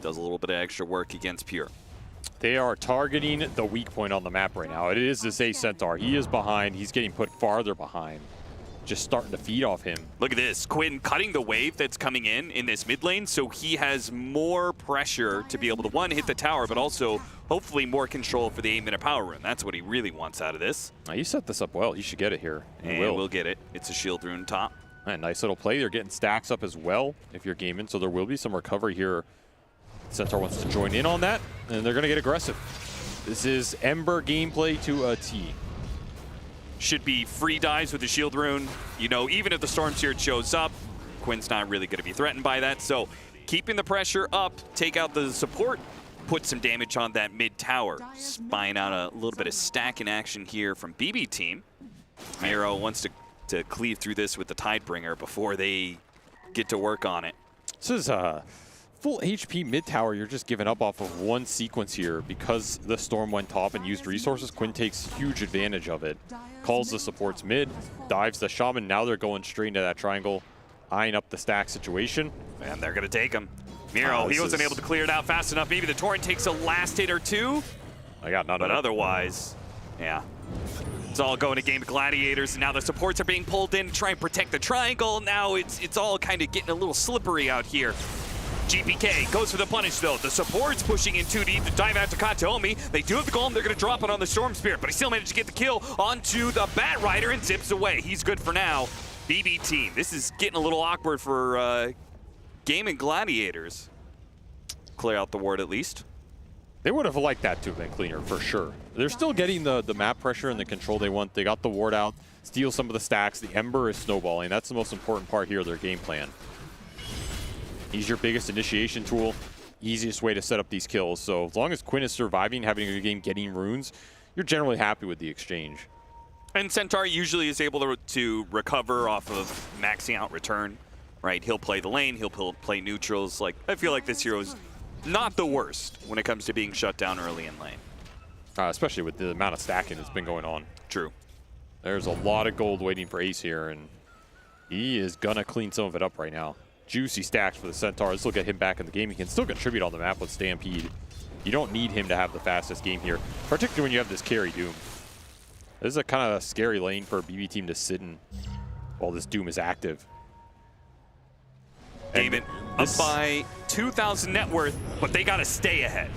does a little bit of extra work against Pure. They are targeting the weak point on the map right now. It is this Ace Centaur. He is behind. He's getting put farther behind. Just starting to feed off him. Look at this. Quinn cutting the wave that's coming in this mid lane, so he has more pressure to be able to, one, hit the tower, but also hopefully more control for the 8-minute power rune. That's what he really wants out of this. Now, you set this up well. You should get it here. And we'll get it. It's a shield rune top. And nice little play. They're getting stacks up as well if you're gaming, so there will be some recovery here. Centaur wants to join in on that, and they're going to get aggressive. This is Ember gameplay to a T. Should be free dives with the shield rune. You know, even if the Storm Seer shows up, Quinn's not really going to be threatened by that. So keeping the pressure up, take out the support, put some damage on that mid tower. Spying out a little bit of stack in action here from BB team. Miro wants to cleave through this with the Tidebringer before they get to work on it. This is full HP mid tower. You're just giving up off of one sequence here because the Storm went top and used resources. Quinn takes huge advantage of it. Calls the supports mid, dives the Shaman. Now they're going straight into that triangle, eyeing up the stack situation. And they're going to take him. Miro, he wasn't able to clear it out fast enough. Maybe the Torrent takes a last hit or two. I got none of it. But otherwise, yeah. It's all going to Game of Gladiators, and now the supports are being pulled in to try and protect the triangle. Now it's all kind of getting a little slippery out here. GPK goes for the punish, though. The support's pushing in too deep to dive out to Kataomi. They do have the golem. They're going to drop it on the Storm Spirit, but he still managed to get the kill onto the Bat Rider and zips away. He's good for now. BB team. This is getting a little awkward for Game and Gladiators. Clear out the ward at least. They would have liked that to have been cleaner, for sure. They're still getting the map pressure and the control they want. They got the ward out, steal some of the stacks. The Ember is snowballing. That's the most important part here of their game plan. He's your biggest initiation tool, easiest way to set up these kills. So as long as Quinn is surviving, having a good game, getting runes, you're generally happy with the exchange. And Centaur usually is able to recover off of maxing out return, right? He'll play the lane, he'll play neutrals. Like, I feel like this hero is not the worst when it comes to being shut down early in lane. Especially with the amount of stacking that's been going on. True. There's a lot of gold waiting for Ace here, and he is gonna clean some of it up right now. Juicy stacks for the Centaur. This will get him back in the game. He can still contribute on the map with Stampede. You don't need him to have the fastest game here, particularly when you have this carry Doom. This is a kind of scary lane for a BB team to sit in while this Doom is active. David, up by 2,000 net worth, but they got to stay ahead.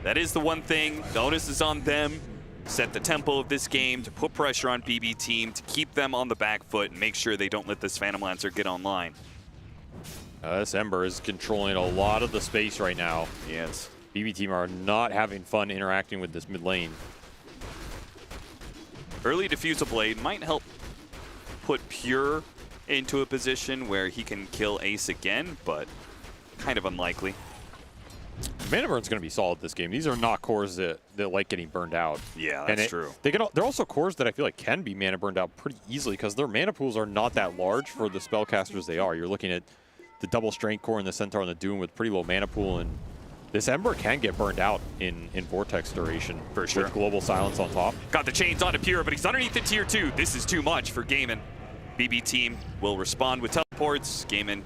That is the one thing. The onus is on them. Set the tempo of this game to put pressure on BB team, to keep them on the back foot and make sure they don't let this Phantom Lancer get online. This Ember is controlling a lot of the space right now. Yes. BB team are not having fun interacting with this mid lane. Early Diffusal Blade might help put Pure into a position where he can kill Ace again, but kind of unlikely. Mana Burn's going to be solid this game. These are not cores that like getting burned out. Yeah, that's true. They're also cores that I feel like can be mana burned out pretty easily because their mana pools are not that large for the spellcasters they are. You're looking at the double strength core and the Centaur and the Doom with pretty low mana pool, and this Ember can get burned out in Vortex duration. For sure. With Global Silence on top. Got the chains onto Pure, but he's underneath the tier 2. This is too much for Gaiman. BB team will respond with teleports. Gaiman,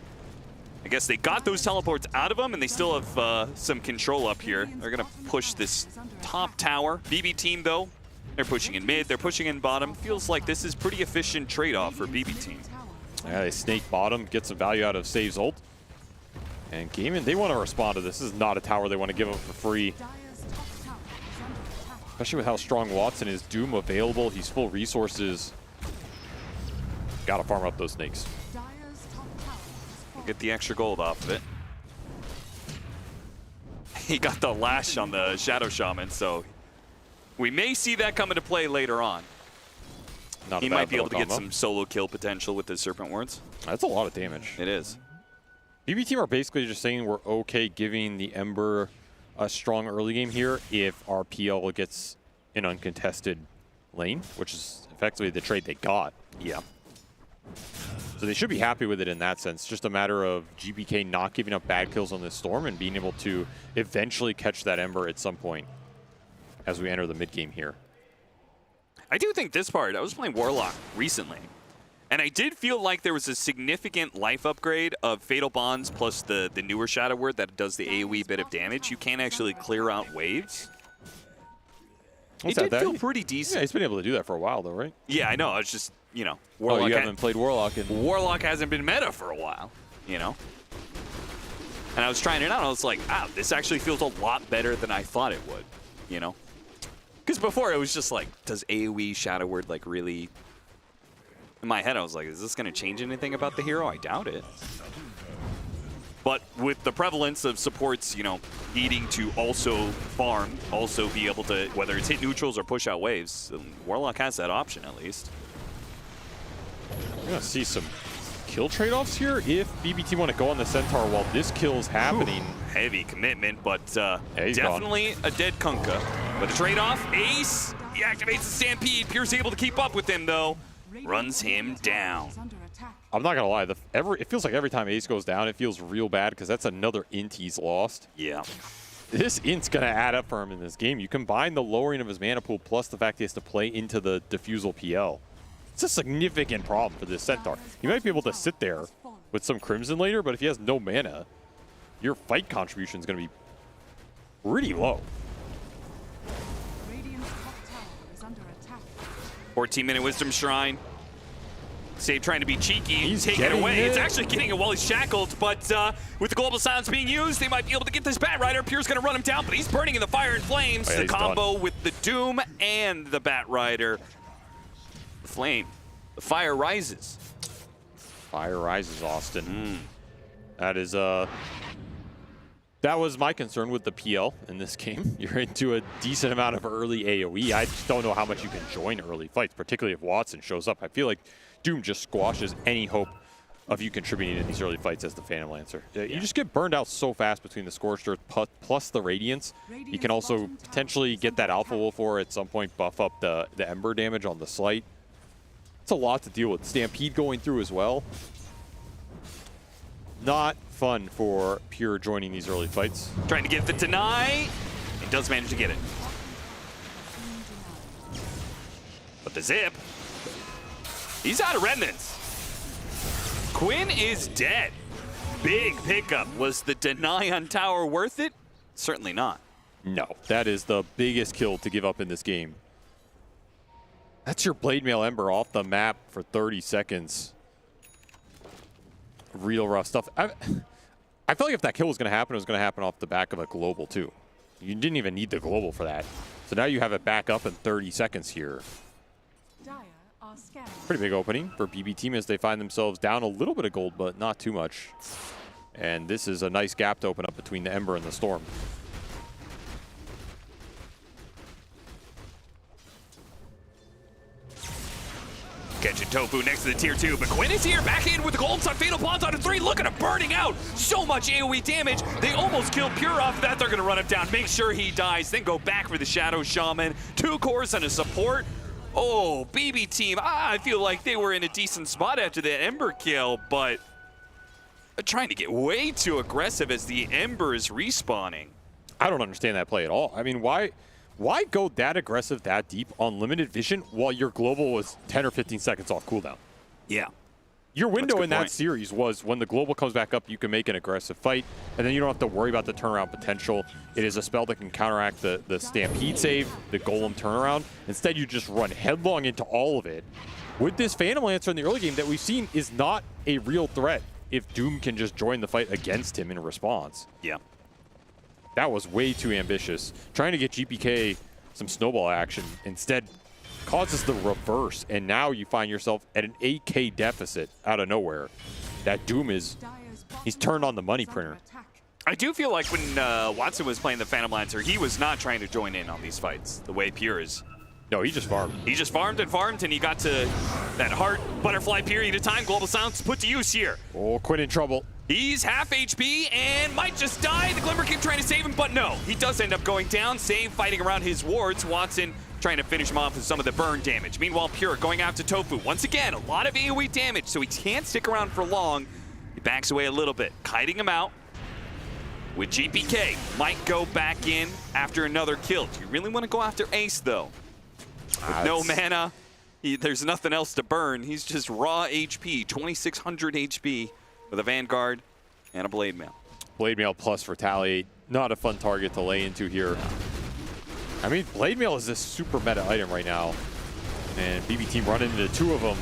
I guess they got those teleports out of him, and they still have some control up here. They're going to push this top tower. BB team, though, they're pushing in mid, they're pushing in bottom. Feels like this is pretty efficient trade-off for BB team. Yeah, they snake bottom, get some value out of Save's ult. And Gaiman, they want to respond to this. This is not a tower they want to give up for free. Especially with how strong Watson is. Doom available, he's full resources. Gotta farm up those snakes. Get the extra gold off of it. He got the lash on the Shadow Shaman, so we may see that come into play later on. He might be able to get some solo kill potential with his Serpent Wards. That's a lot of damage. It is. BB team are basically just saying we're okay giving the Ember a strong early game here if our PL gets an uncontested lane, which is effectively the trade they got. Yeah. So they should be happy with it in that sense. Just a matter of GPK not giving up bad kills on this Storm and being able to eventually catch that Ember at some point as we enter the mid game here. I do think this part, I was playing Warlock recently, And I did feel like there was a significant life upgrade of Fatal Bonds plus the newer Shadow Word that does the AoE bit of damage. You can actually clear out waves. It did feel pretty decent. Yeah, he's been able to do that for a while, though, right? Yeah, I know. It's just, you know, Warlock. Oh, you haven't played Warlock. Warlock hasn't been meta for a while, you know? And I was trying it out, and I was like, wow, this actually feels a lot better than I thought it would, you know? Because before, it was just like, does AoE Shadow Word, like, really... In my head, I was like, is this going to change anything about the hero? I doubt it. But with the prevalence of supports, you know, needing to also farm, also be able to, whether it's hit neutrals or push out waves, Warlock has that option at least. We're going to see some kill trade-offs here if BBT want to go on the Centaur while this kill is happening. Ooh, heavy commitment, but yeah, definitely a dead Kunkka. But a trade-off, Ace, he activates the Stampede. Pierce able to keep up with him, though. Runs him down. I'm not going to lie. It feels like every time Ace goes down, it feels real bad because that's another int he's lost. Yeah. This int's going to add up for him in this game. You combine the lowering of his mana pool plus the fact he has to play into the Diffusal PL. It's a significant problem for this Centaur. He might be able to sit there with some Crimson later, but if he has no mana, your fight contribution is going to be pretty low. 14-minute Wisdom Shrine. Save trying to be cheeky, he's taking it away. It. It's actually getting it while he's shackled, but with the Global Silence being used, they might be able to get this Bat Rider. Pierre's going to run him down, but he's burning in the fire and flames. Oh, yeah, the combo with the Doom and the Bat Rider. The flame. The fire rises. Fire rises, Austin. That is, that was my concern with the PL in this game. You're into a decent amount of early AoE. I just don't know how much you can join early fights, particularly if Watson shows up. I feel like Doom just squashes any hope of you contributing in these early fights as the Phantom Lancer. You just get burned out so fast between the Scorched Earth plus the Radiance. You can also potentially get that Alpha Wolf or at some point buff up the Ember damage on the Slight. It's a lot to deal with. Stampede going through as well. Not fun for Pure joining these early fights. Trying to get the deny. He does manage to get it. But the zip. He's out of remnants. Quinn is dead. Big pickup. Was the deny on tower worth it? Certainly not. No, that is the biggest kill to give up in this game. That's your Blade Mail Ember off the map for 30 seconds. Real rough stuff. I felt like if that kill was going to happen, it was going to happen off the back of a global too. You didn't even need the global for that. So now you have it back up in 30 seconds here. Pretty big opening for BB Team as they find themselves down a little bit of gold, but not too much. And this is a nice gap to open up between the Ember and the Storm. Catching Tofu next to the tier 2, but Quinn is here, back in with the golds on Fatal Bonds on 3. Look at him burning out. So much AoE damage. They almost killed Pure off that. They're going to run him down, make sure he dies, then go back for the Shadow Shaman. 2 cores and a support. Oh, BB Team, I feel like they were in a decent spot after that Ember kill, but trying to get way too aggressive as the Ember is respawning. I don't understand that play at all. I mean, why go that aggressive, that deep on limited vision while your global was 10 or 15 seconds off cooldown? Yeah. Your window in that series was when the global comes back up, you can make an aggressive fight, and then you don't have to worry about the turnaround potential. It is a spell that can counteract the Stampede save, the Golem turnaround. Instead, you just run headlong into all of it. With this Phantom Lancer in the early game that we've seen is not a real threat if Doom can just join the fight against him in response. Yeah. That was way too ambitious. Trying to get GPK some snowball action instead causes the reverse, and now you find yourself at an 8K deficit out of nowhere. That Doom he's turned on the money printer. I do feel like when Watson was playing the Phantom Lancer, he was not trying to join in on these fights the way Pure is. No, he just farmed. He just farmed, and he got to that heart butterfly period of time. Global Silence put to use here. Oh, Quinn in trouble. He's half HP and might just die. The Glimmer King trying to save him, but no. He does end up going down. Save fighting around his wards. Watson trying to finish him off with some of the burn damage. Meanwhile, Pure going after Tofu. Once again, a lot of AoE damage, so he can't stick around for long. He backs away a little bit, kiting him out. With GPK, might go back in after another kill. Do you really want to go after Ace, though? With no mana, There's nothing else to burn. He's just raw HP, 2,600 HP with a Vanguard and a Blade Mail. Blade Mail plus Retaliate. Not a fun target to lay into here. I mean, Blade Mail is this super meta item right now. And BB Team running into two of them.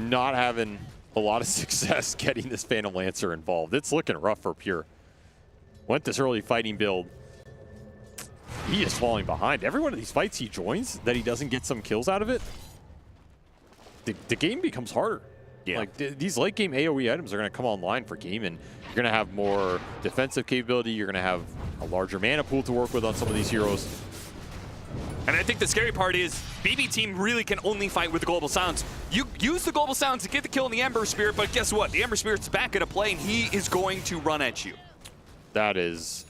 Not having a lot of success getting this Phantom Lancer involved. It's looking rough for Pure. Went this early fighting build. He is falling behind. Every one of these fights he joins that he doesn't get some kills out of it, the game becomes harder. Yeah. Like these late game AoE items are going to come online for game, and you're going to have more defensive capability. You're going to have a larger mana pool to work with on some of these heroes. And I think the scary part is BB Team really can only fight with the Global Sounds. You use the Global Sounds to get the kill in the Ember Spirit, but guess what? The Ember Spirit's back into play, and he is going to run at you. That is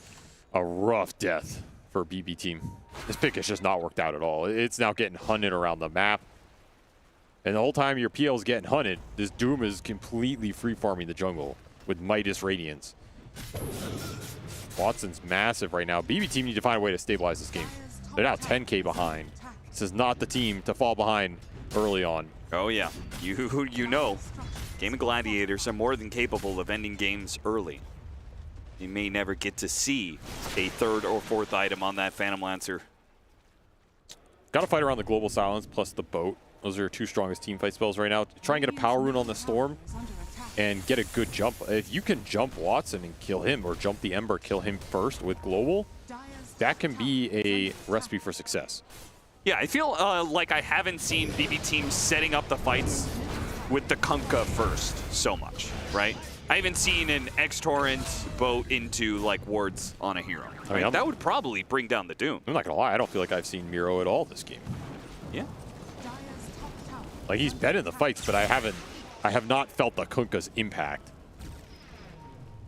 a rough death for BB Team. This pick has just not worked out at all. It's now getting hunted around the map. And the whole time your PL is getting hunted, this Doom is completely free-farming the jungle with Midas Radiance. Watson's massive right now. BB Team need to find a way to stabilize this game. They're now 10K behind. This is not the team to fall behind early on. Oh yeah, you know, Game of Gladiators are more than capable of ending games early. You may never get to see a third or fourth item on that Phantom Lancer. Got to fight around the Global Silence plus the boat. Those are your two strongest team fight spells right now. Try and get a power rune on the Storm and get a good jump. If you can jump Watson and kill him, or jump the Ember, kill him first with Global, that can be a recipe for success. Yeah, I feel like I haven't seen BB Team setting up the fights with the Kunkka first so much, right? I haven't seen an X-Torrent boat into like wards on a hero. Right? I mean, that would probably bring down the Doom. I'm not gonna lie, I don't feel like I've seen Miro at all this game. Yeah. Like, he's been in the fights, but I have not felt the Kunkka's impact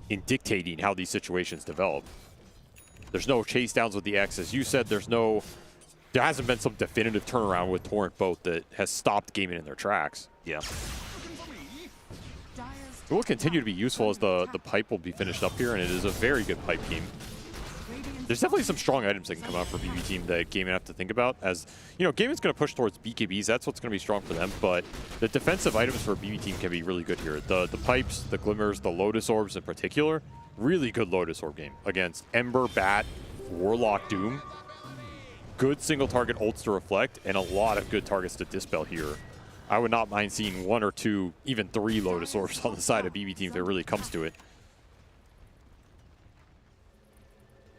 in dictating how these situations develop. There's no chase downs with the X. As you said, there hasn't been some definitive turnaround with Torrent Boat that has stopped gaming in their tracks. Yeah. It will continue to be useful as the pipe will be finished up here, and it is a very good pipe team. There's definitely some strong items that can come out for BB Team that Gaming have to think about. As you know, Gaming's going to push towards BKBs. That's what's going to be strong for them. But the defensive items for BB Team can be really good here. The pipes, the glimmers, the Lotus Orbs in particular. Really good Lotus Orb game against Ember, Bat, Warlock, Doom. Good single target ults to reflect, and a lot of good targets to dispel here. I would not mind seeing 1 or 2, even 3 Lotus Orbs on the side of BB Team if it really comes to it.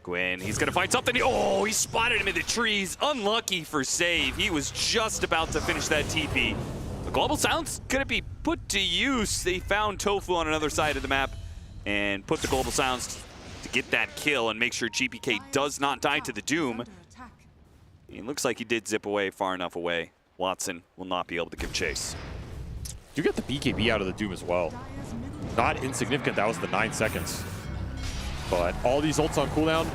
Gwyn, he's going to find something. Oh, he spotted him in the trees. Unlucky for save. He was just about to finish that TP. The Global Silence going to be put to use. They found Tofu on another side of the map and put the Global Silence to get that kill and make sure GPK does not die to the Doom. It looks like he did zip away far enough away. Watson will not be able to give chase. You get the BKB out of the Doom as well. Not insignificant. That was the 9 seconds. But all these ults on cooldown.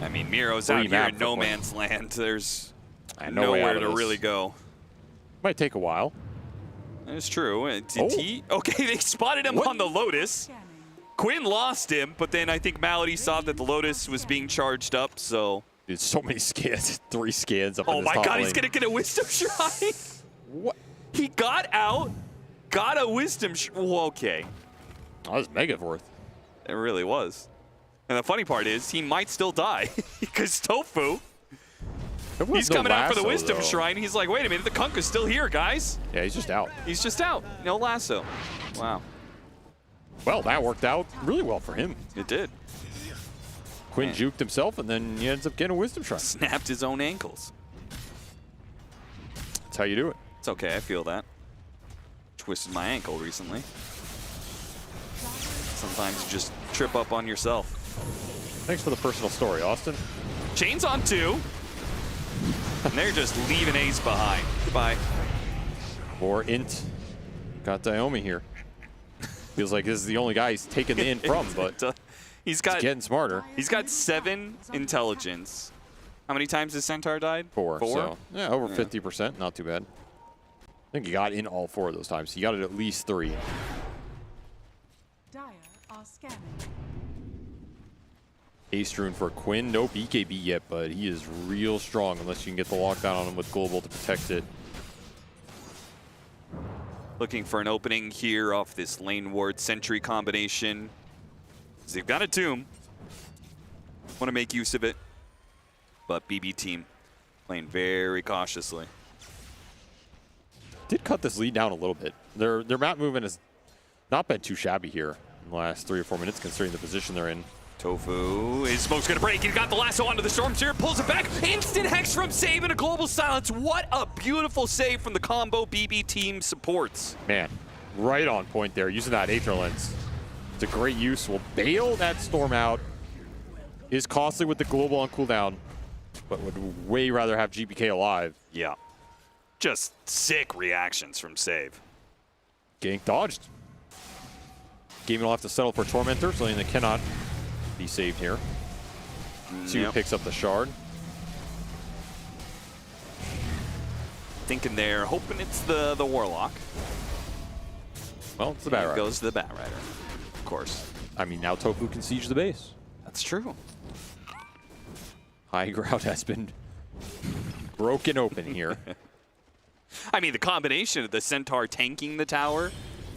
I mean, Miro's out here in no man's land. There's nowhere to really go. Might take a while. That's true. Okay, they spotted him on the Lotus. Quinn lost him, but then I think Malady saw that the Lotus was being charged up, so... Dude, so many scans. 3 scans up in Oh this my top god, lane. he's going to get a Wisdom Shrine. What? He got out, got a Wisdom Shrine. Okay. Oh, that was mega worth. It really was. And the funny part is, he might still die. Because Tofu, he's coming out for the Wisdom Shrine. He's like, wait a minute, the Kunkka's still here, guys. Yeah, he's just out. He's just out. No lasso. Wow. Well, that worked out really well for him. It did. Quinn juked himself, and then he ends up getting a Wisdom Shrine. Snapped his own ankles. That's how you do it. It's okay, I feel that. Twisted my ankle recently. Sometimes you just trip up on yourself. Thanks for the personal story, Austin. Chains on 2. And they're just leaving Ace behind. Goodbye. More int. Got Diomi here. Feels like this is the only guy he's taken the int from, but he's getting smarter. He's got 7 intelligence. How many times has Centaur died? 4. So, yeah, over 50%. Not too bad. I think he got in all 4 of those times. He got it at least 3. Ace rune for Quinn. No BKB yet, but he is real strong unless you can get the lockdown on him with Global to protect it. Looking for an opening here off this lane ward sentry combination. They've got a Doom. Want to make use of it. But BB team playing very cautiously. Did cut this lead down a little bit. Their map movement has not been too shabby here in the last 3 or 4 minutes, considering the position they're in. Tofu, his smoke's gonna break. He got the lasso onto the Storm Seer, pulls it back. Instant Hex from Save and a global silence. What a beautiful save from the combo BB team supports. Man, right on point there, using that Aether Lens. It's a great use. Will bail that Storm out. Is costly with the global on cooldown, but would way rather have GPK alive. Yeah. Just sick reactions from Save. Gank dodged. Gaming will have to settle for Tormentor, something that cannot be saved here. See who picks up the shard. Thinking they're hoping it's the Warlock. Well, it's the Bat Rider. Goes to the Bat Rider, of course. I mean, now Tofu can siege the base. That's true. High ground has been broken open here. I mean, the combination of the Centaur tanking the tower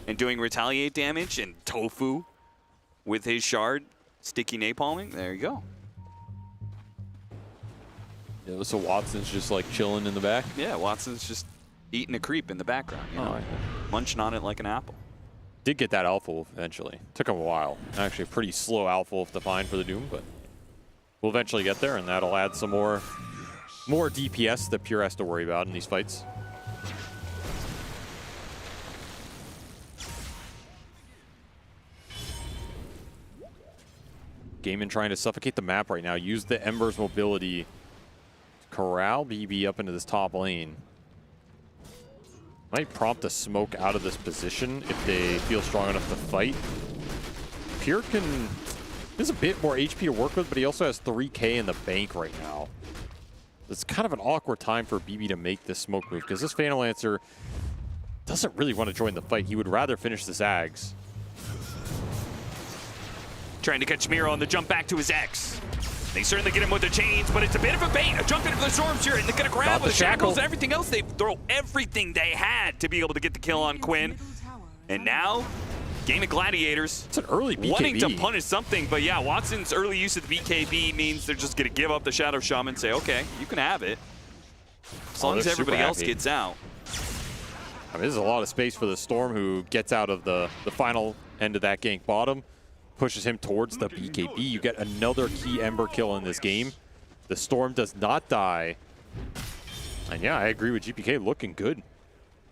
and doing retaliate damage, and Tofu with his shard sticky napalming. There you go. Yeah, so Watson's just like chilling in the back. Yeah, Watson's just eating a creep in the background, you know, munching on it like an apple. Did get that Alpha Wolf eventually. Took him a while. Actually, a pretty slow Alpha Wolf to find for the Doom, but we'll eventually get there, and that'll add some more DPS that Pure has to worry about in these fights. Gaimin trying to suffocate the map right now. Use the Ember's mobility to corral BB up into this top lane. Might prompt a smoke out of this position if they feel strong enough to fight. Pure has a bit more HP to work with, but he also has 3K in the bank right now. It's kind of an awkward time for BB to make this smoke move, because this Phantom Lancer doesn't really want to join the fight. He would rather finish this Ags. Trying to catch Miro on the jump back to his X. They certainly get him with the chains, but it's a bit of a bait. A jump into the Storm Seer, and they're going to grab the shackles and everything else. They throw everything they had to be able to get the kill on Quinn. And now, Game of Gladiators. It's an early BKB. Wanting to punish something, but yeah, Watson's early use of the BKB means they're just going to give up the Shadow Shaman and say, okay, you can have it. As long as everybody else gets out. I mean, there's a lot of space for the Storm, who gets out of the final end of that gank bottom. Pushes him towards the BKB. You get another key Ember kill in this game. The Storm does not die. And yeah, I agree with GPK, looking good.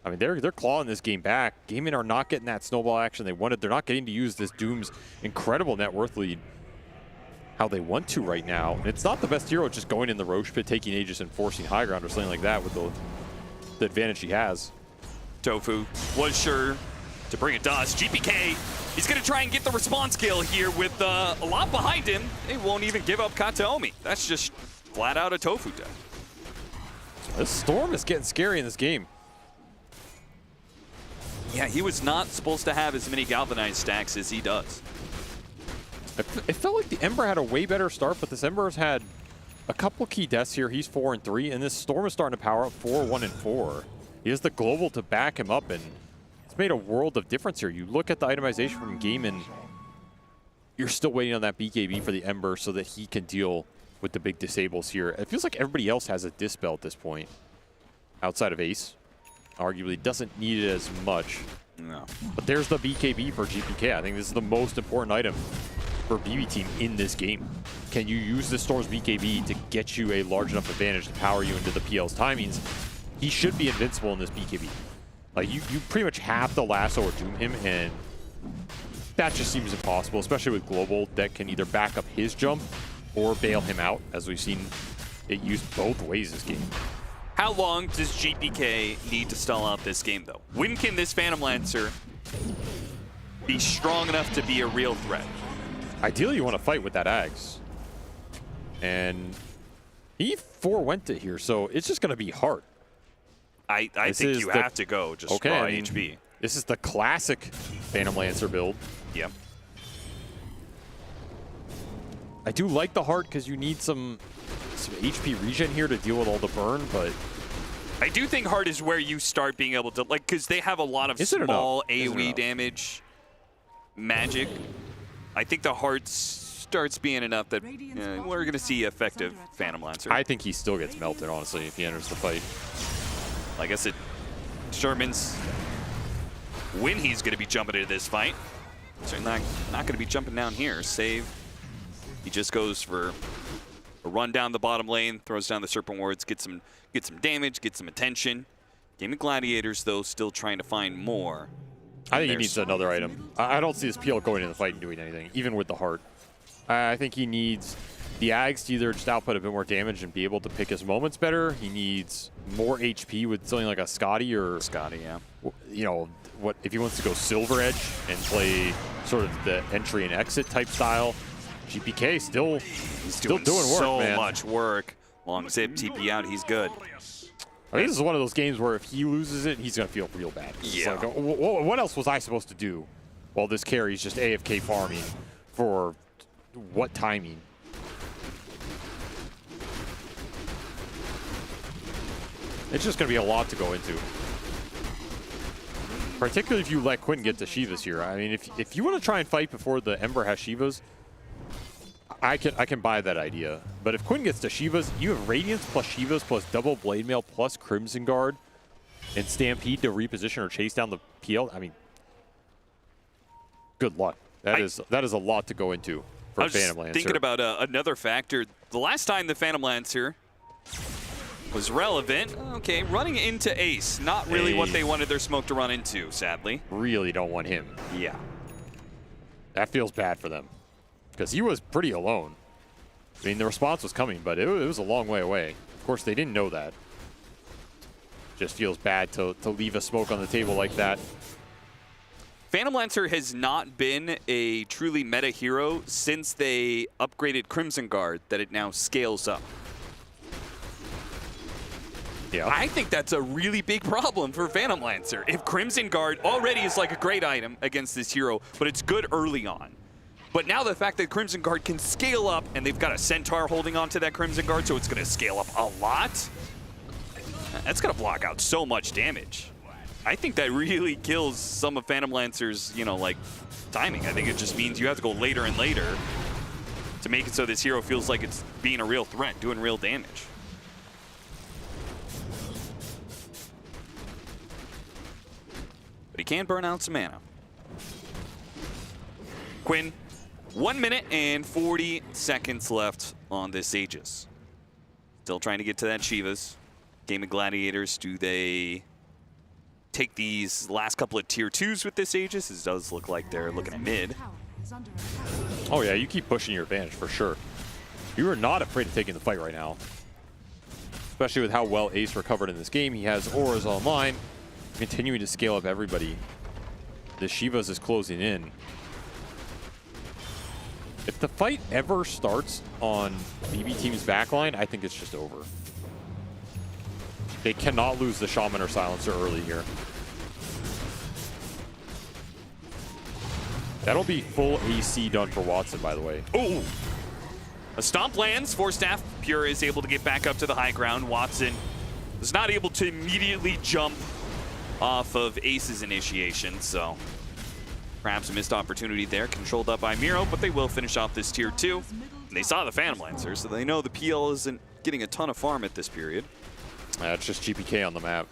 I mean, they're clawing this game back. Gaimin are not getting that snowball action they wanted. They're not getting to use this Doom's incredible net worth lead how they want to right now. And it's not the best hero just going in the Roche pit, taking Aegis and forcing high ground or something like that with the advantage he has. Tofu was sure to bring it to us. GPK, he's going to try and get the response kill here with a lot behind him. They won't even give up Kataomi. That's just flat out a Tofu death. This Storm is getting scary in this game. Yeah, he was not supposed to have as many galvanized stacks as he does. It felt like the Ember had a way better start, but this Ember has had a couple key deaths here. He's 4 and 3, and this Storm is starting to power up 4, 1 and 4. He has the global to back him up, and it's made a world of difference here. You look at the itemization from Gaimin, you're still waiting on that BKB for the Ember so that he can deal with the big disables here. It feels like everybody else has a Dispel at this point, outside of Ace. Arguably doesn't need it as much. No. But there's the BKB for GPK. I think this is the most important item for BB team in this game. Can you use this Storm's BKB to get you a large enough advantage to power you into the PL's timings? He should be invincible in this BKB. Like, you pretty much have to lasso or doom him, and that just seems impossible, especially with global that can either back up his jump or bail him out, as we've seen it used both ways this game. How long does GPK need to stall out this game, though? When can this Phantom Lancer be strong enough to be a real threat? Ideally, you want to fight with that Ags. And he forewent it here, so it's just going to be hard. I think you have to go just raw HB. This is the classic Phantom Lancer build. Yep. I do like the heart because you need some HP regen here to deal with all the burn, but I do think Heart is where you start being able to, like, because they have a lot of small AoE damage magic. I think the Heart starts being enough that we're going to see effective Phantom Lancer. I think he still gets melted, honestly, if he enters the fight. I guess it determines when he's going to be jumping into this fight. Certainly not going to be jumping down here. Save. He just goes for a run down the bottom lane, throws down the Serpent Wards, get some damage, get some attention. Game of Gladiators, though, still trying to find more. I think he needs another item. I don't see this PL going in the fight and doing anything, even with the Heart. I think he needs the Ags to either just output a bit more damage and be able to pick his moments better. He needs more HP with something like a Scotty or... Scotty, yeah. You know, what if he wants to go Silver Edge and play sort of the entry and exit type style. GPK still doing work, so man. much work. Long zip, TP out, he's good. I think this is one of those games where if he loses it, he's going to feel real bad. Yeah. Like, what else was I supposed to do while this carry's just AFK farming for what timing? It's just going to be a lot to go into. Particularly if you let Quinn get to Shivas here. I mean, if you want to try and fight before the Ember has Shivas, I can buy that idea. But if Quinn gets to Shivas, you have Radiance plus Shivas plus double Blade Mail plus Crimson Guard and Stampede to reposition or chase down the PL. I mean, good luck. That is a lot to go into for Phantom Lancer. Thinking about another factor. The last time the Phantom Lancer was relevant, okay, running into Ace. Not really what they wanted their smoke to run into, sadly. Really don't want him. Yeah. That feels bad for them. Because he was pretty alone. I mean, the response was coming, but it was a long way away. Of course, they didn't know that. Just feels bad to leave a smoke on the table like that. Phantom Lancer has not been a truly meta hero since they upgraded Crimson Guard, that it now scales up. Yeah. I think that's a really big problem for Phantom Lancer. If Crimson Guard already is like a great item against this hero, but it's good early on. But now the fact that Crimson Guard can scale up, and they've got a Centaur holding on to that Crimson Guard, so it's going to scale up a lot, that's going to block out so much damage. I think that really kills some of Phantom Lancer's, you know, like, timing. I think it just means you have to go later and later to make it so this hero feels like it's being a real threat, doing real damage. But he can burn out some mana. Quinn, 1 minute and 40 seconds left on this Aegis. Still trying to get to that Shivas. Game of Gladiators, do they take these last couple of tier 2s with this Aegis? It does look like they're looking at mid. Oh yeah, you keep pushing your advantage for sure. You are not afraid of taking the fight right now. Especially with how well Ace recovered in this game. He has auras online, continuing to scale up everybody. The Shivas is closing in. If the fight ever starts on BB Team's backline, I think it's just over. They cannot lose the Shaman or Silencer early here. That'll be full AC done for Watson, by the way. Oh! A stomp lands for Staff. Pure is able to get back up to the high ground. Watson was not able to immediately jump off of Ace's initiation, so perhaps a missed opportunity there, controlled up by Miro, but they will finish off this tier 2. And they saw the Phantom Lancer, so they know the PL isn't getting a ton of farm at this period. It's just GPK on the map.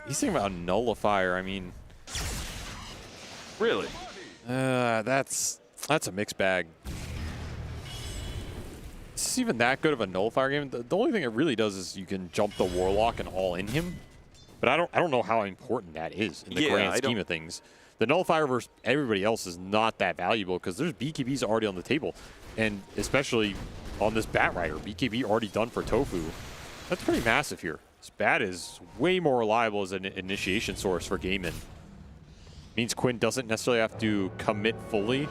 He's thinking about Nullifier, I mean... Really? That's a mixed bag. Is this even that good of a Nullifier game? The only thing it really does is you can jump the Warlock and all in him. But I don't know how important that is in the grand scheme of things. The Nullifier versus everybody else is not that valuable because there's BKBs already on the table. And especially on this Bat Rider, BKB already done for Tofu. That's pretty massive here. This Bat is way more reliable as an initiation source for Gaiman. Means Quinn doesn't necessarily have to commit fully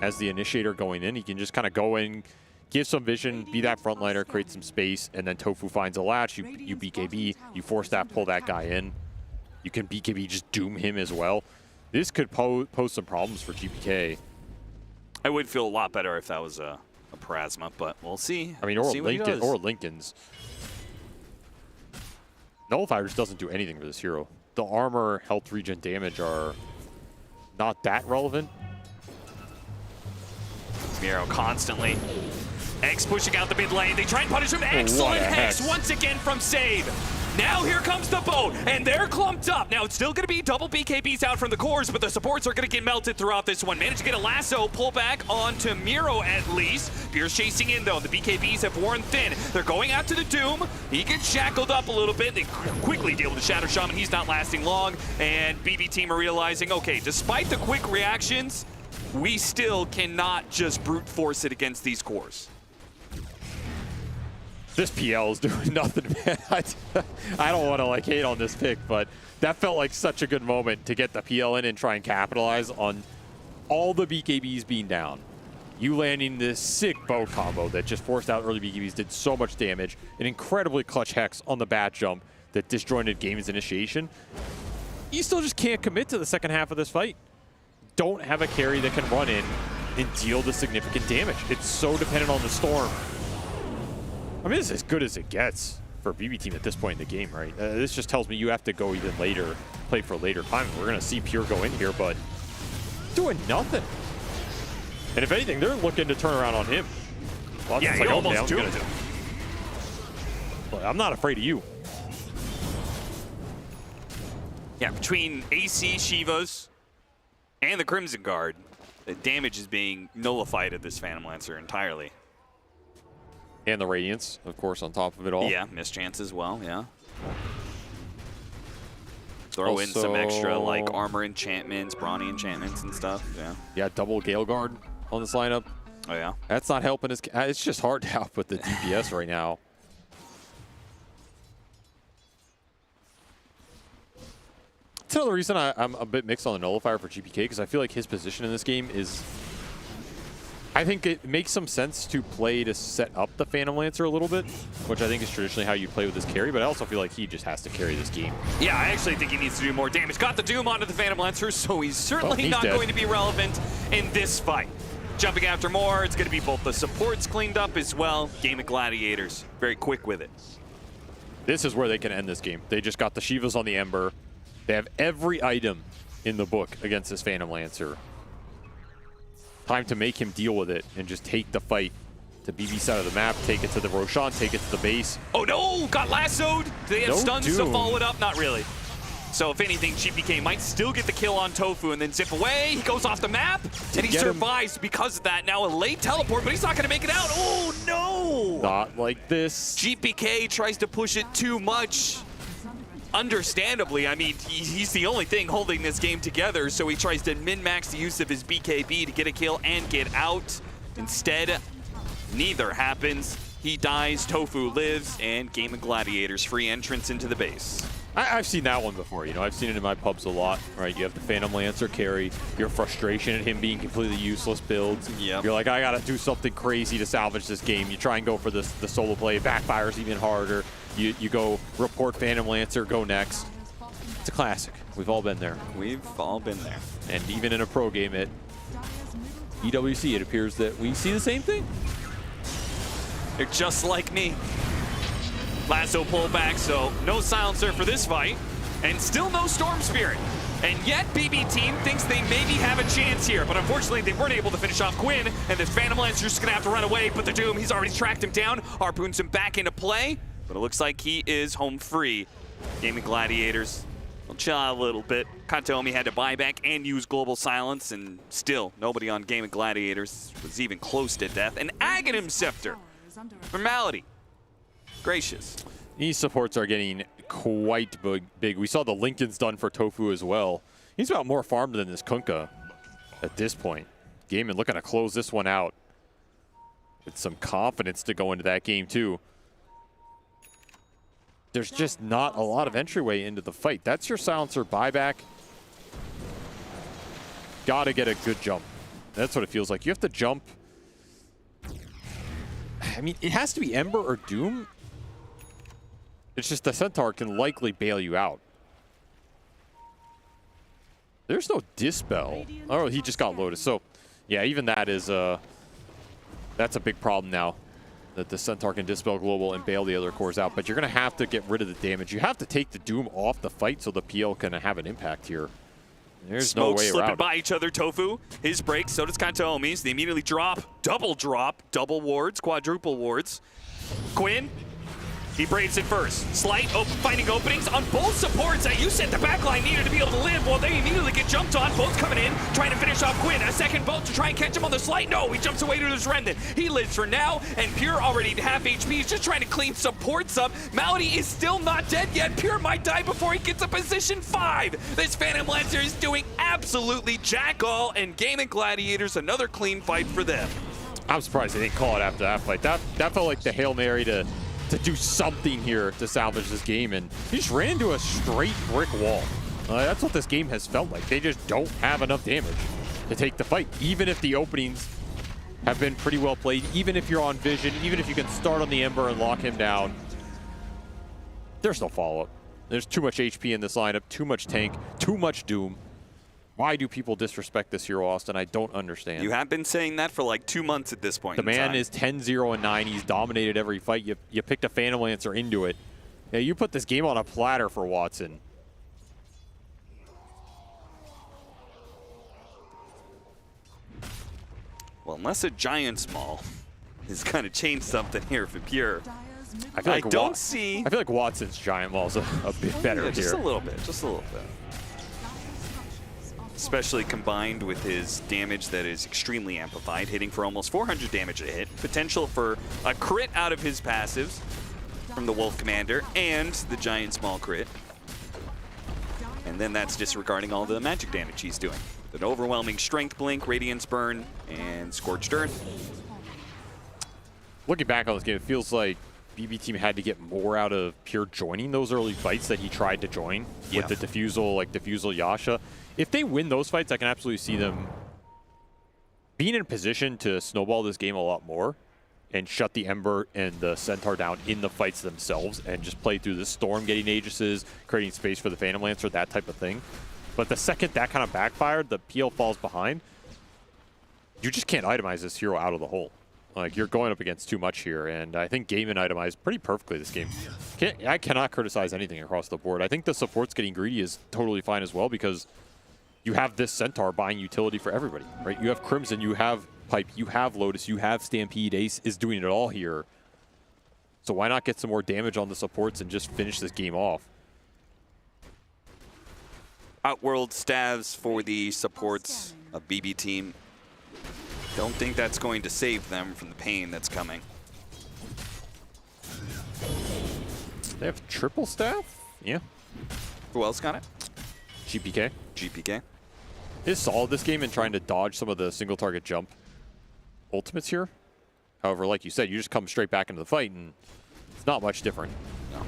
as the initiator going in. He can just kind of go in, give some vision, be that frontliner, create some space, and then Tofu finds a latch. You BKB, you force that, pull that guy in. You can BKB, just doom him as well. This could pose some problems for GPK. I would feel a lot better if that was a Parasma, but we'll see. I mean, or Lincoln's. Nullifier just doesn't do anything for this hero. The armor, health, regen, damage are not that relevant. Miro constantly. X pushing out the mid lane. They try and punish him. Excellent Hex once again from Save. Now here comes the boat, and they're clumped up. Now it's still going to be double BKBs out from the cores, but the supports are going to get melted throughout this one. Managed to get a lasso, pull back onto Miro at least. Fierce chasing in though. The BKBs have worn thin. They're going out to the Doom. He gets shackled up a little bit. They quickly deal with the Shatter Shaman. He's not lasting long, and BB team are realizing, okay, despite the quick reactions, we still cannot just brute force it against these cores. This PL is doing nothing, man. I don't want to like hate on this pick, but that felt like such a good moment to get the PL in and try and capitalize on all the BKBs being down. You landing this sick bow combo that just forced out early BKBs, did so much damage, an incredibly clutch Hex on the bat jump that disjointed game's initiation. You still just can't commit to the second half of this fight. Don't have a carry that can run in and deal the significant damage. It's so dependent on the Storm. I mean, this is as good as it gets for a BB team at this point in the game, right? This just tells me you have to go even later, play for a later time. We're going to see Pure go in here, but doing nothing. And if anything, they're looking to turn around on him. Well, yeah, he like, almost okay, doomed him. But I'm not afraid of you. Yeah, between AC, Shivas, and the Crimson Guard, the damage is being nullified at this Phantom Lancer entirely. And the Radiance, of course, on top of it all. Yeah, mischance as well, yeah. Throw in some extra, like, armor enchantments, brawny enchantments and stuff, yeah. Yeah, double Gale Guard on this lineup. Oh, yeah? That's not helping his... It's just hard to help with the DPS right now. That's another reason I'm a bit mixed on the Nullifier for GPK, because I feel like his position in this game is... I think it makes some sense to play to set up the Phantom Lancer a little bit, which I think is traditionally how you play with this carry, but I also feel like he just has to carry this game. Yeah, I actually think he needs to do more damage. Got the Doom onto the Phantom Lancer, so he's certainly not going to be relevant in this fight. Jumping after more, it's going to be both the supports cleaned up as well. Game of Gladiators, very quick with it. This is where they can end this game. They just got the Shivas on the Ember. They have every item in the book against this Phantom Lancer. Time to make him deal with it and just take the fight to BB side of the map, take it to the Roshan, take it to the base. Oh no, got lassoed. Do they have stuns to follow it up? Not really. So if anything, GPK might still get the kill on Tofu and then zip away. He goes off the map and he survives because of that. Now a late teleport, but he's not gonna make it out. Oh no! Not like this. GPK tries to push it too much. Understandably, I mean, he's the only thing holding this game together, so he tries to min-max the use of his BKB to get a kill and get out. Instead, neither happens. He dies, Tofu lives, and Game of Gladiators free entrance into the base. I've seen that one before, you know, I've seen it in my pubs a lot, right? You have the Phantom Lancer carry, your frustration at him being completely useless builds. Yep. You're like, I gotta do something crazy to salvage this game. You try and go for the solo play, it backfires even harder. You go report Phantom Lancer, go next. It's a classic. We've all been there. We've all been there. And even in a pro game at EWC, it appears that we see the same thing. They're just like me. Lasso pullback, so no silencer for this fight, and still no Storm Spirit. And yet BB team thinks they maybe have a chance here, but unfortunately they weren't able to finish off Quinn, and this Phantom Lancer's just gonna have to run away, but the Doom, he's already tracked him down, harpoons him back into play, but it looks like he is home free. Gaming Gladiators will chill out a little bit. Katomi had to buy back and use Global Silence, and still nobody on Gaming Gladiators was even close to death. An Aghanim Scepter, formality. Gracious. These supports are getting quite big. We saw the Lincoln's done for Tofu as well. He's about more farmed than this Kunkka at this point. Gaimin looking to close this one out with some confidence to go into that game too. There's just not a lot of entryway into the fight. That's your silencer buyback. Gotta get a good jump. That's what it feels like. You have to jump. I mean, it has to be Ember or Doom. It's just the Centaur can likely bail you out. There's no Dispel. Oh, he just got Lotus. So, yeah, even that is, that's a big problem now. that the Centaur can dispel global and bail the other cores out, but you're going to have to get rid of the damage. You have to take the Doom off the fight so the PL can have an impact here. There's no way slipping around by each other. Tofu, his break, so does Kantomi's. They immediately drop, double wards, quadruple wards. Quinn, he braves it first. Slight, finding openings on both supports. You said the backline needed to be able to live. Well, they immediately get jumped on. Both coming in, trying to finish off Quinn. A second boat to try and catch him on the Slight. No, he jumps away to his Remnant. He lives for now, and Pure already half HP. He's just trying to clean supports up. Malady is still not dead yet. Pure might die before he gets a position 5. This Phantom Lancer is doing absolutely jack all, and Gaming Gladiators, another clean fight for them. I'm surprised they didn't call it after that fight. That felt like the Hail Mary to do something here to salvage this game, and he just ran into a straight brick wall. That's what this game has felt like. They just don't have enough damage to take the fight, even if the openings have been pretty well played, even if you're on vision, even if you can start on the Ember and lock him down. There's no follow-up. There's too much HP in this lineup, too much tank, too much Doom. Why do people disrespect this hero, Austin? I don't understand. You have been saying that for like 2 months at this point. The man is 10-0-9. He's dominated every fight. You picked a Phantom Lancer into it. Yeah, you put this game on a platter for Watson. Well, unless a Giant Small is going to change something here for Pure. I feel like I don't see. I feel like Watson's Giant Maul is a bit better here. Just a little bit. Just a little bit. Especially combined with his damage that is extremely amplified, hitting for almost 400 damage a hit, potential for a crit out of his passives from the Wolf Commander, and the Giant Small crit. And then that's disregarding all the magic damage he's doing. An overwhelming Strength Blink, Radiance Burn, and Scorched Earth. Looking back on this game, it feels like BB Team had to get more out of Pure joining those early fights that he tried to join with the Diffusal, like Diffusal Yasha. If they win those fights, I can absolutely see them being in a position to snowball this game a lot more and shut the Ember and the Centaur down in the fights themselves and just play through the Storm, getting Aegises, creating space for the Phantom Lancer, that type of thing. But the second that kind of backfired, the PL falls behind, you just can't itemize this hero out of the hole. Like, you're going up against too much here, and I think Gaiman itemized pretty perfectly this game. I cannot criticize anything across the board. I think the supports getting greedy is totally fine as well, because you have this Centaur buying utility for everybody, right? You have Crimson, you have Pipe, you have Lotus, you have Stampede. Ace is doing it all here. So why not get some more damage on the supports and just finish this game off? Outworld stabs for the supports of BB Team. Don't think that's going to save them from the pain that's coming. They have triple staff? Yeah. Who else got it? GPK. GPK. Is solid this game in trying to dodge some of the single target jump ultimates here. However, like you said, you just come straight back into the fight, and it's not much different. No.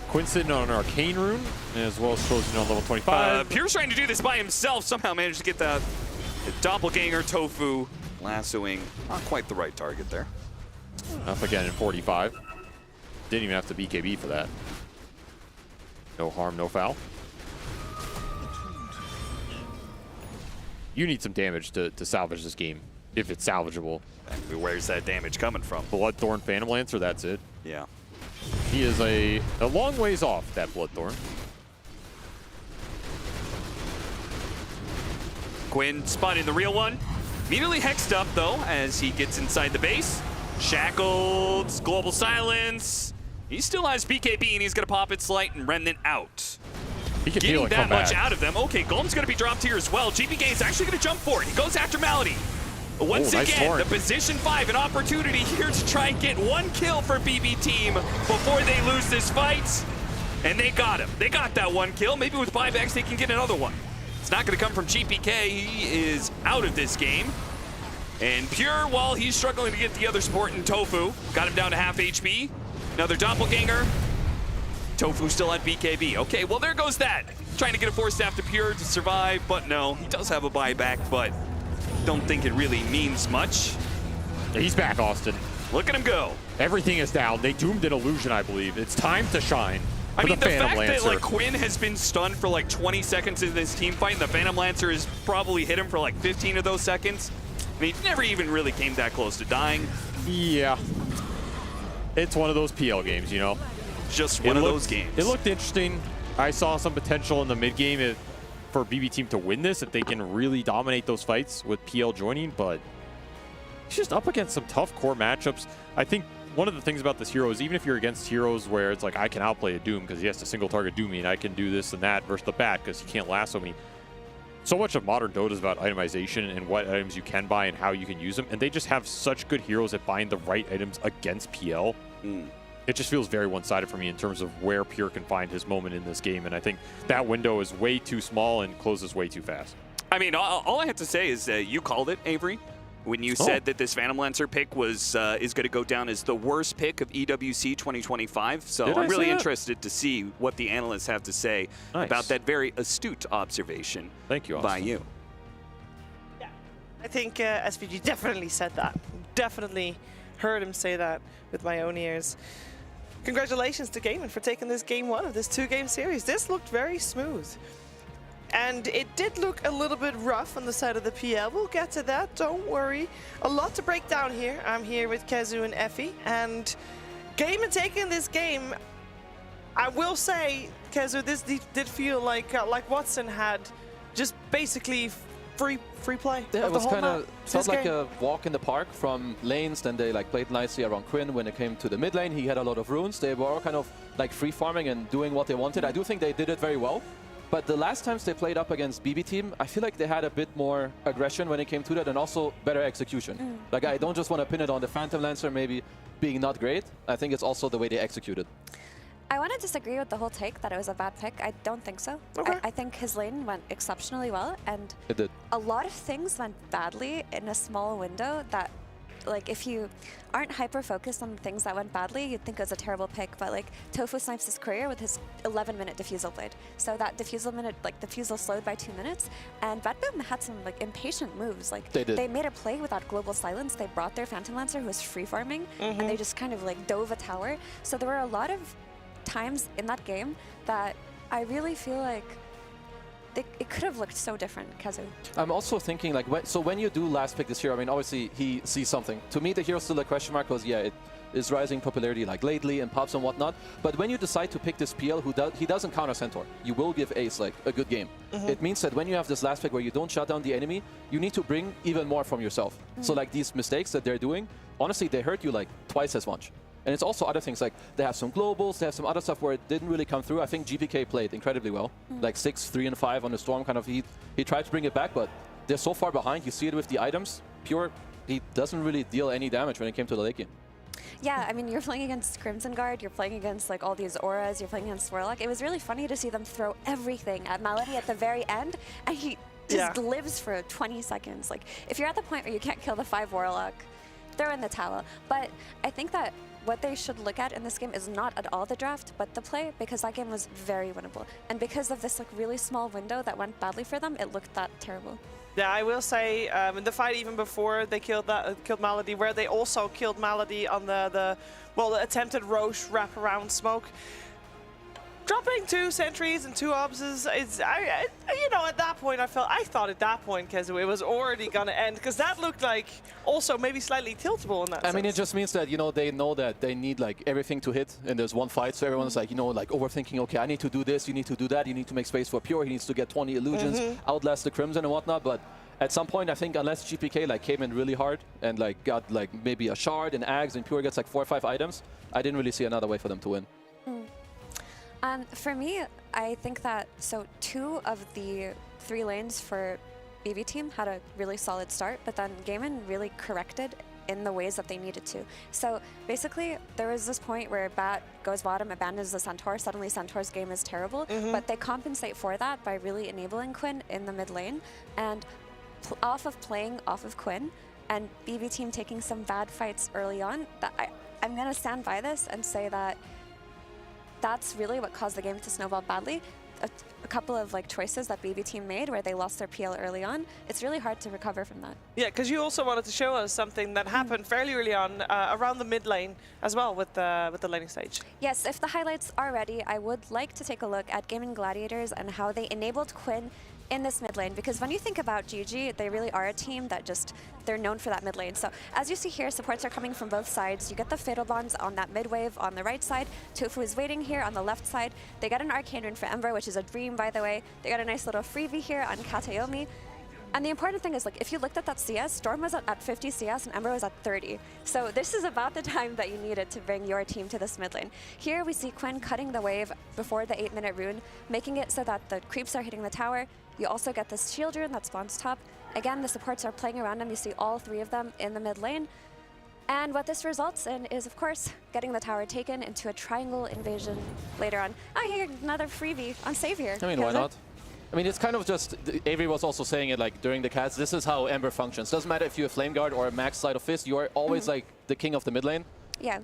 Quinn sitting on an Arcane Rune, as well as closing on level 25. Pure's trying to do this by himself. Somehow managed to get the Doppelganger Tofu lassoing. Not quite the right target there. Up again in 45. Didn't even have to BKB for that. No harm, no foul. You need some damage to salvage this game, if it's salvageable. And where's that damage coming from? Bloodthorn Phantom Lancer, that's it. Yeah. He is a long ways off, that Bloodthorn. Quinn spotting the real one. Immediately hexed up, though, as he gets inside the base. Shackled, Global Silence. He still has BKB, and he's going to pop it Slight and Remnant out. He can Getting that much back. out of them. Okay, Golm's going to be dropped here as well. GPK is actually going to jump for it. He goes after Malady. Once nice again, torrent. the position 5, an opportunity here to try and get 1 kill for BB Team before they lose this fight. And they got him. They got that 1 kill. Maybe with buybacks, they can get another one. It's not going to come from GPK. He is out of this game. And Pure, while he's struggling to get the other support in Tofu, got him down to half HP. Another Doppelganger. Tofu still at BKB. Okay, well, there goes that. Trying to get a 4-staff to Pure to survive, but no. He does have a buyback, but don't think it really means much. He's back, Austin. Look at him go. Everything is down. They doomed an illusion, I believe. It's time to shine. I mean, the Phantom fact Lancer. that like Quinn has been stunned for like 20 seconds in this team fight, and the Phantom Lancer has probably hit him for like 15 of those seconds. I mean, he never even really came that close to dying. Yeah. It's one of those PL games, you know. Just one of those games. It looked interesting. I saw some potential in the mid game for BB Team to win this if they can really dominate those fights with PL joining, but it's just up against some tough core matchups. I think one of the things about this hero is even if you're against heroes where it's like, I can outplay a Doom because he has to single target Doom me and I can do this and that versus the Bat because he can't lasso me. So much of modern Dota is about itemization and what items you can buy and how you can use them, and they just have such good heroes at buying the right items against PL. It just feels very one-sided for me in terms of where Pure can find his moment in this game, and I think that window is way too small and closes way too fast. I mean, all I have to say is you called it, Avery, when you said that this Phantom Lancer pick was is going to go down as the worst pick of EWC 2025. So I'm really interested to see what the analysts have to say about that very astute observation. Thank you, Austin. By you. Yeah, I think SVG definitely said that. Definitely heard him say that with my own ears. Congratulations to Gaiman for taking this game 1 of this 2-game series. This looked very smooth. And it did look a little bit rough on the side of the PL. We'll get to that, don't worry. A lot to break down here. I'm here with Kezu and Effie. And Gaiman taking this game, I will say, Kezu, this did feel like Watson had just basically free play. Yeah, it was kind of felt like game. a walk in the park from lanes. Then they like played nicely around Quinn. When it came to the mid lane, he had a lot of runes. They were all kind of like free farming and doing what they wanted. I do think they did it very well. But the last times they played up against BB Team, I feel like they had a bit more aggression when it came to that, and also better execution. Like, I don't just want to pin it on the Phantom Lancer maybe being not great. I think it's also the way they executed. I want to disagree with the whole take that it was a bad pick. I don't think so. Okay. I think his lane went exceptionally well, and It did. a lot of things went badly in a small window that, like, if you aren't hyper-focused on the things that went badly, you'd think it was a terrible pick. But, like, Tofu snipes his career with his 11-minute defusal blade. So that defusal slowed by 2 minutes. And Batboom had some, like, impatient moves. Like, They did. They made a play without global silence. They brought their Phantom Lancer, who was free-farming, and they just kind of, like, dove a tower. So there were a lot of times in that game that I really feel like it could have looked so different, Kezu. I'm also thinking, like, when you do last pick this hero, I mean, obviously he sees something. To me, the hero's still a question mark because, yeah, it is rising popularity like lately and pops and whatnot. But when you decide to pick this PL, he doesn't counter Centaur. You will give Ace like a good game. It means that when you have this last pick where you don't shut down the enemy, you need to bring even more from yourself. So like these mistakes that they're doing, honestly, they hurt you like twice as much. And it's also other things, like they have some globals, they have some other stuff where it didn't really come through. I think GPK played incredibly well, like 6, 3, and 5 on the Storm. Kind of he tried to bring it back, but they're so far behind. You see it with the items. Pure, he doesn't really deal any damage when it came to the late game. Yeah, I mean, you're playing against Crimson Guard, you're playing against like all these auras, you're playing against Warlock. It was really funny to see them throw everything at Malady at the very end, and he just lives for 20 seconds. Like, if you're at the point where you can't kill the 5 Warlock, throw in the towel. But I think that what they should look at in this game is not at all the draft, but the play, because that game was very winnable. And because of this like really small window that went badly for them, it looked that terrible. Yeah, I will say in the fight even before they killed Malady, where they also killed Malady on the attempted Roche wraparound smoke. Dropping 2 sentries and 2 obses, you know, at that point I thought at that point, because it was already gonna end, because that looked like also maybe slightly tiltable in that sense. I mean, it just means that, you know, they know that they need like everything to hit and there's one fight, so everyone's like, you know, like overthinking, okay, I need to do this, you need to do that, you need to make space for Pure, he needs to get 20 illusions, outlast the Crimson and whatnot, but at some point, I think unless GPK like came in really hard and like got like maybe a shard and Ags and Pure gets like 4 or 5 items, I didn't really see another way for them to win. For me, I think that, so 2 of the 3 lanes for BB Team had a really solid start, but then Gaiman really corrected in the ways that they needed to. So basically, there was this point where Bat goes bottom, abandons the Centaur, suddenly Centaur's game is terrible, but they compensate for that by really enabling Quinn in the mid lane, and off of playing off of Quinn, and BB Team taking some bad fights early on, that I'm gonna stand by this and say that that's really what caused the game to snowball badly. A couple of like choices that BB Team made where they lost their PL early on, it's really hard to recover from that. Yeah, because you also wanted to show us something that happened fairly early on around the mid lane as well with the laning stage. Yes, if the highlights are ready, I would like to take a look at Gaming Gladiators and how they enabled Quinn in this mid lane, because when you think about GG, they really are a team that they're known for that mid lane. So as you see here, supports are coming from both sides. You get the Fatal Bonds on that mid wave on the right side. Tofu is waiting here on the left side. They get an Arcane Rune for Ember, which is a dream, by the way. They got a nice little freebie here on Katayomi. And the important thing is, like, if you looked at that CS, Storm was at 50 CS and Ember was at 30. So this is about the time that you needed to bring your team to this mid lane. Here we see Quinn cutting the wave before the 8-minute rune, making it so that the creeps are hitting the tower. You also get this shield rune that spawns top. Again, the supports are playing around them. You see all 3 of them in the mid lane. And what this results in is, of course, getting the tower taken into a triangle invasion later on. I hear another freebie on Savior. I mean, why not? I mean, it's kind of just, Avery was also saying it like during the cast, this is how Ember functions. Doesn't matter if you're a Flame Guard or a max Sleight of Fist, you are always like the king of the mid lane. Yeah.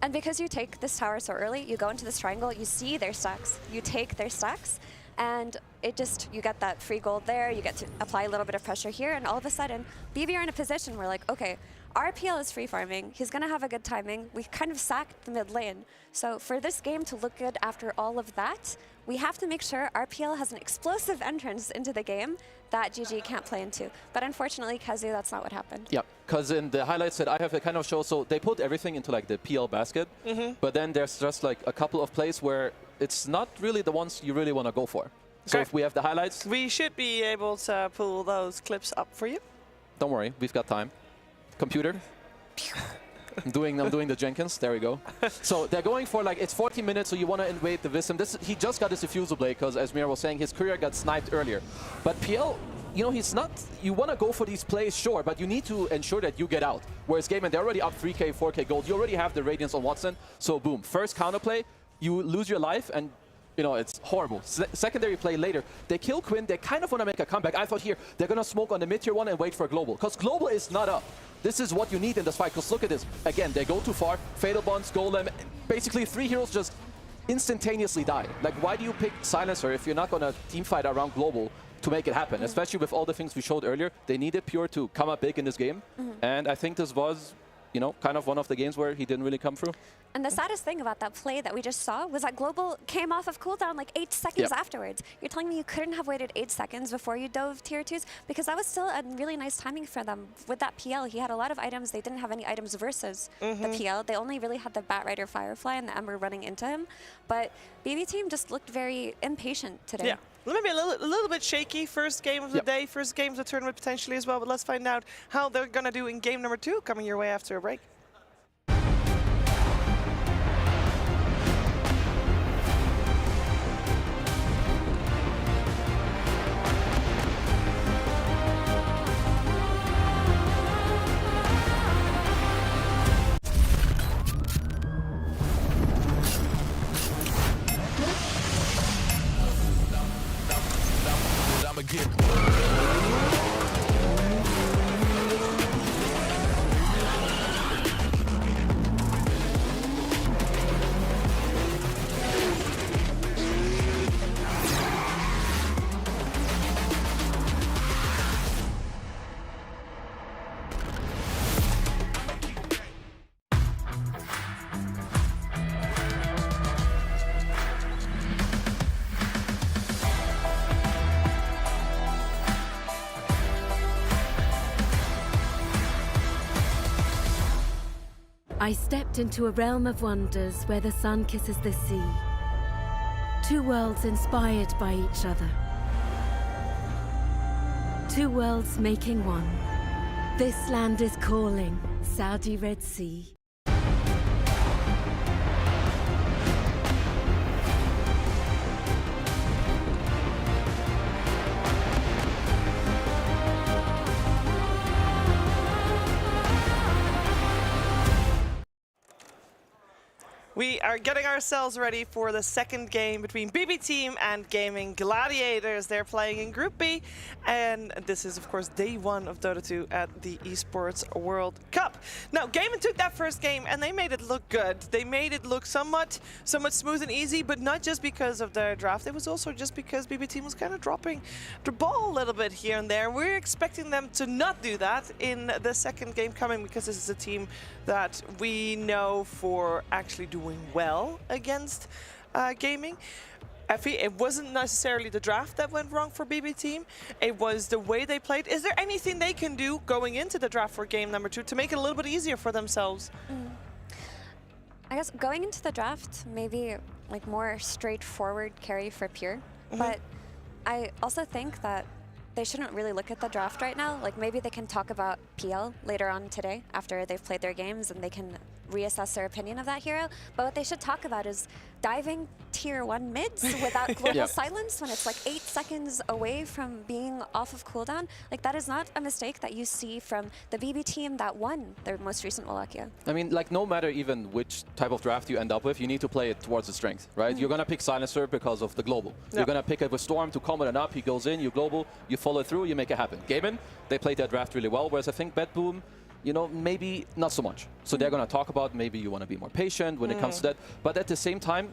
And because you take this tower so early, you go into this triangle, you see their stacks, you take their stacks, and you get that free gold there, you get to apply a little bit of pressure here, and all of a sudden, BB are in a position where, like, okay, RPL is free farming, he's gonna have a good timing, we kind of sacked the mid lane. So for this game to look good after all of that, we have to make sure RPL has an explosive entrance into the game that GG can't play into. But unfortunately, Kazu, that's not what happened. Yeah, because in the highlights that I have, it kind of shows, so they put everything into like the PL basket, but then there's just like a couple of plays where it's not really the ones you really want to go for. So if we have the highlights, we should be able to pull those clips up for you. Don't worry, we've got time. Computer. I'm doing the Jenkins. There we go. So they're going for, like, it's 40 minutes, so you want to invade the Wisdom. He just got his Diffusal Blade because, as Mira was saying, his courier got sniped earlier. But PL, you know, he's not. You want to go for these plays, sure, but you need to ensure that you get out. Whereas Gaiman, they're already up 3K, 4K gold. You already have the Radiance on Watson. So boom, first counterplay, you lose your life, and you know, it's horrible. Secondary play later, they kill Quinn, they kind of want to make a comeback. I thought here, they're going to smoke on the mid-tier one and wait for Global. Because Global is not up. This is what you need in this fight, because look at this. Again, they go too far. Fatal Bonds, Golem, basically 3 heroes just instantaneously die. Like, why do you pick Silencer if you're not going to teamfight around Global to make it happen? Especially with all the things we showed earlier. They needed Pure to come up big in this game. And I think this was, you know, kind of one of the games where he didn't really come through. And the saddest thing about that play that we just saw was that Global came off of cooldown like 8 seconds afterwards. You're telling me you couldn't have waited 8 seconds before you dove tier 2s? Because that was still a really nice timing for them. With that PL, he had a lot of items. They didn't have any items versus the PL. They only really had the Batrider Firefly and the Ember running into him. But BB team just looked very impatient today. Yeah. Maybe a little bit shaky. First game of the day, first game of the tournament potentially as well. But let's find out how they're going to do in game number 2 coming your way after a break. I stepped into a realm of wonders where the sun kisses the sea. 2 worlds inspired by each other. 2 worlds making one. This land is calling, Saudi Red Sea. We are getting ourselves ready for the second game between BB Team and Gaming Gladiators. They're playing in Group B, and this is, of course, day 1 of Dota 2 at the Esports World Cup. Now, Gaming took that first game, and they made it look good. They made it look somewhat smooth and easy, but not just because of their draft. It was also just because BB Team was kind of dropping the ball a little bit here and there. We're expecting them to not do that in the second game coming, because this is a team that we know for actually doing well against Gaming. Effie, it wasn't necessarily the draft that went wrong for BB Team. It was the way they played. Is there anything they can do going into the draft for game number 2 to make it a little bit easier for themselves? I guess going into the draft, maybe like more straightforward carry for Pure. But I also think that they shouldn't really look at the draft right now. Like maybe they can talk about PL later on today after they've played their games and they can reassess their opinion of that hero. But what they should talk about is diving tier 1 mids without global silence when it's like 8 seconds away from being off of cooldown. Like that is not a mistake that you see from the BB team that won their most recent Wallachia. I mean, like no matter even which type of draft you end up with, you need to play it towards the strength, right? You're going to pick Silencer because of the global. You're going to pick it with Storm to combo it up, he goes in, you global, you follow through, you make it happen. Gaimin, they played their draft really well, whereas I think Bad Boom, you know, maybe not so much. So they're going to talk about maybe you want to be more patient when it comes to that. But at the same time,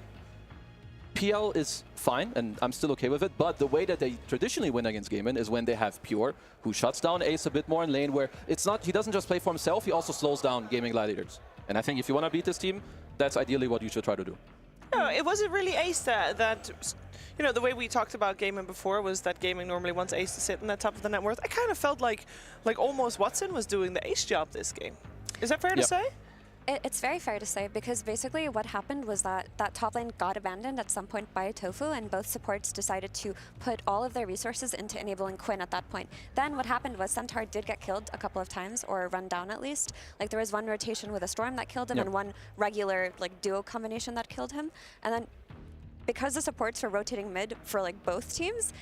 PL is fine, and I'm still okay with it. But the way that they traditionally win against Gaimin is when they have Pure, who shuts down Ace a bit more in lane, where it's not, he doesn't just play for himself, he also slows down Gaming Gladiators. And I think if you want to beat this team, that's ideally what you should try to do. No, it wasn't really Ace that you know, the way we talked about Gaming before was that Gaming normally wants Ace to sit in the top of the net worth. I kind of felt like almost Watson was doing the Ace job this game. Is that fair to say? It's very fair to say, because basically what happened was that top lane got abandoned at some point by Tofu, and both supports decided to put all of their resources into enabling Quinn at that point. Then what happened was Centaur did get killed a couple of times, or run down at least. Like there was one rotation with a Storm that killed him, and one regular like duo combination that killed him. And then because the supports were rotating mid for like both teams,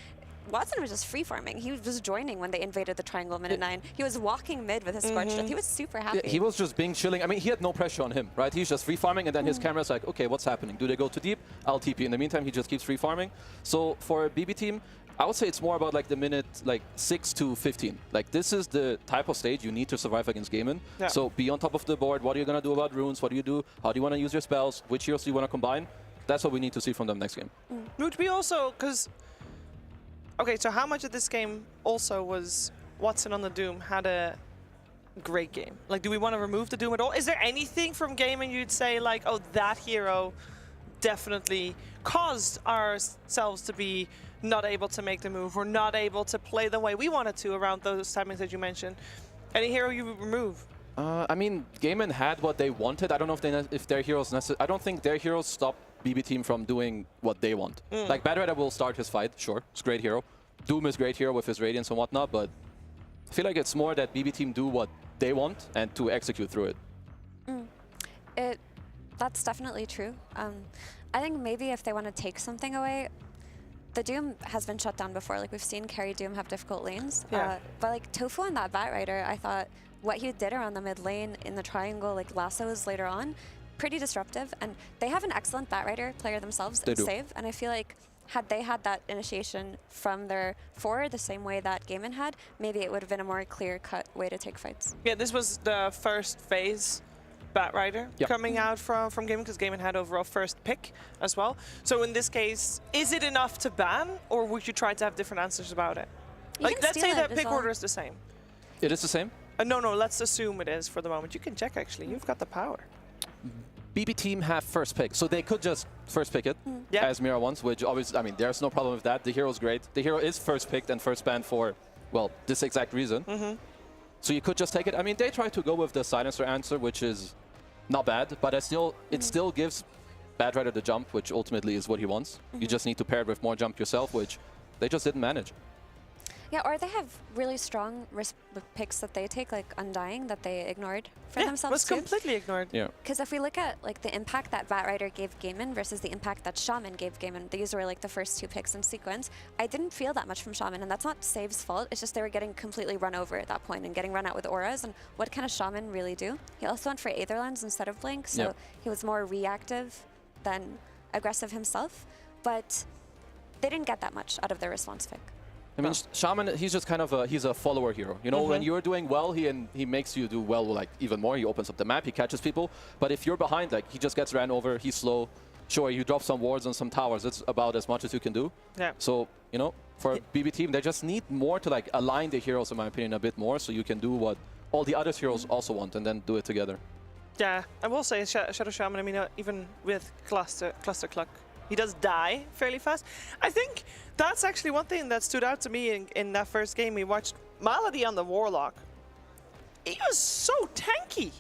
Watson was just free farming. He was joining when they invaded the triangle minute 9. He was walking mid with his Scorched Earth. He was super happy. Yeah, he was just being chilling. I mean, he had no pressure on him, right? He's just free farming, and then his camera's like, okay, what's happening? Do they go too deep? I'll TP. In the meantime, he just keeps free farming. So for a BB team, I would say it's more about like the minute like 6 to 15. Like this is the type of stage you need to survive against Gaimin. Yeah. So be on top of the board. What are you gonna do about runes? What do you do? How do you want to use your spells? Which heroes do you want to combine? That's what we need to see from them next game. Would we also, because okay, so how much of this game also was Watson on the Doom had a great game? Like, do we want to remove the Doom at all? Is there anything from gaming you'd say like, oh, that hero definitely caused ourselves to be not able to make the move or not able to play the way we wanted to around those timings that you mentioned? Any hero you would remove? I mean, Gaimin had what they wanted. I don't know if their heroes I don't think their heroes stopped BB team from doing what they want. Like Bad Rider will start his fight, sure, it's a great hero. Doom is great hero with his Radiance and whatnot, but I feel like it's more that BB team do what they want and to execute through it. That's definitely true. I think maybe if they want to take something away, the Doom has been shut down before. Like we've seen carry Doom have difficult lanes. But like Tofu on that Bat Rider, I thought what he did around the mid lane in the triangle, like lassos later on, pretty disruptive. And they have an excellent Bat Rider player themselves in Save. And I feel like had they had that initiation from their forward the same way that Gaimin had, maybe it would have been a more clear-cut way to take fights. Yeah, this was the first phase Bat Rider coming out from Gaimin, because Gaimin had overall first pick as well. So in this case, is it enough to ban, or would you try to have different answers about it? Like, let's say that pick order is the same. It is the same? No, let's assume it is for the moment. You can check, actually. You've got the power. BB team have first pick, so they could just first pick it as Mira wants, which obviously, I mean, there's no problem with that. The hero's great. The hero is first picked and first banned for, well, this exact reason. So you could just take it. I mean, they try to go with the Silencer answer, which is not bad, but it still gives Bad Rider the jump, which ultimately is what he wants. You just need to pair it with more jump yourself, which they just didn't manage. Yeah, or they have really strong picks that they take, like Undying, that they ignored for themselves was completely ignored. Yeah. Because if we look at like the impact that Bat Rider gave Gaimin versus the impact that Shaman gave Gaimin, these were like the first 2 picks in sequence. I didn't feel that much from Shaman, and that's not Save's fault. It's just they were getting completely run over at that point and getting run out with auras. And what can a Shaman really do? He also went for Aetherlands instead of Blink, so he was more reactive than aggressive himself. But they didn't get that much out of their response pick. I mean, Shaman, he's just kind of he's a follower hero. You know, when you're doing well, he makes you do well, like even more. He opens up the map, he catches people. But if you're behind, like he just gets ran over, he's slow. Sure, you drop some wards on some towers. That's about as much as you can do. Yeah. So, you know, for a BB team, they just need more to like align the heroes, in my opinion, a bit more, so you can do what all the other heroes also want, and then do it together. Yeah, I will say Shadow Shaman, I mean, even with Cluster Cluck He does die fairly fast. I think that's actually one thing that stood out to me in that first game. We watched Malady on the Warlock. He was so tanky.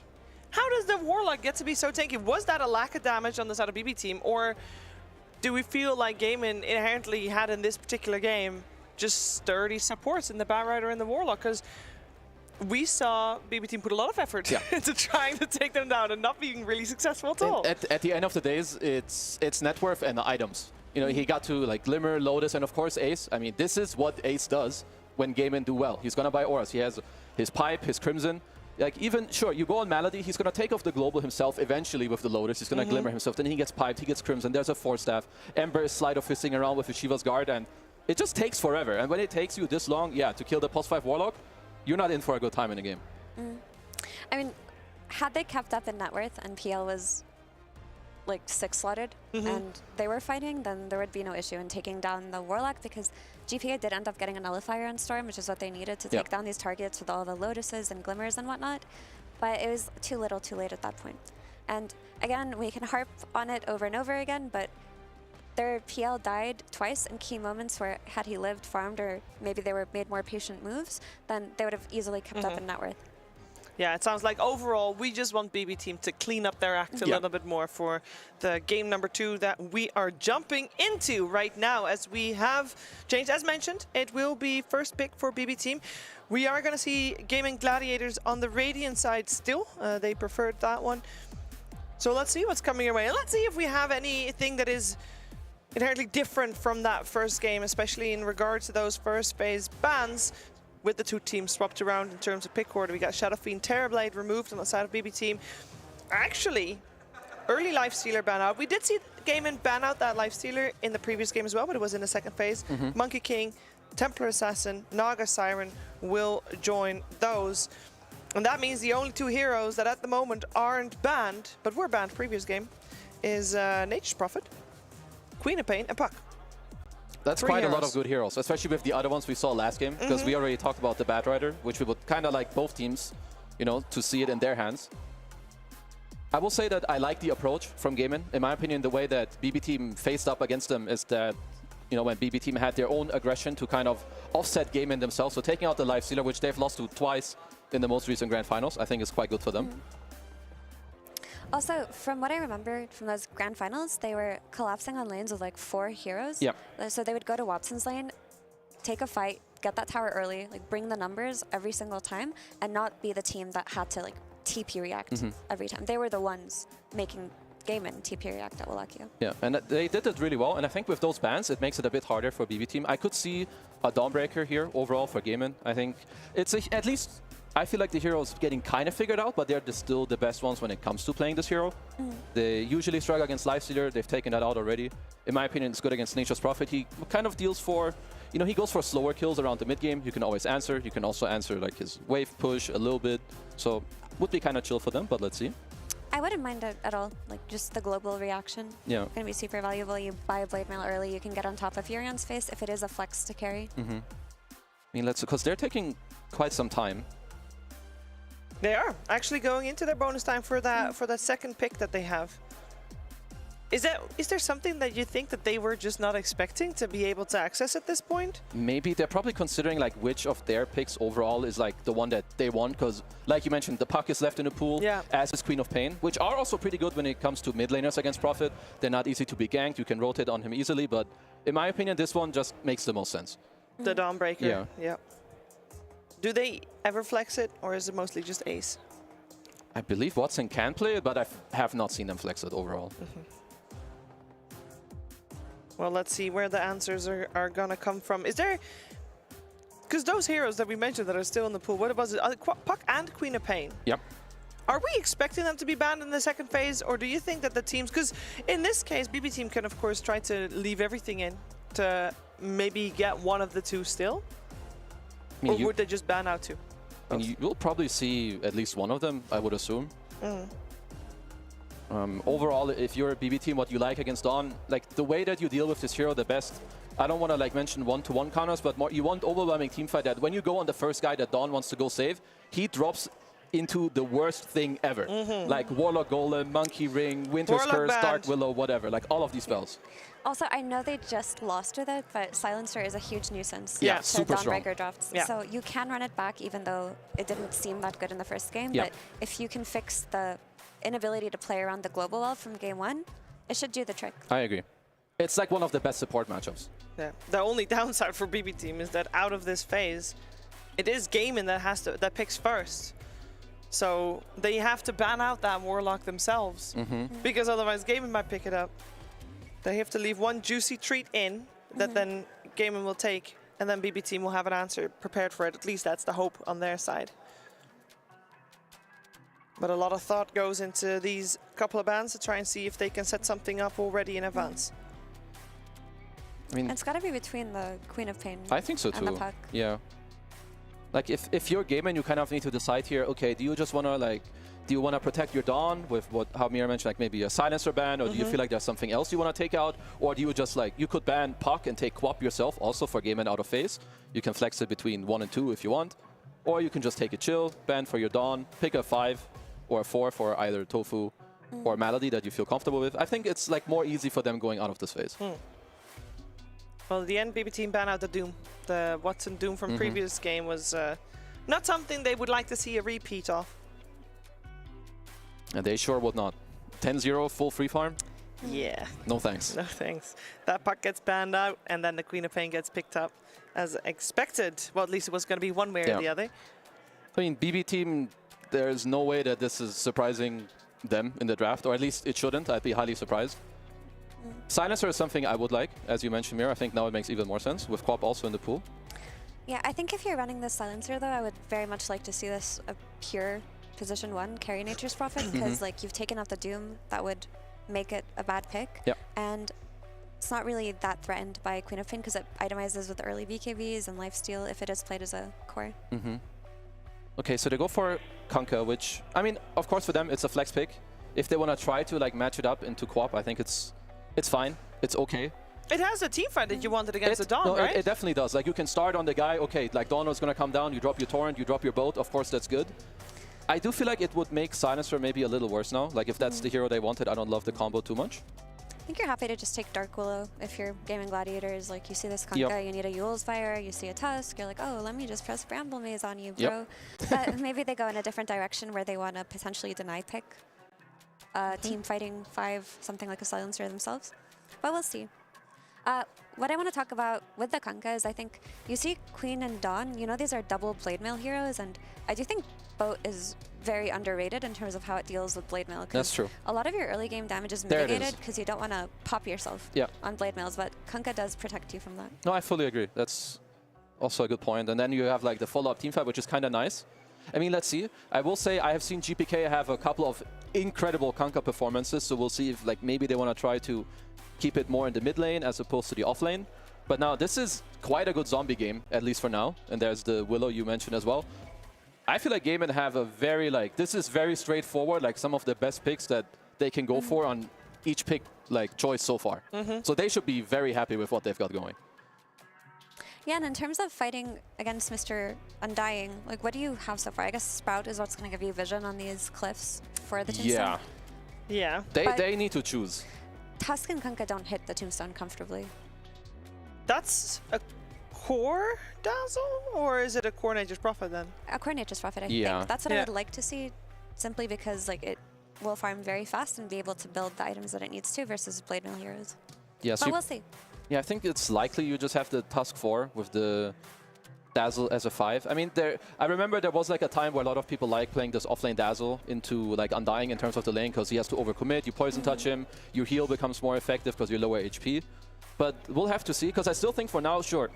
How does the Warlock get to be so tanky? Was that a lack of damage on the side of BB team, or do we feel like Gaming inherently had in this particular game just sturdy supports in the Batrider and the Warlock? Because we saw BB team put a lot of effort into trying to take them down and not being really successful at all. At the end of the days, it's net worth and the items. You know, he got to like Glimmer, Lotus, and of course Ace. I mean, this is what Ace does when Gaming do well. He's gonna buy auras. He has his Pipe, his Crimson. Like even, sure, you go on Malady, he's gonna take off the Global himself eventually with the Lotus. He's gonna Glimmer himself, then he gets Piped, he gets Crimson, there's a Force Staff. Ember is Slide of Fisting around with the Shiva's Guard, and it just takes forever. And when it takes you this long, yeah, to kill the +5 Warlock, you're not in for a good time in the game. I mean, had they kept up in net worth and PL was like 6 slotted and they were fighting, then there would be no issue in taking down the Warlock, because GPA did end up getting a Nullifier on Storm, which is what they needed to take down these targets with all the Lotuses and Glimmers and whatnot. But it was too little too late at that point. And again, we can harp on it over and over again, but their PL died twice in key moments where had he lived, farmed, or maybe they were made more patient moves, then they would have easily kept up in net worth. Yeah, it sounds like overall we just want BB team to clean up their act a little bit more for the game number 2 that we are jumping into right now. As we have changed, as mentioned, it will be first pick for BB team. We are going to see Gaming Gladiators on the Radiant side still. They preferred that one. So let's see what's coming your way. And let's see if we have anything that is inherently different from that first game, especially in regards to those first phase bans. With the 2 teams swapped around in terms of pick order, we got Shadow Fiend, Terrorblade removed on the side of BB team. Actually, early Lifestealer ban out. We did see Gaming ban out that Lifestealer in the previous game as well, but it was in the second phase. Monkey King, Templar Assassin, Naga Siren will join those. And that means the only 2 heroes that at the moment aren't banned, but were banned previous game, is Nature's Prophet, Queen of Pain, and Puck. That's quite a lot of good heroes, especially with the other ones we saw last game, because we already talked about the Batrider, which we would kind of like both teams, you know, to see it in their hands. I will say that I like the approach from Gaming. In my opinion, the way that BB team faced up against them is that, you know, when BB team had their own aggression to kind of offset Gaming themselves, so taking out the Lifestealer, which they've lost to twice in the most recent Grand Finals, I think is quite good for them. Also, from what I remember from those Grand Finals, they were collapsing on lanes with like 4 heroes. Yeah. So they would go to Watson's lane, take a fight, get that tower early, like bring the numbers every single time, and not be the team that had to like TP react every time. They were the ones making Gaming TP react at Wallachia. Yeah, and they did it really well. And I think with those bans, it makes it a bit harder for BB team. I could see a Dawnbreaker here overall for Gaming. I think it's at least. I feel like the heroes getting kind of figured out, but they're still the best ones when it comes to playing this hero. They usually struggle against Lifestealer. They've taken that out already. In my opinion, it's good against Nature's Prophet. He kind of deals for, you know, he goes for slower kills around the mid game. You can always answer. You can also answer like his wave push a little bit. So would be kind of chill for them, but let's see. I wouldn't mind it at all, like just the global reaction. Yeah. Going to be super valuable. You buy a Blade Mail early, you can get on top of Furion's face if it is a flex to carry. I mean, because they're taking quite some time. They are actually going into their bonus time for that second pick that they have. Is there something that you think that they were just not expecting to be able to access at this point? Maybe they're probably considering like which of their picks overall is like the one that they want, because like you mentioned, the Puck is left in the pool, as is Queen of Pain, which are also pretty good when it comes to mid laners against Prophet. They're not easy to be ganked. You can rotate on him easily, but in my opinion, this one just makes the most sense. The Dawnbreaker. Yeah. Do they ever flex it, or is it mostly just Ace? I believe Watson can play it, but I have not seen them flex it overall. Well, let's see where the answers are gonna come from. Is there... Because those heroes that we mentioned that are still in the pool, what was it? Puck and Queen of Pain. Yep. Are we expecting them to be banned in the second phase, or do you think that the teams... Because in this case, BB team can, of course, try to leave everything in to maybe get one of the 2 still? I mean, or would they just ban out 2? I mean, you'll probably see at least one of them, I would assume. Overall, if you're a BB team, what you like against Dawn, like the way that you deal with this hero the best, I don't want to like mention one-to-one counters, but more, you want overwhelming teamfight that when you go on the first guy that Dawn wants to go save, he drops into the worst thing ever. Like Warlock Golem, Monkey Ring, Winter's Warlock Curse, banned. Dark Willow, whatever. Like all of these spells. Also, I know they just lost with it, but Silencer is a huge nuisance Yeah, to super strong. Dawnbreaker drafts. Yeah. So you can run it back even though it didn't seem that good in the first game. Yeah. But if you can fix the inability to play around the global wall from game 1, it should do the trick. I agree. It's like one of the best support matchups. Yeah. The only downside for BB Team is that out of this phase, it is Gaming that picks first. So they have to ban out that Warlock themselves, because otherwise Gaming might pick it up. They have to leave one juicy treat in that then Gaming will take, and then BB Team will have an answer prepared for it. At least that's the hope on their side. But a lot of thought goes into these couple of bans to try and see if they can set something up already in advance. I mean, It's got to be between the Queen of Pain I think so and the too. Puck. Yeah. Like if you're gaming, you kind of need to decide here. Okay, do you just want to do you want to protect your Dawn with how Mira mentioned, like maybe a Silencer ban, or do you feel like there's something else you want to take out, or do you just you could ban Puck and take Quap yourself also for gaming out of phase. You can flex it between 1 and 2 if you want, or you can just take a chill ban for your Dawn, pick a 5 or a 4 for either Tofu or Malady that you feel comfortable with. I think it's more easy for them going out of this phase. Well, at the end, BB Team ban out the Doom. The Watson Doom from previous game was not something they would like to see a repeat of. And they sure would not. 10-0 full free farm? Yeah, No thanks. no thanks. That puck gets banned out, and then the Queen of Pain gets picked up as expected. Well, at least it was going to be one way or the other. I mean, BB Team, there's no way that this is surprising them in the draft, or at least it shouldn't. I'd be highly surprised. Silencer is something I would like, as you mentioned, Mira. I think now it makes even more sense, with Quap also in the pool. Yeah, I think if you're running the Silencer, though, I would very much like to see this a pure position 1 carry Nature's Prophet, because you've taken out the Doom, that would make it a bad pick. Yep. And it's not really that threatened by Queen of Pain because it itemizes with early BKBs and lifesteal if it is played as a core. Okay, so they go for Kunkka, which, I mean, of course for them it's a flex pick. If they want to try to match it up into Quap, I think it's fine. It's okay. It has a team fight that you wanted against the Dawn, no, right? it definitely does. You can start on the guy, okay, Dawn is going to come down, you drop your Torrent, you drop your boat, of course that's good. I do feel like it would make Silencer maybe a little worse now. If that's the hero they wanted, I don't love the combo too much. I think you're happy to just take Dark Willow if you're gaming Gladiators. You see this Kunkka, you need a Yule's Fire, you see a Tusk, you're like, oh, let me just press Bramble Maze on you, bro. But maybe they go in a different direction where they want to potentially deny pick team fighting 5, something like a Silencer themselves. But we'll see. What I want to talk about with the Kunkka is I think you see Queen and Dawn, these are double Blade Mail heroes, and I do think Boat is very underrated in terms of how it deals with Blade Mail. That's true. A lot of your early game damage is There it mitigated is. because you don't want to pop yourself on Blade Mails, but Kunkka does protect you from that. No, I fully agree. That's also a good point. And then you have the follow-up team fight, which is kind of nice. I mean, let's see. I will say I have seen GPK have a couple of incredible Kunkka performances, so we'll see if maybe they want to try to keep it more in the mid lane as opposed to the off lane. But now this is quite a good zombie game, at least for now. And there's the Willow you mentioned as well. I feel like Gaiman have a very, this is very straightforward, some of the best picks that they can go for on each pick, choice so far. So they should be very happy with what they've got going. Yeah, and in terms of fighting against Mr. Undying, what do you have so far? I guess Sprout is what's going to give you vision on these cliffs for the Tombstone. Yeah. They need to choose. Tusk and Kunkka don't hit the Tombstone comfortably. That's a core Dazzle, or is it a core Nature's Prophet then? A core Nature's Prophet, I Yeah. think. That's what I would like to see, simply because it will farm very fast and be able to build the items that it needs to versus Blade Mail heroes. Yeah, so But we'll see. yeah, I think it's likely you just have the Tusk 4 with the Dazzle as a 5. I mean, I remember there was a time where a lot of people like playing this offlane Dazzle into Undying in terms of the lane because he has to overcommit, you poison touch him, your heal becomes more effective because you're lower HP. But we'll have to see, because I still think for now, sure,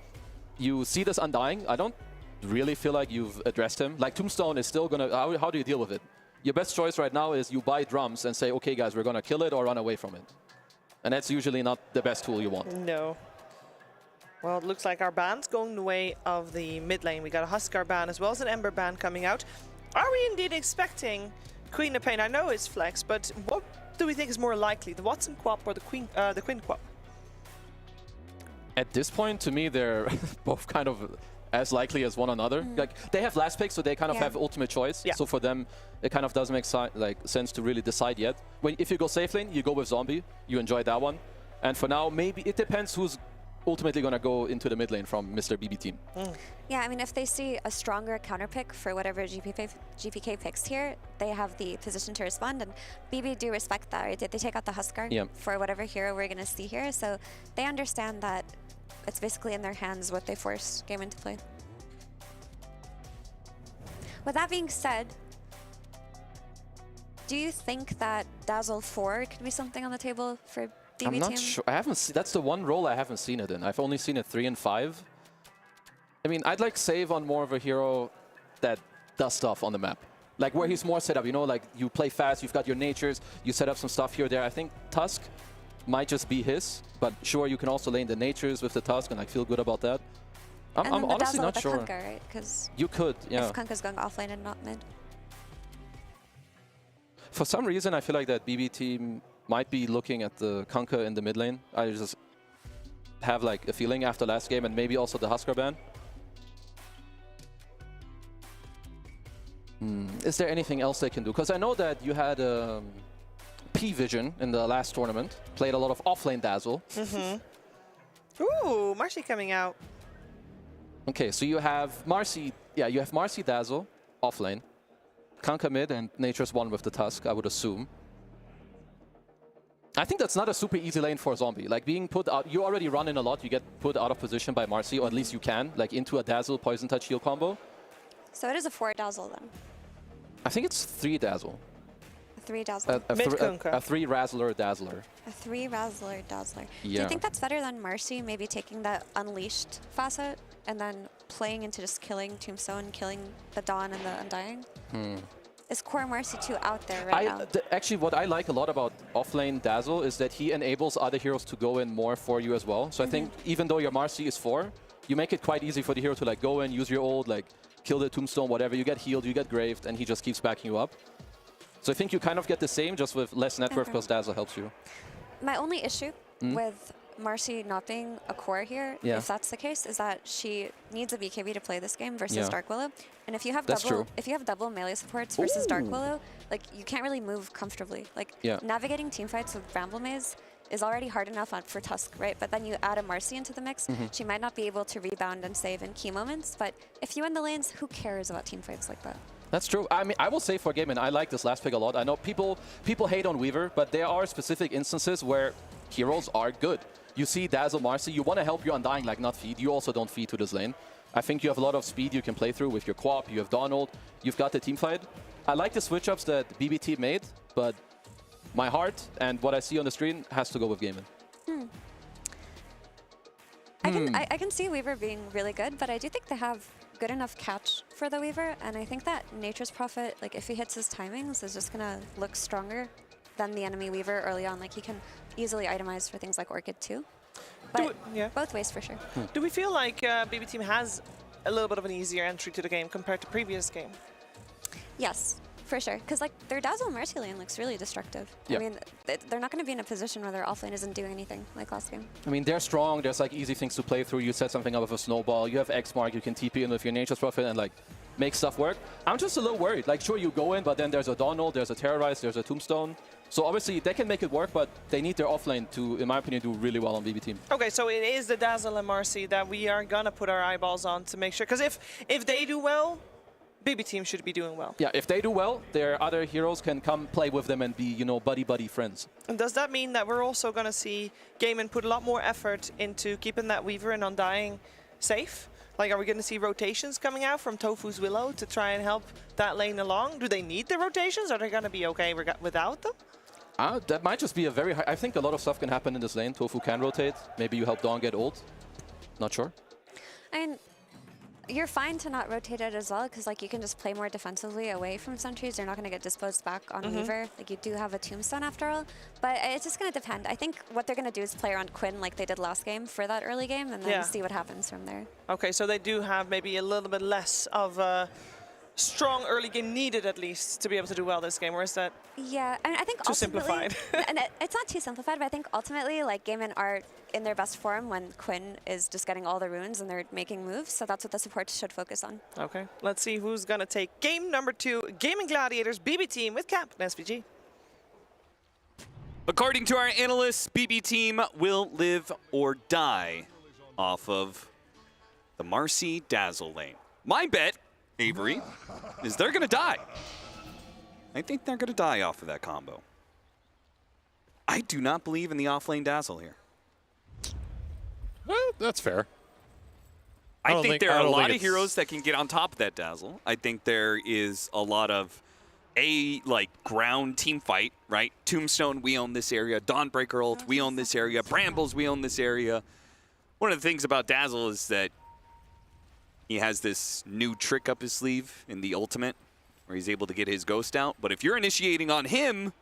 you see this Undying. I don't really feel like you've addressed him. Tombstone is still gonna, how do you deal with it? Your best choice right now is you buy drums and say, okay guys, we're gonna kill it or run away from it. And that's usually not the best tool you want. No. Well, it looks like our ban's going the way of the mid lane. We got a Huskar ban as well as an Ember ban coming out. Are we indeed expecting Queen of Pain? I know it's flex, but what do we think is more likely, the Watson Quap or the Queen Quap? At this point, to me, they're both kind of as likely as one another. Like they have last pick, so they kind of have ultimate choice. Yeah. So for them, it kind of doesn't make sense to really decide yet. If you go safe lane, you go with Zombie. You enjoy that one. And for now, maybe it depends who's ultimately going to go into the mid lane from Mr. BB team. Yeah, I mean, if they see a stronger counter pick for whatever GPK picks here, they have the position to respond, and BB do respect that, right? They take out the Huskar for whatever hero we're going to see here, so they understand that it's basically in their hands what they force Game into play. With that being said, do you think that Dazzle 4 could be something on the table for BB I'm not team? sure. I haven't seen. That's the one role I haven't seen it in. I've only seen it 3 and 5. I mean, I'd like save on more of a hero that does stuff on the map. Like where he's more set up, you know, like you play fast, you've got your natures, you set up some stuff here or there. I think Tusk might just be his, but sure, you can also lane the natures with the Tusk and like feel good about that. I'm honestly not sure. Kunkka, right? Because you could, yeah. if Kunkka's going offlane and not mid. For some reason, I feel like that BB team might be looking at the Kunkka in the mid lane. I just have like a feeling after last game and maybe also the Huskar ban. Is there anything else they can do? Because I know that you had P-Vision in the last tournament, played a lot of offlane Dazzle. Ooh, Marcy coming out. Okay, so you have Marcy, yeah, you have Marcy Dazzle offlane, Kunkka mid, and Nature's one with the Tusk, I would assume. I think that's not a super easy lane for a Zombie. Like being put out, you already run in a lot, you get put out of position by Marcy, or at least you can, like into a Dazzle Poison Touch heal combo. So it is a 4 Dazzle then. I think it's 3 Dazzle. A 3 Dazzle. A 3 Razzler Dazzler. A 3 Razzler Dazzler. Yeah. Do you think that's better than Marcy maybe taking that Unleashed facet and then playing into just killing Tombstone, killing the Dawn and the Undying? Is core Marcy 2 out there right now? Actually, what I like a lot about offlane Dazzle is that he enables other heroes to go in more for you as well. So I think even though your Marcy is 4, you make it quite easy for the hero to like go in, use your ult, like kill the Tombstone, whatever. You get healed, you get graved, and he just keeps backing you up. So I think you kind of get the same, just with less net worth because Dazzle helps you. My only issue with Marcy not being a core here, if that's the case, is that she needs a BKB to play this game versus Dark Willow. And if you have double melee supports versus Dark Willow, like you can't really move comfortably. Like navigating teamfights with Bramble Maze is already hard enough for Tusk, right? But then you add a Marcy into the mix, she might not be able to rebound and save in key moments. But if you win the lanes, who cares about teamfights like that? That's true. I mean, I will say for game, and I like this last pick a lot. I know people hate on Weaver, but there are specific instances where heroes are good. You see Dazzle Marcy, you want to help your Undying, like not feed. You also don't feed to this lane. I think you have a lot of speed you can play through with your Quap, you have Donald, you've got the team fight. I like the switch-ups that BBT made, but my heart and what I see on the screen has to go with Gaimin. I can see Weaver being really good, but I do think they have good enough catch for the Weaver, and I think that Nature's Prophet, like if he hits his timings, is just gonna look stronger than the enemy Weaver early on. Like he can easily itemize for things like Orchid too. But both ways for sure. Do we feel like BB Team has a little bit of an easier entry to the game compared to previous game? Yes, for sure. Because like their Dazzle Mercy lane looks really destructive. Yep. I mean, they're not going to be in a position where their offlane isn't doing anything like last game. I mean, they're strong. There's like easy things to play through. You set something up with a snowball. You have X mark. You can TP in with your Nature's Prophet and like make stuff work. I'm just a little worried. Like, sure, you go in, but then there's a Donald, there's a Terrorize, there's a Tombstone. So obviously they can make it work, but they need their offlane to, in my opinion, do really well on BB Team. Okay, so it is the Dazzle and Marcy that we are gonna put our eyeballs on to make sure. Because if they do well, BB Team should be doing well. Yeah, if they do well, their other heroes can come play with them and be, you know, buddy-buddy friends. And does that mean that we're also gonna see Gaimin put a lot more effort into keeping that Weaver and Undying safe? Like, are we going to see rotations coming out from Tofu's Willow to try and help that lane along? Do they need the rotations? Are they going to be okay without them? That might just be a very high... I think a lot of stuff can happen in this lane. Tofu can rotate. Maybe you help Dawn get ult. Not sure. And you're fine to not rotate it as well, because like you can just play more defensively away from sentries. You're not going to get disposed back on Weaver. Like you do have a Tombstone after all. But it's just going to depend. I think what they're going to do is play around Quinn like they did last game for that early game, and then see what happens from there. Okay, so they do have maybe a little bit less of strong early game needed at least to be able to do well this game, or is that Yeah, I mean, I think too ultimately, simplified? and it's not too simplified, but I think ultimately, like, Gaimin are in their best form when Quinn is just getting all the runes and they're making moves, so that's what the supports should focus on. Okay, let's see who's gonna take game number 2, Gaming Gladiators BB team with Cap and SVG. According to our analysts, BB team will live or die off of the Marcy Dazzle lane. My bet, Avery, is they're gonna die. I think they're gonna die off of that combo. I do not believe in the offlane Dazzle here. Well, that's fair. I think there are a lot of it's- heroes that can get on top of that Dazzle. I think there is a lot of ground team fight, right? Tombstone, we own this area. Dawnbreaker ult, we own this area. Brambles, we own this area. One of the things about Dazzle is that he has this new trick up his sleeve in the ultimate where he's able to get his ghost out. But if you're initiating on him,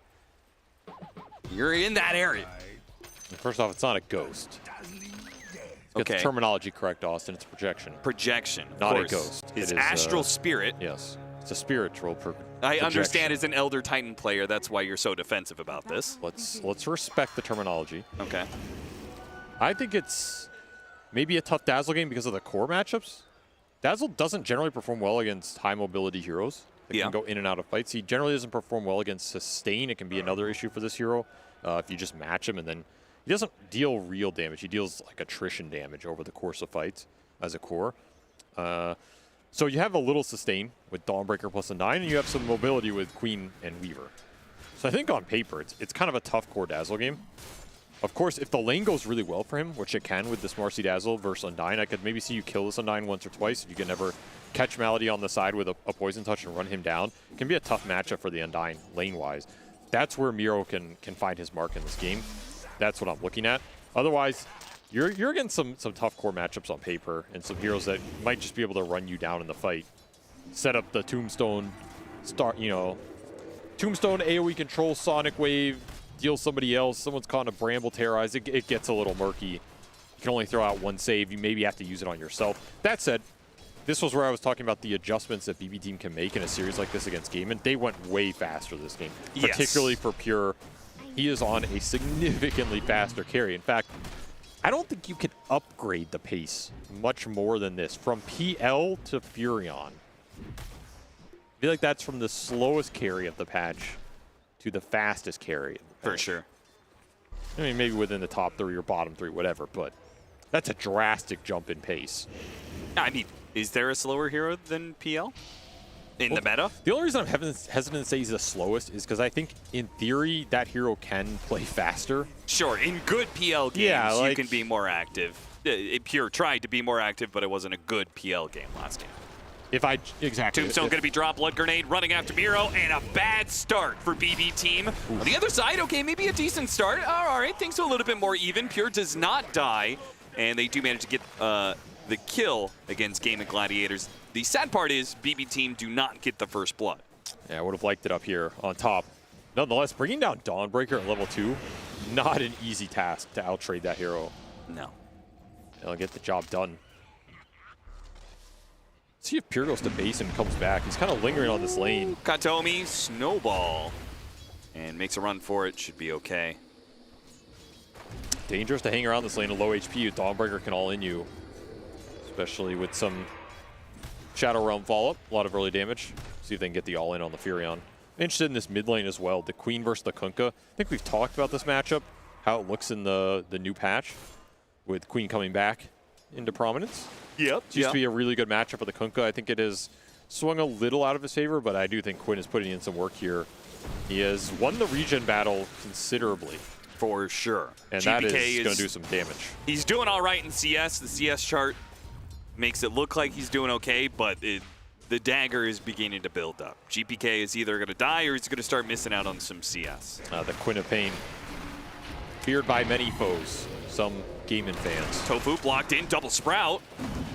you're in that area. First off, it's not a ghost. Get the terminology correct, Austin. It's a projection. Projection, of Not course. a ghost. His It is, astral spirit. Yes. It's a spiritual projection. I understand as an Elder Titan player, that's why you're so defensive about this. Let's respect the terminology. Okay. I think it's maybe a tough Dazzle game because of the core matchups. Dazzle doesn't generally perform well against high mobility heroes that can go in and out of fights. He generally doesn't perform well against sustain. It can be another issue for this hero if you just match him, and then he doesn't deal real damage. He deals like attrition damage over the course of fights as a core. So you have a little sustain with Dawnbreaker plus a 9, and you have some mobility with Queen and Weaver. So I think on paper, it's kind of a tough core Dazzle game. Of course, if the lane goes really well for him, which it can with this Marcy Dazzle versus Undyne, I could maybe see you kill this Undyne once or twice if you can never catch Malady on the side with a Poison Touch and run him down. It can be a tough matchup for the Undyne lane-wise. That's where Miro can find his mark in this game. That's what I'm looking at. Otherwise, you're getting some tough core matchups on paper and some heroes that might just be able to run you down in the fight. Set up the Tombstone, Tombstone AoE control, Sonic Wave, deal somebody else. Someone's caught in a Bramble Terrorize. It gets a little murky. You can only throw out one save. You maybe have to use it on yourself. That said, this was where I was talking about the adjustments that BB Team can make in a series like this against Gaimin. They went way faster this game, particularly for Pure. He is on a significantly faster carry. In fact, I don't think you can upgrade the pace much more than this. From PL to Furion. I feel like that's from the slowest carry of the patch to the fastest carry. For sure. I mean, maybe within the top 3 or bottom 3, whatever, but that's a drastic jump in pace. I mean, is there a slower hero than PL in the meta? The only reason I'm hesitant to say he's the slowest is because I think, in theory, that hero can play faster. Sure, in good PL games, you can be more active. Pure tried to be more active, but it wasn't a good PL game last game. Exactly. Tombstone going to be dropped, Blood Grenade running after Miro, and a bad start for BB Team. On the other side, okay, maybe a decent start. All right, things are a little bit more even. Pure does not die, and they do manage to get the kill against Gaming Gladiators. The sad part is BB Team do not get the first blood. Yeah, I would have liked it up here on top. Nonetheless, bringing down Dawnbreaker at level 2, not an easy task to outtrade that hero. No. They'll get the job done. See if Pure goes to base and comes back. He's kind of lingering on this lane. Katomi, Snowball, and makes a run for it. Should be okay. Dangerous to hang around this lane at low HP. Dawnbreaker can all in you, especially with some Shadow Realm follow-up. A lot of early damage. See if they can get the all-in on the Furion. I'm interested in this mid lane as well. The Queen versus the Kunkka. I think we've talked about this matchup, how it looks in the new patch, with Queen coming back into prominence. Yep. It used to be a really good matchup for the Kunkka. I think it has swung a little out of his favor, but I do think Quinn is putting in some work here. He has won the regen battle considerably. For sure. And GPK that is going to do some damage. He's doing all right in CS. The CS chart makes it look like he's doing okay, but the dagger is beginning to build up. GPK is either going to die or he's going to start missing out on some CS. The Quinn of Pain, feared by many foes, some Gaimin fans. Tofu blocked in, double sprout.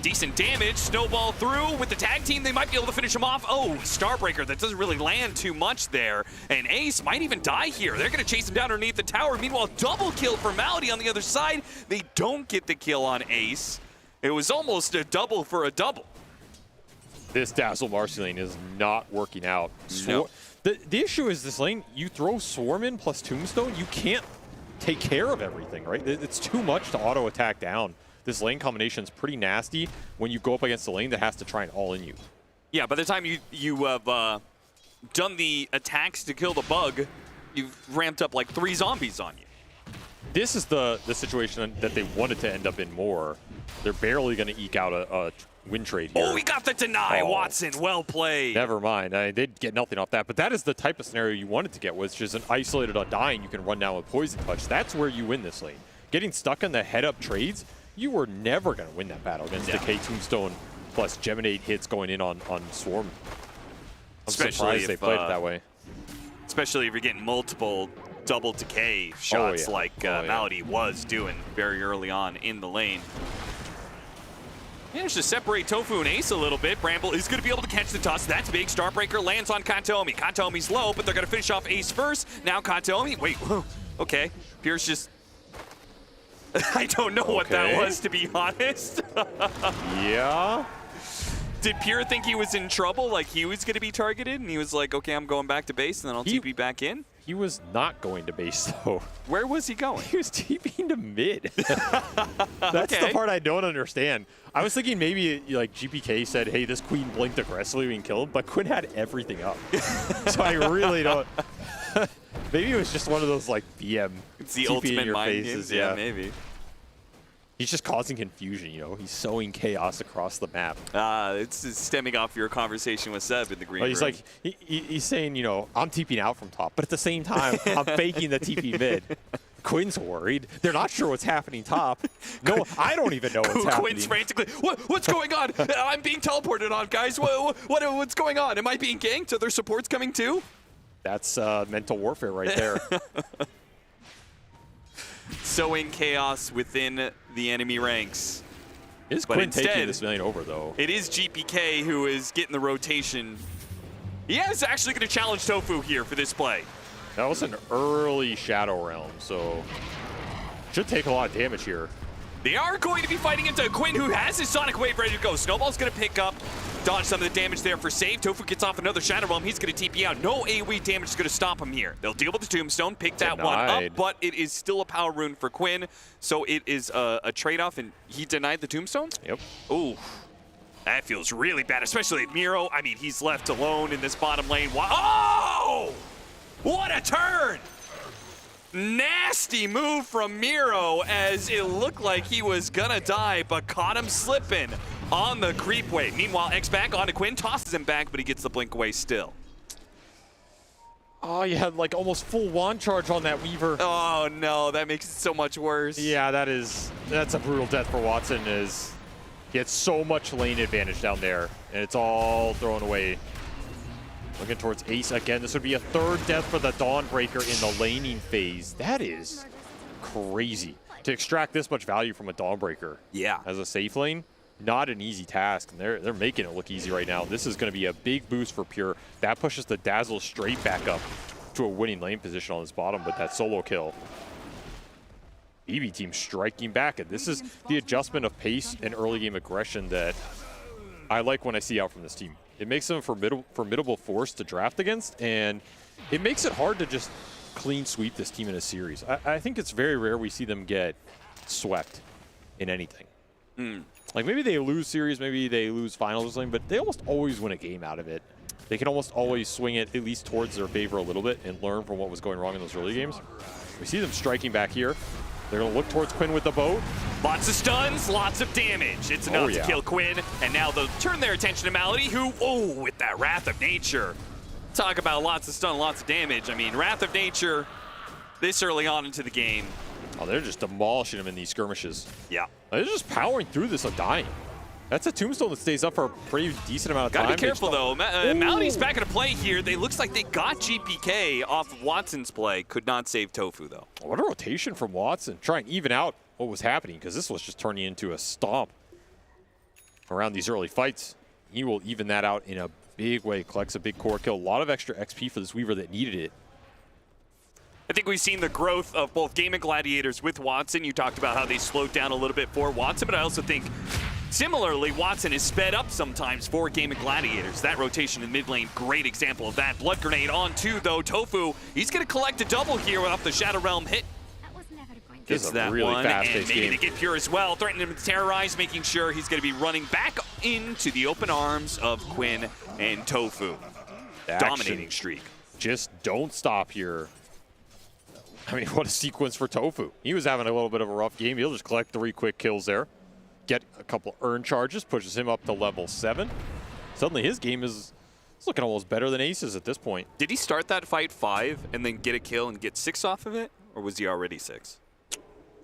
Decent damage, Snowball through with the tag team. They might be able to finish him off. Oh, Starbreaker, that doesn't really land too much there. And Ace might even die here. They're going to chase him down underneath the tower. Meanwhile, double kill for Malady on the other side. They don't get the kill on Ace. It was almost a double for a double. This Dazzle Marcy lane is not working out. No. The issue is this lane, you throw Swarm in plus Tombstone, you can't take care of everything, right? It's too much to auto attack down. This lane combination is pretty nasty when you go up against a lane that has to try and all in you. Yeah, by the time you have done the attacks to kill the bug, you've ramped up like 3 zombies on you. This is the situation that they wanted to end up in more. They're barely going to eke out a win trade here. Oh, we got the deny, Oh. Watson. Well played. Never mind. They'd get nothing off that. But that is the type of scenario you wanted to get, which is an isolated Undying you can run down with Poison Touch. That's where you win this lane. Getting stuck in the head-up trades, you were never going to win that battle against Decay Tombstone plus Geminate hits going in on Swarm. I'm surprised they played it that way. Especially if you're getting multiple double Decay shots yeah. like Malady was doing very early on in the lane. Managed to separate Tofu and Ace a little bit. Bramble is going to be able to catch the toss. That's big. Starbreaker lands on Kantomi. Kantomi's low, but they're going to finish off Ace first. Now Kantomi. Wait, whoa. Okay. Pierce just... I don't know what that was, to be honest. Yeah. Did Pure think he was in trouble? Like he was going to be targeted? And he was like, okay, I'm going back to base, and then I'll TP back in? He was not going to base, though. Where was he going? He was TPing to mid. That's the part I don't understand. I was thinking maybe like GPK said, hey, this Queen blinked aggressively, we can kill him, but Quinn had everything up. So I really don't... Maybe it was just one of those like BM It's the TP ultimate in your mind faces. games. Yeah, maybe. He's just causing confusion, you know? He's sowing chaos across the map. It's stemming off your conversation with Seb in the green Well, he's room. like, he's saying, you know, I'm TPing out from top, but at the same time, I'm faking the TP mid. Quinn's worried. They're not sure what's happening top. No, I don't even know what's happening. Quinn's frantically, what's going on? I'm being teleported on, guys. What's going on? Am I being ganked? Are there supports coming too? That's mental warfare right there. Sowing chaos within the enemy ranks. Is But Quinn instead, taking this lane over, though? It is GPK who is getting the rotation. He is actually going to challenge Tofu here for this play. That was an early Shadow Realm, so should take a lot of damage here. They are going to be fighting into Quinn, who has his Sonic Wave ready to go. Snowball's going to pick up, dodge some of the damage there for save. Tofu gets off another Shadow Realm. He's going to TP out. No AoE damage is going to stop him here. They'll deal with the Tombstone, pick that one up, but it is still a power rune for Quinn, so it is a trade-off, and he denied the Tombstone? Yep. Ooh. That feels really bad, especially at Miro. I mean, he's left alone in this bottom lane. Oh! What a turn! Nasty move from Miro as it looked like he was gonna die, but caught him slipping on the creep wave. Meanwhile, X back onto Quinn, tosses him back, but he gets the blink away still. Oh, you had like almost full wand charge on that Weaver. Oh no, that makes it so much worse. Yeah, that's a brutal death for Watson. Is he had so much lane advantage down there, and it's all thrown away. Looking towards Ace again. This would be a third death for the Dawnbreaker in the laning phase. That is crazy. To extract this much value from a Dawnbreaker as a safe lane, not an easy task. And they're making it look easy right now. This is going to be a big boost for Pure. That pushes the Dazzle straight back up to a winning lane position on this bottom, but that solo kill. BB team striking back, and this is the adjustment of pace and early game aggression that I like when I see out from this team. It makes them a formidable force to draft against, and it makes it hard to just clean sweep this team in a series. I think it's very rare we see them get swept in anything. Like maybe they lose series, maybe they lose finals or something, but they almost always win a game out of it. They can almost always swing it at least towards their favor a little bit and learn from what was going wrong in those early games. We see them striking back here. They're going to look towards Quinn with the boat. Lots of stuns, lots of damage. It's enough to kill Quinn, and now they'll turn their attention to Malady, who, with that Wrath of Nature. Talk about lots of stun, lots of damage. I mean, Wrath of Nature this early on into the game. Oh, they're just demolishing him in these skirmishes. Yeah. They're just powering through this Undying. That's a Tombstone that stays up for a pretty decent amount of time. Gotta be careful, though. Malady's back into play here. They looks like they got GPK off of Watson's play. Could not save Tofu, though. What a rotation from Watson. Try and even out what was happening, because this was just turning into a stomp around these early fights. He will even that out in a big way. Collects a big core kill. A lot of extra XP for this Weaver that needed it. I think we've seen the growth of both Game and Gladiators with Watson. You talked about how they slowed down a little bit for Watson, but I also think Similarly, Watson is sped up sometimes for Game of Gladiators. That rotation in mid lane, great example of that. Blood Grenade on two, though. Tofu, he's going to collect a double here off the Shadow Realm hit. This Gets is a that really one, and fast-paced maybe game. they get Pure as well. Threatening him to terrorize, making sure he's going to be running back into the open arms of Quinn and Tofu. Dominating streak. Just don't stop here. I mean, what a sequence for Tofu. He was having a little bit of a rough game. He'll just collect 3 quick kills there. Get a couple earn charges, pushes him up to level 7. Suddenly his game is looking almost better than Ace's at this point. Did he start that fight 5 and then get a kill and get 6 off of it? Or was he already 6?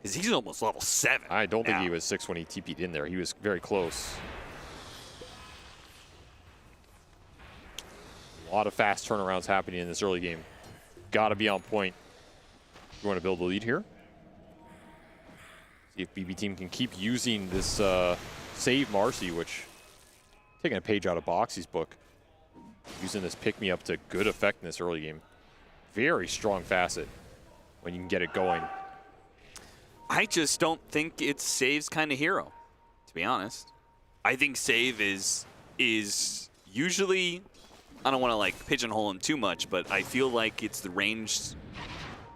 Because he's almost level 7. I don't think now. he was 6 when he TP'd in there. He was very close. A lot of fast turnarounds happening in this early game. Got to be on point. You want to build a lead here? See if BB team can keep using this save Marcy, which taking a page out of Boxy's book. Using this pick-me-up to good effect in this early game. Very strong facet when you can get it going. I just don't think it's Save's kind of hero, to be honest. I think Save is usually, I don't want to like pigeonhole him too much, but I feel like it's the ranged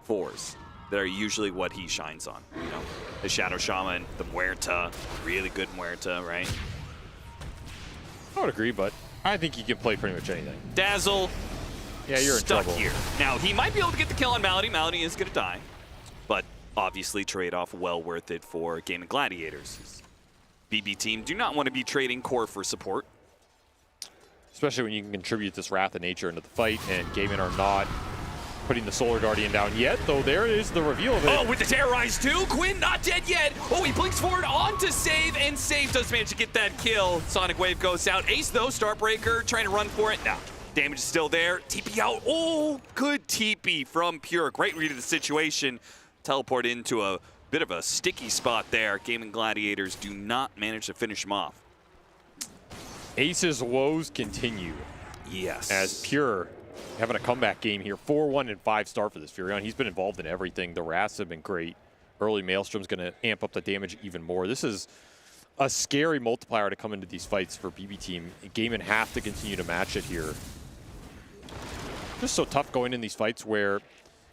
4s that are usually what he shines on. You know, the Shadow Shaman, the Muerta, really good Muerta, right? I would agree, but I think he can play pretty much anything. Dazzle, Yeah, you're in stuck trouble here. Now, he might be able to get the kill on Malady. Malady is going to die, but obviously trade-off well worth it for Game of Gladiators. BB team do not want to be trading core for support. Especially when you can contribute this Wrath of Nature into the fight, and Gaiman are not putting the Solar Guardian down yet, though there is the reveal of it. Oh, with the Terrorize too? Quinn not dead yet. Oh, he blinks forward onto Save, and Save does manage to get that kill. Sonic Wave goes out. Ace, though, Starbreaker, trying to run for it. No, damage is still there. TP out. Oh, good TP from Pure. Great read of the situation. Teleport into a bit of a sticky spot there. Gaming Gladiators do not manage to finish him off. Ace's woes continue. Yes. As Pure having a comeback game here. 4-1 and 5-star for this Furion. He's been involved in everything. The Wraths have been great. Early Maelstrom's going to amp up the damage even more. This is a scary multiplier to come into these fights for BB team. Gaiman have to continue to match it here. Just so tough going in these fights where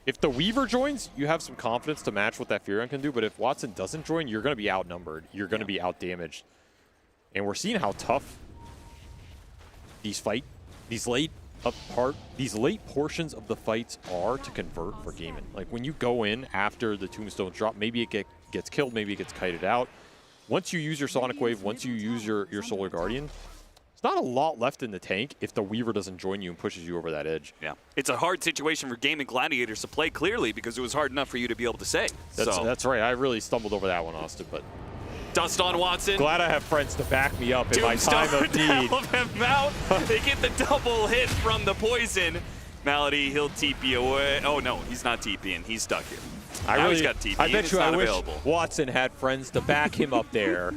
if the Weaver joins, you have some confidence to match what that Furion can do, but if Watson doesn't join, you're going to be outnumbered. You're going to be outdamaged. And we're seeing how tough these late portions of the fights are to convert for Gaiman. Like when you go in after the Tombstone drop, maybe it gets killed, maybe it gets kited out. Once you use your Sonic Wave, once you use your Solar Guardian, there's not a lot left in the tank if the Weaver doesn't join you and pushes you over that edge. Yeah, it's a hard situation for Gaming Gladiators to play clearly because it was hard enough for you to be able to say. That's right. I really stumbled over that one, Austin, but dust on Watson. glad I have friends to back me up in my time of need. Help him out. They get the double hit from the poison. Malady, he'll TP away. Oh no, he's not TPing. He's stuck here. He's got TP. I bet it's you not I wish available. Watson had friends to back him up there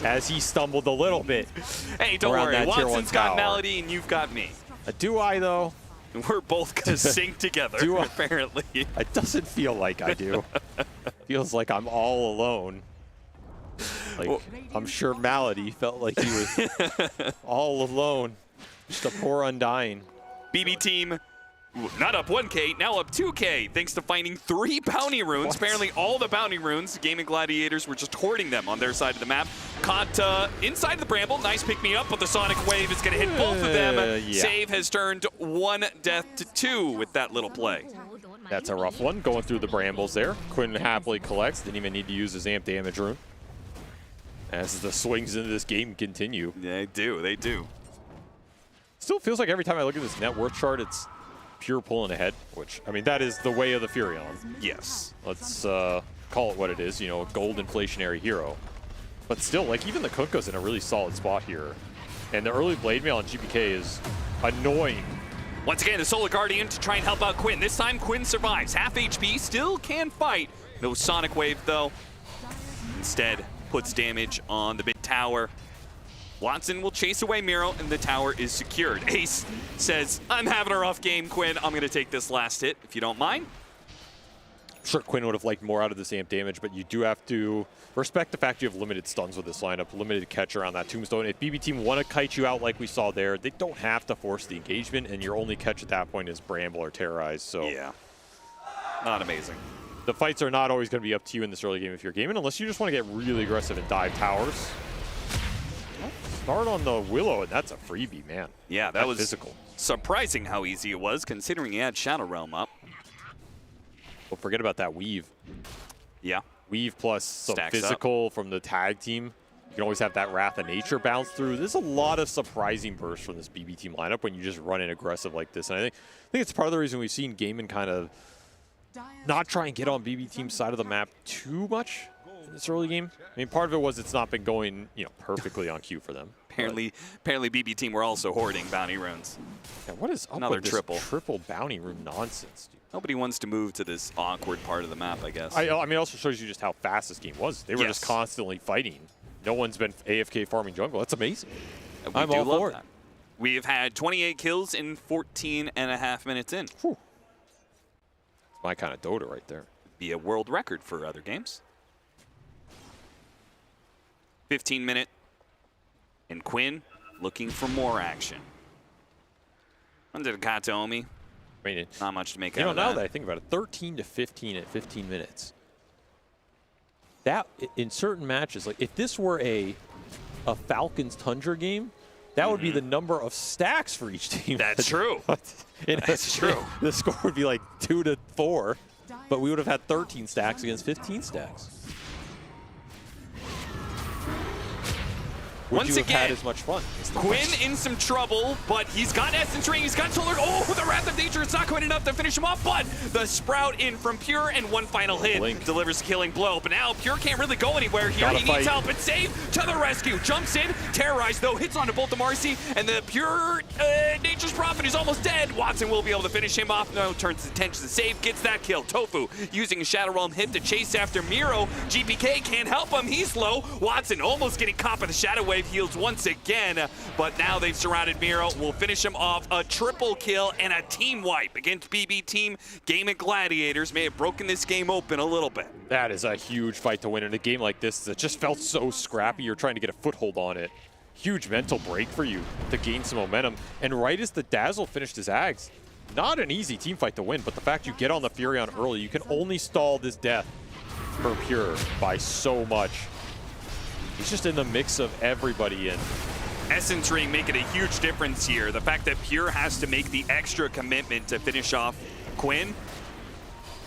as he stumbled a little bit. Hey, don't around worry. that tier Watson's 1 got tower. Malady and you've got me. Do I, though? And we're both going to sync together, Do I? apparently. It doesn't feel like I do. Feels like I'm all alone. Like, Well, I'm sure Malady felt like he was all alone. Just a poor undying. BB team, not up 1K, now up 2K, thanks to finding 3 bounty runes. What? Apparently all the bounty runes, Gaming Gladiators were just hoarding them on their side of the map. Caught inside the bramble, nice pick me up, but the Sonic Wave is gonna hit both of them. Yeah. Save has turned 1 death to 2 with that little play. That's a rough one, going through the brambles there. Quinn happily collects, didn't even need to use his amp damage rune. As the swings into this game continue. Yeah, they do. Still feels like every time I look at this net worth chart, it's Pure pulling ahead, which, I mean, that is the way of the Furion. Yes. Let's call it what it is, you know, a gold inflationary hero. But still, like, even the Kunkka's in a really solid spot here. And the early Blade Mail on GPK is annoying. Once again, the Solar Guardian to try and help out Quinn. This time, Quinn survives. Half HP, still can fight. No Sonic Wave, though. Instead, puts damage on the mid tower. Watson will chase away Miro, and the tower is secured. Ace says, I'm having a rough game, Quinn. I'm going to take this last hit, if you don't mind. Sure, Quinn would have liked more out of this amp damage, but you do have to respect the fact you have limited stuns with this lineup, limited catch around that tombstone. If BB team want to kite you out like we saw there, they don't have to force the engagement, and your only catch at that point is Bramble or Terrorize. So yeah, not amazing. The fights are not always going to be up to you in this early game if you're gaming, unless you just want to get really aggressive and dive towers. Start on the Willow, and that's a freebie, man. Yeah, that was physical. Surprising how easy it was, considering he had Shadow Realm up. Well, forget about that weave. Yeah. Weave plus some Stacks physical from the tag team. You can always have that Wrath of Nature bounce through. There's a lot of surprising bursts from this BB team lineup when you just run in aggressive like this. And I think it's part of the reason we've seen Gaimin kind of not try and get on BB team's side of the map too much in this early game. I mean, part of it was it's not been going, perfectly on cue for them. Apparently BB team were also hoarding bounty runes. Yeah, what is up Another with this triple bounty rune nonsense, dude? Nobody wants to move to this awkward part of the map, I guess. I mean, it also shows you just how fast this game was. They were just constantly fighting. No one's been AFK farming jungle. That's amazing. I'm all for it. We have had 28 kills in 14.5 minutes in. Whew. It's my kind of Dota right there. Be a world record for other games. 15-minute. And Quinn looking for more action. Under the Kataomi. I mean, not much to make out of now that I think about it, 13 to 15 at 15 minutes. That, in certain matches, like if this were a Falcons Tundra game, that would be the number of stacks for each team. That's true. That's true. The score would be like 2 to 4, but we would have had 13 stacks against 15 stacks. Would you have had as much fun? Quinn in some trouble, but he's got Essence Ring, he's got Solar. Oh, the Wrath of Nature, it's not quite enough to finish him off, but the Sprout in from Pure, and one final hit delivers a killing blow. But now Pure can't really go anywhere here. He needs help, and Save to the rescue. Jumps in, Terrorize though, hits onto both the Marcy, and the Pure Nature's Prophet is almost dead. Watson will be able to finish him off. No, turns his attention to Save, gets that kill. Tofu using a Shadow Realm hit to chase after Miro. GPK can't help him, he's low. Watson almost getting caught by the Shadow Wave, heals once again, but now they've surrounded Miro. Will finish him off. A triple kill and a team wipe against BB team. Gaimin Gladiators may have broken this game open a little bit. That is a huge fight to win in a game like this that just felt so scrappy. You're trying to get a foothold on it. Huge mental break for you to gain some momentum. And right as the Dazzle finished his Ags, not an easy team fight to win, but the fact you get on the Furion early, you can only stall this death for Pure by so much. He's just in the mix of everybody in. Essence Ring making a huge difference here. The fact that Pure has to make the extra commitment to finish off Quinn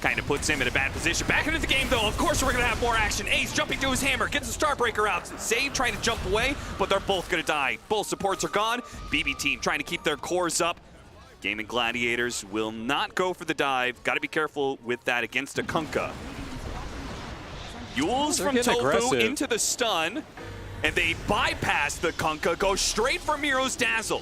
kind of puts him in a bad position. Back into the game, though. Of course, we're going to have more action. Ace jumping to his hammer, gets a Starbreaker out. Save trying to jump away, but they're both going to die. Both supports are gone. BB team trying to keep their cores up. Gaimin Gladiators will not go for the dive. Got to be careful with that against a Kunkka. Yules from Tofu into the stun, and they bypass the Kunkka, go straight for Miro's Dazzle.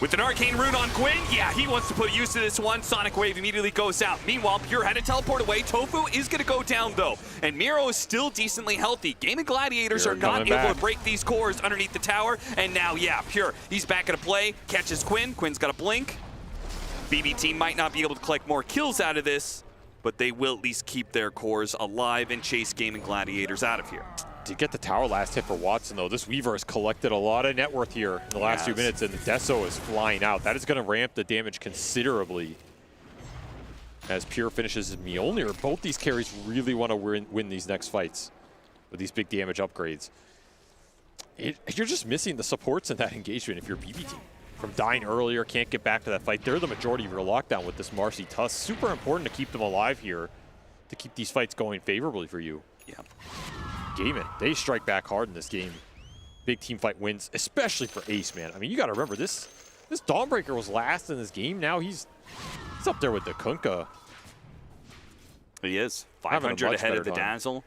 With an Arcane Rune on Quinn, yeah, he wants to put use to this one. Sonic Wave immediately goes out. Meanwhile, Pure had to teleport away. Tofu is going to go down, though, and Miro is still decently healthy. Gaimin Gladiators are not able to break these cores underneath the tower, and now, yeah, Pure, he's back into play, catches Quinn. Quinn's got a blink. BB team might not be able to collect more kills out of this, but they will at least keep their cores alive and chase Gaimin Gladiators out of here. To get the tower last hit for Watson, though, this Weaver has collected a lot of net worth here in the last few minutes, and the Deso is flying out. That is going to ramp the damage considerably as Pure finishes his Mjolnir. Both these carries really want to win these next fights with these big damage upgrades. You're just missing the supports in that engagement if you're BB team. From dying earlier, can't get back to that fight. They're the majority of your lockdown with this Marcy Tusk. Super important to keep them alive here, to keep these fights going favorably for you. Yeah. Gaimin, they strike back hard in this game. Big team fight wins, especially for Ace, man. I mean, you got to remember, this Dawnbreaker was last in this game. Now he's up there with the Kunkka. He is. 500 ahead of the Dazzle.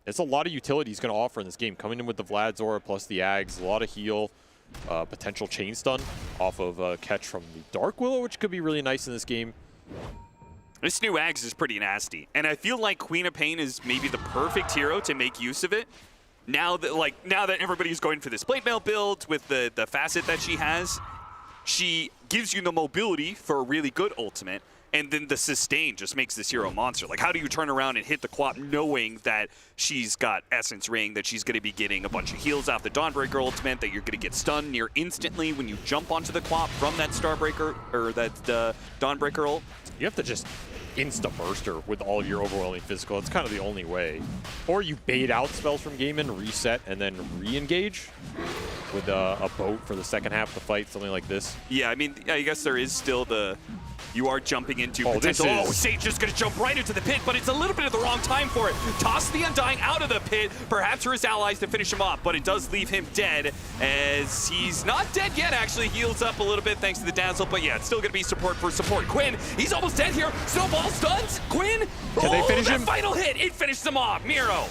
It's a lot of utility he's going to offer in this game. Coming in with the Vlad Zora plus the Ags, a lot of heal. Potential chain stun off of a catch from the Dark Willow, which could be really nice in this game. This new Ags is pretty nasty, and I feel like Queen of Pain is maybe the perfect hero to make use of it. Now that everybody's going for this plate mail build with the facet that she has, she gives you the mobility for a really good ultimate. And then the sustain just makes this hero a monster. Like, how do you turn around and hit the Quap knowing that she's got Essence Ring, that she's going to be getting a bunch of heals out the Dawnbreaker ultimate, that you're going to get stunned near instantly when you jump onto the Quap from that Starbreaker, or that Dawnbreaker ult? You have to just insta-burst her with all of your overwhelming physical. It's kind of the only way. Or you bait out spells from Gaimin, reset, and then re-engage with a boat for the second half of the fight, something like this. Yeah, I mean, I guess there is still the... You are jumping into potential. Oh, Sage just going to jump right into the pit, but it's a little bit of the wrong time for it. Toss the Undying out of the pit, perhaps for his allies to finish him off, but it does leave him dead, as he's not dead yet, actually. Heals up a little bit thanks to the Dazzle, but yeah, it's still going to be support for support. Quinn, he's almost dead here. Snowball stuns. Quinn, can they finish him? Final hit, it finished him off. Miro.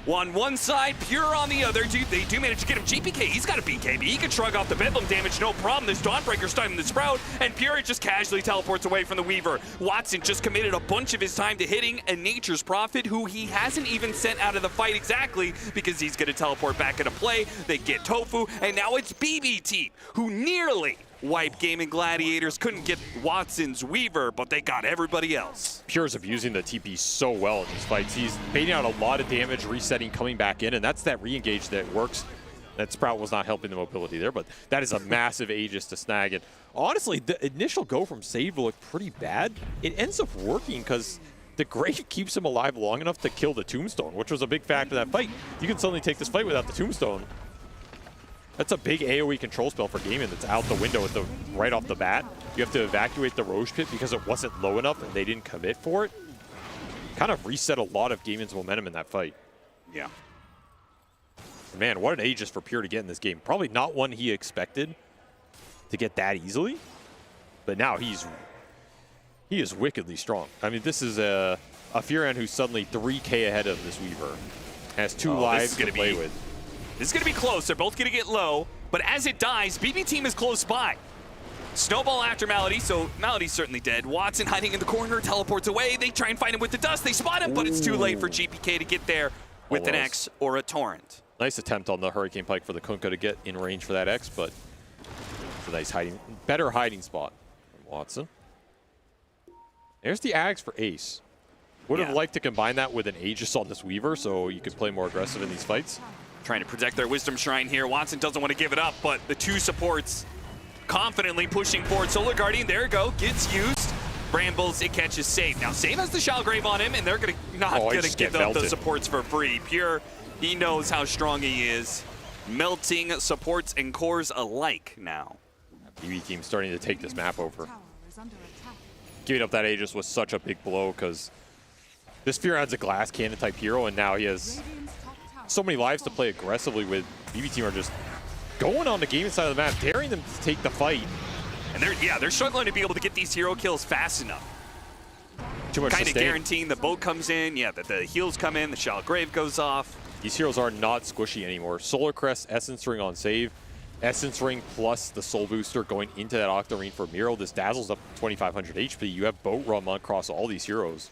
On one side, Pure on the other. They do manage to get him. GPK, he's got a BKB. He can shrug off the Bedlam damage, no problem. This Dawnbreaker's starting the Sprout, and Pure just casually teleports away from the Weaver. Watson just committed a bunch of his time to hitting a Nature's Prophet, who he hasn't even sent out of the fight exactly, because he's going to teleport back into play. They get Tofu, and now it's BBT, who nearly wiped Gaming Gladiators. Couldn't get Watson's Weaver, but they got everybody else. Pure's abusing the TP so well in these fights. He's baiting out a lot of damage, resetting, coming back in, and that's that re-engage that works. That Sprout was not helping the mobility there, but that is a massive Aegis to snag. And honestly, the initial go from Save looked pretty bad. It ends up working because the Grave keeps him alive long enough to kill the Tombstone, which was a big factor of that fight. You can suddenly take this fight without the Tombstone. That's a big AoE control spell for Gaimin that's out the window at right off the bat. You have to evacuate the Roche Pit because it wasn't low enough and they didn't commit for it. Kind of reset a lot of Gaimin's momentum in that fight. Yeah. Man, what an Aegis for Pure to get in this game. Probably not one he expected to get that easily, but now he is wickedly strong. I mean, this is a Furion who's suddenly 3K ahead of this Weaver. Has 2 lives to play with. This is going to be close. They're both going to get low, but as it dies, BB team is close by. Snowball after Malady, so Malady's certainly dead. Watson hiding in the corner, teleports away. They try and find him with the dust. They spot him, but it's too late for GPK to get there with an X or a Torrent. Nice attempt on the Hurricane Pike for the Kunkka to get in range for that X, but it's a nice better hiding spot from Watson. There's the Ags for Ace. Would have liked to combine that with an Aegis on this Weaver so you could play more aggressive in these fights. Trying to protect their Wisdom Shrine here. Watson doesn't want to give it up, but the 2 supports confidently pushing forward. Solar Guardian, there you go, gets used. Brambles, it catches Save. Now Save has the Shalgrave on him, and they're not going to give up the supports for free. Pure, he knows how strong he is. Melting supports and cores alike now. BB team starting to take this map over. Giving up that Aegis was such a big blow because this Furion's a glass cannon type hero, and now he has so many lives to play aggressively with. BB team are just going on the gaming side of the map, daring them to take the fight. And they're struggling to be able to get these hero kills fast enough. Too much kind of guaranteeing the boat comes in, that the heals come in, the Shalgrave goes off. These heroes are not squishy anymore. Solar Crest, Essence Ring on Save. Essence Ring plus the Soul Booster going into that Octarine for Miro. This Dazzle's up to 2,500 HP. You have Boat Rum across all these heroes.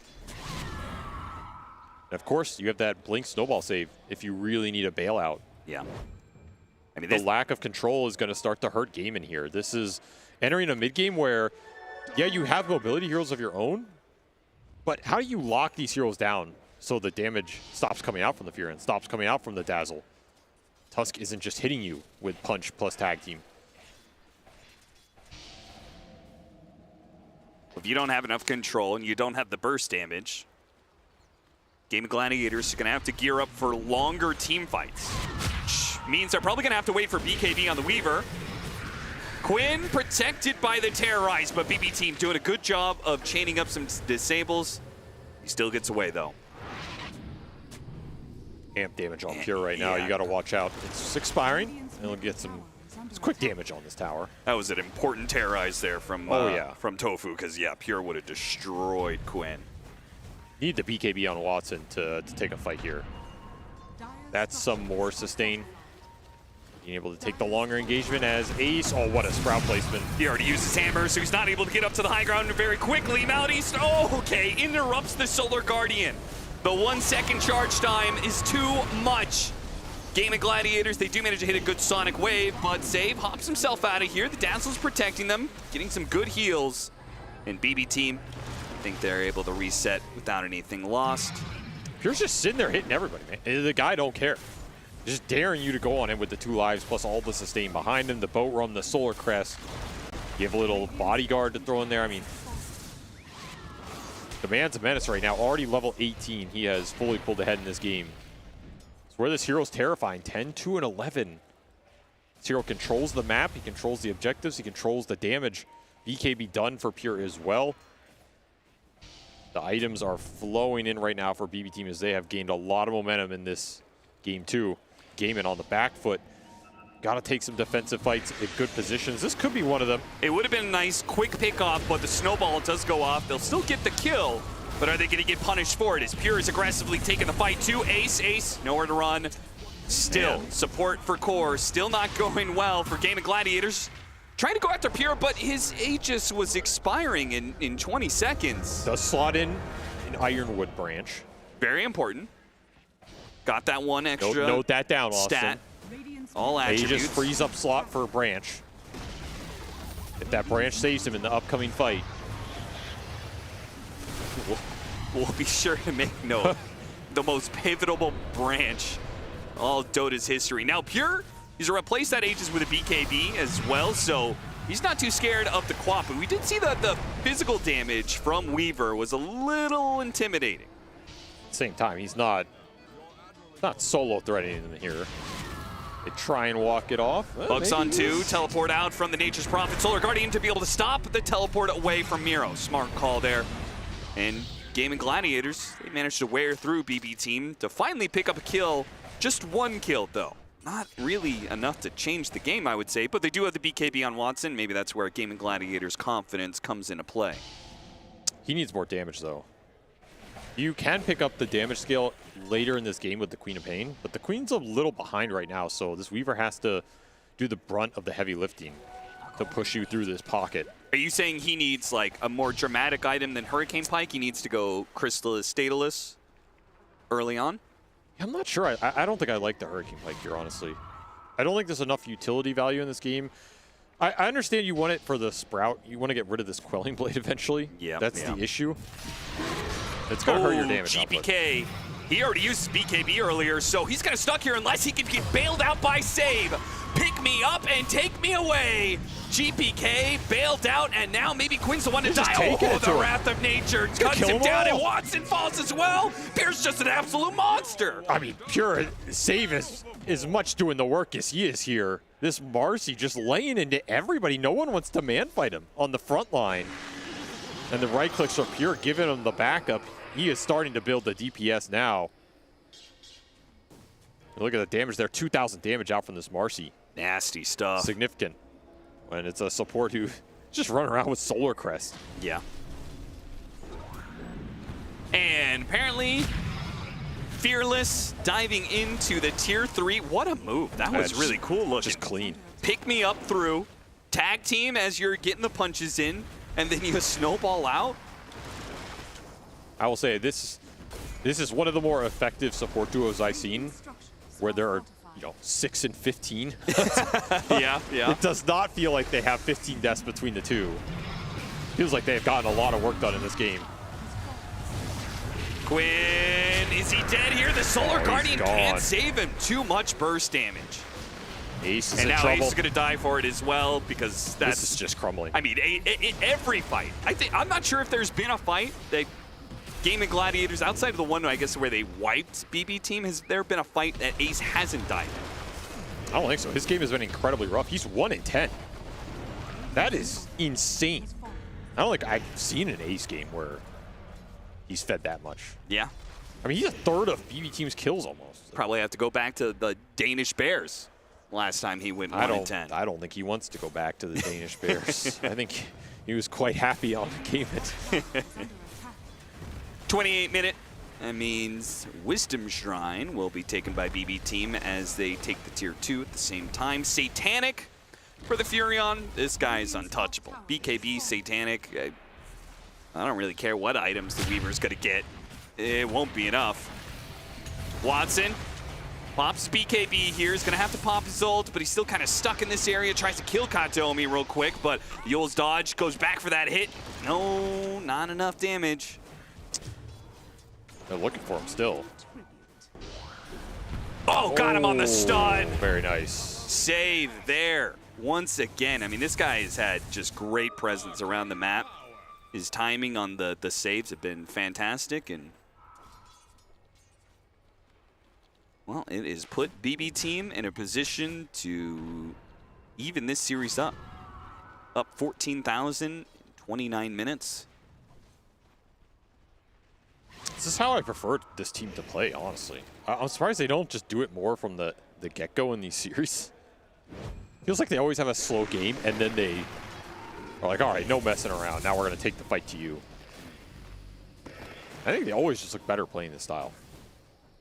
And of course, you have that Blink Snowball save if you really need a bailout. Yeah. I mean, the lack of control is going to start to hurt Gaimin here. This is entering a mid-game where, you have mobility heroes of your own, but how do you lock these heroes down so the damage stops coming out from the Furion, stops coming out from the Dazzle? Tusk isn't just hitting you with Punch plus Tag Team. If you don't have enough control and you don't have the burst damage, Game of Gladiators are going to have to gear up for longer team fights. Which means they're probably going to have to wait for BKB on the Weaver. Quinn protected by the Terrorize, but BB team doing a good job of chaining up some disables. He still gets away, though. Amp damage on Pure right now. You got to watch out. It's expiring, and he'll get some quick damage on this tower. That was an important Terrorize there from from Tofu, because Pure would have destroyed Quinn. Need the BKB on Watson to take a fight here. That's some more sustain. Being able to take the longer engagement as Ace. Oh, what a Sprout placement. He already used his hammer, so he's not able to get up to the high ground very quickly. Malady, interrupts the Solar Guardian. The 1 second charge time is too much. Game of Gladiators, they do manage to hit a good Sonic Wave, but Save hops himself out of here. The Dazzle's protecting them, getting some good heals. And BB team I think they're able to reset without anything lost. Pure's just sitting there hitting everybody, man. The guy don't care. Just daring you to go on him with the 2 lives plus all the sustain behind him, the boat run, the solar crest. You have a little bodyguard to throw in there. I mean, the man's a menace right now. Already level 18. He has fully pulled ahead in this game. It's where this hero's terrifying. 10, 2, and 11. This hero controls the map. He controls the objectives. He controls the damage. BKB done for Pure as well. The items are flowing in right now for BB Team as they have gained a lot of momentum in this game too. Gaimin on the back foot. Got to take some defensive fights in good positions. This could be one of them. It would have been a nice quick pick off, but the snowball does go off. They'll still get the kill, but are they going to get punished for it? As Pure is aggressively taking the fight too. Ace, nowhere to run. Still, support for Core, still not going well for Game of Gladiators. Trying to go after Pure, but his Aegis was expiring in 20 seconds. Does slot in an Ironwood branch. Very important. Got that one extra Note that down, Austin. stat. All attributes. Aegis frees up slot for a branch. If that branch saves him in the upcoming fight. We'll be sure to make note. The most pivotal branch all Dota's history. Now Pure, he's to replace that Aegis with a BKB as well, so he's not too scared of the quap. But we did see that the physical damage from Weaver was a little intimidating. At the same time, he's not solo threatening them here. They try and walk it off. Well, Bucks on 2, teleport out from the Nature's Prophet Solar Guardian to be able to stop the teleport away from Miro. Smart call there. And Game of Gladiators, they managed to wear through BB Team to finally pick up a kill. Just 1 kill though. Not really enough to change the game, I would say, but they do have the BKB on Watson. Maybe that's where Game of Gladiators' confidence comes into play. He needs more damage though. You can pick up the damage scale later in this game with the Queen of Pain, but the Queen's a little behind right now, so this Weaver has to do the brunt of the heavy lifting to push you through this pocket. Are you saying he needs like a more dramatic item than Hurricane Pike? He needs to go Crystallis, Statalis early on? I'm not sure. I don't think I like the Hurricane Pike here, honestly. I don't think there's enough utility value in this game. I understand you want it for the Sprout. You want to get rid of this Quelling Blade eventually. Yeah. That's the issue. It's going to hurt your damage GPK. He already used BKB earlier, so he's kind of stuck here unless he can get bailed out by Save. Pick me up and take me away. GPK bailed out, and now maybe Quinn's the one to die. Oh, the Wrath of Nature cuts him down, and Watson falls as well. Pierre's just an absolute monster. I mean, Pure Save is as much doing the work as he is here. This Marcy just laying into everybody. No one wants to man fight him on the front line. And the right clicks are Pure, giving him the backup. He is starting to build the DPS now. Look at the damage there. 2,000 damage out from this Marcy. Nasty stuff. Significant. When it's a support who just run around with Solar Crest. Yeah. And apparently, Fearless diving into the tier 3. What a move. That was really cool looking. Just clean. Pick me up through. Tag team as you're getting the punches in. And then you snowball out. I will say this is one of the more effective support duos I've seen, where there are 6 and 15. Yeah. It does not feel like they have 15 deaths between the two. Feels like they've gotten a lot of work done in this game. Quinn, is he dead here? The Solar Guardian gone. can't save him. Too much burst damage. Ace is And in now trouble. Ace is going to die for it as well because that's... This is just crumbling. I mean, every fight. I'm not sure if there's been a fight that Game of Gladiators, outside of the one, I guess, where they wiped BB Team, has there been a fight that Ace hasn't died in? I don't think so. His game has been incredibly rough. He's 1 in 10. That is insane. I don't think I've seen an Ace game where he's fed that much. Yeah. I mean, he's a third of BB Team's kills almost. Probably have to go back to the Danish Bears last time he went 1 in 10. I don't think he wants to go back to the Danish Bears. I think he was quite happy on Game It. 28-minute. That means Wisdom Shrine will be taken by BB Team as they take the tier 2 at the same time. Satanic for the Furion. This guy is untouchable. BKB, Satanic. I don't really care what items the Weaver's going to get. It won't be enough. Watson Pops BKB here. Is going to have to pop his ult, but he's still kind of stuck in this area. Tries to kill Katomi real quick, but Yule's dodge goes back for that hit. No, not enough damage. They're looking for him still. Oh, got him on the stun. Very nice. Save there once again. I mean, this guy has had just great presence around the map. His timing on the saves have been fantastic, and well, it has put BB Team in a position to even this series up. Up 14,000 in 29 minutes. This is how I prefer this team to play, honestly. I'm surprised they don't just do it more from the get-go in these series. Feels like they always have a slow game, and then they are like, all right, no messing around. Now we're going to take the fight to you. I think they always just look better playing this style.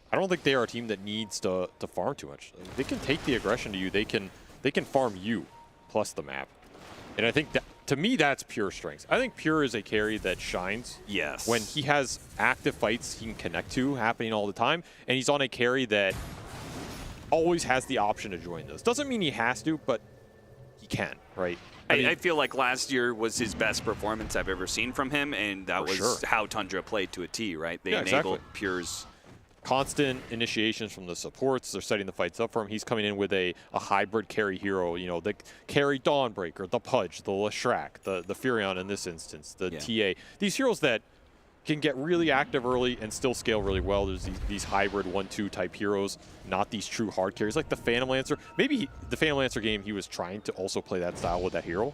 I don't think they are a team that needs to farm too much. They can take the aggression to you. They can farm you plus the map. And I think that, to me, that's Pure strengths. I think Pure is a carry that shines. Yes. When he has active fights he can connect to happening all the time, and he's on a carry that always has the option to join those. Doesn't mean he has to, but he can, right? I feel like last year was his best performance I've ever seen from him, and that was how Tundra played to a T, right? They enabled Pure's constant initiations from the supports. They're setting the fights up for him. He's coming in with a hybrid carry hero, you know, the carry Dawnbreaker, the Pudge, the Leshrac, the Furion in this instance, the TA. These heroes that can get really active early and still scale really well. There's these hybrid 1-2 type heroes, not these true hard carries like the Phantom Lancer. Maybe the Phantom Lancer game, he was trying to also play that style with that hero,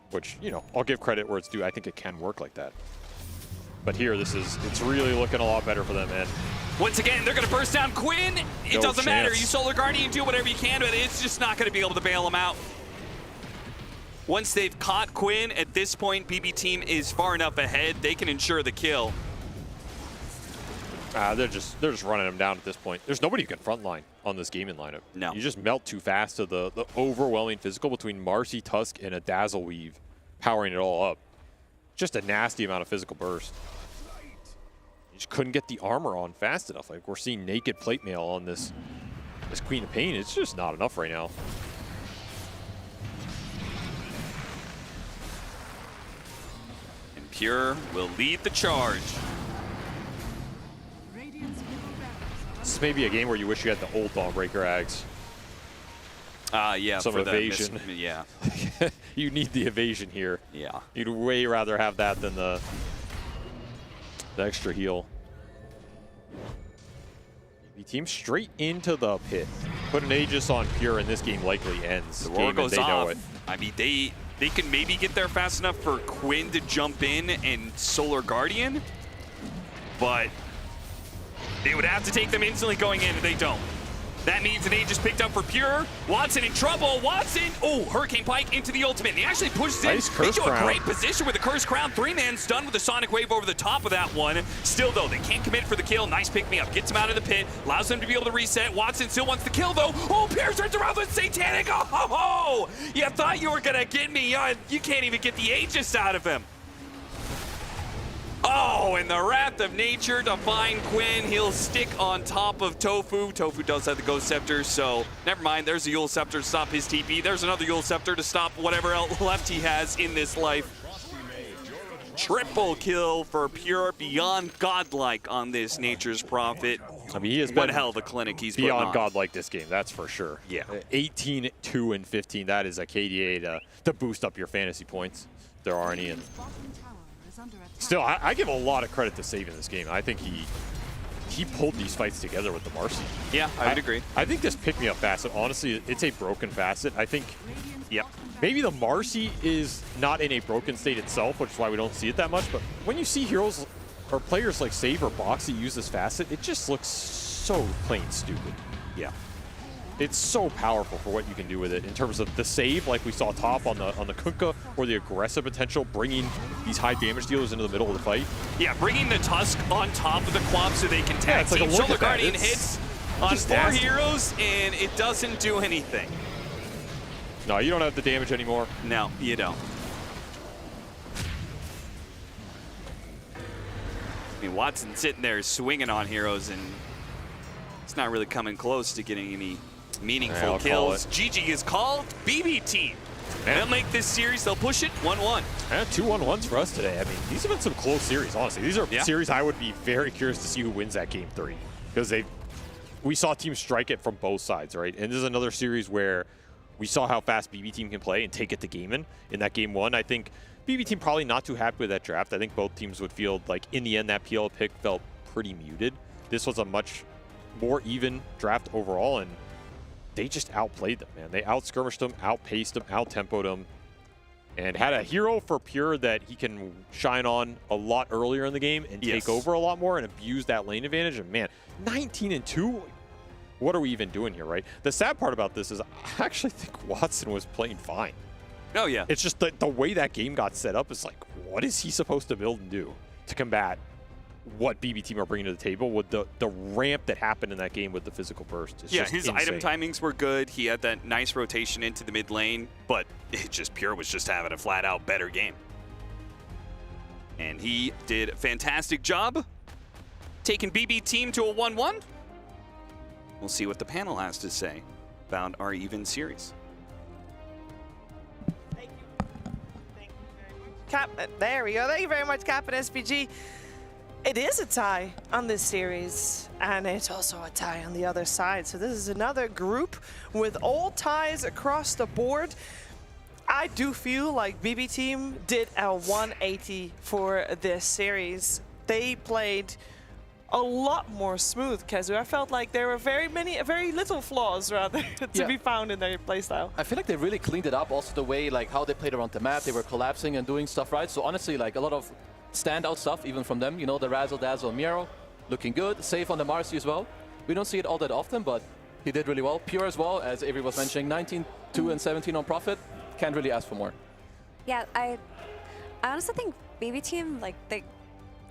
which, you know, I'll give credit where it's due. I think it can work like that. But here, it's really looking a lot better for them, man. Once again, they're going to burst down Quinn. It doesn't matter. You Solar Guardian, do whatever you can, but it's just not going to be able to bail him out. Once they've caught Quinn, at this point, BB Team is far enough ahead. They can ensure the kill. They're just running him down at this point. There's nobody who can frontline on this gaming lineup. No. You just melt too fast to the overwhelming physical between Marcy, Tusk, and a Dazzle Weave powering it all up. Just a nasty amount of physical burst. You just couldn't get the armor on fast enough. Like, we're seeing naked plate mail on this Queen of Pain. It's just not enough right now. And Pure will lead the charge. This may be a game where you wish you had the old Dawnbreaker Ags. Yeah, some for evasion. Yeah. You need the evasion here. Yeah. You'd way rather have that than the extra heal. The team straight into the pit. Put an Aegis on Pure and this game likely ends. The roar goes off. Know it. I mean, they can maybe get there fast enough for Quinn to jump in and Solar Guardian, but they would have to take them instantly going in, and they don't. That means an Aegis picked up for Pure. Watson in trouble. Watson, oh, Hurricane Pike into the ultimate. And he actually pushes nice it into crown. A great position with the Curse Crown. 3-man stun with the Sonic Wave over the top of that one. Still, though, they can't commit for the kill. Nice pick-me-up. Gets him out of the pit. Allows them to be able to reset. Watson still wants the kill, though. Oh, Pure turns around with Satanic. Oh, you thought you were going to get me. You can't even get the Aegis out of him. Oh, and the Wrath of Nature to find Quinn. He'll stick on top of Tofu. Tofu does have the Ghost Scepter, so never mind. There's a Yule Scepter to stop his TP. There's another Yule Scepter to stop whatever else left he has in this life. Triple kill for Pure, beyond godlike on this Nature's Prophet. I mean, he has what been hell of a clinic he's beyond putting on. godlike this game, that's for sure. Yeah. 18, 2, and 15. That is a KDA to boost up your fantasy points. If there are any. And still, I give a lot of credit to saving this game. I think he pulled these fights together with the Marcy. Yeah, I would agree. I think this pick-me-up facet, honestly, it's a broken facet. I think Yep. maybe the Marcy is not in a broken state itself, which is why we don't see it that much. But when you see heroes or players like Save or Boxy use this facet, it just looks so plain stupid. Yeah. It's so powerful for what you can do with it in terms of the save, like we saw top on the Kunkka, or the aggressive potential, bringing these high damage dealers into the middle of the fight. Yeah, bringing the Tusk on top of the Quab so they can tag like team. look Solar at that. Guardian It's hits on just 4 nasty. heroes, and it doesn't do anything. No, you don't have the damage anymore. No, you don't. I mean, Watson's sitting there swinging on heroes, and It's not really coming close to getting any meaningful Yeah, I'll call kills. it. GG is called. BB team. They'll make this series. They'll push it 1-1. And 2-1-1s for us today. I mean, these have been some close series, honestly. These are series I would be very curious to see who wins that game 3. Because we saw teams strike it from both sides, right? And this is another series where we saw how fast BB team can play and take it to game in that game 1. I think BB team probably not too happy with that draft. I think both teams would feel like in the end that PL pick felt pretty muted. This was a much more even draft overall, and they just outplayed them, man. They out-skirmished them, outpaced them, out-tempoed them, and had a hero for Pure that he can shine on a lot earlier in the game and take over a lot more and abuse that lane advantage. And man, 19-2, what are we even doing here, right? The sad part about this is I actually think Watson was playing fine. Oh, yeah. It's just the way that game got set up is like, what is he supposed to build and do to combat what BB team are bringing to the table with the ramp that happened in that game with the physical burst? It's Yeah, just his insane. item timings were good. He had that nice rotation into the mid lane, but Pure was just having a flat-out better game. And he did a fantastic job taking BB team to a 1-1. We'll see what the panel has to say about our even series. Thank you. Thank you very much. Cap, there we go. Thank you very much, Cap and SPG. It is a tie on this series, and it's also a tie on the other side. So this is another group with all ties across the board. I do feel like BB team did a 180 for this series. They played a lot more smooth, Kezu. I felt like there were very little flaws rather to be found in their playstyle. I feel like they really cleaned it up. Also the way like how they played around the map, they were collapsing and doing stuff right. So honestly, like a lot of standout stuff even from them. You know, the Razzle Dazzle Miro looking good, safe on the Marcy as well. We don't see it all that often, but he did really well. Pure as well, as Avery was mentioning, 19-2 and 17 on Profit. Can't really ask for more. Yeah, I honestly think BB team, like, they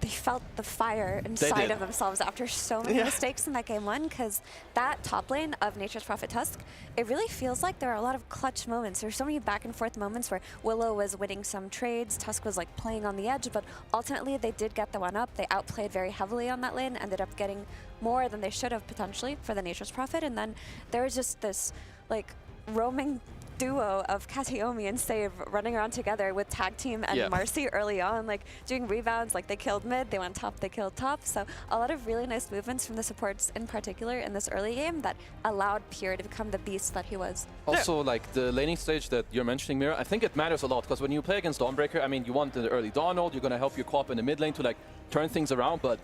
felt the fire inside of themselves after so many mistakes in that game 1, because that top lane of Nature's Prophet Tusk, it really feels like there are a lot of clutch moments. There's so many back and forth moments where Willow was winning some trades, Tusk was like playing on the edge, but ultimately they did get the one up. They outplayed very heavily on that lane, ended up getting more than they should have potentially for the Nature's Prophet, and then there was just this like roaming duo of Kataomi and Save running around together with Tag Team and Marcy early on, like doing rebounds, like they killed mid, they went top, they killed top. So a lot of really nice movements from the supports in particular in this early game that allowed Pure to become the beast that he was. Also, like the laning stage that you're mentioning, Mira, I think it matters a lot because when you play against Dawnbreaker, I mean, you want the early Donald, you're going to help your co-op in the mid lane to like turn things around, but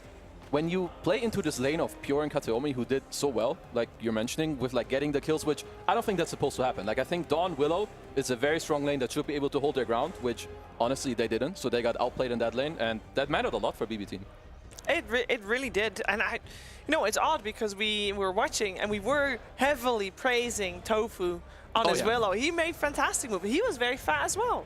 when you play into this lane of Pure and Kataomi, who did so well, like you're mentioning, with like getting the kills, which I don't think that's supposed to happen. Like I think Dawn Willow is a very strong lane that should be able to hold their ground, which honestly they didn't. So they got outplayed in that lane, and that mattered a lot for BB team. It really did, and you know, it's odd because we were watching and we were heavily praising Tofu on his Willow. He made fantastic moves. He was very fast as well.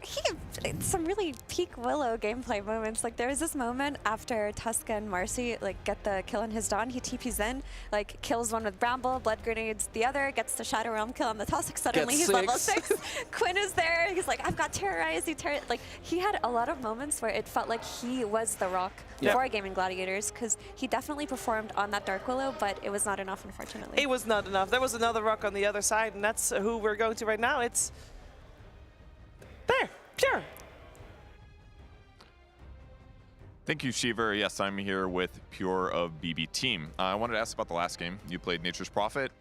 He had some really peak Willow gameplay moments. Like there was this moment after Tusk and Marcy like get the kill on his Dawn, he TPs in, like kills one with Bramble, blood grenades the other, gets the Shadow Realm kill on the Tusk. Suddenly he's level 6. Quinn is there. He's like, I've got Terrorize. Like he had a lot of moments where it felt like he was the rock for Gaming Gladiators, because he definitely performed on that Dark Willow, but it was not enough, unfortunately. It was not enough. There was another rock on the other side, and that's who we're going to right now. It's there, Pure. Thank you, Shiver. Yes, I'm here with Pure of BB Team. I wanted to ask about the last game. You played Nature's Prophet.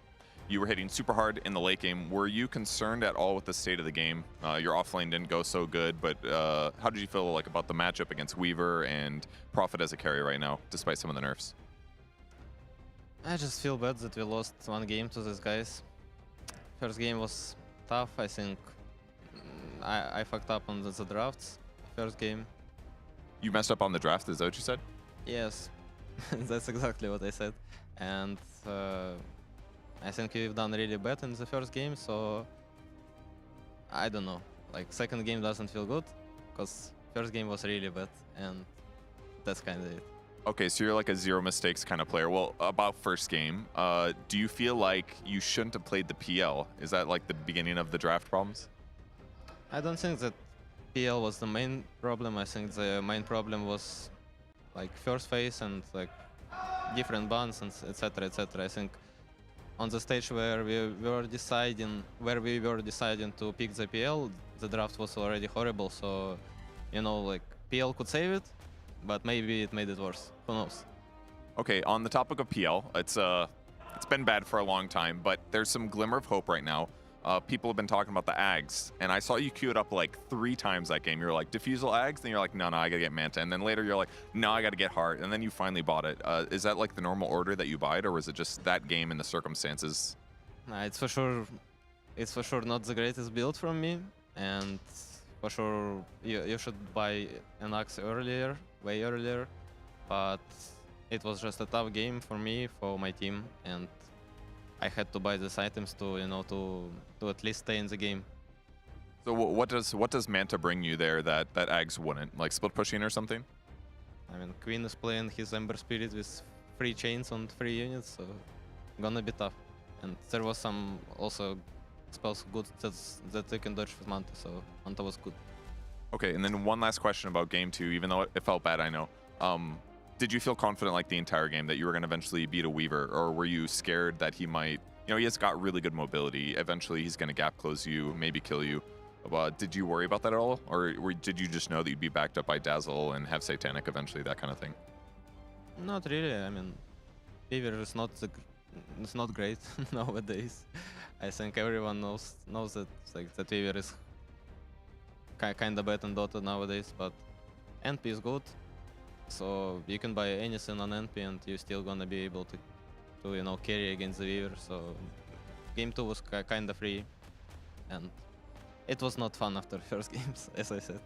You were hitting super hard in the late game. Were you concerned at all with the state of the game? Your offlane didn't go so good, but how did you feel like about the matchup against Weaver and Prophet as a carry right now, despite some of the nerfs? I just feel bad that we lost one game to these guys. First game was tough, I think. I fucked up on the drafts, first game. You messed up on the draft, is that what you said? Yes, that's exactly what I said. And I think we've done really bad in the first game, so I don't know. Like second game doesn't feel good, because first game was really bad, and that's kind of it. Okay, so you're like a zero mistakes kind of player. Well, about first game, do you feel like you shouldn't have played the PL? Is that like the beginning of the draft problems? I don't think that PL was the main problem. I think the main problem was like first phase and like different bans and etc. etc. I think on the stage where we were deciding to pick the PL, the draft was already horrible. So, you know, like PL could save it, but maybe it made it worse. Who knows? Okay, on the topic of PL, it's been bad for a long time, but there's some glimmer of hope right now. People have been talking about the Ags, and I saw you queue it up like 3 times that game. You're like, Diffusal Ags? Then you're like, no, I gotta get Manta. And then later you're like, no, I gotta get Heart. And then you finally bought it. Is that like the normal order that you buy it, or was it just that game and the circumstances? Nah, it's for sure not the greatest build from me, and for sure you should buy an Axe earlier, way earlier. But it was just a tough game for me, for my team, and I had to buy these items to, you know, to at least stay in the game. So what does Manta bring you there that Ags wouldn't? Like split pushing or something? I mean, Queen is playing his Ember Spirit with 3 chains on 3 units, so gonna be tough. And there was some also spells good that they can dodge with Manta, so Manta was good. Okay, and then one last question about game 2, even though it felt bad, I know. Did you feel confident like the entire game that you were going to eventually beat a Weaver, or were you scared that he might, you know, he has got really good mobility, eventually he's going to gap close you, maybe kill you. Did you worry about that at all, or did you just know that you'd be backed up by Dazzle and have Satanic eventually, that kind of thing? Not really. I mean, Weaver is not great nowadays. I think everyone knows that like that Weaver is kind of bad in Dota nowadays, but NP is good. So you can buy anything on NP and you're still gonna be able to you know, carry against the Weaver. So game 2 was kind of free, and it was not fun after first games, as I said.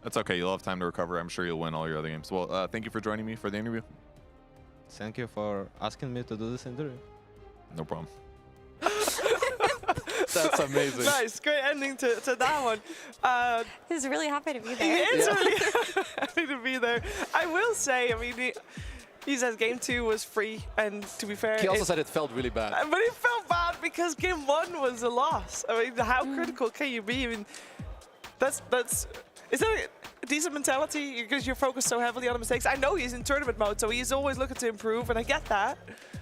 That's okay, you'll have time to recover. I'm sure you'll win all your other games. Well, thank you for joining me for the interview. Thank you for asking me to do this interview. No problem. That's amazing. Nice, great ending to that one. He's really happy to be He there. is really happy to be there. I will say, I mean, he says game 2 was free, and to be fair, He also said it felt really bad. but it felt bad because game 1 was a loss. I mean, how critical can you be? I mean, is that a decent mentality because you're focused so heavily on the mistakes? I know he's in tournament mode, so he's always looking to improve, and I get that.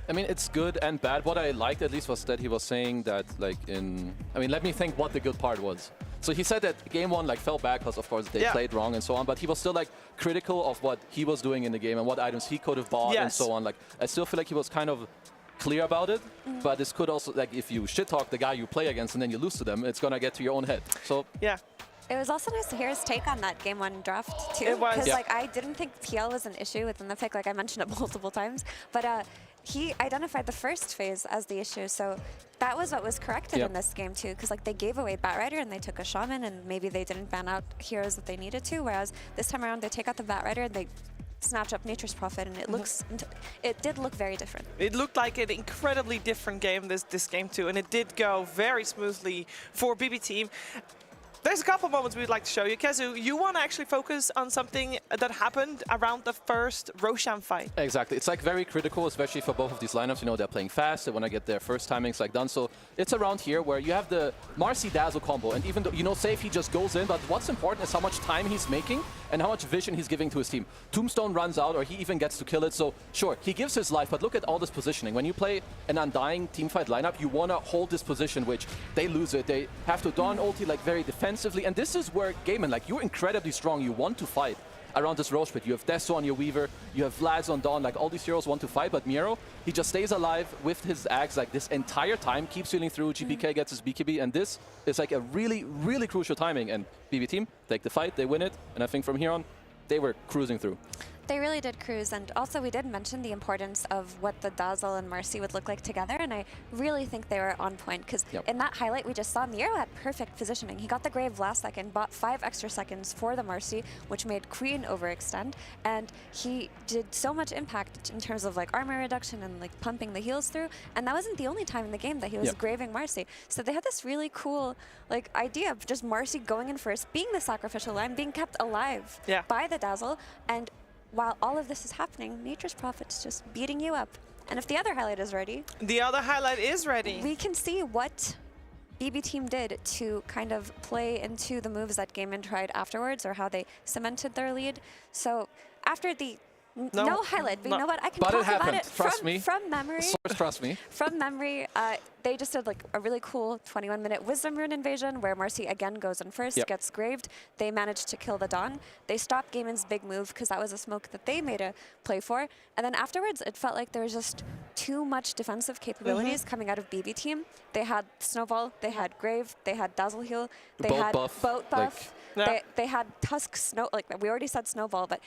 I mean, it's good and bad. What I liked at least was that he was saying that, like, I mean, let me think what the good part was. So he said that game 1 like fell back because of course they played wrong and so on, but he was still like critical of what he was doing in the game and what items he could have bought and so on. Like, I still feel like he was kind of clear about it, but this could also, like, if you shit talk the guy you play against and then you lose to them, it's gonna get to your own head. So yeah. It was also nice to hear his take on that Game 1 draft, too. It was. Because, like, I didn't think PL was an issue within the pick. Like, I mentioned it multiple times. But he identified the first phase as the issue. So that was what was corrected in this game, too. Because, like, they gave away Batrider and they took a Shaman, and maybe they didn't ban out heroes that they needed to. Whereas this time around, they take out the Batrider and they snatch up Nature's Prophet, and it did look very different. It looked like an incredibly different game, this game, too. And it did go very smoothly for BB Team. There's a couple moments we'd like to show you. Kezu, you want to actually focus on something that happened around the first Roshan fight. Exactly. It's like very critical, especially for both of these lineups. You know, they're playing fast. They want to get their first timings like done. So it's around here where you have the Marcy Dazzle combo. And even though, you know, say if he just goes in, but what's important is how much time he's making and how much vision he's giving to his team. Tombstone runs out or he even gets to kill it. So sure, he gives his life, but look at all this positioning. When you play an Undying teamfight lineup, you want to hold this position, which they lose it. They have to Dawn ulti like very defensively. And this is where Gaiman, like, you're incredibly strong. You want to fight around this Roche pit. You have Deso on your Weaver, you have Vlads on Dawn, like all these heroes want to fight, but Miro, he just stays alive with his Axe like this entire time, keeps healing through, GPK gets his BKB, and this is like a really, really crucial timing. And BB Team take the fight, they win it, and I think from here on, they were cruising through. They really did cruise, and also we did mention the importance of what the Dazzle and Marcy would look like together, and I really think they were on point, because in that highlight we just saw, Miro had perfect positioning. He got the Grave last second, bought 5 extra seconds for the Marcy, which made Queen overextend, and he did so much impact in terms of like armor reduction and like pumping the heals through, and that wasn't the only time in the game that he was graving Marcy. So they had this really cool like idea of just Marcy going in first, being the sacrificial line, being kept alive by the Dazzle, and while all of this is happening, Nature's Prophet's just beating you up. And if the other highlight is ready... The other highlight is ready. We can see what BB Team did to kind of play into the moves that Gaiman tried afterwards, or how they cemented their lead. So after the No highlight, but you know what? I can But it talk about happened, it trust me. from memory. Source, trust me. From memory, they just did like a really cool 21-minute Wisdom Rune invasion where Marcy again goes in first, Yep. gets graved. They managed to kill the Dawn. They stopped Gaimin's big move because that was a smoke that they made a play for. And then afterwards, it felt like there was just too much defensive capabilities coming out of BB team. They had Snowball, they had Grave, they had Dazzle Heal, they Boat had buff, Boat buff. Yeah. They had Tusk Snow, like we already said Snowball, but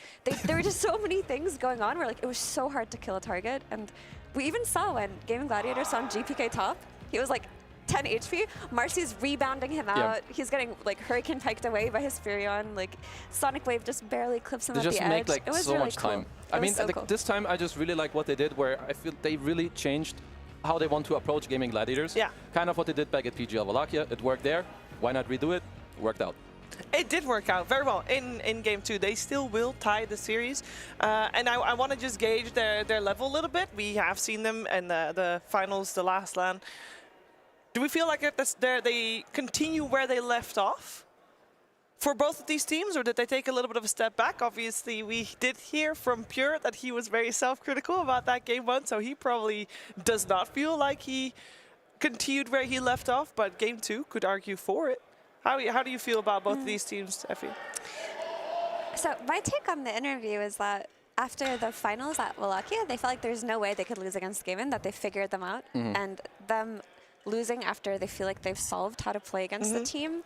there were just so many things going on where like it was so hard to kill a target. And we even saw when Gaming Gladiator saw GPK top, he was like 10 HP. Marcy's rebounding him out. He's getting like Hurricane piked away by his Furion. Like Sonic Wave just barely clips him They at just the make edge. like It was so really much cool. time. It I mean, was so like, cool. this time I just really like what they did, where I feel they really changed how they want to approach Gaming Gladiators. Yeah. Kind of what they did back at PGL Wallachia. It worked there. Why not redo it? Worked out. It did work out very well in game 2. They still will tie the series. And I want to just gauge their level a little bit. We have seen them in the finals, the last LAN. Do we feel like they continue where they left off for both of these teams, or did they take a little bit of a step back? Obviously, we did hear from Pure that he was very self-critical about that game 1, so he probably does not feel like he continued where he left off, but game 2 could argue for it. How do you feel about both of these teams, Effie? So my take on the interview is that after the finals at Wallachia, they felt like there's no way they could lose against Gaimin, that they figured them out. And them losing after they feel like they've solved how to play against the team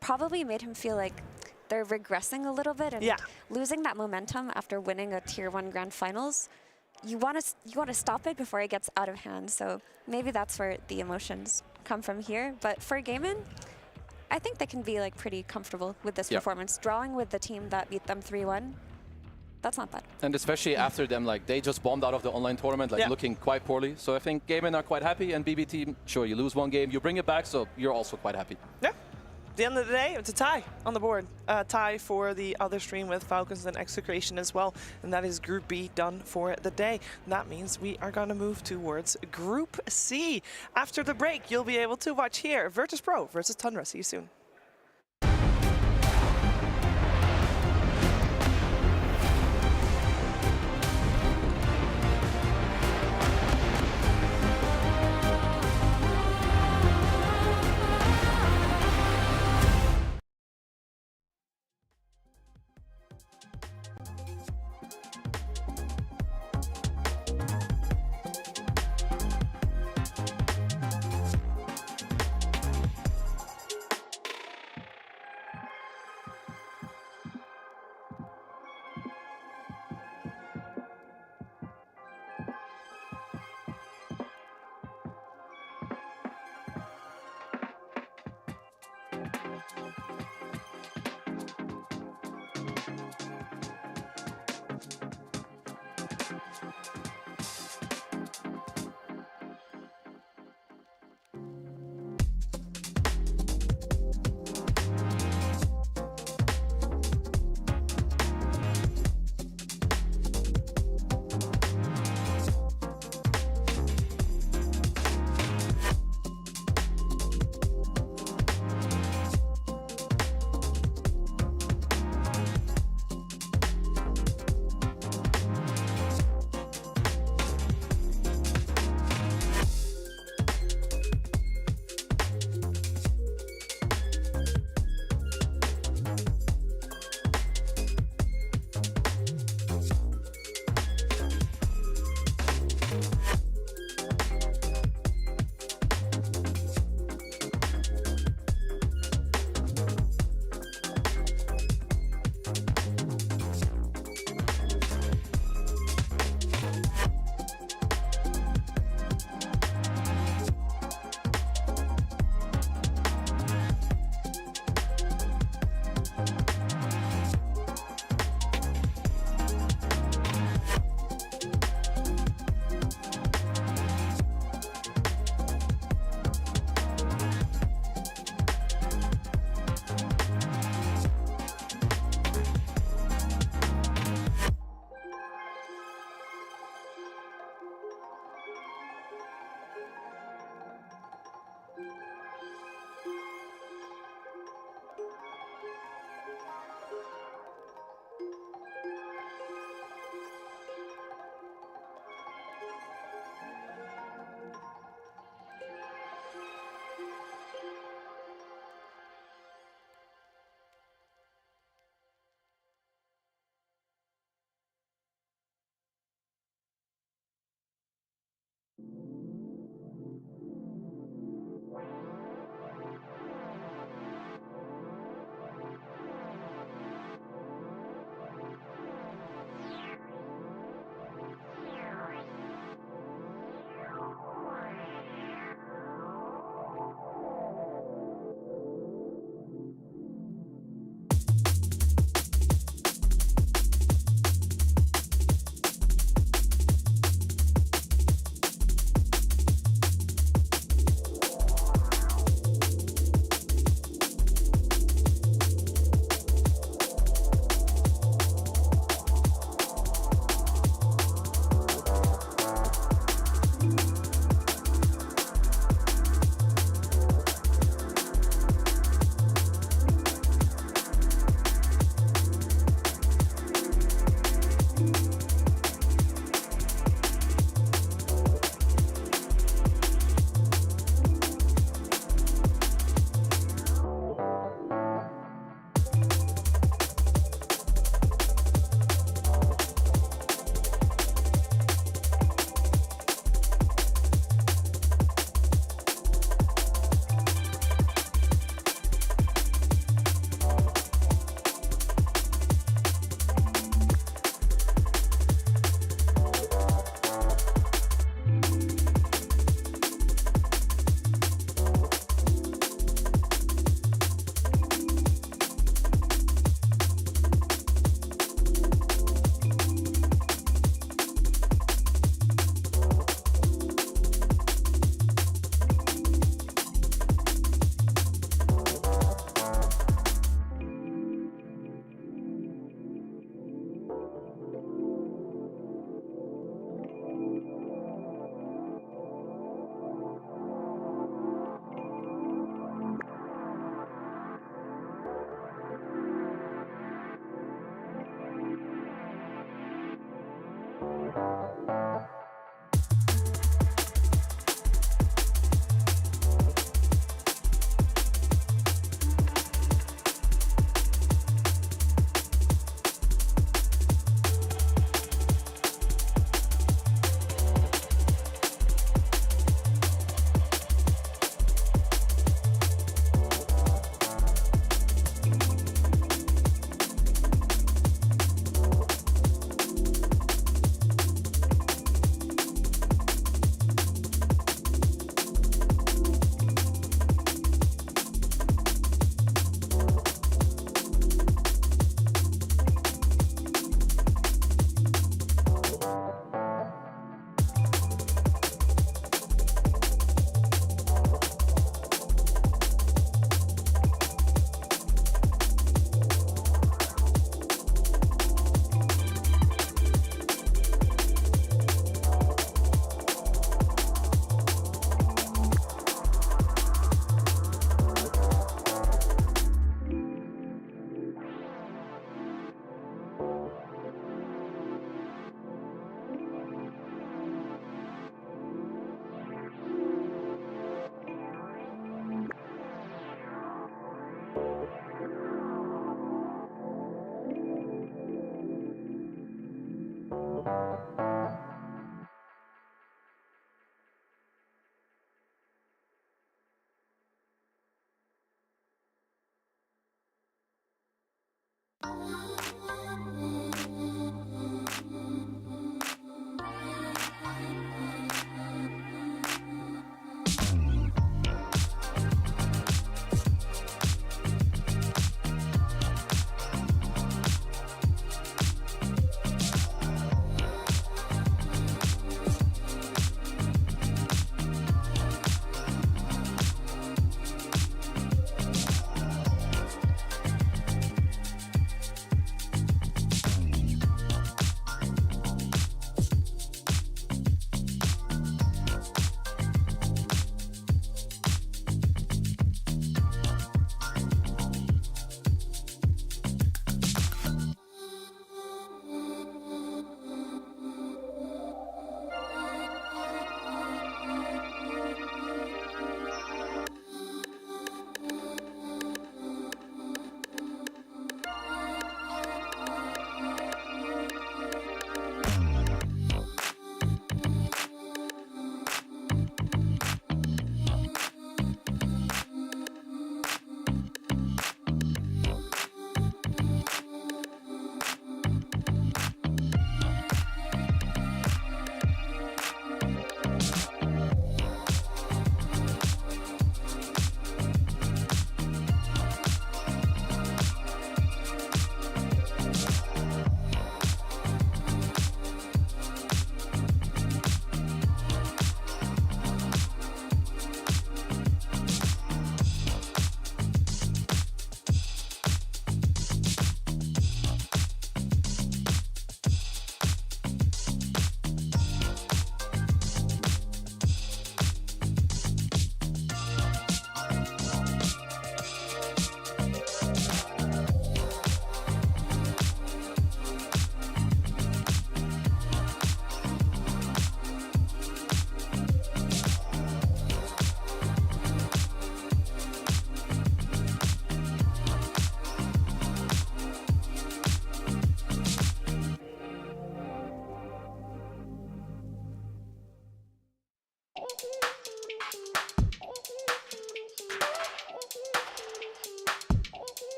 probably made him feel like they're regressing a little bit. And losing that momentum after winning a Tier 1 Grand Finals, you want to stop it before it gets out of hand. So maybe that's where the emotions come from here. But for Gaimin, I think they can be like pretty comfortable with this performance. Drawing with the team that beat them 3-1, that's not bad. And especially after them, like they just bombed out of the online tournament, like looking quite poorly. So I think Gaimin are quite happy, and BB team, sure, you lose one game, you bring it back, so you're also quite happy. Yeah. At the end of the day, it's a tie on the board. Tie for the other stream with Falcons and Execration as well. And that is Group B done for the day. And that means we are going to move towards Group C. After the break, you'll be able to watch here Virtus Pro versus Tundra. See you soon.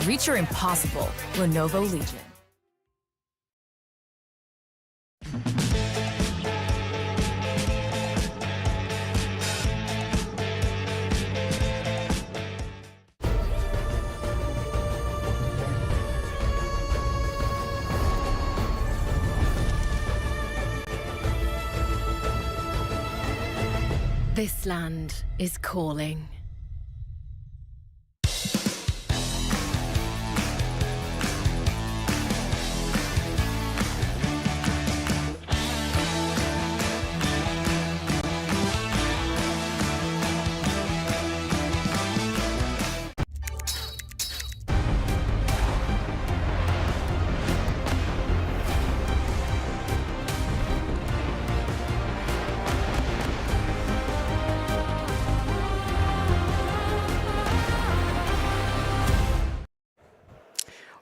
Reach your impossible, Lenovo Legion. This land is calling.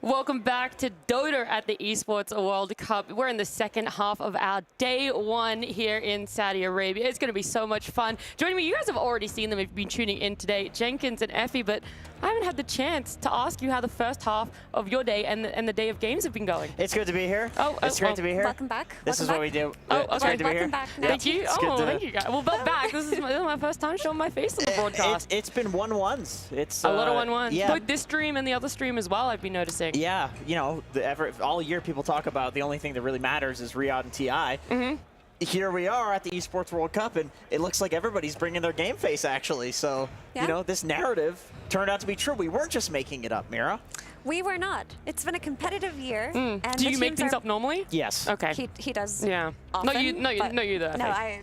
Welcome back to Dota at the Esports World Cup. We're in the second half of our day one here in Saudi Arabia. It's going to be so much fun. Joining me, you guys have already seen them if you've been tuning in today, Jenkins and Effie, but I haven't had the chance to ask you how the first half of your day and the day of games have been going. It's good to be here. It's great to be here. Welcome back. This is what we do. Oh, It's okay. great to be here. Welcome back. Thank you. It's Oh, good to- thank you guys. Well, back. This is my first time showing my face on the broadcast. It's been 1-1s. It's a lot of 1-1s. Yeah. Both this stream and the other stream as well, I've been noticing. Yeah, you know, all year people talk about the only thing that really matters is Riyadh and TI. Mm-hmm. Here we are at the Esports World Cup, and it looks like everybody's bringing their game face, actually. So, Yeah. you know, this narrative turned out to be true. We weren't just making it up, Mira. We were not. It's been a competitive year. And Do the you make teams things are- up normally? Yes. Okay. He does. Yeah. Often, no, you but though. No, I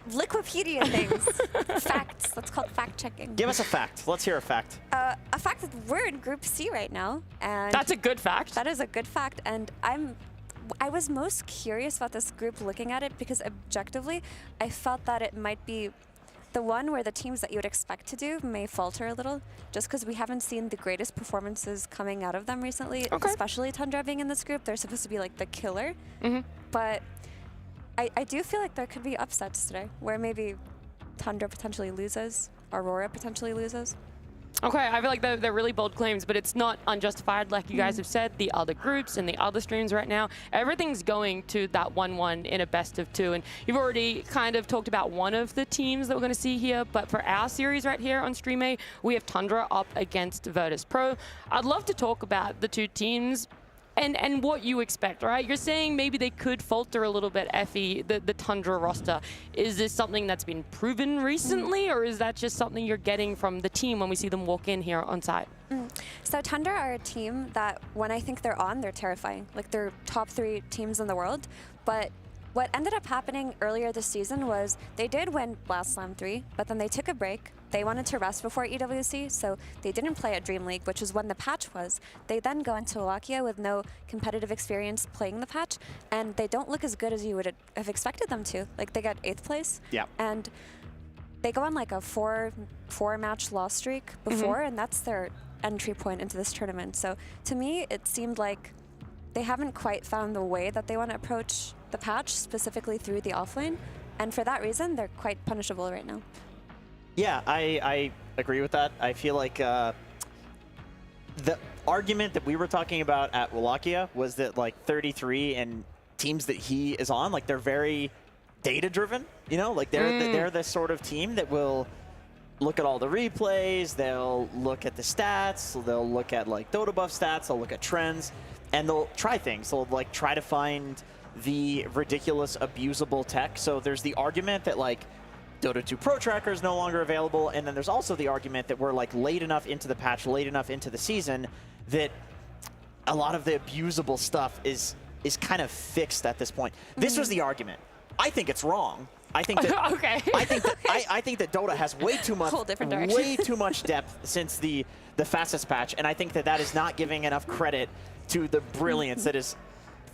Wikipedia things. Facts. That's called fact checking. Give us a fact. Let's hear a fact. A fact that we're in Group C right now, and That's a good fact. that is a good fact. And I was most curious about this group looking at it because objectively, I felt that it might be the one where the teams that you would expect to do may falter a little, just because we haven't seen the greatest performances coming out of them recently, Okay. especially Tundra being in this group. They're supposed to be like the killer. Mm-hmm. But I do feel like there could be upsets today, where maybe Tundra potentially loses, Aurora potentially loses. Okay, I feel like they're really bold claims, but it's not unjustified, like you guys have said. The other groups and the other streams right now, everything's going to that 1-1 in a best of 2. And you've already kind of talked about one of the teams that we're going to see here, but for our series right here on Stream A, we have Tundra up against Virtus Pro. I'd love to talk about the two teams and what you expect, right? You're saying maybe they could falter a little bit, Effie, the Tundra roster. Is this something that's been proven recently, or is that just something you're getting from the team when we see them walk in here on site? So Tundra are a team that when I think they're on, they're terrifying. Like they're top 3 teams in the world. But what ended up happening earlier this season was they did win Last Slam 3, but then they took a break. They wanted to rest before EWC, so they didn't play at Dream League, which is when the patch was. They then go into Wallachia with no competitive experience playing the patch, and they don't look as good as you would have expected them to. Like they got 8th place. Yeah. And they go on like a four match loss streak before, and that's their entry point into this tournament. So to me, it seemed like they haven't quite found the way that they want to approach the patch, specifically through the offlane. And for that reason, they're quite punishable right now. Yeah, I agree with that. I feel like the argument that we were talking about at Wallachia was that like 33 and teams that he is on, like they're very data driven, you know, like they're the sort of team that will look at all the replays, they'll look at the stats, they'll look at like Dota buff stats, they'll look at trends, and they'll try things. They'll like try to find the ridiculous abusable tech. So there's the argument that like Dota2 Pro Tracker is no longer available, and then there's also the argument that we're like late enough into the patch, late enough into the season that a lot of the abusable stuff is kind of fixed at this point. This was the argument. I think it's wrong. I think that Okay. I think that Dota has way too much Whole different direction. way too much depth since the fastest patch, and I think that is not giving enough credit to the brilliance that is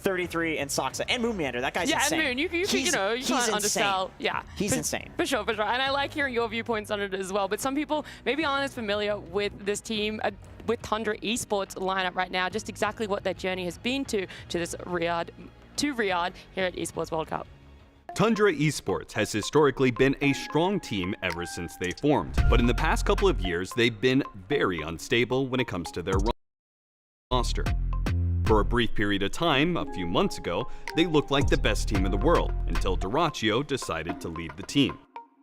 33 and Soxa and Moon Meander. That guy's insane. Yeah, and Moon, you can't undersell. Yeah, he's insane. For sure. And I like hearing your viewpoints on it as well. But some people maybe aren't as familiar with this team, with Tundra Esports lineup right now, just exactly what their journey has been to this Riyadh here at Esports World Cup. Tundra Esports has historically been a strong team ever since they formed, but in the past couple of years, they've been very unstable when it comes to their roster. For a brief period of time, a few months ago, they looked like the best team in the world, until DOTA2 decided to leave the team.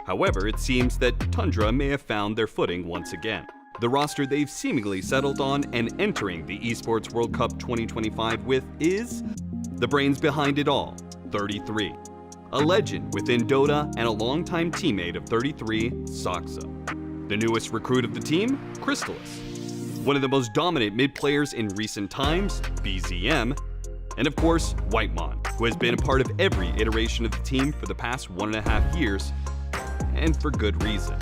However, it seems that Tundra may have found their footing once again. The roster they've seemingly settled on and entering the Esports World Cup 2025 with is the brains behind it all, 33. A legend within Dota and a longtime teammate of 33, Soxa. The newest recruit of the team, Crystallis. One of the most dominant mid players in recent times, BZM. And of course, Whitemon, who has been a part of every iteration of the team for the past 1.5 years, and for good reason.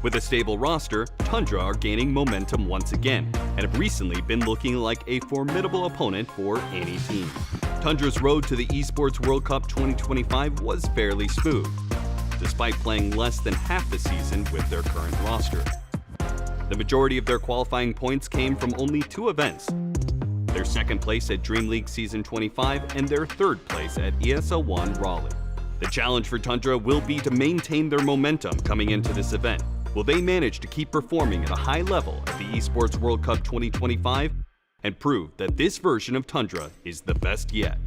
With a stable roster, Tundra are gaining momentum once again, and have recently been looking like a formidable opponent for any team. Tundra's road to the Esports World Cup 2025 was fairly smooth, despite playing less than half the season with their current roster. The majority of their qualifying points came from only 2 events: their second place at Dream League Season 25 and their third place at ESL 1 Raleigh. The challenge for Tundra will be to maintain their momentum coming into this event. Will they manage to keep performing at a high level at the Esports World Cup 2025 and prove that this version of Tundra is the best yet?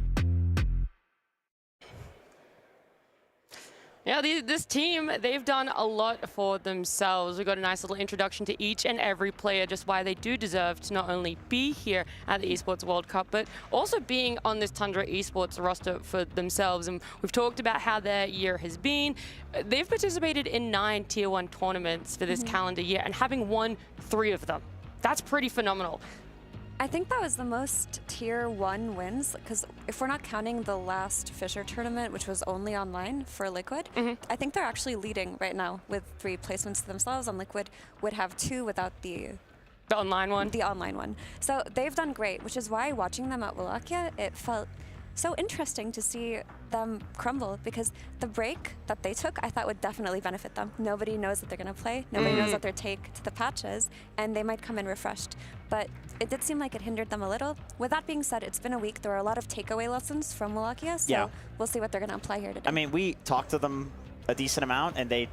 Yeah, this team, they've done a lot for themselves. We got a nice little introduction to each and every player, just why they do deserve to not only be here at the Esports World Cup, but also being on this Tundra Esports roster for themselves. And we've talked about how their year has been. They've participated in 9 Tier 1 tournaments for this calendar year and having won 3 of them. That's pretty phenomenal. I think that was the most Tier 1 wins, because if we're not counting the last Fisher tournament, which was only online for Liquid, I think they're actually leading right now with 3 placements themselves, and Liquid would have 2 without the online one? The online one. So they've done great, which is why watching them at Wallachia, it felt so interesting to see them crumble, because the break that they took, I thought would definitely benefit them. Nobody knows that they're going to play. Nobody knows what their take to the patches, and they might come in refreshed. But it did seem like it hindered them a little. With that being said, it's been a week. There were a lot of takeaway lessons from Wallachia, so we'll see what they're going to apply here today. I mean, we talked to them a decent amount, and they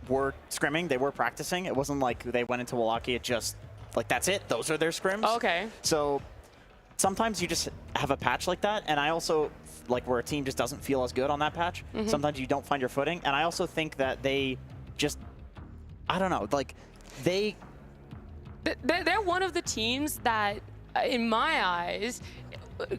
were scrimming. They were practicing. It wasn't like they went into Wallachia just like, that's it. Those are their scrims. Oh, okay. So sometimes you just have a patch like that, and I also, like where a team just doesn't feel as good on that patch, sometimes you don't find your footing, and I also think that they just, I don't know, like, they're one of the teams that, in my eyes,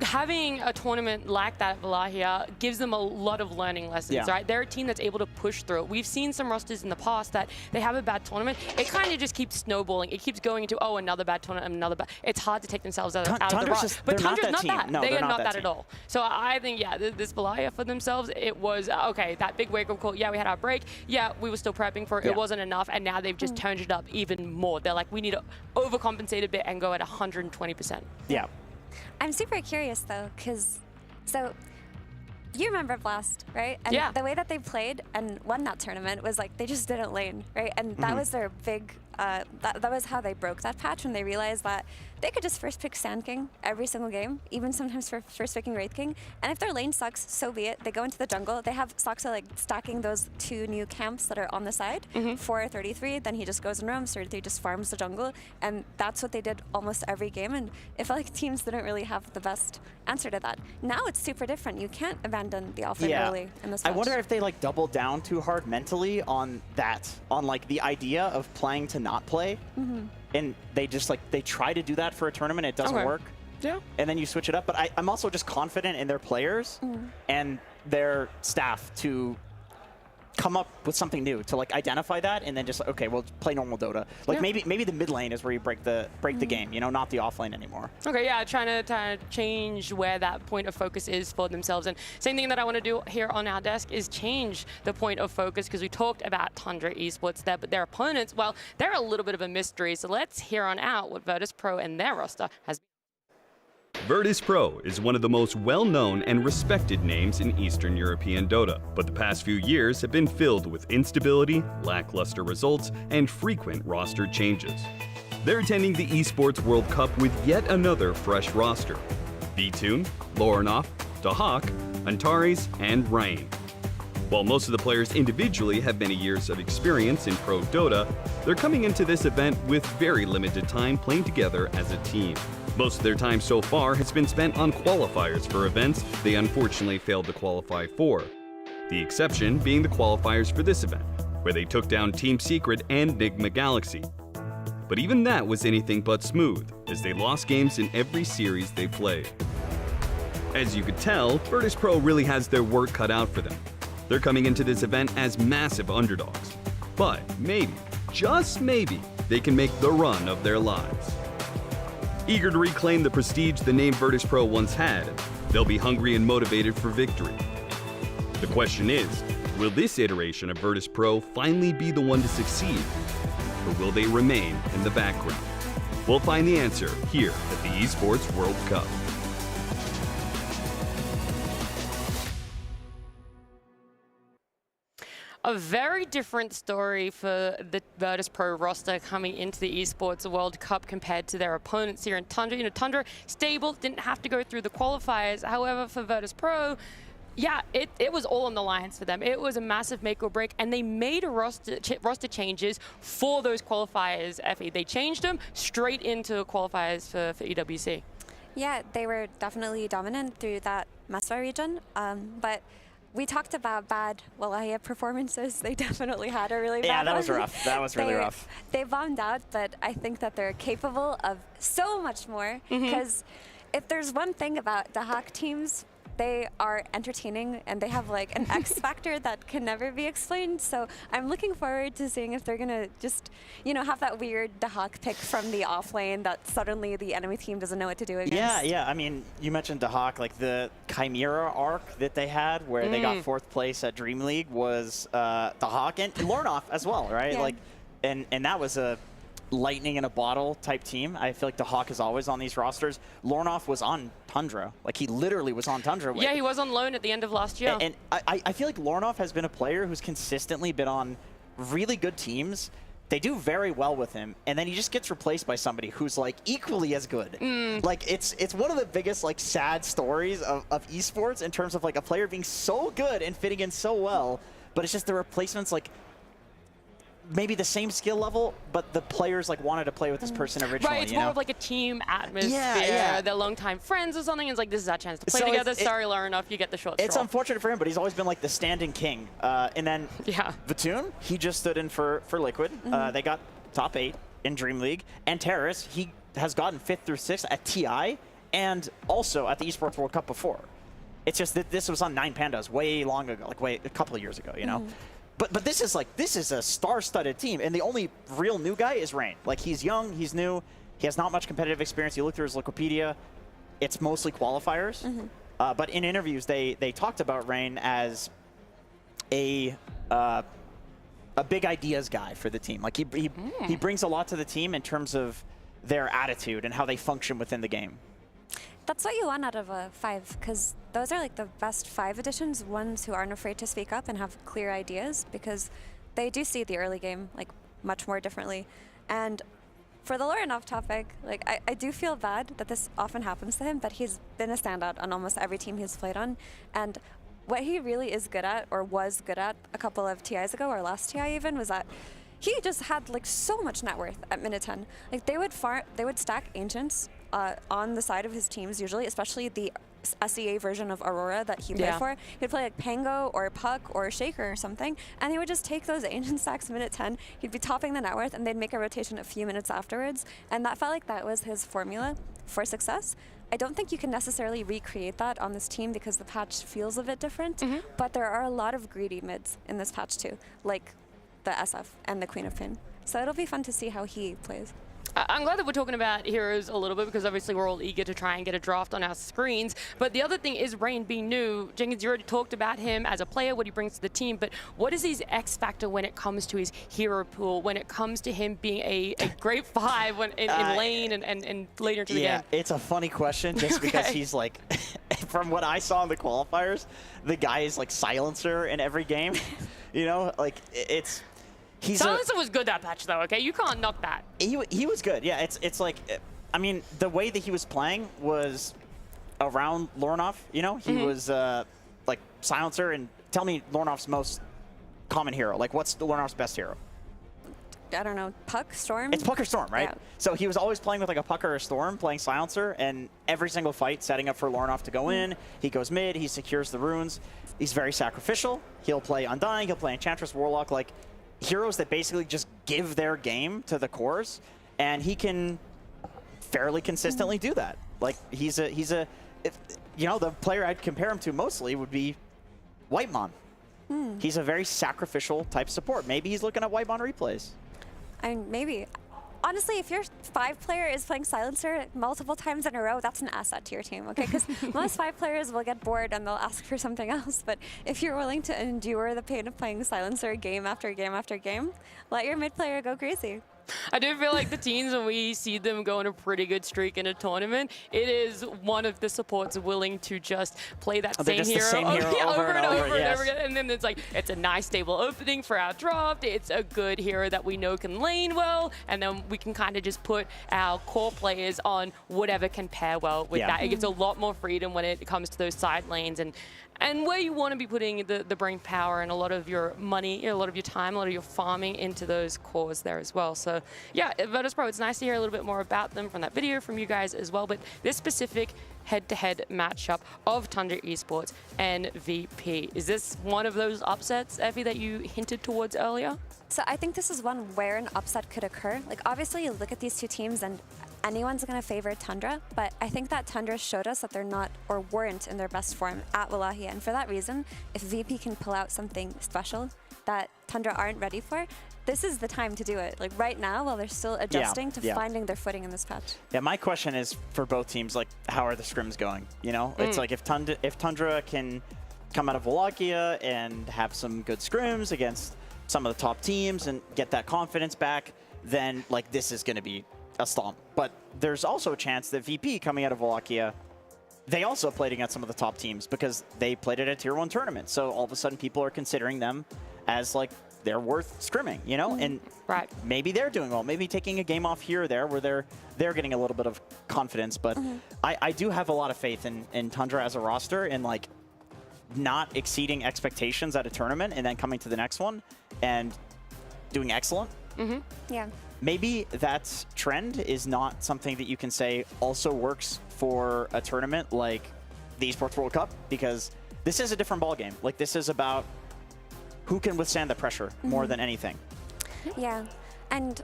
having a tournament like that at Wallachia gives them a lot of learning lessons, right? They're a team that's able to push through it. We've seen some rosters in the past that they have a bad tournament. It kind of just keeps snowballing. It keeps going into, oh, another bad tournament, another bad. It's hard to take themselves out of the rut. But Tundra's not that. No, they are not that at all. So I think, yeah, this Wallachia for themselves, it was, okay, that big wake-up call. Yeah, we had our break. Yeah, we were still prepping for it. It wasn't enough. And now they've just turned it up even more. They're like, we need to overcompensate a bit and go at 120%. Yeah. I'm super curious though, because you remember Blast, right? And the way that they played and won that tournament was like they just didn't lane, right? And that was their big, that was how they broke that patch, when they realized that they could just first pick Sand King every single game, even sometimes for first picking Wraith King. And if their lane sucks, so be it. They go into the jungle. They have Soxa like stacking those 2 new camps that are on the side for 33. Then he just goes and roams. 33 just farms the jungle. And that's what they did almost every game. And it felt like teams didn't really have the best answer to that. Now it's super different. You can't abandon the offlane early in this match. I wonder if they like double down too hard mentally on that, on like the idea of playing to not play. And they just like, they try to do that for a tournament, it doesn't work. Yeah. And then you switch it up. But I'm also just confident in their players and their staff to come up with something new, to like identify that and then just, okay, we'll play normal Dota. Like maybe the mid lane is where you break the game, you know, not the off lane anymore. Okay, yeah, trying to change where that point of focus is for themselves. And same thing that I want to do here on our desk is change the point of focus, because we talked about Tundra Esports there, but their opponents, well, they're a little bit of a mystery. So let's hear on out what Virtus Pro and their roster has been. Virtus Pro is one of the most well-known and respected names in Eastern European Dota, but the past few years have been filled with instability, lackluster results, and frequent roster changes. They're attending the Esports World Cup with yet another fresh roster: Vtune, Lorinov, DOTA2, Antares, and Rain. While most of the players individually have many years of experience in Pro Dota, they're coming into this event with very limited time playing together as a team. Most of their time so far has been spent on qualifiers for events they unfortunately failed to qualify for. The exception being the qualifiers for this event, where they took down Team Secret and Enigma Galaxy. But even that was anything but smooth, as they lost games in every series they played. As you could tell, Virtus Pro really has their work cut out for them. They're coming into this event as massive underdogs. But maybe, just maybe, they can make the run of their lives. Eager to reclaim the prestige the name Virtus Pro once had, they'll be hungry and motivated for victory. The question is, will this iteration of Virtus Pro finally be the one to succeed? Or will they remain in the background? We'll find the answer here at the Esports World Cup. A very different story for the Virtus Pro roster coming into the Esports World Cup compared to their opponents here in Tundra. You know, Tundra, stable, didn't have to go through the qualifiers. However, for Virtus Pro, yeah, it was all on the lines for them. It was a massive make or break, and they made a roster changes for those qualifiers, Effie. They changed them straight into qualifiers for EWC. Yeah, they were definitely dominant through that Masva region, but we talked about bad Wallachia performances. They definitely had a really bad one. Yeah, that was rough. That was really rough. They bombed out, but I think that they're capable of so much more. Because if there's one thing about the Hawk teams, they are entertaining and they have like an X factor that can never be explained. So I'm looking forward to seeing if they're gonna just, you know, have that weird DAHAK pick from the off lane that suddenly the enemy team doesn't know what to do against. Yeah. I mean, you mentioned DAHAK, like the Chimera arc that they had where they got 4th place at Dream League was DAHAK and Lorinov as well, right? Yeah. Like, and that was a lightning in a bottle type team. I feel like DAHAK is always on these rosters. Lorinov was on Tundra. Like, he literally was on Tundra. Yeah, he was on loan at the end of last year. And I feel like Lorinov has been a player who's consistently been on really good teams. They do very well with him, and then he just gets replaced by somebody who's like equally as good. Like, it's one of the biggest like sad stories of esports in terms of like a player being so good and fitting in so well, but it's just the replacements like maybe the same skill level, but the players like wanted to play with this person originally. Right, it's more of like a team atmosphere. Yeah. They're longtime friends or something. And it's like, this is our chance to play So together. Sorry, Lorinov, you get the short It's straw. unfortunate for him, but he's always been like the standing king. And then Vtune, he just stood in for Liquid. They got top 8 in Dream League. And Terrace, he has gotten 5th through 6th at TI and also at the Esports World Cup before. It's just that this was on 9 Pandas way long ago, like a couple of years ago, you know? But this is a star-studded team, and the only real new guy is Rain. Like, he's young, he's new, he has not much competitive experience. You look through his Wikipedia, it's mostly qualifiers. But in interviews, they talked about Rain as a big ideas guy for the team. Like, he brings a lot to the team in terms of their attitude and how they function within the game. That's what you want out of a 5, because those are like the best 5 additions, ones who aren't afraid to speak up and have clear ideas, because they do see the early game like much more differently. And for the Lorinov topic, like I do feel bad that this often happens to him, but he's been a standout on almost every team he's played on. And what he really is good at, or was good at a couple of TIs ago, or last TI even, was that he just had like so much net worth at minute 10. Like they would stack Ancients on the side of his teams usually, especially the SEA version of Aurora that he played for. He'd play like Pango or Puck or Shaker or something, and he would just take those Ancient stacks minute 10. He'd be topping the net worth, and they'd make a rotation a few minutes afterwards, and that felt like that was his formula for success. I don't think you can necessarily recreate that on this team because the patch feels a bit different, but there are a lot of greedy mids in this patch too, like the SF and the Queen of Pin. So it'll be fun to see how he plays. I'm glad that we're talking about heroes a little bit because obviously we're all eager to try and get a draft on our screens. But the other thing is Rain being new. Jenkins, you already talked about him as a player, what he brings to the team, but what is his X factor when it comes to his hero pool, when it comes to him being a great 5 when in lane and later into the game? Yeah, it's a funny question just because he's like, from what I saw in the qualifiers, the guy is like silencer in every game. You know, like it's... Silencer was good that patch, though, okay? You can't knock that. He was good, yeah. It's like, I mean, the way that he was playing was around Lornoff, you know? He was like silencer, and tell me Lornoff's most common hero. Like, what's Lornoff's best hero? I don't know, Puck, Storm? It's Puck or Storm, right? Yeah. So he was always playing with like a Puck or a Storm, playing silencer, and every single fight setting up for Lornoff to go in. He goes mid, he secures the runes. He's very sacrificial. He'll play Undying, he'll play Enchantress, Warlock, like heroes that basically just give their game to the cores, and he can fairly consistently do that. Like he's a you know, the player I'd compare him to mostly would be Whitemon. He's a very sacrificial type support. Maybe he's looking at Whitemon replays. I mean, maybe. Honestly, if your 5 player is playing Silencer multiple times in a row, that's an asset to your team, okay? Because most 5 players will get bored and they'll ask for something else. But if you're willing to endure the pain of playing Silencer game after game after game, let your mid player go crazy. I do feel like the teams, when we see them go on a pretty good streak in a tournament, it is one of the supports willing to just play that same hero, over and over again. And then it's like, it's a nice stable opening for our draft. It's a good hero that we know can lane well. And then we can kind of just put our core players on whatever can pair well with that. It gives a lot more freedom when it comes to those side lanes. And where you want to be putting the brain power and a lot of your money, a lot of your time, a lot of your farming into those cores there as well. So yeah, Virtus Pro, it's nice to hear a little bit more about them from that video from you guys as well. But this specific head-to-head matchup of Tundra Esports and VP, is this one of those upsets, Effie, that you hinted towards earlier? So I think this is one where an upset could occur. Like obviously you look at these two teams and anyone's going to favor Tundra, but I think that Tundra showed us that they're not or weren't in their best form at Wallachia. And for that reason, if VP can pull out something special that Tundra aren't ready for, this is the time to do it. Like right now, while they're still adjusting to finding their footing in this patch. Yeah, my question is for both teams, like how are the scrims going? You know, it's like if Tundra can come out of Wallachia and have some good scrims against some of the top teams and get that confidence back, then like this is going to be a stomp. But there's also a chance that VP coming out of Wallachia, they also played against some of the top teams because they played at a tier 1 tournament. So all of a sudden people are considering them as like they're worth scrimming, you know? And maybe they're doing well. Maybe taking a game off here or there where they're getting a little bit of confidence. But I do have a lot of faith in Tundra as a roster and like not exceeding expectations at a tournament and then coming to the next one and doing excellent. Yeah. Maybe that trend is not something that you can say also works for a tournament like the Esports World Cup, because this is a different ballgame. Like this is about who can withstand the pressure more than anything. Yeah, and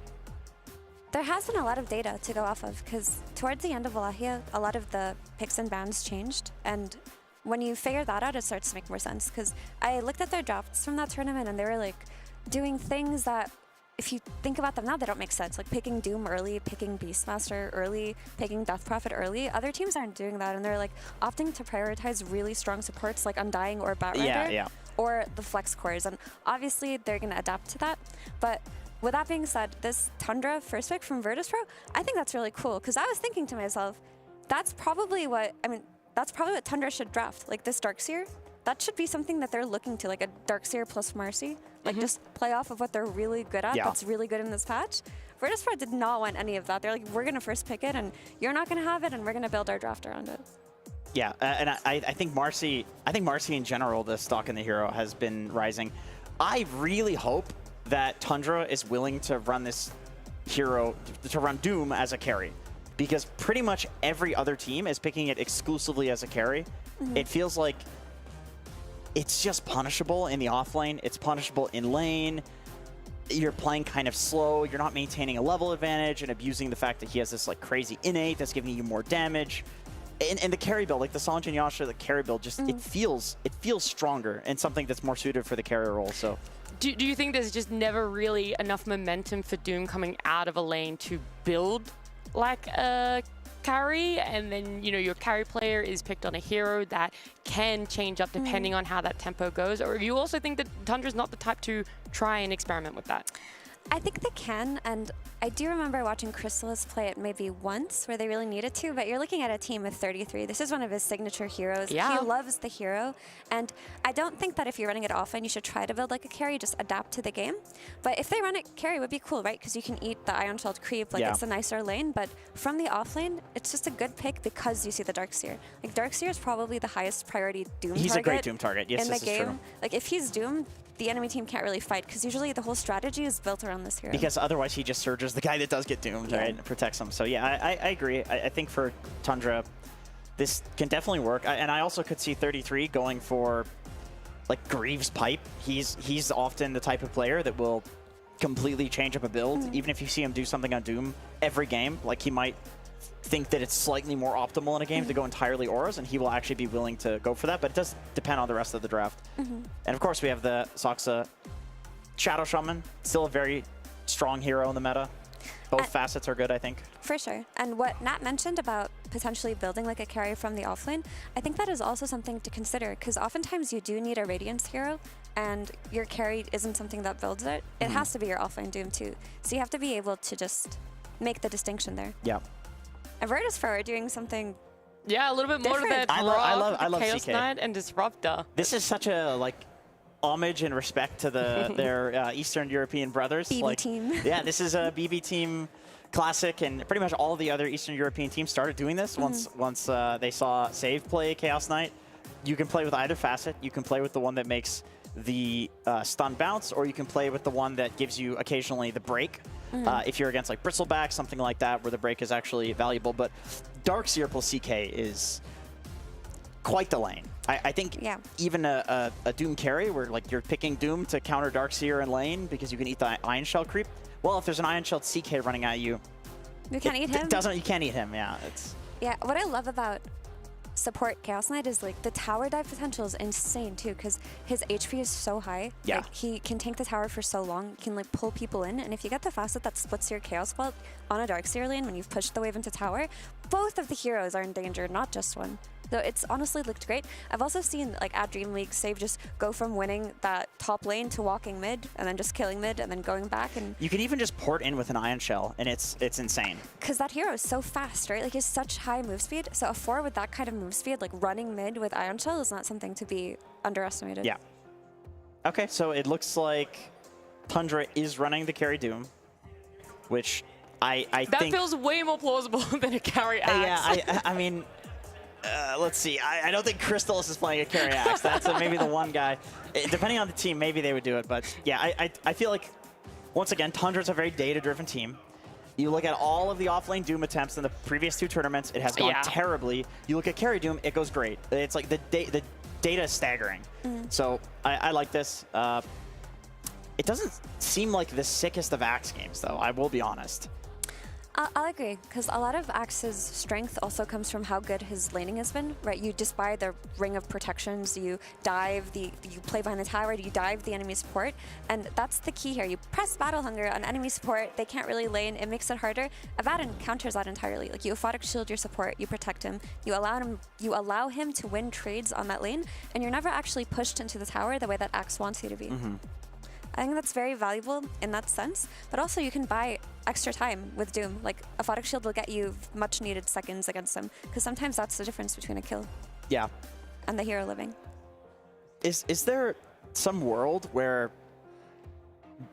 there has been a lot of data to go off of because towards the end of Wallachia, a lot of the picks and bans changed, and when you figure that out, it starts to make more sense because I looked at their drafts from that tournament and they were like doing things that if you think about them now, they don't make sense. Like picking Doom early, picking Beastmaster early, picking Death Prophet early. Other teams aren't doing that, and they're like opting to prioritize really strong supports like Undying or Batrider or the Flex cores. And obviously, they're going to adapt to that. But with that being said, this Tundra first pick from Virtus Pro, I think that's really cool because I was thinking to myself, that's probably what Tundra should draft. Like this Darkseer, that should be something that they're looking to, like a Darkseer plus Marcy. Like just play off of what they're really good at. That's really good in this patch. Virtus Pro did not want any of that. They're like, we're going to first pick it and you're not going to have it and we're going to build our draft around it. Yeah, and I think Marcy in general, the stock in the hero has been rising. I really hope that Tundra is willing to run this hero, to run Doom as a carry, because pretty much every other team is picking it exclusively as a carry. It feels like it's just punishable in the offlane. It's punishable in lane. You're playing kind of slow. You're not maintaining a level advantage and abusing the fact that he has this like crazy innate that's giving you more damage. And the carry build, like the Sange and Yasha, the carry build, just it feels stronger and something that's more suited for the carry role. So do you think there's just never really enough momentum for Doom coming out of a lane to build like a carry, and then your carry player is picked on a hero that can change up depending on how that tempo goes? Or do you also think that Tundra's not the type to try and experiment with that? I think they can, and I do remember watching Chrysalis play it maybe once where they really needed to, but you're looking at a team with 33. This is one of his signature heroes. Yeah. He loves the hero, and I don't think that if you're running it offline, you should try to build like a carry, just adapt to the game. But if they run it, carry would be cool, right? Because you can eat the Ion Shelled creep, like it's a nicer lane, but from the offlane, it's just a good pick because you see the Darkseer. Like, Darkseer is probably the highest priority Doom target. He's a great Doom target, yes, in this the is game. true. Like, if he's Doom, the enemy team can't really fight because usually the whole strategy is built around this hero. Because otherwise he just surges the guy that does get doomed, right, and protects him. So yeah, I agree. I think for Tundra, this can definitely work. And I also could see 33 going for like Greaves Pipe. He's often the type of player that will completely change up a build, even if you see him do something on Doom every game. Like, he might think that it's slightly more optimal in a game to go entirely auras, and he will actually be willing to go for that, but it does depend on the rest of the draft. And of course we have the Soxa Shadow Shaman, still a very strong hero in the meta. Both facets are good, I think. For sure. And what Nat mentioned about potentially building like a carry from the offlane, I think that is also something to consider, because oftentimes you do need a Radiance hero, and your carry isn't something that builds it. It has to be your offlane Doom too. So you have to be able to just make the distinction there. Yeah. And Virtus4 are doing something a little bit more to different. the I love Chaos CK. Knight and Disruptor. This is such a homage and respect to their Eastern European brothers. BB team. Yeah, this is a BB team classic, and pretty much all the other Eastern European teams started doing this once they saw Save play Chaos Knight. You can play with either facet. You can play with the one that makes the stun bounce, or you can play with the one that gives you occasionally the break. If you're against like Bristleback, something like that, where the break is actually valuable. But Darkseer plus CK is quite the lane. I think even a Doom carry, where like you're picking Doom to counter Darkseer in lane because you can eat the Ion Shell creep. Well, if there's an Ion Shelled CK running at you, you can't eat him. You can't eat him. Yeah, what I love about support Chaos Knight is like the tower dive potential is insane too, because his HP is so high. Yeah. Like, he can tank the tower for so long. He can like pull people in, and if you get the facet that splits your Chaos Belt on a Darkseer lane when you've pushed the wave into tower, both of the heroes are in danger, not just one. So it's honestly looked great. I've also seen like at Dream League Save just go from winning that top lane to walking mid and then just killing mid and then going back, and you can even just port in with an Ion Shell, and it's insane. Because that hero is so fast, right? Like, he has such high move speed. So a 4 with that kind of move speed, like running mid with Ion Shell, is not something to be underestimated. Yeah. Okay, so it looks like Tundra is running the carry Doom, which I think... That feels way more plausible than a carry Axe. Yeah, I mean... let's see. I don't think Crystallis is playing a carry Axe. That's maybe the one guy. Depending on the team, maybe they would do it. But yeah, I feel like, once again, Tundra's a very data-driven team. You look at all of the offlane Doom attempts in the previous 2 tournaments, it has gone terribly. You look at carry Doom, it goes great. It's like the data is staggering. So I like this. It doesn't seem like the sickest of Axe games, though. I will be honest. I'll agree, because a lot of Axe's strength also comes from how good his laning has been, right? You just buy the Ring of Protections, you dive, you play behind the tower, you dive the enemy support, and that's the key here. You press Battle Hunger on enemy support, they can't really lane, it makes it harder. Abaddon counters that entirely. Like, you Aphotic Shield your support, you protect him, you allow him to win trades on that lane, and you're never actually pushed into the tower the way that Axe wants you to be. I think that's very valuable in that sense, but also you can buy extra time with Doom. Like, Aphotic Shield will get you much needed seconds against him, because sometimes that's the difference between a kill and the hero living. Is there some world where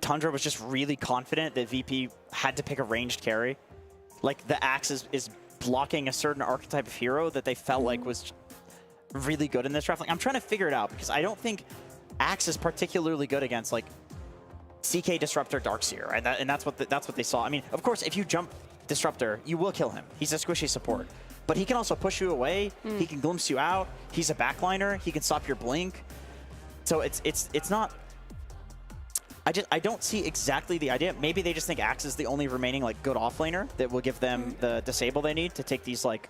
Tundra was just really confident that VP had to pick a ranged carry? Like, the Axe is blocking a certain archetype of hero that they felt like was really good in this draft? Like, I'm trying to figure it out, because I don't think Axe is particularly good against, like, CK Disruptor Darkseer, right? And that's what they saw. I mean, of course, if you jump Disruptor, you will kill him. He's a squishy support. But he can also push you away. He can glimpse you out. He's a backliner. He can stop your blink. So it's not... I don't see exactly the idea. Maybe they just think Axe is the only remaining, like, good offlaner that will give them the disable they need to take these, like,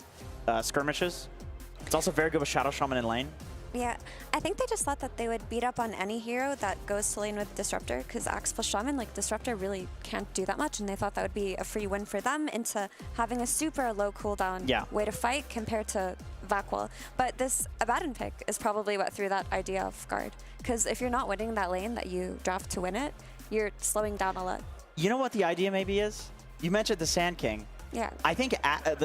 skirmishes. It's also very good with Shadow Shaman in lane. Yeah, I think they just thought that they would beat up on any hero that goes to lane with Disruptor, because Axe plus Shaman, like Disruptor really can't do that much, and they thought that would be a free win for them into having a super low cooldown way to fight compared to Vakwall. But this Abaddon pick is probably what threw that idea off guard, because if you're not winning that lane that you draft to win it, you're slowing down a lot. You know what the idea maybe is? You mentioned the Sand King. Yeah. I think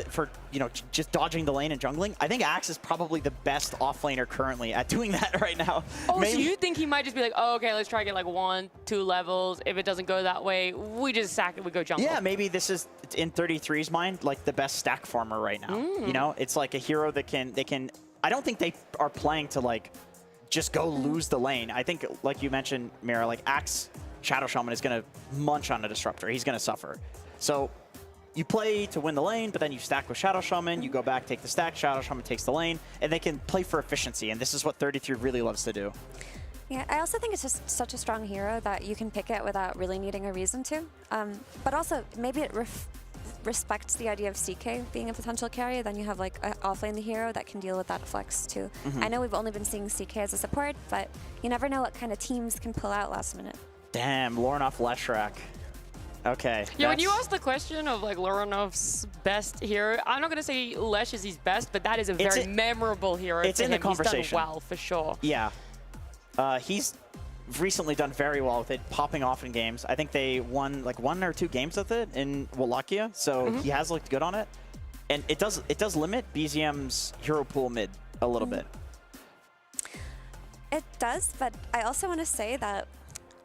for, you know, just dodging the lane and jungling, I think Axe is probably the best offlaner currently at doing that right now. Oh, so you think he might just be like, oh, okay, let's try to get like 1, 2 levels. If it doesn't go that way, we just sack it, we go jungle. Yeah, maybe this is, in 33's mind, like the best stack farmer right now. You know, it's like a hero that can, I don't think they are playing to like just go lose the lane. I think, like you mentioned, Mira, like Axe Shadow Shaman is going to munch on a Disruptor. He's going to suffer. So you play to win the lane, but then you stack with Shadow Shaman, you go back, take the stack, Shadow Shaman takes the lane, and they can play for efficiency, and this is what 33 really loves to do. Yeah, I also think it's just such a strong hero that you can pick it without really needing a reason to. But also, maybe it respects the idea of CK being a potential carry, then you have like an offlane the hero that can deal with that flex too. I know we've only been seeing CK as a support, but you never know what kind of teams can pull out last minute. Damn, Lornoff Leshrac. Okay. Yeah, when you ask the question of like Loronov's best hero, I'm not going to say Lesh is his best, but that is a very memorable hero. It's in the conversation. He's done well, for sure. Yeah. He's recently done very well with it, popping off in games. I think they won like 1 or 2 games with it in Wallachia, so he has looked good on it. And it does limit BZM's hero pool mid a little bit. It does, but I also want to say that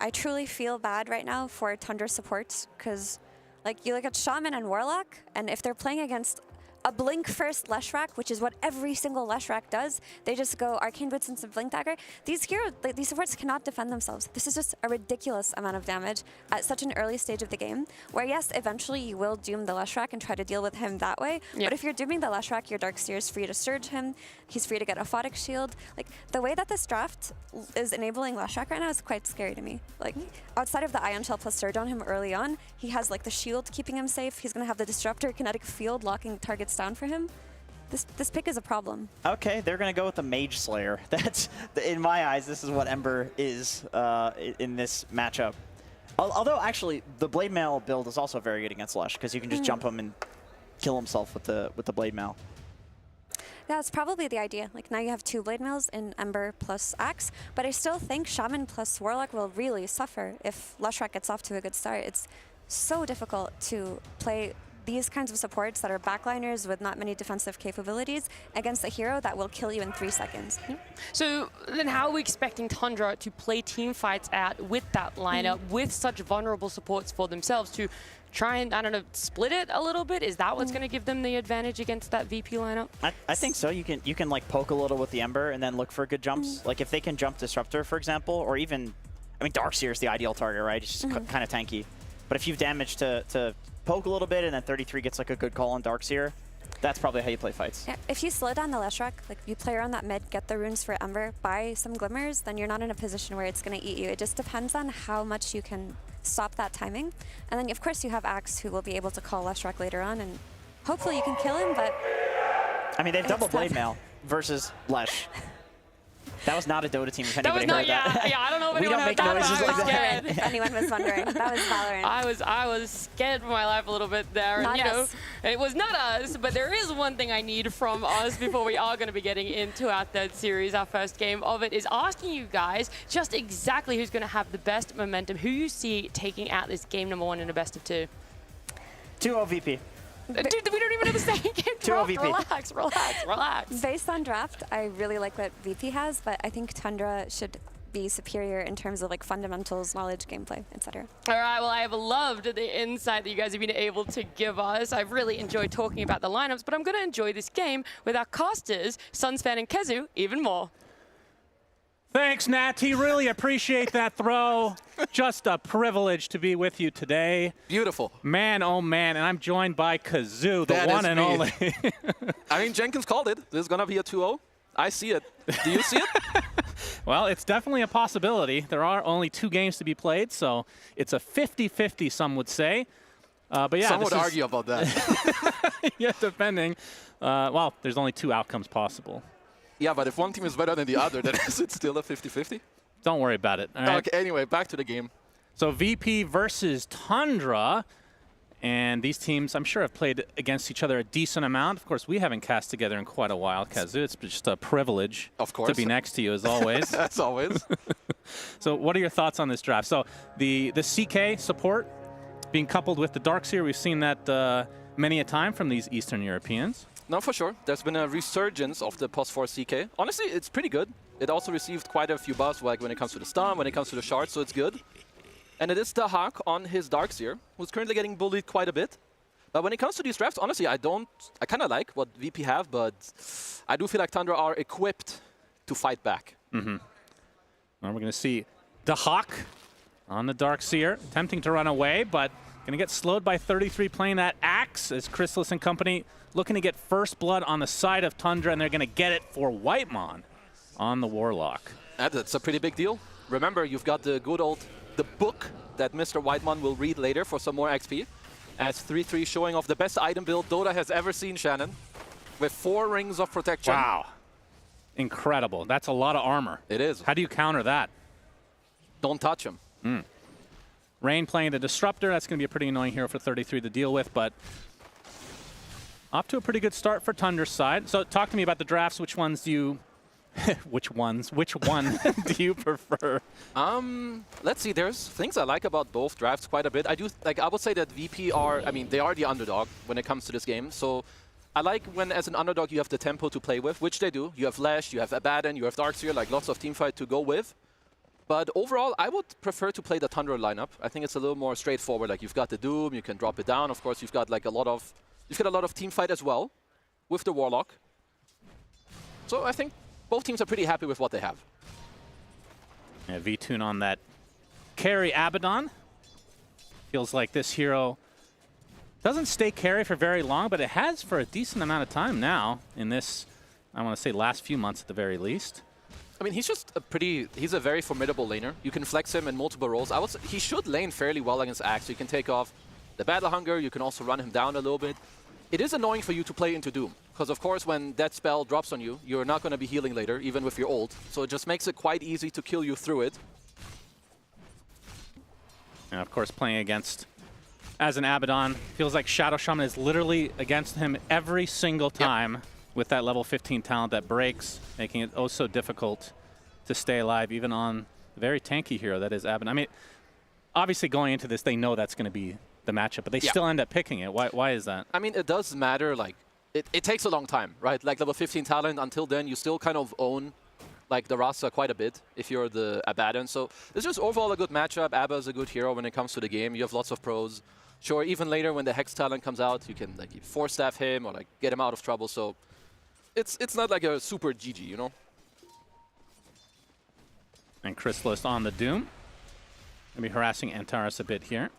I truly feel bad right now for Tundra supports, because like you look at Shaman and Warlock, and if they're playing against a Blink first Leshrac, which is what every single Leshrac does, they just go Arcane Boots into Blink Dagger. These heroes, like, these supports cannot defend themselves. This is just a ridiculous amount of damage at such an early stage of the game, where yes, eventually you will doom the Leshrac and try to deal with him that way, but if you're dooming the Leshrac, your Darkseer is free to surge him, he's free to get a Photic Shield. Like, the way that this draft is enabling Leshrac right now is quite scary to me. Like, outside of the Ion Shell plus Surge on him early on, he has like the shield keeping him safe, he's gonna have the Disruptor, Kinetic Field locking targets down for him. This pick is a problem. Okay, they're going to go with the Mage Slayer. That's, in my eyes, this is what Ember is in this matchup. Although, actually, the Blade Mail build is also very good against Lush, because you can just jump him and kill himself with the Blade Mail. That's probably the idea. Like, now you have 2 Blade Mails in Ember plus Axe, but I still think Shaman plus Warlock will really suffer if Leshrac gets off to a good start. It's so difficult to play these kinds of supports that are backliners with not many defensive capabilities against a hero that will kill you in 3 seconds. So then how are we expecting Tundra to play team fights out with that lineup, with such vulnerable supports for themselves, to try and, I don't know, split it a little bit? Is that what's going to give them the advantage against that VP lineup? I think so. You can like poke a little with the Ember and then look for good jumps. Like if they can jump Disruptor, for example, or even, I mean, Darkseer is the ideal target, right? It's just kind of tanky. But if you've damaged to poke a little bit and then 33 gets like a good call on Darkseer, that's probably how you play fights. Yeah, if you slow down the Leshrac, like you play around that mid, get the runes for Ember, buy some glimmers, then you're not in a position where it's going to eat you. It just depends on how much you can stop that timing. And then of course you have Axe, who will be able to call Leshrac later on, and hopefully you can kill him, but I mean, they've double Blade Mail versus Lesh. That was not a Dota team, if anybody heard that. Yeah, I don't know if we anyone don't make heard noises that. like that. if anyone was wondering, that was Valorant. I was scared for my life a little bit there. Not and, you know, us. it was not us, but there is one thing I need from us before we are going to be getting into our 3rd series. Our first game of it is asking you guys just exactly who's going to have the best momentum, who you see taking out this game number 1 in a best of 2. 2-0 VP. Dude, we don't even have a second game. 2-0 VP. Relax, relax, relax. Based on draft, I really like what VP has, but I think Tundra should be superior in terms of like fundamentals, knowledge, gameplay, etc. All right, well, I have loved the insight that you guys have been able to give us. I've really enjoyed talking about the lineups, but I'm going to enjoy this game with our casters, Sunsfan and Kezu, even more. Thanks, Natty. Really appreciate that throw. Just a privilege to be with you today. Beautiful. Man, oh man, and I'm joined by Kazoo, the That one is and me. only. I mean, Jenkins called it. This is going to be a 2-0. I see it. Do you see it? Well, it's definitely a possibility. There are only 2 games to be played, so it's a 50-50, some would say. But yeah, some would argue about that. yeah, depending. Well, there's only 2 outcomes possible. Yeah, but if one team is better than the other, then is it still a 50-50? Don't worry about it. All right? Okay, anyway, back to the game. So VP versus Tundra. And these teams, I'm sure, have played against each other a decent amount. Of course, we haven't cast together in quite a while, Kazu. It's just a privilege to be next to you, as always. As always. So what are your thoughts on this draft? So the CK support being coupled with the Darkseer, we've seen that many a time from these Eastern Europeans. No, for sure. There's been a resurgence of the +4 CK. Honestly, it's pretty good. It also received quite a few buffs, like when it comes to the stun, when it comes to the shard, so it's good. And it is the Hawk on his Darkseer, who's currently getting bullied quite a bit. But when it comes to these drafts, honestly, I kind of like what VP have, but I do feel like Tundra are equipped to fight back. Mm-hmm. Now we're going to see the Hawk on the Darkseer, attempting to run away, but going to get slowed by 33 playing that Axe as Chrysalis and company looking to get first blood on the side of Tundra, and they're going to get it for Whitemon on the Warlock. That's a pretty big deal. Remember, you've got the good old the book that Mr. Whitemon will read later for some more XP. As 3-3 showing off the best item build Dota has ever seen, Shannon, with 4 rings of protection. Wow. Incredible. That's a lot of armor. It is. How do you counter that? Don't touch him. Rain playing the Disruptor. That's going to be a pretty annoying hero for 33 to deal with, but off to a pretty good start for Tundra's side. So talk to me about the drafts. Which ones do you... Which one do you prefer? Let's see. There's things I like about both drafts quite a bit. I would say that VP are, they are the underdog when it comes to this game. So I like when, as an underdog, you have the tempo to play with, which they do. You have Lash, you have Abaddon, you have Darkseer, like lots of teamfight to go with. But overall, I would prefer to play the Tundra lineup. I think it's a little more straightforward. Like you've got the Doom, you can drop it down. Of course, you've got like a lot of teamfight as well with the Warlock. So I think both teams are pretty happy with what they have. Yeah, V-Tune on that carry Abaddon. Feels like this hero doesn't stay carry for very long, but it has for a decent amount of time now in this, I want to say, last few months at the very least. He's just he's a very formidable laner. You can flex him in multiple roles. He should lane fairly well against Axe. You can take off the Battle Hunger. You can also run him down a little bit. It is annoying for you to play into Doom, because of course when that spell drops on you, you're not going to be healing later, even with your ult. So it just makes it quite easy to kill you through it. And of course playing against, as an Abaddon, feels like Shadow Shaman is literally against him every single time with that level 15 talent that breaks, making it oh so difficult to stay alive, even on the very tanky hero that is Abaddon. Obviously going into this, they know that's going to be the matchup, but they still end up picking it. Why is that? It does matter. Like, it takes a long time, right? Like level 15 talent, until then, you still kind of own like the Rasa quite a bit if you're the Abaddon. So it's just overall a good matchup. Abba is a good hero when it comes to the game. You have lots of pros. Sure, even later when the Hex talent comes out, you can like force staff him or like get him out of trouble. So it's not like a super GG, you know? And Chrysalis on the Doom. Gonna be harassing Antares a bit here.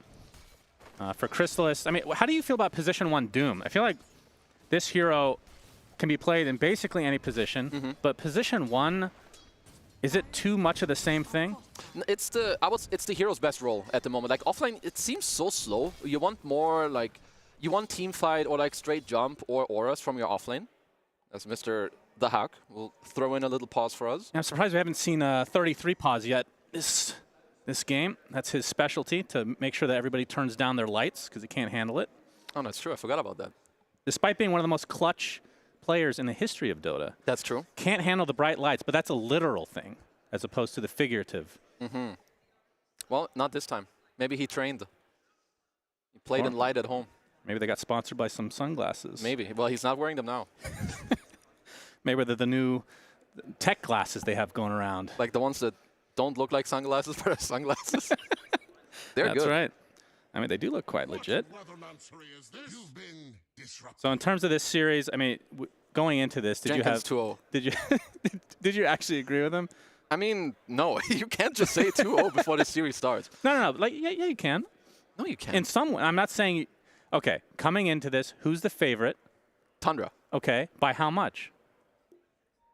For Chrysalis, how do you feel about position 1 Doom? I feel like this hero can be played in basically any position, but position 1, is it too much of the same thing? It's the hero's best role at the moment. Like offline, it seems so slow. You want more like, you want team fight or like straight jump or auras from your offlane. As Mr. The Hawk will throw in a little pause for us. I'm surprised we haven't seen 33 pause yet this game. That's his specialty, to make sure that everybody turns down their lights because he can't handle it. Oh, that's true. I forgot about that. Despite being one of the most clutch players in the history of Dota. That's true. Can't handle the bright lights, but that's a literal thing as opposed to the figurative. Well, not this time. Maybe he trained. He played in light at home. Maybe they got sponsored by some sunglasses. Maybe. Well, he's not wearing them now. Maybe they're the new tech glasses they have going around. Like the ones that don't look like sunglasses, but are sunglasses. They're good. That's right. They do look quite legit. So in terms of this series, going into this, did Jenkins you have 2-0. Did you actually agree with him? No. You can't just say 2-0 before the series starts. No. Like, yeah, you can. No, you can't. In some way, I'm not saying. Okay, coming into this, who's the favorite? Tundra. Okay, by how much?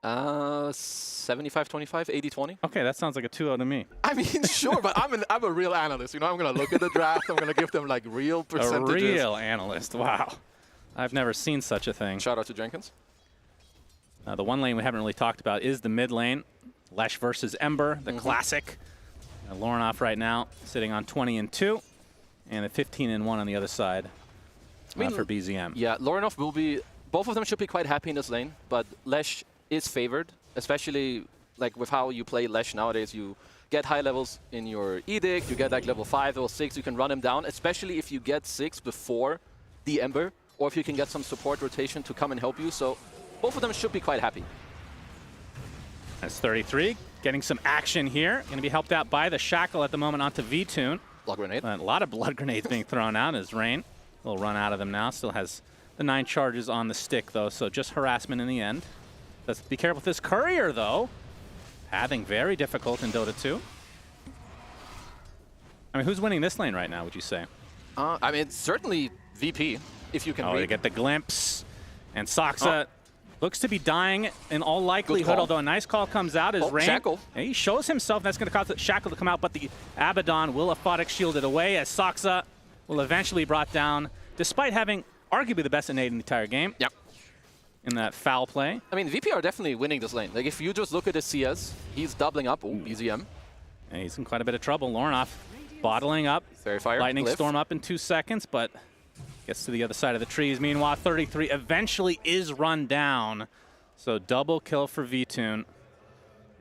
75-25, 80-20. Okay, that sounds like a 2-0 to me. Sure, but I'm a real analyst. I'm going to look at the draft. I'm going to give them like real percentages. A real analyst. Wow. I've never seen such a thing. Shout out to Jenkins. The one lane we haven't really talked about is the mid lane. Lesh versus Ember, the classic. Lornoff right now sitting on 20-2, and a 15-1 on the other side for BZM. Yeah, Lornoff will be, both of them should be quite happy in this lane, but Lesh is favored, especially like with how you play Lesh nowadays. You get high levels in your Edict, you get like level 5, level 6, you can run him down, especially if you get 6 before the Ember, or if you can get some support rotation to come and help you. So both of them should be quite happy. That's 33, getting some action here. Going to be helped out by the Shackle at the moment onto VTune. Blood grenade. A lot of blood grenades being thrown out as Rain will run out of them now. Still has the 9 charges on the stick, though, so just harassment in the end. Let's be careful with this Courier, though. Pathing very difficult in Dota 2. I mean, who's winning this lane right now, would you say? I mean, certainly VP, if you can read. They get the glimpse. And Saksa looks to be dying in all likelihood, although a nice call comes out as Rain. Shackle. And he shows himself. That's going to cause the Shackle to come out, but the Abaddon will Aphotic shield it away as Saksa will eventually be brought down, despite having arguably the best innate in the entire game. Yep. In that foul play. I mean, VP are definitely winning this lane. Like, if you just look at his CS, he's doubling up. Ooh, BZM. And he's in quite a bit of trouble. Lornoff bottling up. Fairy Fire. Lightning Lift. Storm up in 2 seconds, but gets to the other side of the trees. Meanwhile, 33 eventually is run down. So double kill for VTune.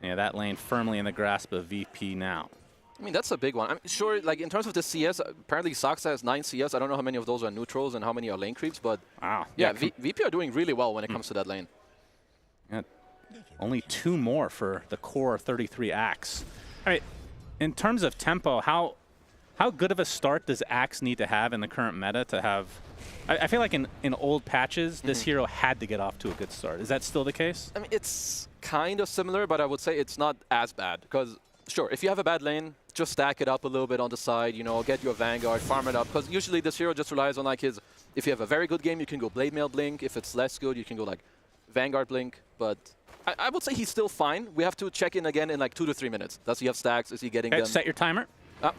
Yeah, that lane firmly in the grasp of VP now. I mean, that's a big one. I'm sure, like, in terms of the CS, apparently Saksa has 9 CS. I don't know how many of those are neutrals and how many are lane creeps, but wow. Yeah, VP are doing really well when it comes to that lane. Yeah, only 2 more for the core 33 Axe. All right, in terms of tempo, how good of a start does Axe need to have in the current meta to have? I feel like in old patches, this hero had to get off to a good start. Is that still the case? I mean, it's kind of similar, but I would say it's not as bad. Because, sure, if you have a bad lane, just stack it up a little bit on the side, you know, get your Vanguard, farm it up. Because usually this hero just relies on, like, his... If you have a very good game, you can go Blade Mail Blink. If it's less good, you can go, like, Vanguard Blink. But I would say he's still fine. We have to check in again in, like, 2 to 3 minutes. Does he have stacks? Is he getting them? Set your timer.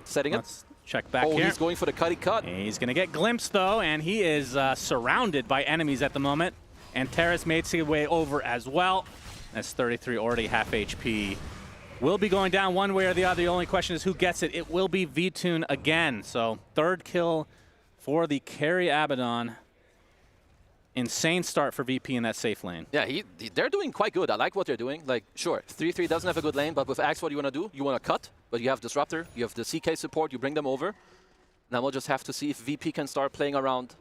Setting Let's check back here. Oh, he's going for the cutty cut. He's going to get glimpsed, though, and he is surrounded by enemies at the moment. And Terrace makes his way over as well. That's 33, already half HP. Will be going down one way or the other. The only question is who gets it. It will be VTune again. So 3rd kill for the carry Abaddon. Insane start for VP in that safe lane. Yeah, they're doing quite good. I like what they're doing. Like, sure, 3-3 doesn't have a good lane, but with Axe, what do you want to do? You want to cut, but you have Disruptor, you have the CK support, you bring them over. Now we'll just have to see if VP can start playing around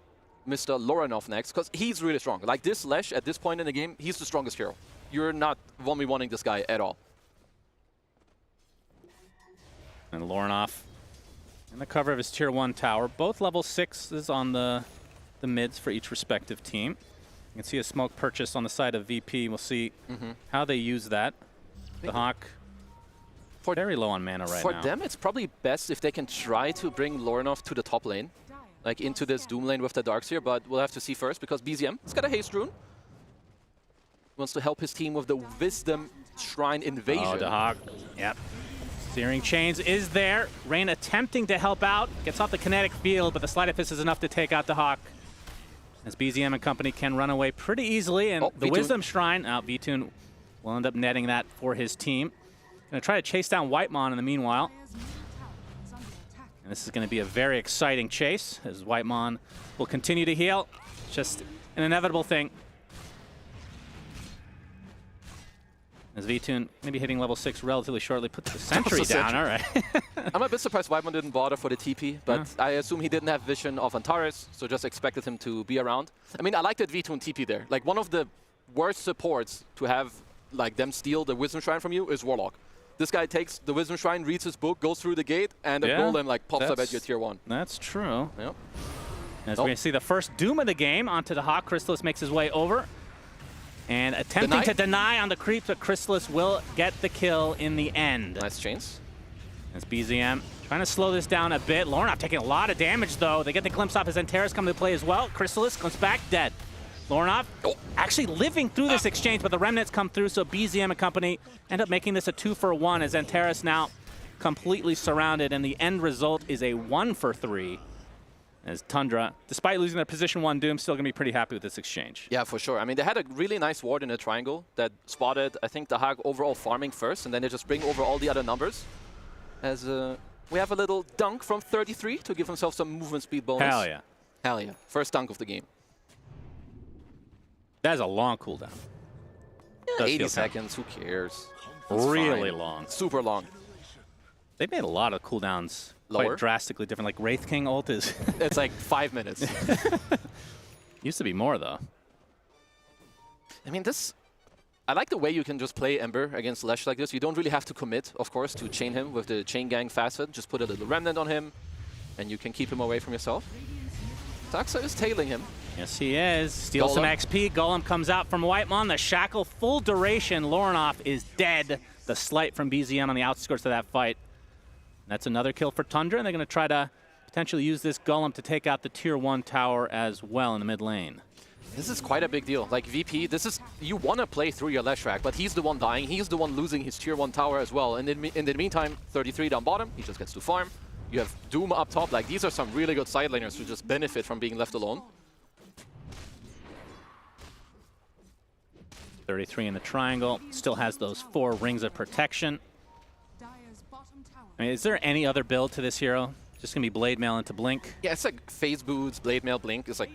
Mr. Lornoff next, because he's really strong. Like, this Lesh, at this point in the game, he's the strongest hero. You're not 1v1ing this guy at all. And Lornoff in the cover of his tier 1 tower. Both level 6s on the mids for each respective team. You can see a smoke purchase on the side of VP. We'll see how they use that. The Hawk very low on mana right now. For them, it's probably best if they can try to bring Lornoff to the top lane, like into this Doom lane with the Darkseer, but we'll have to see first because BZM has got a haste rune. Wants to help his team with the Wisdom Shrine invasion. Oh, the Hawk. Yep. Searing Chains is there. Rain attempting to help out. Gets off the kinetic field, but the Sleight of Fist is enough to take out the Hawk. As BZM and company can run away pretty easily. And the Wisdom Shrine, VTune will end up netting that for his team. Going to try to chase down Whitemon in the meanwhile. And this is going to be a very exciting chase as Whitemon will continue to heal. Just an inevitable thing. As VTune maybe hitting level 6 relatively shortly, puts the sentry down. All right. I'm a bit surprised Whitemon didn't bother for the TP, but I assume he didn't have vision of Antares, so just expected him to be around. I mean, I like that VTune TP there. Like, one of the worst supports to have, like, them steal the Wisdom Shrine from you is Warlock. This guy takes the Wisdom Shrine, reads his book, goes through the gate, and the golem, like, pops up at your tier 1. That's true. Yep. As we see the first Doom of the game onto the Hawk, Chrysalis makes his way over. And attempting to deny on the creep, but Chrysalis will get the kill in the end. Nice chains. As BZM trying to slow this down a bit. Lornoff taking a lot of damage, though. They get the glimpse off as Antares come to play as well. Chrysalis comes back dead. Lornoff actually living through this exchange, but the remnants come through, so BZM and company end up making this a 2-for-1 as Antares now completely surrounded, and the end result is a 1-for-3. As Tundra, despite losing their position 1 Doom, still going to be pretty happy with this exchange. Yeah, for sure. I mean, they had a really nice ward in the triangle that spotted, I think, the Hag overall farming first, and then they just bring over all the other numbers. As we have a little dunk from 33 to give himself some movement speed bonus. Hell yeah. Hell yeah. First dunk of the game. That is a long cooldown. Yeah, 80 seconds, who cares? It's really fine. long. Super long. They've made a lot of cooldowns Lower? quite drastically different. Like Wraith King ult is... It's like 5 minutes. Used to be more, though. I mean, this... I like the way you can just play Ember against Lesh like this. You don't really have to commit, of course, to chain him with the chain gang facet. Just put a little remnant on him, and you can keep him away from yourself. Saxa is tailing him. Yes, he is. Steals some XP. Golem comes out from Whitemon. The shackle, full duration. Lornoff is dead. The slight from BZM on the outskirts of that fight. That's another kill for Tundra, and they're going to try to potentially use this Golem to take out the Tier 1 tower as well in the mid lane. This is quite a big deal. Like, VP, this is... You want to play through your Leshrac, but he's the one dying. He's the one losing his Tier 1 tower as well. And in the meantime, 33 down bottom. He just gets to farm. You have Doom up top. Like, these are some really good side laners who just benefit from being left alone. 33 in the triangle. Still has those 4 rings of protection. I mean, is there any other build to this hero? Just going to be Blade Mail into Blink? Yeah, it's like Phase Boots, Blade Mail, Blink. It's like...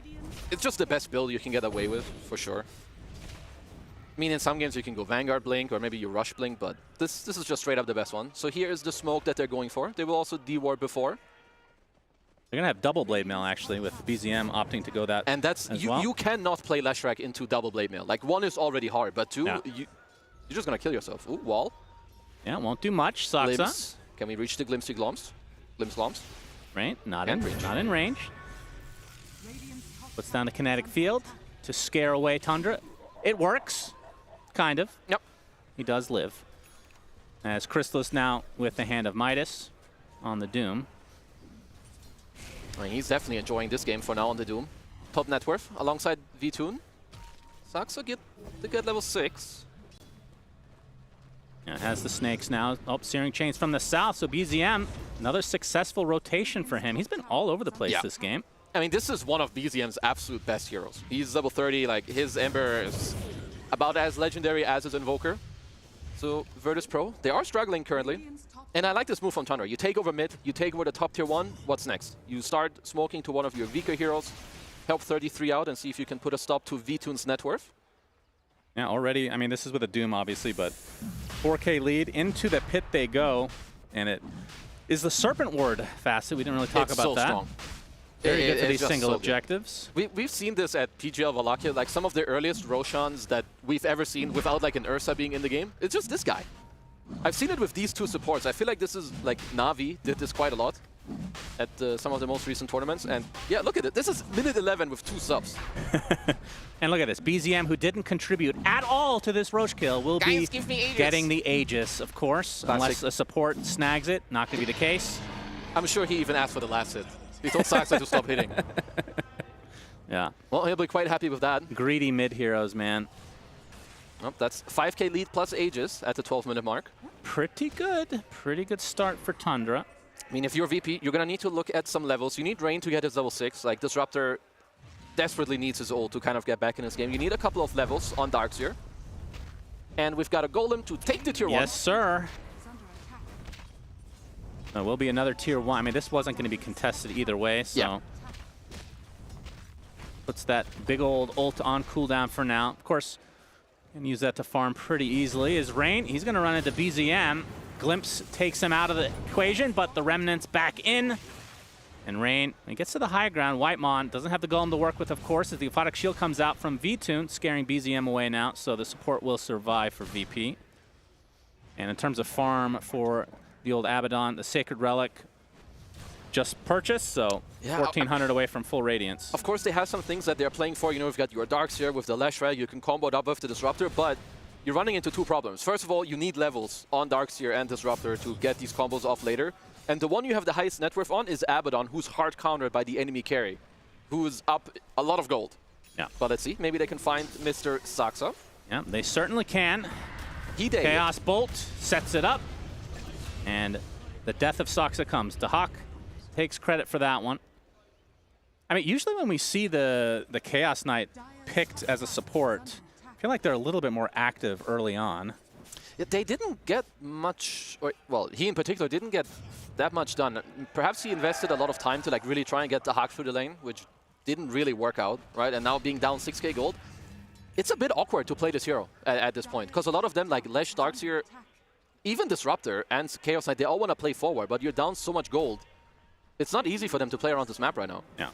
It's just the best build you can get away with, for sure. I mean, in some games you can go Vanguard Blink, or maybe you Rush Blink, but this is just straight up the best one. So here is the smoke that they're going for. They will also D-Ward before. They're going to have double Blade Mail, actually, with BZM opting to go that and that's you cannot play Leshrac into double Blade Mail. Like, 1 is already hard, but 2, you're just going to kill yourself. Ooh, wall. Yeah, won't do much. Saxa. Glimpse. Can we reach the Glimpsy Glomps? Glimpse Glomps? Right, not in range. Puts down the kinetic field to scare away Tundra. It works, kind of. Yep. He does live. As Crystallis now with the Hand of Midas on the Doom. I mean, he's definitely enjoying this game for now on the Doom. Top net worth alongside V-Tune. Saxa get level 6. Yeah, has the snakes now. Oh, Searing Chains from the south, so BZM, another successful rotation for him. He's been all over the place this game. I mean, this is one of BZM's absolute best heroes. He's level 30, like, his Ember is about as legendary as his Invoker. So, Virtus Pro, they are struggling currently. And I like this move from Tundra. You take over mid, you take over the top tier 1, what's next? You start smoking to one of your weaker heroes, help 33 out and see if you can put a stop to V-Tune's net worth. Yeah, already, I mean, this is with a Doom, obviously, but 4K lead. Into the pit they go, and it is the Serpent Ward facet. We didn't really talk about that. Strong. Very good for these single so objectives. We've seen this at PGL Wallachia, like some of the earliest Roshans that we've ever seen without like an Ursa being in the game. It's just this guy. I've seen it with these 2 supports. I feel like this is like Na'Vi did this quite a lot at some of the most recent tournaments. And yeah, look at it. This is minute 11 with 2 subs. And look at this. BZM, who didn't contribute at all to this Roche kill, will be getting the Aegis, of course. Classic. Unless a support snags it. Not going to be the case. I'm sure he even asked for the last hit. He told Saxa to stop hitting. Yeah. Well, he'll be quite happy with that. Greedy mid heroes, man. Oh, that's 5K lead plus Aegis at the 12-minute mark. Pretty good. Pretty good start for Tundra. I mean, if you're VP, you're going to need to look at some levels. You need Rain to get his level 6. Like, Disruptor desperately needs his ult to kind of get back in his game. You need a couple of levels on Darkseer. And we've got a Golem to take the tier 1. Yes, sir. There will be another tier 1. I mean, this wasn't going to be contested either way, so... Yeah. Puts that big old ult on cooldown for now. Of course, can use that to farm pretty easily. Is Rain, he's going to run into BZM. Glimpse takes him out of the equation, but the Remnant's back in. And Rain, when he gets to the high ground, Whitemon doesn't have the Golem to work with, of course, as the Aphotic Shield comes out from V-Tune, scaring BZM away now, so the support will survive for VP. And in terms of farm for the old Abaddon, the Sacred Relic just purchased, so 1,400 away from full Radiance. Of course, they have some things that they're playing for. You know, you've got your Darkseer with the Leshrac, you can combo it up with the Disruptor, but you're running into 2 problems. First of all, you need levels on Darkseer and Disruptor to get these combos off later. And the one you have the highest net worth on is Abaddon, who's hard countered by the enemy carry, who's up a lot of gold. Yeah. But let's see, maybe they can find Mr. Saxa. Yeah, they certainly can. He-Day. Chaos Bolt sets it up, and the death of Saxa comes. Dahak takes credit for that one. I mean, usually when we see the Chaos Knight picked as a support, I feel like they're a little bit more active early on. They didn't get much, or, well, he in particular didn't get that much done. Perhaps he invested a lot of time to like really try and get the hack through the lane, which didn't really work out, right? And now being down 6k gold, it's a bit awkward to play this hero at this point, because a lot of them, like Lesh, Darkseer, even Disruptor and Chaos Knight, they all want to play forward, but you're down so much gold. It's not easy for them to play around this map right now. Yeah.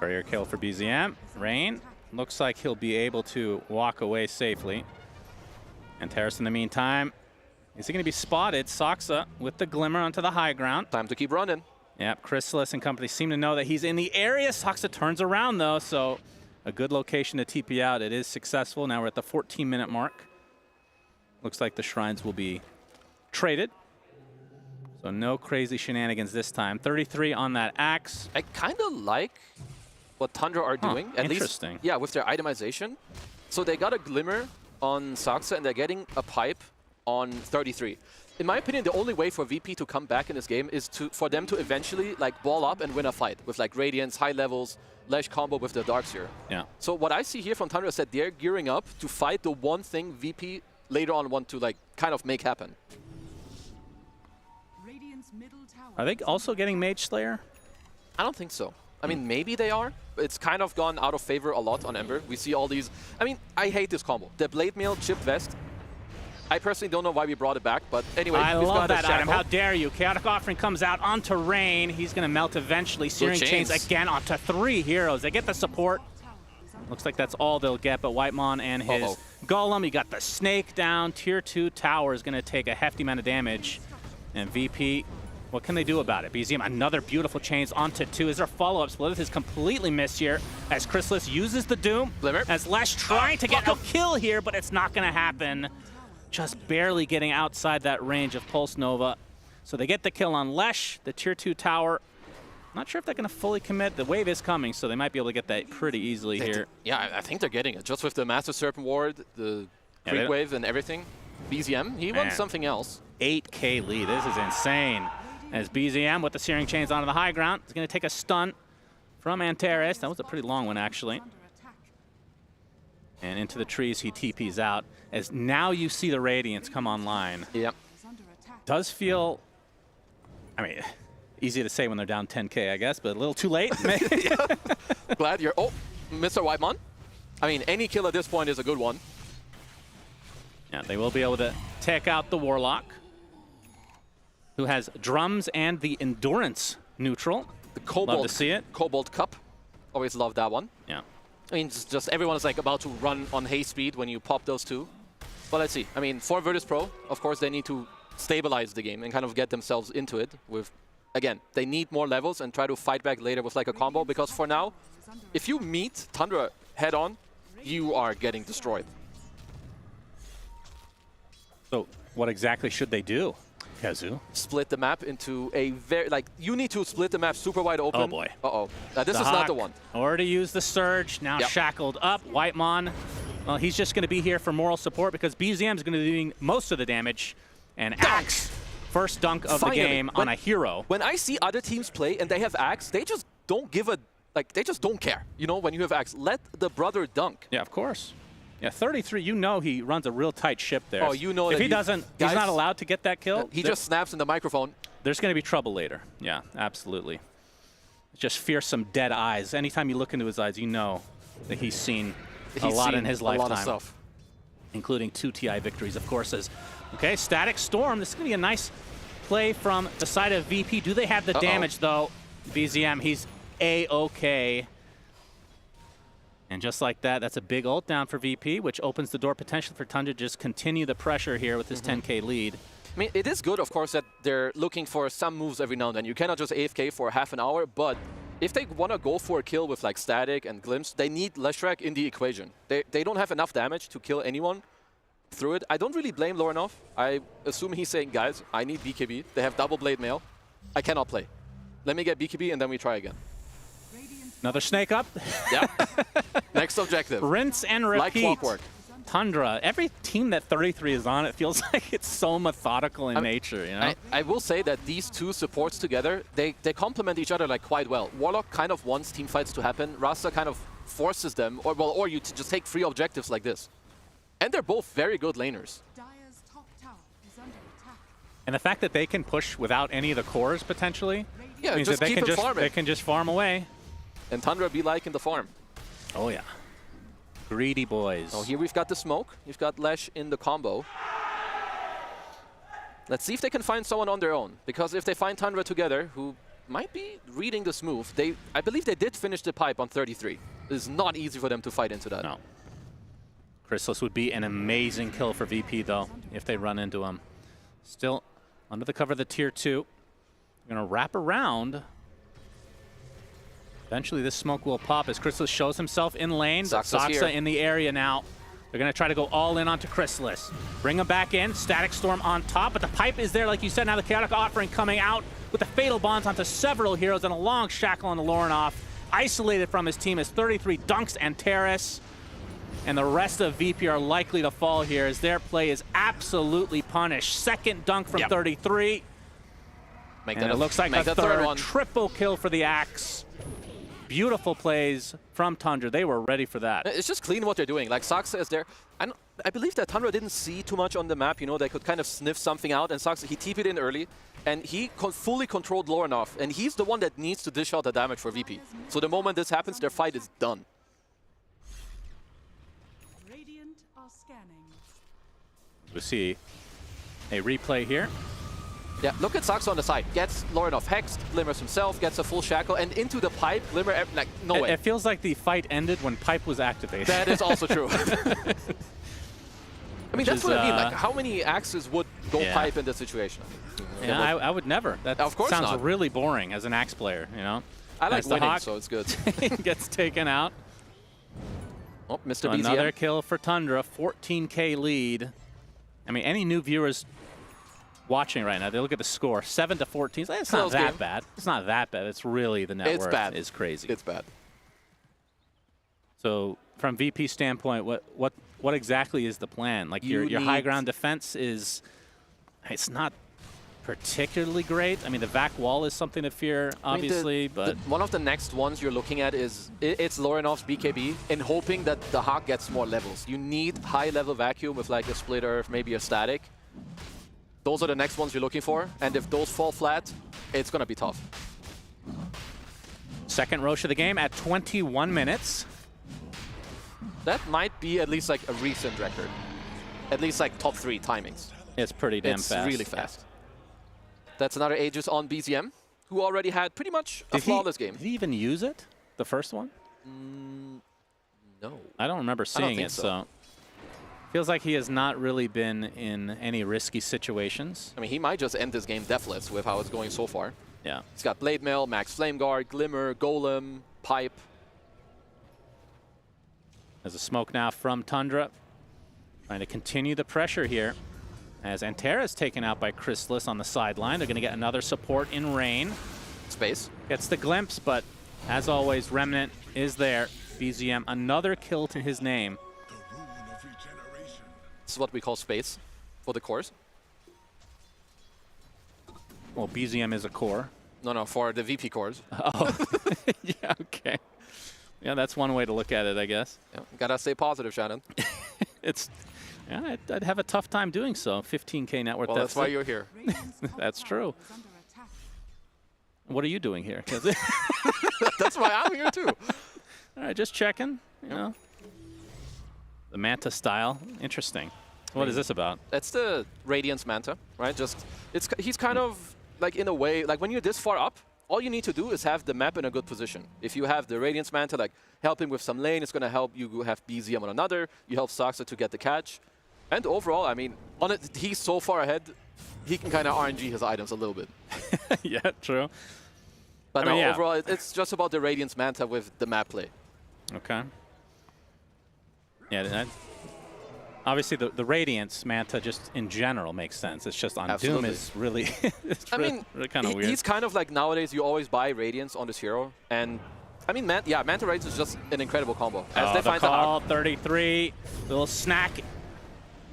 Barrier kill for BZM. Rain looks like he'll be able to walk away safely. And Terrace in the meantime, is he going to be spotted? Soxa with the Glimmer onto the high ground. Time to keep running. Yep, Chrysalis and company seem to know that he's in the area. Soxa turns around though, so a good location to TP out. It is successful. Now we're at the 14-minute mark. Looks like the Shrines will be traded. So no crazy shenanigans this time. 33 on that Axe. I kind of like what Tundra are doing. At interesting. Least, yeah, with their itemization. So they got a Glimmer on Soxa, and they're getting a Pipe on 33. In my opinion, the only way for VP to come back in this game is for them to eventually like ball up and win a fight with like Radiance, high levels, Lesh combo with the Darkseer. Yeah. So what I see here from Tundra is that they're gearing up to fight the one thing VP later on want to like kind of make happen. Are they also getting Mage Slayer? I don't think so. I mean, maybe they are. It's kind of gone out of favor a lot on Ember. We see all these. I mean, I hate this combo. The Blade Mail, Chip Vest. I personally don't know why we brought it back, but anyway. I love that item. How dare you? Chaotic Offering comes out onto Rain. He's going to melt eventually. Searing Chains again onto 3 heroes. They get the support. Looks like that's all they'll get, but Whitemon and his Golem. You got the Snake down. Tier 2 tower is going to take a hefty amount of damage. And VP, what can they do about it? BZM, another beautiful chains onto 2. Is there follow-up? Splitith is completely missed here as Chrysalis uses the Doom. Glimmer. As Lesh trying to get a kill here, but it's not going to happen. Just barely getting outside that range of Pulse Nova. So they get the kill on Lesh, the Tier 2 tower. Not sure if they're going to fully commit. The wave is coming, so they might be able to get that pretty easily here. Yeah, I think they're getting it. Just with the Master Serpent Ward, the Creep Wave and everything. BZM, he wants something else. 8k lead. This is insane. As BZM with the Searing Chains onto the high ground is going to take a stun from Antares. That was a pretty long one, actually. And into the trees, he TPs out. As now you see the Radiance come online. Yep. Does feel, I mean, easy to say when they're down 10k, I guess, but a little too late. Glad you're, Mr. Whitemon. I mean, any kill at this point is a good one. Yeah, they will be able to take out the Warlock, who has drums and the Endurance neutral. The Cobalt, love to see it. Cobalt Cup. Always love that one. Yeah. I mean, it's just everyone is like about to run on haste speed when you pop those two. But let's see. I mean, for Virtus Pro, of course, they need to stabilize the game and kind of get themselves into it with, again, they need more levels and try to fight back later with like a combo, because for now, if you meet Tundra head on, you are getting destroyed. So what exactly should they do, Kazu? Split the map into a very, like, you need to split the map super wide open. Oh boy. Uh-oh. This is not the one. Already used the Surge, now shackled up. Whitemon, well, he's just going to be here for moral support because BZM is going to be doing most of the damage. And Axe, first dunk of the game on a hero. When I see other teams play and they have Axe, they just don't give a, like, they just don't care. You know, when you have Axe, let the brother dunk. Yeah, of course. Yeah, 33, you know he runs a real tight ship there. Oh, you know if that he doesn't, he's not allowed to get that kill. He just snaps in the microphone. There's going to be trouble later. Yeah, absolutely. Just fearsome dead eyes. Anytime you look into his eyes, you know that he's seen a lot in his lifetime. A lot of stuff. Including 2 TI victories, of course. Okay, Static Storm. This is going to be a nice play from the side of VP. Do they have the damage, though? BZM, he's A-OK. And just like that, that's a big ult down for VP, which opens the door potentially for Tundra to just continue the pressure here with this 10k lead. I mean, it is good, of course, that they're looking for some moves every now and then. You cannot just AFK for half an hour, but if they want to go for a kill with like Static and Glimpse, they need Leshrac in the equation. They don't have enough damage to kill anyone through it. I don't really blame Lorenov. I assume he's saying, guys, I need BKB. They have double Blade Mail. I cannot play. Let me get BKB and then we try again. Another snake up. Yeah. Next objective. Rinse and repeat. Like clockwork. Tundra, every team that 33 is on, it feels like it's so methodical in nature, you know? I will say that these two supports together, they complement each other like quite well. Warlock kind of wants team fights to happen. Rasta kind of forces them, or you just take free objectives like this. And they're both very good laners. And the fact that they can push without any of the cores potentially means just that they can just farm away. And Tundra be like in the farm. Oh yeah. Greedy boys. Oh, here we've got the smoke. You've got Lesh in the combo. Let's see if they can find someone on their own. Because if they find Tundra together, who might be reading this move, I believe they did finish the pipe on 33. It's not easy for them to fight into that. No. Chrysalis would be an amazing kill for VP, though, if they run into him. Still under the cover of the tier 2. Going to wrap around. Eventually, this smoke will pop as Chrysalis shows himself in lane. Saxa in the area now. They're going to try to go all in onto Chrysalis. Bring him back in. Static Storm on top, but the pipe is there, like you said. Now the Chaotic Offering coming out with the Fatal Bonds onto several heroes and a long shackle on the Lorinoff. Isolated from his team as 33 dunks and Terrace. And the rest of VP are likely to fall here as their play is absolutely punished. Second dunk from 33. And it looks like a third triple kill for the Axe. Beautiful plays from Tundra. They were ready for that. It's just clean what they're doing. Like, Saxa is there. I believe that Tundra didn't see too much on the map. You know, they could kind of sniff something out. And Saxa, he TP'd in early. And he fully controlled Lorinoff. And he's the one that needs to dish out the damage for VP. So the moment this happens, their fight is done. Radiant are scanning. We see a replay here. Yeah, look at Saxa on the side. Gets Lorinoff hexed, glimmers himself, gets a full shackle, and into the pipe, glimmer, like, no way. It feels like the fight ended when pipe was activated. That is also true. I mean, that's what I mean. Like, how many axes would go pipe in this situation? Yeah, I would never. That of course sounds not. really boring as an Axe player, you know? I like winning, Hawk so it's good. gets taken out. Oh, Mr. BZM. Another kill for Tundra, 14K lead. I mean, any new viewers watching right now, they look at the score, 7-14. It's not that bad. It's not that bad. It's really the net worth is crazy. It's bad. So from VP standpoint, what exactly is the plan? Like your high ground defense is, it's not particularly great. I mean, the vac wall is something to fear, obviously, but one of the next ones you're looking at is it's Lorinoff's BKB, and hoping that the Hawk gets more levels. You need high level vacuum with like a splitter, maybe a static. Those are the next ones you're looking for, and if those fall flat, it's gonna be tough. Second Roche of the game at 21 minutes. That might be at least like a recent record. At least like top 3 timings. It's pretty damn fast. It's really fast. That's another Aegis on BZM, who already had pretty much a flawless game. Did he even use it, the first one? No. I don't remember seeing it, so. Feels like he has not really been in any risky situations. I mean, he might just end this game deathless with how it's going so far. Yeah. He's got Blade Mail, Max Flame Guard, Glimmer, Golem, Pipe. There's a smoke now from Tundra. Trying to continue the pressure here. As Antera is taken out by Chrysalis on the sideline. They're going to get another support in Rain. Space. Gets the glimpse, but as always, Remnant is there. BZM, another kill to his name. This is what we call space for the cores. Well, BZM is a core. No, for the VP cores. Oh, yeah, okay. Yeah, that's one way to look at it, I guess. Yeah, gotta stay positive, Shannon. Yeah, I'd have a tough time doing so. 15K net worth. Well, that's why you're here. That's true. What are you doing here? That's why I'm here too. All right, just checking. You know, the Manta style, interesting. What is this about? That's the Radiance Manta, right? He's kind of like, in a way, like when you're this far up, all you need to do is have the map in a good position. If you have the Radiance Manta, like helping with some lane, it's going to help you have BZM on another. You help Saxa to get the catch. And overall, I mean, he's so far ahead, he can kind of RNG his items a little bit. Yeah, true. But overall, it's just about the Radiance Manta with the map play. Okay. Yeah, obviously the Radiance Manta just in general makes sense. It's just on Doom is really, it's really kind of weird. He's kind of like, nowadays you always buy Radiance on this hero, and I mean, Manta Rays is just an incredible combo. As they the find call, 33, little snack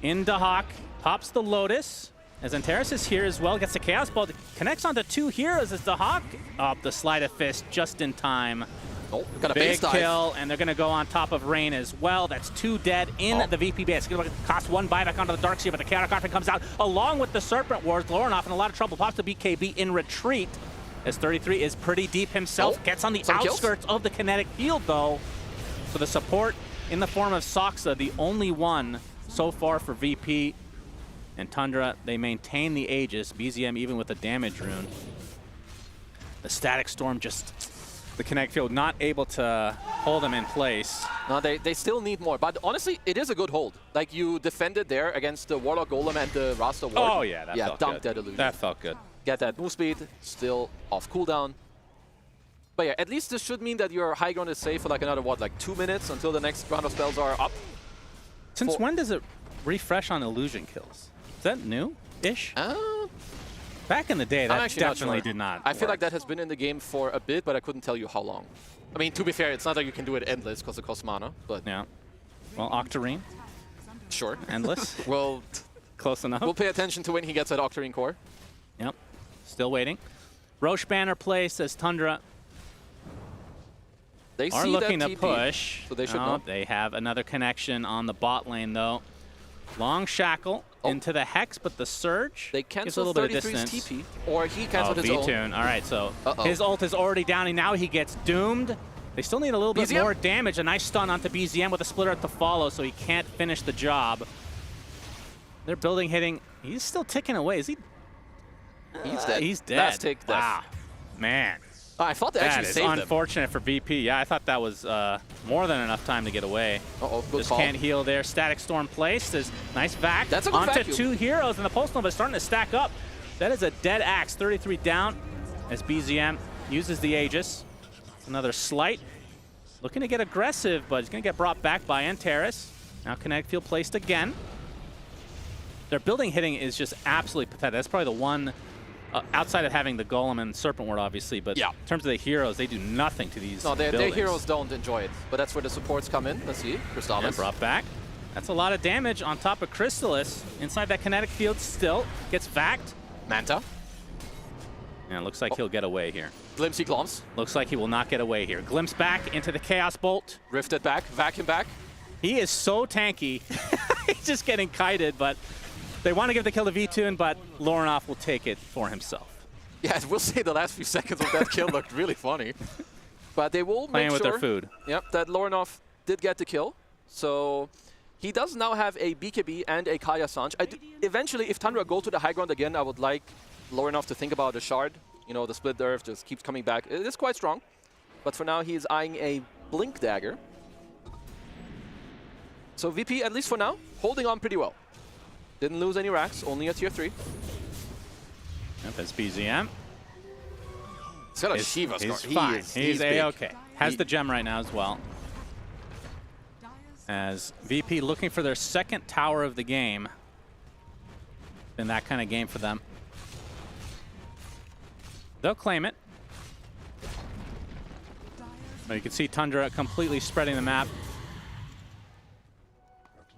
into Hawk, pops the Lotus. As Antares is here as well, gets the Chaos Ball, connects onto 2 heroes as the Hawk up the Sleight of Fist just in time. Oh, got a big base dive. kill, and they're going to go on top of Rain as well. That's 2 dead in the VP base. It's going to cost 1 buyback onto the Dark Seer, but the Chaotic Offering comes out along with the Serpent Wars. Lorinoff in a lot of trouble, pops the BKB in retreat. As 33 is pretty deep himself, gets on the outskirts of the kinetic field though. So the support in the form of Soxa, the only one so far for VP. And Tundra, they maintain the Aegis. BZM even with the damage rune. The Static Storm just, the kinetic field not able to hold them in place. No, they still need more. But honestly, it is a good hold. Like you defended there against the Warlock Golem and the Rasta Ward. Oh yeah, that felt dunked good. that illusion. That felt good. Get that move speed, still off cooldown. But yeah, at least this should mean that your high ground is safe for like another, what, like 2 minutes until the next round of spells are up? Since when does it refresh on illusion kills? Is that new-ish? Back in the day, that definitely did not I feel like that has been in the game for a bit, but I couldn't tell you how long. I mean, to be fair, it's not like you can do it endless because it costs mana, but... Yeah. Well, Octarine? Sure. Endless? Well, close enough. We'll pay attention to when he gets that Octarine core. Yep. Still waiting. Roche banner play, says Tundra. They are see looking that to TP, push. so they should Oh, know. they have another connection on the bot lane, though. Long shackle into the Hex, but the Surge They gives a cancel little bit of 33's distance. TP, or he canceled his own. V-Tune. All right, so his ult is already down, and now he gets doomed. They still need a little bit BZM? more damage. A nice stun onto BZM with a splitter to follow, so he can't finish the job. They're building, hitting. He's still ticking away. Is he? He's dead. He's dead. Last tick, death. Wow. Man. I thought they That actually is saved him. unfortunate for VP. Yeah, I thought that was more than enough time to get away. Good Just call. can't heal there. Static Storm placed. Is nice vac. That's a good onto vacuum. 2 heroes, and the Pulse Nova is starting to stack up. That is a dead axe. 33 down as BZM uses the Aegis. Another slight. Looking to get aggressive, but he's going to get brought back by Antares. Now Kinetic Field placed again. Their building hitting is just absolutely pathetic. That's probably the one, outside of having the Golem and Serpent Ward, obviously, but in terms of the heroes, they do nothing to these No, their buildings. heroes don't enjoy it, but that's where the supports come in. Let's see, Crystallis. Yeah, brought back. That's a lot of damage on top of Crystallis. Inside that kinetic field still. Gets vacked. Manta. Yeah, looks like he'll get away here. Glimpsy Glumps. Looks like he will not get away here. Glimpse back into the Chaos Bolt. Rifted back, vacuum back. He is so tanky. He's just getting kited, but they want to give the kill to V-Tune, but Lorinoff will take it for himself. Yeah, we'll say the last few seconds of that kill looked really funny. But they will Playing make with sure their food. Yep, that Lorinoff did get the kill. So he does now have a BKB and a Kaya Sanj. Eventually, if Tundra go to the high ground again, I would like Lorinoff to think about a shard. You know, the split nerf just keeps coming back. It is quite strong. But for now, he's eyeing a Blink Dagger. So VP, at least for now, holding on pretty well. Didn't lose any racks, only a tier 3. Yep, that's BZM. He's got a Shiva scar. He's fine. He's big. A-okay. Has the gem right now as well. As VP looking for their second tower of the game. Been that kind of game for them. They'll claim it. But you can see Tundra completely spreading the map.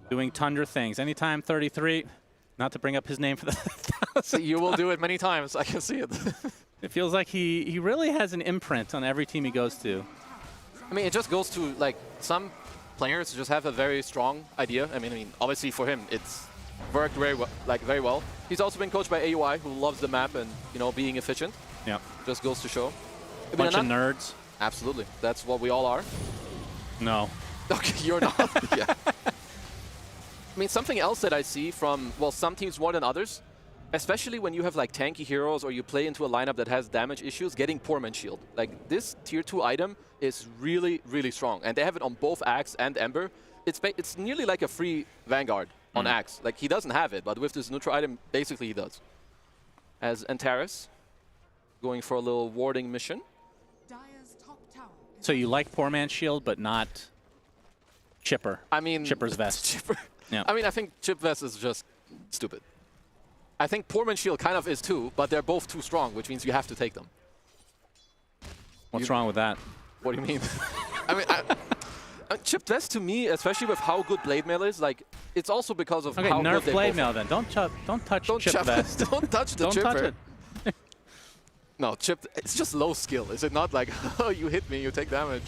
Doing Tundra things. Anytime 33, not to bring up his name for the 1,000th You will do it many times. I can see it. It feels like he really has an imprint on every team he goes to. I mean, it just goes to, like, some players just have a very strong idea. I mean, obviously for him, it's worked very well. He's also been coached by AUI, who loves the map and, you know, being efficient. Yeah. Just goes to show. A bunch of nerds. Absolutely. That's what we all are. No. Okay, you're not. Yeah. I mean, something else that I see from, well, some teams more than others, especially when you have like tanky heroes or you play into a lineup that has damage issues, getting Poor Man's Shield. Like, this tier 2 item is really, really strong. And they have it on both Axe and Ember. It's nearly like a free Vanguard on Axe. Like, he doesn't have it, but with this neutral item, basically he does. As Antares going for a little warding mission. So you like Poor Man's Shield, but not Chipper. I mean, Chipper's Vest. Chipper. Yeah. I mean, I think Chip Vest is just stupid. I think Poor Man's Shield kind of is too, but they're both too strong, which means you have to take them. What's wrong with that? What do you mean? I mean, Chipped Vest to me, especially with how good Blade Mail is, like it's also because of okay, how nerf good they Blade both Mail then. Don't touch Chipped Vest. Don't touch the Don't chipper. touch it. No, Chipped, it's just low skill. Is it not like, oh, you hit me, you take damage?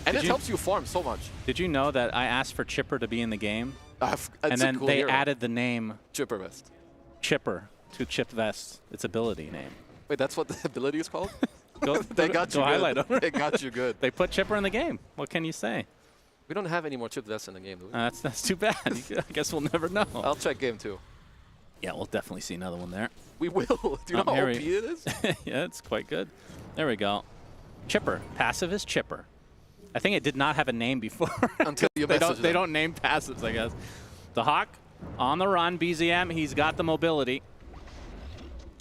And it helps you farm so much. Did you know that I asked for Chipper to be in the game? And then cool they hero. added the name Chipper Vest. Chipper to Chipped Vest, its ability name. Wait, that's what the ability is called? They got you highlight good. They got you good. They put Chipper in the game. What can you say? We don't have any more Chipped Vests in the game, do we? That's too bad. I guess we'll never know. I'll check game 2. Yeah, we'll definitely see another one there. We will. Do you know how OP it is? Yeah, it's quite good. There we go. Chipper. Passive is Chipper. I think it did not have a name before. Until you message They don't name passives, I guess. The Hawk on the run. BZM, he's got the mobility.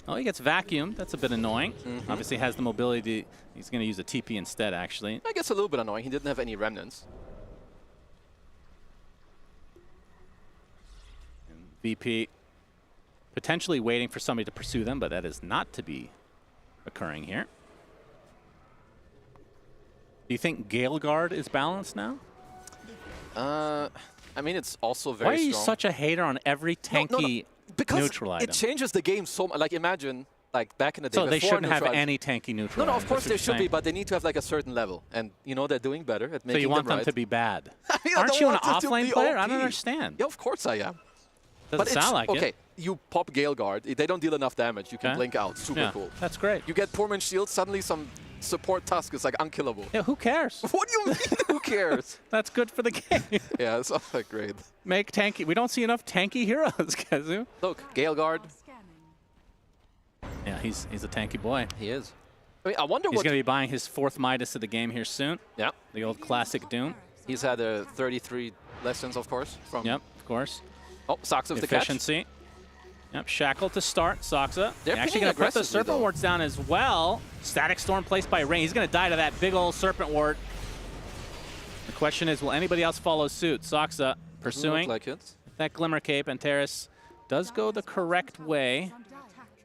Oh, he gets vacuumed. That's a bit annoying. Obviously has the mobility. He's going to use a TP instead, actually. I guess a little bit annoying. He didn't have any remnants. And VP potentially waiting for somebody to pursue them, but that is not to be occurring here. Do you think Gale Guard is balanced now? I mean, it's also very Why are you strong. such a hater on every tanky Because neutral item? it changes the game so much. Like, imagine, like, back in the day, So they before shouldn't have neutral any tanky neutral No, of items, course that's they what should you're be, saying. but they need to have, like, a certain level. And, you know, they're doing better at making So you want them right. to be bad? I mean, I Aren't don't you an want them to offlane be player? I OP. don't understand. Yeah, of course I am. Doesn't it's sound like okay, it. you pop Gale Guard. They don't deal enough damage. You can Okay. blink out. Super Yeah, cool. that's great. You get Poorman Shield, suddenly some support Tusk is, like, unkillable. Yeah, who cares? What do you mean, who cares? That's good for the game. Yeah, it's all like great. Make tanky. We don't see enough tanky heroes, Kazu. Look, Gale Guard. Yeah, he's a tanky boy. He is. I mean, I wonder He's what... going to be buying his 4th Midas of the game here soon. Yeah. The old classic Doom. He's had 33 lessons, of course. From Yep, of course. Oh, Soxa with the catch. Efficiency. Yep, Shackle to start, Soxa. They're Actually picking going to put the aggressively, Serpent though. Wards down as well. Static Storm placed by Rain. He's going to die to that big old Serpent Ward. The question is, will anybody else follow suit? Soxa pursuing. Look like it. That Glimmer Cape, and Terrace does go the correct way.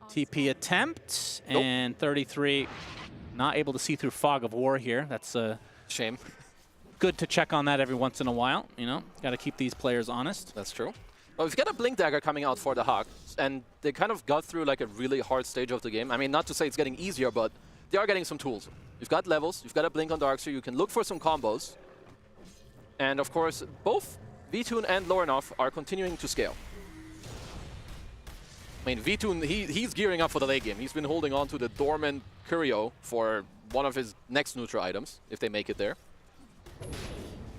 TP attempt, and 33 not able to see through Fog of War here. That's a shame. Good to check on that every once in a while. You know, got to keep these players honest. That's true. Well, we've got a Blink Dagger coming out for the Hawk, and they kind of got through like a really hard stage of the game. I mean, not to say it's getting easier, but they are getting some tools. You've got levels, you've got a Blink on Darkseer, you can look for some combos. And of course, both Vtoon and Lorinov are continuing to scale. I mean, Vtoon, he's gearing up for the late game. He's been holding on to the Dormant Curio for one of his next neutral items, if they make it there.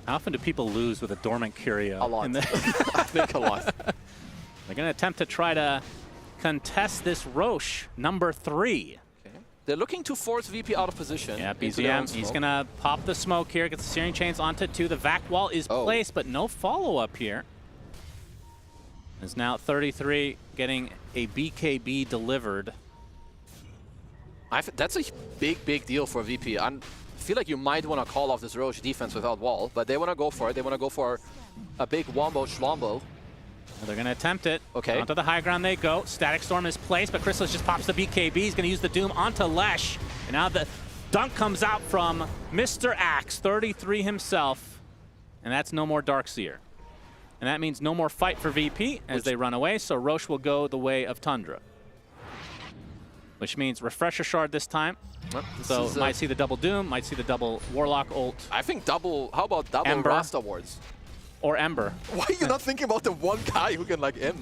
How often do people lose with a Dormant Curio? A lot. I think a lot. They're going to attempt to try to contest this Roche, number 3. Okay. They're looking to force VP out of position. Yeah, into their own BZM, he's smoke. going to pop the smoke here, gets the Searing Chains onto 2. The Vac Wall is placed, but no follow-up here. Is now 33 getting a BKB delivered. That's a big, big deal for VP. I feel like you might want to call off this Roche defense without wall, but they want to go for it. They want to go for a big Wombo Schlombo. They're going to attempt it. Okay. Onto the high ground they go. Static Storm is placed, but Chrysalis just pops the BKB. He's going to use the Doom onto Lesh. And now the dunk comes out from Mr. Axe, 33 himself. And that's no more Darkseer. And that means no more fight for VP as they run away, so Roche will go the way of Tundra. Which means Refresher Shard this time. So might see the double Doom, might see the double Warlock ult. I think double, how about double Ember. Rasta wards? Or Ember. Why are you not thinking about the one guy who can like Em?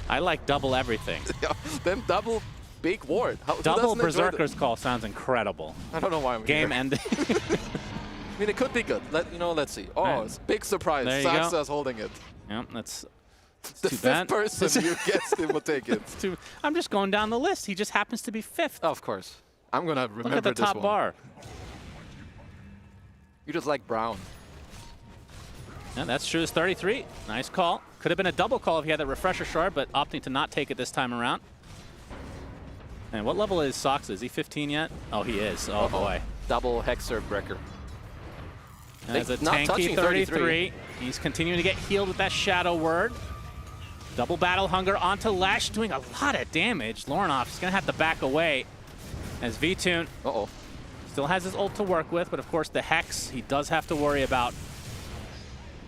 I like double everything. Yeah, then double big ward. Who Double doesn't enjoy Berserker's Call sounds incredible. I don't know why I'm Game here. ending. I mean, it could be good. Let's see. Oh, Right. it's a big surprise. There you go. Saxa's holding it. Yeah, that's The too fifth bad. person you guess they will take it. I'm just going down the list. He just happens to be 5th. Of course. I'm going to remember Look at the this top one. bar. You just like Brown. Yeah, that's true. It's 33. Nice call. Could have been a double call if he had that Refresher Shard, but opting to not take it this time around. And what level is Sox? Is he 15 yet? Oh, he is. Oh, boy. Double Hexer Breaker. As a Not tanky touching 33. He's continuing to get healed with that Shadow Word. Double Battle Hunger onto Lash, doing a lot of damage. Lorinov is going to have to back away as Vtoon Still has his ult to work with, but of course the Hex he does have to worry about.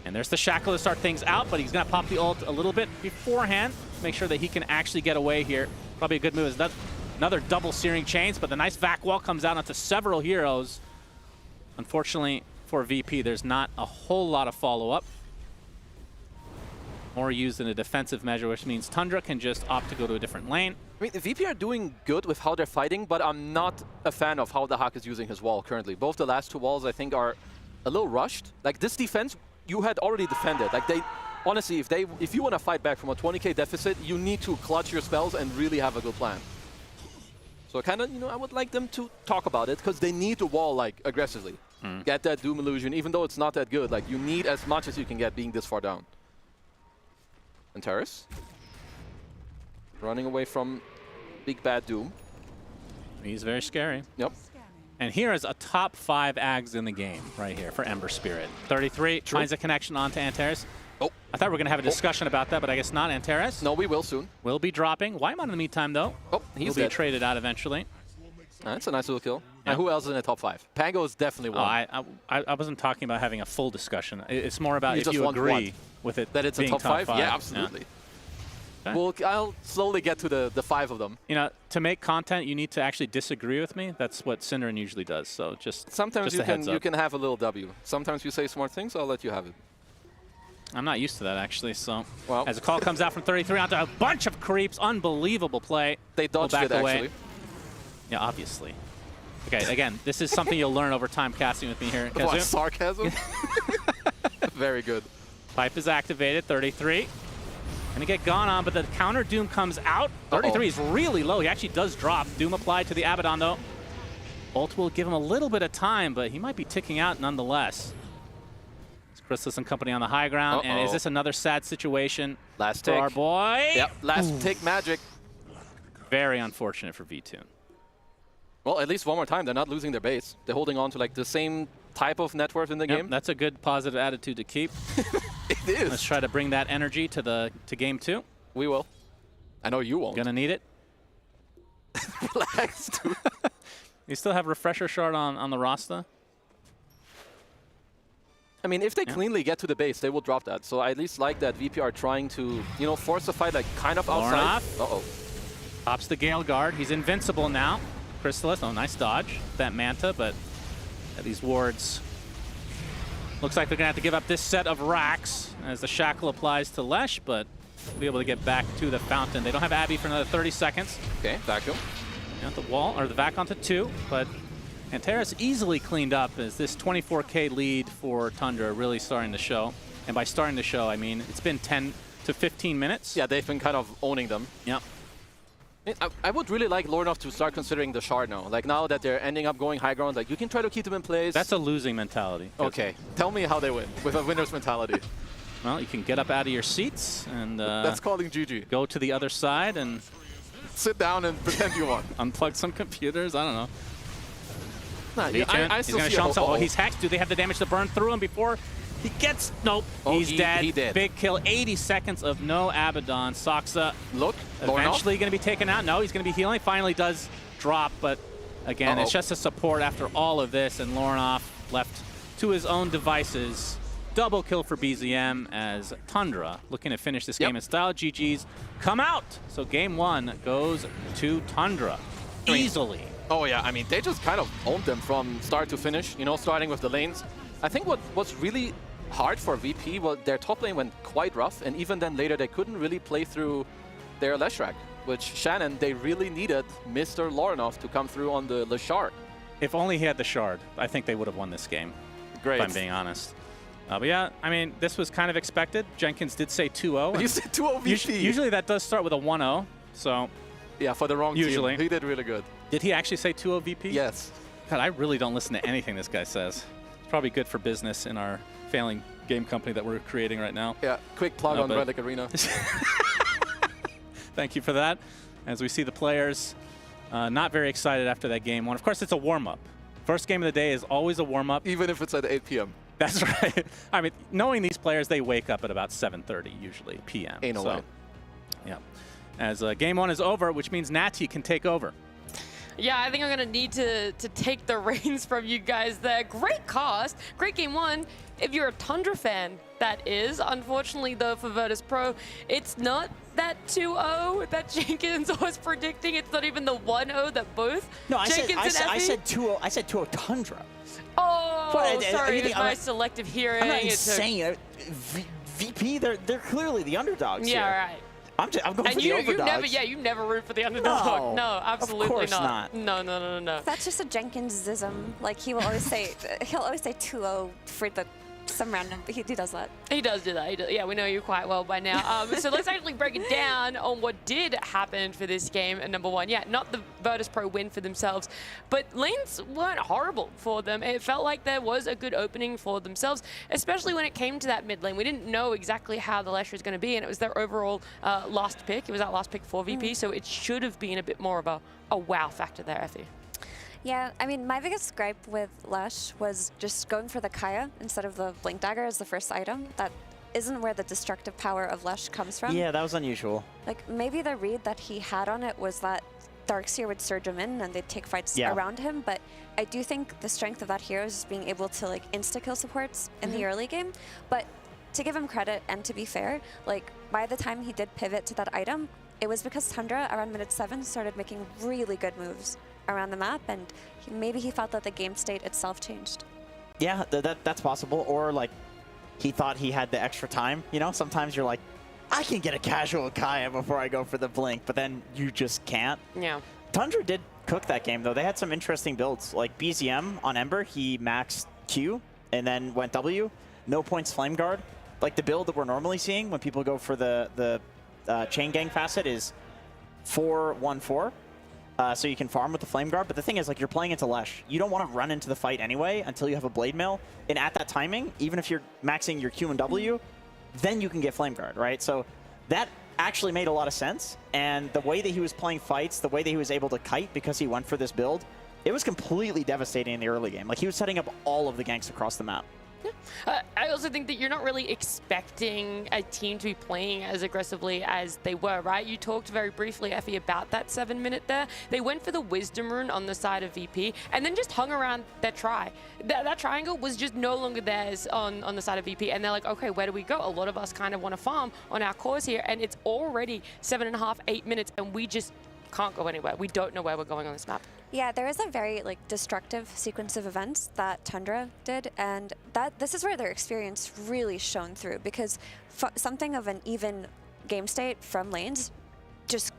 And there's the Shackle to start things out, but he's going to pop the ult a little bit beforehand. Make sure that he can actually get away here. Probably a good move. Is another double Searing Chains, but the nice vac wall comes out onto several heroes. Unfortunately for VP, there's not a whole lot of follow-up. More used in a defensive measure, which means Tundra can just opt to go to a different lane. I mean, the VP are doing good with how they're fighting, but I'm not a fan of how the Hawk is using his wall currently. Both the last two walls, I think, are a little rushed. Like, this defense, you had already defended. Like, honestly, if you want to fight back from a 20k deficit, you need to clutch your spells and really have a good plan. So kind of, I would like them to talk about it, because they need to wall, like, aggressively. Get that Doom Illusion, even though it's not that good. Like, you need as much as you can get being this far down. And Terrace running away from Big Bad Doom. He's very scary. Yep. And here is a top 5 Ags in the game right here for Ember Spirit. 33 finds a connection onto Antares. Oh. I thought we were going to have a discussion about that, but I guess not. Antares. No, we will soon. Will be dropping. Wyman in the meantime, though. Oh, he's will be traded out eventually. That's a nice little kill. And who else is in the top 5? Pango is definitely one. I wasn't talking about having a full discussion. It's more about if you agree with it that it's being a top 5? Yeah, absolutely. Yeah. Okay. Well, I'll slowly get to the 5 of them. To make content, you need to actually disagree with me. That's what Synderen usually does. So sometimes just you can have a little W. Sometimes you say smart things. I'll let you have it. I'm not used to that actually. So well, as a call comes out from 33 onto a bunch of creeps, unbelievable play. They dodged it away. Actually. Yeah, obviously. Okay, again, this is something you'll learn over time casting with me here. What, sarcasm? Very good. Pipe is activated, 33. Gonna get gone on, but the counter Doom comes out. 33 is really low. He actually does drop. Doom applied to the Abaddon, though. Ult will give him a little bit of time, but he might be ticking out nonetheless. It's Chrysalis and company on the high ground. And is this another sad situation last for tick. our boy? Yep, last tick magic. Very unfortunate for V2. Well, at least one more time, they're not losing their base. They're holding on to like the same type of net worth in the game. That's a good positive attitude to keep. It is. Let's try to bring that energy to game 2. We will. I know you won't. Gonna need it. Relax, dude. You still have Refresher Shard on the Rasta? I mean, if they cleanly get to the base, they will drop that. So I at least like that VP are trying to, force the fight like kind of outside. Uh-oh. Pops the Gale Guard. He's invincible now. Chrysalis, nice dodge. That Manta, but these wards. Looks like they're going to have to give up this set of racks as the Shackle applies to Lesh, but be able to get back to the Fountain. They don't have Abby for another 30 seconds. Okay, vacuum. The wall, or the vac onto 2, but Antares easily cleaned up as this 24k lead for Tundra really starting to show. And by starting to show, I mean it's been 10 to 15 minutes. Yeah, they've been kind of owning them. Yep. I would really like Lornoff to start considering the shard now. Like now that they're ending up going high ground, like you can try to keep them in place. That's a losing mentality. Okay, tell me how they win with a winner's mentality. Well, you can get up out of your seats and that's calling GG. Go to the other side and sit down and pretend you won. Unplug some computers. I don't know. Nah, he's going to show himself. Oh, he's hacked. Do they have the damage to burn through him before he gets? Nope. He's dead. He did. Big kill. 80 seconds of no Abaddon. Soxa. Look. Eventually going to be taken out. No, he's going to be healing. Finally does drop, but again, it's just a support after all of this, and Lornoff left to his own devices. Double kill for BZM as Tundra looking to finish this game in style. GG's come out. So game 1 goes to Tundra easily. Oh yeah, I mean, they just kind of owned them from start to finish, starting with the lanes. I think what's really hard for VP, well, their top lane went quite rough, and even then later they couldn't really play through their Leshrac, which Shannon, they really needed Mr. Lornoff to come through on the Shard. If only he had the Shard, I think they would have won this game. Great. If I'm being honest. But yeah, I mean, this was kind of expected. Jenkins did say 2-0. You said 2-0 VP. Usually that does start with a 1-0, so... Yeah, for the wrong team. He did really good. Did he actually say 2-0 VP? Yes. God, I really don't listen to anything this guy says. It's probably good for business in our failing game company that we're creating right now. Yeah, quick plug on Relic Arena. Thank you for that. As we see the players not very excited after that game 1. Of course, it's a warm-up. First game of the day is always a warm-up. Even if it's at 8 p.m. That's right. I mean, knowing these players, they wake up at about 7:30 usually p.m. Ain't no way. Yeah. As game 1 is over, which means Natty can take over. Yeah, I think I'm going to need to take the reins from you guys there. Great cast, great game one. If you're a Tundra fan, that is. Unfortunately, though, for Virtus Pro, it's not that 2-0 that Jenkins was predicting. It's not even the 1-0 that both Jenkins and Effie. I said 2-0. I said 2-0 Tundra. Oh, sorry, it was my selective hearing. I'm not insane. VP, they're clearly the underdogs here. Yeah, right. I'm going for the underdogs. You never root for the underdog. No, absolutely of course not. No. That's just a Jenkinsism. Like he'll always say 2-0 for some random. He does that. He does do that. Yeah, we know you quite well by now. So let's actually break it down on what did happen for this game. Number one, yeah, not the Virtus Pro win for themselves, but lanes weren't horrible for them. It felt like there was a good opening for themselves, especially when it came to that mid lane. We didn't know exactly how the Lesher was going to be, and it was their overall last pick. It was that last pick for VP, so it should have been a bit more of a wow factor there, Effie. Yeah, I mean, my biggest gripe with Lesh was just going for the Kaya instead of the Blink Dagger as the first item. That isn't where the destructive power of Lesh comes from. Yeah, that was unusual. Like, maybe the read that he had on it was that Darkseer would surge him in and they'd take fights around him, but I do think the strength of that hero is being able to, like, insta-kill supports in the early game. But to give him credit and to be fair, like, by the time he did pivot to that item, it was because Tundra, around minute 7, started making really good moves around the map, and maybe he felt that the game state itself changed. Yeah, that's possible. Or like he thought he had the extra time. You know, sometimes you're like, I can get a casual Kaya before I go for the blink, but then you just can't. Yeah. Tundra did cook that game though. They had some interesting builds. Like BZM on Ember, he maxed Q and then went W. No points Flame Guard. Like the build that we're normally seeing when people go for the chain gang facet is 4-1-4. So you can farm with the Flame Guard, but the thing is, like, you're playing into Lesh. You don't want to run into the fight anyway until you have a Blade Mail, and at that timing, even if you're maxing your Q and W, then you can get Flame Guard, right? So that actually made a lot of sense, and the way that he was playing fights, the way that he was able to kite because he went for this build, it was completely devastating in the early game. Like, he was setting up all of the ganks across the map. Yeah. I also think that you're not really expecting a team to be playing as aggressively as they were, right? You talked very briefly, Effie, about that 7-minute there. They went for the Wisdom Rune on the side of VP and then just hung around their try. That triangle was just no longer theirs on the side of VP, and they're like, okay, where do we go? A lot of us kind of want to farm on our cores here, and it's already 7.5, 8 minutes, and we just can't go anywhere. We don't know where we're going on this map. Yeah, there is a very destructive sequence of events that Tundra did, and this is where their experience really shone through, because something of an even game state from lanes just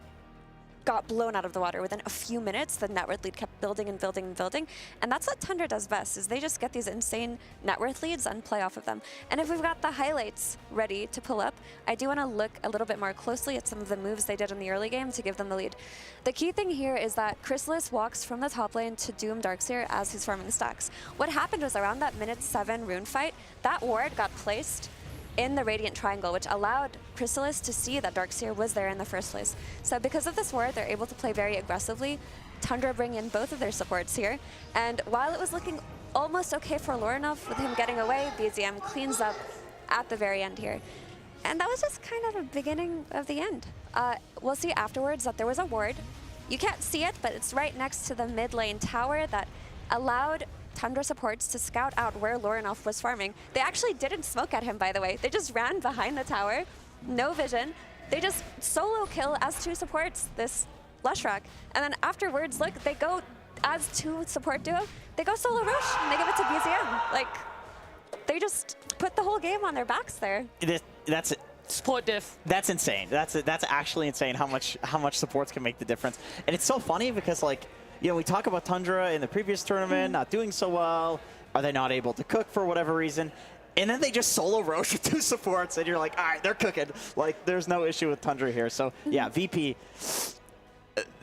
got blown out of the water within a few minutes. The net worth lead kept building and building and building, and that's what Tundra does best, is they just get these insane net worth leads and play off of them. And if we've got the highlights ready to pull up, I do want to look a little bit more closely at some of the moves they did in the early game to give them the lead. The key thing here is that Chrysalis walks from the top lane to Doom Darkseer as he's farming stacks. What happened was around that minute 7 rune fight, that ward got placed in the Radiant Triangle, which allowed Chrysalis to see that Darkseer was there in the first place. So because of this ward, they're able to play very aggressively. Tundra bring in both of their supports here, and while it was looking almost okay for Lorinov with him getting away, BZM cleans up at the very end here. And that was just kind of the beginning of the end. We'll see afterwards that there was a ward. You can't see it, but it's right next to the mid lane tower that allowed Tundra supports to scout out where Lorinov was farming. They actually didn't smoke at him, by the way. They just ran behind the tower, no vision. They just solo kill as 2 supports this Lushrock. And then afterwards, look, they go as 2 support duo, they go solo Roche and they give it to BZM. Like, they just put the whole game on their backs there. That's it. Support diff. That's insane. That's actually insane how much supports can make the difference. And it's so funny because, like, you know, we talk about Tundra in the previous tournament not doing so well. Are they not able to cook for whatever reason? And then they just solo Roche with 2 supports, and you're like, all right, they're cooking. Like, there's no issue with Tundra here. So, yeah, VP,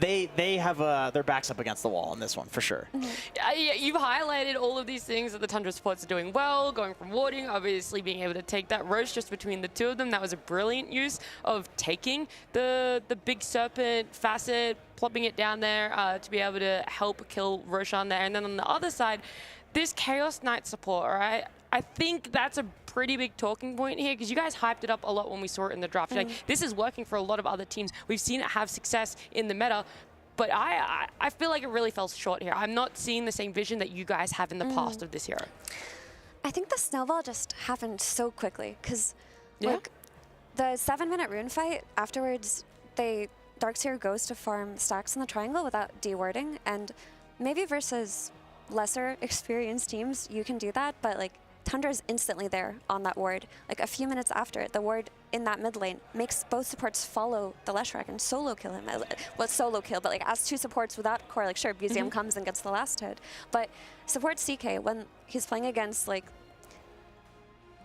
they have their backs up against the wall on this one, for sure. Yeah, you've highlighted all of these things that the Tundra supports are doing well, going from warding, obviously being able to take that Roche just between the 2 of them. That was a brilliant use of taking the big Serpent facet, plopping it down there to be able to help kill Roche on there. And then on the other side, this Chaos Knight support, right? I think that's a pretty big talking point here, because you guys hyped it up a lot when we saw it in the draft. Like, this is working for a lot of other teams. We've seen it have success in the meta. but I feel like it really fell short here. I'm not seeing the same vision that you guys have in the past of this hero. I think the snowball just happened so quickly because, like, the 7-minute rune fight afterwards, Darkseer goes to farm stacks in the triangle without dewarding, and maybe versus lesser experienced teams you can do that, but like Tundra is instantly there on that ward. Like a few minutes after, the ward in that mid lane makes both supports follow the Leshrac and solo kill him. Well, solo kill, but like as 2 supports without core, like sure, BZM comes and gets the last hit, but support CK, when he's playing against like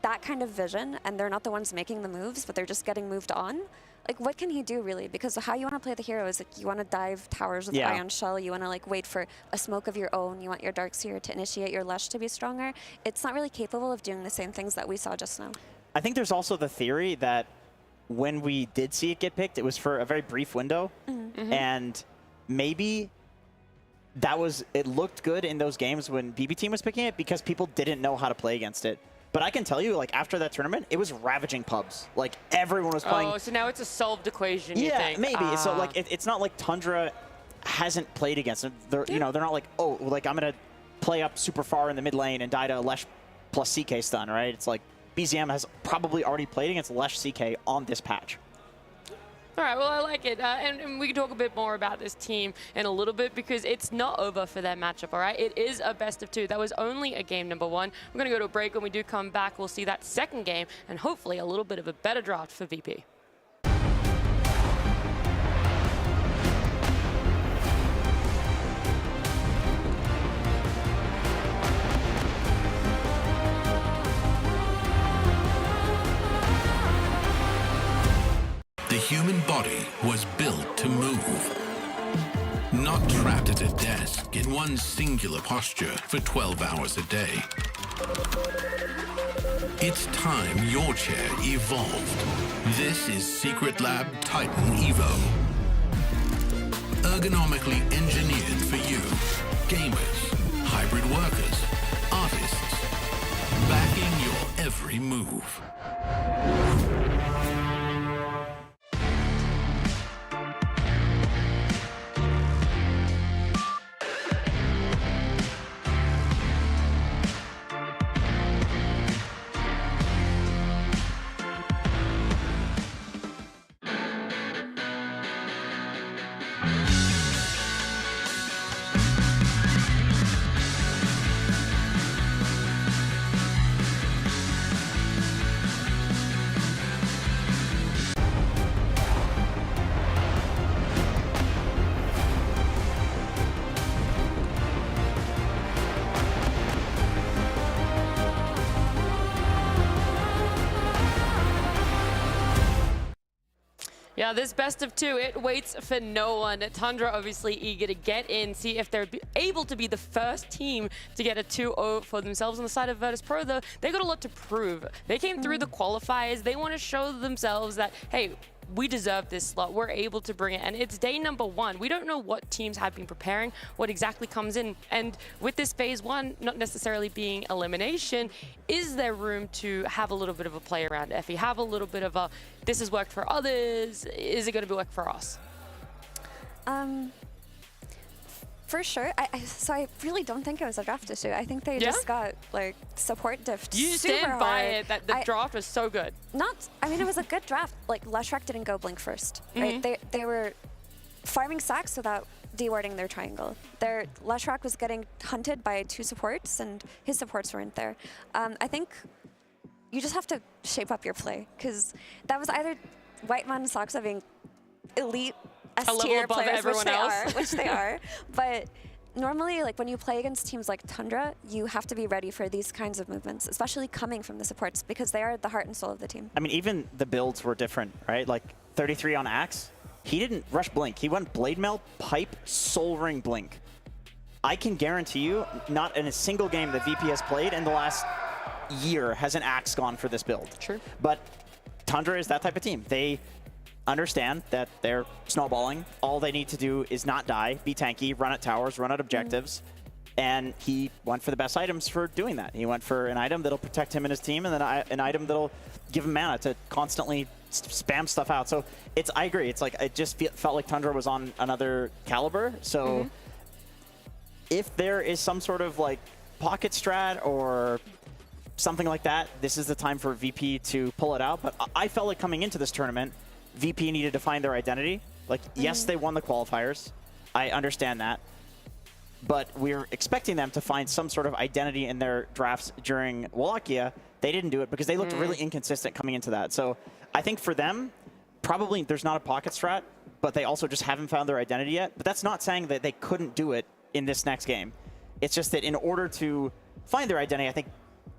that kind of vision and they're not the ones making the moves, but they're just getting moved on, like what can he do really? Because how you want to play the hero is like you want to dive towers with Ion Shell, you want to like wait for a smoke of your own, you want your Darkseer to initiate your Lesh to be stronger. It's not really capable of doing the same things that we saw just now. I think there's also the theory that when we did see it get picked, it was for a very brief window, and maybe it looked good in those games when BB Team was picking it because people didn't know how to play against it. But I can tell you, like, after that tournament, it was ravaging pubs. Like, everyone was playing. Oh, so now it's a solved equation, you think? Yeah, maybe. So, like, it's not like Tundra hasn't played against them. They're, you know, they're not like, oh, like, I'm going to play up super far in the mid lane and die to Lesh plus CK stun, right? It's like BZM has probably already played against Lesh CK on this patch. All right, well, I like it. And we can talk a bit more about this team in a little bit because it's not over for their matchup, all right? It is a best of 2. That was only a game number 1. We're going to go to a break. When we do come back, we'll see that second game and hopefully a little bit of a better draft for VP. The human body was built to move, not trapped at a desk in one singular posture for 12 hours a day. It's time your chair evolved. This is Secret Lab Titan Evo. Ergonomically engineered for you, gamers, hybrid workers, artists, backing your every move. Yeah, this best of 2, it waits for no one. Tundra obviously eager to get in, see if they're able to be the first team to get a 2-0 for themselves. On the side of Virtus.pro, though, they got a lot to prove. They came through the qualifiers. They want to show themselves that, hey, we deserve this slot. We're able to bring it. And it's day number 1. We don't know what teams have been preparing, what exactly comes in. And with this phase 1 not necessarily being elimination, is there room to have a little bit of a play around Effie? Have a little bit of a, this has worked for others. Is it going to work for us? For sure. So I really don't think it was a draft issue. I think they just got like support diffed. You stand by it that the draft was so good. I mean, it was a good draft. Like Leshrac didn't go blink first, right? They were farming sacks without dewarding their triangle. Their Leshrac was getting hunted by 2 supports, and his supports weren't there. I think you just have to shape up your play because that was either Whiteman and Soxa being elite S-tier players, which they are, but normally, like when you play against teams like Tundra, you have to be ready for these kinds of movements, especially coming from the supports, because they are the heart and soul of the team. I mean, even the builds were different, right? Like 33 on Axe, he didn't rush Blink. He went Blade Mail, Pipe, Soul Ring, Blink. I can guarantee you, not in a single game that VP has played in the last year has an Axe gone for this build. True. But Tundra is that type of team. They understand that they're snowballing. All they need to do is not die, be tanky, run at towers, run at objectives. And he went for the best items for doing that. He went for an item that'll protect him and his team, and then an item that'll give him mana to constantly spam stuff out. So I agree. It's like it just felt like Tundra was on another caliber. So if there is some sort of like pocket strat or something like that, this is the time for VP to pull it out. But I felt like coming into this tournament, VP needed to find their identity. Like, yes, they won the qualifiers. I understand that. But we're expecting them to find some sort of identity in their drafts during Wallachia. They didn't do it because they looked really inconsistent coming into that. So I think for them, probably there's not a pocket strat, but they also just haven't found their identity yet. But that's not saying that they couldn't do it in this next game. It's just that in order to find their identity, I think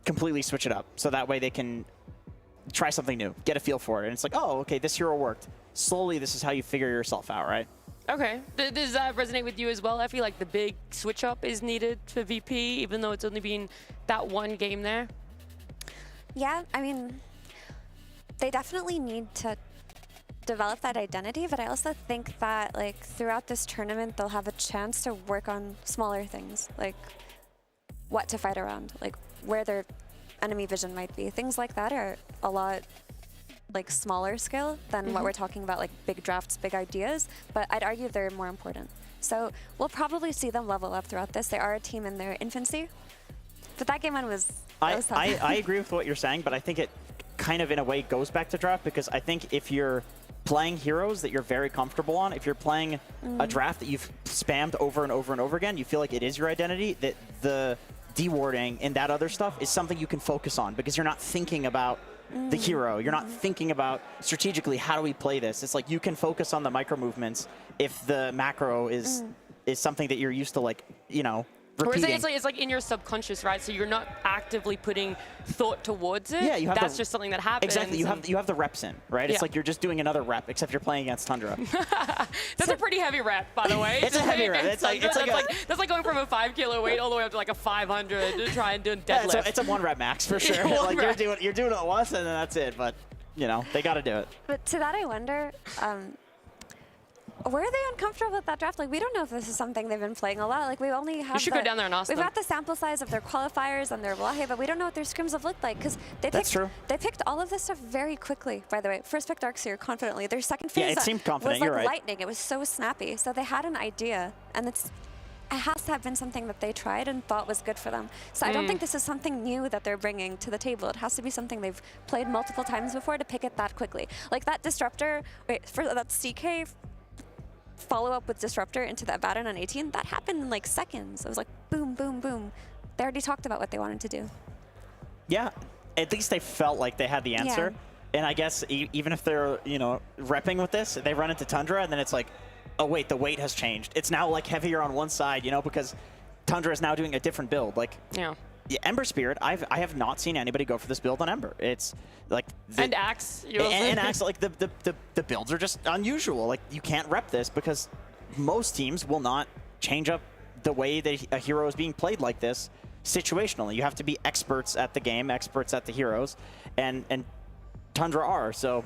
completely switch it up. So that way they can try something new, get a feel for it. And it's like, oh, okay, this hero worked. Slowly, this is how you figure yourself out, right? Okay. Does that resonate with you as well? I feel like the big switch up is needed for VP, even though it's only been that one game there. Yeah, I mean, they definitely need to develop that identity, but I also think that like throughout this tournament, they'll have a chance to work on smaller things, like what to fight around, like where their enemy vision might be. Things like that are a lot like smaller scale than what we're talking about, like big drafts, big ideas, but I'd argue they're more important. So we'll probably see them level up throughout this. They are a team in their infancy, but that game one was I agree with what you're saying, but I think it kind of in a way goes back to draft, because I think if you're playing heroes that you're very comfortable on, if you're playing a draft that you've spammed over and over and over again, you feel like it is your identity, that the dewarding and that other stuff is something you can focus on because you're not thinking about the hero. You're not thinking about strategically, how do we play this? It's like you can focus on the micro movements if the macro is something that you're used to, like, you know, repeating. It's like in your subconscious, right? So you're not actively putting thought towards it. Yeah, that's just something that happens. Exactly. You have the reps in, right? It's like you're just doing another rep, except you're playing against Tundra. That's a pretty heavy rep, by the way. It's a heavy rep. That's like going from a 5 kilo weight all the way up to like a 500 to try and do a deadlift. Yeah, it's a 1 rep max for sure. Like you're doing it once and then that's it. But you know, they got to do it. But to that, I wonder. Were they uncomfortable with that draft? Like, we don't know if this is something they've been playing a lot. Like, we only have. You should go down there and ask them. We've got the sample size of their qualifiers and their Wallachia, but we don't know what their scrims have looked like because they picked all of this stuff very quickly. By the way, first picked Darkseer confidently. Their second phase it seemed confident. was like You're right. lightning. It was so snappy. So they had an idea, and it has to have been something that they tried and thought was good for them. So I don't think this is something new that they're bringing to the table. It has to be something they've played multiple times before to pick it that quickly. Like that Disruptor, for that CK follow-up with Disruptor into that Abaddon on 18, that happened in like seconds. It was like boom, boom, boom. They already talked about what they wanted to do. Yeah, at least they felt like they had the answer. Yeah. And I guess even if they're, you know, repping with this, they run into Tundra and then it's like, oh wait, the weight has changed. It's now like heavier on one side, you know, because Tundra is now doing a different build. Like, Ember Spirit, I have not seen anybody go for this build on Ember. It's like and Axe. And Axe, like the builds are just unusual. Like you can't rep this because most teams will not change up the way that a hero is being played like this situationally. You have to be experts at the game, experts at the heroes, and Tundra are. So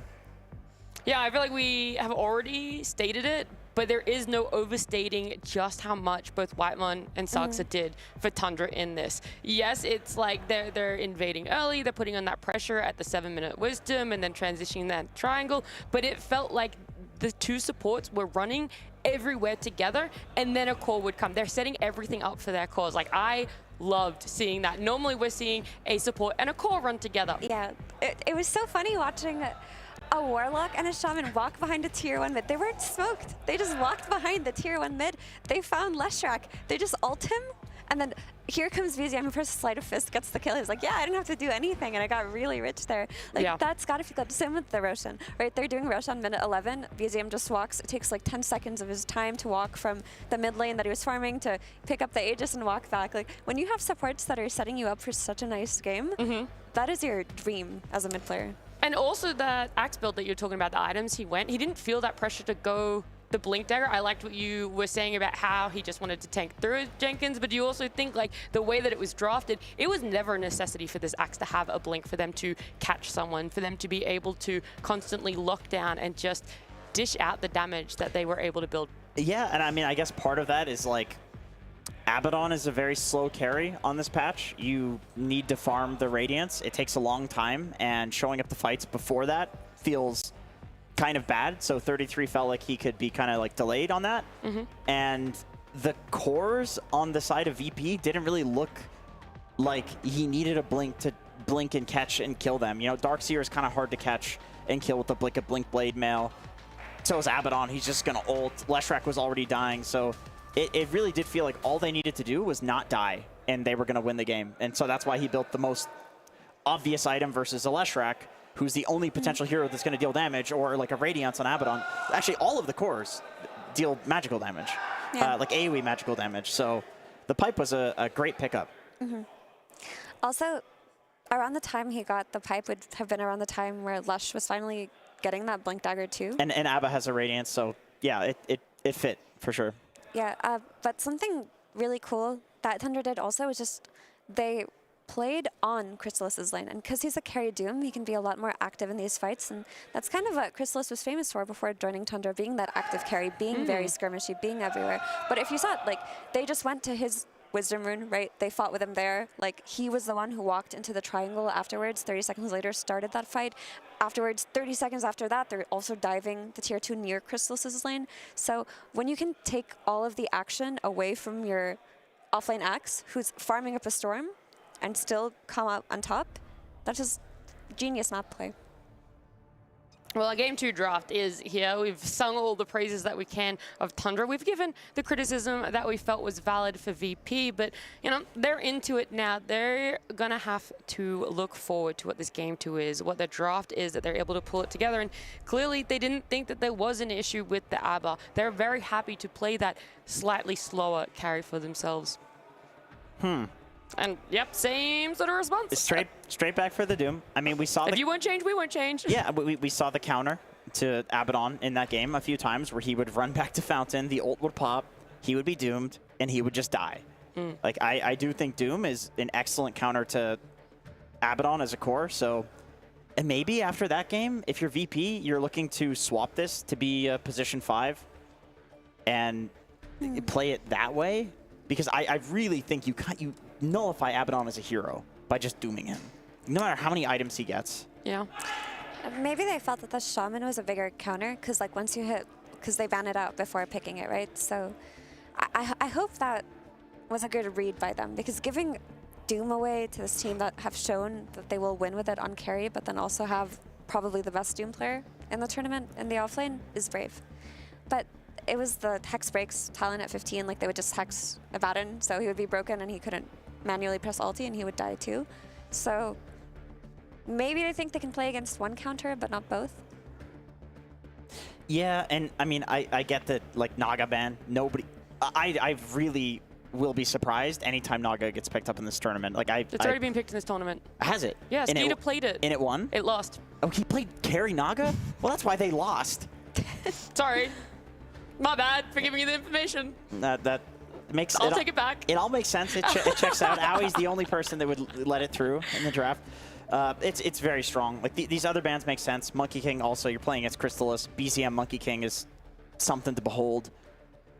yeah, I feel like we have already stated it, but there is no overstating just how much both Whitemon and Saxa did for Tundra in this. Yes, it's like they're invading early, they're putting on that pressure at the 7-minute wisdom and then transitioning that triangle, but it felt like the two supports were running everywhere together and then a core would come. They're setting everything up for their cores. Like I loved seeing that. Normally we're seeing a support and a core run together. Yeah, it was so funny watching a Warlock and a Shaman walk behind a tier 1 mid. They weren't smoked. They just walked behind the tier 1 mid. They found Leshrac. They just ult him, and then here comes VZM who presses Sleight of Fist, gets the kill. He's like, yeah, I didn't have to do anything, and I got really rich there. Like, that's got to feel good. Same with the Roshan, right? They're doing Roshan minute 11. VZM just walks. It takes like 10 seconds of his time to walk from the mid lane that he was farming to pick up the Aegis and walk back. Like, when you have supports that are setting you up for such a nice game, that is your dream as a mid player. And also that Axe build that you're talking about, the items he didn't feel that pressure to go the Blink Dagger. I liked what you were saying about how he just wanted to tank through Jenkins, but do you also think like the way that it was drafted, it was never a necessity for this Axe to have a Blink, for them to catch someone, for them to be able to constantly lock down and just dish out the damage that they were able to build? Yeah, and I mean, I guess part of that is like, Abaddon is a very slow carry on this patch. You need to farm the Radiance. It takes a long time, and showing up the fights before that feels kind of bad, so 33 felt like he could be kind of like delayed on that. And the cores on the side of VP didn't really look like he needed a blink to blink and catch and kill them. You know, Darkseer is kind of hard to catch and kill with the Blink Blade Mail. So is Abaddon. He's just going to ult. Leshrac was already dying, so it really did feel like all they needed to do was not die, and they were going to win the game. And so that's why he built the most obvious item versus a Leshrac, who's the only potential hero that's going to deal damage, or like a Radiance on Abaddon. Actually, all of the cores deal magical damage, like AoE magical damage. So the pipe was a great pickup. Also, around the time he got the pipe would have been around the time where Lush was finally getting that Blink Dagger too. And Abba has a Radiance, so yeah, it fit for sure. Yeah, but something really cool that Thunder did also was just they played on Crystallis's lane, and because he's a carry Doom, he can be a lot more active in these fights, and that's kind of what Crystallis was famous for before joining Thunder, being that active carry, being very skirmishy, being everywhere. But if you saw it, like, they just went to his Wisdom Rune, right? They fought with him there. Like, he was the one who walked into the triangle afterwards. 30 seconds later, started that fight. Afterwards, 30 seconds after that, they're also diving the tier 2 near Crystallis's lane. So when you can take all of the action away from your offlane Axe, who's farming up a storm, and still come out on top, that's just genius map play. Well, our Game 2 draft is here. We've sung all the praises that we can of Tundra. We've given the criticism that we felt was valid for VP, but, you know, they're into it now. They're going to have to look forward to what this Game 2 is, what their draft is, that they're able to pull it together. And clearly, they didn't think that there was an issue with the ABBA. They're very happy to play that slightly slower carry for themselves. And, yep, same sort of response. Straight back for the Doom. I mean, we saw if you won't change, we won't change. Yeah, we saw the counter to Abaddon in that game a few times where he would run back to Fountain, the ult would pop, he would be doomed, and he would just die. Like, I do think Doom is an excellent counter to Abaddon as a core, so and maybe after that game, if you're VP, you're looking to swap this to be position 5 and play it that way, because I really think you nullify Abaddon as a hero by just dooming him, no matter how many items he gets. Yeah. Maybe they felt that the Shaman was a bigger counter, because like once you hit, because they ban it out before picking it, right? So I hope that was a good read by them, because giving Doom away to this team that have shown that they will win with it on carry, but then also have probably the best Doom player in the tournament in the offlane is brave. But it was the Hex Breaks talent at 15, like they would just Hex Abaddon, so he would be broken and he couldn't manually press ulti and he would die too. So maybe they think they can play against one counter, but not both. Yeah, and I mean, I get that, like, Naga ban, nobody, I really will be surprised anytime Naga gets picked up in this tournament. Like, It's already been picked in this tournament. Has it? Yeah, Skeeta played it. And it won? It lost. Oh, he played carry Naga? Well, that's why they lost. Sorry. My bad for giving you the information. That makes I'll take it back. It all makes sense. It checks out. Aui's the only person that would let it through in the draft. It's very strong. Like these other bands make sense. Monkey King also, you're playing against Crystallis. BZM Monkey King is something to behold.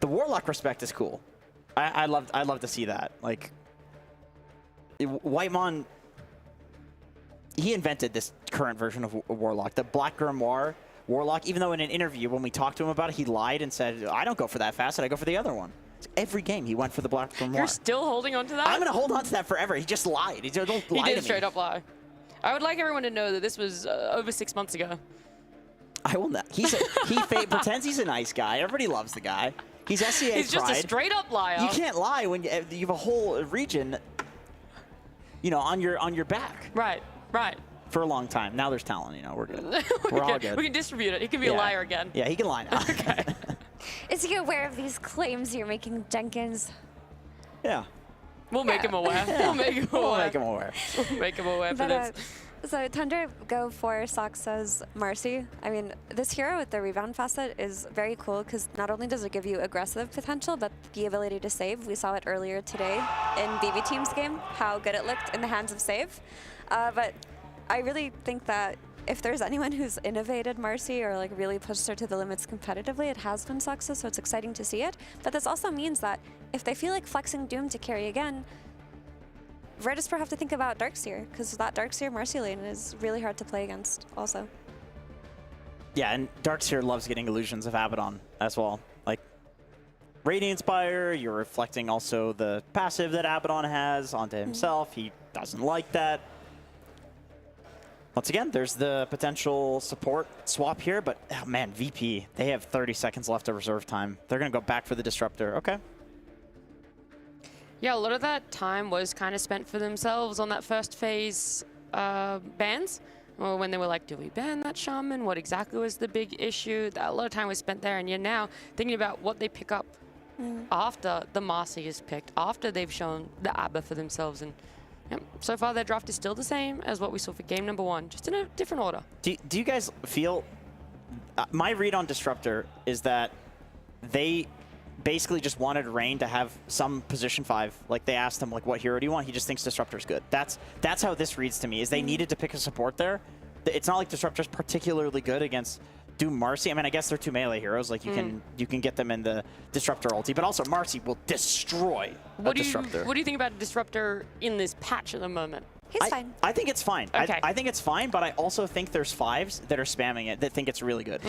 The Warlock respect is cool. I love to see that. Like, Whitemon, he invented this current version of Warlock. The Black Grimoire Warlock, even though in an interview when we talked to him about it, he lied and said, I don't go for that fast, I go for the other one. Every game he went for the Black Grimoire. You're still holding on to that? I'm going to hold on to that forever. He just lied. He don't lie to me. He did straight up lie. I would like everyone to know that this was over 6 months ago. I will not. He pretends he's a nice guy. Everybody loves the guy. He's SCA He's just pride. a straight up liar. You can't lie when you have a whole region, you know, on your back. Right, right. For a long time. Now there's talent, you know, we're good. We're all good. We can distribute it. He can be a liar again. Yeah, he can lie now. Okay. Is he aware of these claims you're making, Jenkins? Yeah. We'll make him aware. We'll make him aware. We'll make him aware. We'll make him aware for But, this. so Thunder go for Soxa's Marcy. I mean, this hero with the rebound facet is very cool because not only does it give you aggressive potential, but the ability to save. We saw it earlier today in BB Team's game, how good it looked in the hands of save. But I really think that if there's anyone who's innovated Marcy or like really pushed her to the limits competitively, it has been Soxa, so it's exciting to see it. But this also means that if they feel like flexing Doom to carry again, Virtus Pro have to think about Darkseer, because that Darkseer Marcy lane is really hard to play against also. Yeah, and Darkseer loves getting illusions of Abaddon as well. Like, Radiant Spire, you're reflecting also the passive that Abaddon has onto himself. He doesn't like that. Once again, there's the potential support swap here, but oh man, VP, they have 30 seconds left of reserve time. They're going to go back for the Disruptor. Okay. Yeah, a lot of that time was kind of spent for themselves on that first phase bans. Or when they were like, do we ban that Shaman? What exactly was the big issue? A lot of time was spent there, and you're now thinking about what they pick up after the Marcy is picked, after they've shown the Abba for themselves. And yep, so far their draft is still the same as what we saw for game number 1, just in a different order. Do you guys feel, my read on Disruptor is that they basically just wanted Rain to have some position 5. Like, they asked him, like, what hero do you want? He just thinks Disruptor's good. That's how this reads to me, is they needed to pick a support there. It's not like Disruptor's particularly good against Doom Marcy. I mean, I guess they're 2 melee heroes. Like, you can get them in the Disruptor ulti, but also Marcy will destroy a Disruptor. What do you think about Disruptor in this patch at the moment? He's fine. I think it's fine. Okay. I think it's fine, but I also think there's 5s that are spamming it that think it's really good.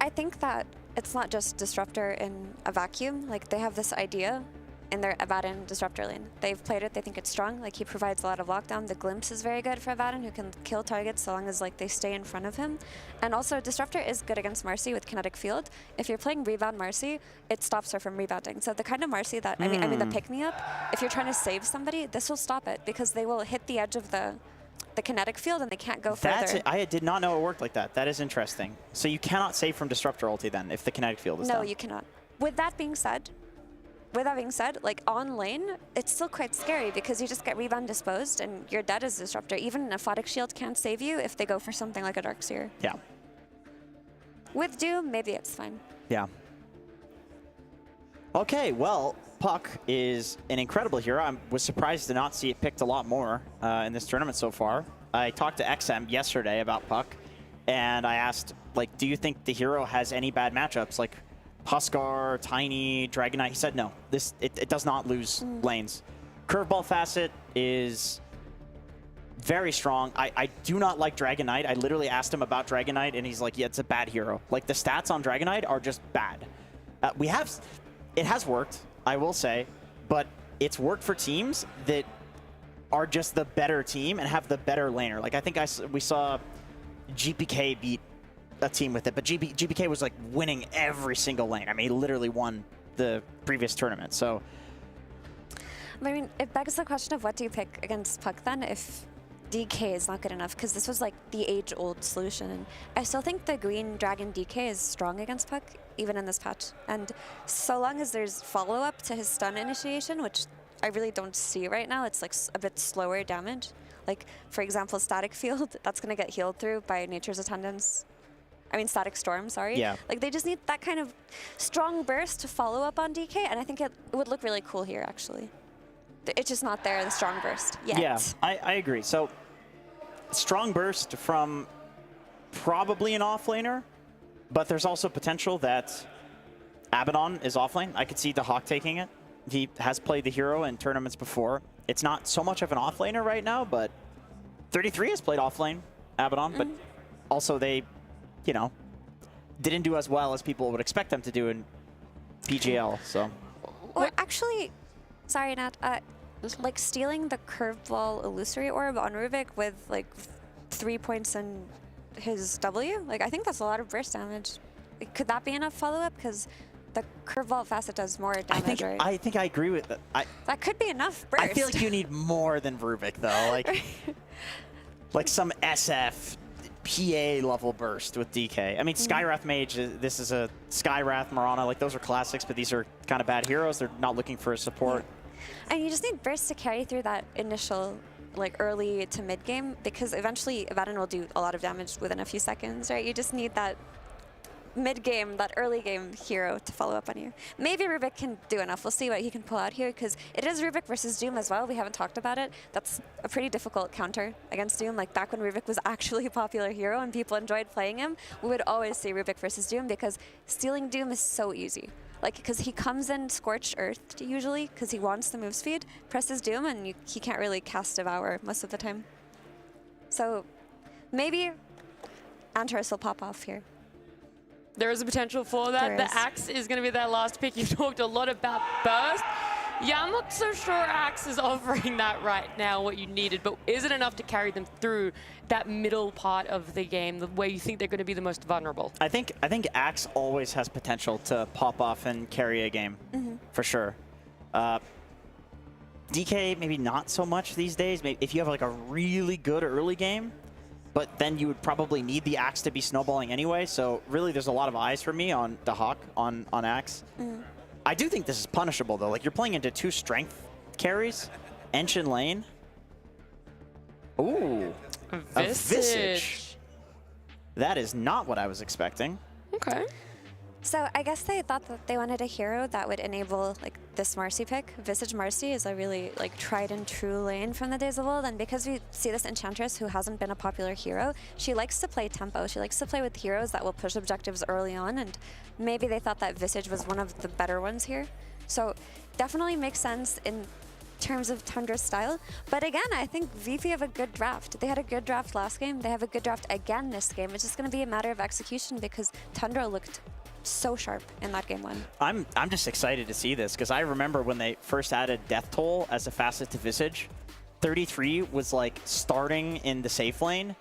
I think that it's not just Disruptor in a vacuum. Like, they have this idea in their Abaddon Disruptor lane. They've played it, they think it's strong. Like, he provides a lot of lockdown. The Glimpse is very good for Abaddon, who can kill targets so long as, like, they stay in front of him. And also, Disruptor is good against Marcy with Kinetic Field. If you're playing Rebound Marcy, it stops her from rebounding. So the kind of Marcy that, I mean the pick-me-up, if you're trying to save somebody, this will stop it, because they will hit the edge of the kinetic field and they can't go further. I did not know it worked like that. That is interesting. So you cannot save from Disruptor ulti then if the kinetic field is down. No, you cannot. With that being said, like, on lane, it's still quite scary because you just get rebound disposed and you're dead as Disruptor. Even an Aphotic Shield can't save you if they go for something like a Darkseer. Yeah. With Doom, maybe it's fine. Yeah. Okay, well, Puck is an incredible hero. I was surprised to not see it picked a lot more in this tournament so far. I talked to XM yesterday about Puck, and I asked, like, do you think the hero has any bad matchups? Like, Huskar, Tiny, Dragonite. He said no. It does not lose lanes. Curveball Facet is very strong. I do not like Dragonite. I literally asked him about Dragonite, and he's like, yeah, it's a bad hero. Like, the stats on Dragonite are just bad. It has worked, I will say, but it's worked for teams that are just the better team and have the better laner. Like, I think we saw GPK beat a team with it, but GPK was like winning every single lane. I mean, he literally won the previous tournament. So, I mean, it begs the question of what do you pick against Puck then if DK is not good enough, because this was like the age-old solution. And I still think the Green Dragon DK is strong against Puck, even in this patch. And so long as there's follow-up to his stun initiation, which I really don't see right now, it's like a bit slower damage. Like, for example, Static Field, that's going to get healed through by Nature's Attendance. I mean, Static Storm, sorry. Yeah. Like, they just need that kind of strong burst to follow up on DK, and I think it would look really cool here, actually. It's just not there, the strong burst, yet. Yeah, I agree. So, strong burst from probably an offlaner, but there's also potential that Abaddon is offlane. I could see the Hawk taking it. He has played the hero in tournaments before. It's not so much of an offlaner right now, but 33 has played offlane Abaddon, but also they, you know, didn't do as well as people would expect them to do in PGL, so. Or actually, sorry, Nat, like stealing the curveball illusory orb on Rubik with like 3 points in his W, like, I think that's a lot of burst damage. Could that be enough follow-up? Because the curveball facet does more damage, right? I think I agree with that. That could be enough burst. I feel like you need more than Rubik, though. Like, like some SF PA level burst with DK. I mean, Skywrath Mage, this is a Skywrath, Mirana, like, those are classics, but these are kind of bad heroes. They're not looking for a support. And you just need burst to carry through that initial, like, early to mid game, because eventually Abaddon will do a lot of damage within a few seconds, right? You just need that mid-game, that early-game hero to follow up on you. Maybe Rubik can do enough. We'll see what he can pull out here, because it is Rubik versus Doom as well. We haven't talked about it. That's a pretty difficult counter against Doom. Like, back when Rubik was actually a popular hero and people enjoyed playing him, we would always see Rubik versus Doom, because stealing Doom is so easy. Like, because he comes in Scorched Earth usually, because he wants the move speed, presses Doom, and he can't really cast Devour most of the time. So maybe Antares will pop off here. There is a potential for that. There The is. Axe is going to be their last pick. You talked a lot about Burst. Yeah, I'm not so sure Axe is offering that right now, what you needed, but is it enough to carry them through that middle part of the game, where you think they're going to be the most vulnerable? I think Axe always has potential to pop off and carry a game, for sure. DK, maybe not so much these days. Maybe if you have like a really good early game, but then you would probably need the Axe to be snowballing anyway. So really, there's a lot of eyes for me on the Hawk on Axe. I do think this is punishable though. Like you're playing into 2 strength carries, Ench in lane. Ooh, a Visage. That is not what I was expecting. Okay. So I guess they thought that they wanted a hero that would enable like this Marcy pick. Visage Marcy is a really like tried and true lane from the days of old, and because we see this Enchantress who hasn't been a popular hero, she likes to play tempo. She likes to play with heroes that will push objectives early on, and maybe they thought that Visage was one of the better ones here. So definitely makes sense in terms of Tundra's style. But again, I think VP have a good draft. They had a good draft last game. They have a good draft again this game. It's just going to be a matter of execution because Tundra looked so sharp in that game 1. I'm just excited to see this because I remember when they first added Death Toll as a facet to Visage, 33 was like starting in the safe lane,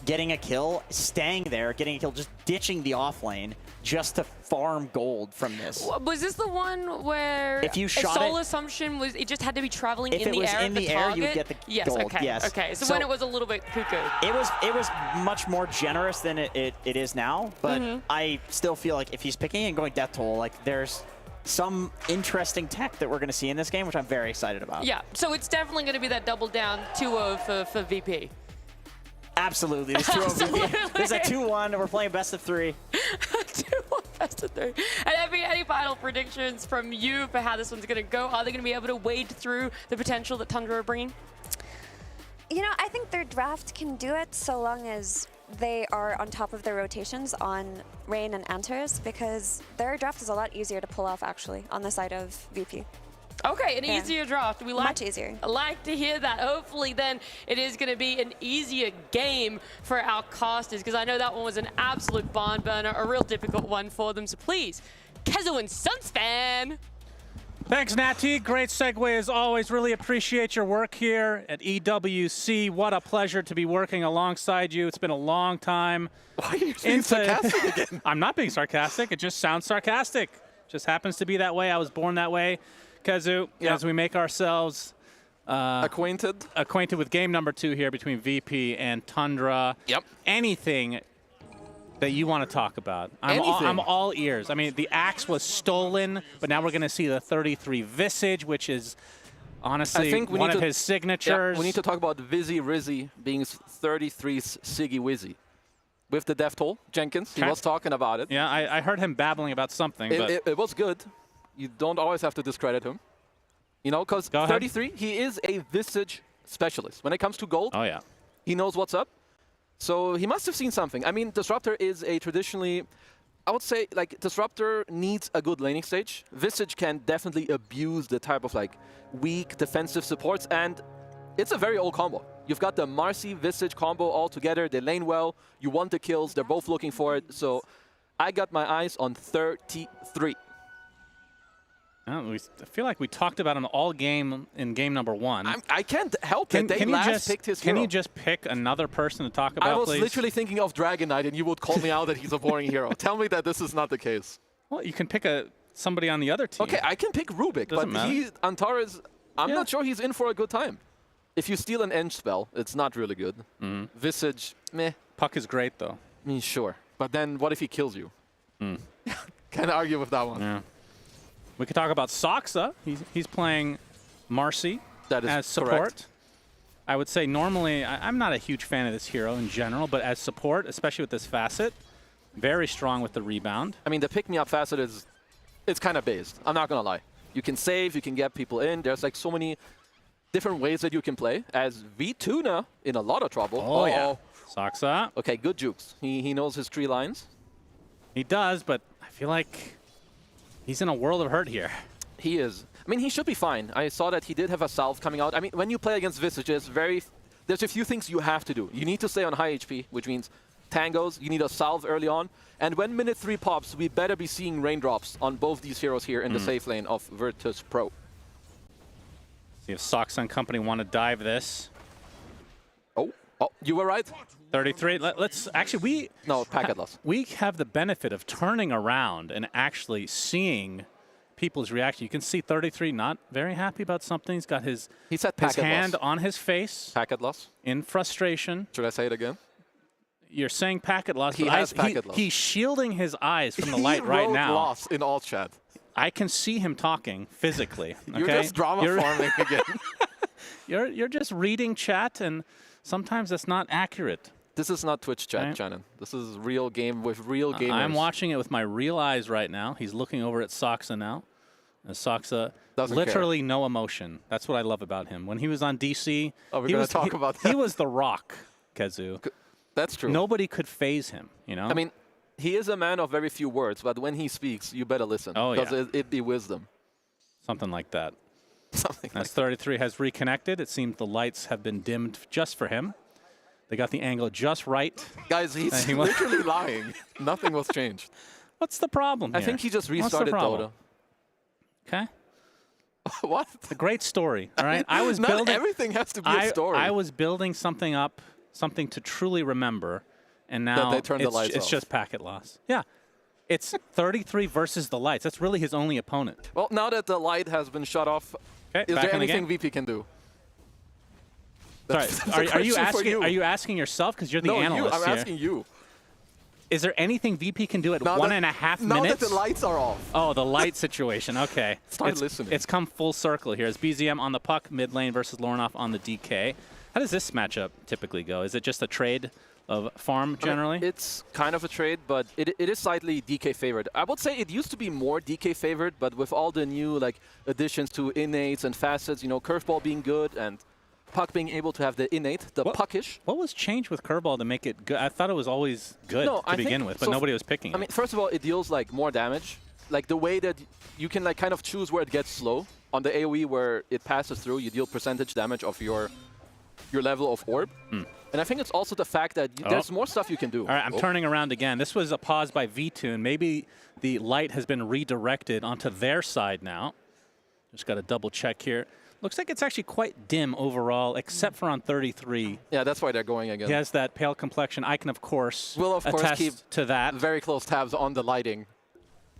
getting a kill, staying there, getting a kill, just ditching the off lane just to farm gold from this. Was this the one where if you shot Soul Assumption was, it just had to be traveling if in it the was air in the air, you would get the yes, gold. Okay, yes. okay. So when it was a little bit cuckoo. It was much more generous than it is now, but I still feel like if he's picking and going Death Toll, like there's some interesting tech that we're going to see in this game, which I'm very excited about. Yeah, so it's definitely going to be that double down 2-0 for VP. Absolutely. There's 2-0 VP. There's a 2-1. We're playing best of 3. 2-1 best of 3. And any final predictions from you for how this one's going to go? Are they going to be able to wade through the potential that Tundra are bringing? You know, I think their draft can do it so long as they are on top of their rotations on Rain and Antares, because their draft is a lot easier to pull off actually on the side of VP. Okay, an easier draft. We Much easier. like to hear that. Hopefully then it is going to be an easier game for our casters, because I know that one was an absolute barn burner, a real difficult one for them. So please, Kezo and Sunspan. Thanks, Natty. Great segue as always. Really appreciate your work here at EWC. What a pleasure to be working alongside you. It's been a long time. Why are you being sarcastic again? I'm not being sarcastic. It just sounds sarcastic. Just happens to be that way. I was born that way. Kezu, as we make ourselves acquainted with game number 2 here between VP and Tundra. Yep. Anything that you want to talk about. I'm all ears. I mean, the Axe was stolen, but now we're going to see the 33 Visage, which is honestly one of his signatures. Yeah, we need to talk about Vizzy Rizzy being 33's Siggy Wizzy. With the Death Toll, Jenkins, he was talking about it. Yeah, I heard him babbling about something. It was good. You don't always have to discredit him. You know, because 33, he is a Visage specialist. When it comes to gold, he knows what's up. So he must have seen something. I mean, Disruptor is a traditionally, I would say, like, Disruptor needs a good laning stage. Visage can definitely abuse the type of, like, weak defensive supports, and it's a very old combo. You've got the Marcy Visage combo all together. They lane well. You want the kills. They're both looking for it. So I got my eyes on 33. I feel like we talked about him all game in game number 1. I can't help it. They last picked his hero. Can you just pick another person to talk about, I was please? literally thinking of Dragon Knight, and you would call me out that he's a boring hero. Tell me that this is not the case. Well, you can pick somebody on the other team. Okay, I can pick Rubik, but Antares, I'm not sure he's in for a good time. If you steal an Ench spell, it's not really good. Visage, meh. Puck is great, though. I mean, sure. But then what if he kills you? Can't argue with that one. Yeah. We could talk about Soxa. He's playing Marcy as support. Correct. I would say normally, I'm not a huge fan of this hero in general, but as support, especially with this facet, very strong with the rebound. I mean, the pick-me-up facet it's kind of based. I'm not going to lie. You can save, you can get people in. There's like so many different ways that you can play. As V-Tuna in a lot of trouble. Oh, yeah. Soxa. Okay, good jukes. He knows his tree lines. He does, but I feel like he's in a world of hurt here. He is. I mean, he should be fine. I saw that he did have a salve coming out. I mean, when you play against Visages, there's a few things you have to do. You need to stay on high HP, which means tangos, you need a salve early on. And when minute 3 pops, we better be seeing raindrops on both these heroes here in the safe lane of Virtus Pro. See if Sox and company want to dive this. Oh, you were right. 33. Let's actually packet loss. We have the benefit of turning around and actually seeing people's reaction. You can see 33 not very happy about something. He's got his hand on his face. Packet loss. In frustration. Should I say it again? You're saying packet loss. He has packet loss. He's shielding his eyes from the light right now. Loss in all chat. I can see him talking physically. Okay? You're just drama farming again. You're just reading chat, and sometimes that's not accurate. This is not Twitch chat, right. Shannon. This is real game with real gamers. I'm watching it with my real eyes right now. He's looking over at Soxa now. And Soxa, literally no emotion. That's what I love about him. When he was on DC, we're going to talk about that. He was the Rock, Kezu. That's true. Nobody could phase him, you know? I mean, he is a man of very few words, but when he speaks, you better listen. Oh, yeah. Because it be wisdom. Something like that. Something like As 33 has reconnected, it seems the lights have been dimmed just for him. They got the angle just right. Guys, he's literally lying. Nothing was changed. What's the problem here? I think he just restarted Dota. Okay. What? It's a great story, all right? I was Not building, everything has to be a story. I was building something up, something to truly remember, and now they turned the lights it's off. just packet loss. Yeah. It's 33 versus the lights. That's really his only opponent. Well, now that the light has been shut off, is there anything VP can do? Sorry, are you asking yourself because you're the analyst I'm here? asking you. Is there anything VP can do at 1.5 minutes? Now that the lights are off. Oh, the light situation. Okay. Start listening. It's come full circle here. As BZM on the puck, mid lane versus Lornoff on the DK. How does this matchup typically go? Is it just a trade of farm generally? It's kind of a trade, but it is slightly DK favored. I would say it used to be more DK favored, but with all the new additions to innates and facets, curveball being good and puck being able to have the innate, puckish. What was changed with curveball to make it good? I thought it was always good to begin with, but nobody was picking it. I mean, first of all, it deals more damage. Like the way that you can kind of choose where it gets slow. On the AoE where it passes through, you deal percentage damage of your level of orb. And I think it's also the fact that there's more stuff you can do. All right, I'm turning around again. This was a pause by V2, and maybe the light has been redirected onto their side now. Just got to double check here. Looks like it's actually quite dim overall, except for on 33. Yeah, that's why they're going again. He has that pale complexion. I can, of course, attest keep to that. Very close tabs on the lighting.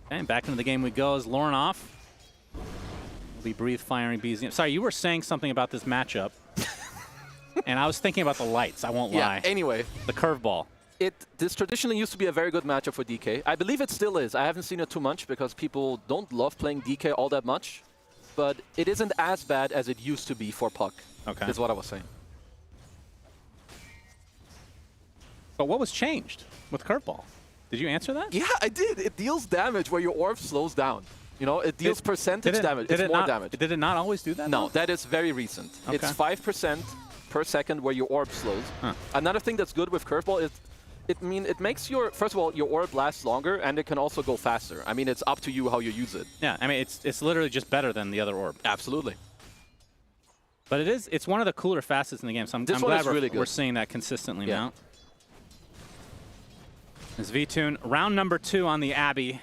Okay, and back into the game we go as Lornoff will be breathe firing BZM. Sorry, you were saying something about this matchup. And I was thinking about the lights, I won't lie. Anyway. The curveball. This traditionally used to be a very good matchup for DK. I believe it still is. I haven't seen it too much because people don't love playing DK all that much. But it isn't as bad as it used to be for Puck. Okay. Is what I was saying. But what was changed with curveball? Did you answer that? Yeah, I did. It deals damage where your orb slows down. It deals percentage damage. It's more damage. Did it not always do that? No, that is very recent. Okay. It's 5% per second where your orb slows. Huh. Another thing that's good with curveball is it makes first of all, your orb lasts longer, and it can also go faster. I mean, it's up to you how you use it. Yeah, I mean, it's literally just better than the other orb. Absolutely. But it's one of the cooler facets in the game, so I'm glad we're seeing that consistently now. As V-Tune, round number 2 on the Abbey,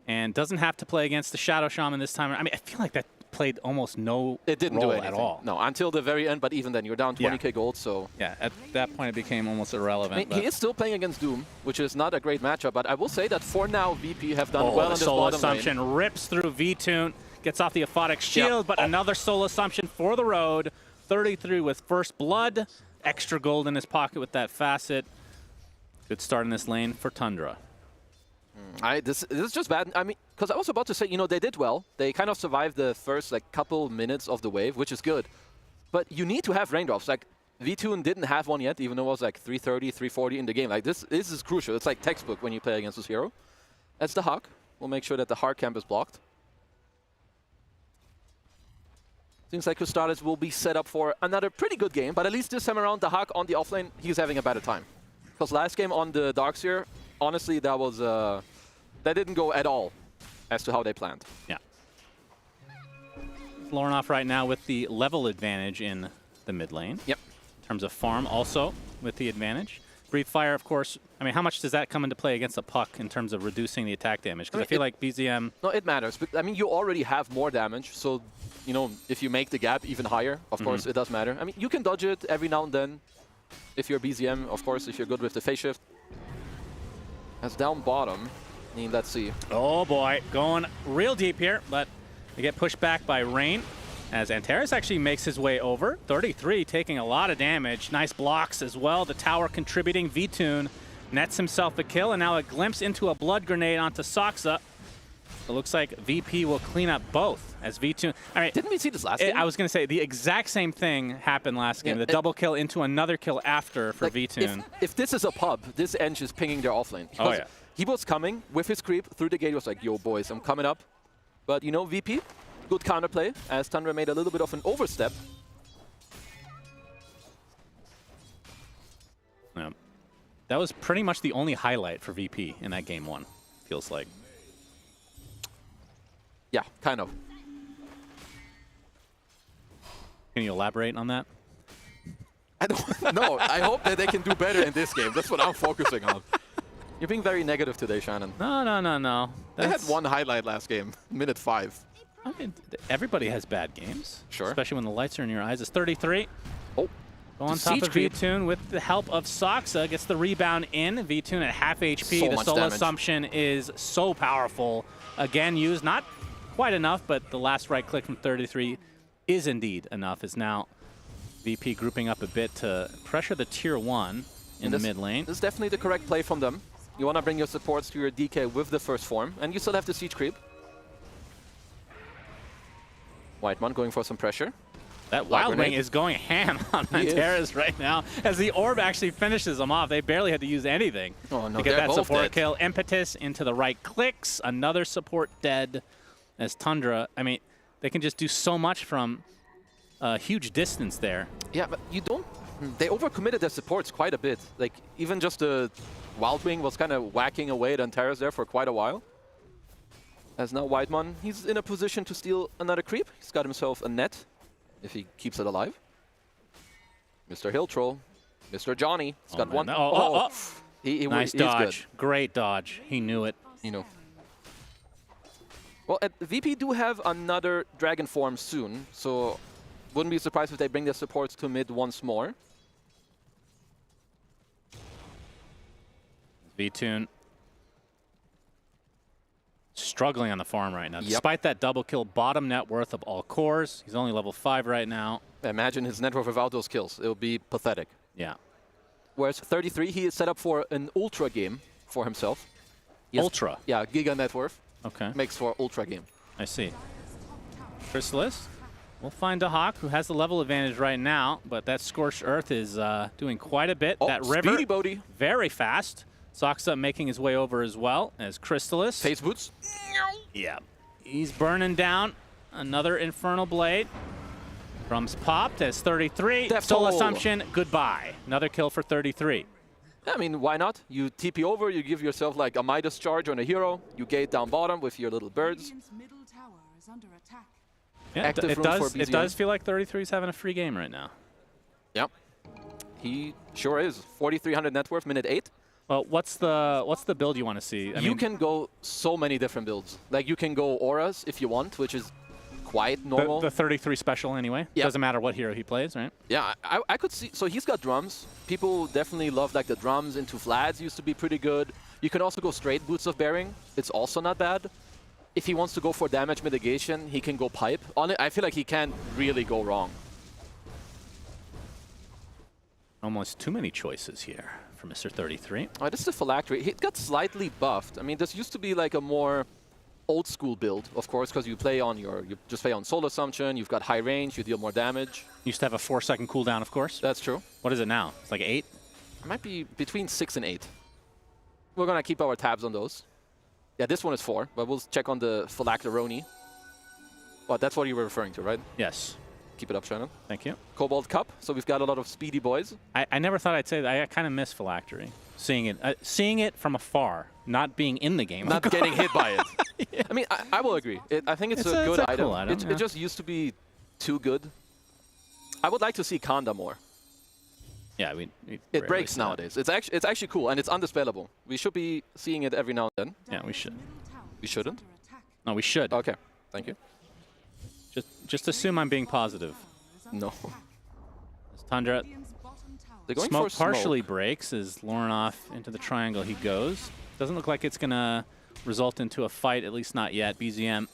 and doesn't have to play against the Shadow Shaman this time. I mean, I feel like that played almost no It didn't role do anything at all. No, until the very end, but even then, you're down 20k gold, so... Yeah, at that point, it became almost irrelevant. I mean, he is still playing against Doom, which is not a great matchup, but I will say that for now, VP have done well in this Soul bottom Assumption lane. rips through V-Tune, gets off the Aphotic Shield, but another Soul Assumption for the road. 33 with First Blood, extra gold in his pocket with that facet. Good start in this lane for Tundra. This is just bad. I mean, because I was about to say, they did well. They kind of survived the first couple minutes of the wave, which is good. But you need to have raindrops. Like V-Tune didn't have one yet, even though it was 330, 340 in the game. Like this is crucial. It's like textbook when you play against this hero. That's the Hawk. We'll make sure that the hard camp is blocked. Seems like Custodes will be set up for another pretty good game, but at least this time around, the Hawk on the offlane, he's having a better time. Because last game on the Darkseer, honestly, that was that didn't go at all as to how they planned. Yeah. Lornoff right now with the level advantage in the mid lane. Yep. In terms of farm, also with the advantage. Breathe Fire, of course. I mean, how much does that come into play against the puck in terms of reducing the attack damage? Because I feel like BZM... No, it matters. But, I mean, you already have more damage, so, you know, if you make the gap even higher, of course, it does matter. I mean, you can dodge it every now and then if you're BZM, of course, if you're good with the phase shift. As down bottom, I mean, let's see. Oh, boy. Going real deep here, but they get pushed back by Rain. As Antares actually makes his way over. 33 taking a lot of damage. Nice blocks as well. The tower contributing. VTune nets himself a kill, and now a glimpse into a blood grenade onto Soxa. It looks like VP will clean up both as VTune. All right. Didn't we see this last game? I was going to say the exact same thing happened last game. The double kill into another kill after for VTune. If this is a pub, this Eng is pinging their offlane. Oh, yeah. He was coming with his creep through the gate. He was like, yo, boys, I'm coming up. But, you know, VP, good counterplay, as Tundra made a little bit of an overstep. Yeah. That was pretty much the only highlight for VP in that game one, feels like. Yeah, kind of. Can you elaborate on that? I don't know. I hope that they can do better in this game. That's what I'm focusing on. You're being very negative today, Shannon. No. They had one highlight last game, minute 5. I mean, everybody has bad games. Sure. Especially when the lights are in your eyes. It's 33. Oh. Go on top of VTune with the help of Soxa. Gets the rebound in. VTune at half HP. So the much soul damage. assumption is so powerful. Again, used not quite enough, but the last right click from 33 is indeed enough. Is now VP grouping up a bit to pressure the tier 1 in the mid lane. This is definitely the correct play from them. You want to bring your supports to your DK with the first form, and you still have the siege creep. Whiteman going for some pressure. That Wild Wing is going ham on Antares right now as the orb actually finishes them off. They barely had to use anything to get that support kill. Impetus into the right clicks. Another support dead as Tundra. I mean, they can just do so much from a huge distance there. Yeah, but you don't... They overcommitted their supports quite a bit. Like, even just the Wild Wing was kind of whacking away at Antares there for quite a while. As now Whiteman, he's in a position to steal another creep. He's got himself a net, if he keeps it alive. Mr. Hill Troll, Mr. Johnny, he's got one. Nice dodge. Good. Great dodge. He knew it. You know. Well, VP do have another Dragon form soon, so wouldn't be surprised if they bring their supports to mid once more. VTune struggling on the farm right now. Despite that double kill, bottom net worth of all cores. He's only level 5 right now. Imagine his net worth without those kills. It would be pathetic. Yeah. Whereas 33, he is set up for an ultra game for himself. Ultra? Yeah, giga net worth. Okay. Makes for ultra game. I see. Chrysalis will find a Hawk who has the level advantage right now, but that Scorched Earth is doing quite a bit. That river, Speedy Bodhi. Very fast. Soxa making his way over as well as Chrysalis. Face boots. Yeah. He's burning down another Infernal Blade. Drums popped as 33. Soul Assumption, goodbye. Another kill for 33. I mean, why not? You TP over, you give yourself like a Midas charge on a hero, you gate down bottom with your little birds. Yeah, it does feel like 33 is having a free game right now. Yep. He sure is. 4,300 net worth, minute 8. Well, what's the build you want to see? You can go so many different builds. Like, you can go auras if you want, which is quite normal. The 33 special anyway. Yep. Doesn't matter what hero he plays, right? Yeah, I could see. So he's got drums. People definitely love like the drums into Vlads used to be pretty good. You can also go straight Boots of Bearing. It's also not bad. If he wants to go for damage mitigation, he can go pipe. On it, I feel like he can't really go wrong. Almost too many choices here for Mr. 33. Oh, this is a Phylactery. He got slightly buffed. I mean, this used to be like a more old school build, of course, because you just play on Soul Assumption, you've got high range, you deal more damage. Used to have a 4-second cooldown, of course. That's true. What is it now? It's like 8? It might be between 6 and 8. We're going to keep our tabs on those. Yeah, this one is 4, but we'll check on the Phylacteroni. Well, that's what you were referring to, right? Yes. Keep it up, Shannon. Thank you. Cobalt Cup, so we've got a lot of speedy boys. I never thought I'd say that. I kind of miss Phylactery. Seeing it from afar, not being in the game. Not getting hit by it. Yeah. I mean, I will agree. I think it's a good item. Cool item. It just used to be too good. I would like to see Kanda more. Yeah, it rarely breaks see that. nowadays. It's actually cool and it's undispellable. We should be seeing it every now and then. Yeah, we should. We shouldn't? No, we should. Okay, thank you. Just assume I'm being positive. No. Tundra. They're going Smoke for partially smoke. breaks as Lornoff into the triangle he goes. Doesn't look like it's going to result into a fight, at least not yet. BZM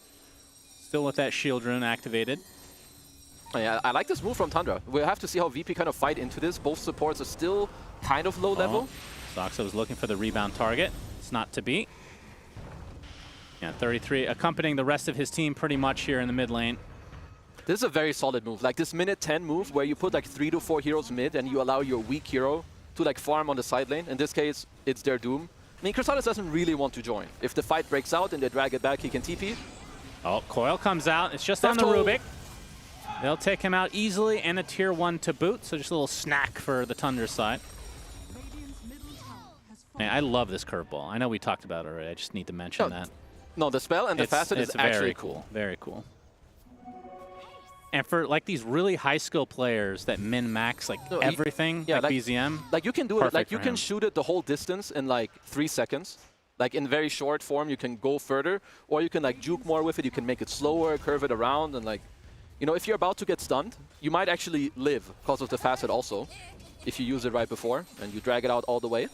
still with that shield rune activated. Oh, yeah, I like this move from Tundra. We'll have to see how VP kind of fight into this. Both supports are still kind of low level. Soxa was looking for the rebound target. It's not to be. Yeah, 33 accompanying the rest of his team pretty much here in the mid lane. This is a very solid move. Like this minute 10 move where you put like 3 to 4 heroes mid and you allow your weak hero to like farm on the side lane. In this case, it's their doom. I mean, Crusaders doesn't really want to join. If the fight breaks out and they drag it back, he can TP. Oh, Coil comes out. It's just on the Rubik. They'll take him out easily and a tier 1 to boot. So just a little snack for the Tundra side. Man, I love this curveball. I know we talked about it already. I just need to mention that. No, the spell and the facet is actually very cool. Very cool. And for like these really high skill players that min-max like everything, like BZM. Like you can do it, like you can shoot it the whole distance in like 3 seconds. Like in very short form, you can go further, or you can like juke more with it. You can make it slower, curve it around, and like, you know, if you're about to get stunned, you might actually live because of the facet also, if you use it right before and you drag it out all the way.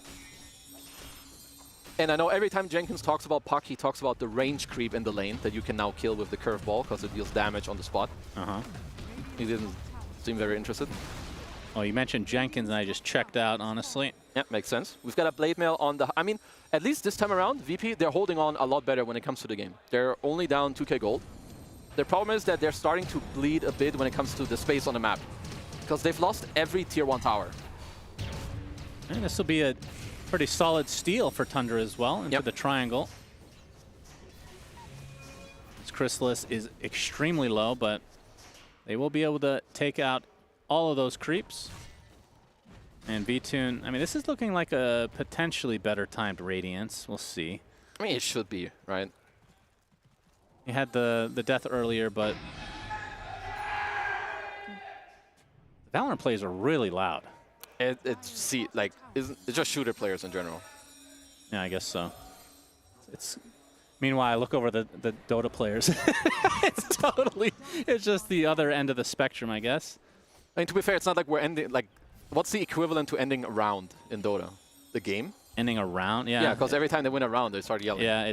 And I know every time Jenkins talks about Puck, he talks about the range creep in the lane that you can now kill with the curveball because it deals damage on the spot. He didn't seem very interested. Well, you mentioned Jenkins, and I just checked out, honestly. Yeah, makes sense. We've got a Blade Mail on the... I mean, at least this time around, VP, they're holding on a lot better when it comes to the game. They're only down 2k gold. The problem is that they're starting to bleed a bit when it comes to the space on the map because they've lost every tier 1 tower. And this will be a pretty solid steal for Tundra as well into the triangle. This Chrysalis is extremely low, but they will be able to take out all of those creeps. And VTune, I mean, this is looking like a potentially better timed Radiance. We'll see. I mean, it should be, right? He had the death earlier, but the Valorant plays are really loud. It's just shooter players in general. Yeah, I guess so. Meanwhile, I look over the Dota players. It's just the other end of the spectrum, I guess. I mean, to be fair, it's not like we're ending, like, what's the equivalent to ending a round in Dota? The game? Ending a round? Yeah. Yeah, because every time they win a round, they start yelling. Yeah,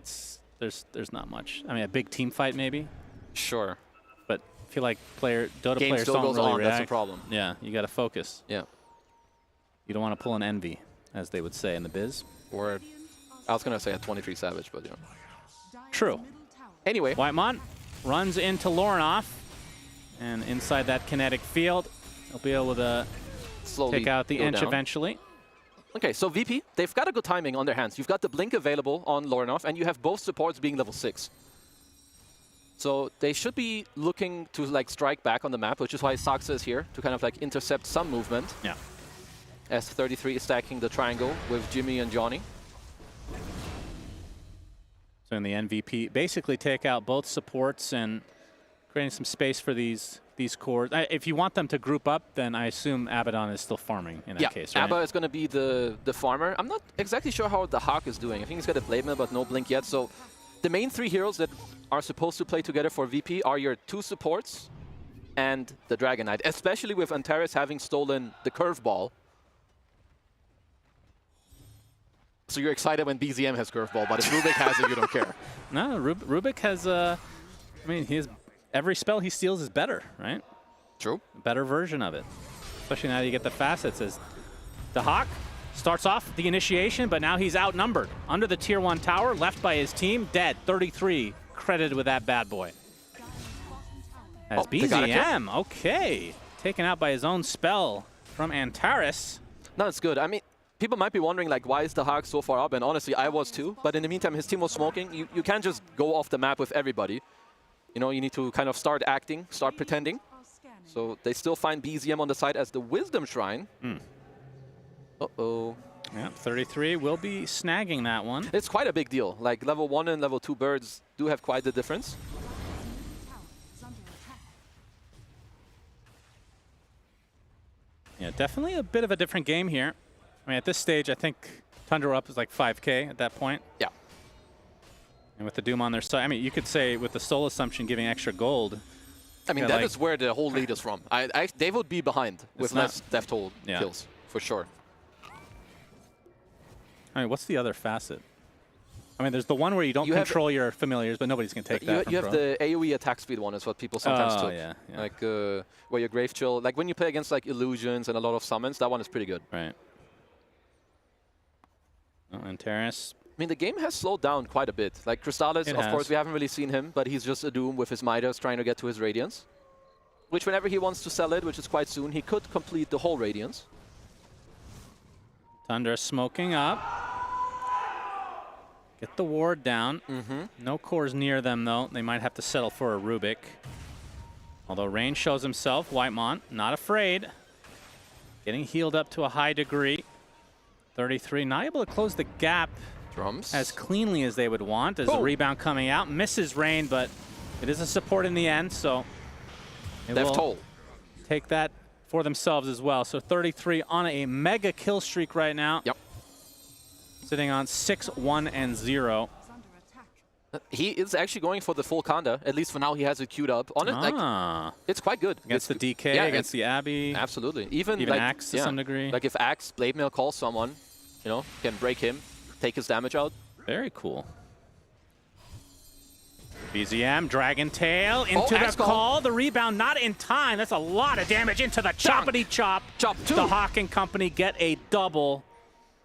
there's not much. I mean, a big team fight maybe. Sure. But I feel like Dota Game players still don't goes really on, react. that's the problem. Yeah, you got to focus. Yeah. You don't want to pull an envy, as they would say in the biz. Or, I was going to say a 23 Savage, but yeah. True. Anyway. Whitemon runs into Lornoff, and inside that kinetic field, he'll be able to slowly take out the go Inch down. eventually. Okay, so VP, they've got a good timing on their hands. You've got the Blink available on Lornoff, and you have both supports being level 6. So they should be looking to like strike back on the map, which is why Soxa is here, to kind of like intercept some movement. Yeah. As 33 is stacking the triangle with Jimmy and Johnny. So in the MVP, basically take out both supports and creating some space for these cores. If you want them to group up, then I assume Abaddon is still farming in that case, right? Abba is going to be the farmer. I'm not exactly sure how the Hawk is doing. I think he's got a Blade Mail, but no Blink yet. So the main 3 heroes that are supposed to play together for VP are your 2 supports and the Dragon Knight, especially with Antares having stolen the curveball. So you're excited when BZM has curveball, but if Rubik has it, you don't care. No, Rubik has, I mean, every spell he steals is better, right? True. A better version of it. Especially now that you get the facets. As the Hawk starts off the initiation, but now he's outnumbered. Under the tier 1 tower, left by his team, dead. 33, credited with that bad boy. As BZM, okay. Taken out by his own spell from Antares. No, it's good. I mean, people might be wondering, like, why is the Hawk so far up? And honestly, I was too. But in the meantime, his team was smoking. You can't just go off the map with everybody. You know, you need to kind of start acting, start pretending. So they still find BZM on the side as the Wisdom Shrine. Uh-oh. Yeah, 33 will be snagging that one. It's quite a big deal. Like, level 1 and level 2 birds do have quite the difference. Yeah, definitely a bit of a different game here. I mean, at this stage, I think Tundra up is like 5K at that point. Yeah. And with the Doom on their side, I mean, you could say with the Soul Assumption giving extra gold. I mean, that is where the whole lead is from. They would be behind with less death toll kills, for sure. I mean, what's the other facet? I mean, there's the one where you don't control your familiars, but nobody's going to take that. You have the AoE attack speed one is what people sometimes took. Yeah. Like where your Grave Chill, like when you play against like illusions and a lot of summons, that one is pretty good. Right. Oh, and Terrace. I mean, the game has slowed down quite a bit. Like Crystallis, of course, we haven't really seen him, but he's just a Doom with his Midas trying to get to his Radiance. Which whenever he wants to sell it, which is quite soon, he could complete the whole Radiance. Thunder smoking up. Get the ward down. No cores near them, though. They might have to settle for a Rubik. Although Rain shows himself, Whitemont, not afraid. Getting healed up to a high degree. 33, not able to close the gap Drums as cleanly as they would want. As the rebound coming out. Misses Rain, but it is a support in the end, so they will take that for themselves as well. So 33 on a mega kill streak right now. Yep. Sitting on 6-1-0. He is actually going for the full Kanda. At least for now, he has it queued up on it. Like, it's quite good. Against the DK, against the Abbey. Absolutely. Even like, Axe to some degree. Like if Axe, Blade Mail calls someone, you know, can break him, take his damage out. Very cool. BZM, Dragon Tail into the call. The rebound not in time. That's a lot of damage into the choppity chop. Chop two. The Hawk and company get a double.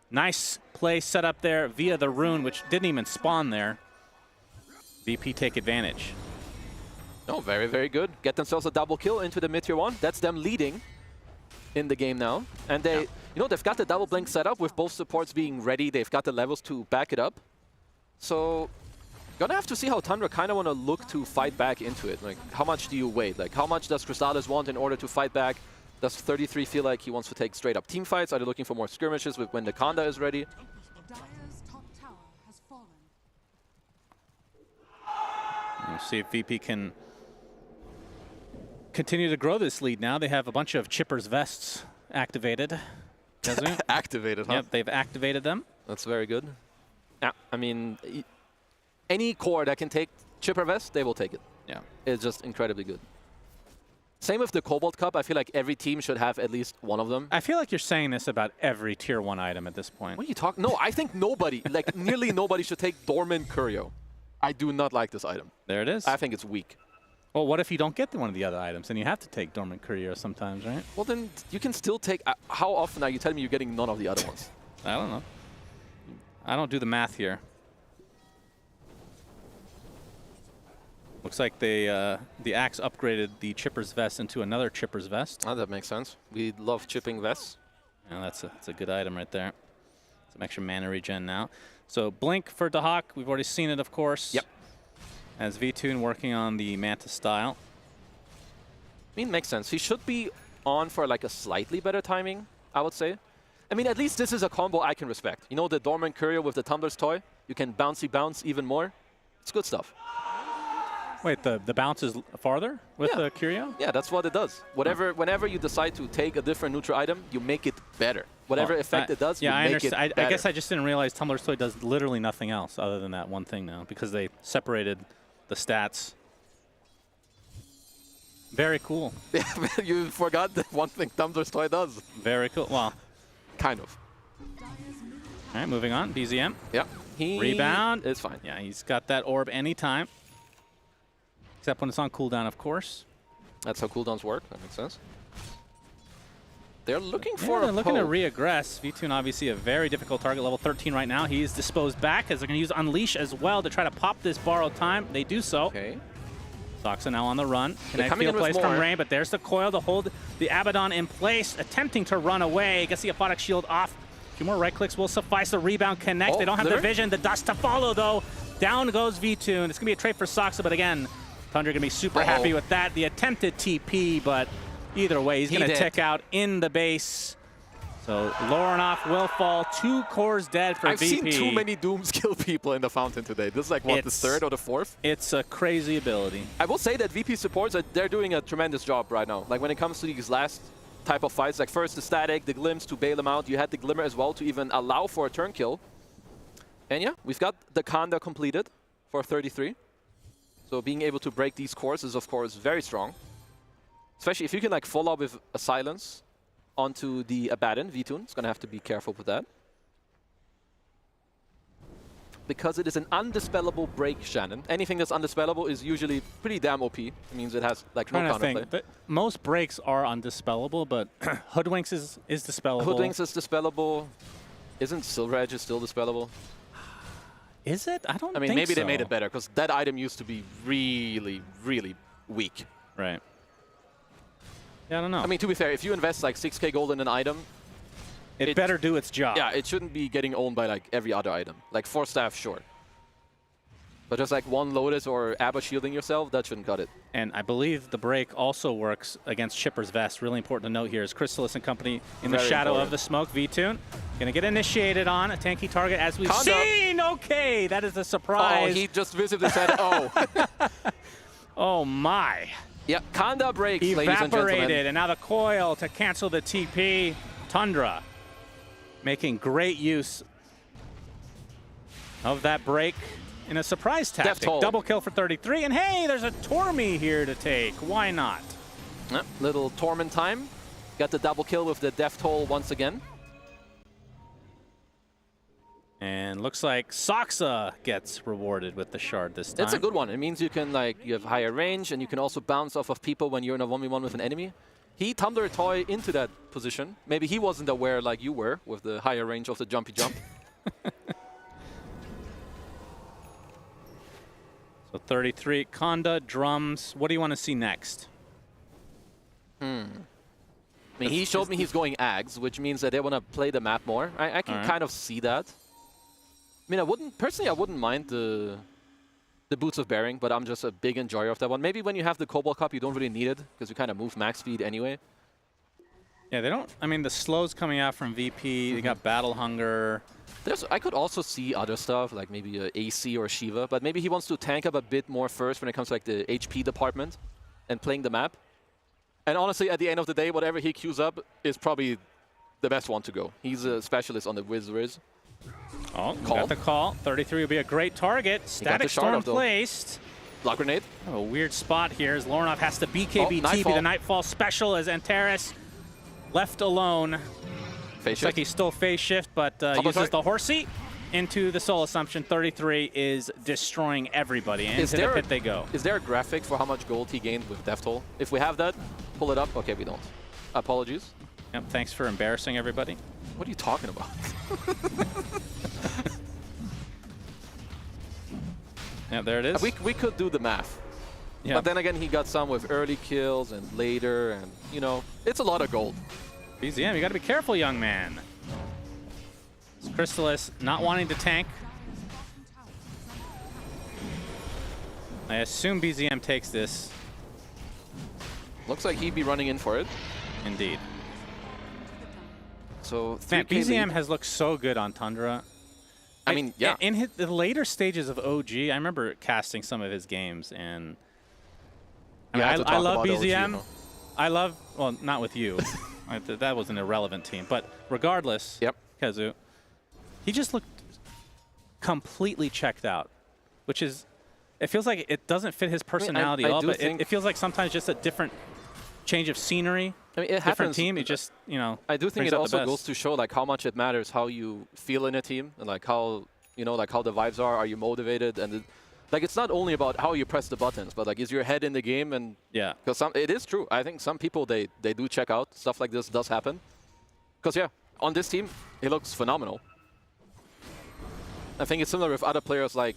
Nice play set up there via the rune, which didn't even spawn there. VP take advantage. Oh, very, very good. Get themselves a double kill into the mid-tier 1. That's them leading in the game now. And they, you know, they've got the double blink set up with both supports being ready. They've got the levels to back it up. So, gonna have to see how Tundra kind of want to look to fight back into it. Like, how much do you wait? Like, how much does Crystallis want in order to fight back? Does 33 feel like he wants to take straight up team fights? Are they looking for more skirmishes with when the Kanda is ready? We'll see if VP can continue to grow this lead now. They have a bunch of Chipper's Vests activated. Activated, huh? Yep, they've activated them. That's very good. Yeah, I mean, any core that can take Chipper Vest, they will take it. Yeah. It's just incredibly good. Same with the Cobalt Cup. I feel like every team should have at least one of them. I feel like you're saying this about every tier 1 item at this point. What are you talking? No, I think nobody, like nearly nobody should take Dormant Curio. I do not like this item. There it is. I think it's weak. Well, what if you don't get one of the other items and you have to take Dormant Courier sometimes, right? Well, then you can still take... how often are you telling me you're getting none of the other ones? I don't know. I don't do the math here. Looks like they the Axe upgraded the Chipper's Vest into another Chipper's Vest. Oh, that makes sense. We love chipping vests. Yeah, that's a good item right there. Some extra mana regen now. So Blink for Dahak, we've already seen it, of course. Yep. As V-Tune working on the Manta style. I mean, makes sense. He should be on for like a slightly better timing, I would say. I mean, at least this is a combo I can respect. You know, the Dormant Courier with the Tumbler's Toy? You can bouncy bounce even more. It's good stuff. Wait, the bounce is farther with the Curio? Yeah, that's what it does. Whenever you decide to take a different neutral item, you make it better. Whatever effect it does, you make it better. I guess I just didn't realize Tumbler's Toy does literally nothing else other than that one thing now because they separated the stats. Very cool. Yeah, you forgot that one thing Tumbler's Toy does. Very cool. Well, kind of. All right, moving on. BZM. Yep. Rebound. It's fine. Yeah, he's got that orb anytime. Except when it's on cooldown, of course. That's how cooldowns work. That makes sense. They're looking for they're a looking to poke. re-aggress. V-Tune obviously a very difficult target, level 13 right now. He's disposed back as they're going to use Unleash as well to try to pop this borrowed time. They do so. Okay. Soxa now on the run. They're Connect field place from Rain, but there's the coil to hold the Abaddon in place, attempting to run away. Gets the Aphotic Shield off. A few more right clicks will suffice. The rebound connect. They don't have the vision. The dust to follow, though. Down goes V-Tune. It's going to be a trade for Soxa, but again, Tundra going to be super happy with that. The attempted TP, but either way, he's going to tick out in the base. So Lorenoff will fall. 2 cores dead for VP. I've seen too many Dooms kill people in the Fountain today. This is like, what, the 3rd or the 4th? It's a crazy ability. I will say that VP supports, they're doing a tremendous job right now. Like when it comes to these last type of fights. Like first the static, the glimpse to bail them out. You had the glimmer as well to even allow for a turn kill. And yeah, we've got the Kanda completed for 33. So being able to break these cores is of course very strong. Especially if you can like follow up with a silence onto the Abaddon, V-Tune. It's gonna have to be careful with that. Because it is an undispellable break, Shannon. Anything that's undispellable is usually pretty damn OP. It means it has like no counterplay. But most breaks are undispellable, but Hoodwinks is dispellable. Hoodwinks is dispellable. Isn't Silver Edge still dispellable? Is it? I don't I mean, think maybe so. they made it better, because that item used to be really, really weak. Right. Yeah, I don't know. I mean, to be fair, if you invest like 6k gold in an item, it better do its job. Yeah, it shouldn't be getting owned by like every other item. Like 4 staff, sure. But just like 1 Lotus or Abba shielding yourself, that shouldn't cut it. And I believe the break also works against Chipper's Vest. Really important to note here is Chrysalis and company in the shadow of the smoke. V-Tune gonna get initiated on a tanky target as we've seen. Okay, that is a surprise. Oh, he just visibly said, oh. Oh my. Yeah, Kanda breaks, ladies and gentlemen. Evaporated, and now the coil to cancel the TP. Tundra making great use of that break in a surprise tactic. Double kill for 33, and hey, there's a Tormy here to take. Why not? Little Torment time. Got the double kill with the Death Toll once again. And looks like Soxa gets rewarded with the shard this time. It's a good one. It means you can you have higher range, and you can also bounce off of people when you're in a 1v1 with an enemy. He Tumbler Toy into that position. Maybe he wasn't aware like you were with the higher range of the jumpy jump. So 33, Kanda, drums. What do you want to see next? I mean, he showed me he's going Ags, which means that they want to play the map more. I can kind of see that. I mean, personally, I wouldn't mind the Boots of Bearing, but I'm just a big enjoyer of that one. Maybe when you have the Cobalt Cup, you don't really need it, because you kind of move max speed anyway. Yeah, they don't. I mean, the slows coming out from VP, they got Battle Hunger. I could also see other stuff, like maybe a AC or Shiva, but maybe he wants to tank up a bit more first when it comes to like the HP department and playing the map. And honestly, at the end of the day, whatever he queues up is probably the best one to go. He's a specialist on the Wiz. Oh, got the call. 33 would be a great target. Static Storm placed. Block grenade. Oh, a weird spot here as Lornoff has to BKB TB the Nightfall special as Antares left alone. Looks like he stole phase shift, but uses the horsey into the soul assumption. 33 is destroying everybody, and into the pit they go. Is there a graphic for how much gold he gained with Death Toll? If we have that, pull it up. Okay, we don't. Apologies. Yep, thanks for embarrassing everybody. What are you talking about? Yeah, there it is. We could do the math. Yeah. But then again, he got some with early kills and later, and, you know, it's a lot of gold. BZM, you got to be careful, young man. It's Chrysalis not wanting to tank. I assume BZM takes this. Looks like he'd be running in for it. Indeed. So, man, BZM has looked so good on Tundra. I mean, yeah. In the later stages of OG, I remember casting some of his games, and I mean, I love BZM. OG, I love, well, not with you. That was an irrelevant team. But regardless, Kazu, he just looked completely checked out, which is, it feels like it doesn't fit his personality at all, but it feels like sometimes just a different change of scenery. I mean, it different happens. Team, it just, you know, I do think it also goes to show like how much it matters how you feel in a team and like how, you know, like how the vibes are you motivated, and like it's not only about how you press the buttons, but like is your head in the game, and yeah, because it is true. I think some people they do check out. Stuff like this does happen. Because yeah, on this team, he looks phenomenal. I think it's similar with other players like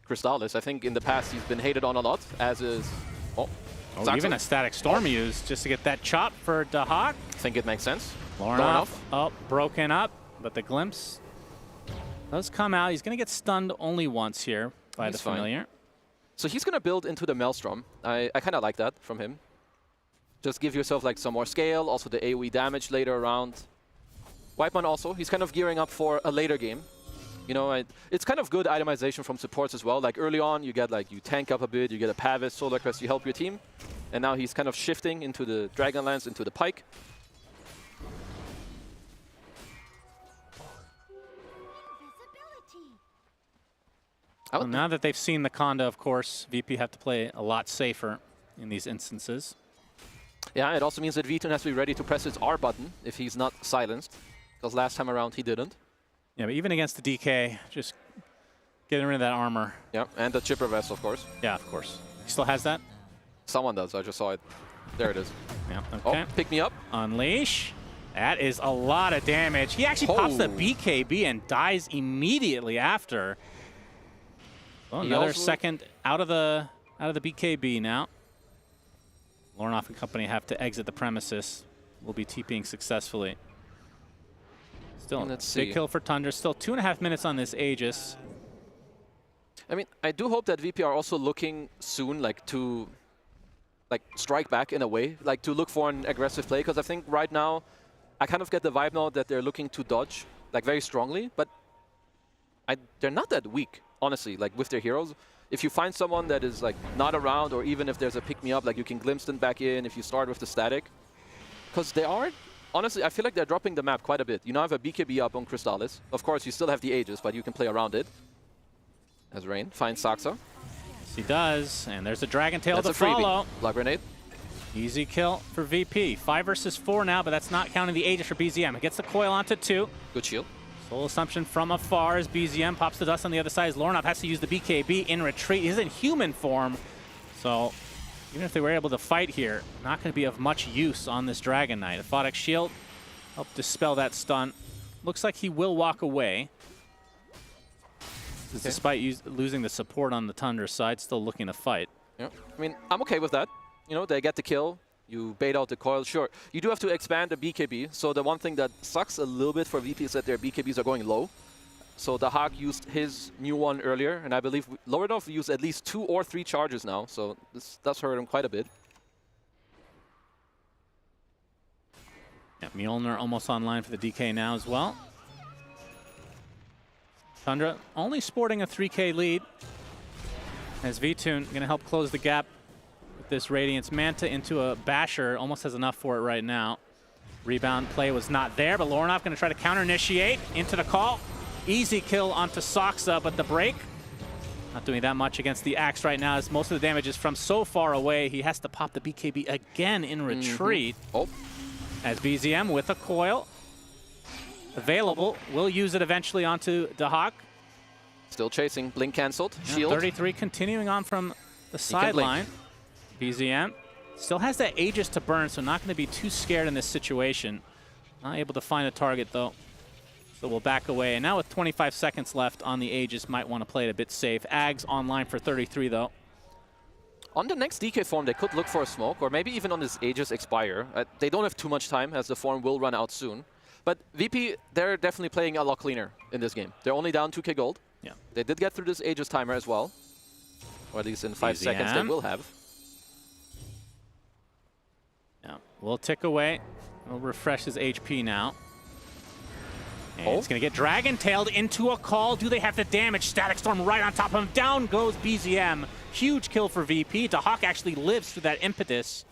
Crystallis. I think in the past he's been hated on a lot, as is even a static storm used just to get that chop for Dahak. I think it makes sense. Lornoff up, broken up, but the glimpse does come out. He's going to get stunned only once here by the familiar. So he's going to build into the Maelstrom. I kind of like that from him. Just give yourself like some more scale, also the AoE damage later around. Whiteman also, he's kind of gearing up for a later game. You know, it's kind of good itemization from supports as well. Like early on, you get like, you tank up a bit, you get a Pavis, Solar Crest, you help your team. And now he's kind of shifting into the Dragonlance, into the Pike. Well, now that they've seen the Conda, of course, VP have to play a lot safer in these instances. Yeah, it also means that Vitun has to be ready to press his R button if he's not silenced, because last time around he didn't. Yeah, but even against the DK, just getting rid of that armor. Yeah, and the chipper vest, of course. Yeah, of course. He still has that? Someone does. I just saw it. There it is. Yeah, okay. Oh, pick me up. Unleash. That is a lot of damage. He actually pops the BKB and dies immediately after. Well, another second out of the BKB now. Lornoff and company have to exit the premises. Will be TPing successfully. Still a big kill for Tundra. Still 2.5 minutes on this Aegis. I mean, I do hope that VP are also looking soon, like, to strike back in a way, like to look for an aggressive play, because I think right now, I kind of get the vibe now that they're looking to dodge, like, very strongly, but they're not that weak, honestly, like, with their heroes. If you find someone that is, like, not around, or even if there's a pick-me-up, like, you can glimpse them back in if you start with the static. Because they are, honestly, I feel like they're dropping the map quite a bit. You now have a BKB up on Crystallis. Of course, you still have the Aegis, but you can play around it. As Rain finds Saxa. Yes, he does, and there's a Dragon Tail to That's a freebie. follow. Blood Grenade. Easy kill for VP. 5 versus 4 now, but that's not counting the Aegis for BZM. It gets the coil onto 2. Good shield. Soul Assumption from afar as BZM pops the dust on the other side. As Lornoff has to use the BKB in retreat. He's in human form, so even if they were able to fight here, not going to be of much use on this Dragon Knight. Aphotic Shield helped dispel that stun. Looks like he will walk away. Okay. Despite losing the support on the Tundra side, still looking to fight. Yeah, I mean, I'm okay with that. You know, they get the kill. You bait out the coil, sure. You do have to expand the BKB. So the one thing that sucks a little bit for VP is that their BKBs are going low. So the Hawk used his new one earlier, and I believe Lornoff used at least 2 or 3 charges now. So this does hurt him quite a bit. Yeah, Mjolnir almost online for the DK now as well. Tundra only sporting a 3K lead. As Vitun going to help close the gap with this Radiance Manta into a Basher. Almost has enough for it right now. Rebound play was not there, but Lornoff going to try to counter-initiate into the call. Easy kill onto Saxa, but the break not doing that much against the Axe right now, as most of the damage is from so far away. He has to pop the BKB again in retreat. Oh. As BZM with a coil available, will use it eventually onto Dahak. Still chasing, blink cancelled, shield. 33 continuing on from the sideline. BZM still has that Aegis to burn, so not going to be too scared in this situation. Not able to find a target though, so we'll back away. And now with 25 seconds left on the Aegis, might want to play it a bit safe. Ags online for 33 though. On the next DK form, they could look for a smoke, or maybe even on this Aegis Expire. They don't have too much time, as the form will run out soon. But VP, they're definitely playing a lot cleaner in this game. They're only down 2K gold. Yeah. They did get through this Aegis timer as well. Or at least in 5 seconds they will have. Yeah, we'll tick away. We'll refresh his HP now. And it's going to get Dragon-tailed into a call. Do they have the damage? Static Storm right on top of him. Down goes BZM. Huge kill for VP. Dahak actually lives through that impetus.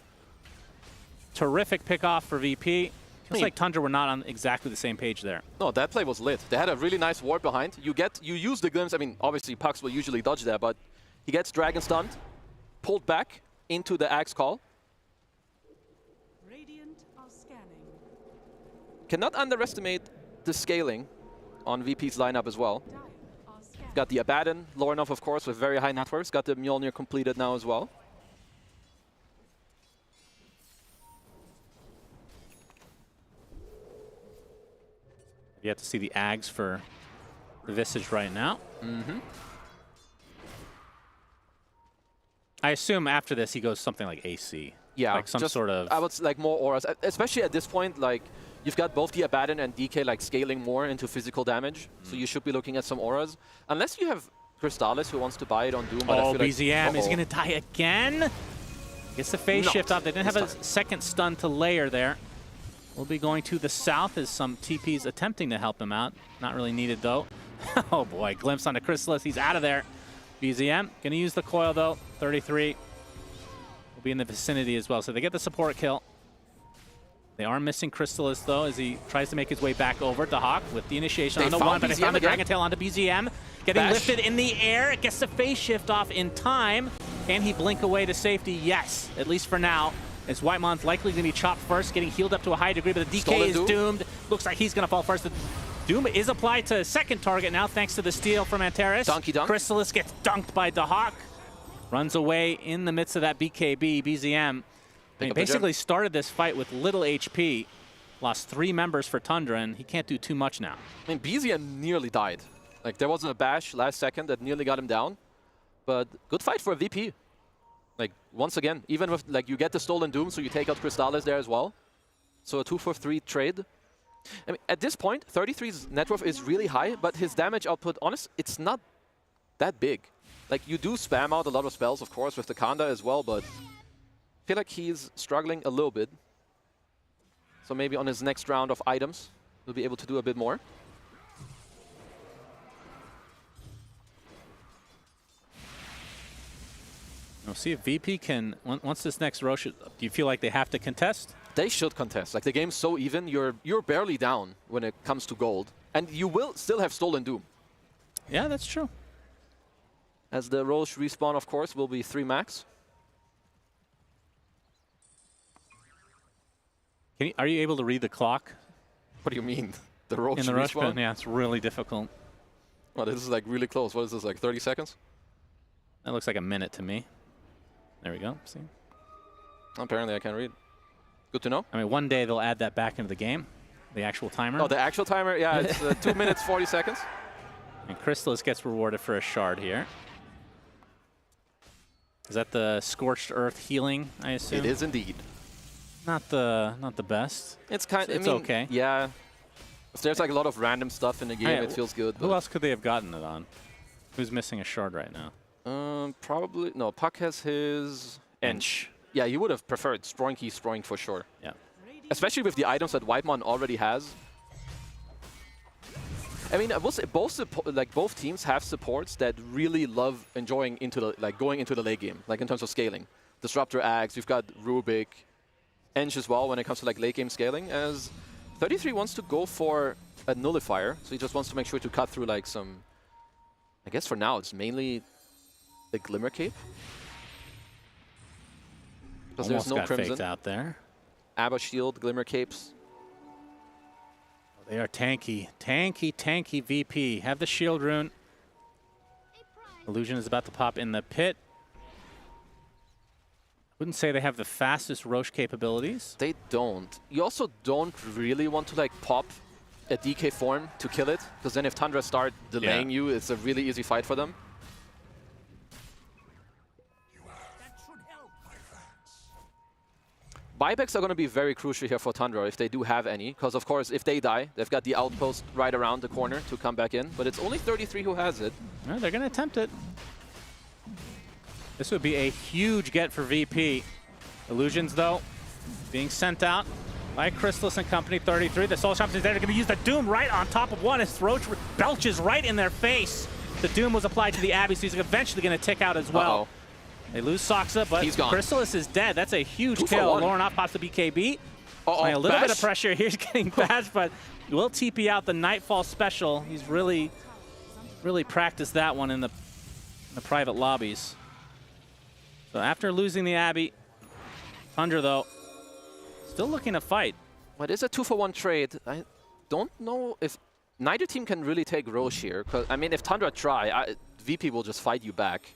Terrific pick off for VP. Feels like Tundra were not on exactly the same page there. No, that play was lit. They had a really nice ward behind. You use the glimpse. I mean, obviously Pucks will usually dodge that, but he gets Dragon stunned, pulled back into the Axe call. Radiant are scanning. Cannot underestimate the scaling on VP's lineup as well. Got the Abaddon, Lornoff, of course, with very high net worths. Got the Mjolnir completed now as well. You have to see the Ags for the Visage right now. I assume after this he goes something like AC. Yeah, like some sort of. I would like more auras, especially at this point. Like you've got both the Abaddon and DK like scaling more into physical damage, so you should be looking at some auras. Unless you have Crystallis who wants to buy it on Doom. But I feel BZM like, is going to die again. Gets the phase shift off. They didn't have a second stun to layer there. We'll be going to the south as some TPs attempting to help him out. Not really needed though. Oh boy, glimpse onto Crystallis. He's out of there. BZM going to use the coil though. 33 will be in the vicinity as well. So they get the support kill. They are missing Crystallis, though, as he tries to make his way back over to Hawk with the initiation They on the found one, but they BZM found the again. Dragon Tail onto BZM. Getting Bash. lifted in the air. It gets the phase shift off in time. Can he blink away to safety? Yes, at least for now. As Whitemon's likely going to be chopped first, getting healed up to a high degree, but the DK Stolen is Doom. doomed. Looks like he's going to fall first. The Doom is applied to second target now, thanks to the steal from Antares. Donkey dunk. Crystallis gets dunked by Dahak. Runs away in the midst of that BKB. BZM basically started this fight with little HP. Lost 3 members for Tundra, and he can't do too much now. I mean, BZM nearly died. Like, there was a bash last second that nearly got him down. But good fight for a VP. Like, once again, even with, like, you get the Stolen Doom, so you take out Crystallis there as well. So a 2-for-3 trade. I mean, at this point, 33's net worth is really high, but his damage output, honest, it's not that big. Like, you do spam out a lot of spells, of course, with the Kanda as well, but I feel like he's struggling a little bit. So maybe on his next round of items, he'll be able to do a bit more. We'll see if VP can, once this next Roche, do you feel like they have to contest? They should contest. Like, the game's so even, you're barely down when it comes to gold. And you will still have Stolen Doom. Yeah, that's true. As the Roche respawn, of course, will be 3 max. Are you able to read the clock? What do you mean? The Roche in the rush respawn? bin? Yeah, it's really difficult. Well, this is like really close. What is this, like 30 seconds? That looks like a minute to me. There we go. See? Apparently I can't read. Good to know. I mean, one day they'll add that back into the game, the actual timer. Oh, the actual timer? Yeah, it's 2 minutes, 40 seconds. And Crystallis gets rewarded for a shard here. Is that the Scorched Earth healing, I assume? It is indeed. Not the best. It's kind of, It's okay. Yeah. If there's like a lot of random stuff in the game, it feels good. Who else could they have gotten it on? Who's missing a shard right now? Probably, no, Puck has his Ench. Yeah, you would have preferred Sproinky for sure. Yeah. Especially with the items that Whitemon already has. I mean, I will say both teams have supports that really love enjoying going into the late game, like in terms of scaling. Disruptor Axe, you've got Rubik, Ench as well when it comes to like late game scaling, as 33 wants to go for a nullifier, so he just wants to make sure to cut through like some, I guess for now it's mainly the Glimmer Cape. Because there's no got Crimson. faked out there. Abba Shield, Glimmer Capes. They are tanky. Tanky VP. Have the shield rune. Illusion is about to pop in the pit. Wouldn't say they have the fastest Roche capabilities. They don't. You also don't really want to like pop a DK form to kill it, because then if Tundra start delaying you, it's a really easy fight for them. Buybacks are going to be very crucial here for Tundra if they do have any, because of course if they die, they've got the outpost right around the corner to come back in, but it's only 33 who has it. Well, they're going to attempt it. This would be a huge get for VP. Illusions, though, being sent out by Crystallis and company. 33. The Soul Shops is there. They're going to use the Doom right on top of one as Roach belches right in their face. The Doom was applied to the Abbey, so he's eventually going to tick out as well. They lose Soxa, but he's gone. Crystallis is dead. That's a huge kill. Lauren pops the BKB. By a little bit of pressure. Here's getting bashed, but will TP out the Nightfall special. He's really practiced that one in the private lobbies. So after losing the Abbey, Tundra, though, still looking to fight. But it's a 2-for-1 trade. I don't know if neither team can really take Roche here. Cause, I mean, if Tundra try, VP will just fight you back.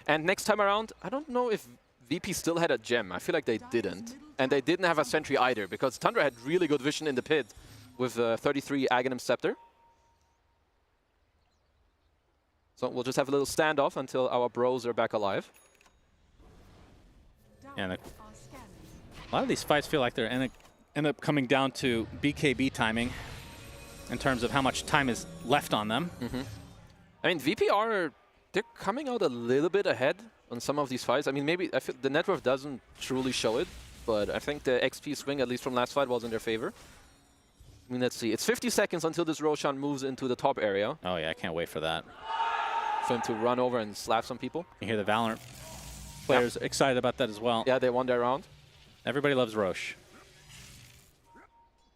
And next time around, I don't know if VP still had a gem. I feel like they didn't. And they didn't have a sentry either, because Tundra had really good vision in the pit with 33 Aghanim Scepter. So we'll just have a little standoff until our bros are back alive. And a lot of these fights feel like they're end up coming down to BKB timing in terms of how much time is left on them. I mean, VP they're coming out a little bit ahead on some of these fights. I mean, maybe I feel the net worth doesn't truly show it, but I think the XP swing, at least from last fight, was in their favor. I mean, let's see. It's 50 seconds until this Roshan moves into the top area. Oh, yeah, I can't wait for that. For him to run over and slap some people. You hear the Valorant players excited about that as well. Yeah, they won their round. Everybody loves Roche.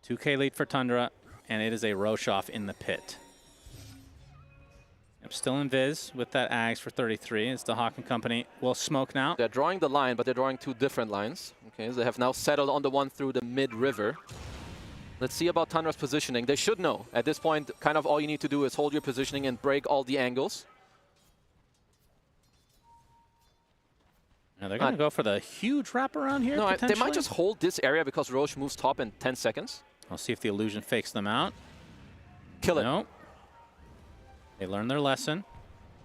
2K lead for Tundra, and it is a Roche off in the pit. I'm still in Viz with that Ags for 33 as the Hawk and company will smoke now. They're drawing the line, but they're drawing two different lines. Okay, so they have now settled on the one through the mid-river. Let's see about Tundra's positioning. They should know. At this point, kind of all you need to do is hold your positioning and break all the angles. Now they're going to go for the huge wraparound here, No, they might just hold this area because Roche moves top in 10 seconds. I'll see if the illusion fakes them out. Kill it. No. They learned their lesson.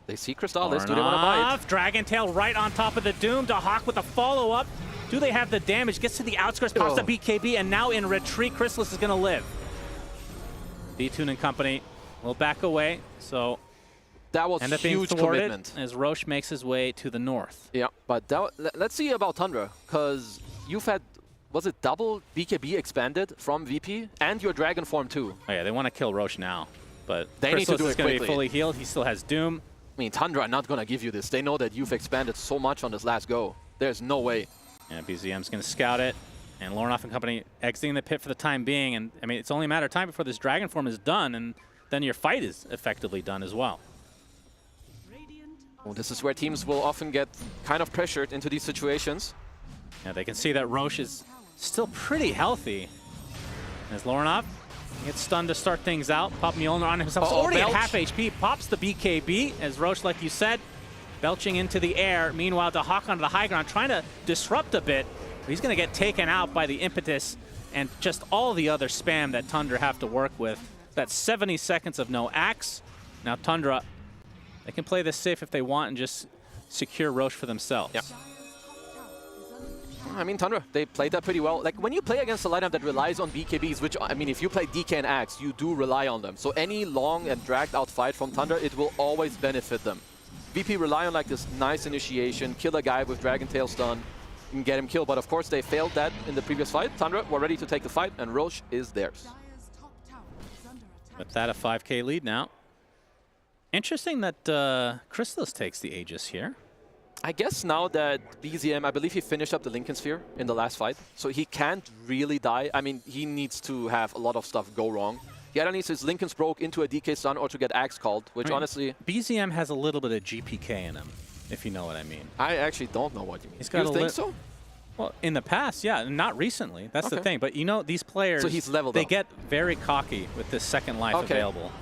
They see Crystallis. Do they want to buy it? Dragon Tail right on top of the Doom. Hawk with a follow-up. Do they have the damage? Gets to the outskirts, pops the BKB, and now in retreat, Crystallis is going to live. D2 and company will back away, so that was a huge commitment as Roche makes his way to the north. Yeah, but let's see about Tundra, because you've had, was it double BKB expanded from VP and your Dragon form too? Oh yeah, they want to kill Roche now, but they need to do is it going to quickly. be fully healed. He still has Doom. I mean, Tundra are not going to give you this. They know that you've expanded so much on this last go. There's no way. Yeah, BZM's going to scout it, and Lornoff and company exiting the pit for the time being. And I mean, it's only a matter of time before this Dragon form is done, and then your fight is effectively done as well. Well, this is where teams will often get kind of pressured into these situations. Yeah, they can see that Roche is still pretty healthy. As Lornoff gets stunned to start things out. Pop Mjolnir on himself. Already at half HP. Pops the BKB as Roche, like you said, belching into the air. Meanwhile, the Hawk onto the high ground, trying to disrupt a bit. But he's going to get taken out by the impetus and just all the other spam that Tundra have to work with. That's 70 seconds of no axe. Now Tundra, they can play this safe if they want and just secure Roche for themselves. Yep. I mean, Tundra, they played that pretty well. Like, when you play against a lineup that relies on BKBs, which, I mean, if you play DK and Axe, you do rely on them. So any long and dragged out fight from Tundra, it will always benefit them. VP rely on, like, this nice initiation, kill a guy with Dragon Tail stun, and get him killed. But, of course, they failed that in the previous fight. Tundra were ready to take the fight, and Roche is theirs. With that, a 5K lead now. Interesting that Crystallis takes the Aegis here. I guess now that BZM, I believe he finished up the Lincoln Sphere in the last fight, so he can't really die. I mean, he needs to have a lot of stuff go wrong. He either needs his Lincoln's broke into a DK stun or to get Axe called, which honestly... BZM has a little bit of GPK in him, if you know what I mean. I actually don't know what you mean. He's got you think so? Well, in the past, yeah, not recently. That's the thing. But you know, these players, so he's leveled they up. get very cocky with this second life available.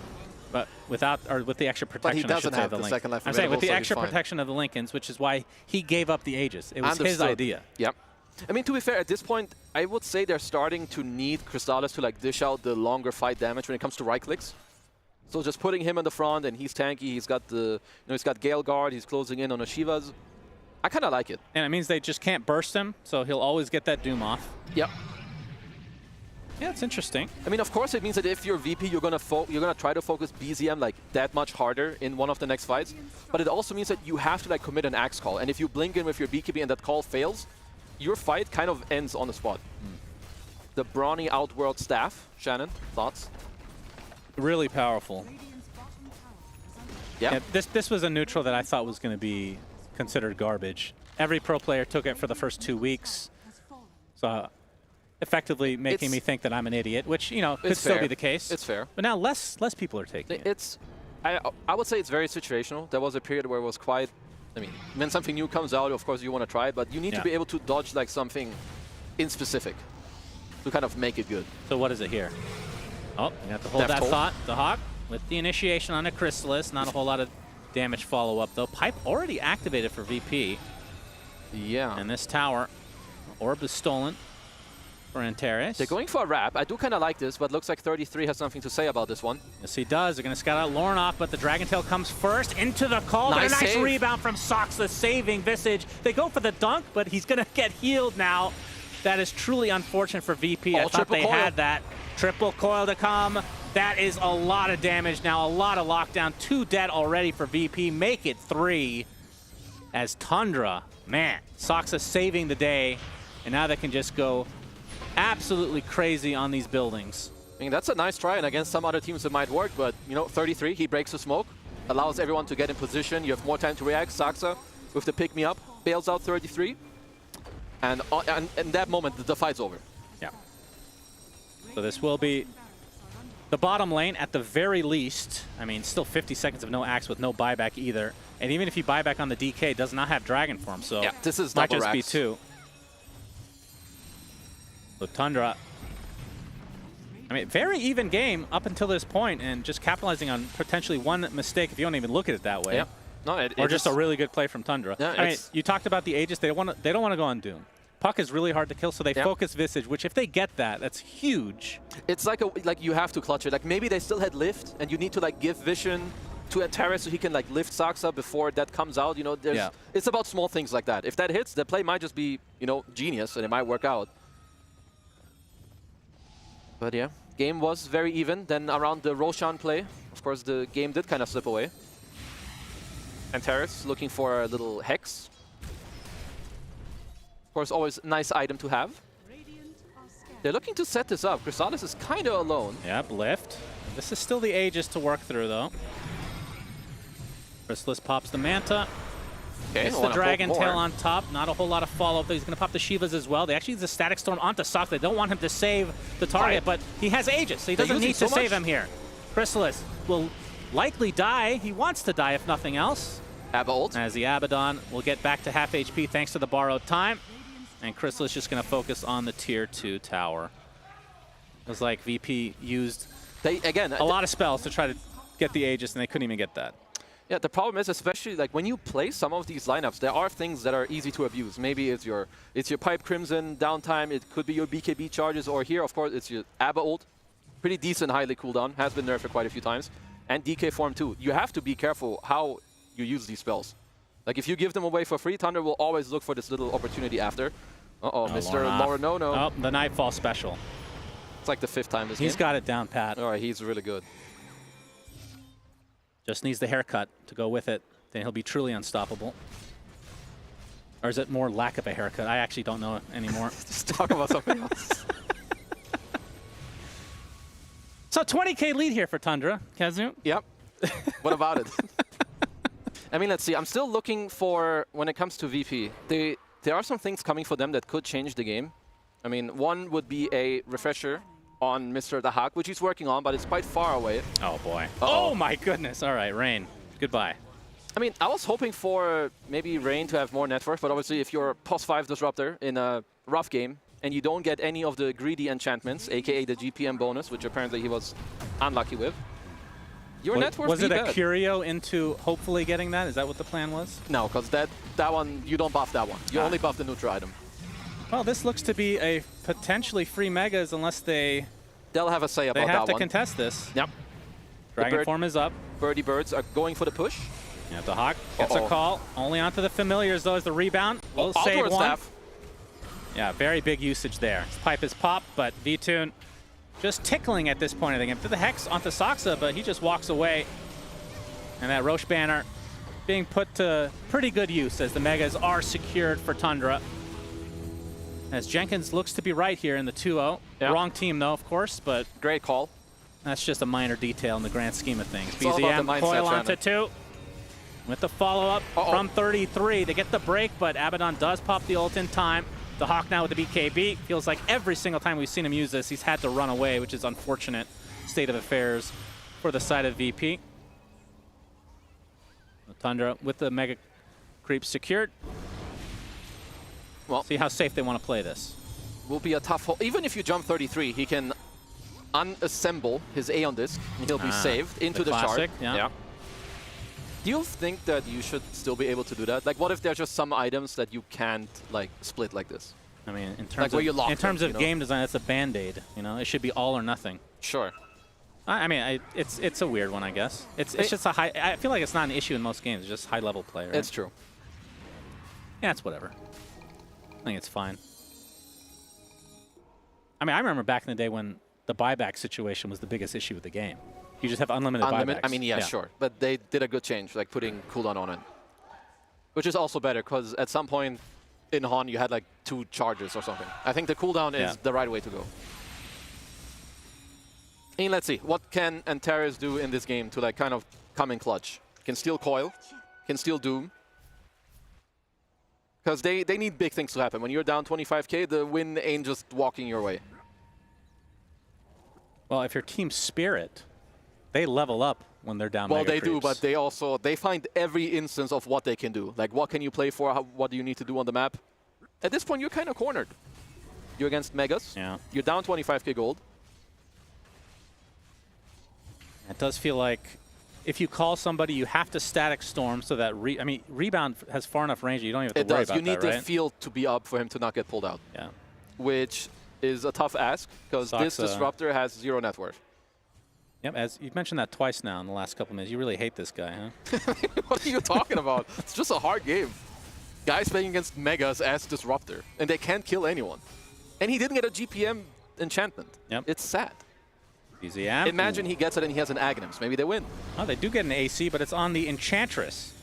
But without, or with the extra protection, but he doesn't I should say, have of the the Lincoln. second life I'm saying with the available, so extra he's fine. protection of the Lincolns, which is why he gave up the Aegis. It was his idea. Yep. I mean, to be fair, at this point, I would say they're starting to need Crystallis to like dish out the longer fight damage when it comes to right clicks. So just putting him in the front, and he's tanky. He's got the, he's got Gale Guard. He's closing in on Ashivas. I kind of like it. And it means they just can't burst him, so he'll always get that Doom off. Yep. Yeah, it's interesting. I mean, of course, it means that if you're VP, you're gonna try to focus BZM like that much harder in one of the next fights. But it also means that you have to like commit an axe call, and if you blink in with your BKB and that call fails, your fight kind of ends on the spot. The brawny Outworld staff, Shannon, thoughts? Really powerful. Yeah. This was a neutral that I thought was going to be considered garbage. Every pro player took it for the first 2 weeks. So effectively making me think that I'm an idiot, which, you know, could still be the case. It's fair. But now less people are taking it. I would say it's very situational. There was a period where it was quite, I mean, when something new comes out, of course you want to try it, but you need to be able to dodge like something in specific to kind of make it good. So what is it here? Oh, you have to hold that thought. The Hawk with the initiation on a Crystallis. Not a whole lot of damage follow-up, though. Pipe already activated for VP. Yeah. And this tower, orb is stolen for Antares. They're going for a wrap. I do kind of like this, but looks like 33 has something to say about this one. Yes, he does. They're going to scout out Lornoff, but the Dragon Tail comes first into the call. Nice but a nice save. rebound from Soxa, saving Visage. They go for the dunk, but he's going to get healed now. That is truly unfortunate for VP. I thought they had that. Triple coil to come. That is a lot of damage now, a lot of lockdown. 2 dead already for VP. Make it 3 as Tundra, man, Soxa saving the day. And now they can just go absolutely crazy on these buildings. I mean, that's a nice try, and against some other teams it might work, but, you know, 33, he breaks the smoke, allows everyone to get in position. You have more time to react. Soxa with the pick-me-up, bails out 33. And in that moment, the fight's over. Yeah. So this will be the bottom lane at the very least. I mean, still 50 seconds of no axe with no buyback either. And even if you buy back on the DK, does not have Dragon Form, so yeah, this is might double just be racks. 2. So Tundra, I mean, very even game up until this point, and just capitalizing on potentially one mistake if you don't even look at it that way. Yeah. No, Or just a really good play from Tundra. Yeah, I mean, you talked about the Aegis. They don't want to go on Doom. Puck is really hard to kill, so they focus Visage, which if they get that, that's huge. It's like you have to clutch it. Like maybe they still had lift, and you need to like give vision to Antares so he can like lift Saksa before that comes out. You know, it's about small things like that. If that hits, the play might just be, you know, genius, and it might work out. But yeah, game was very even. Then around the Roshan play, of course, the game did kind of slip away. Antares looking for a little Hex. Of course, always a nice item to have. They're looking to set this up. Chrysalis is kind of alone. Yep, lift. This is still the Aegis to work through, though. Chrysalis pops the Manta. Okay, It's the Dragon Tail on top. Not a whole lot of follow-up. He's going to pop the Shivas as well. They actually use the Static Storm onto Sox. They don't want him to save the target, but he has Aegis, so he doesn't need to save him here. Chrysalis will likely die. He wants to die, if nothing else. Abba ult. As the Abaddon will get back to half HP thanks to the borrowed time. And Chrysalis just going to focus on the Tier 2 tower. It was like VP used a lot of spells to try to get the Aegis, and they couldn't even get that. Yeah, the problem is, especially like when you play some of these lineups, there are things that are easy to abuse. Maybe it's your Pipe Crimson downtime. It could be your BKB charges, or here, of course, it's your Abba ult. Pretty decent, highly cooldown. Has been nerfed quite a few times. And DK form too. You have to be careful how you use these spells. Like if you give them away for free, Thunder will always look for this little opportunity after. Uh-oh, Mr. Lorano. Oh, the Nightfall special. It's like the 5th time this game. He's got it down pat. All right, he's really good. Just needs the haircut to go with it. Then he'll be truly unstoppable. Or is it more lack of a haircut? I actually don't know anymore. Just talk about something else. So 20K lead here for Tundra. Kazu? Yep. What about it? I mean, let's see. I'm still looking for, when it comes to VP, there are some things coming for them that could change the game. I mean, one would be a refresher on Mr. Dahak, which he's working on, but it's quite far away. Oh, boy. Oh, my goodness. All right, Rain. Goodbye. I mean, I was hoping for maybe Rain to have more network, but obviously if you're a +5 Disruptor in a rough game and you don't get any of the greedy enchantments, a.k.a. the GPM bonus, which apparently he was unlucky with, your network was it a curio into hopefully getting that? Is that what the plan was? No, because that one, you don't buff that one. You only buff the neutral item. Well, this looks to be a potentially free Megas unless they'll have a say about that one. They have to contest this. Yep. Dragon Form is up. Birdie Birds are going for the push. Yeah, the Hawk gets a call. Only onto the Familiars, though, as the rebound. Will save one. Staff. Yeah, very big usage there. His pipe is popped, but V-Tune just tickling at this point of the game. To the Hex onto Saksa, but he just walks away. And that Roche banner being put to pretty good use as the Megas are secured for Tundra. As Jenkins looks to be right here in the 2-0. Yep. Wrong team, though, of course, but great call. That's just a minor detail in the grand scheme of things. It's all about the mindset, Coil onto Shannon. 2. With the follow-up from 33. They get the break, but Abaddon does pop the ult in time. The Hawk now with the BKB. Feels like every single time we've seen him use this, he's had to run away, which is unfortunate state of affairs for the side of VP. Tundra with the Mega Creep secured. Well, see how safe they want to play this. Will be a tough hole. Even if you jump 33, he can unassemble his Aeon Disc, and he'll be saved into the classic, shard. Yeah. Do you think that you should still be able to do that? Like, what if there's just some items that you can't like split like this? I mean, in terms like of, in terms of game design, it's a band-aid. You know, it should be all or nothing. Sure. I mean, it's a weird one, I guess. It's just a high. I feel like it's not an issue in most games. It's just high-level play. Right? It's true. Yeah, it's whatever. I think it's fine. I mean, I remember back in the day when the buyback situation was the biggest issue with the game. You just have unlimited buybacks. I mean, yeah, sure. But they did a good change, like putting cooldown on it. Which is also better, because at some point in Han, you had like 2 charges or something. I think the cooldown is the right way to go. And let's see, what can Antares do in this game to like kind of come in clutch? Can steal Coil, can steal Doom. Because they need big things to happen. When you're down 25k, the win ain't just walking your way. Well, if your team spirit, they level up when they're down. Well, mega they do, creeps. but they find every instance of what they can do. Like, what can you play for? What do you need to do on the map? At this point, you're kind of cornered. You're against Megas. Yeah. You're down 25k gold. It does feel like if you call somebody, you have to static storm so that rebound has far enough range that you don't even have to worry about that, You need the right? field to be up for him to not get pulled out. Yeah. Which is a tough ask because this disruptor has 0 net worth. Yep, as you've mentioned that twice now in the last couple minutes. You really hate this guy, huh? What are you talking about? It's just a hard game. Guys playing against Megas as disruptor, and they can't kill anyone. And he didn't get a GPM enchantment. Yep. It's sad. BZM. Imagine he gets it and he has an Aghanims. Maybe they win. Oh, they do get an AC, but it's on the Enchantress.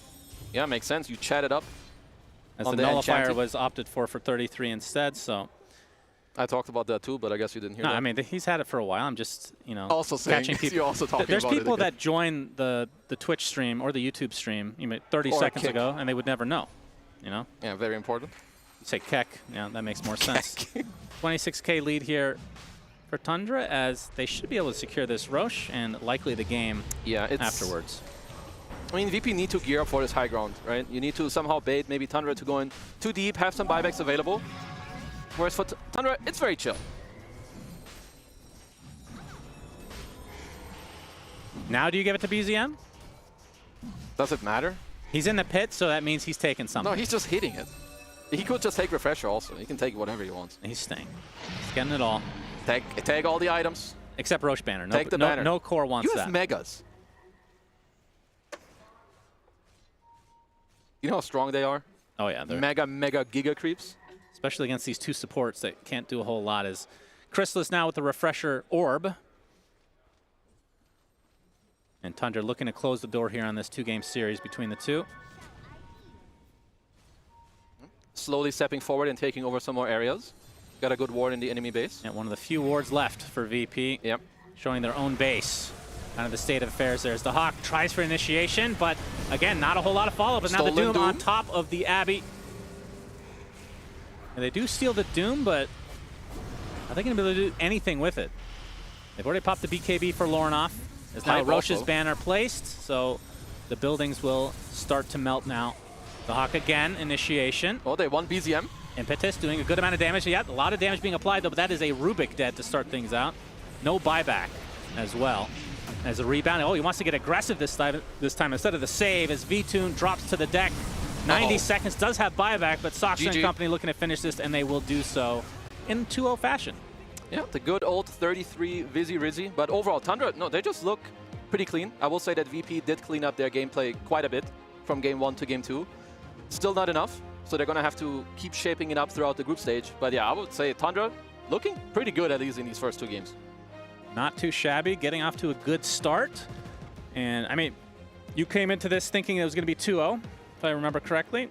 Yeah, makes sense. You chat it up. As the Nullifier was opted for 33 instead, so. I talked about that too, but I guess you didn't hear that. I mean, he's had it for a while. I'm just, also saying, catching people. You're also talking There's about people it that join the Twitch stream or the YouTube stream 30 seconds ago, and they would never know, Yeah, very important. You say Keck, yeah, that makes more sense. 26k lead here for Tundra, as they should be able to secure this Roche and likely the game afterwards. I mean, VP need to gear up for this high ground, right? You need to somehow bait maybe Tundra to go in too deep, have some buybacks available. Whereas for Tundra, it's very chill. Now do you give it to BZM? Does it matter? He's in the pit, so that means he's taking something. No, he's just hitting it. He could just take Refresher also. He can take whatever he wants. He's staying. He's getting it all. Take all the items. Except Roche Banner. Take the banner. No core wants that. You have Megas. You know how strong they are? Oh, yeah. They're mega giga creeps. Especially against these two supports that can't do a whole lot. As Chrysalis now with the Refresher Orb. And Tundra looking to close the door here on this 2-game series between the two. Slowly stepping forward and taking over some more areas. Got a good ward in the enemy base. Yeah, one of the few wards left for VP. Yep. Showing their own base. Kind of the state of affairs there. As the Hawk tries for initiation, but again, not a whole lot of follow-up. But now the Doom on top of the Abbey. And they do steal the Doom, but are they going to be able to do anything with it? They've already popped the BKB for Lornoff. As now Roche's banner placed, so the buildings will start to melt now. The Hawk again, initiation. Oh, they won BZM. Impetus doing a good amount of damage. Yeah, a lot of damage being applied, though, but that is a Rubik dead to start things out. No buyback as well. As a rebound, he wants to get aggressive this time instead of the save, as V-Tune drops to the deck. 90 seconds, does have buyback, but Soxer and company looking to finish this, and they will do so in 2-0 fashion. Yeah, the good old 33 Rizzy. But overall, Tundra, no, they just look pretty clean. I will say that VP did clean up their gameplay quite a bit from game 1 to game 2. Still not enough, so they're going to have to keep shaping it up throughout the group stage. But yeah, I would say Tundra looking pretty good, at least in these first 2 games. Not too shabby, getting off to a good start. And, I mean, you came into this thinking it was going to be 2-0, if I remember correctly.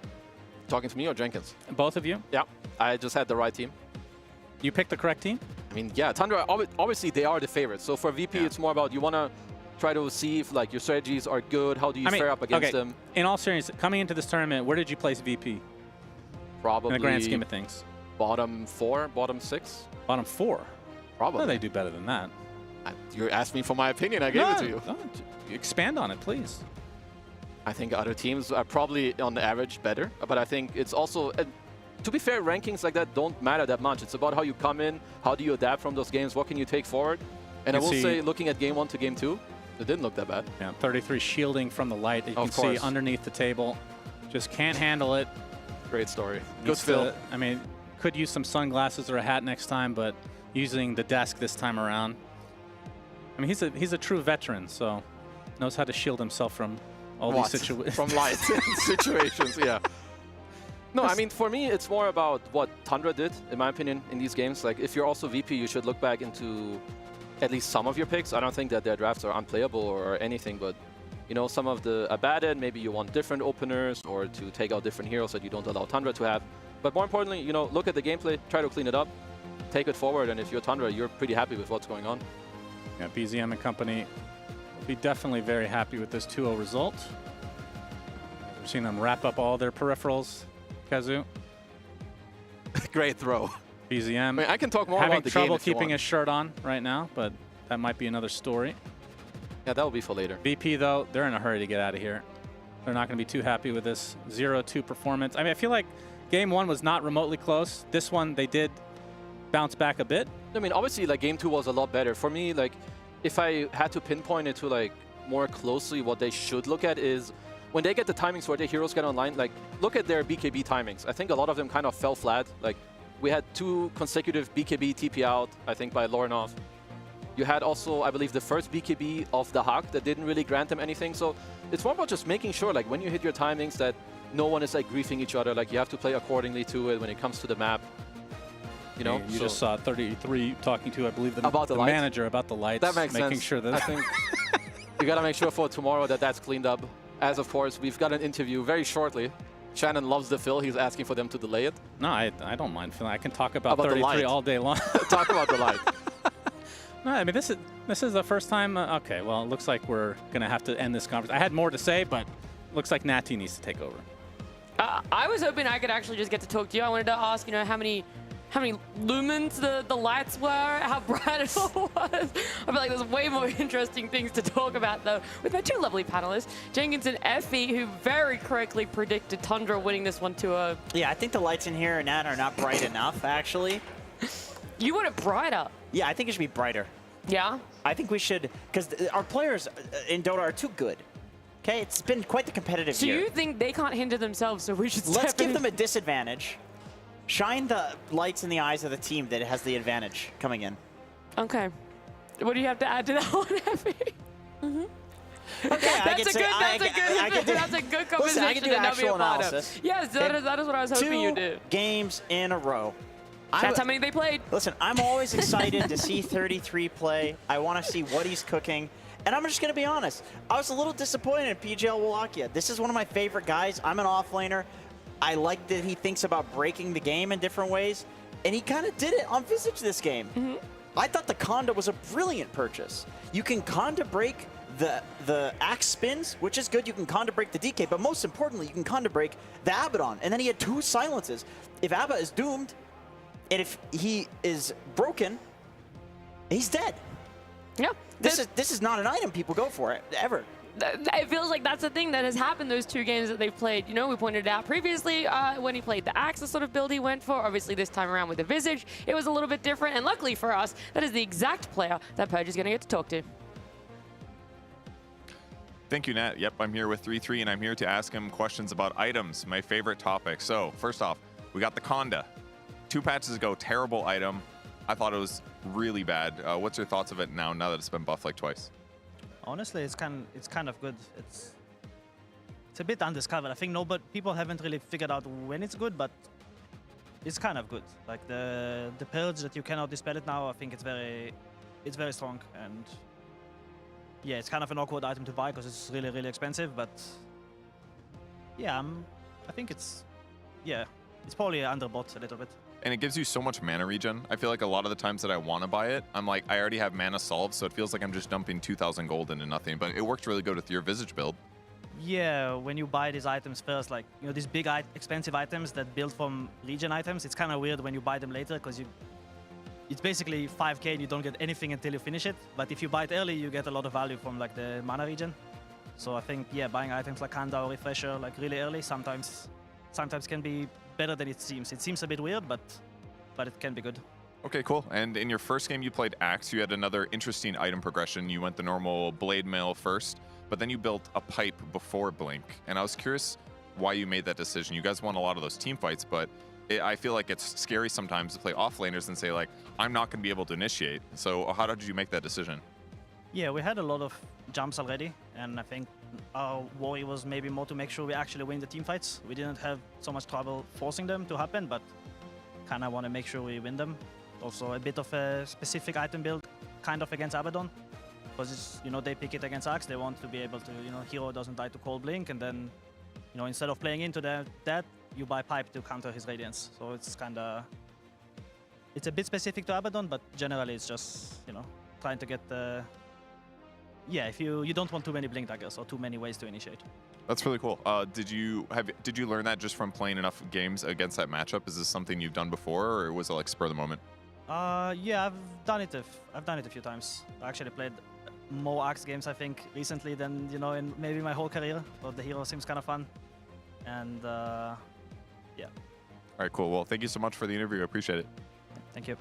Talking to me or Jenkins? Both of you? Yeah, I just had the right team. You picked the correct team? I mean, yeah, Tundra, obviously they are the favorites. So for VP, it's more about you want to try to see if your strategies are good. How do you fare up against them? In all seriousness, coming into this tournament, where did you place VP? Probably in the grand scheme of things. Bottom 4, bottom 6. Bottom 4? Probably. No, they do better than that. You asked me for my opinion. I gave it to you. No, expand on it, please. I think other teams are probably on the average better, but I think it's also, to be fair, rankings like that don't matter that much. It's about how you come in, how do you adapt from those games, what can you take forward. And I will say, looking at game 1 to game 2, it didn't look that bad. Yeah, 33 shielding from the light that you can see underneath the table. Just can't handle it. Great story. Good fill. I mean, could use some sunglasses or a hat next time, but using the desk this time around. I mean, he's a true veteran, so knows how to shield himself from all these situations. From light situations, yeah. No, I mean, for me, it's more about what Tundra did, in my opinion, in these games. Like, if you're also VP, you should look back into at least some of your picks. I don't think that their drafts are unplayable or anything, but, you know, some of the abated, maybe you want different openers or to take out different heroes that you don't allow Tundra to have. But more importantly, you know, look at the gameplay, try to clean it up, take it forward, and if you're Tundra, you're pretty happy with what's going on. Yeah, BZM and company will be definitely very happy with this 2-0 result. We're seeing them wrap up all their peripherals. Kazu. Great throw. BZM. I mean, I can talk more about the game having trouble if you keeping want. his shirt on right now, but that might be another story. Yeah, that will be for later. VP, though, they're in a hurry to get out of here. They're not going to be too happy with this 0-2 performance. I mean, I feel like game 1 was not remotely close. This one, they did bounce back a bit. I mean, obviously, like, game 2 was a lot better. For me, like, if I had to pinpoint it to, like, more closely, what they should look at is when they get the timings where their heroes get online, like, look at their BKB timings. I think a lot of them kind of fell flat. Like, we had 2 consecutive BKB TP out, I think, by Lorinov. You had also, I believe, the first BKB of the Hawk that didn't really grant them anything. So it's more about just making sure, like, when you hit your timings that no one is, like, griefing each other. Like, you have to play accordingly to it when it comes to the map. You know? You just saw 33 talking to, I believe, the light. manager about the lights. That makes making sense. sure that... I think you got to make sure for tomorrow that that's cleaned up. As, of course, we've got an interview very shortly. Shannon loves the fill. He's asking for them to delay it. No, I don't mind filling. I can talk about 33 all day long. Talk about the light. No, I mean, this is the first time. Okay, well, it looks like we're going to have to end this conference. I had more to say, but looks like Natty needs to take over. I was hoping I could actually just get to talk to you. I wanted to ask, you know, how many lumens the lights were, how bright it all was. I feel like there's way more interesting things to talk about, though, with my 2 lovely panelists, Jenkins and Effie, who very correctly predicted Tundra winning this one 2-0. Yeah, I think the lights in here, Nat, are not bright enough, actually. You want it brighter? Yeah, I think it should be brighter. Yeah? I think we should, because our players in Dota are too good. Okay, it's been quite the competitive year. So you think they can't hinder themselves, so we should Let's give them a disadvantage. Shine the lights in the eyes of the team that has the advantage coming in. Okay. What do you have to add to that one, Effie? Okay, that's a good conversation. Listen, I can do actual analysis. Yes, that is what I was hoping you did. 2 games in a row. That's how many they played. Listen, I'm always excited to see 33 play. I want to see what he's cooking. And I'm just going to be honest. I was a little disappointed in PGL Wallachia. This is one of my favorite guys. I'm an offlaner. I like that he thinks about breaking the game in different ways. And he kind of did it on Visage this game. I thought the Conda was a brilliant purchase. You can Conda break the Axe spins, which is good. You can Conda break the DK. But most importantly, you can Conda break the Abaddon. And then he had 2 silences. If Abba is doomed, and if he is broken, he's dead. Yeah. This is not an item people go for it, ever. It feels like that's the thing that has happened those 2 games that they've played. You know, we pointed it out previously when he played the Axe, the sort of build he went for. Obviously, this time around with the Visage, it was a little bit different. And luckily for us, that is the exact player that Purge is going to get to talk to. Thank you, Nat. Yep, I'm here with 3-3, and I'm here to ask him questions about items, my favorite topic. So, first off, we got the Conda. 2 patches ago, terrible item. I thought it was really bad. What's your thoughts of it now that it's been buffed like twice? Honestly, it's kind of good. It's a bit undiscovered. I think people haven't really figured out when it's good, but it's kind of good. Like the purge that you cannot dispel it now, I think it's very strong. And yeah, it's kind of an awkward item to buy because it's really, really expensive. But yeah, I think it's probably underbought a little bit. And it gives you so much mana regen. I feel like a lot of the times that I want to buy it, I'm like, I already have mana solved, so it feels like I'm just dumping 2,000 gold into nothing. But it worked really good with your Visage build. Yeah, when you buy these items first, like, you know, these big expensive items that build from regen items, it's kind of weird when you buy them later because it's basically 5k and you don't get anything until you finish it. But if you buy it early, you get a lot of value from like the mana regen. So I think, yeah, buying items like Kanda or Refresher like really early sometimes can be better than it seems. It seems a bit weird, but it can be good. Okay, cool. And in your first game you played Axe, you had another interesting item progression. You went the normal Blade Mail first, but then you built a pipe before Blink. And I was curious why you made that decision. You guys won a lot of those team fights, but I feel like it's scary sometimes to play offlaners and say, like, I'm not going to be able to initiate. So how did you make that decision? Yeah, we had a lot of jumps already, and I think our worry was maybe more to make sure we actually win the team fights. We didn't have so much trouble forcing them to happen, but kind of want to make sure we win them. Also a bit of a specific item build, kind of against Abaddon, because it's, you know, they pick it against Axe. They want to be able to, you know, hero doesn't die to Cold Blink, and then, you know, instead of playing into that, you buy Pipe to counter his Radiance. So it's kind of, it's a bit specific to Abaddon, but generally it's just, you know, trying to get the, yeah, if you don't want too many Blink Daggers or too many ways to initiate. That's really cool. Did you learn that just from playing enough games against that matchup? Is this something you've done before, or was it like spur of the moment? Yeah, I've done it a few times. I actually played more Axe games, I think, recently than, you know, in maybe my whole career. But the hero seems kind of fun. And yeah. All right, cool. Well, thank you so much for the interview. I appreciate it. Thank you.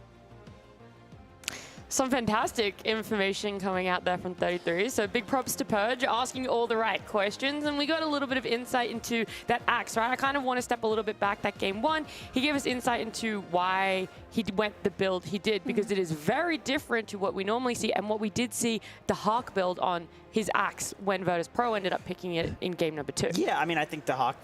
Some fantastic information coming out there from 33. So big props to Purge, asking all the right questions. And we got a little bit of insight into that Axe, right? I kind of want to step a little bit back. That game one, he gave us insight into why he went the build he did, because it is very different to what we normally see and what we did see the Hawk build on his Axe when Virtus Pro ended up picking it in game number 2. Yeah, I mean, I think the Hawk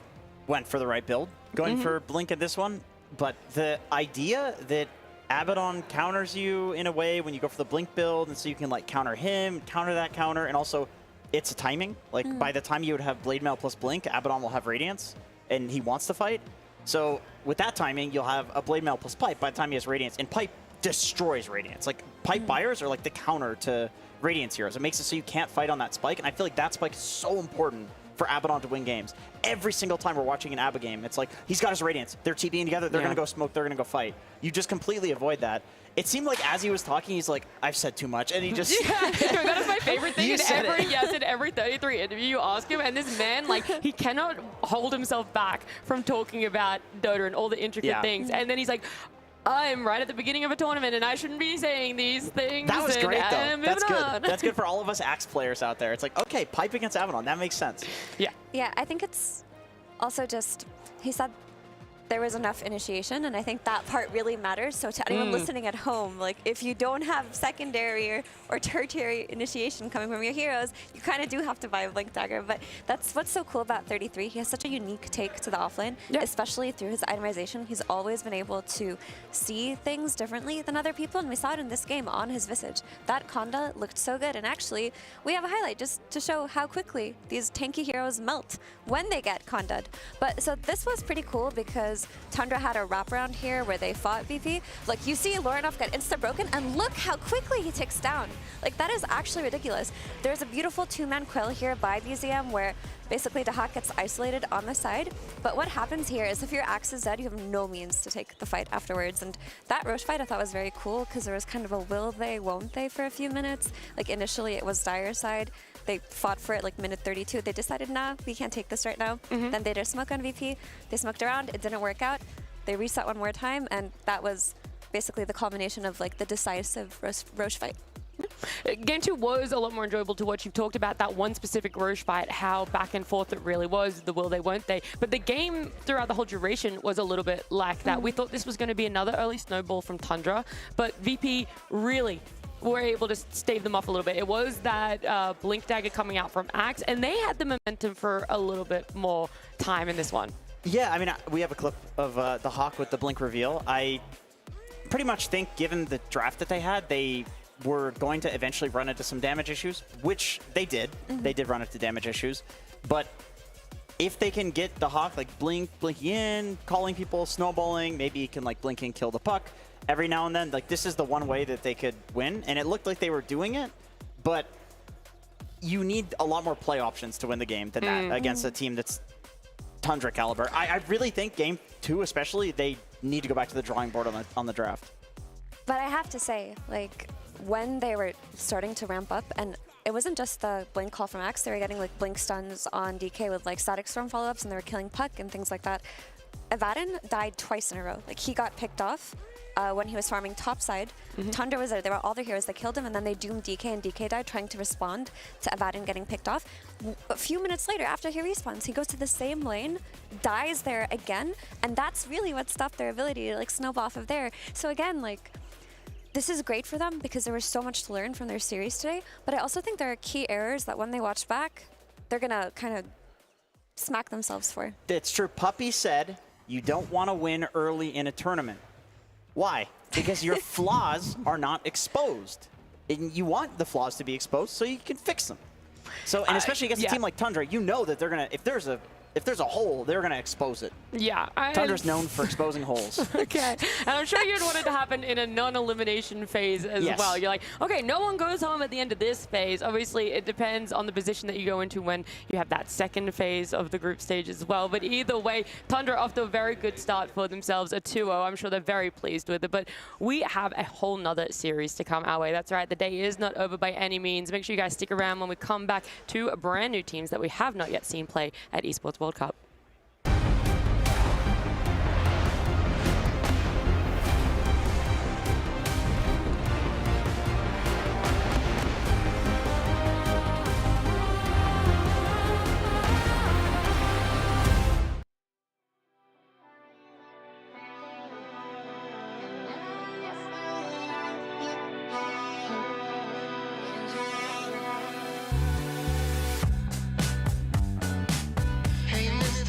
went for the right build, going for Blink at this one. But the idea that Abaddon counters you in a way when you go for the Blink build, and so you can like counter him, counter that counter, and also it's a timing. Like by the time you would have Blade Mail plus Blink, Abaddon will have Radiance, and he wants to fight. So with that timing, you'll have a Blade Mail plus Pipe by the time he has Radiance, and Pipe destroys Radiance. Like Pipe buyers are like the counter to Radiance heroes. It makes it so you can't fight on that spike, and I feel like that spike is so important for Abaddon to win games. Every single time we're watching an Abba game, it's like, he's got his Radiance. They're TPing together. They're going to go smoke. They're going to go fight. You just completely avoid that. It seemed like as he was talking, he's like, I've said too much. And he just... That is my favorite thing. You said it. In every 33 interview you ask him, and this man, like, he cannot hold himself back from talking about Dota and all the intricate things. And then he's like, I'm right at the beginning of a tournament, and I shouldn't be saying these things. That was great, though. That's good. On. That's good for all of us Axe players out there. It's like, okay, Pipe against Abaddon. That makes sense. Yeah. Yeah, I think it's also just, he said there was enough initiation, and I think that part really matters. So to anyone listening at home, like if you don't have secondary or tertiary initiation coming from your heroes, you kind of do have to buy a Blink Dagger. But that's what's so cool about 33. He has such a unique take to the offlane, especially through his itemization. He's always been able to see things differently than other people, and we saw it in this game on his Visage. That Conda looked so good, and actually, we have a highlight just to show how quickly these tanky heroes melt when they get Conda'd. But so this was pretty cool because Tundra had a wraparound here where they fought VP. Like you see Lorinov get insta-broken, and look how quickly he takes down. Like that is actually ridiculous. There's a beautiful two-man quill here by BZM where basically Dahak gets isolated on the side. But what happens here is if your Axe is dead, you have no means to take the fight afterwards. And that Roche fight I thought was very cool because there was kind of a will they, won't they for a few minutes. Like initially it was Dire's side. They fought for it like minute 32. They decided, nah, we can't take this right now. Then they did a smoke on VP. They smoked around. It didn't work out. They reset one more time, and that was basically the culmination of like the decisive Roche fight. Game 2 was a lot more enjoyable to watch. You've talked about that one specific Roche fight, how back and forth it really was, the will they, won't they. But the game throughout the whole duration was a little bit like that. We thought this was going to be another early snowball from Tundra, but VP really were able to stave them off a little bit. It was that Blink Dagger coming out from Axe, and they had the momentum for a little bit more time in this one. Yeah, I mean, we have a clip of the Hawk with the Blink reveal. I pretty much think, given the draft that they had, they were going to eventually run into some damage issues, which they did. They did run into damage issues. But if they can get the Hawk, like, blinking in, calling people, snowballing, maybe he can, like, blink and kill the puck every now and then. Like, this is the one way that they could win, and it looked like they were doing it, but you need a lot more play options to win the game than that against a team that's Tundra caliber. I really think game 2 especially, they need to go back to the drawing board on the draft. But I have to say, like, when they were starting to ramp up, and it wasn't just the Blink call from Axe, they were getting like Blink stuns on DK with like Static Storm follow-ups, and they were killing Puck and things like that. Evadin died twice in a row. Like, he got picked off when he was farming topside. Tundra was there. They were all their heroes. They killed him, and then they doomed DK, and DK died trying to respond to Evadin getting picked off. A few minutes later, after he respawns, he goes to the same lane, dies there again, and that's really what stopped their ability to like snowball off of there. So again, like, this is great for them because there was so much to learn from their series today, but I also think there are key errors that when they watch back, they're gonna kind of smack themselves for. It's true. Puppy said you don't want to win early in a tournament. Why? Because your flaws are not exposed. And you want the flaws to be exposed so you can fix them. So, and especially against a team like Tundra, you know that they're gonna, if there's a if there's a hole, they're going to expose it. Yeah. Tundra's known for exposing holes. Okay. And I'm sure you'd want it to happen in a non-elimination phase as well. You're like, okay, no one goes home at the end of this phase. Obviously, it depends on the position that you go into when you have that second phase of the group stage as well. But either way, Tundra off to a very good start for themselves, a 2-0. I'm sure they're very pleased with it. But we have a whole nother series to come our way. That's right. The day is not over by any means. Make sure you guys stick around when we come back to brand new teams that we have not yet seen play at Esports World Cup. Hey, Mr.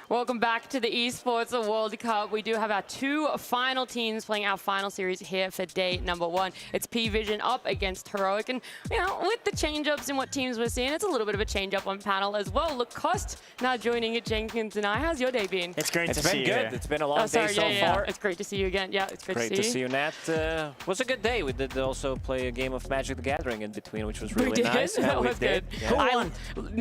Welcome back to the Esports World Cup. We do have our two final teams playing our final series here for day number one. It's P-Vision up against Heroic. And, you know, with the change-ups in what teams we're seeing, it's a little bit of a change-up on panel as well. Lacoste now joining it. Jenkins and I. How's your day been? It's great to see you. It's been good. It's been a long day so far. It's great to see you again. Yeah, it's great to see you. Nat. Was a good day. We did also play a game of Magic the Gathering in between, which was really nice. That was good. Yeah. Who won?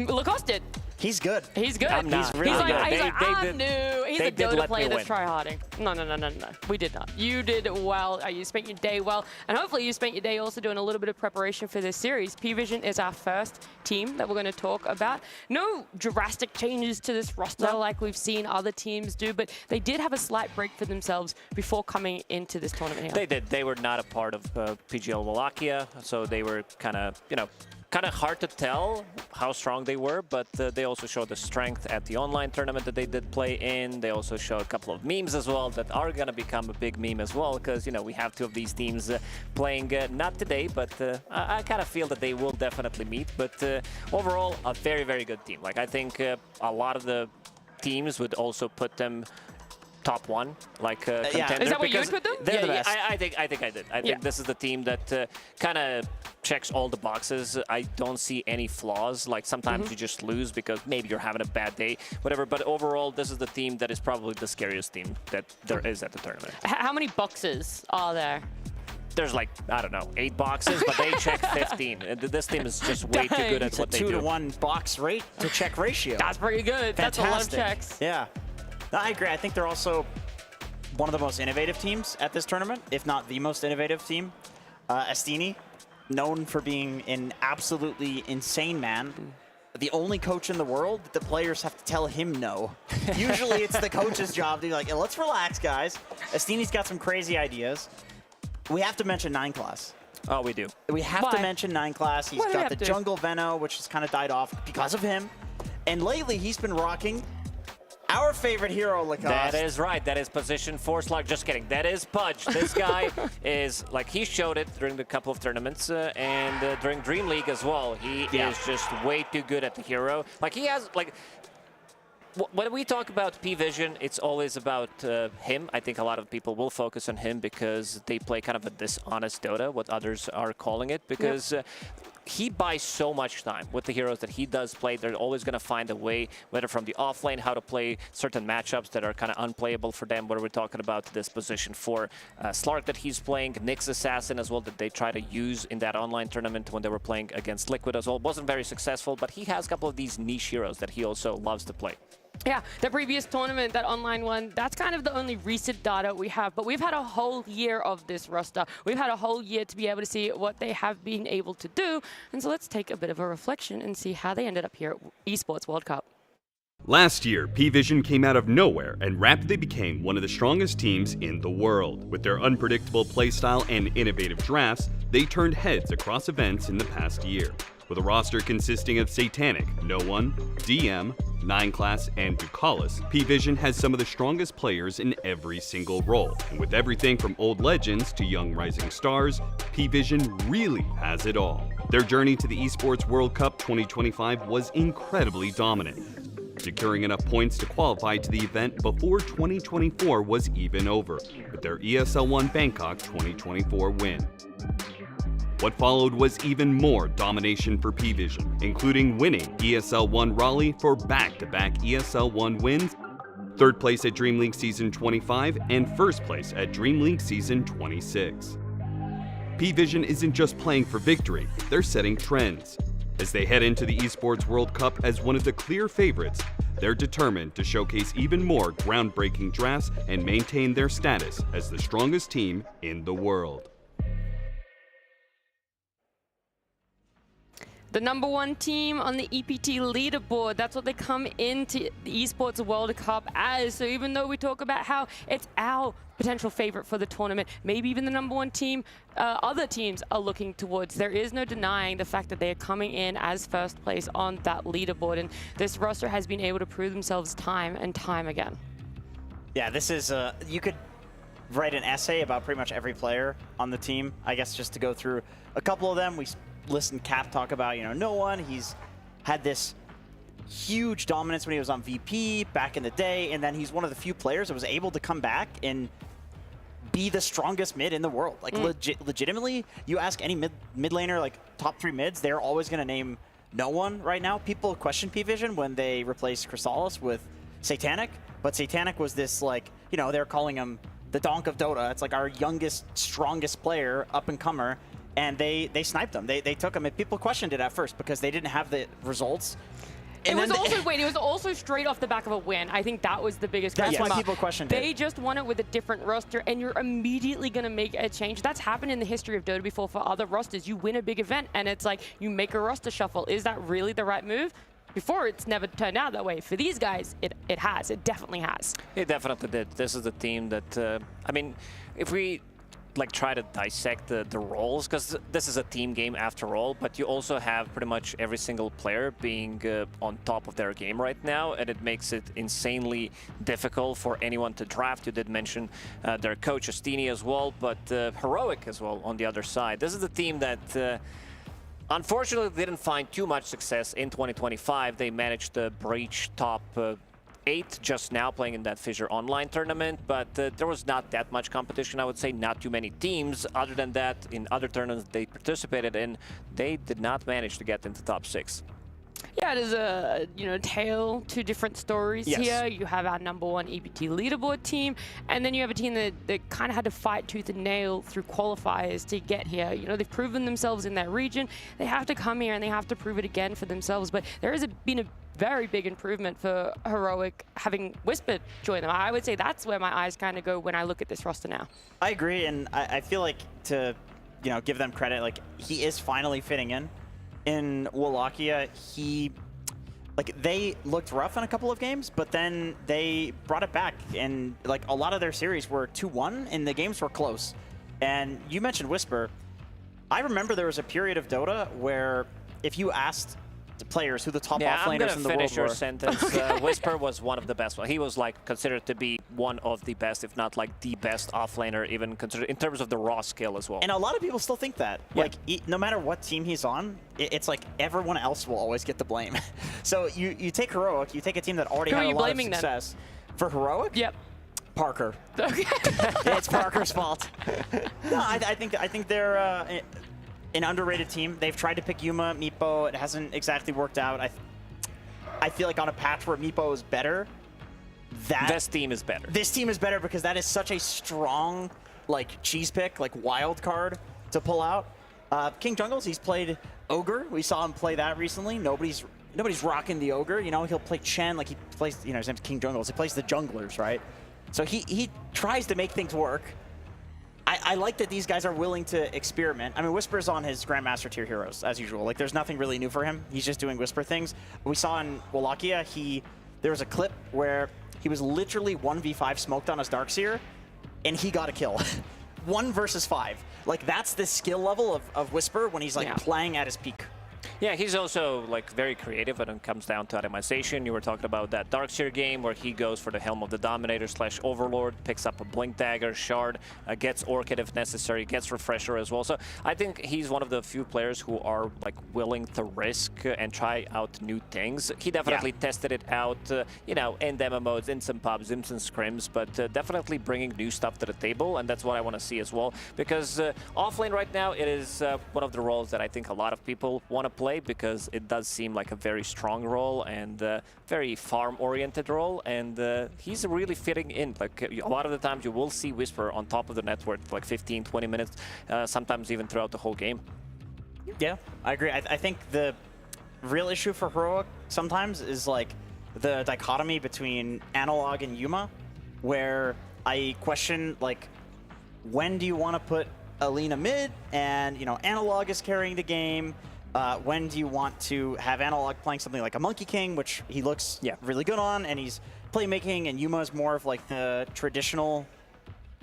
Lacoste did. He's good. He's good. I'm not. He's really good. He's like, I'm new. He's a Dota player that's tryharding. No. We did not. You did well. You spent your day well. And hopefully you spent your day also doing a little bit of preparation for this series. P-Vision is our first team that we're going to talk about. No drastic changes to this roster like we've seen other teams do, but they did have a slight break for themselves before coming into this tournament here. They did. They were not a part of PGL Wallachia, so they were kind of, you know, kind of hard to tell how strong they were, but they also showed the strength at the online tournament that they did play in. They also showed a couple of memes as well that are going to become a big meme as well, because, you know, we have two of these teams playing not today, but I kind of feel that they will definitely meet. But overall, a very, very good team. Like, I think a lot of the teams would also put them top one, like contender. Yeah. Is that what you would put them? They're the Yeah, best. I think I did. I think this is the team that kind of checks all the boxes. I don't see any flaws. Like, sometimes you just lose because maybe you're having a bad day, whatever. But overall, this is the team that is probably the scariest team that there is at the tournament. How many boxes are there? There's like, I don't know, 8 boxes, but they check 15. This team is just way too good at what they do. 2-to-1 box rate to check ratio. That's pretty good. Fantastic. That's a lot of checks. Yeah. No, I agree. I think they're also one of the most innovative teams at this tournament, if not the most innovative team. ESTV, known for being an absolutely insane man. The only coach in the world that the players have to tell him no. Usually it's the coach's job to be like, let's relax, guys. ESTV's got some crazy ideas. We have to mention 9 Class. Oh, we do. We have to mention 9 Class. He's got the Jungle Veno, which has kind of died off because of him. And lately, he's been rocking our favorite hero, Lacoste. That is right. That is position 4 slug. Just kidding. That is Pudge. This guy is, like, he showed it during the couple of tournaments and during Dream League as well. He is just way too good at the hero. Like, he has, like, when we talk about P-Vision, it's always about him. I think a lot of people will focus on him because they play kind of a dishonest Dota, what others are calling it, because he buys so much time with the heroes that he does play. They're always going to find a way, whether from the offlane, how to play certain matchups that are kind of unplayable for them, where we're talking about this position 4 Slark that he's playing, Nyx Assassin as well, that they try to use in that online tournament when they were playing against Liquid as well. Wasn't very successful, but he has a couple of these niche heroes that he also loves to play. Yeah, the previous tournament, that online one, that's kind of the only recent data we have. But we've had a whole year of this roster. We've had a whole year to be able to see what they have been able to do. And so let's take a bit of a reflection and see how they ended up here at Esports World Cup. Last year, P-Vision came out of nowhere and rapidly became one of the strongest teams in the world. With their unpredictable playstyle and innovative drafts, they turned heads across events in the past year. With a roster consisting of Satanic, No One, DM, 9 Class, and Ducalis, P-Vision has some of the strongest players in every single role. And with everything from old legends to young rising stars, P-Vision really has it all. Their journey to the Esports World Cup 2025 was incredibly dominant, securing enough points to qualify to the event before 2024 was even over, with their ESL1 Bangkok 2024 win. What followed was even more domination for P-Vision, including winning ESL1 Raleigh for back-to-back ESL1 wins, 3rd place at Dream League Season 25, and 1st place at Dream League Season 26. P-Vision isn't just playing for victory, they're setting trends. As they head into the Esports World Cup as one of the clear favorites, they're determined to showcase even more groundbreaking drafts and maintain their status as the strongest team in the world. The #1 team on the EPT leaderboard, that's what they come into the Esports World Cup as. So even though we talk about how it's our potential favorite for the tournament, maybe even the #1 team, other teams are looking towards. There is no denying the fact that they are coming in as 1st place on that leaderboard. And this roster has been able to prove themselves time and time again. Yeah, this is, you could write an essay about pretty much every player on the team. I guess just to go through a couple of them, we listened Cap talk about, No One. He's had this huge dominance when he was on VP back in the day, and then he's one of the few players that was able to come back and be the strongest mid in the world. Like, legitimately, you ask any mid laner, like top 3 mids, they're always going to name No One right now. People question P-Vision when they replaced Chrysalis with Satanic, but Satanic was this, like, they're calling him the Donk of Dota. It's like our youngest, strongest player, up-and-comer, and they sniped them. They took him, and people questioned it at first because they didn't have the results. It was also straight off the back of a win. I think that was the biggest question. That's why people questioned it. They just won it with a different roster, and you're immediately going to make a change. That's happened in the history of Dota before for other rosters. You win a big event, and it's like you make a roster shuffle. Is that really the right move? Before, it's never turned out that way. For these guys, it has. It definitely has. It definitely did. This is the team that, I mean, if we like try to dissect the roles, because this is a team game after all, but you also have pretty much every single player being on top of their game right now, and it makes it insanely difficult for anyone to draft. You did mention their coach Estini as well, but Heroic as well on the other side. This is the team that unfortunately didn't find too much success in 2025. They managed to breach top 8 just now, playing in that Fissure Online tournament, but there was not that much competition, I would say, not too many teams. Other than that, in other tournaments they participated in, they did not manage to get into top 6. Yeah, it is a tale, 2 different stories Yes. here. You have our #1 EBT leaderboard team, and then you have a team that kind of had to fight tooth and nail through qualifiers to get here. They've proven themselves in that region. They have to come here and they have to prove it again for themselves. But there has been a very big improvement for Heroic having Whisper join them. I would say that's where my eyes kind of go when I look at this roster now. I agree, and I feel like to give them credit, like he is finally fitting in. In Wallachia, they looked rough in a couple of games, but then they brought it back, and like a lot of their series were 2-1 and the games were close. And you mentioned Whisper. I remember there was a period of Dota where if you asked the players who the top offlaners in the world were. I'm gonna finish your sentence. Whisper was one of the best. He was like considered to be one of the best, if not like the best offlaner, even considered in terms of the raw skill as well. And a lot of people still think that. Yeah. Like, no matter what team he's on, it's like everyone else will always get the blame. So you take Heroic, you take a team that already had a lot of success. For Heroic? Yep. Parker. Okay. It's Parker's fault. No, I think they're an underrated team. They've tried to pick Yuma, Meepo. It hasn't exactly worked out. I feel like on a patch where Meepo is better, this team is better. This team is better because that is such a strong, like, cheese pick, like wild card to pull out. King Jungles, he's played Ogre. We saw him play that recently. Nobody's rocking the Ogre. He'll play Chen, like he plays. His name's King Jungles. He plays the junglers, right? So he tries to make things work. I like that these guys are willing to experiment. I mean, Whisper's on his Grandmaster tier heroes, as usual. Like, there's nothing really new for him. He's just doing Whisper things. We saw in Wallachia, there was a clip where he was literally 1v5 smoked on his Darkseer, and he got a kill. 1 versus 5. Like, that's the skill level of Whisper when he's, like, playing at his peak. Yeah, he's also like very creative when it comes down to itemization. You were talking about that Darkseer game where he goes for the Helm of the Dominator / Overlord, picks up a Blink Dagger, Shard, gets Orchid if necessary, gets Refresher as well. So I think he's one of the few players who are like willing to risk and try out new things. He definitely tested it out, in demo modes, in some pubs, in some scrims, but definitely bringing new stuff to the table, and that's what I want to see as well. Because offlane right now, it is one of the roles that I think a lot of people want to play, because it does seem like a very strong role and very farm-oriented role, and he's really fitting in. Like, a lot of the times you will see Whisper on top of the network for like 15, 20 minutes, sometimes even throughout the whole game. Yeah, I agree. I think the real issue for Heroic sometimes is like the dichotomy between Analog and Yuma, where I question, like, when do you want to put Alina mid and, Analog is carrying the game? When do you want to have Analog playing something like a Monkey King, which he looks really good on, and he's playmaking, and Yuma is more of like the traditional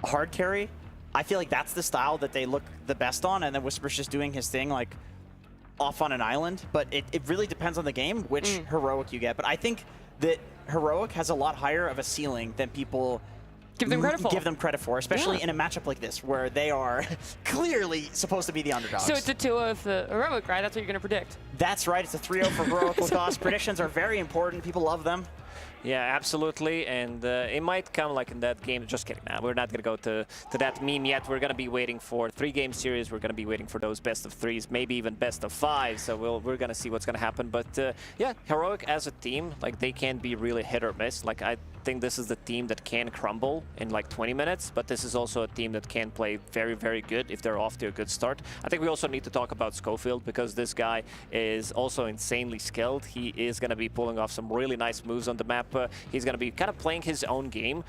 hard carry? I feel like that's the style that they look the best on, and then Whisper's just doing his thing like off on an island. But it really depends on the game which Heroic you get. But I think that Heroic has a lot higher of a ceiling than people give them credit for, especially in a matchup like this where they are clearly supposed to be the underdogs. So it's a 2-0 for Heroic, right? That's what you're going to predict. That's right. It's a 3-0 for Heroic Lacoste. Predictions are very important. People love them. Yeah, absolutely, and it might come like in that game. Just kidding. Nah, we're not going to go to that meme yet. We're going to be waiting for 3-game series. We're going to be waiting for those best of 3s, maybe even best of 5. So we're going to see what's going to happen. But yeah, Heroic as a team, like, they can be really hit or miss. Like, I think this is the team that can crumble in like 20 minutes, but this is also a team that can play very, very good if they're off to a good start. I think we also need to talk about Schofield, because this guy is also insanely skilled. He is going to be pulling off some really nice moves on the map. He's going to be kind of playing his own game.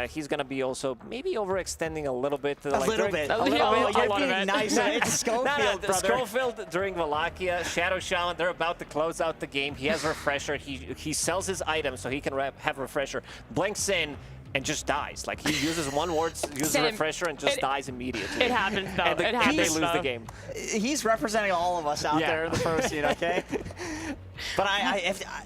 He's going to be also maybe overextending a little bit. A little bit. You're being nice. It's Schofield, brother. Schofield during Wallachia, Shadow Shaman, they're about to close out the game. He has Refresher. He sells his items so he can have Refresher. Blinks in, and just dies. Like he uses one word, uses a refresher, and just dies immediately. It happens though. And It happens. they lose though. the game. He's representing all of us out there in the pro scene, okay? But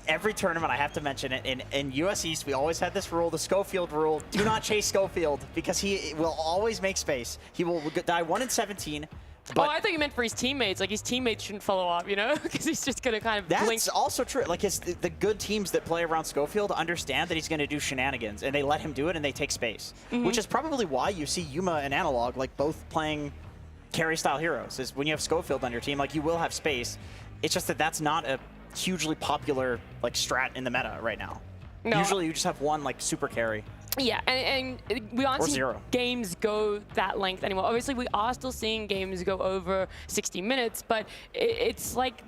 every tournament I have to mention it. In US East, we always had this rule, the Schofield rule. Do not chase Schofield because he will always make space. He will die 1 in 17. But I thought you meant for his teammates. Like his teammates shouldn't follow up, you know, because he's just gonna kind of blink. That's also true. Like the good teams that play around Schofield understand that he's going to do shenanigans, and they let him do it, and they take space. Which is probably why you see Yuma and Analog like both playing carry-style heroes. Is when you have Schofield on your team, like you will have space. It's just that that's not a hugely popular like strat in the meta right now. No. Usually you just have one like super carry. Yeah, and we aren't seeing games go that length anymore. Obviously, we are still seeing games go over 60 minutes, but it's like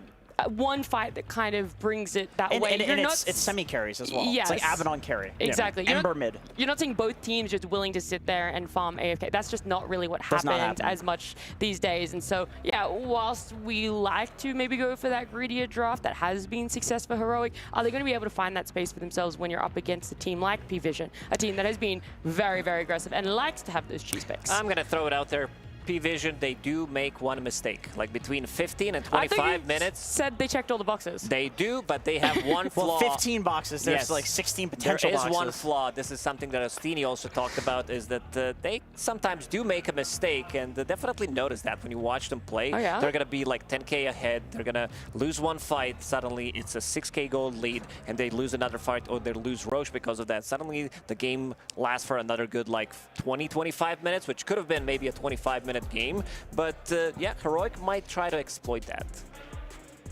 one fight that kind of brings it that way. And it's semi-carries as well. Yes. It's like Abaddon carry. Exactly. Ember mid. You're not seeing both teams just willing to sit there and farm AFK. That's just not really what happens as much these days. And so, yeah, whilst we like to maybe go for that greedier draft that has been success for Heroic, are they going to be able to find that space for themselves when you're up against a team like P-Vision, a team that has been very, very aggressive and likes to have those cheese picks? I'm going to throw it out there. P-Vision, they do make one mistake, like between 15 and 25 minutes. Said they checked all the boxes. They do, but they have one flaw. Well, 15 boxes. There's like 16 potential boxes. There is one flaw. This is something that Ostini also talked about, is that they sometimes do make a mistake, and definitely notice that when you watch them play. Oh, yeah? They're going to be like 10K ahead. They're going to lose one fight. Suddenly, it's a 6K gold lead, and they lose another fight, or they lose Roche because of that. Suddenly, the game lasts for another good like 20, 25 minutes, which could have been maybe a 25-minute game. But yeah, Heroic might try to exploit that.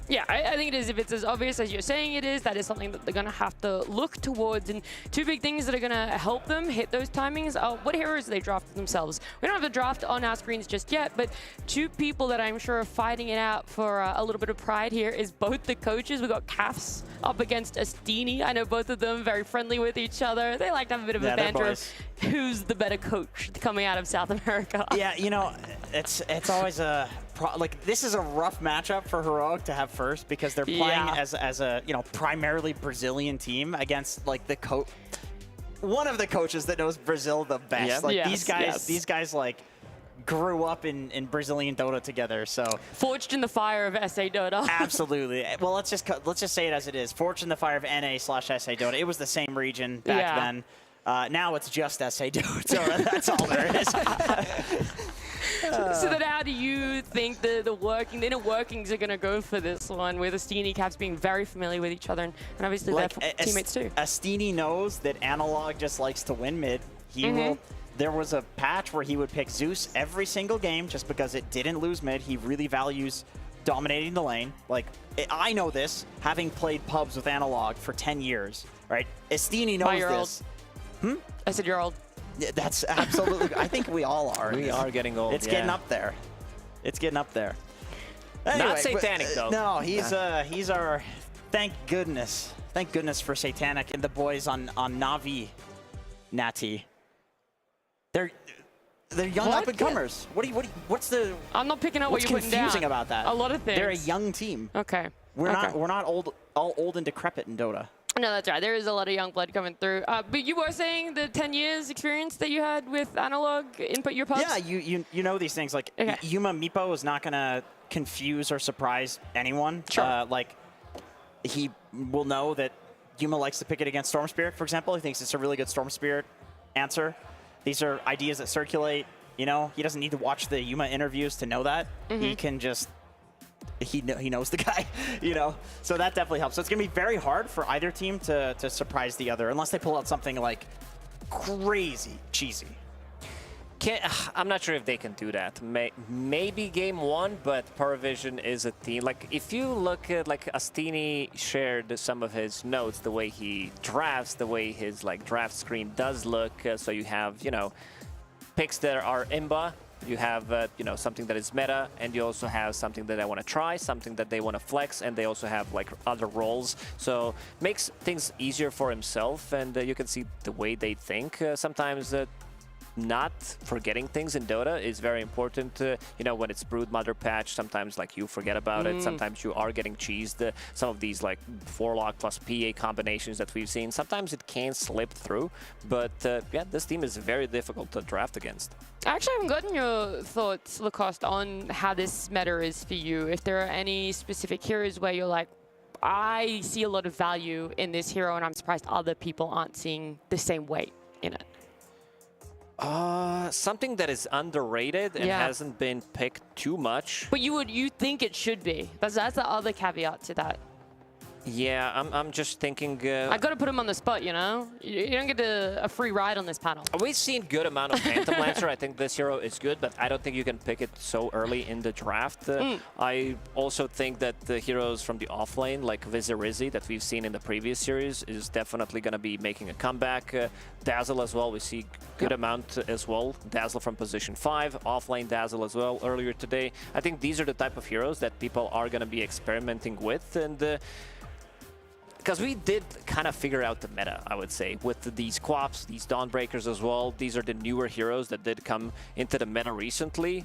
Yeah, I think it is. If it's as obvious as you're saying it is, that is something that they're going to have to look towards. And two big things that are going to help them hit those timings are what heroes do they draft themselves. We don't have the draft on our screens just yet, but two people that I'm sure are fighting it out for a little bit of pride here is both the coaches. We've got Cafs up against Astini. I know both of them very friendly with each other. They like to have a bit of a banter of who's the better coach coming out of South America. Yeah, you know, it's always a like this is a rough matchup for Heroic to have first because they're playing as a primarily Brazilian team against like the one of the coaches that knows Brazil the best. Yeah. Like these guys like grew up in Brazilian Dota together, so forged in the fire of SA Dota. Absolutely. Well, let's just say it as it is. Forged in the fire of NA/SA Dota. It was the same region back then. Now it's just SA Dota, so that's all there is. So then how do you think the inner workings are going to go for this one, with Astini Caps being very familiar with each other and obviously their teammates too? Astini knows that Analog just likes to win mid. He will. There was a patch where he would pick Zeus every single game just because it didn't lose mid. He really values dominating the lane. Like, I know this, having played pubs with Analog for 10 years, right? Astini knows this. Old. I said you're old. Yeah, that's absolutely. I think we all are. We are getting old. It's getting up there. It's getting up there. Anyway, not Satanic though. No, he's our. Thank goodness for Satanic and the boys on Navi, Nati. They're young up and comers. What's the? I'm not picking up what you're putting down. What's confusing about that? A lot of things. They're a young team. Okay. We're not all old and decrepit in Dota. No, that's right. There is a lot of young blood coming through. But you were saying the 10 years experience that you had with Analog input your pubs? Yeah, you know these things. Like, Yuma Meepo is not going to confuse or surprise anyone. Sure. Like, he will know that Yuma likes to pick it against Storm Spirit, for example. He thinks it's a really good Storm Spirit answer. These are ideas that circulate. You know, he doesn't need to watch the Yuma interviews to know that. He can just... He knows the guy, you know, so that definitely helps. So it's going to be very hard for either team to surprise the other unless they pull out something like crazy cheesy. I'm not sure if they can do that. Maybe game one, but Paravision is a team. Like, if you look at, like, Astini shared some of his notes, the way he drafts, the way his, like, draft screen does look. So you have, you know, picks that are imba. You have, you know, something that is meta, and you also have something that I want to try, something that they want to flex, and they also have, like, other roles. So makes things easier for himself, and you can see the way they think. Sometimes not forgetting things in Dota is very important. You know, when it's Broodmother patch, sometimes like you forget about it. Sometimes you are getting cheesed. Some of these like Forlock plus PA combinations that we've seen, sometimes it can slip through. But yeah, this team is very difficult to draft against. I actually haven't gotten your thoughts, Lacoste, on how this meta is for you. If there are any specific heroes where you're like, I see a lot of value in this hero and I'm surprised other people aren't seeing the same weight in it. Something that is underrated and hasn't been picked too much. But you think it should be. That's the other caveat to that. Yeah, I'm just thinking... I got to put him on the spot, you know? You don't get a free ride on this panel. We've seen good amount of Phantom Lancer. I think this hero is good, but I don't think you can pick it so early in the draft. I also think that the heroes from the offlane, like Vizirizi, that we've seen in the previous series, is definitely going to be making a comeback. Dazzle as well, we see good amount as well. Dazzle from position 5, offlane Dazzle as well earlier today. I think these are the type of heroes that people are going to be experimenting with, and because we did kind of figure out the meta, I would say, with these Quaps, these Dawnbreakers as well. These are the newer heroes that did come into the meta recently.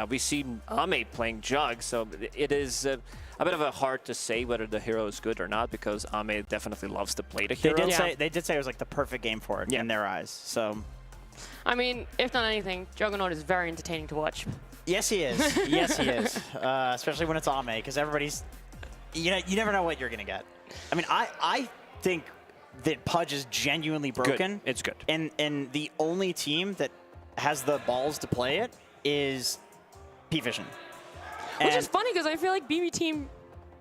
We see Ame playing Jug, so it is a bit of a hard to say whether the hero is good or not, because Ame definitely loves to play the hero. They did say it was like the perfect game for it in their eyes. So, I mean, if not anything, Juggernaut is very entertaining to watch. Yes, he is. Yes, he is. Especially when it's Ame, because everybody's, you never know what you're gonna get. I mean, I think that Pudge is genuinely broken. Good. It's good. And the only team that has the balls to play it is P-Vision. Which is funny, because I feel like BB Team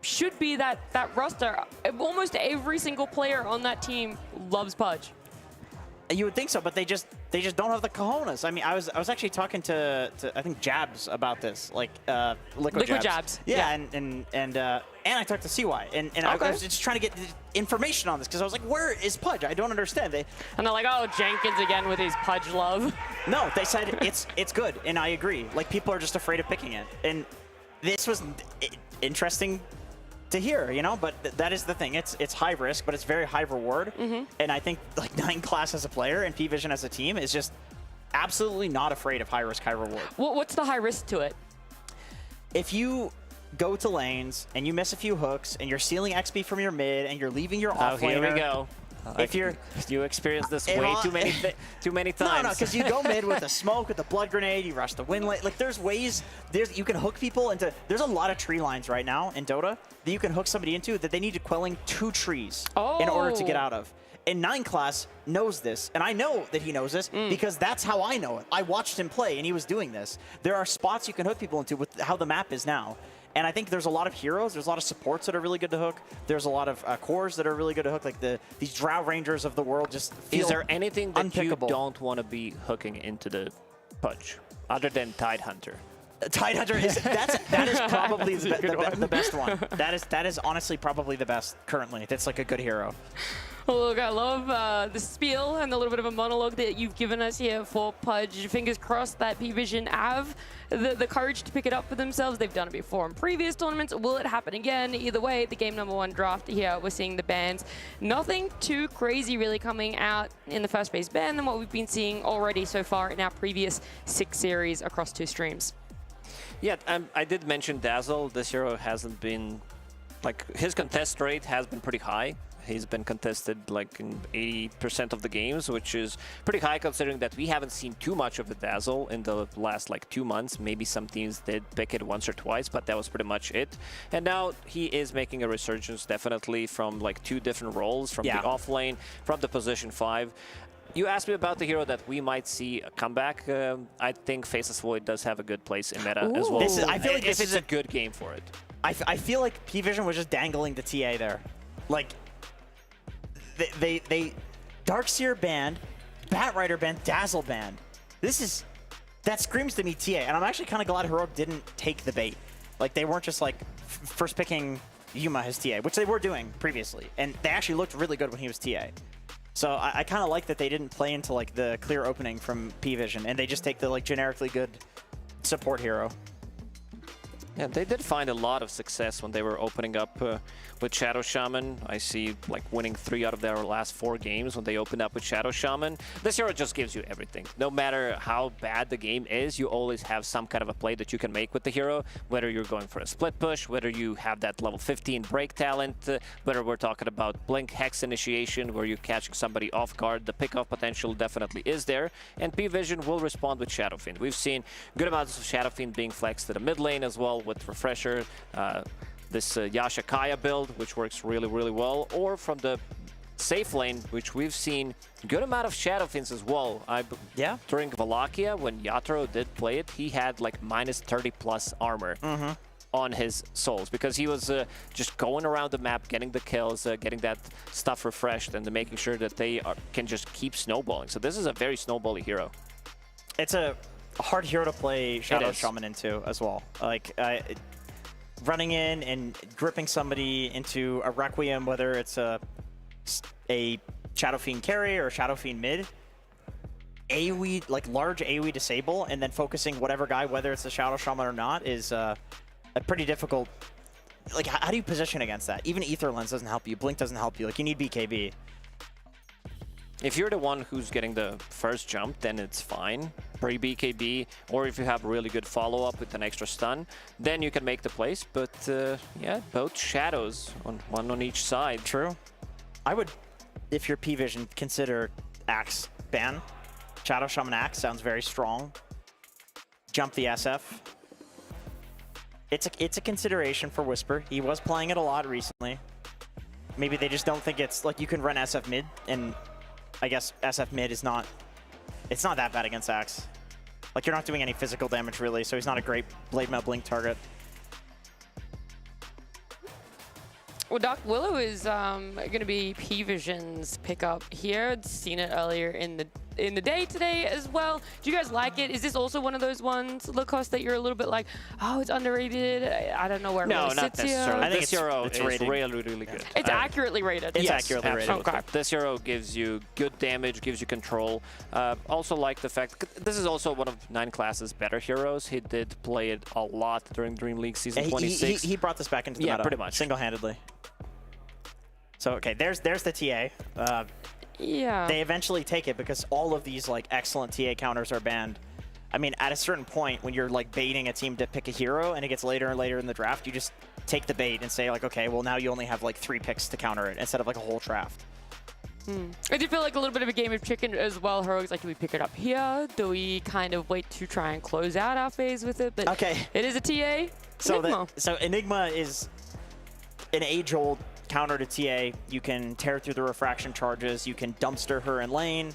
should be that roster. Almost every single player on that team loves Pudge. You would think so, but they just don't have the cojones. I mean, I was actually talking to I think Jabs about this, like Liquid Jabs. Yeah, and I talked to CY, and I was just trying to get information on this, because I was like, where is Pudge? I don't understand. And they're like, oh, Jenkins again with his Pudge love. No, they said it's good, and I agree. Like, people are just afraid of picking it, and this was interesting to hear, you know, but that is the thing. It's high risk, but it's very high reward. And I think like 9class as a player and P-Vision as a team is just absolutely not afraid of high risk, high reward. What's the high risk to it? If you go to lanes and you miss a few hooks and you're stealing XP from your mid and you're leaving your off laner. Here we go. If you experience this way too many times. No, because you go mid with a smoke, with a blood grenade, you rush the win lane. Like, there's ways, you can hook people into, there's a lot of tree lines right now in Dota that you can hook somebody into that they need to quelling 2 trees in order to get out of. And 9class knows this, and I know that he knows this because that's how I know it. I watched him play, and he was doing this. There are spots you can hook people into with how the map is now. And I think there's a lot of heroes, there's a lot of supports that are really good to hook. There's a lot of cores that are really good to hook, like these Drow Rangers of the world just feel Is there anything that unpickable. you don't want to be hooking into the Pudge, other than Tidehunter? Tidehunter is that is probably the best one. That is honestly probably the best currently. That's like a good hero. Well, look, I love the spiel and the little bit of a monologue that you've given us here for Pudge. Fingers crossed that P-Vision have the courage to pick it up for themselves. They've done it before in previous tournaments. Will it happen again? Either way, the game #1 draft here, we're seeing the bans. Nothing too crazy really coming out in the first phase ban than what we've been seeing already so far in our previous 6 series across 2 streams. Yeah, I did mention Dazzle. This hero hasn't been, like, his contest rate has been pretty high. He's been contested like in 80% of the games, which is pretty high considering that we haven't seen too much of the Dazzle in the last like 2 months. Maybe some teams did pick it once or twice, but that was pretty much it. And now he is making a resurgence definitely from like 2 different roles, from the off lane, from the position 5. You asked me about the hero that we might see a comeback. I think Faceless Void does have a good place in meta as well. I feel like this is a good game for it. I feel like P-Vision was just dangling the TA there. Like, they Darkseer banned, Batrider banned, Dazzle banned. That screams to me TA, and I'm actually kind of glad Heroic didn't take the bait. Like, they weren't just like first picking Yuma as TA, which they were doing previously, and they actually looked really good when he was TA. So I kind of like that they didn't play into like the clear opening from P-Vision, and they just take the like generically good support hero. Yeah, they did find a lot of success when they were opening up with Shadow Shaman. I see like winning 3 out of their last 4 games when they opened up with Shadow Shaman. This hero just gives you everything. No matter how bad the game is, you always have some kind of a play that you can make with the hero, whether you're going for a split push, whether you have that level 15 break talent, whether we're talking about Blink Hex initiation, where you're catching somebody off guard. The pickoff potential definitely is there, and P-Vision will respond with Shadow Fiend. We've seen good amounts of Shadow Fiend being flexed to the mid lane as well with Refresher, this Yasha Kaya build, which works really, really well, or from the safe lane, which we've seen good amount of Shadow Fiends as well. Yeah. During Wallachia, when Yatoro did play it, he had like minus 30+ armor on his souls, because he was just going around the map, getting the kills, getting that stuff refreshed, and making sure that they can just keep snowballing. So this is a very snowbally hero. It's a hard hero to play Shadow Shaman into as well. Like running in and gripping somebody into a Requiem, whether it's a Shadow Fiend carry or Shadow Fiend mid, AoE, like large AoE disable, and then focusing whatever guy, whether it's a Shadow Shaman or not, is a pretty difficult. Like, how do you position against that? Even Ether Lens doesn't help you. Blink doesn't help you. Like, you need BKB. If you're the one who's getting the first jump, then it's fine. Pre-BKB, or if you have really good follow-up with an extra stun, then you can make the place. But yeah, both shadows, one on each side. True. I would, if you're P-Vision, consider Axe ban. Shadow Shaman Axe sounds very strong. Jump the SF. It's a consideration for Whisper. He was playing it a lot recently. Maybe they just don't think it's like you can run SF mid, and I guess SF mid is not, it's not that bad against Axe. Like, you're not doing any physical damage really, so he's not a great Blade Mail Blink target. Well, Dark Willow is going to be P-Vision's pickup here. I'd seen it earlier in the day today as well. Do you guys like it? Is this also one of those ones, Lacoste, that you're a little bit like, oh, it's underrated? I don't know where it really sits not necessarily. here. I think this hero is really, really good. It's accurately rated. It's accurately rated. Okay. This hero gives you good damage, gives you control. Also like the fact, this is also one of 9 classes better heroes. He did play it a lot during Dream League Season 26. He brought this back into the meta. Pretty much. Single-handedly. So, okay, there's the TA. Yeah. They eventually take it because all of these like excellent TA counters are banned. I mean, at a certain point, when you're like baiting a team to pick a hero and it gets later and later in the draft, you just take the bait and say like, okay, well now you only have like 3 picks to counter it instead of like a whole draft. I do feel like a little bit of a game of chicken as well. Heroics, like, do we pick it up here? Do we kind of wait to try and close out our phase with it? But okay, it is a TA. So Enigma is an age-old counter to TA. You can tear through the refraction charges, you can dumpster her in lane,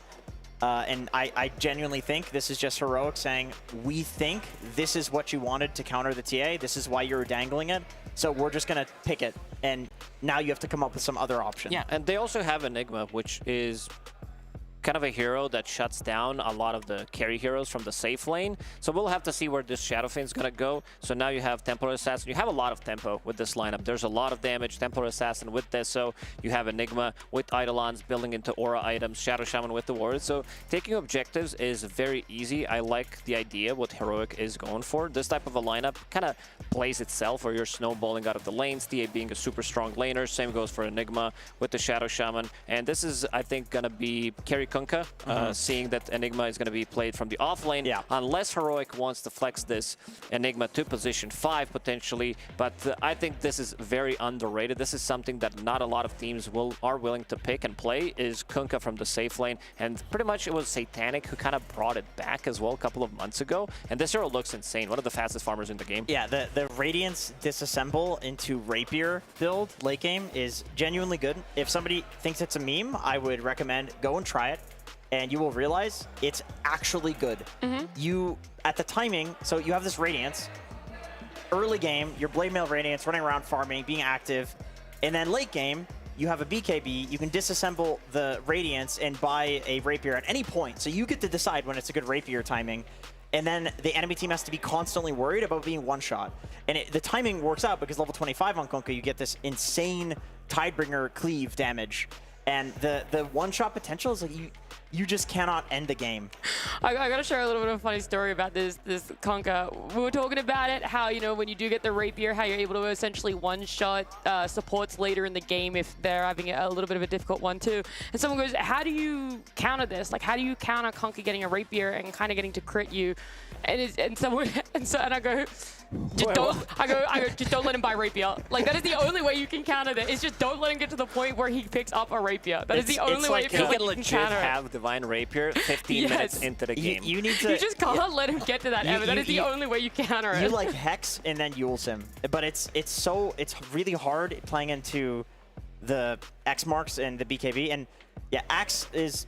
and I genuinely think this is just Heroic saying, we think this is what you wanted to counter the TA, this is why you were dangling it, so we're just going to pick it, and now you have to come up with some other option. Yeah, and they also have Enigma, which is kind of a hero that shuts down a lot of the carry heroes from the safe lane. So we'll have to see where this Shadow Fiend's gonna go. So now you have Templar Assassin. You have a lot of tempo with this lineup. There's a lot of damage. Templar Assassin with this. So you have Enigma with Eidolons building into aura items. Shadow Shaman with the wards. So taking objectives is very easy. I like the idea what Heroic is going for. This type of a lineup kind of plays itself where you're snowballing out of the lanes. TA being a super strong laner. Same goes for Enigma with the Shadow Shaman. And this is, I think, gonna be carry Kunkka, seeing that Enigma is going to be played from the off lane, unless Heroic wants to flex this Enigma to position 5 potentially, but I think this is very underrated. This is something that not a lot of teams are willing to pick and play, is Kunkka from the safe lane, and pretty much it was Satanic who kind of brought it back as well a couple of months ago, and this hero looks insane. One of the fastest farmers in the game. Yeah, the Radiance disassemble into Rapier build late game is genuinely good. If somebody thinks it's a meme, I would recommend go and try it, and you will realize it's actually good. You, at the timing, so you have this Radiance, early game, your Blade Mail Radiance running around farming, being active, and then late game, you have a BKB, you can disassemble the Radiance and buy a Rapier at any point, so you get to decide when it's a good Rapier timing, and then the enemy team has to be constantly worried about being one-shot. And the timing works out because level 25 on Kunkka, you get this insane Tidebringer cleave damage, and the one-shot potential is like, you just cannot end the game. I gotta share a little bit of a funny story about this Conker. We were talking about it, how, you know, when you do get the rapier, how you're able to essentially one-shot supports later in the game if they're having a little bit of a difficult one too. And someone goes, how do you counter this? Like, how do you counter Conker getting a rapier and kind of getting to crit you? And I go, just don't let him buy rapier. Like, that is the only way you can counter that. It's just don't let him get to the point where he picks up a rapier. That is the only way you can legit counter it. have Divine Rapier 15 minutes into the game. You need to. You just can't let him get to that, Evan. That is the only way you counter it. You like Hex and then Yules him, but it's really hard playing into the X marks and the BKB. And yeah, Axe is.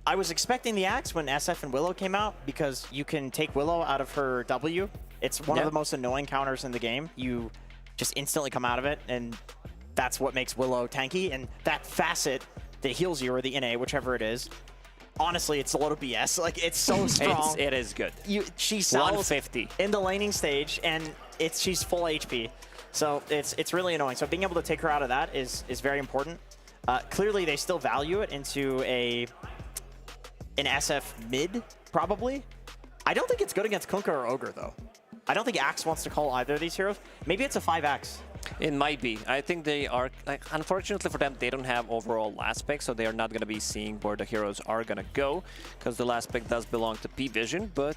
I was expecting the Axe when SF and Willow came out because you can take Willow out of her W. It's one of the most annoying counters in the game. You just instantly come out of it, and that's what makes Willow tanky. And that facet that heals you, or the NA, whichever it is, honestly, it's a load of BS. Like, it's so strong. It is good. She sells 150 in the laning stage, and she's full HP. So it's really annoying. So being able to take her out of that is very important. Clearly, they still value it into an SF mid, probably. I don't think it's good against Kunkka or Ogre, though. I don't think Axe wants to call either of these heroes. Maybe it's a 5X. It might be. I think they are, like, unfortunately for them, they don't have overall last pick, so they are not going to be seeing where the heroes are going to go, because the last pick does belong to P-Vision, but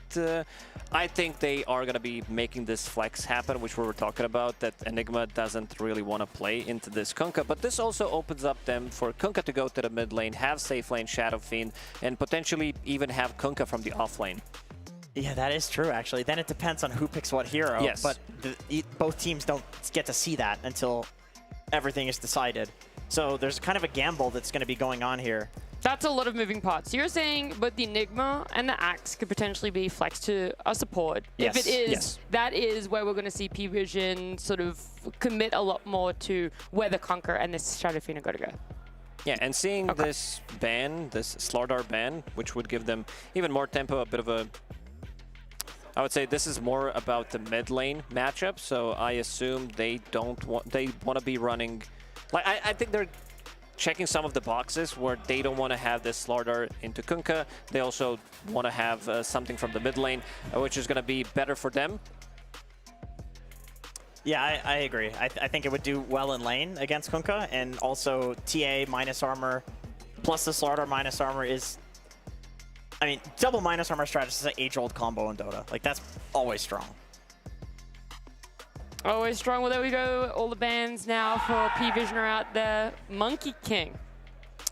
I think they are going to be making this flex happen, which we were talking about, that Enigma doesn't really want to play into this Kunkka, but this also opens up them for Kunkka to go to the mid lane, have safe lane Shadow Fiend, and potentially even have Kunkka from the off lane. Yeah, that is true, actually. Then it depends on who picks what hero. Yes. But both teams don't get to see that until everything is decided. So there's kind of a gamble that's going to be going on here. That's a lot of moving parts. So you're saying both the Enigma and the Axe could potentially be flexed to a support. Yes. If it is, that is where we're going to see P-Vision sort of commit a lot more to where the Conquer and this Shadow Fiend are going to go. Yeah, and seeing this ban, this Slardar ban, which would give them even more tempo, a bit of a... I would say this is more about the mid lane matchup, so I assume they want to be running, like, I think they're checking some of the boxes where they don't want to have this Slardar into Kunkka. They also want to have something from the mid lane, which is going to be better for them. Yeah, I agree. I think it would do well in lane against Kunkka, and also TA minus armor plus the Slardar minus armor is... I mean, double minus armor strategy is an age-old combo in Dota. Like, that's always strong. Always strong. Well, there we go. All the bans now for P-Vision are out there. Monkey King.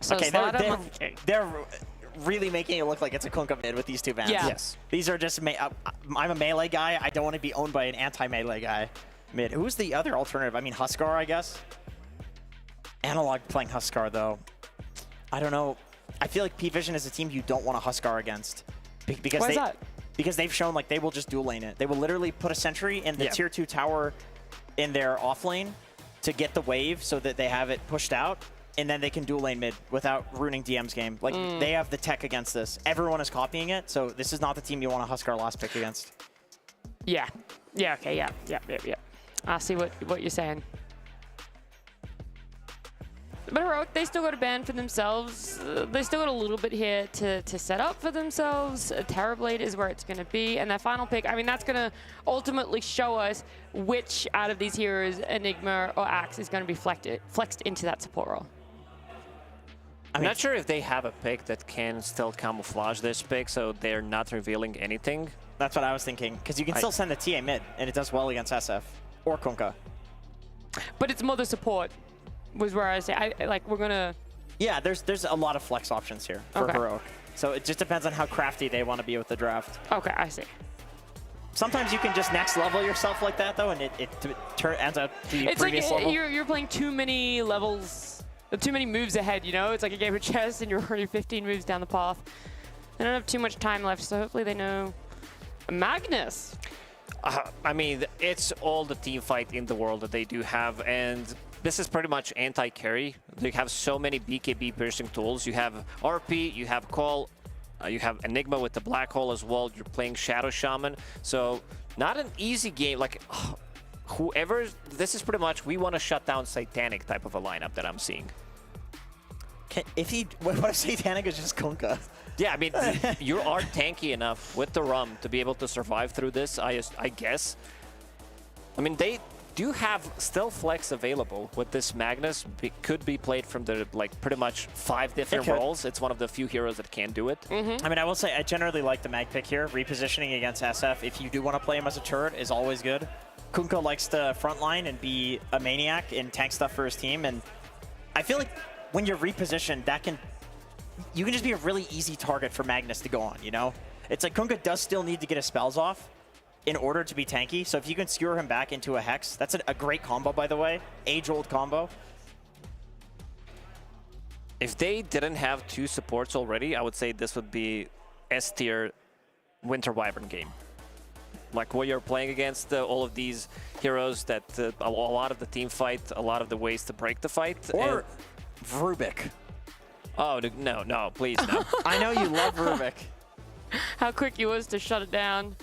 So okay, Monkey King. They're really making it look like it's a Kunkka mid with these two bans. Yeah. Yes. These are just... I'm a melee guy. I don't want to be owned by an anti-melee guy mid. Who's the other alternative? I mean, Huskar, I guess? Analog playing Huskar, though. I don't know. I feel like P-Vision is a team you don't want to Huskar against. Because Why is that? Because they've shown, like, they will just dual lane it. They will literally put a sentry in the tier 2 tower in their off lane to get the wave so that they have it pushed out, and then they can dual lane mid without ruining DM's game. Like, they have the tech against this. Everyone is copying it, so this is not the team you want to Huskar last pick against. Yeah. Yeah, okay, yeah. I see what you're saying. But Heroic, they still got a ban for themselves. They still got a little bit here to set up for themselves. Terrorblade is where it's going to be. And their final pick, I mean, that's going to ultimately show us which out of these heroes, Enigma or Axe, is going to be flexed into that support role. I'm not sure if they have a pick that can still camouflage this pick, so they're not revealing anything. That's what I was thinking. Because you can still send the TA mid, and it does well against SF or Kunkka. But it's more the support. Was where I say, like, we're gonna... Yeah, there's a lot of flex options here for Heroic. So it just depends on how crafty they want to be with the draft. Okay, I see. Sometimes you can just next level yourself like that, though, and it ends up the previous level. You're playing too many levels, too many moves ahead, you know? It's like a game of chess, and you're already 15 moves down the path. They don't have too much time left, so hopefully they know... Magnus! I mean, it's all the team fight in the world that they do have, and... This is pretty much anti-carry. They have so many BKB piercing tools. You have RP, you have Call, you have Enigma with the Black Hole as well. You're playing Shadow Shaman. So not an easy game. Like, whoever, this is pretty much, we want to shut down Satanic type of a lineup that I'm seeing. If he, what if Satanic is just Kunkka? Yeah, I mean, you are tanky enough with the Rum to be able to survive through this, I guess. I mean, they do have still flex available with this Magnus. It could be played from the, like, pretty much 5 different roles. It's one of the few heroes that can do it. I mean, I will say, I generally like the Mag pick here. Repositioning against SF, if you do want to play him as a turret, is always good. Kunkka likes to frontline and be a maniac and tank stuff for his team, and I feel like when you're repositioned, you can just be a really easy target for Magnus to go on, you know? It's like Kunkka does still need to get his spells off in order to be tanky, so if you can skewer him back into a Hex, that's a great combo, by the way. Age-old combo. If they didn't have 2 supports already, I would say this would be S-tier Winter Wyvern game. Like what you're playing against all of these heroes that a lot of the team fight, a lot of the ways to break the fight. Or Vrubik. Oh, no, please, no. I know you love Vrubik. How quick he was to shut it down.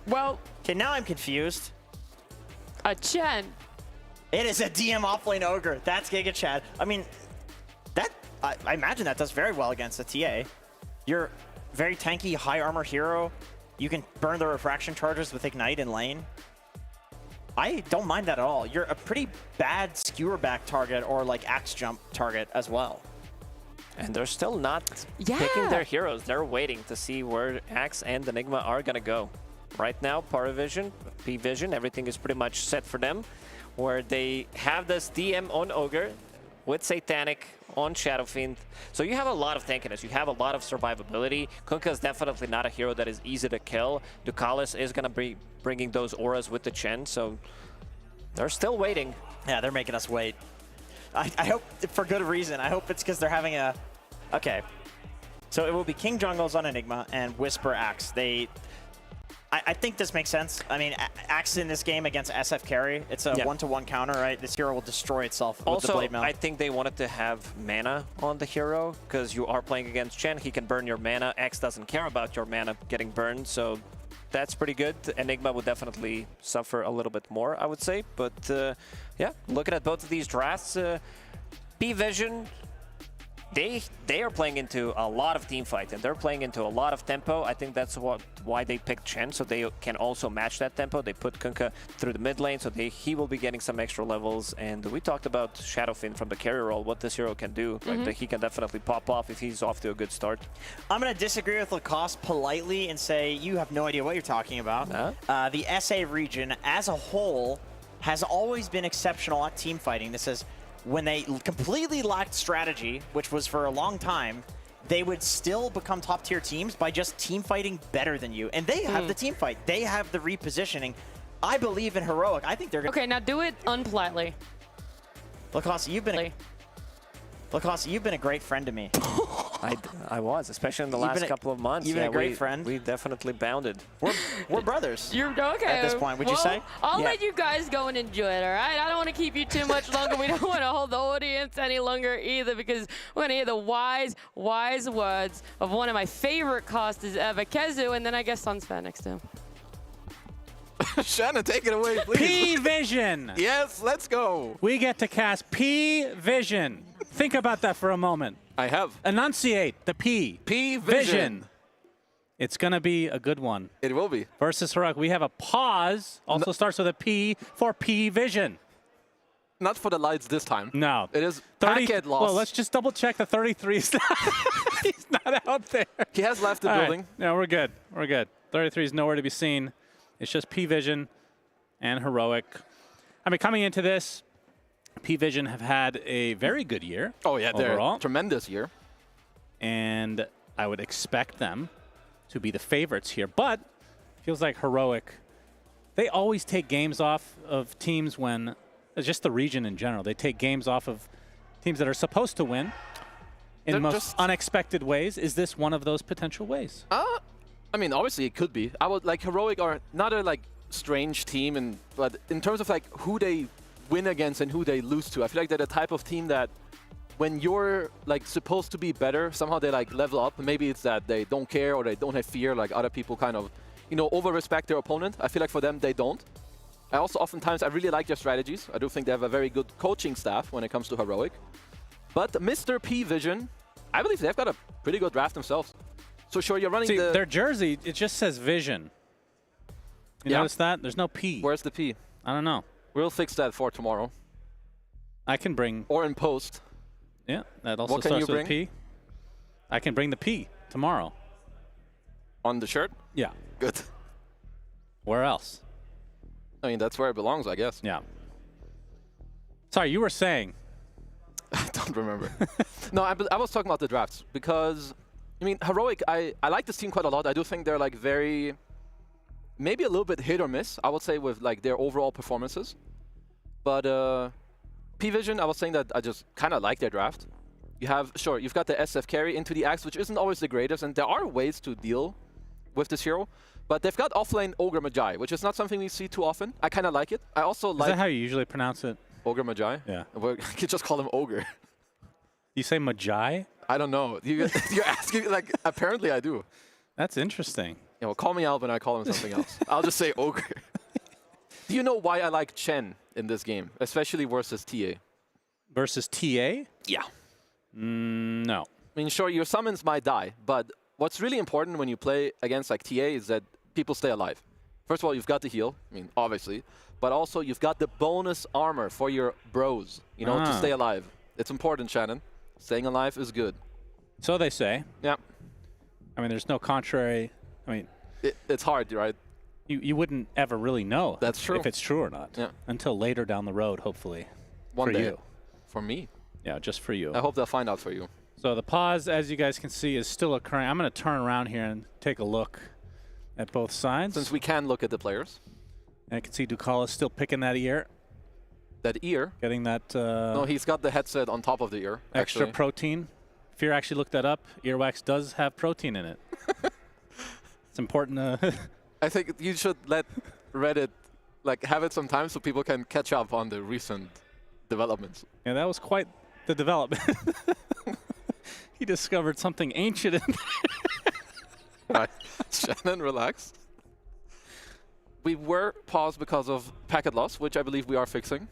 Well. Okay, now I'm confused. A Chen. It is a DM offlane Ogre. That's Giga Chad. I mean, I imagine that does very well against a TA. You're very tanky, high armor hero. You can burn the refraction charges with Ignite in lane. I don't mind that at all. You're a pretty bad skewer back target or like axe jump target as well. And they're still not picking their heroes. They're waiting to see where Axe and Enigma are going to go. Right now, Paravision, P-Vision, everything is pretty much set for them, where they have this DM on Ogre with Satanic on Shadow Fiend. So you have a lot of tankiness. You have a lot of survivability. Kunkka is definitely not a hero that is easy to kill. Ducalis is going to be bringing those auras with the Chen, so they're still waiting. Yeah, they're making us wait. I hope for good reason. I hope it's because they're having a... Okay. So it will be King Jungles on Enigma and Whisper Axe. I think this makes sense. I mean, Axe in this game against SF carry, it's a one-to-one counter, right? This hero will destroy itself with the Blade Mail. I think they wanted to have mana on the hero because you are playing against Chen. He can burn your mana. Axe doesn't care about your mana getting burned, so that's pretty good. Enigma would definitely suffer a little bit more, I would say. But yeah, looking at both of these drafts, P-Vision, they are playing into a lot of team fight and they're playing into a lot of tempo. I think that's why they picked Chen, so they can also match that tempo. They put Kunkka through the mid lane, so he will be getting some extra levels. And we talked about Shadowfin from the carry role, what this hero can do. Like, he can definitely pop off if he's off to a good start. I'm going to disagree with Lacoste politely and say you have no idea what you're talking about. The SA region as a whole has always been exceptional at team fighting. This is when they completely lacked strategy, which was for a long time, they would still become top-tier teams by just team fighting better than you. And they have the team fight. They have the repositioning. I believe in Heroic. I think they're going to... Okay, now do it unpolitely. Lacoste, you've been a great friend to me. I was, especially in the last couple of months. You've been a great friend. We definitely bounded. We're brothers. You're okay. At this point, would you say? I'll let you guys go and enjoy it, all right? I don't want to keep you too much longer. We don't want to hold the audience any longer either, because we're going to hear the wise words of one of my favorite casters ever, Kezu, and then I guess Sunspan next to him. Shanna, take it away, please. P-Vision. Yes, let's go. We get to cast P-Vision. Think about that for a moment. I have. Enunciate the P. P-Vision. It's going to be a good one. It will be. Versus Heroic, we have a pause. Also starts with a P for P-Vision. Not for the lights this time. No. It is packet loss. Well, let's just double check the 33 is he's not out there. He has left the building. Right. No, we're good. We're good. 33 is nowhere to be seen. It's just P-Vision and Heroic. I mean, coming into this, P-Vision have had a very good year. Oh, yeah, overall. they're a tremendous year. And I would expect them to be the favorites here. But it feels like Heroic, they always take games off of teams when, just the region in general, they take games off of teams that are supposed to win in the most unexpected ways. Is this one of those potential ways? I mean, obviously it could be. I would like Heroic are not a strange team, but in terms of who they win against and who they lose to, I feel like they're the type of team that when you're supposed to be better, somehow they level up. Maybe it's that they don't care or they don't have fear, other people kind of, over-respect their opponent. I feel like for them, they don't. I really like their strategies. I do think they have a very good coaching staff when it comes to Heroic. But Mr. P Vision, I believe they've got a pretty good draft themselves. So sure, you're running their jersey, it just says Vision. You notice that? There's no P. Where's the P? I don't know. We'll fix that for tomorrow. I can bring... Or in post. Yeah, that also starts with P. I can bring the P tomorrow. On the shirt? Yeah. Good. Where else? I mean, that's where it belongs, I guess. Yeah. Sorry, you were saying... I don't remember. No, I was talking about the drafts because, I mean, Heroic, I like this team quite a lot. I do think they're like very, maybe a little bit hit or miss, I would say, with like their overall performances. But P-Vision, I was saying that I just kind of like their draft. You have, sure, you've got the SF carry into the Axe, which isn't always the greatest, and there are ways to deal with this hero. But they've got offlane Ogre Magi, which is not something we see too often. I kind of like it. I also like... Is that how you usually pronounce it? Ogre Magi? Yeah. You could just call him Ogre. You say Magi? I don't know. You're asking, like, apparently I do. That's interesting. Yeah, well, call me out when I call him something else. I'll just say Ogre. Do you know why I like Chen in this game, especially versus TA? Versus TA? Yeah. No. I mean, sure, your summons might die, but what's really important when you play against like TA is that people stay alive. First of all, you've got the heal, I mean, obviously, but also you've got the bonus armor for your bros, you know, to stay alive. It's important, Shannon. Staying alive is good. So they say. Yeah. I mean, there's no contrary. I mean, it's hard, right? You wouldn't ever really know. That's true. If it's true or not. Yeah. Until later down the road, hopefully. One day. You. For me. Yeah, just for you. I hope they'll find out for you. So the pause, as you guys can see, is still occurring. I'm going to turn around here and take a look at both sides. Since we can look at the players. And I can see Ducala still picking that ear. That ear? Getting that... no, he's got the headset on top of the ear, extra actually. protein. Fear actually looked that up. Earwax does have protein in it. It's important to... I think you should let Reddit have it sometime so people can catch up on the recent developments. Yeah, that was quite the development. He discovered something ancient in there. Right. Shannon, relax. We were paused because of packet loss, which I believe we are fixing.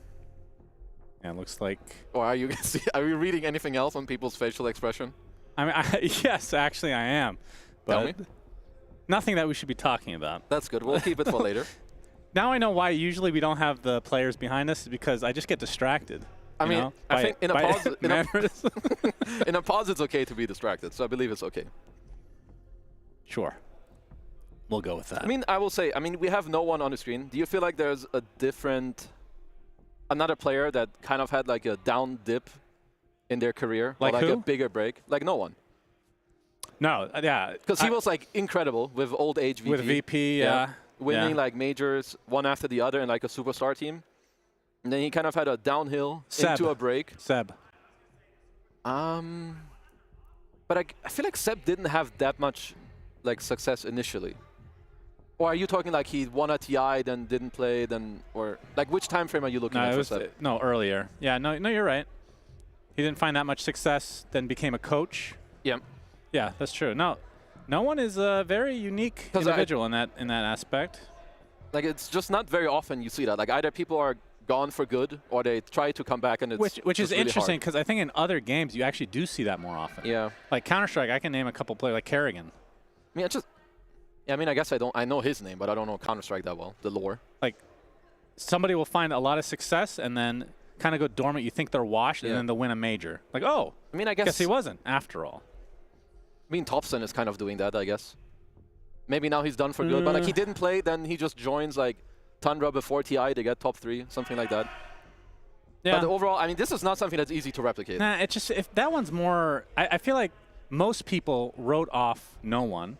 Yeah, it looks like... Or are you reading anything else on people's facial expression? I mean, yes, actually I am. But Tell me. Nothing that we should be talking about. That's good. We'll keep it for later. Now I know why usually we don't have the players behind us, is because I just get distracted. I mean, I think in a pause, in a pause, it's okay to be distracted. So I believe it's okay. Sure. We'll go with that. I mean, I will say, we have no one on the screen. Do you feel like there's a another player that kind of had like a down dip in their career? Like or like who? a bigger break? Like no one. No, yeah. Because he was like incredible with old age VP. With VP, yeah. Winning like majors one after the other in like a superstar team. And then he kind of had a downhill into a break. Seb. But I feel like Seb didn't have that much like success initially. Or are you talking like he won a TI, then didn't play, then, or like which time frame are you looking at for Seb? No, earlier. Yeah, no, you're right. He didn't find that much success, then became a coach. Yeah. Yeah, that's true. No one is a very unique individual in that aspect. Like it's just not very often you see that. Like either people are gone for good or they try to come back and it's which is really interesting because I think in other games you actually do see that more often. Yeah. Like Counter-Strike, I can name a couple players like Kerrigan. I mean, I guess I know his name, but I don't know Counter-Strike that well, the lore. Like somebody will find a lot of success and then kind of go dormant. You think they're washed and then they'll win a major. Like, oh, I mean, I guess he wasn't after all. I mean, Thompson is kind of doing that, I guess. Maybe now he's done for good, but like he didn't play, then he just joins like Tundra before TI to get top 3, something like that. Yeah. But overall, I mean, this is not something that's easy to replicate. Nah, it's just, if that one's more, I feel like most people wrote off no one.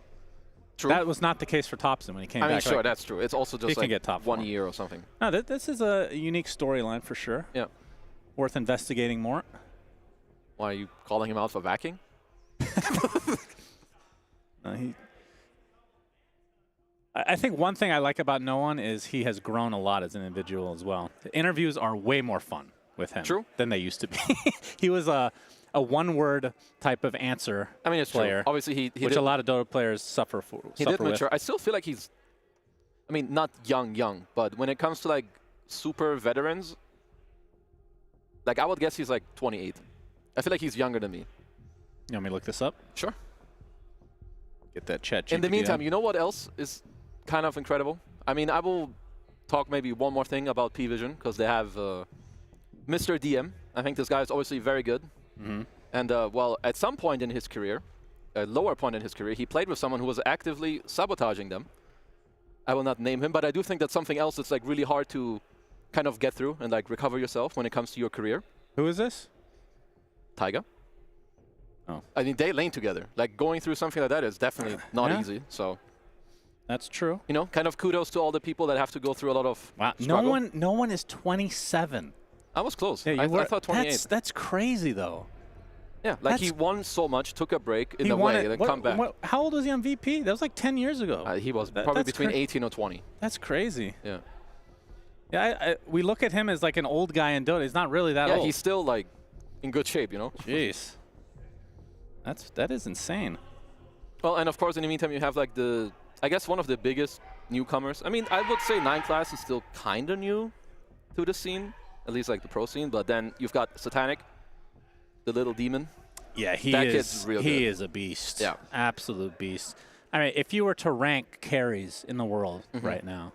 True. That was not the case for Thompson when he came back. I mean, sure, like, that's true. It's also just he like can get top 1 4. year or something. No, this is a unique storyline for sure. Yeah. Worth investigating more. Why are you calling him out for vacking? I think one thing I like about No One is he has grown a lot as an individual as well. The interviews are way more fun with him than they used to be. He was a one-word type of answer player. True. Obviously, he which a lot of Dota players suffer for. He did mature. I still feel like he's, I mean, not young, but when it comes to like super veterans, like I would guess he's like 28. I feel like he's younger than me. You want me to look this up? Sure. Get that chat. In the meantime, you know what else is kind of incredible? I mean, I will talk maybe one more thing about P-Vision, because they have Mr. DM. I think this guy is obviously very good. And, well, at some point in his career, a lower point in his career, he played with someone who was actively sabotaging them. I will not name him, but I do think that's something else that's like really hard to kind of get through and like recover yourself when it comes to your career. Who is this? Taiga. Oh. I mean, they lane together. Like, going through something like that is definitely not easy, so. That's true. You know, kind of kudos to all the people that have to go through a lot of struggle. No one is 27. I was close. Yeah, I thought 28. That's crazy, though. Yeah, like he won so much, took a break in a way, and then come back. How old was he on VP? That was like 10 years ago. He was probably between 18 or 20. That's crazy. Yeah. Yeah, we look at him as like an old guy in Dota. He's not really that old. Yeah, he's still like in good shape, you know? Jeez. That is insane. Well, and of course, in the meantime, you have like I guess one of the biggest newcomers. I mean, I would say 9 class is still kind of new to the scene, at least like the pro scene. But then you've got Satanic, the little demon. Yeah, kid's real he good. is a beast. Yeah. Absolute beast. I mean, if you were to rank carries in the world right now,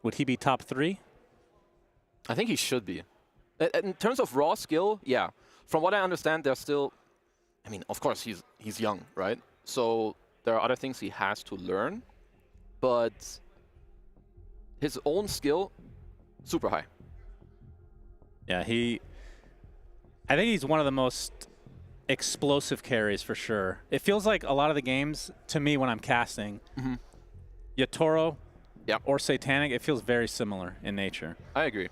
would he be top 3? I think he should be. In terms of raw skill, yeah. From what I understand, there's still, I mean, of course, he's young, right? So there are other things he has to learn, but his own skill, super high. Yeah, I think he's one of the most explosive carries for sure. It feels like a lot of the games, to me, when I'm casting, Yatoro or Satanic, it feels very similar in nature. I agree.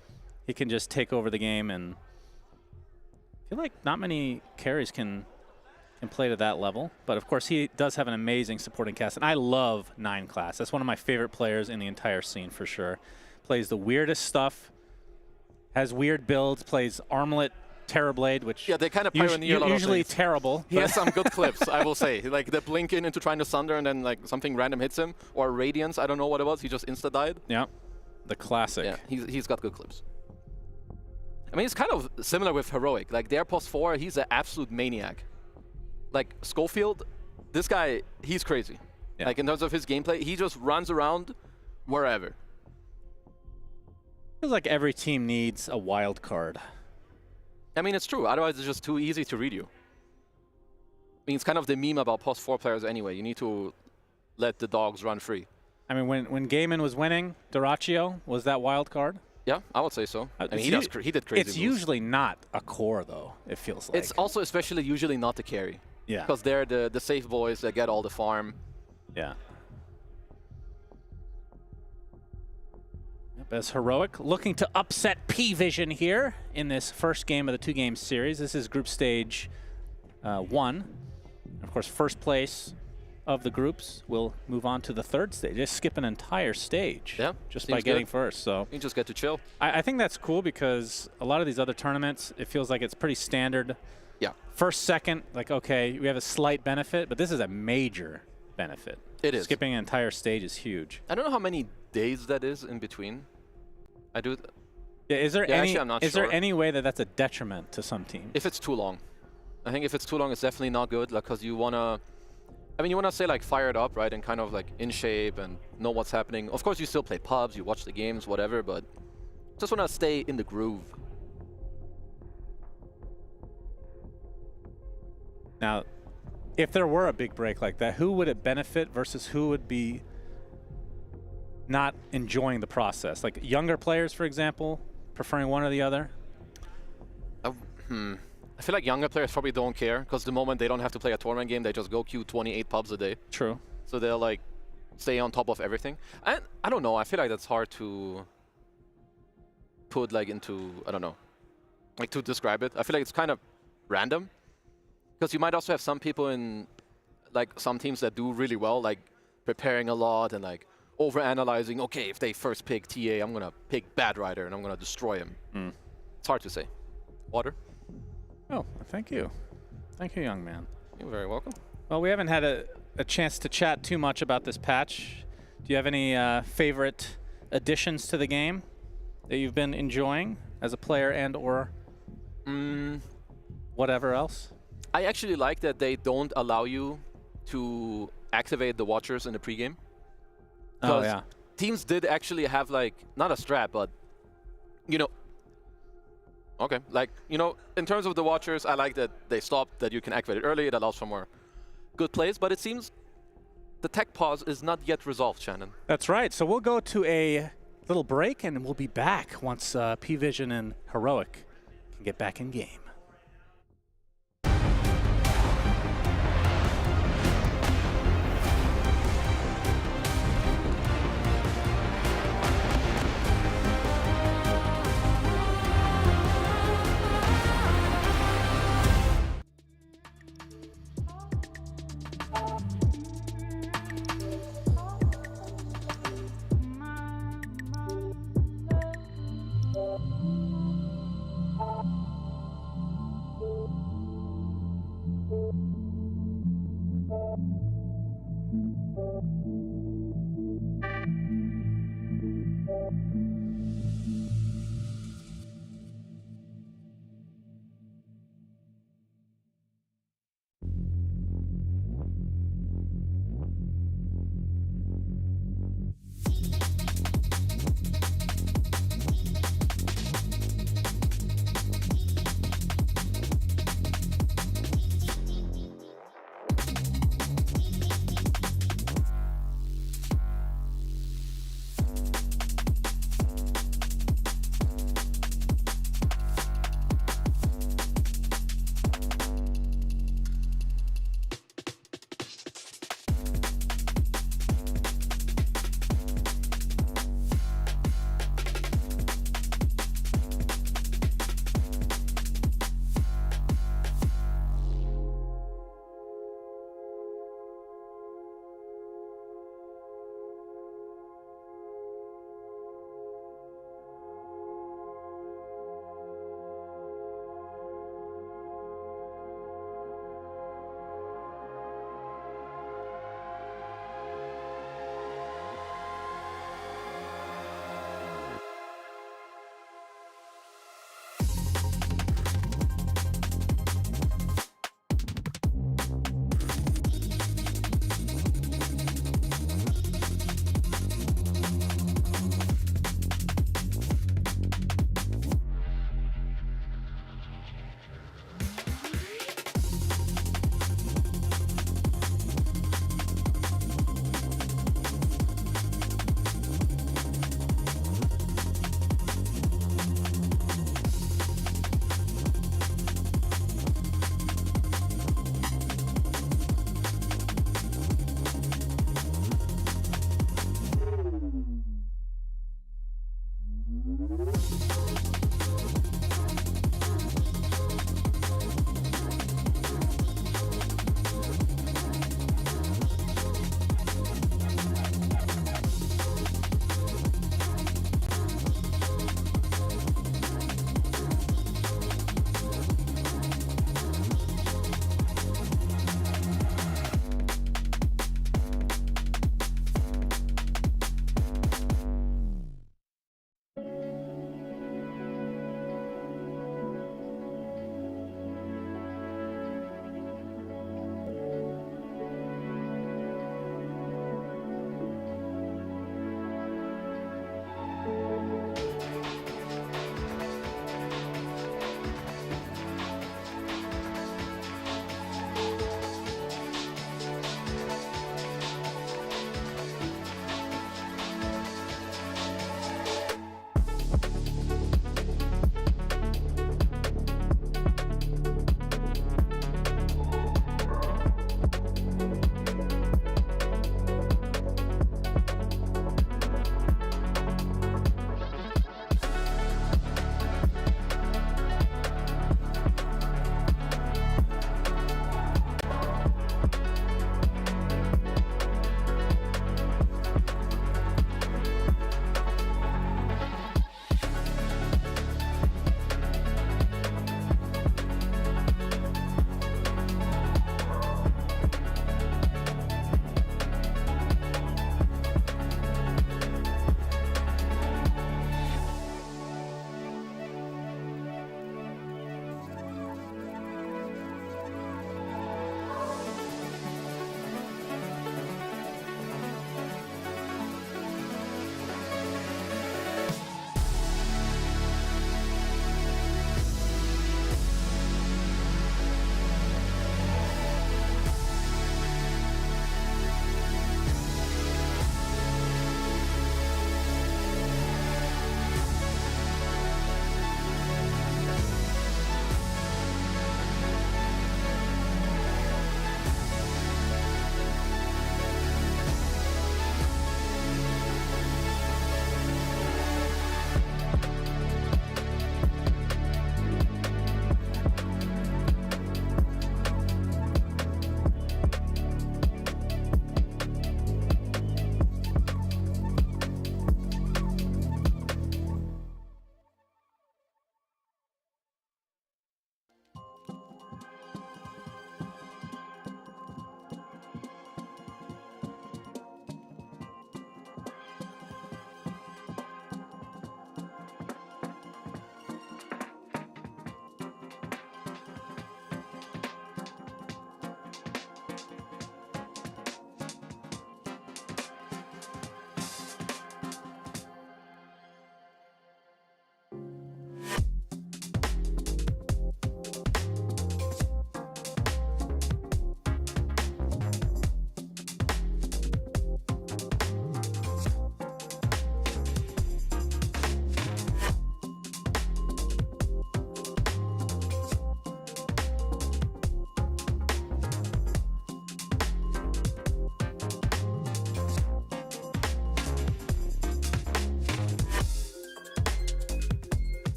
He can just take over the game, and I feel like not many carries can play to that level. But of course, he does have an amazing supporting cast, and I love 9 class. That's one of my favorite players in the entire scene for sure. Plays the weirdest stuff, has weird builds, plays Armlet, Terrorblade, which they kind of pioneer a lot usually of things. terrible. He has some good clips, I will say. Like the blink in into trying to Sunder and then like something random hits him, or Radiance, I don't know what it was, he just insta-died. Yeah, the classic. Yeah, he's got good clips. I mean, it's kind of similar with Heroic. Like their post 4, he's an absolute maniac. Like Schofield, this guy, he's crazy. Yeah. Like in terms of his gameplay, he just runs around wherever. Feels like every team needs a wild card. I mean, it's true. Otherwise, it's just too easy to read you. I mean, it's kind of the meme about post 4 players anyway. You need to let the dogs run free. I mean, when Gaiman was winning, Doraccio was that wild card. Yeah, I would say so. I mean, he did crazy It's moves. usually not a core, though, it feels like. It's also especially usually not the carry. Yeah. Because they're the safe boys that get all the farm. Yeah. Yep, as Heroic looking to upset P-Vision here in this first game of the 2-game series. This is group stage 1. Of course, first place of the groups will move on to the 3rd stage. Just skip an entire stage just by getting first. So you just get to chill. I think that's cool because a lot of these other tournaments, it feels like it's pretty standard. Yeah. First, second, like, okay, we have a slight benefit, but this is a major benefit. It is. Skipping an entire stage is huge. I don't know how many days that is in between. I do. Yeah, is there actually, I'm not is sure. there any way that that's a detriment to some teams? If it's too long. I think if it's too long, it's definitely not good, like, because you want to, I mean, you want to stay like fired up, right, and kind of like in shape and know what's happening. Of course, you still play pubs, you watch the games, whatever, but just want to stay in the groove. Now, if there were a big break like that, who would it benefit versus who would be not enjoying the process? Like younger players, for example, preferring one or the other? I feel like younger players probably don't care, because the moment they don't have to play a tournament game, they just go queue 28 pubs a day. True. So they'll like stay on top of everything. And I don't know, I feel like that's hard to put like into, I don't know, like to describe it. I feel like it's kind of random, because you might also have some people in like some teams that do really well, like preparing a lot and like over-analyzing, okay, if they first pick TA, I'm going to pick Bad Rider and I'm going to destroy him. It's hard to say. Water? Oh, thank you. Thank you, young man. You're very welcome. Well, we haven't had a chance to chat too much about this patch. Do you have any favorite additions to the game that you've been enjoying as a player and or? whatever else? I actually like that they don't allow you to activate the Watchers in the pregame. Oh, yeah. Teams did actually have, like, not a strat, but, you know, okay, like, you know, in terms of the Watchers, I like that they stopped, that you can activate it early. It allows for more good plays, but it seems the tech pause is not yet resolved, Shannon. That's right. So we'll go to a little break, and we'll be back once P-Vision and Heroic can get back in game.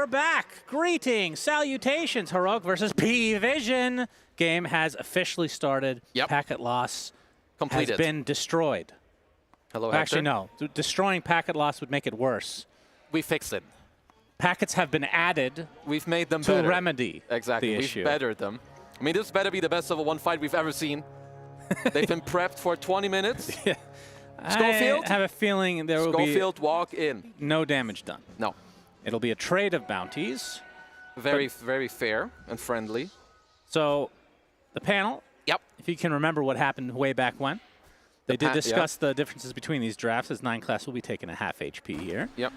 back. Greetings, salutations. Heroic versus P-Vision. Game has officially started. Yep. Packet loss Completed. has been destroyed. Hello, Actually, Hector. no. Destroying packet loss would make it worse. We fixed it. Packets have been added. We've made them to better. remedy exactly. the We've issue. bettered them. I mean, this better be the best level 1 fight we've ever seen. They've been prepped for 20 minutes. Yeah. Schofield? I have a feeling there will be Schofield, walk in. no damage done. No. It'll be a trade of bounties. Very fair and friendly. So, the panel. Yep. If you can remember what happened way back when, they did discuss the differences between these drafts, as 9 class will be taking a half HP here. Yep.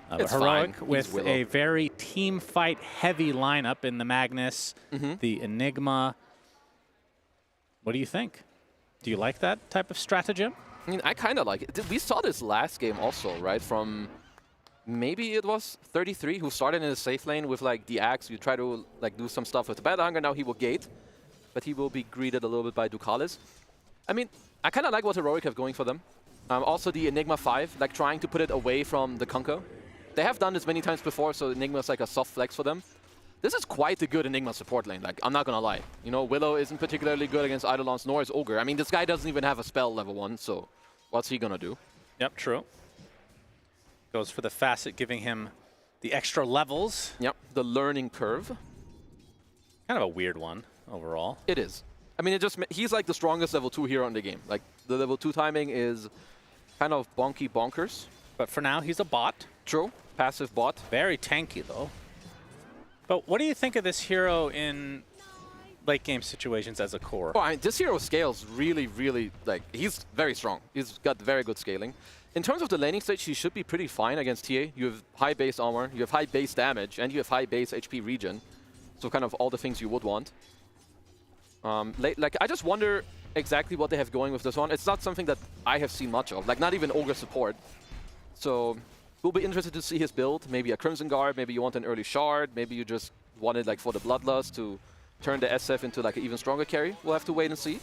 But Heroic with a very team fight heavy lineup in the Magnus, the Enigma. What do you think? Do you like that type of stratagem? I mean, I kind of like it. We saw this last game also, right? From maybe it was 33 who started in the safe lane with like the axe. You try to like do some stuff with the Battle Hunger. Now he will gate, but he will be greeted a little bit by Ducalis. I mean, I kind of like what Heroic have going for them. Also the Enigma 5, like trying to put it away from the Kunko. They have done this many times before, so Enigma is like a soft flex for them. This is quite a good Enigma support lane, like, I'm not gonna lie. You know, Willow isn't particularly good against Eidolons, nor is Ogre. I mean, this guy doesn't even have a spell level 1, so what's he gonna do? Yep, true. Goes for the facet, giving him the extra levels. Yep, the learning curve. Kind of a weird one, overall. It is. I mean, he's like the strongest level 2 hero in the game. Like, the level 2 timing is kind of bonky bonkers. But for now, he's a bot. True. Passive bot. Very tanky, though. But what do you think of this hero in late game situations as a core? Oh, I mean, this hero scales really, really, like, he's very strong. He's got very good scaling. In terms of the laning stage, he should be pretty fine against TA. You have high base armor, you have high base damage, and you have high base HP regen. So kind of all the things you would want. Like, I just wonder exactly what they have going with this one. It's not something that I have seen much of, like, not even Ogre support. So we'll be interested to see his build. Maybe a Crimson Guard, maybe you want an early Shard, maybe you just want it like for the Bloodlust to turn the SF into like an even stronger carry. We'll have to wait and see.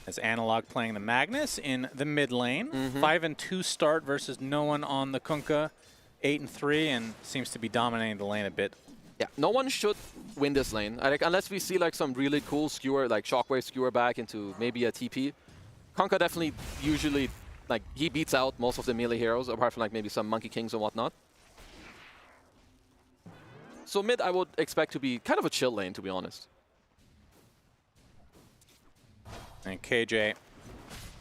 As Analog playing the Magnus in the mid lane. 5-2 start versus no one on the Kunkka. 8-3 and seems to be dominating the lane a bit. Yeah, no one should win this lane. Like, unless we see like some really cool skewer, like Shockwave skewer back into maybe a TP. Kunkka definitely usually, like, he beats out most of the melee heroes, apart from like maybe some Monkey Kings and whatnot. So mid, I would expect to be kind of a chill lane, to be honest. And KJ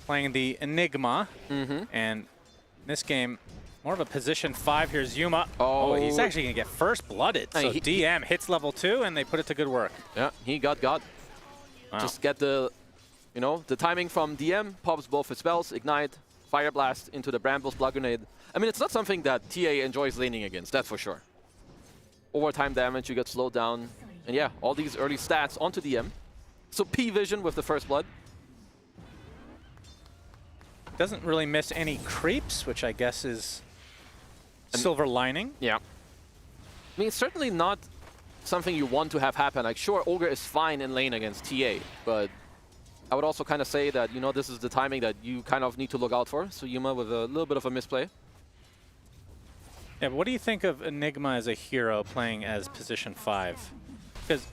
playing the Enigma. And in this game, more of a position 5. Here's Yuma. Oh, he's actually going to get first blooded. So DM hits level 2, and they put it to good work. Yeah, he got God. Wow. Just get the, you know, the timing from DM, pops both his spells, Ignite, Fire Blast into the Brambles, Blood Grenade. I mean, it's not something that TA enjoys laning against, that's for sure. Overtime damage, you get slowed down. And yeah, all these early stats onto DM. So P-Vision with the first blood. Doesn't really miss any creeps, which I guess is silver lining. Yeah. I mean, it's certainly not something you want to have happen. Like, sure, Ogre is fine in lane against TA, but I would also kind of say that, you know, this is the timing that you kind of need to look out for. So Yuma with a little bit of a misplay. Yeah, but what do you think of Enigma as a hero playing as position 5? Because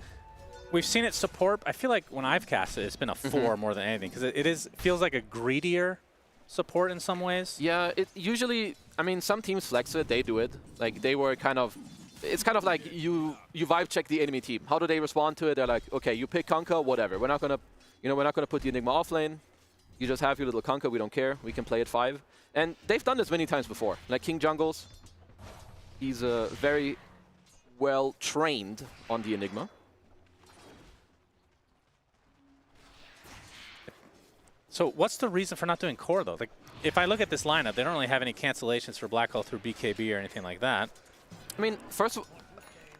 we've seen it support. I feel like when I've cast it, it's been a 4 more than anything. Because it feels like a greedier support in some ways. Yeah, it usually, I mean, some teams flex it, they do it. Like, they were kind of, it's kind of like you vibe check the enemy team. How do they respond to it? They're like, okay, you pick Kunkka, whatever. We're not going to, you know, we're not going to put the Enigma off lane. You just have your little Kunkka, we don't care. We can play at 5. And they've done this many times before. Like King Jungles, he's very well trained on the Enigma. So what's the reason for not doing core, though? Like, if I look at this lineup, they don't really have any cancellations for Black Hole through BKB or anything like that. I mean, first,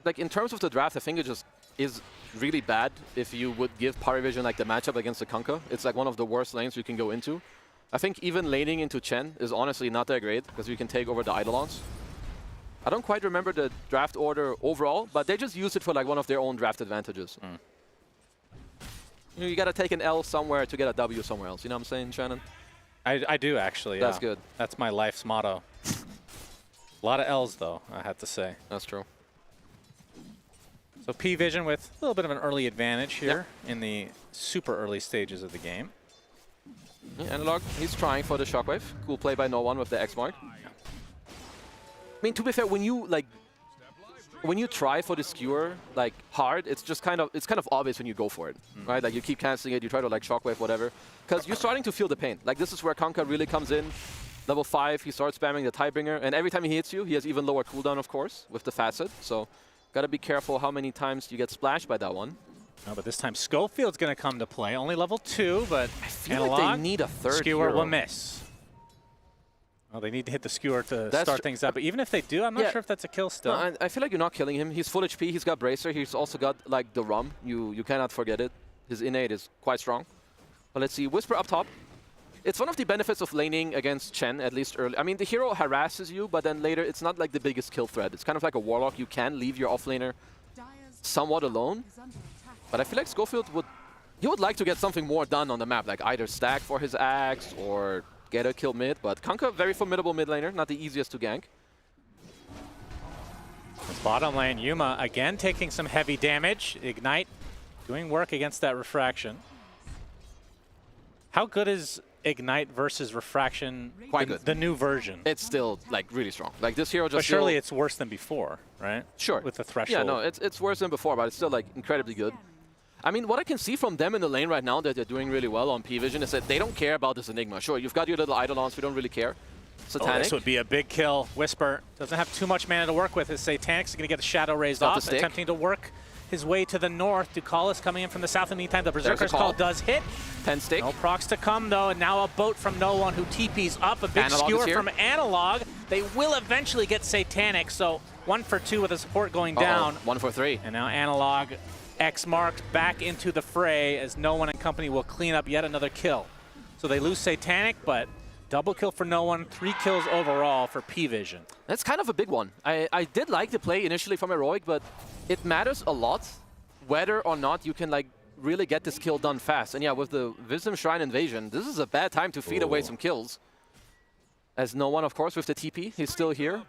like, in terms of the draft, I think it just is really bad if you would give Parivision, like, the matchup against the Kunkka. It's, like, one of the worst lanes you can go into. I think even laning into Chen is honestly not that great, because you can take over the Eidolons. I don't quite remember the draft order overall, but they just use it for, like, one of their own draft advantages. You know, you got to take an L somewhere to get a W somewhere else. You know what I'm saying, Shannon? I do, actually. That's yeah. good. That's my life's motto. A lot of L's, though, I have to say. That's true. So P-Vision with a little bit of an early advantage here in the super early stages of the game. Yeah, Analog, he's trying for the Shockwave. Cool play by No One with the X mark. I mean, to be fair, when you try for the skewer like hard, it's kind of obvious when you go for it, right? Like you keep canceling it, you try to like Shockwave, whatever, because you're starting to feel the pain. Like this is where Kanka really comes in. Level 5, he starts spamming the Tidebringer, and every time he hits you, he has even lower cooldown, of course, with the Facet. So, gotta be careful how many times you get splashed by that one. No, but this time Schofield's gonna come to play. Only level 2, but I feel like they need a third skewer hero. will miss. Well, they need to hit the skewer to start things up. But even if they do, I'm not sure if that's a kill still. No, I feel like you're not killing him. He's full HP. He's got Bracer. He's also got like the Rum. You cannot forget it. His innate is quite strong. But let's see. Whisper up top. It's one of the benefits of laning against Chen, at least early. I mean, the hero harasses you, but then later it's not like the biggest kill threat. It's kind of like a Warlock. You can leave your offlaner somewhat alone. But I feel like Schofield would like to get something more done on the map, like either stack for his axe or get a kill mid. But Kanka, very formidable mid laner, not the easiest to gank. It's bottom lane, Yuma again taking some heavy damage. Ignite doing work against that refraction. How good is Ignite versus Refraction? Quite good. The new version. It's still like really strong. Like this hero just. But surely it's worse than before, right? Sure. With the threshold. Yeah, no, it's worse than before, but it's still like incredibly good. I mean, what I can see from them in the lane right now that they're doing really well on P-Vision is that they don't care about this Enigma. Sure, you've got your little Eidolons, we don't really care. Satanic. Oh, this would be a big kill. Whisper doesn't have too much mana to work with. His Satanic's going to get the shadow raised off, attempting to work his way to the north. Ducalis coming in from the south. In the meantime, the Berserker's call does hit. 10 stick. No procs to come, though, and now a boat from No One who TP's up. A big skewer from Analog. They will eventually get Satanic, so 1 for 2 with the support going down. 1 for 3. And now Analog X marked back into the fray as No One and company will clean up yet another kill. So they lose Satanic, but double kill for No One, 3 kills overall for P-Vision. That's kind of a big one. I did like the play initially from Heroic, but it matters a lot whether or not you can like really get this kill done fast. And yeah, with the Wisdom Shrine invasion, this is a bad time to feed away some kills. As No One, of course, with the TP, he's still here.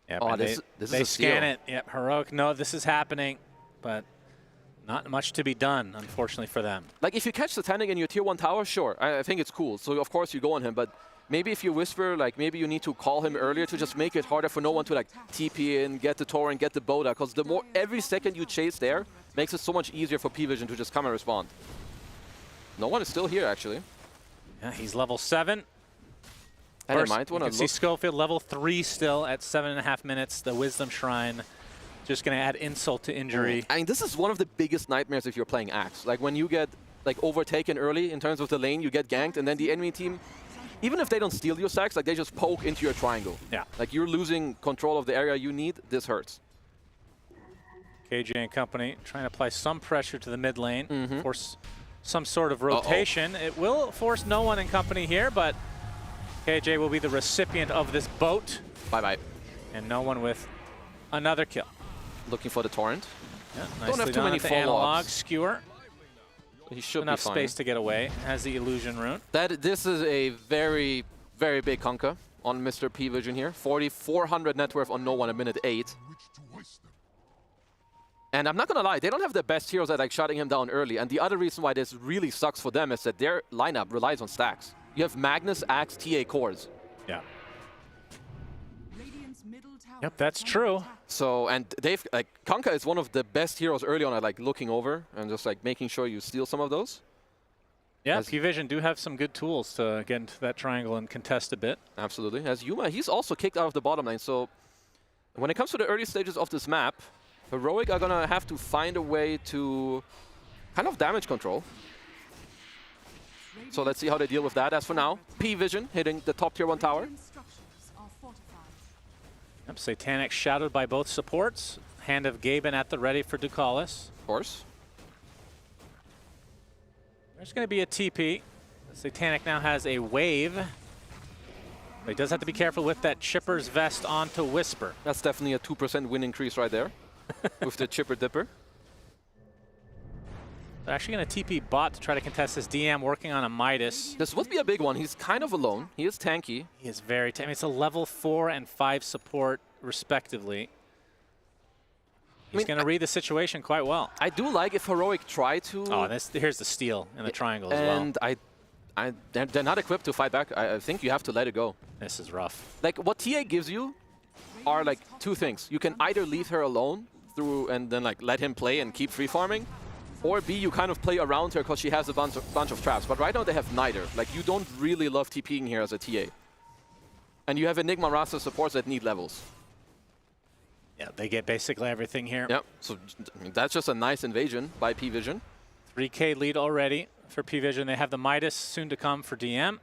Yep, oh, this is they a scan steal. it. Yep, Heroic, no, this is happening, but not much to be done, unfortunately for them. Like, if you catch Satanic in your tier 1 tower, sure, I think it's cool. So, of course, you go on him, but maybe if you Whisper, like, maybe you need to call him earlier to just make it harder for No One to, like, TP in, get the Torrent, get the Boda, because the more, every second you chase there makes it so much easier for P-Vision to just come and respond. No One is still here, actually. Yeah, he's level 7. And First, I might you want can to see look. Schofield level 3 still at 7.5 minutes. The Wisdom Shrine just going to add insult to injury. I mean, this is one of the biggest nightmares if you're playing Axe. Like, when you get, like, overtaken early in terms of the lane, you get ganked, and then the enemy team, even if they don't steal your stacks, like, they just poke into your triangle. Yeah. Like, you're losing control of the area you need. This hurts. KJ and company trying to apply some pressure to the mid lane, force some sort of rotation. It will force No One and company here, but KJ will be the recipient of this boat. Bye-bye. And No One with another kill. Looking for the Torrent. Yeah, Don't have too many Analog follow-ups. skewer. He should Enough be fine. space to get away. Has the illusion rune. This is a very, very big Kanka on Mr. P-Vision here. 4,400 net worth on No One at minute 8. And I'm not going to lie, they don't have the best heroes at like shutting him down early. And the other reason why this really sucks for them is that their lineup relies on stacks. You have Magnus, Axe, TA cores. Yeah. Yep, that's true. So, and they've, like, Kanka is one of the best heroes early on at, like, looking over and just, like, making sure you steal some of those. Yeah, P-Vision do have some good tools to get into that triangle and contest a bit. Absolutely. As Yuma, he's also kicked out of the bottom lane. So, when it comes to the early stages of this map, Heroic are going to have to find a way to kind of damage control. So, let's see how they deal with that. As for now, P-Vision hitting the top tier 1 tower. Yep, Satanic shadowed by both supports. Hand of Gaben at the ready for Ducalis. Of course. There's going to be a TP. Satanic now has a wave. But he does have to be careful with that Chipper's Vest onto Whisper. That's definitely a 2% win increase right there with the Chipper Dipper. They're actually going to TP bot to try to contest this DM, working on a Midas. This would be a big one. He's kind of alone. He is tanky. He is very tanky. I mean, it's a level 4 and 5 support, respectively. He's going to read the situation quite well. I do like if Heroic try to... Oh, here's the steal in the triangle as well. And they're not equipped to fight back. I think you have to let it go. This is rough. Like, what TA gives you are, like, two things. You can either leave her alone through and then, like, let him play and keep free farming, or B, you kind of play around her because she has a bunch of traps. But right now they have neither. Like, you don't really love TPing here as a TA. And you have Enigma Rasa supports that need levels. Yeah, they get basically everything here. Yep, so I mean, that's just a nice invasion by P-Vision. 3K lead already for P-Vision. They have the Midas soon to come for DM.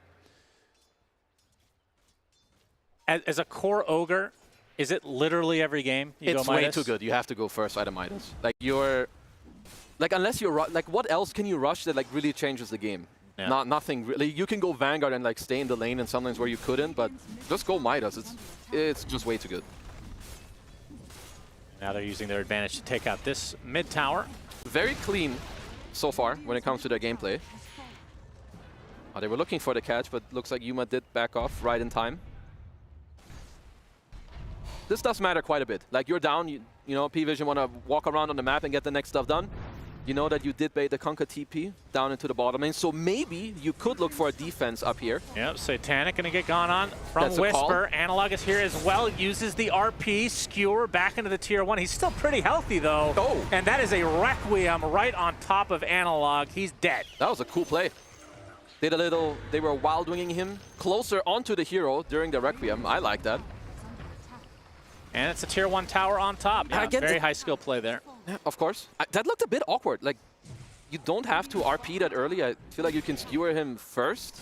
As a core Ogre, is it literally every game you It's go Midas? way too good. You have to go first right at Midas. Like, like, unless you're like, what else can you rush that like really changes the game? Yeah. Nothing really. You can go Vanguard and like stay in the lane and sometimes where you couldn't, but just go Midas. It's just way too good. Now they're using their advantage to take out this mid tower. Very clean so far when it comes to their gameplay. Oh, they were looking for the catch, but looks like Yuma did back off right in time. This does matter quite a bit. Like, you're down, you know, P-Vision want to walk around on the map and get the next stuff done. You know that you did bait the Conquer TP down into the bottom lane, so maybe you could look for a defense up here. Yep, Satanic going to get gone on from That's a Whisper. call. Analog is here as well, uses the RP, Skewer back into the tier 1. He's still pretty healthy though. Oh. And that is a Requiem right on top of Analog. He's dead. That was a cool play. They were wild winging him closer onto the hero during the Requiem. I like that. And it's a tier 1 tower on top. Yeah, very high skill play there. Yeah, of course. That looked a bit awkward. Like, you don't have to RP that early. I feel like you can skewer him first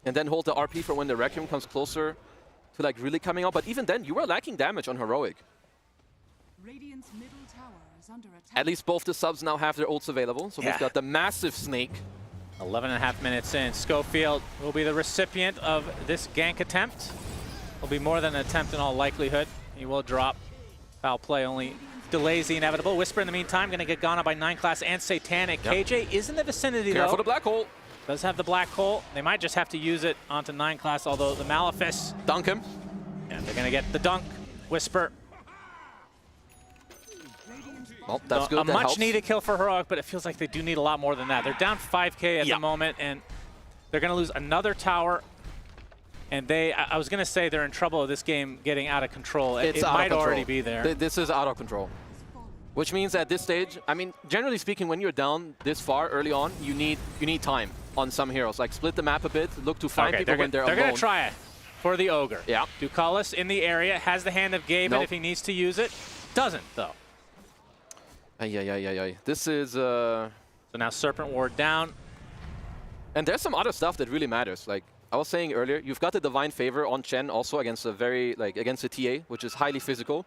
and then hold the RP for when the Requiem comes closer to like really coming out. But even then, you were lacking damage on Heroic. Radiant's middle tower is under attack. At least both the subs now have their ults available. So we've got the massive snake. 11.5 minutes in. Schofield will be the recipient of this gank attempt. Will be more than an attempt in all likelihood. He will drop. Foul play only delays the inevitable. Whisper in the meantime going to get gone up by 9 class and Satanic. Yep. KJ is in the vicinity though. Careful the black hole. Does have the black hole. They might just have to use it onto 9 class, although the Malefice. Dunk him. Yeah, they're going to get the dunk. Whisper. Well, that's good. A much needed kill for Heroic, but it feels like they do need a lot more than that. They're down 5K at the moment, and they're going to lose another tower. And I was going to say they're in trouble with this game getting out of control. It might already be there. This is out of control. Which means at this stage, I mean, generally speaking, when you're down this far early on, you need time on some heroes. Like, split the map a bit, look to find people when they're alone. They're going to try it for the Ogre. Yeah. Ducalis in the area, has the hand of Gaben if he needs to use it. Doesn't, though. This is... So now Serpent Ward down. And there's some other stuff that really matters. Like I was saying earlier, you've got the Divine Favor on Chen also against against a TA, which is highly physical.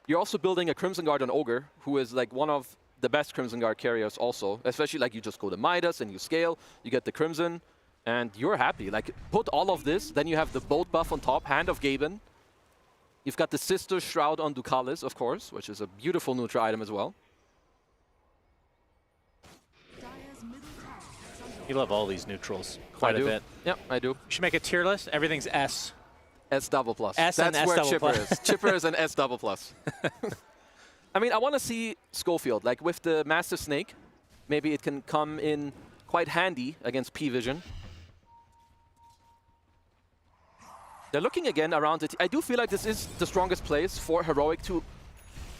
You're also building a Crimson Guard on Ogre, who is like one of the best Crimson Guard carriers also. Especially like you just go to Midas and you scale, you get the Crimson, and you're happy. Like, put all of this, then you have the boat buff on top, Hand of Gaben. You've got the Sister Shroud on Ducalis, of course, which is a beautiful neutral item as well. You love all these neutrals quite a bit. Yep, I do. You should make a tier list. Everything's S. S double plus. S That's and where S Chipper double is. Chipper is an S double plus. I mean, I want to see Schofield. Like, with the Massive Snake, maybe it can come in quite handy against P-Vision. They're looking again around it. I do feel like this is the strongest place for Heroic to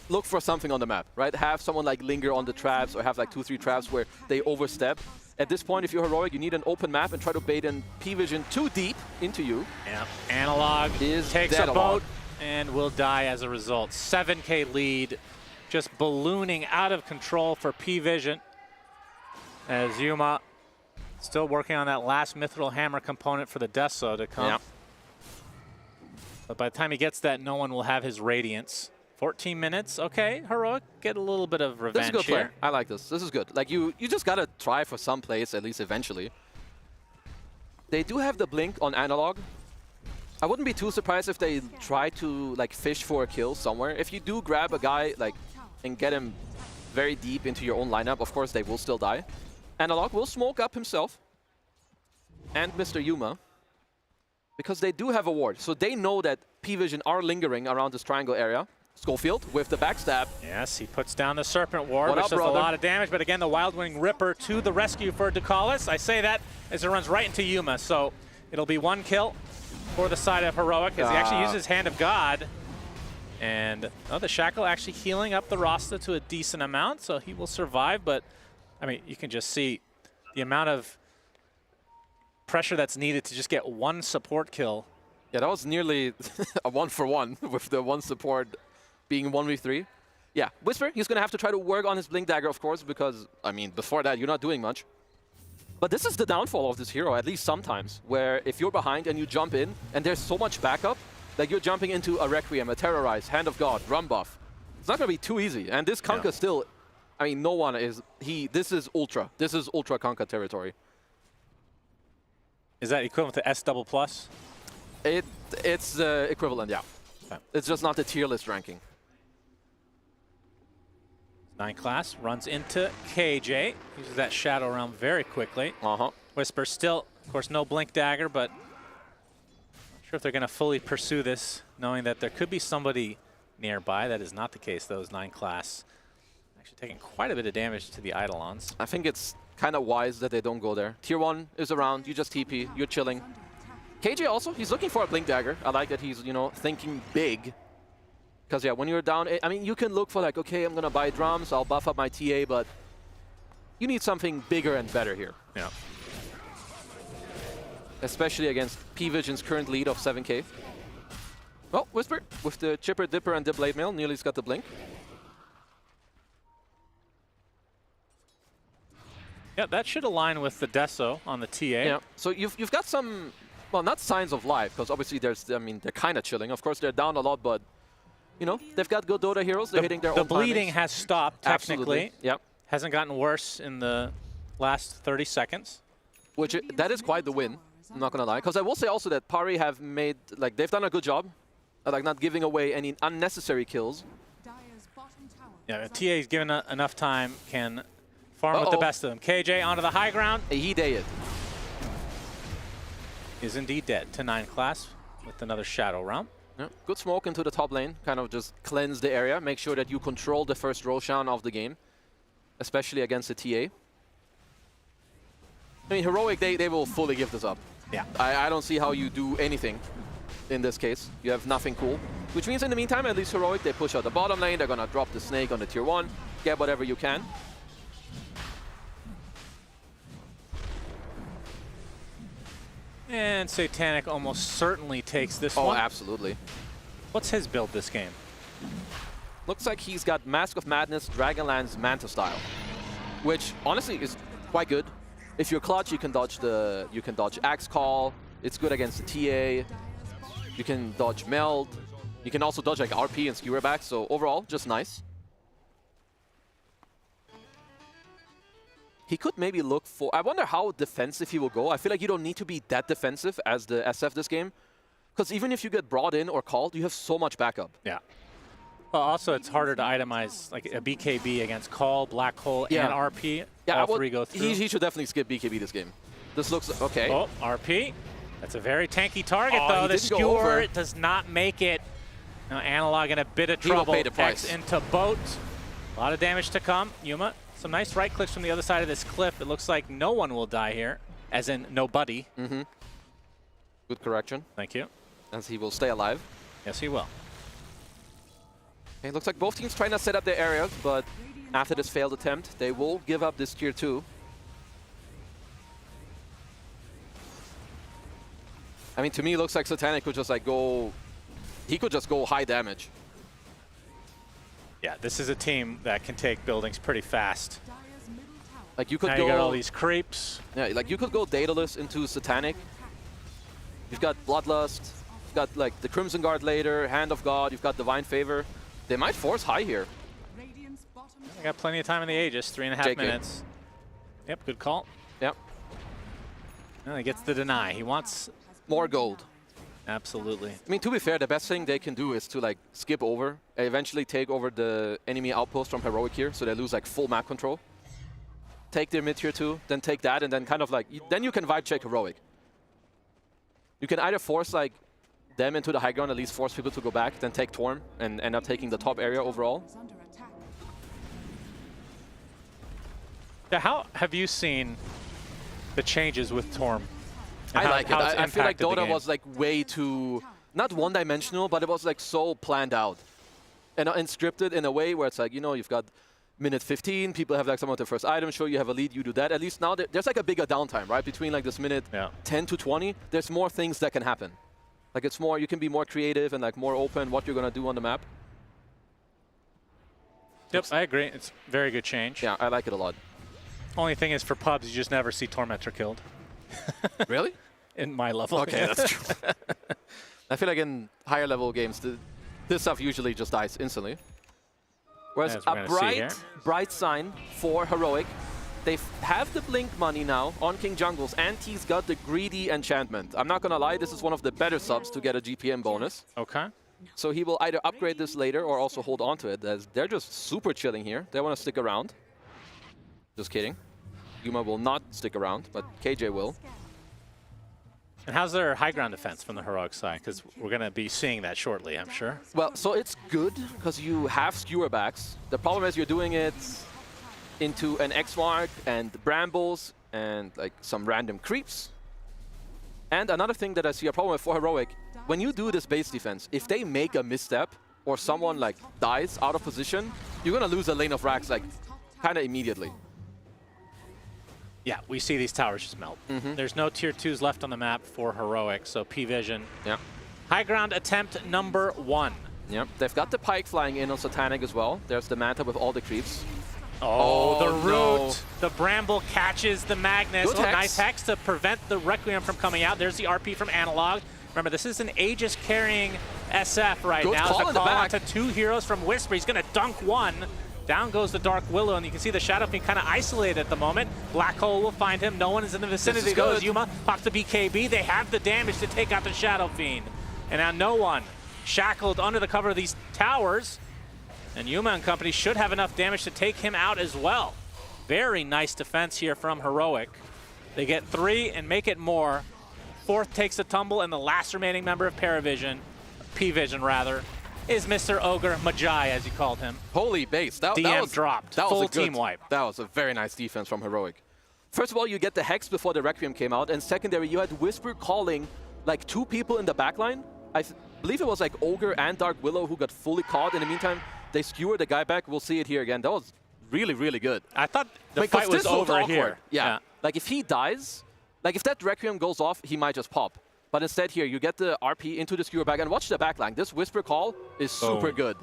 look for something on the map, right? Have someone like linger on the traps or have like 2-3 traps where they overstep. At this point, if you're Heroic, you need an open map and try to bait in P-Vision too deep into you. Yeah, Analog takes a boat and will die as a result. 7K lead, just ballooning out of control for P-Vision. As Yuma still working on that last Mithril Hammer component for the Deso to come. Yeah. But by the time he gets that, no one will have his Radiance. 14 minutes, okay, Heroic, get a little bit of revenge This is a good here. play. I like this. This is good. Like, you just gotta try for some plays, at least eventually. They do have the blink on Analog. I wouldn't be too surprised if they try to like fish for a kill somewhere. If you do grab a guy like and get him very deep into your own lineup, of course they will still die. Analog will smoke up himself and Mr. Yuma, because they do have a ward. So they know that P-Vision are lingering around this triangle area. Schofield with the backstab. Yes, he puts down the Serpent Ward, What which up, does a brother? lot of damage. But again, the Wild Wing Ripper to the rescue for Ducalis. I say that as it runs right into Yuma. So it'll be 1 kill for the side of Heroic as he actually uses Hand of God. And the Shackle actually healing up the Rasta to a decent amount, so he will survive. But, I mean, you can just see the amount of pressure that's needed to just get 1 support kill. Yeah, that was nearly a 1-for-1 with the 1 support being 1v3. Yeah, Whisper, he's going to have to try to work on his Blink Dagger, of course, because, I mean, before that, you're not doing much. But this is the downfall of this hero, at least sometimes, where if you're behind and you jump in, and there's so much backup, like you're jumping into a Requiem, a Terrorize, Hand of God, Rum Buff. It's not going to be too easy. And this Kunkka still, I mean, no one is, this is Ultra. This is Ultra Kunkka territory. Is that equivalent to S double plus? It's equivalent, yeah. Okay. It's just not the tier list ranking. 9 class runs into KJ. Uses that Shadow Realm very quickly. Whisper still, of course, no Blink Dagger, but not sure if they're going to fully pursue this, knowing that there could be somebody nearby. That is not the case, though, as 9 class. Actually taking quite a bit of damage to the Eidolons. I think it's kind of wise that they don't go there. Tier 1 is around, you just TP, you're chilling. KJ also, he's looking for a Blink Dagger. I like that he's, you know, thinking big. Because, yeah, when you're down, I mean, you can look for like, okay, I'm going to buy drums, I'll buff up my TA, but you need something bigger and better here. Yeah. Especially against P-Vision's current lead of 7k. Oh, Whisper with the Chipper, Dipper, and the Blade Mail. Nearly's got the Blink. Yeah, that should align with the Deso on the TA. Yeah, so you've got some, well, not signs of life, because obviously there's, I mean, they're kind of chilling. Of course, they're down a lot, but, you know, they've got good Dota heroes. They're hitting their own The bleeding timings. has stopped, technically. Absolutely. Yep. Hasn't gotten worse in the last 30 seconds. Which, that is quite the win, I'm not going to lie. Because I will say also that Pari have made, like, they've done a good job, like, not giving away any unnecessary kills. Yeah, TA is given enough time, can farm with the best of them. KJ onto the high ground. He dead. Is indeed dead to 9 class with another Shadow Realm. Yeah. Good smoke into the top lane, kind of just cleanse the area, make sure that you control the first Roshan of the game, especially against the TA. I mean, Heroic, they will fully give this up. Yeah. I don't see how you do anything in this case. You have nothing cool. Which means in the meantime, at least Heroic, they push out the bottom lane, they're going to drop the Snake on the tier 1, get whatever you can. And Satanic almost certainly takes this one. Oh, absolutely. What's his build this game? Looks like he's got Mask of Madness, Dragonlance, Manta style, which honestly is quite good. If you're clutch, you can dodge Axe Call. It's good against the TA. You can dodge Meld. You can also dodge like RP and Skewer back. So overall, just nice. He could maybe look for... I wonder how defensive he will go. I feel like you don't need to be that defensive as the SF this game. Because even if you get brought in or called, you have so much backup. Yeah. Well, also, it's harder to itemize like a BKB against Call, Black Hole, and RP. Yeah, all three go through. He should definitely skip BKB this game. This looks... Okay. Oh, RP. That's a very tanky target, Oh, though. he The didn't go over. Skewer does not make it. Now, Analog in a bit of He will trouble. pay the price. X into Boat. A lot of damage to come. Yuma, some nice right clicks from the other side of this cliff. It looks like no one will die here, as in nobody. Mm-hmm. Good correction. Thank you. As he will stay alive. Yes, he will. It looks like both teams trying to set up their areas, but after this failed attempt, they will give up this tier 2. I mean, to me, it looks like Satanic could just like go... He could just go high damage. Yeah, this is a team that can take buildings pretty fast. Like you could now go... you got all these creeps. Yeah, like you could go Daedalus into Satanic. You've got Bloodlust. You've got like the Crimson Guard later, Hand of God. You've got Divine Favor. They might force high here. They got plenty of time in the Aegis, 3.5 JK. minutes. Yep, good call. Yep. Well, he gets the deny. He wants more gold. Absolutely. I mean, to be fair, the best thing they can do is to like skip over, eventually take over the enemy outpost from Heroic here, so they lose like full map control. Take their mid tier 2, then take that, and then kind of like, then you can vibe check Heroic. You can either force like them into the high ground, at least force people to go back, then take Torm and end up taking the top area overall. Yeah, how have you seen the changes with Torm? I like it. I feel like Dota was like way too, not one-dimensional, but it was like so planned out and scripted in a way where it's like, you know, you've got minute 15, people have like some of their first items, show you have a lead, you do that. At least now there's like a bigger downtime, right? Between like this minute 10 to 20, there's more things that can happen. Like it's more, you can be more creative and like more open what you're gonna do on the map. Yep, I agree. It's very good change. Yeah, I like it a lot. Only thing is for pubs, you just never see Tormentor killed. Really? In my level. Okay, that's true. I feel like in higher level games, this stuff usually just dies instantly. Whereas a bright sign for Heroic, they have the blink money now on King Jungles, and he's got the greedy enchantment. I'm not gonna lie, this is one of the better subs to get a GPM bonus. Okay. So he will either upgrade this later or also hold on to it, as they're just super chilling here. They want to stick around. Just kidding. Yuma will not stick around, but KJ will. And how's their high ground defense from the Heroic side? Because we're going to be seeing that shortly, I'm sure. Well, so it's good because you have skewer backs. The problem is you're doing it into an X-Mark and brambles and like some random creeps. And another thing that I see a problem with for Heroic, when you do this base defense, if they make a misstep or someone like dies out of position, you're going to lose a lane of racks like kind of immediately. Yeah, we see these towers just melt. There's no tier 2s left on the map for Heroic, so P-Vision. Yeah. High ground attempt number 1. Yep, they've got the Pike flying in on Satanic as well. There's the Manta with all the creeps. Oh, the root. No. The Bramble catches the Magnus. Good hex. Nice hex to prevent the Requiem from coming out. There's the RP from Analog. Remember, this is an Aegis carrying SF right Good now. call in the back. Onto 2 heroes from Whisper. He's going to dunk 1. Down goes the Dark Willow, and you can see the Shadow Fiend kind of isolated at the moment. Black Hole will find him. No one is in the vicinity. Goes Yuma, pops the BKB. They have the damage to take out the Shadow Fiend. And now no one shackled under the cover of these towers. And Yuma and company should have enough damage to take him out as well. Very nice defense here from Heroic. They get 3 and make it more. 4th takes a tumble, and the last remaining member of Paravision, P-Vision rather, is Mr. Ogre Magi, as you called him. Holy base. That DM dropped. Full team wipe. That was a very nice defense from Heroic. First of all, you get the Hex before the Requiem came out, and secondary, you had Whisper calling like 2 people in the backline. I believe it was like Ogre and Dark Willow who got fully caught. In the meantime, they skewered the guy back. We'll see it here again. That was really, really good. I thought the fight was over here. Yeah. Like if he dies, like if that Requiem goes off, he might just pop. But instead here, you get the RP into the skewer back, and watch the backline. This Whisper call is super good.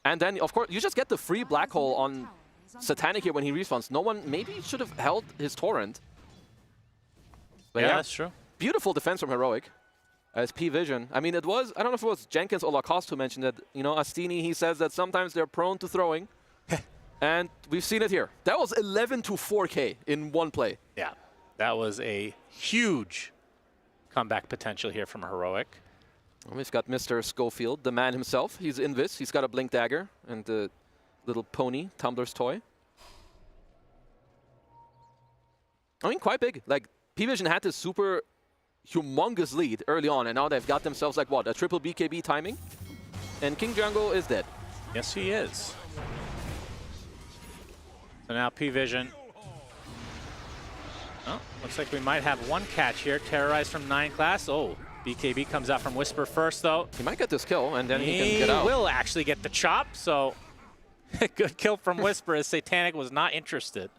And then, of course, you just get the free Black Hole on Satanic here when he respawns. No one maybe should have held his Torrent. But yeah, that's true. Beautiful defense from Heroic. As P-Vision. I mean, it was, I don't know if it was Jenkins or Lacoste who mentioned that, you know, Astini, he says that sometimes they're prone to throwing. And we've seen it here. That was 11 to 4K in one play. Yeah, that was a huge comeback potential here from Heroic. Well, we've got Mr. Schofield, the man himself. He's in this. He's got a Blink Dagger and the little pony, Tumblr's toy. I mean, quite big. Like, P-Vision had this super humongous lead early on, and now they've got themselves, like, what, a triple BKB timing? And King Jungle is dead. Yes, he is. So now P-Vision. Oh, looks like we might have one catch here. Terrorized from 9 class. Oh, BKB comes out from Whisper first, though. He might get this kill, and then he can get out. He will actually get the chop, so good kill from Whisper as Satanic was not interested.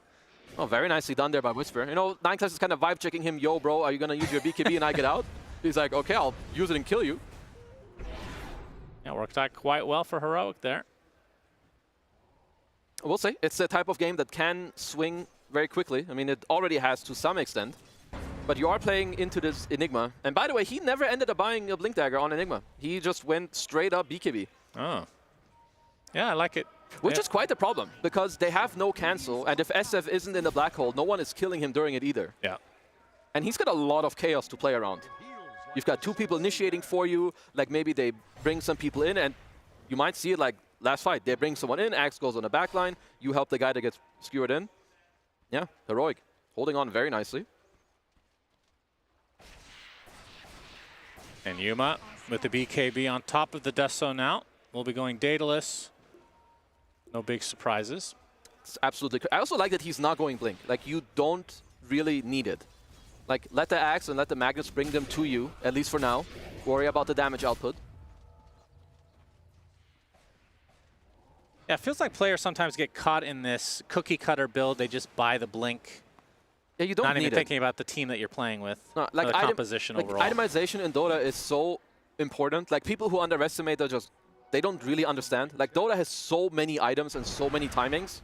Oh, very nicely done there by Whisper. You know, 9 class is kind of vibe checking him. Yo, bro, are you going to use your BKB and I get out? He's like, okay, I'll use it and kill you. Yeah, worked out quite well for Heroic there. We'll see. It's the type of game that can swing very quickly. I mean, it already has to some extent. But you are playing into this Enigma. And by the way, he never ended up buying a Blink Dagger on Enigma. He just went straight up BKB. Oh. Yeah, I like it. Which is quite a problem, because they have no cancel. And if SF isn't in the black hole, no one is killing him during it either. Yeah. And he's got a lot of chaos to play around. You've got 2 people initiating for you. Like maybe they bring some people in, and you might see it like last fight. They bring someone in, Axe goes on the back line. You help the guy that gets skewered in. Yeah, Heroic holding on very nicely. And Yuma with the BKB on top of the death zone now. We'll be going dataless. No big surprises. It's absolutely. I also like that he's not going Blink. Like, you don't really need it. Like, let the Axe and let the Magnets bring them to you, at least for now. Worry about the damage output. Yeah, it feels like players sometimes get caught in this cookie cutter build. They just buy the Blink. Yeah, you don't Not need even it. thinking about the team that you're playing with. No, like the composition overall. Itemization in Dota is so important. Like, people who underestimate that just, they don't really understand. Like, Dota has so many items and so many timings.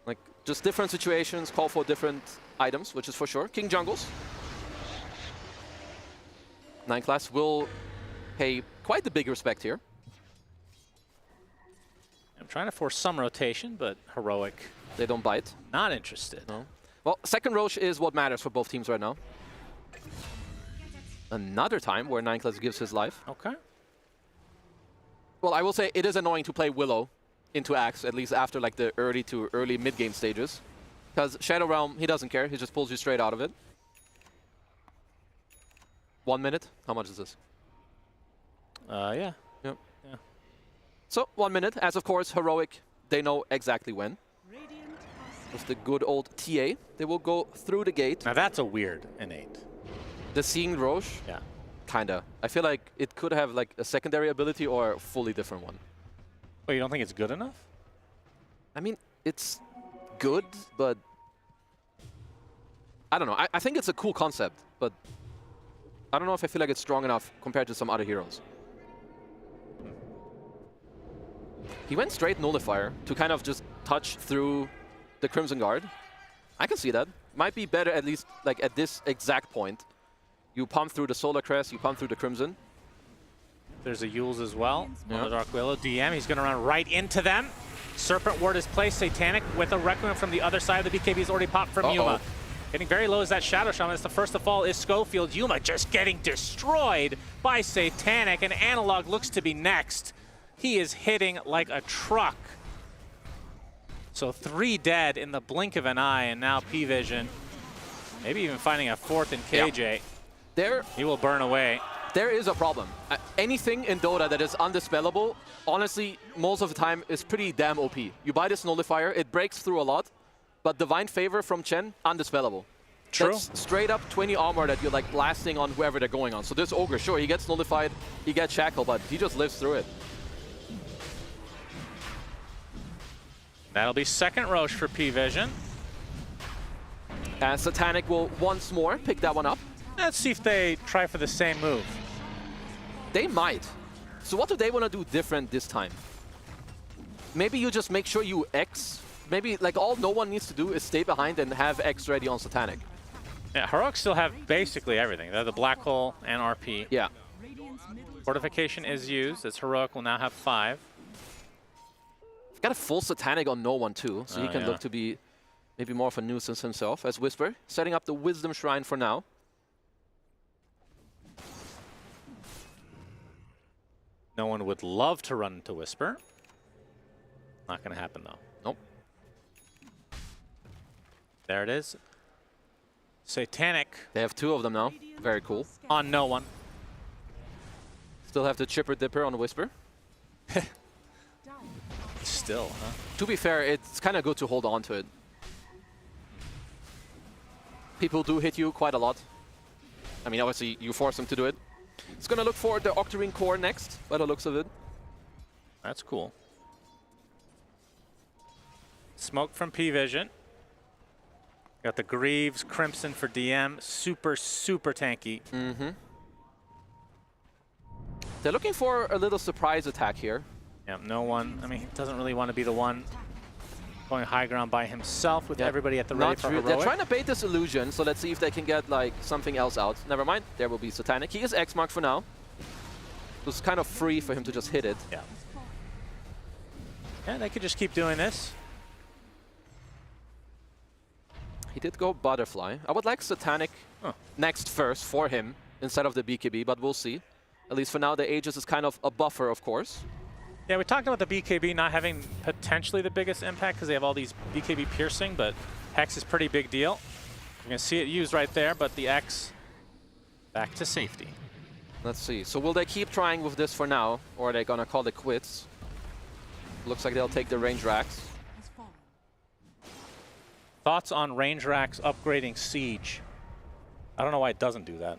Like, just different situations call for different items, which is for sure. King Jungles. 9 class will pay quite the big respect here. I'm trying to force some rotation, but Heroic. They don't bite. Not interested. No. Well, second Roche is what matters for both teams right now. Another time where 9 class gives his life. Okay. Well, I will say it is annoying to play Willow into Axe, at least after like the early to early mid-game stages. Because Shadow Realm, he doesn't care. He just pulls you straight out of it. 1 minute? How much is this? Yeah. Yep. Yeah. So, 1 minute, as of course, Heroic, they know exactly when. With the good old TA, they will go through the gate. Now that's a weird innate. The Seeing Roche? Yeah. Kinda. I feel like it could have like a secondary ability or a fully different one. Well, you don't think it's good enough? I mean, it's good, but I don't know. I think it's a cool concept, but I don't know if I feel like it's strong enough compared to some other heroes. He went straight Nullifier to kind of just touch through the Crimson Guard. I can see that. Might be better at least like at this exact point. You pump through the Solar Crest, you pump through the Crimson. There's a Yules as well. Yeah. On the Dark Willow. DM, he's going to run right into them. Serpent Ward is placed. Satanic with a Requiem from the other side. The BKB is already popped from Yuma. Getting very low is that Shadow Shaman. It's the first to fall is Schofield. Yuma just getting destroyed by Satanic, and Analog looks to be next. He is hitting like a truck. So 3 dead in the blink of an eye, and now P-Vision maybe even finding a 4th in KJ. There, he will burn away. There is a problem. Anything in Dota that is undispellable, honestly, most of the time is pretty damn OP. You buy this Nullifier, it breaks through a lot, but Divine Favor from Chen, undispellable. True. That's straight up 20 armor that you're like blasting on whoever they're going on. So this Ogre, sure, he gets nullified, he gets shackled, but he just lives through it. That'll be second Roche for P-Vision. And Satanic will once more pick that one up. Let's see if they try for the same move. They might. So what do they want to do different this time? Maybe you just make sure you X. Maybe like all no one needs to do is stay behind and have X ready on Satanic. Yeah, Heroic still have basically everything. They have the Black Hole and RP. Yeah. Fortification is used, as Heroic will now have 5. Got a full Satanic on no one too, so he can look to be maybe more of a nuisance himself as Whisper, setting up the Wisdom Shrine for now. No one would love to run into Whisper. Not going to happen though. Nope. There it is. Satanic. They have 2 of them now. Very cool. On no one. Still have the Chipper Dipper on Whisper. Still, huh? To be fair, it's kind of good to hold on to it. People do hit you quite a lot. I mean, obviously, you force them to do it. It's going to look for the Octarine Core next, by the looks of it. That's cool. Smoke from P-Vision. Got the Greaves, Crimson for DM. Super, super tanky. Mm-hmm. They're looking for a little surprise attack here. Yeah, no one. I mean, he doesn't really want to be the one going high ground by himself with everybody at the ready for Heroic. They're trying to bait this illusion, so let's see if they can get like something else out. Never mind, there will be Satanic. He is X-marked for now. It was kind of free for him to just hit it. Yeah. Yeah, they could just keep doing this. He did go Butterfly. I would like Satanic next first for him, instead of the BKB, but we'll see. At least for now, the Aegis is kind of a buffer, of course. Yeah, we talked about the BKB not having potentially the biggest impact because they have all these BKB piercing, but Hex is pretty big deal. You're going to see it used right there, but the X back to safety. Let's see. So will they keep trying with this for now, or are they going to call it quits? Looks like they'll take the range racks. Thoughts on range racks upgrading Siege? I don't know why it doesn't do that.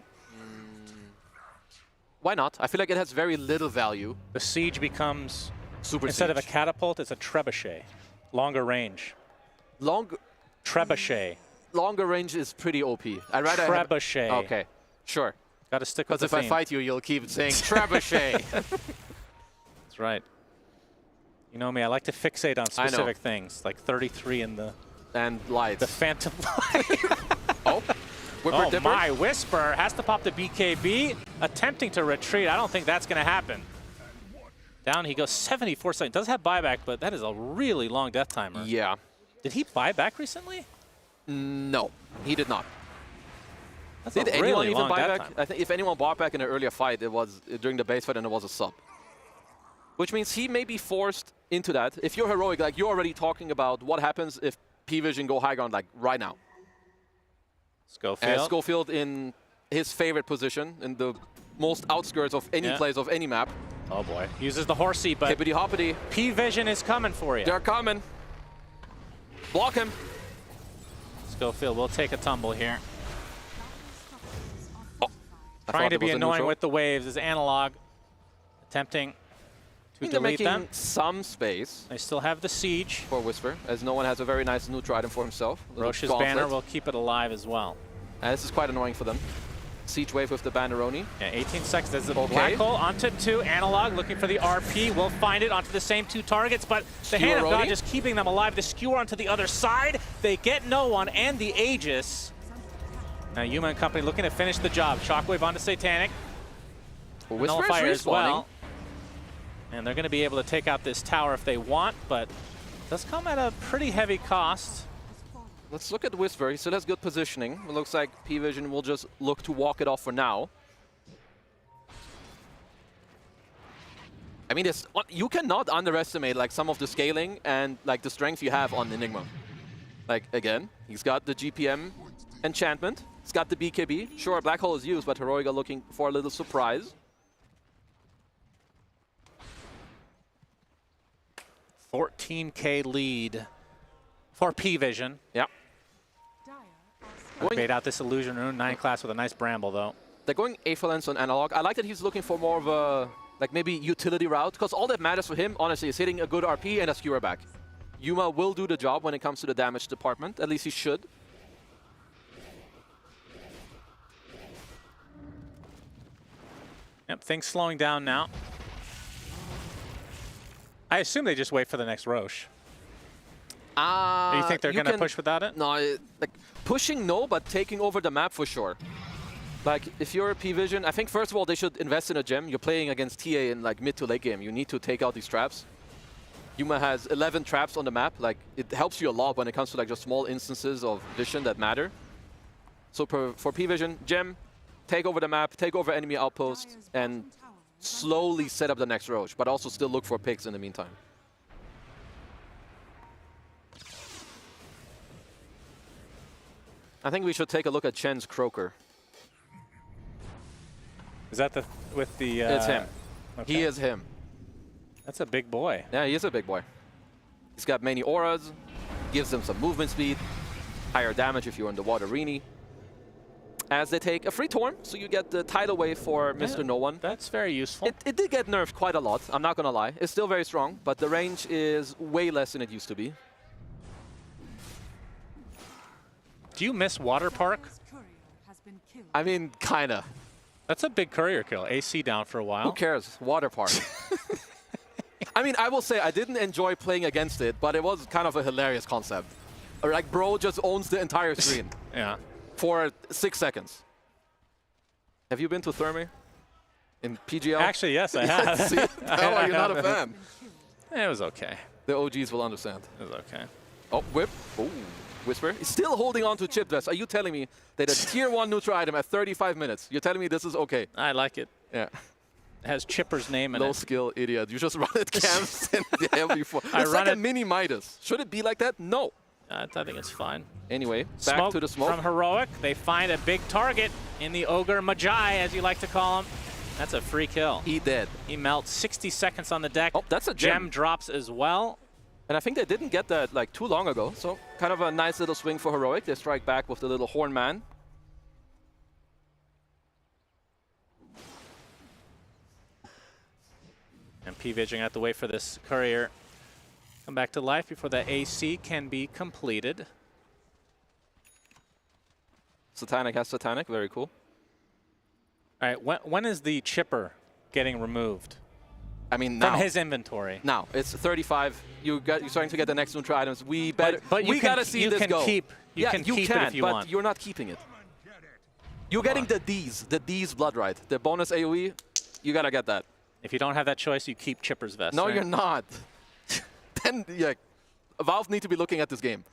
Why not? I feel like it has very little value. The Siege becomes, Super instead Siege. of a catapult, it's a trebuchet. Longer range. Trebuchet. Longer range is pretty OP. I'd rather trebuchet. Okay, sure. Got to stick with the Because if theme. I fight you, you'll keep saying trebuchet. That's right. You know me, I like to fixate on specific things, like 33 in the... And lights. The Phantom Light. Oh, Whipper Dipper. My Whisper has to pop the BKB, attempting to retreat. I don't think that's going to happen. Down he goes, 74 seconds. Does have buyback, but that is a really long death timer. Yeah. Did he buy back recently? No, he did not. That's did a anyone really even long buy death back? timer. I think if anyone bought back in an earlier fight, it was during the base fight and it was a sub. Which means he may be forced into that. If you're heroic, like you're already talking about what happens if P-Vision go high ground like right now. Schofield. Schofield in his favorite position, in the most outskirts of any place of any map. Oh boy, uses the horsey, but Hippity hoppity. P-Vision is coming for you. They're coming. Block him. Schofield will take a tumble here. Oh, Trying to be annoying neutral. with the waves is Analog. Attempting to they're delete making them. some space. They still have the Siege. For Whisper, as no one has a very nice neutral item for himself. Roche's Gauntlet. banner will keep it alive as well. And this is quite annoying for them. Siege wave with the Banneroni. Yeah, 18 seconds. There's a black hole onto 2. Analog looking for the RP. Will find it onto the same 2 targets, but the Hand of God just keeping them alive. The skewer onto the other side. They get no one and the Aegis. Now Yuma and company looking to finish the job. Shockwave onto Satanic. Nullifier as well. And they're going to be able to take out this tower if they want, but it does come at a pretty heavy cost. Let's look at Whisper. He still has good positioning. It looks like P-Vision will just look to walk it off for now. I mean, you cannot underestimate like some of the scaling and like the strength you have on Enigma. Like again, he's got the GPM enchantment. He's got the BKB. Sure, Black Hole is used, but Heroic are looking for a little surprise. 14K lead for P-Vision. Yeah. Fade out this Illusion Rune. 9 class with a nice Bramble, though. They're going Aether on Analog. I like that he's looking for more of a, like maybe utility route, because all that matters for him, honestly, is hitting a good RP and a skewer back. Yuma will do the job when it comes to the damage department. At least he should. Yep, things slowing down now. I assume they just wait for the next Roche. Do you think they're going to push without it? No, like pushing no, but taking over the map for sure. Like if you're a P-Vision, I think first of all they should invest in a gem. You're playing against TA in like mid to late game. You need to take out these traps. Yuma has 11 traps on the map. Like it helps you a lot when it comes to like just small instances of vision that matter. So for P-Vision, gem, take over the map, take over enemy outposts, and slowly set up the next Roche, but also still look for picks in the meantime. I think we should take a look at Chen's Croaker. Is that the with the? It's him. Okay. He is him. That's a big boy. Yeah, he is a big boy. He's got many auras, gives them some movement speed, higher damage if you're in the water arena. As they take a free Torn, so you get the tidal wave for Mr. No One. That's very useful. It did get nerfed quite a lot, I'm not gonna lie. It's still very strong, but the range is way less than it used to be. Do you miss Water Park? I mean, kinda. That's a big courier kill. AC down for a while. Who cares? Water Park. I mean, I will say I didn't enjoy playing against it, but it was kind of a hilarious concept. Like, bro just owns the entire screen. Yeah. For 6 seconds. Have you been to Thermi? In PGL? Actually, yes, I have. See? How are you not a fan? It was okay. The OGs will understand. It was okay. Oh, whip. Ooh. Whisper. He's still holding on to Chip Vest. Are you telling me that a tier 1 neutral item at 35 minutes, you're telling me this is okay? I like it. Yeah. It has Chipper's name in it. Low skill idiot. You just run at camps and the MV4. It's like a mini Midas. Should it be like that? No. I think it's fine. Anyway, back to the smoke. From Heroic. They find a big target in the Ogre Magi, as you like to call him. That's a free kill. He dead. He melts 60 seconds on the deck. Oh, that's a gem. Drops as well. And I think they didn't get that like too long ago. So kind of a nice little swing for Heroic. They strike back with the little horn man. And P-Vision have to wait for this courier come back to life before the AC can be completed. Satanic has Satanic, very cool. All right, when is the chipper getting removed? I mean, now. From his inventory. Now, it's 35. You're starting to get the next neutral items. We better. But we gotta see this go. You can keep it if you but want. You're not keeping it. You're getting the D's Blood Right. The bonus AoE, you gotta get that. If you don't have that choice, you keep Chipper's Vest. No, right? you're not. Then, yeah, Valve need to be looking at this game.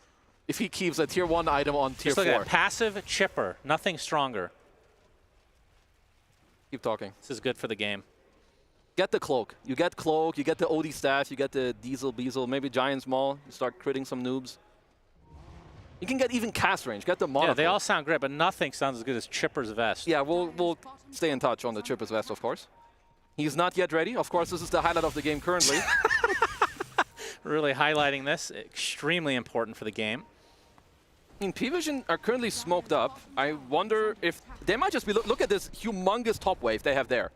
If he keeps a tier 1 item on tier 4. Look at passive Chipper, nothing stronger. Keep talking. This is good for the game. Get the cloak. You get cloak, you get the OD staff, you get the Diesel Beazle, maybe Giant Small. You start critting some noobs. You can get even cast range. Get the mono. Yeah, they all sound great, but nothing sounds as good as Chipper's Vest. Yeah, we'll stay in touch on the Chipper's Vest, of course. He's not yet ready. Of course, this is the highlight of the game currently. Really highlighting this. Extremely important for the game. I mean, P-Vision are currently smoked up. I wonder if they might just be... Look at this humongous top wave they have there.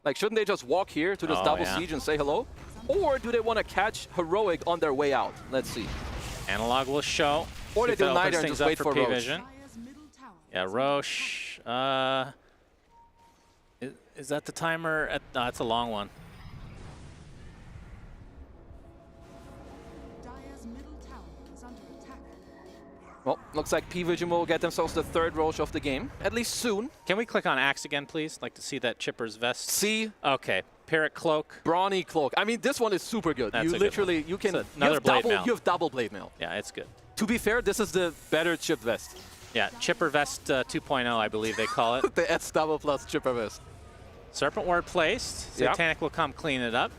Like, shouldn't they just walk here to this double siege and say hello? Or do they want to catch Heroic on their way out? Let's see. Analog will show. Or they do neither and just wait for Roche. Yeah, Roche. Is that the timer? No, it's a long one. Well, looks like P-Vision will get themselves the 3rd Roche of the game, at least soon. Can we click on Axe again, please? Like to see that Chipper's Vest. See? Okay. Parrot Cloak. Brawny Cloak. I mean, this one is super good. That's you literally, you can, you have double blade mail. Yeah, it's good. To be fair, this is the better Chip Vest. Yeah, Chipper Vest 2.0, I believe they call it. The S double plus Chipper Vest. Serpent Ward placed. Satanic will come clean it up.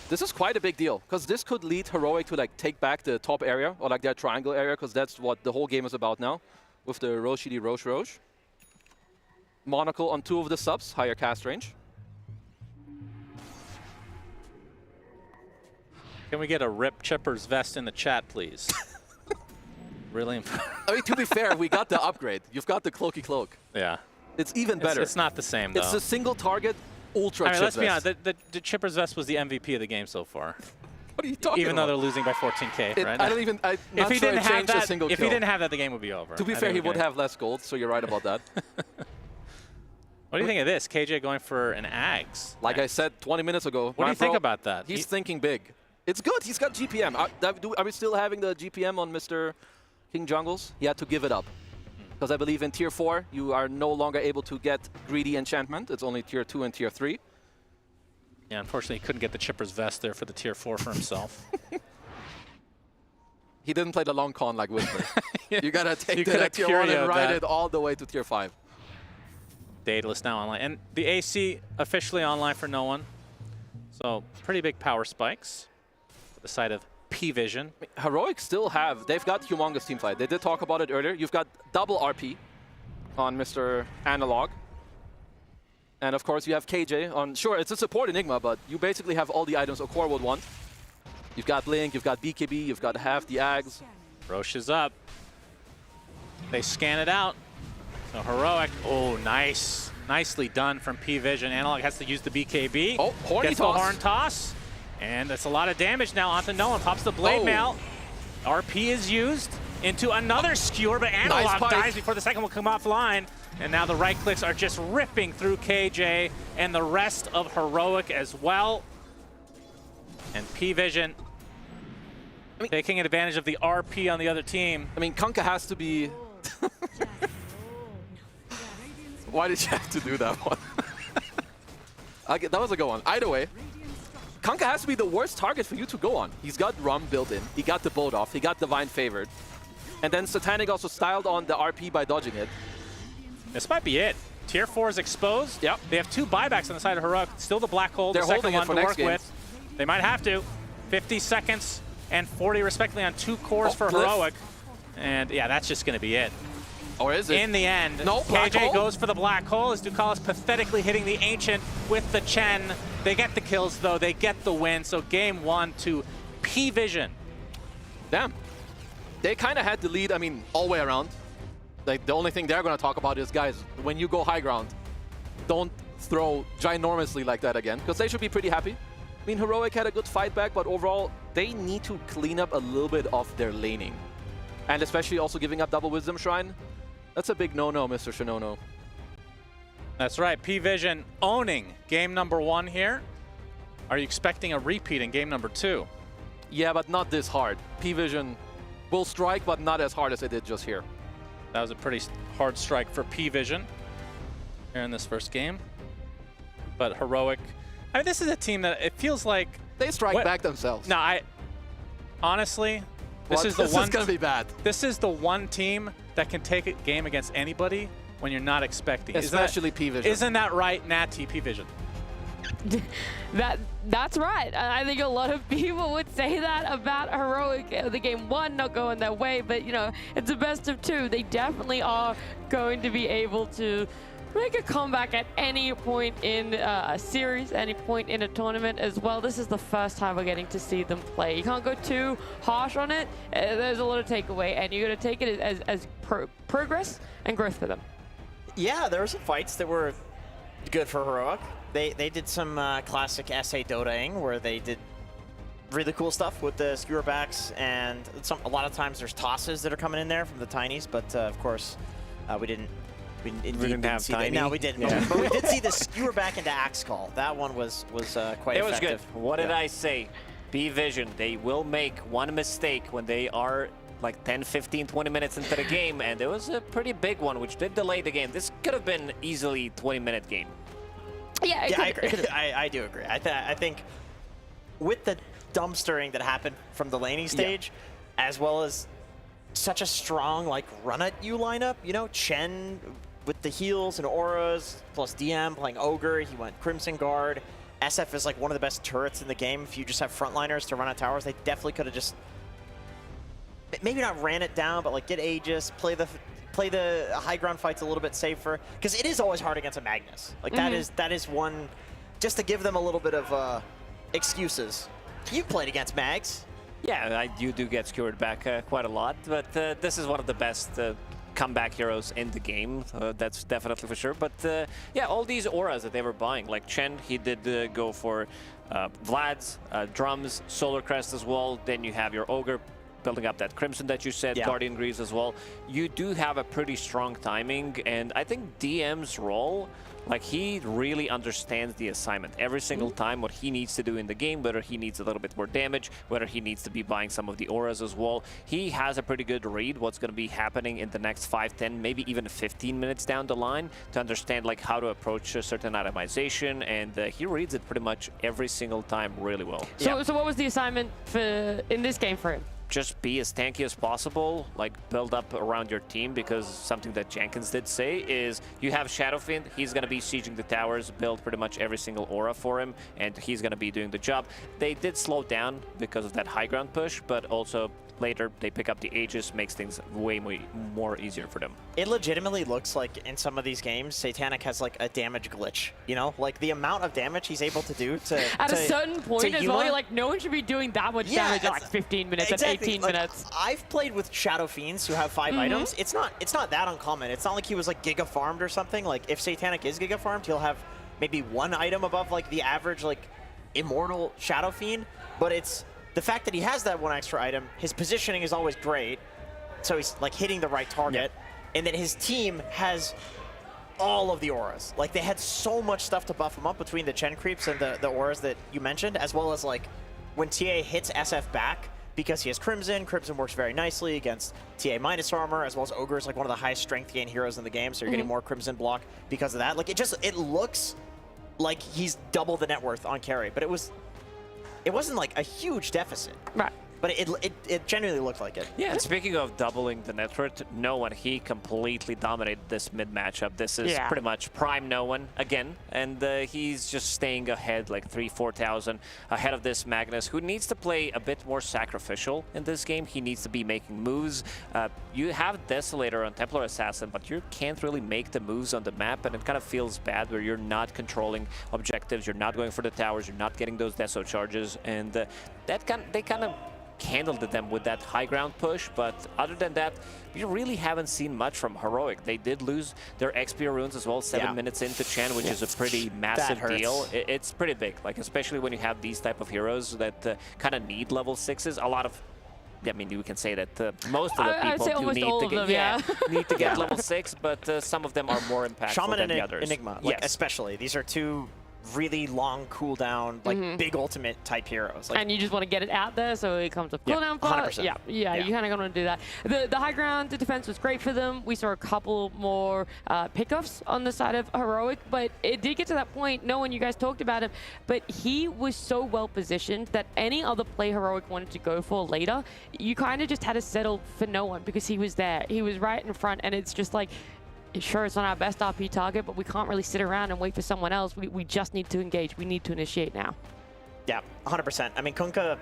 This is quite a big deal, because this could lead Heroic to like take back the top area, or like their triangle area, because that's what the whole game is about now, with the Roche-y Roche. Monocle on 2 of the subs, higher cast range. Can we get a Rip Chipper's Vest in the chat, please? Really important. I mean, to be fair, we got the upgrade. You've got the Cloaky Cloak. Yeah. It's even better. It's not the same, though. It's a single target ultra chip let's vest. be honest, the Chipper's Vest was the MVP of the game so far. What are you talking Even about? though they're losing by 14K, right? I don't even, I'm not if he sure didn't it have changed that, a single if kill. he didn't have that, the game would be over. To be fair, he would have less gold, so you're right about that. What do you think of this? KJ going for an Axe. Like I said 20 minutes ago. What do you think about that? He's thinking big. It's good. He's got GPM. Are we still having the GPM on Mr. King Jungles? He had to give it up. Because I believe in Tier 4, you are no longer able to get Greedy Enchantment. It's only Tier 2 and Tier 3. Yeah, unfortunately, he couldn't get the Chipper's Vest there for the Tier 4 for himself. He didn't play the long con like Whisper. Yeah. You got to take You the Tier 1 and ride that. it all the way to Tier 5. Daedalus now online. And the AC officially online for no one. So pretty big power spikes. The side of P-Vision. Heroic still they've got humongous teamfight. They did talk about it earlier. You've got double RP on Mr. Analog. And of course you have KJ on, sure, it's a support Enigma, but you basically have all the items a core would want. You've got Blink, you've got BKB, you've got half the Ags. Roche is up. They scan it out. So Heroic, oh, nice. Nicely done from P-Vision. Analog has to use the BKB. Oh, horny Gets toss. the horn toss. And that's a lot of damage now onto Nolan. Pops the blade mail. RP is used into another skewer, but Analog dies before the second will come offline. And now the right clicks are just ripping through KJ and the rest of Heroic as well. And P-Vision taking advantage of the RP on the other team. I mean, Kunkka has to be... Why did you have to do that one? That was a good one. Either way, Kunkka has to be the worst target for you to go on. He's got Rum built in. He got the boat off. He got Divine Favored. And then Satanic also styled on the RP by dodging it. This might be it. Tier 4 is exposed. Yep. They have 2 buybacks on the side of Heroic. Still the black hole, They're the second holding it one for to next work game. with. They might have to. 50 seconds and 40 respectively on 2 cores for Glyph. Heroic. And yeah, that's just going to be it. Or is it? In the end, No, black KJ hole. goes for the black hole as Ducalis pathetically hitting the Ancient with the Chen. They get the kills though, they get the win. So game 1 to P-Vision. Damn. They kind of had the lead, I mean, all the way around. Like, the only thing they're going to talk about is, guys, when you go high ground, don't throw ginormously like that again, because they should be pretty happy. I mean, Heroic had a good fight back, but overall, they need to clean up a little bit of their laning. And especially also giving up double Wisdom Shrine. That's a big no-no, Mr. Shinono. That's right, P-Vision owning game number 1 here. Are you expecting a repeat in game number 2? Yeah, but not this hard. P-Vision will strike, but not as hard as they did just here. That was a pretty hard strike for P-Vision here in this first game. But Heroic, I mean, this is a team that it feels like... They strike back themselves. No, honestly, this is this is going to be bad. This is the one team that can take a game against anybody when you're not expecting. Especially P-Vision. Isn't that right, Natty, P-Vision? That's right. I think a lot of people would say that about Heroic. The game 1 not going their way, but you know, it's a best of 2. They definitely are going to be able to make a comeback at any point in a series, any point in a tournament as well. This is the first time we're getting to see them play. You can't go too harsh on it. There's a lot of takeaway, and you're going to take it as progress and growth for them. Yeah, there were some fights that were good for Heroic. They did some classic SA Dota-ing where they did really cool stuff with the skewer backs, and a lot of times there's tosses that are coming in there from the Tinies, but of course we didn't have see Tiny. that. No, we didn't. Yeah. But we did see the skewer back into Axe Call. That one was quite effective. It was good. What did I say? P-Vision, they will make one mistake when they are like 10, 15, 20 minutes into the game, and it was a pretty big one, which did delay the game. This could have been easily 20-minute game. Yeah, I agree. I do agree. I think with the dumpstering that happened from the laning stage, as well as such a strong like run at you lineup, you know, Chen with the heals and auras, plus DM playing Ogre, he went Crimson Guard. SF is like one of the best turrets in the game. If you just have frontliners to run at towers, they definitely could have just maybe not ran it down, but like get Aegis, play the high ground fights a little bit safer, because it is always hard against a Magnus. Like that is one, just to give them a little bit of excuses. You've played against Mags. Yeah, you do get skewered back quite a lot, but this is one of the best comeback heroes in the game. That's definitely for sure. But yeah, all these auras that they were buying, like Chen, he did go for Vlad's, drums, Solar Crest as well. Then you have your Ogre building up that Crimson that you said, Guardian Greaves as well. You do have a pretty strong timing, and I think DM's role, like, he really understands the assignment every single time, what he needs to do in the game, whether he needs a little bit more damage, whether he needs to be buying some of the auras as well. He has a pretty good read what's going to be happening in the next 5, 10, maybe even 15 minutes down the line to understand like how to approach a certain itemization, and he reads it pretty much every single time really well. So what was the assignment in this game for him? Just be as tanky as possible, like build up around your team, because something that Jenkins did say is you have Shadowfiend, he's going to be sieging the towers, build pretty much every single aura for him, and he's going to be doing the job. They did slow down because of that high ground push, but also later they pick up the Aegis, makes things way more easier for them. It legitimately looks like in some of these games, Satanic has like a damage glitch, you know? Like the amount of damage he's able to do to At a certain point as well, Yuma. you're like, no one should be doing that much damage at like 15 minutes, at 18 minutes. I've played with Shadow Fiends who have 5 items. It's not that uncommon. It's not like he was like Giga farmed or something. Like if Satanic is Giga farmed, he'll have maybe 1 item above like the average like Immortal Shadow Fiend, but it's the fact that he has that 1 extra item, his positioning is always great, so he's like hitting the right target, and then his team has all of the auras. Like they had so much stuff to buff him up between the Chen creeps and the auras that you mentioned, as well as like when TA hits SF back, because he has Crimson works very nicely against TA minus armor, as well as Ogre is like one of the highest strength gain heroes in the game, so you're getting more Crimson block because of that. Like it looks like he's double the net worth on carry, but it wasn't like a huge deficit. Right. but it genuinely looked like it. Yeah, and speaking of doubling the net worth, No One, he completely dominated this mid matchup. This is pretty much prime No One again, and he's just staying ahead, like 3,000-4,000 ahead of this Magnus, who needs to play a bit more sacrificial in this game. He needs to be making moves. You have Desolator on Templar Assassin, but you can't really make the moves on the map, and it kind of feels bad where you're not controlling objectives, you're not going for the towers, you're not getting those Deso charges, and they kind of handled them with that high ground push, but other than that, we really haven't seen much from Heroic. They did lose their XP runes as well, 7 minutes into Chen, which is a pretty massive deal. It's pretty big, like especially when you have these type of heroes that kind of need level 6s. A lot of, I mean, you can say that most of the people do need to get, need to get level 6, but some of them are more impactful Shaman than and the others. Enigma, like especially. These are two really long cooldown, like big ultimate type heroes. Like, and you just want to get it out there, so it comes with cooldown part. 100%. Yeah, you kind of want to do that. The high ground, the defense was great for them. We saw a couple more pickoffs on the side of Heroic, but it did get to that point. No One, you guys talked about him, but he was so well positioned that any other play Heroic wanted to go for later, you kind of just had to settle for No One because he was there. He was right in front, and it's just like, sure, it's not our best RP target, but we can't really sit around and wait for someone else. We just need to engage. We need to initiate now. Yeah, 100%. I mean, Kunkka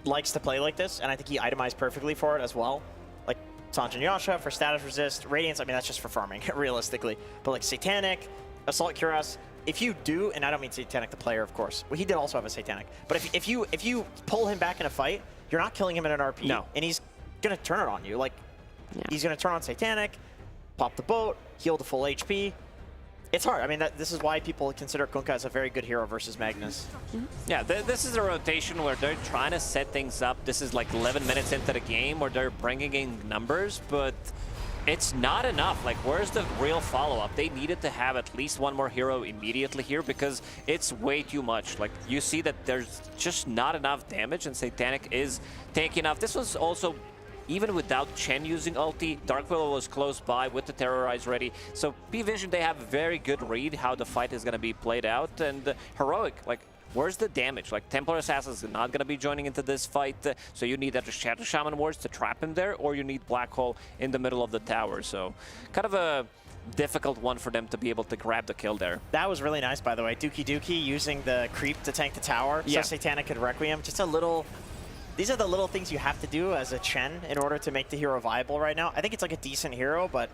likes to play like this, and I think he itemized perfectly for it as well. Like Sanjin Yasha for status resist, Radiance, I mean, that's just for farming, realistically. But like Satanic, Assault Cuirass, if you do, and I don't mean Satanic the player, of course. Well, he did also have a Satanic. But if you pull him back in a fight, you're not killing him in an RP, and he's going to turn it on you. Like, he's going to turn on Satanic, pop the boat, heal the full HP. It's hard. I mean, this is why people consider Kunkka as a very good hero versus Magnus. Yeah, this is a rotation where they're trying to set things up. This is like 11 minutes into the game where they're bringing in numbers, but it's not enough. Like, where's the real follow-up? They needed to have at least one more hero immediately here because it's way too much. Like, you see that there's just not enough damage, and Satanic is taking off. This was also, even without Chen using ulti, Dark Willow was close by with the Terrorize ready. So P-Vision, they have a very good read how the fight is going to be played out. And Heroic, like, where's the damage? Like, Templar Assassin is not going to be joining into this fight, so you need either Shadow Shaman wards to trap him there, or you need Black Hole in the middle of the tower. So kind of a difficult one for them to be able to grab the kill there. That was really nice, by the way. Dookie using the creep to tank the tower, so Satanic could Requiem. Just a little... These are the little things you have to do as a Chen in order to make the hero viable right now. I think it's like a decent hero, but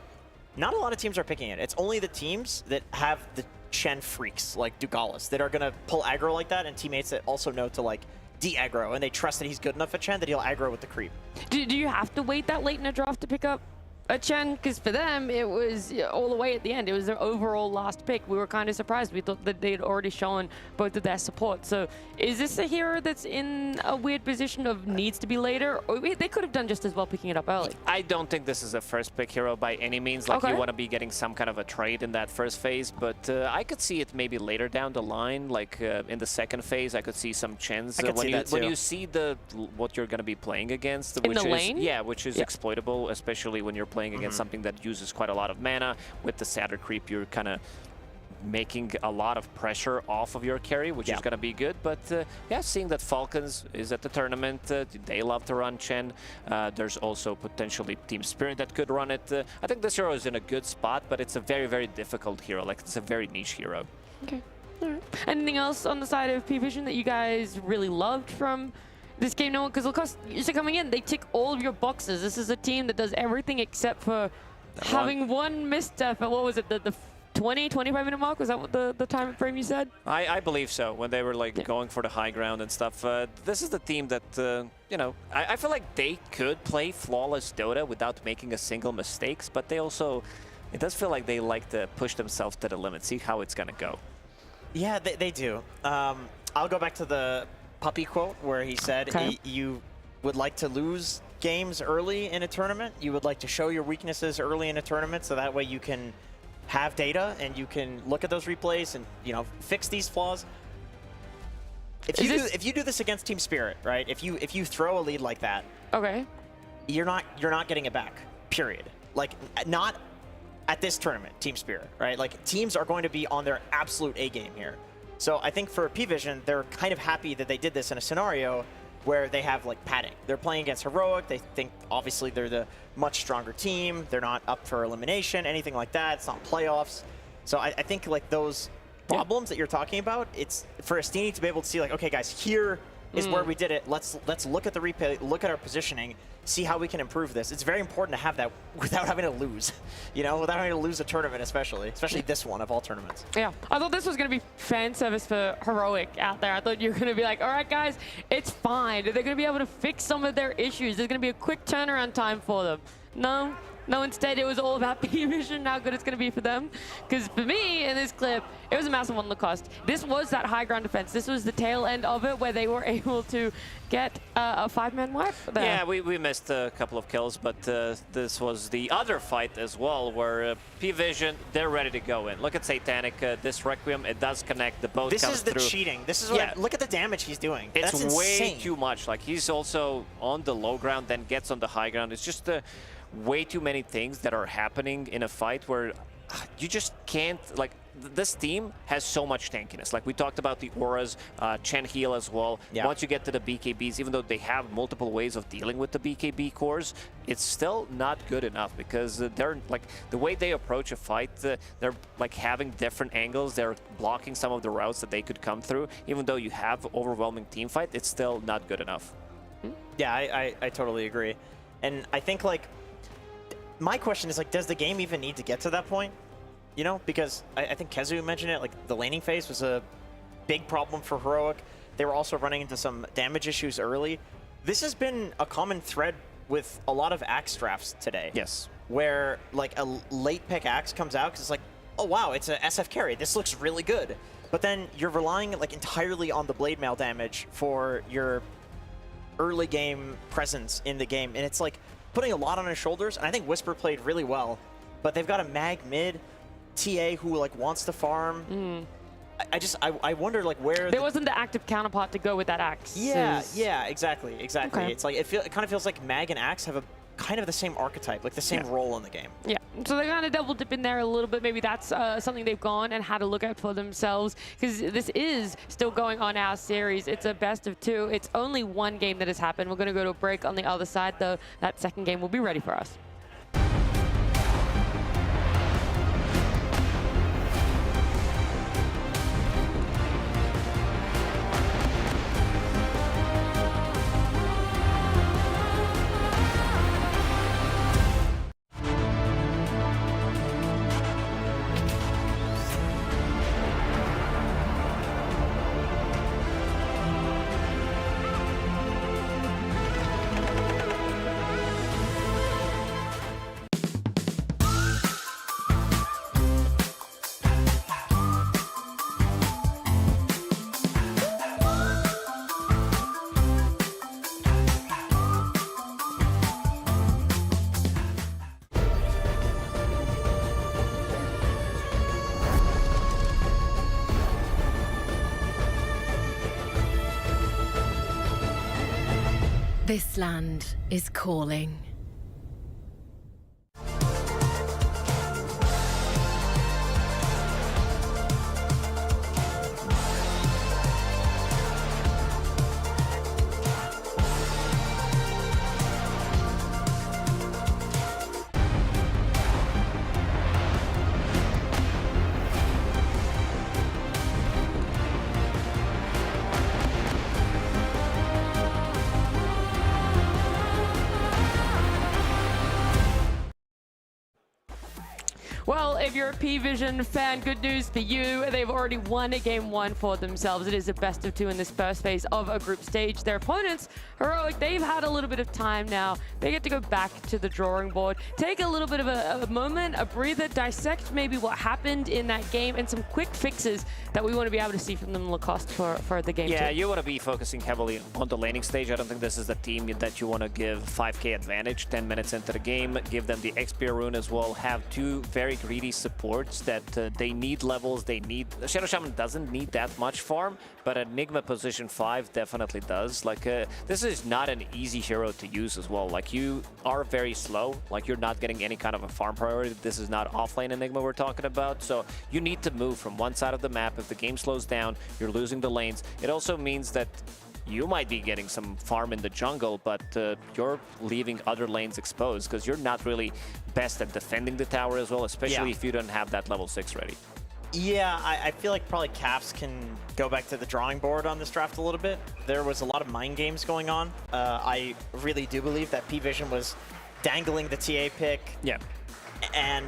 not a lot of teams are picking it. It's only the teams that have the Chen freaks, like Dugalis, that are going to pull aggro like that, and teammates that also know to, like, de-aggro, and they trust that he's good enough at Chen that he'll aggro with the creep. Do you have to wait that late in a draft to pick up a Chen? Because for them, it was all the way at the end. It was their overall last pick. We were kind of surprised. We thought that they'd already shown both of their support. So is this a hero that's in a weird position of needs to be later? Or they could have done just as well picking it up early. I don't think this is a first pick hero by any means. Like, you want to be getting some kind of a trade in that first phase, but I could see it maybe later down the line, like in the second phase, I could see some Chens. When you see what you're going to be playing against, in the lane? Yeah, which is exploitable, especially when you're playing against something that uses quite a lot of mana. With the Satyr Creep, you're kind of making a lot of pressure off of your carry, which is going to be good. But yeah, seeing that Falcons is at the tournament, they love to run Chen. There's also potentially Team Spirit that could run it. I think this hero is in a good spot, but it's a very, very difficult hero. Like, it's a very niche hero. Okay. All right. Anything else on the side of P-Vision that you guys really loved from this game? No one, because Lucas, you're coming in, they tick all of your boxes. This is a team that does everything except for having one misstep at, what was it, the 20, 25-minute mark? Was that what the time frame you said? I believe so, when they were like going for the high ground and stuff. This is the team that, you know, I feel like they could play flawless Dota without making a single mistakes, but they also, it does feel like they like to push themselves to the limit, see how it's going to go. Yeah, they do. I'll go back to the Puppy quote where he said, you would like to lose games early in a tournament. You would like to show your weaknesses early in a tournament, so that way you can have data and you can look at those replays and, you know, fix these flaws. If you do this against Team Spirit, right? If you throw a lead like that, you're not getting it back. Period. Like, not at this tournament, Team Spirit, right? Like, teams are going to be on their absolute A game here. So I think for P-Vision, they're kind of happy that they did this in a scenario where they have like padding. They're playing against Heroic. They think obviously they're the much stronger team. They're not up for elimination, anything like that. It's not playoffs. So I think like those problems that you're talking about, it's for Estini to be able to see like, okay guys, here is where we did it. Let's look at the replay, look at our positioning, see how we can improve this. It's very important to have that without having to lose, you know, without having to lose a tournament, especially this one of all tournaments. Yeah, I thought this was going to be fan service for Heroic out there. I thought you were going to be like, all right, guys, it's fine. They're going to be able to fix some of their issues. There's going to be a quick turnaround time for them. No, instead it was all about P-Vision, how good it's going to be for them. Because for me, in this clip, it was a massive one Lacoste. This was that high ground defense. This was the tail end of it where they were able to get a 5-man wipe there. Yeah, we missed a couple of kills, but this was the other fight as well where P-Vision, they're ready to go in. Look at Satanic, this Requiem, it does connect, the boat comes through. This is the cheating. This is what look at the damage he's doing. It's That's way insane. too much. Like, he's also on the low ground, then gets on the high ground. It's just way too many things that are happening in a fight where you just can't, like, this team has so much tankiness. Like we talked about the auras, Chen heal as well. Yeah. Once you get to the BKBs, even though they have multiple ways of dealing with the BKB cores, it's still not good enough because they're like, the way they approach a fight, they're like having different angles. They're blocking some of the routes that they could come through. Even though you have overwhelming team fight, it's still not good enough. Yeah, I totally agree. And I think like, my question is like, does the game even need to get to that point? You know, because I think Kezu mentioned it, like the laning phase was a big problem for Heroic. They were also running into some damage issues early. This has been a common thread with a lot of Axe drafts today. Yes. Where like a late pick Axe comes out because it's like, oh wow, it's a SF carry. This looks really good. But then you're relying like entirely on the blade mail damage for your early game presence in the game. And it's like, putting a lot on his shoulders, and I think Whisper played really well, but they've got a mag mid, TA who like wants to farm. I wonder like where there wasn't the active counterpart to go with that Axe. Yeah, exactly. Okay. It's like it kind of feels like Mag and Axe have a kind of the same archetype, like the same role in the game. Yeah, so they kind of double dip in there a little bit. Maybe that's something they've gone and had to look out for themselves, because this is still going on our series. It's a best of 2. It's only one game that has happened. We're going to go to a break on the other side, though. That second game will be ready for us. This land is calling. Well, if you're a P-Vision fan, good news for you. They've already won a game 1 for themselves. It is a best of 2 in this first phase of a group stage. Their opponents, Heroic, they've had a little bit of time now. They get to go back to the drawing board, take a little bit of a moment, a breather, dissect maybe what happened in that game, and some quick fixes that we want to be able to see from them Lacoste for the game 2. Yeah, you want to be focusing heavily on the laning stage. I don't think this is the team that you want to give 5k advantage 10 minutes into the game. Give them the XP rune as well. Have 2 very greedy supports that they need levels. They need... Shadow Shaman doesn't need that much farm, but Enigma position 5 definitely does. Like, this is not an easy hero to use as well. Like, you are very slow. Like, you're not getting any kind of a farm priority. This is not offlane Enigma we're talking about. So you need to move from one side of the map. If the game slows down, you're losing the lanes. It also means that you might be getting some farm in the jungle, but you're leaving other lanes exposed because you're not really best at defending the tower as well, especially if you don't have that level 6 ready. Yeah, I feel like probably Caps can go back to the drawing board on this draft a little bit. There was a lot of mind games going on. I really do believe that P-Vision was dangling the TA pick. Yeah. And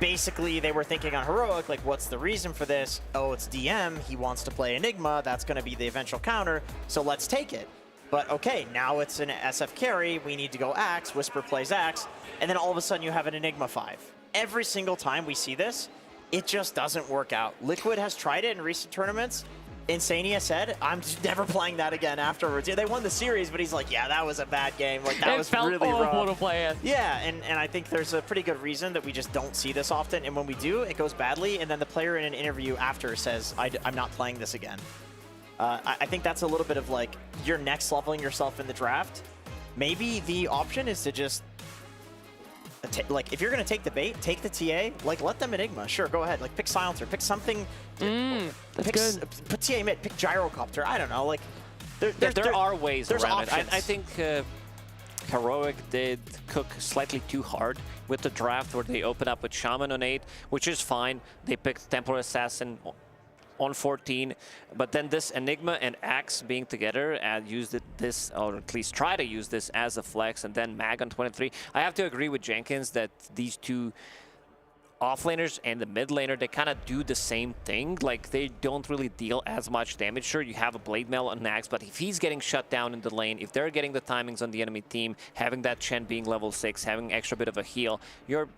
basically they were thinking on Heroic, like, what's the reason for this? Oh, it's DM. He wants to play Enigma. That's going to be the eventual counter. So let's take it. But okay, now it's an SF carry. We need to go Axe. Whisper plays Axe. And then all of a sudden you have an Enigma 5. Every single time we see this, it just doesn't work out. Liquid has tried it in recent tournaments. Insania said, I'm just never playing that again afterwards. Yeah, they won the series, but he's like, yeah, that was a bad game. Like, that was really rough. To play it. Yeah, and I think there's a pretty good reason that we just don't see this often. And when we do, it goes badly. And then the player in an interview after says, I'm not playing this again. I think that's a little bit of like, you're next leveling yourself in the draft. Maybe the option is to just like, if you're going to take the bait, take the TA, like, let them Enigma. Sure, go ahead. Like, pick Silencer, pick something. Put TA mid, pick Gyrocopter. I don't know. Like, there are ways around options. it. I think Heroic did cook slightly too hard with the draft where they open up with Shaman on 8, which is fine. They picked Templar Assassin on 14, but then this Enigma and Axe being together and used this, or at least try to use this as a flex, and then Mag on 23. I have to agree with Jenkins that these two offlaners and the mid laner, they kind of do the same thing. Like, they don't really deal as much damage. Sure, you have a Blade Mail on Axe, but if he's getting shut down in the lane, if they're getting the timings on the enemy team, having that Chen being level 6, having extra bit of a heal, you're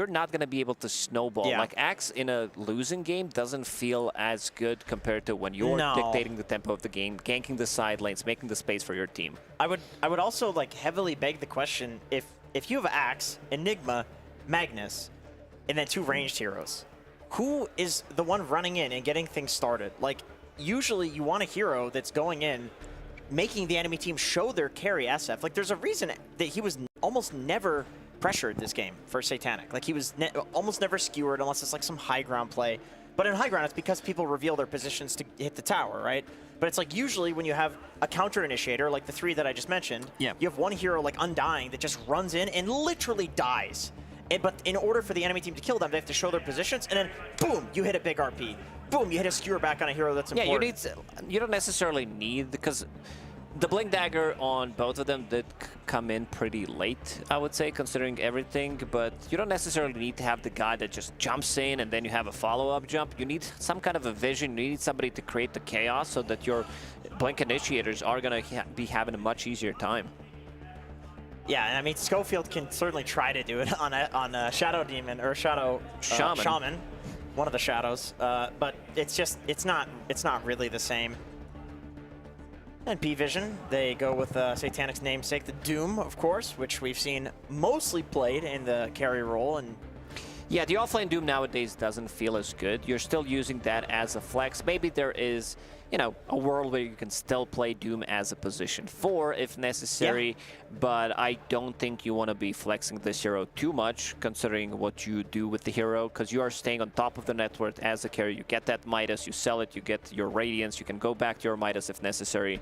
not going to be able to snowball. Yeah. Like, Axe in a losing game doesn't feel as good compared to when you're dictating the tempo of the game, ganking the side lanes, making the space for your team. I would also like heavily beg the question, if you have Axe, Enigma, Magnus, and then 2 ranged heroes, who is the one running in and getting things started? Like, usually you want a hero that's going in, making the enemy team show their carry SF. Like, there's a reason that he was almost never pressured this game for Satanic. Like, he was almost never skewered unless it's like some high ground play. But in high ground, it's because people reveal their positions to hit the tower, right? But it's like, usually when you have a counter initiator, like the 3 that I just mentioned, you have one hero like Undying that just runs in and literally dies. But in order for the enemy team to kill them, they have to show their positions, and then boom, you hit a big RP. Boom, you hit a skewer back on a hero that's important. Yeah, you don't necessarily need, because the Blink Dagger on both of them did come in pretty late, I would say, considering everything, but you don't necessarily need to have the guy that just jumps in and then you have a follow-up jump. You need some kind of a vision. You need somebody to create the chaos so that your Blink initiators are going to be having a much easier time. Yeah, and I mean, Schofield can certainly try to do it on a Shadow Demon or Shadow Shaman, one of the shadows, but it's not really the same. And P-Vision, they go with Satanic's namesake, the Doom, of course, which we've seen mostly played in the carry role. And yeah, the offlane Doom nowadays doesn't feel as good. You're still using that as a flex. Maybe there is, you know, a world where you can still play Doom as a position 4 if necessary, but I don't think you want to be flexing this hero too much, considering what you do with the hero, because you are staying on top of the net worth as a carry. You get that Midas, you sell it, you get your Radiance, you can go back to your Midas if necessary,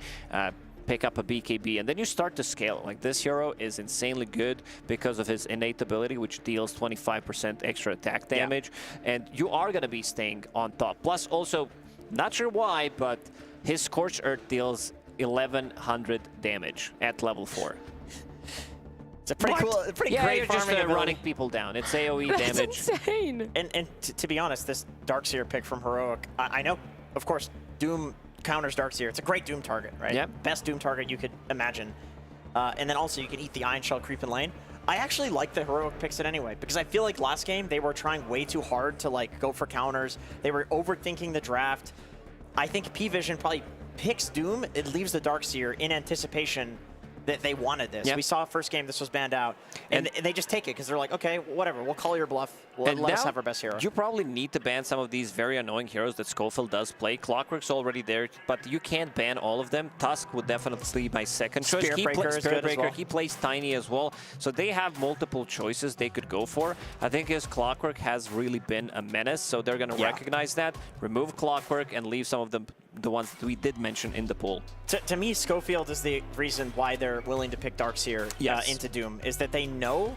pick up a BKB, and then you start to scale. Like, this hero is insanely good because of his innate ability, which deals 25% extra attack damage, and you are going to be staying on top. Plus, also, not sure why, but his Scorched Earth deals 1100 damage at level 4. It's a pretty cool, pretty great you're just farming ability. running people down. It's AoE damage. That's insane. And to be honest, this Darkseer pick from Heroic, I know, of course, Doom counters Darkseer. It's a great Doom target, right? Yep. Best Doom target you could imagine. And then also you can eat the Iron Shell creep in lane. I actually like the Heroic picks it anyway, because I feel like last game they were trying way too hard to like go for counters. They were overthinking the draft. I think P-Vision probably picks Doom. It leaves the Darkseer in anticipation that they wanted this. Yep. We saw first game this was banned out, and they just take it because they're like, okay, whatever, we'll call your bluff. Let us have our best hero. You probably need to ban some of these very annoying heroes that Schofield does play. Clockwork's already there, but you can't ban all of them. Tusk would definitely be my second choice. Spiritbreaker, he plays Tiny as well. So they have multiple choices they could go for. I think his Clockwork has really been a menace, so they're going to recognize that, remove Clockwork, and leave some of them the ones that we did mention in the pool. To me, Schofield is the reason why they're willing to pick Darkseer into Doom, is that they know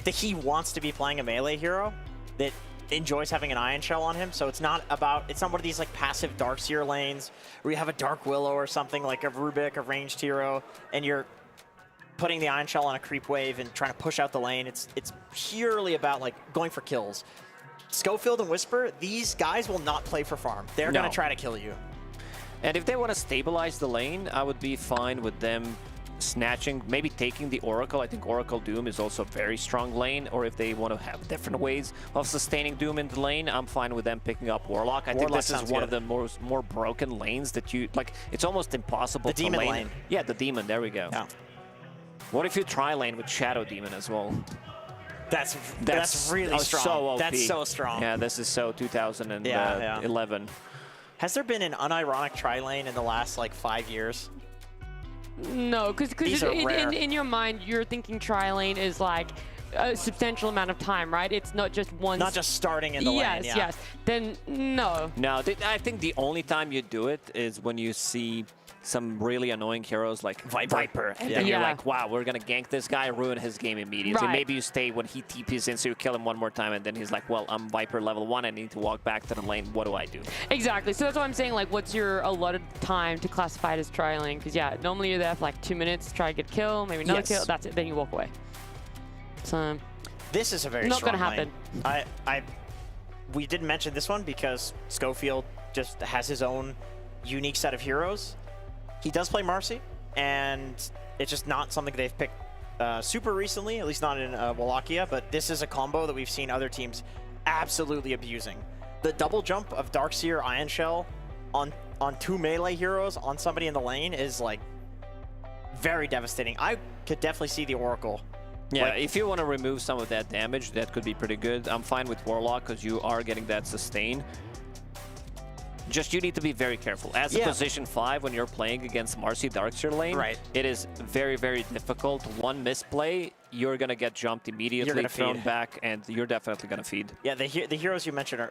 that he wants to be playing a melee hero that enjoys having an Ion Shell on him. So it's not one of these like passive Darkseer lanes where you have a Dark Willow or something like a Rubik, a ranged hero, and you're putting the Ion Shell on a creep wave and trying to push out the lane. It's purely about like going for kills. Schofield and Whisper, these guys will not play for farm. They're going to try to kill you. And if they want to stabilize the lane, I would be fine with them snatching, maybe taking the Oracle. I think Oracle Doom is also a very strong lane, or if they want to have different ways of sustaining Doom in the lane, I'm fine with them picking up Warlock. I think this is one of the more broken lanes that you, like, it's almost impossible to Demon lane. Yeah, the Demon, there we go. Yeah. What if you try lane with Shadow Demon as well? That's really strong. So OP. That's so strong. Yeah, this is so 2011. Has there been an unironic tri-lane in the last, like, 5 years? No, because in your mind, you're thinking tri-lane is like a substantial amount of time, right? It's not just one. Not just starting in the lane, yeah. Yes, then no. No, I think the only time you do it is when you see some really annoying heroes like Viper. And then you're like, wow, we're going to gank this guy, ruin his game immediately. Right. Maybe you stay when he TPs in, so you kill him one more time, and then he's like, well, I'm Viper level 1, I need to walk back to the lane. What do I do? Exactly. So that's why I'm saying, like, what's your allotted time to classify it as tri-lane? Because, yeah, normally you're there for, like, 2 minutes, try to get a kill, maybe another kill, that's it, then you walk away. So this is a very not strong going to happen. We didn't mention this one because Schofield just has his own unique set of heroes. He does play Marcy, and it's just not something they've picked super recently, at least not in Wallachia, but this is a combo that we've seen other teams absolutely abusing. The double jump of Darkseer Ion Shell on 2 melee heroes on somebody in the lane is, like, very devastating. I could definitely see the Oracle. Yeah, like, if you want to remove some of that damage, that could be pretty good. I'm fine with Warlock because you are getting that sustain. Just you need to be very careful. As a position 5, when you're playing against Marcy Darkseer lane, it is very, very difficult. One misplay, you're going to get jumped immediately, thrown back, and you're definitely going to feed. Yeah, the heroes you mentioned are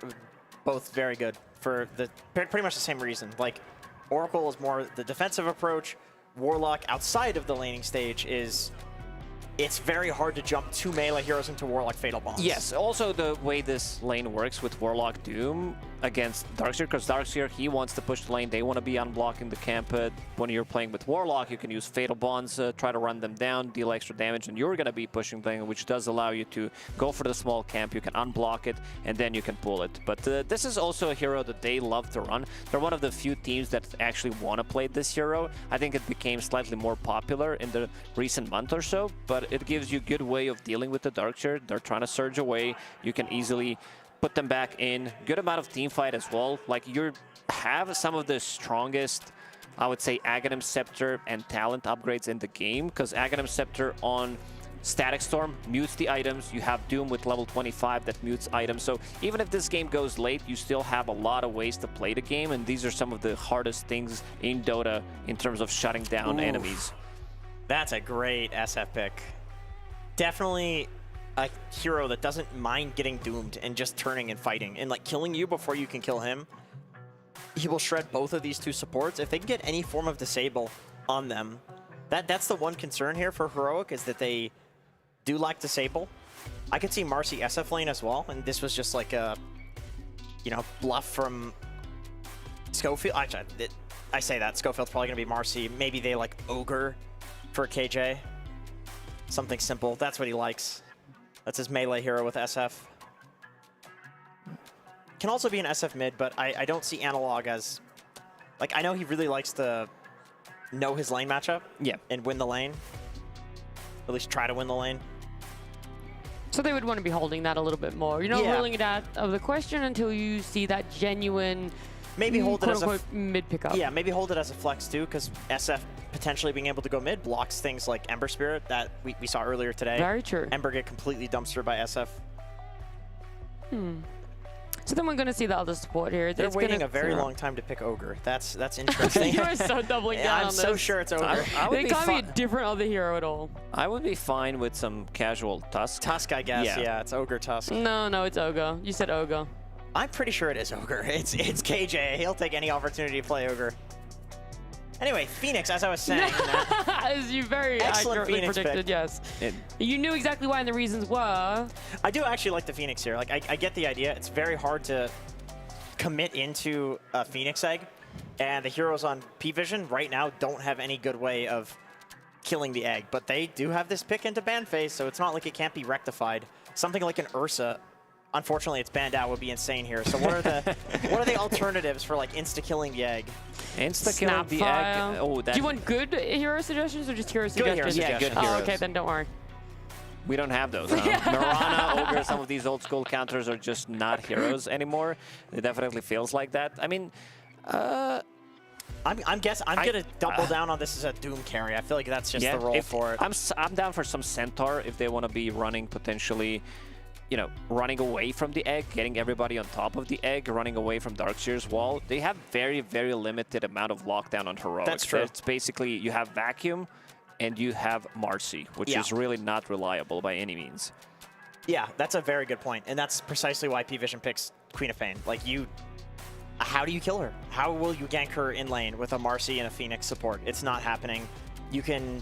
both very good for pretty much the same reason. Like, Oracle is more the defensive approach. Warlock, outside of the laning stage, it's very hard to jump 2 melee heroes into Warlock Fatal Bombs. Yes, also the way this lane works with Warlock Doom against Darkseer, because Darkseer, he wants to push the lane, they want to be unblocking the camp. When you're playing with Warlock, you can use Fatal Bonds, try to run them down, deal extra damage, and you're going to be pushing the lane, which does allow you to go for the small camp, you can unblock it, and then you can pull it. But this is also a hero that they love to run. They're one of the few teams that actually want to play this hero. I think it became slightly more popular in the recent month or so, but it gives you a good way of dealing with the Darkseer. They're trying to surge away. You can easily put them back in. Good amount of team fight as well. Like, you have some of the strongest, I would say, Aghanim Scepter and talent upgrades in the game, because Aghanim Scepter on Static Storm mutes the items. You have Doom with level 25 that mutes items. So even if this game goes late, you still have a lot of ways to play the game, and these are some of the hardest things in Dota in terms of shutting down enemies. That's a great SF pick. Definitely a hero that doesn't mind getting doomed and just turning and fighting and, like, killing you before you can kill him. He will shred both of these 2 supports. If they can get any form of disable on them, that's the one concern here for Heroic, is that they do lack disable. I could see Marcy SF lane as well, and this was just like a, you know, bluff from Schofield. Actually, I say that. Schofield's probably going to be Marcy. Maybe they like Ogre for KJ. Something simple. That's what he likes. That's his melee hero with SF. Can also be an SF mid, but I don't see Analog as... Like, I know he really likes to know his lane matchup and win the lane. At least try to win the lane. So they would want to be holding that a little bit more. You're not ruling it out of the question until you see that genuine... Maybe hold it as a mid pickup. Yeah, maybe hold it as a flex too, because SF potentially being able to go mid blocks things like Ember Spirit that we saw earlier today. Very true. Ember get completely dumpstered by SF. So then we're going to see the other support here. They're waiting a very long time to pick Ogre. That's interesting. You're so doubling down on this. I'm so sure it's Ogre. They can't be a different other hero at all. I would be fine with some casual Tusk. Tusk, I guess. Yeah, it's Ogre Tusk. No, it's Ogre. You said Ogre. I'm pretty sure it is Ogre. It's KJ. He'll take any opportunity to play Ogre. Anyway, Phoenix, as I was saying. As you very accurately Phoenix predicted, pick. yes. You knew exactly why and the reasons were. I do actually like the Phoenix here. Like, I get the idea. It's very hard to commit into a Phoenix egg, and the heroes on P-Vision right now don't have any good way of killing the egg, but they do have this pick into ban phase, so it's not like it can't be rectified. Something like an Ursa, unfortunately it's banned out, would be insane here. So what are the alternatives for like insta-killing the egg? Insta-killing the egg? Oh, Do you want good hero suggestions or just hero suggestions? Yeah, good heroes. Oh, okay, then don't worry. We don't have those. Mirana, Ogre, some of these old school counters are just not heroes anymore. It definitely feels like that. I mean, I'm gonna double down on this as a Doom carry. I feel like that's just the role for it. I'm down for some Centaur if they want to be running potentially, you know, running away from the egg, getting everybody on top of the egg, running away from Darkseer's wall. They have very, very limited amount of lockdown on heroic. That's true. It's basically you have Vacuum and you have Marcy, which is really not reliable by any means. Yeah, that's a very good point, and that's precisely why P-Vision picks Queen of Pain. Like how do you kill her? How will you gank her in lane with a Marcy and a Phoenix support? It's not happening. You can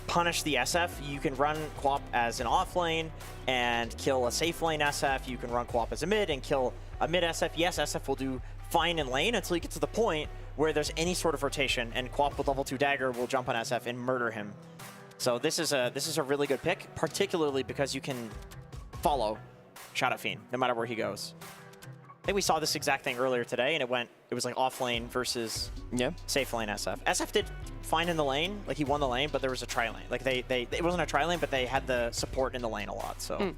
punish the SF. You can run Quap as an off lane and kill a safe lane SF. You can run Quap as a mid and kill a mid SF. Yes, SF will do fine in lane until you get to the point where there's any sort of rotation, and Quap with level 2 dagger will jump on SF and murder him. So this is a really good pick, particularly because you can follow Shadow Fiend no matter where he goes. I think we saw this exact thing earlier today, and it was like off lane versus safe lane SF. SF did fine in the lane, like he won the lane, but there was a tri lane. Like it wasn't a tri lane, but they had the support in the lane a lot, so it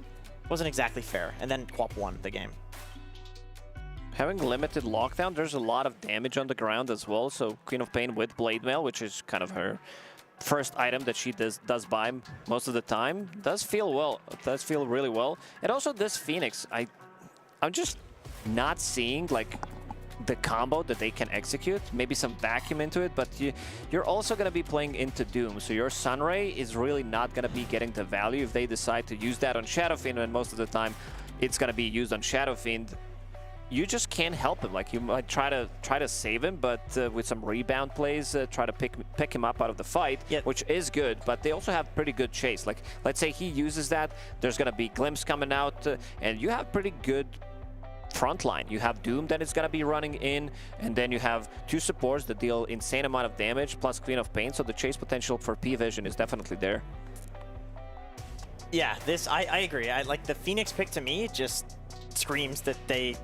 wasn't exactly fair. And then Quap won the game. Having limited lockdown, there's a lot of damage on the ground as well. So Queen of Pain with Blade Mail, which is kind of her first item that she does buy most of the time, does feel well. It does feel really well. And also this Phoenix, I'm just not seeing like the combo that they can execute. Maybe some vacuum into it, but you're also going to be playing into Doom. So your Sunray is really not going to be getting the value if they decide to use that on Shadow Fiend, and most of the time it's going to be used on Shadow Fiend. You just can't help him. Like you might try to save him, but with some rebound plays, try to pick him up out of the fight, which is good. But they also have pretty good chase. Like let's say he uses that, there's gonna be Glimpse coming out, and you have pretty good front line. You have Doom that is gonna be running in, and then you have two supports that deal insane amount of damage plus Queen of Pain. So the chase potential for P-Vision is definitely there. Yeah, I agree. I like the Phoenix pick. To me just screams that they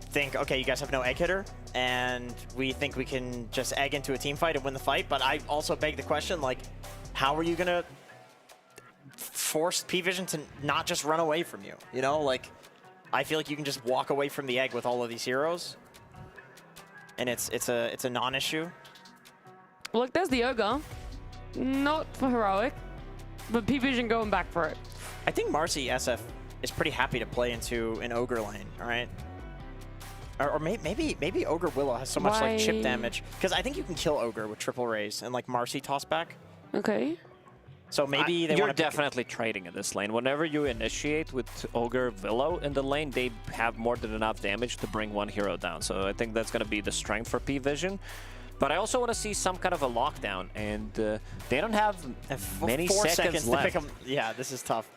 think, okay, you guys have no egg hitter, and we think we can just egg into a team fight and win the fight. But I also beg the question, like, how are you gonna force P-Vision to not just run away from you? You know, like, I feel like you can just walk away from the egg with all of these heroes, and it's a non-issue. Look, there's the Ogre. Not for heroic, but P-Vision going back for it. I think Marcy SF is pretty happy to play into an Ogre lane, all right? Or maybe Ogre Willow has so much like chip damage, because I think you can kill Ogre with triple raise and like Marcy toss back. Okay. So maybe they you're definitely trading in this lane. Whenever you initiate with Ogre Willow in the lane, they have more than enough damage to bring one hero down. So I think that's going to be the strength for P-Vision. But I also want to see some kind of a lockdown, and they don't have many 4 seconds left. to pick them. Yeah, this is tough.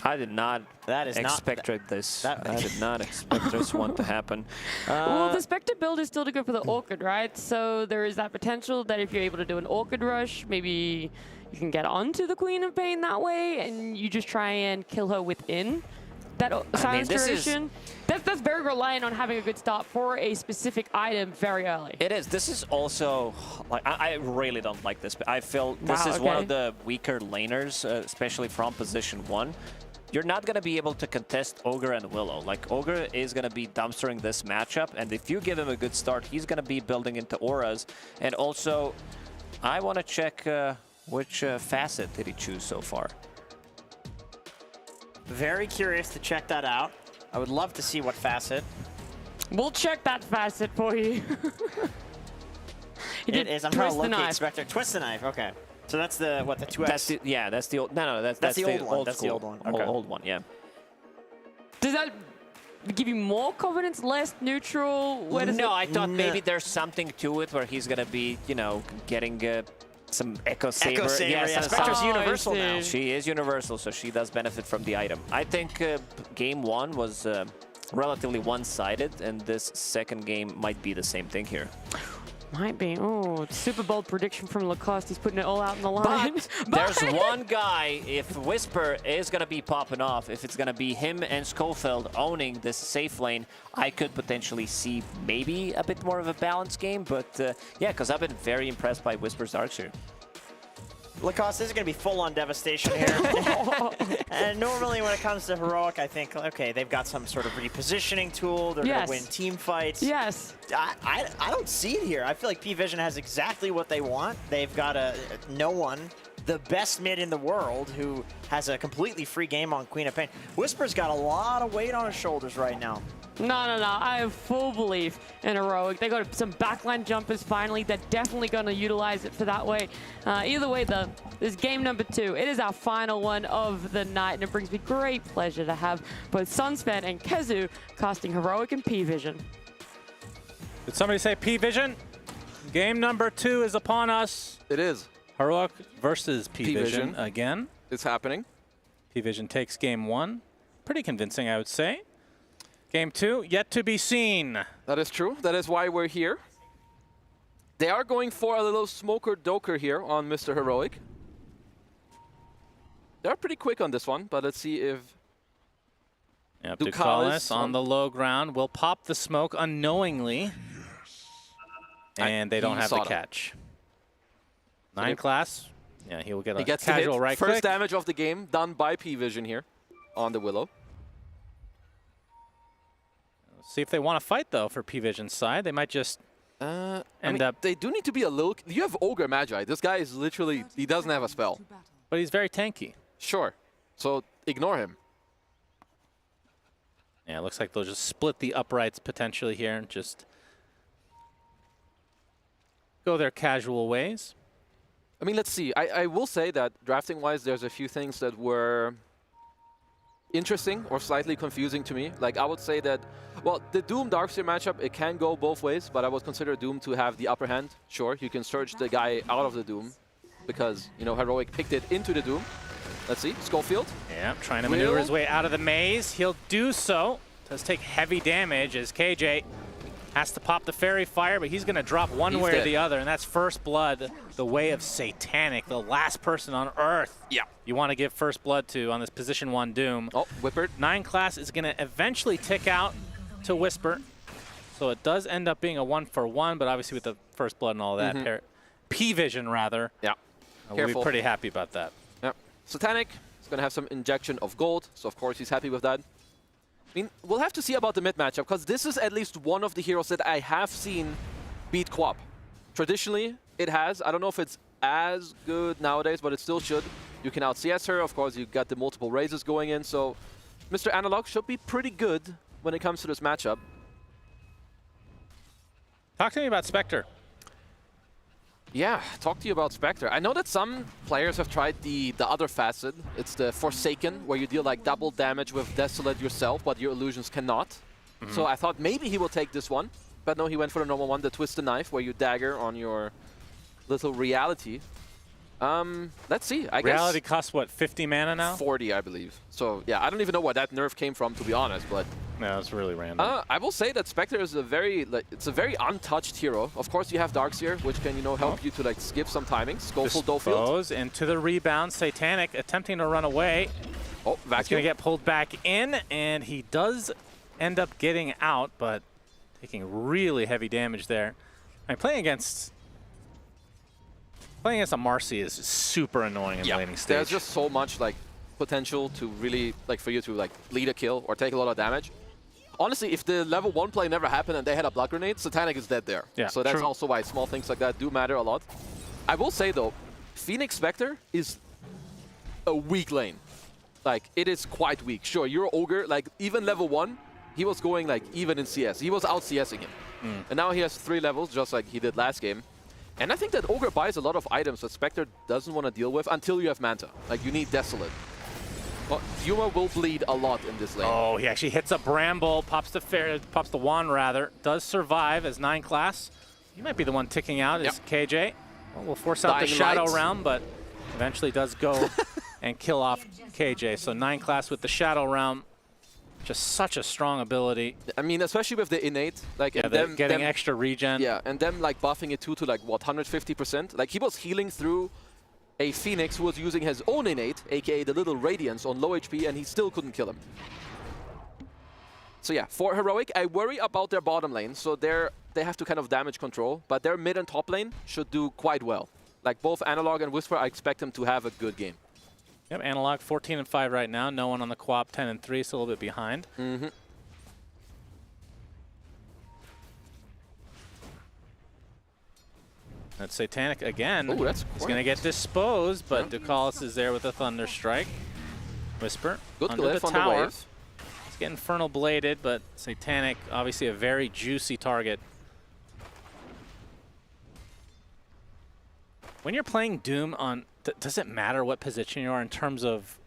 I did not expect this. I did not expect this one to happen. Well, the Spectre build is still to go for the Orchid, right? So there is that potential that if you're able to do an Orchid rush, maybe you can get onto the Queen of Pain that way, and you just try and kill her within that silence duration. That's very reliant on having a good start for a specific item very early. It is. This is also, like, I really don't like this. I feel this is one of the weaker laners, especially from position 1. You're not going to be able to contest Ogre and Willow. Like, Ogre is going to be dumpstering this matchup, and if you give him a good start, he's going to be building into auras. And also, I want to check which facet did he choose so far. Very curious to check that out. I would love to see what facet. We'll check that facet for you. It is. I'm trying to locate Spectre. Twist the knife. Okay. So that's the, what, the 2X? That's the old, no, that's the old one. That's the old one. Okay. Old one, yeah. Does that give you more confidence, less neutral? Where does No, it... I thought maybe there's something to it where he's going to be, you know, getting some Echo Saber. Echo Saber, yeah. Spectre's universal now. She is universal, so she does benefit from the item. I think game one was relatively one-sided, and this second game might be the same thing here. Might be. Oh, super bold prediction from Lacoste. He's putting it all out on the line. But there's one guy, if Whisper is going to be popping off, if it's going to be him and Schofield owning this safe lane, I could potentially see maybe a bit more of a balanced game. But yeah, because I've been very impressed by Whisper's Darkseer. Lacoste, this is going to be full-on devastation here. And normally when it comes to Heroic, I think, okay, they've got some sort of repositioning tool. They're going to win team fights. Yes. I don't see it here. I feel like P-Vision has exactly what they want. They've got no one, the best mid in the world, who has a completely free game on Queen of Pain. Whisper's got a lot of weight on his shoulders right now. No. I have full belief in Heroic. They got some backline jumpers finally. They're definitely going to utilize it for that way. Either way, though, this is game number 2. It is our final one of the night, and it brings me great pleasure to have both Sunsfed and Kezu casting Heroic and P-Vision. Did somebody say P-Vision? Game number 2 is upon us. It is. Heroic versus P-Vision again. It's happening. P-Vision takes game 1. Pretty convincing, I would say. Game 2, yet to be seen. That is true. That is why we're here. They are going for a little smoker-doker here on Mr. Heroic. They're pretty quick on this one, but let's see if Ducalis on the low ground will pop the smoke unknowingly. And they don't have the catch. 9 class. Yeah, he will get a casual right click. First damage of the game done by P-Vision here on the Willow. See if they want to fight, though, for P-Vision's side. They might just end up... They do need to be a little... You have Ogre Magi. This guy is literally... He doesn't have a spell. But he's very tanky. Sure. So ignore him. Yeah, it looks like they'll just split the uprights potentially here and just go their casual ways. I mean, let's see. I will say that drafting-wise, there's a few things that were interesting or slightly confusing to me. Like, I would say that, well, the Doom Darkseer matchup, it can go both ways, but I would consider Doom to have the upper hand. Sure, you can search the guy out of the Doom because, you know, Heroic picked it into the Doom. Let's see, Schofield. Yeah, trying to maneuver his way out of the maze. He'll do so. Does take heavy damage as KJ has to pop the Fairy Fire, but he's going to drop one way or the other, and that's First Blood, the way of Satanic, the last person on Earth. Yeah. You want to give First Blood to on this position 1 Doom. Oh, Whippert. 9 class is going to eventually tick out to Whisper. So it does end up being a 1-for-1, but obviously with the First Blood and all that, P-Vision rather. Yeah. We'll be pretty happy about that. Yeah. Satanic is going to have some injection of gold, so of course he's happy with that. I mean, we'll have to see about the mid matchup, because this is at least one of the heroes that I have seen beat Quap. Traditionally, it has. I don't know if it's as good nowadays, but it still should. You can out-CS her. Of course, you've got the multiple raises going in, so Mr. Analog should be pretty good when it comes to this matchup. Talk to me about Spectre. Yeah, talk to you about Spectre. I know that some players have tried the other facet. It's the Forsaken, where you deal like double damage with Desolate yourself, but your illusions cannot. So I thought maybe he will take this one. But no, he went for the normal one, the Twisted Knife, where you dagger on your little reality. Let's see, I guess. Reality costs, what, 50 mana now? 40, I believe. So, yeah, I don't even know where that nerf came from, to be honest, but... No, it's really random. I will say that Spectre is a very, it's a very untouched hero. Of course, you have Darkseer, which can, you know, help you to, like, skip some timings. Skillful Dofield. Goes into the rebound. Satanic attempting to run away. Oh, Vacuum. He's going to get pulled back in, and he does end up getting out, but taking really heavy damage there. I mean, playing against a Marcy is super annoying in the laning stage. There's just so much like potential to really like for you to like lead a kill or take a lot of damage. Honestly, if the level 1 play never happened and they had a blood grenade, Satanic is dead there. Yeah, so that's also why small things like that do matter a lot. I will say though, Phoenix Spectre is a weak lane. Like, it is quite weak. Sure, you're Ogre, like even level 1, he was going like even in CS. He was out CSing him. And now he has 3 levels, just like he did last game. And I think that Ogre buys a lot of items that Spectre doesn't want to deal with until you have Manta. Like, you need Desolate. Well, Yuma will bleed a lot in this lane. Oh, he actually hits a Bramble, pops the wand rather. Does survive as 9 class. He might be the one ticking out is KJ. Well, we'll force out the Shadow round, but eventually does go and kill off KJ. So 9 class with the Shadow round. Just such a strong ability. I mean, especially with the innate, like yeah, and them getting extra regen. Yeah, and them like buffing it to like what 150%. Like he was healing through a Phoenix who was using his own innate, aka the little Radiance on low HP, and he still couldn't kill him. So yeah, for Heroic, I worry about their bottom lane. So they have to kind of damage control, but their mid and top lane should do quite well. Like both Analog and Whisper, I expect them to have a good game. Yep, Analog 14-5 right now. No one on the co-op 10-3, so a little bit behind. Mm-hmm. That's Satanic again. Oh, that's He's going to get disposed, but Ducalis is there with a Thunder Strike. Whisper good under the glyph on tower. the wave. He's getting Infernal Bladed, but Satanic, obviously a very juicy target. When you're playing Doom on, does it matter what position you are in terms of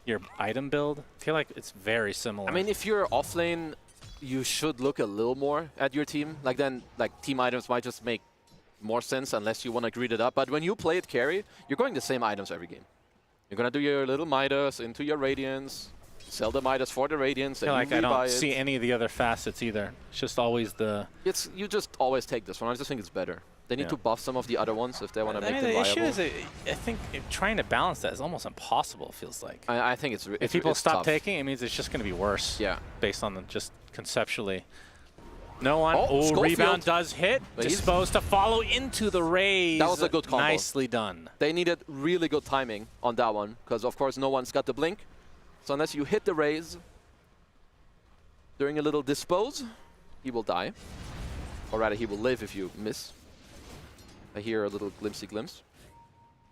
your item build? I feel like it's very similar. I mean, if you're off lane, you should look a little more at your team. Like then, like team items might just make more sense unless you want to greed it up. But when you play it carry, you're going the same items every game. You're going to do your little Midas into your Radiance, sell the Midas for the Radiance, I feel and like I don't see any of the other facets either. It's just always the... You just always take this one. I just think it's better. They need to buff some of the other ones if they want to make them the viable. issue is, I think trying to balance that is almost impossible, it feels like. I think it's if people stop tough. taking, it means it's just going to be worse. Yeah. Based on just conceptually. No one. Oh, rebound does hit. But he's Disposed to follow into the raise. That was a good combo. Nicely done. They needed really good timing on that one because, of course, no one's got the blink. So unless you hit the raise during a little dispose, he will die. Or rather, he will live if you miss. I hear a little glimpsy glimpse.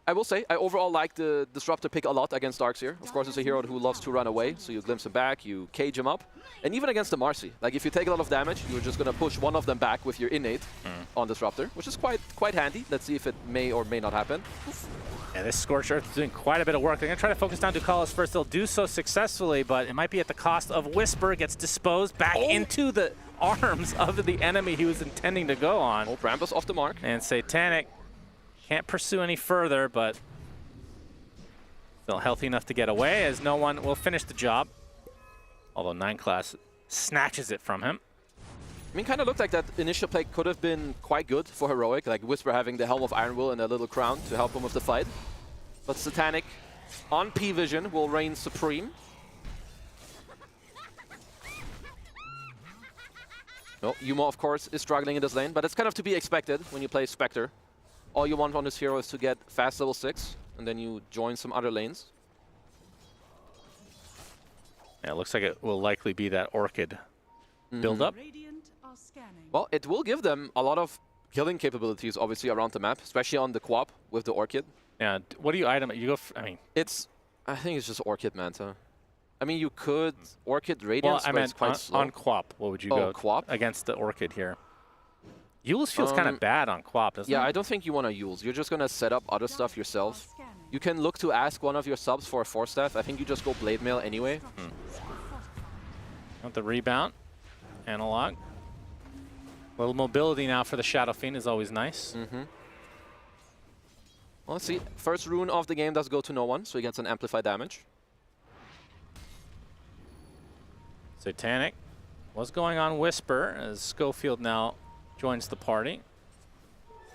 I will say, I overall like the Disruptor pick a lot against Darkseer. Of course, it's a hero who loves to run away, so you glimpse him back, you cage him up. And even against the Marcy, like if you take a lot of damage, you're just going to push one of them back with your innate on Disruptor, which is quite handy. Let's see if it may or may not happen. Yeah, this Scorched Earth is doing quite a bit of work. They're going to try to focus down Ducalis first. They'll do so successfully, but it might be at the cost of Whisper. Gets disposed back into the arms of the enemy he was intending to go on. Oh, Brambles off the mark. And Satanic can't pursue any further, but still healthy enough to get away as no one will finish the job. Although 9 class snatches it from him. I mean, kind of looked like that initial play could have been quite good for Heroic, like Whisper having the Helm of Iron Will and a little crown to help him with the fight. But Satanic on P-Vision will reign supreme. No, Yuma, of course, is struggling in this lane, but it's kind of to be expected when you play Spectre. All you want on this hero is to get fast level 6, and then you join some other lanes. Yeah, it looks like it will likely be that Orchid build up. Well, it will give them a lot of killing capabilities, obviously, around the map, especially on the co-op with the Orchid. Yeah, what do you item? You go, I mean... I think it's just Orchid Manta. I mean, you could Orchid Radiance, well, I but meant it's quite slow. on Quap, what would you go Quap? against the Orchid here? Yules feels kind of bad on Quap, doesn't it? Yeah, I don't think you want to Yules. You're just going to set up other stuff yourself. You can look to ask one of your subs for a Force Staff. I think you just go Blade Mail anyway. Want the rebound. Analog. A little mobility now for the Shadow Fiend is always nice. Well, let's see. First rune of the game does go to no one, so he gets an amplified damage. Satanic. What's going on Whisper as Schofield now joins the party.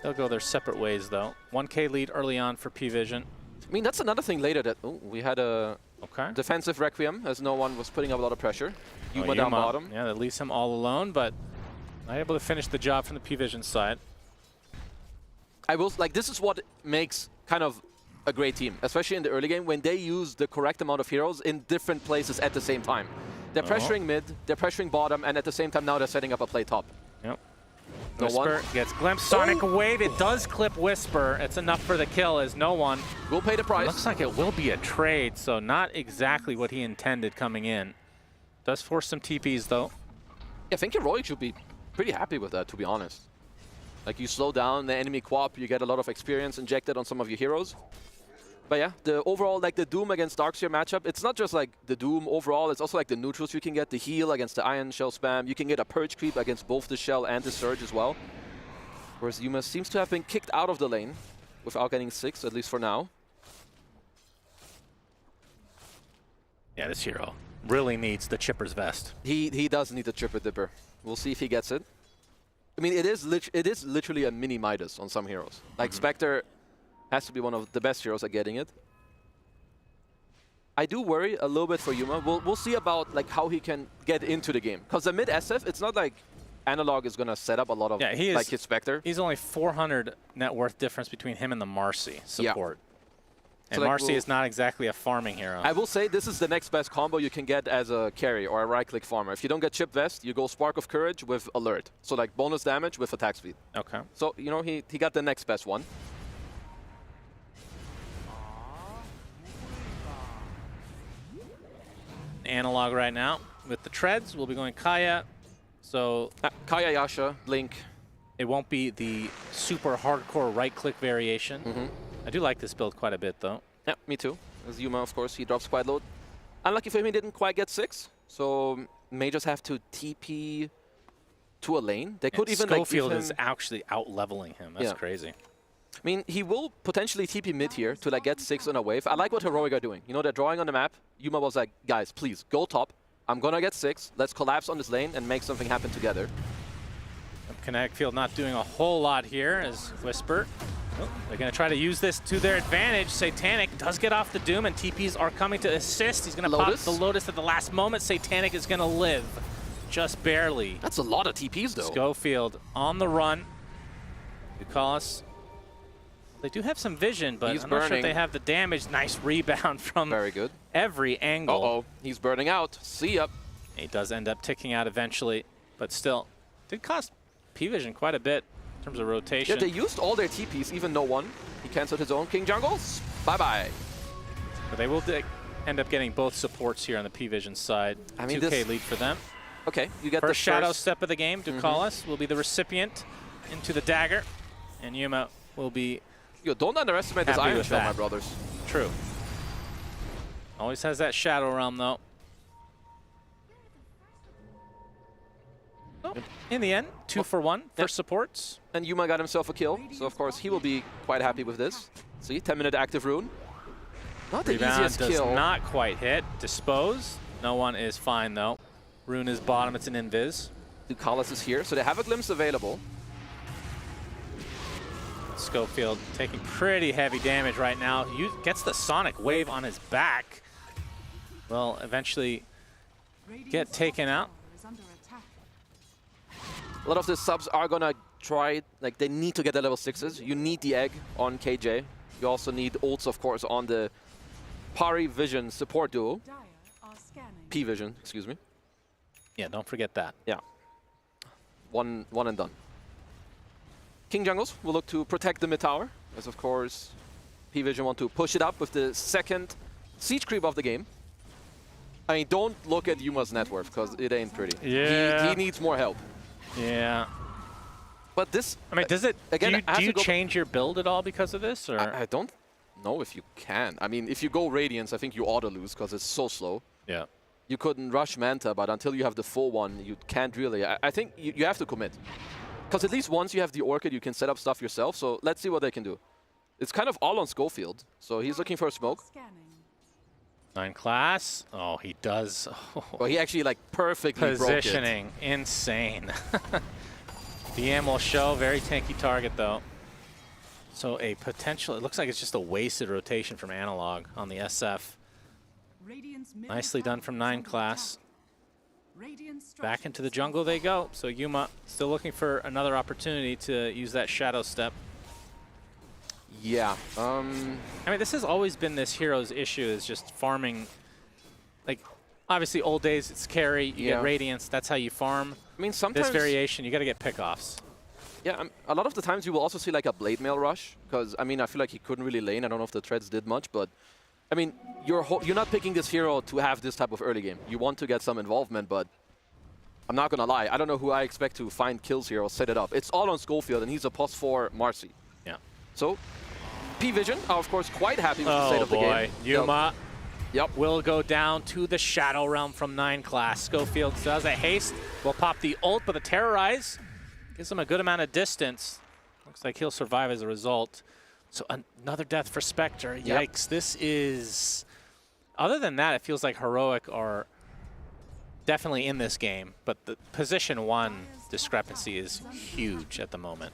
They'll go their separate ways, though. 1K lead early on for P-Vision. I mean, that's another thing later that we had a defensive Requiem, as no one was putting up a lot of pressure. Yuma down bottom. Yeah, that leaves him all alone, but not able to finish the job from the P-Vision side. I will, like, this is what makes kind of a great team, especially in the early game, when they use the correct amount of heroes in different places at the same time. They're pressuring mid, they're pressuring bottom, and at the same time now they're setting up a play top. Yep. No Whisper one gets glimpsed. Sonic Wave. It does clip Whisper. It's enough for the kill as no one will pay the price. Looks like it will be a trade, so not exactly what he intended coming in. Does force some TPs, though. I think Heroic should be pretty happy with that, to be honest. Like, you slow down the enemy co-op, you get a lot of experience injected on some of your heroes. But yeah, the overall, like the Doom against Darkseer matchup, it's not just like the Doom overall, it's also like the neutrals you can get, the heal against the Iron Shell spam. You can get a Purge creep against both the Shell and the Surge as well. Whereas Yuma seems to have been kicked out of the lane without getting 6, at least for now. Yeah, this hero really needs the Chipper's Vest. He does need the Chipper Dipper. We'll see if he gets it. I mean, it is literally a mini Midas on some heroes. Like Spectre has to be one of the best heroes at getting it. I do worry a little bit for Yuma. We'll see about like how he can get into the game. Because the mid SF, it's not like Analog is going to set up a lot of like his Spectre. He's only 400 net worth difference between him and the Marcy support. And So, like, Marcy is not exactly a farming hero. I will say this is the next best combo you can get as a carry or a right-click farmer. If you don't get Chip Vest, you go Spark of Courage with Alert. So like bonus damage with attack speed. Okay. So, you know, he got the next best one. Analog right now with the treads. We'll be going Kaya. So Kaya, Yasha, Link. It won't be the super hardcore right-click variation. I do like this build quite a bit, though. Yeah, me too. As Yuma, of course, he drops quite low. Unlucky for him, he didn't quite get 6. So may just have to TP to a lane. They could even Schofield like, is actually out-leveling him. That's crazy. I mean, he will potentially TP mid here to like get 6 on a wave. I like what Heroic are doing. You know, they're drawing on the map. Yuma was like, guys, please, go top. I'm going to get 6. Let's collapse on this lane and make something happen together. Kinetic Field not doing a whole lot here as Whisper. Oh, they're going to try to use this to their advantage. Satanic does get off the Doom, and TPs are coming to assist. He's going to pop the Lotus at the last moment. Satanic is going to live. Just barely. That's a lot of TPs, though. Schofield on the run. Ducalis. They do have some vision, but I'm not sure if they have the damage. Nice rebound from every angle. Uh-oh, he's burning out. See ya. He does end up ticking out eventually, but still did cost P-Vision quite a bit in terms of rotation. Yeah, they used all their TPs, even no one. He canceled his own King Jungles. Bye-bye. But they will end up getting both supports here on the P-Vision side. I mean, 2K lead for them. Okay, you get first the shadow step of the game. Ducalis will be the recipient into the dagger, and Yuma will be. Yo, don't underestimate this Iron Shell, my brothers. True. Always has that Shadow Realm, though. So, in the end, 2 for 1 for supports. And Yuma got himself a kill, so of course he will be quite happy with this. See, 10-minute active rune. Not the easiest does kill. Not quite hit. Dispose. No one is fine, though. Rune is bottom. It's an invis. Ducalis is here, so they have a glimpse available. Schofield taking pretty heavy damage right now. He gets the Sonic Wave on his back. Will eventually get taken out. A lot of the subs are gonna try, like they need to get the level 6s. You need the egg on KJ. You also need ults, of course, on the Pari Vision support duo. P-Vision, excuse me. Yeah, don't forget that. Yeah. One and done. King Jungles will look to protect the mid tower, as of course P-Vision want to push it up with the second siege creep of the game. I mean, don't look at Yuma's net worth, because it ain't pretty. Yeah. He needs more help. Yeah. But this... I mean, does it... Again, do you change your build at all because of this? Or I don't know if you can. I mean, if you go Radiance, I think you ought to lose, because it's so slow. Yeah. You couldn't rush Manta, but until you have the full one, you can't really... I think you have to commit. Because at least once you have the Orchid, you can set up stuff yourself, so let's see what they can do. It's kind of all on Schofield, so he's looking for a smoke. 9 class. Oh, he does. Oh. Well, he actually like perfectly positioning. Broke it. Insane. DM will show. Very tanky target, though. So a potential... It looks like it's just a wasted rotation from Analog on the SF. Nicely done from 9 class. Back into the jungle they go. So Yuma still looking for another opportunity to use that shadow step. Yeah. I mean, this has always been this hero's issue, is just farming. Like, obviously, old days, it's carry, you get Radiance, that's how you farm. I mean, sometimes... This variation, you got to get pickoffs. Yeah, a lot of the times you will also see like a Blade Mail rush, because, I mean, I feel like he couldn't really lane. I don't know if the treads did much, but, I mean, you're not picking this hero to have this type of early game. You want to get some involvement, but I'm not going to lie. I don't know who I expect to find kills here or set it up. It's all on Schofield, and he's a +4 Marcy. Yeah. So, P-Vision are, of course, quite happy with the state of the game. Yuma will go down to the Shadow Realm from 9 class. Schofield does a haste, will pop the ult, but the Terrorize gives him a good amount of distance. Looks like he'll survive as a result. So another death for Spectre. Yikes, this is... Other than that, it feels like Heroic are definitely in this game, but the position 1 discrepancy is huge at the moment.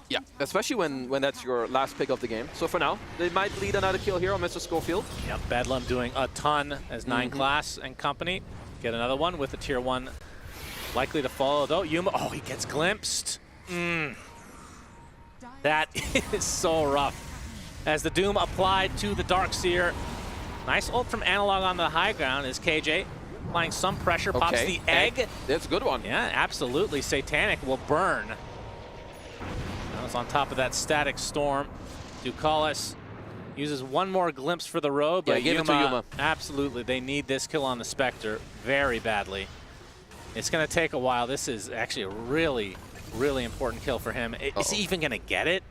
Yeah, especially when that's your last pick of the game. So for now, they might lead another kill here on Mr. Schofield. Yep, Bedlam doing a ton as 9 class and company. Get another one with the tier 1 likely to follow though. Yuma, oh, he gets glimpsed. That is so rough. As the Doom applied to the Darkseer. Nice ult from Analog on the high ground as KJ applying some pressure, pops the egg. That's a good one. Yeah, absolutely. Satanic will burn. On top of that static storm, Ducalis uses one more glimpse for the road, but give it to Yuma. Absolutely, they need this kill on the Spectre very badly. It's going to take a while. This is actually a really, really important kill for him. Is he even going to get it?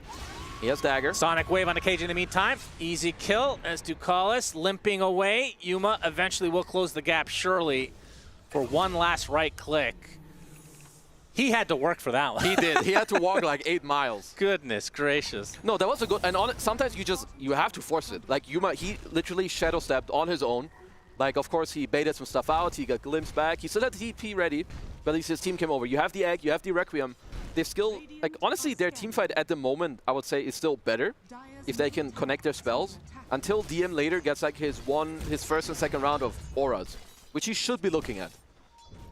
He has dagger. Sonic Wave on the KJ in the meantime. Easy kill as Ducalis limping away. Yuma eventually will close the gap, surely, for one last right click. He had to work for that one. He did. He had to walk like 8 miles. Goodness gracious. No, that was a good, and on it, sometimes you have to force it. Like Yuma, he literally shadow stepped on his own. Like, of course, he baited some stuff out. He got glimpsed back. He still had the TP ready, but at least his team came over. You have the egg, you have the Requiem. They've still, like, honestly, their team fight at the moment, I would say, is still better if they can connect their spells. Until DM later gets like his first and second round of auras, which he should be looking at.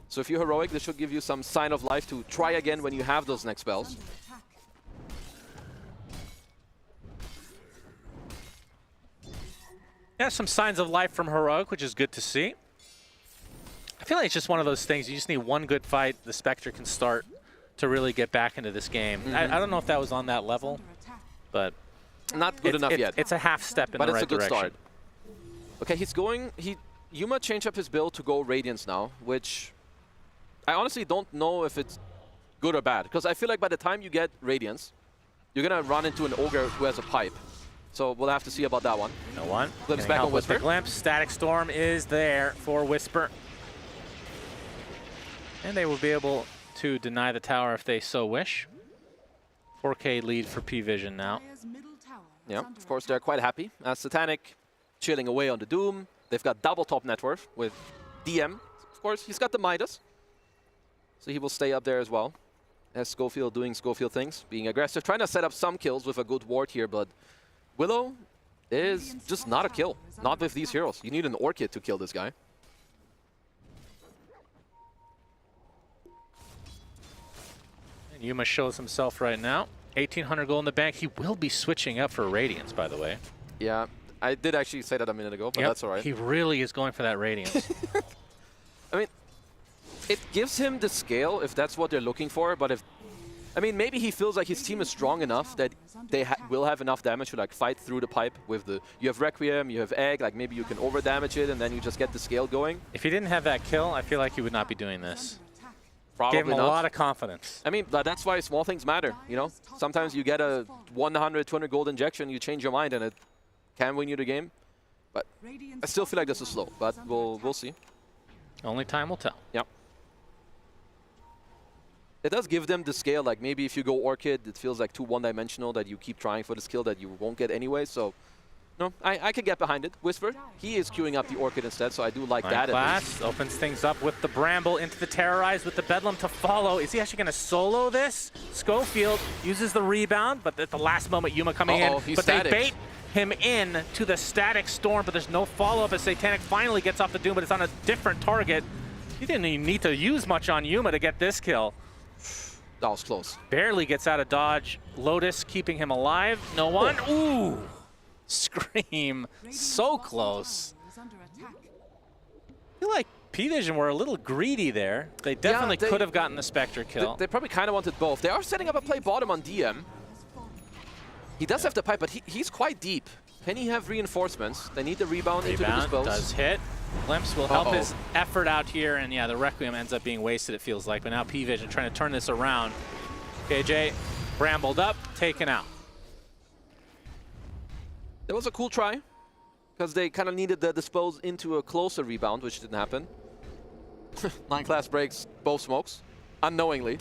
So if you're Heroic, this should give you some sign of life to try again when you have those next spells. Yeah, some signs of life from Heroic, which is good to see. I feel like it's just one of those things. You just need one good fight. The Spectre can start to really get back into this game. I don't know if that was on that level, but not good enough yet. It's a half step in the right direction. But it's a good start. Okay, he's going... Yuma changed up his build to go Radiance now, which... I honestly don't know if it's good or bad, because I feel like by the time you get Radiance, you're going to run into an Ogre who has a pipe. So we'll have to see about that one. No one. Glimpse back on Whisper. With the glimpse. Static Storm is there for Whisper. And they will be able to deny the tower if they so wish. 4K lead for P-Vision now. Yeah, of course they're quite happy. Satanic chilling away on the Doom. They've got double top net worth with DM. Of course, he's got the Midas. So he will stay up there as well. As Schofield doing Schofield things, being aggressive, trying to set up some kills with a good ward here, but Willow is just not a kill. Not with these heroes. You need an Orchid to kill this guy. And Yuma shows himself right now. 1,800 gold in the bank. He will be switching up for Radiance, by the way. Yeah, I did actually say that a minute ago, but that's all right. He really is going for that Radiance. I mean, it gives him the scale if that's what they're looking for, but if... I mean, maybe he feels like his team is strong enough that they will have enough damage to like fight through the pipe with the... You have Requiem, you have Egg, like maybe you can over-damage it and then you just get the scale going. If he didn't have that kill, I feel like he would not be doing this. Probably Gave him a lot of confidence. I mean, that's why small things matter, you know? Sometimes you get a 100, 200 gold injection, you change your mind and it can win you the game. But I still feel like this is slow, but we'll see. Only time will tell. Yep. It does give them the scale, like maybe if you go Orchid, it feels like too one-dimensional that you keep trying for the skill that you won't get anyway, so... No, I can get behind it. Whisper, he is queuing up the Orchid instead, so I do like that. Class opens things up with the Bramble into the Terrorize with the Bedlam to follow. Is he actually going to solo this? Schofield uses the rebound, but at the last moment, Yuma coming in. But static. They bait him in to the Static Storm, but there's no follow-up as Satanic finally gets off the Doom, but it's on a different target. He didn't even need to use much on Yuma to get this kill. That was close. Barely gets out of dodge. Lotus keeping him alive. No one. Ooh! Scream. So close. I feel like P-Vision were a little greedy there. They definitely could have gotten the Spectre kill. They probably kind of wanted both. They are setting up a play bottom on DM. He does have the pipe, but he's quite deep. Can he have reinforcements? They need the rebound into the dispels. Does hit. Glimpse will help his effort out here, and yeah, the Requiem ends up being wasted, it feels like. But now P-Vision trying to turn this around. KJ brambled up, taken out. It was a cool try, because they kind of needed the dispose into a closer rebound, which didn't happen. 9 class breaks both smokes, unknowingly.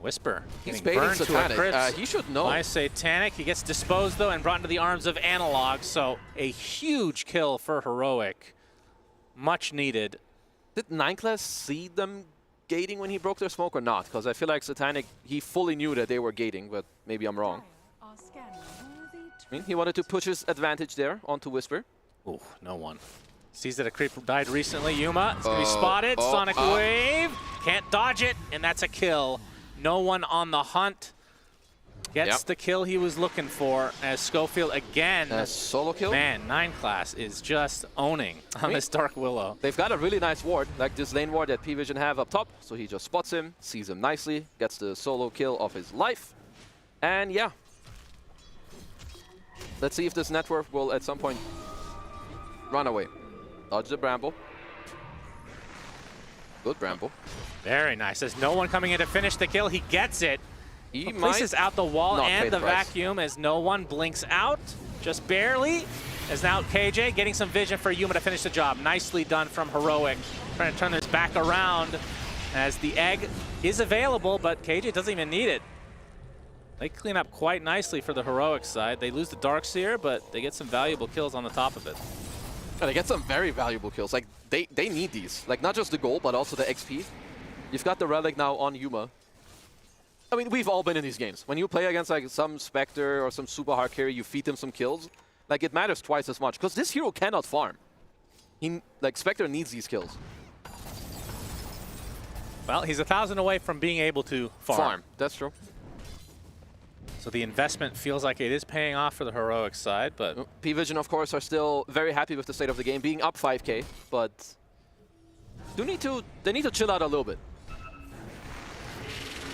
Whisper He's getting burned baiting to a Satanic. crit He should know. by Satanic. He gets disposed, though, and brought into the arms of Analog. So a huge kill for Heroic. Much needed. Did 9 class see them gating when he broke their smoke or not? Because I feel like Satanic, he fully knew that they were gating, but maybe I'm wrong. I mean, he wanted to push his advantage there onto Whisper. Ooh, no one. Sees that a creep died recently. Yuma is going to be spotted. Sonic Wave. Can't dodge it, and that's a kill. No one on the hunt. Gets the kill he was looking for as Schofield again. Solo kill? Man, 9 class is just owning on this Dark Willow. They've got a really nice ward, like this lane ward that P-Vision have up top. So he just spots him, sees him nicely, gets the solo kill of his life. And yeah. Let's see if this network will at some point run away. Dodge the Bramble. Good Bramble. Very nice. There's no one coming in to finish the kill. He gets it. He places out the wall and the price. vacuum as no one blinks out. Just barely. As now KJ getting some vision for Yuma to finish the job. Nicely done from Heroic. Trying to turn this back around as the egg is available, but KJ doesn't even need it. They clean up quite nicely for the Heroic side. They lose the Darkseer, but they get some valuable kills on the top of it. And they get some very valuable kills. Like, they need these. Like, not just the gold, but also the XP. You've got the Relic now on Yuma. I mean, we've all been in these games. When you play against, like, some Spectre or some super hard carry, you feed them some kills. Like, it matters twice as much. Because this hero cannot farm. Like, Spectre needs these kills. Well, he's 1,000 away from being able to farm. That's true. So the investment feels like it is paying off for the Heroic side, but... P-Vision, of course, are still very happy with the state of the game, being up 5K, but they need to chill out a little bit.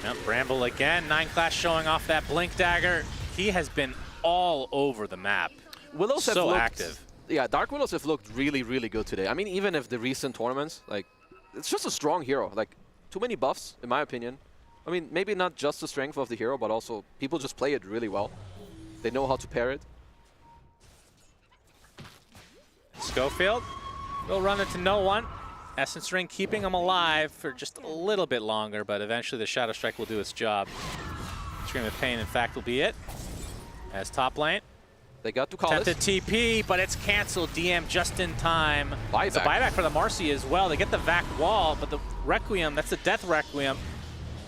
Yep, Bramble again, 9 class showing off that Blink Dagger. He has been all over the map. Willows have so looked, active. Yeah, Dark Willows have looked really, really good today. I mean, even if the recent tournaments, like, it's just a strong hero. Like, too many buffs, in my opinion. I mean, maybe not just the strength of the hero, but also people just play it really well. They know how to pair it. Schofield will run into no one. Essence Ring keeping him alive for just a little bit longer, but eventually the Shadow Strike will do its job. Scream of Pain, in fact, will be it. As top lane. They got to call Attempted TP, but it's canceled. DM just in time. Buyback. It's a buyback for the Marcy as well. They get the Vac wall, but the Requiem, that's the Death Requiem.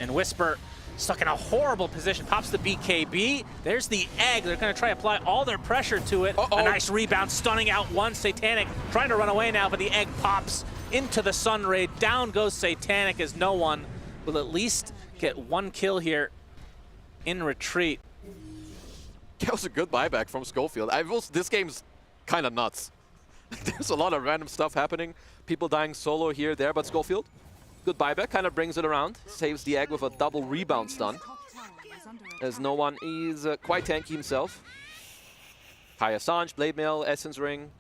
And Whisper stuck in a horrible position. Pops the BKB. There's the egg. They're going to try to apply all their pressure to it. A nice rebound, stunning out one. Satanic trying to run away now, but the egg pops into the Sun Ray. Down goes Satanic as no one will at least get one kill here in retreat. That was a good buyback from Schofield. This game's kind of nuts. There's a lot of random stuff happening. People dying solo here, there, but Schofield, good buyback, kind of brings it around. Saves the egg with a double rebound stun. As no one is quite tanky himself. High Assange, Blade Mail, Essence Ring.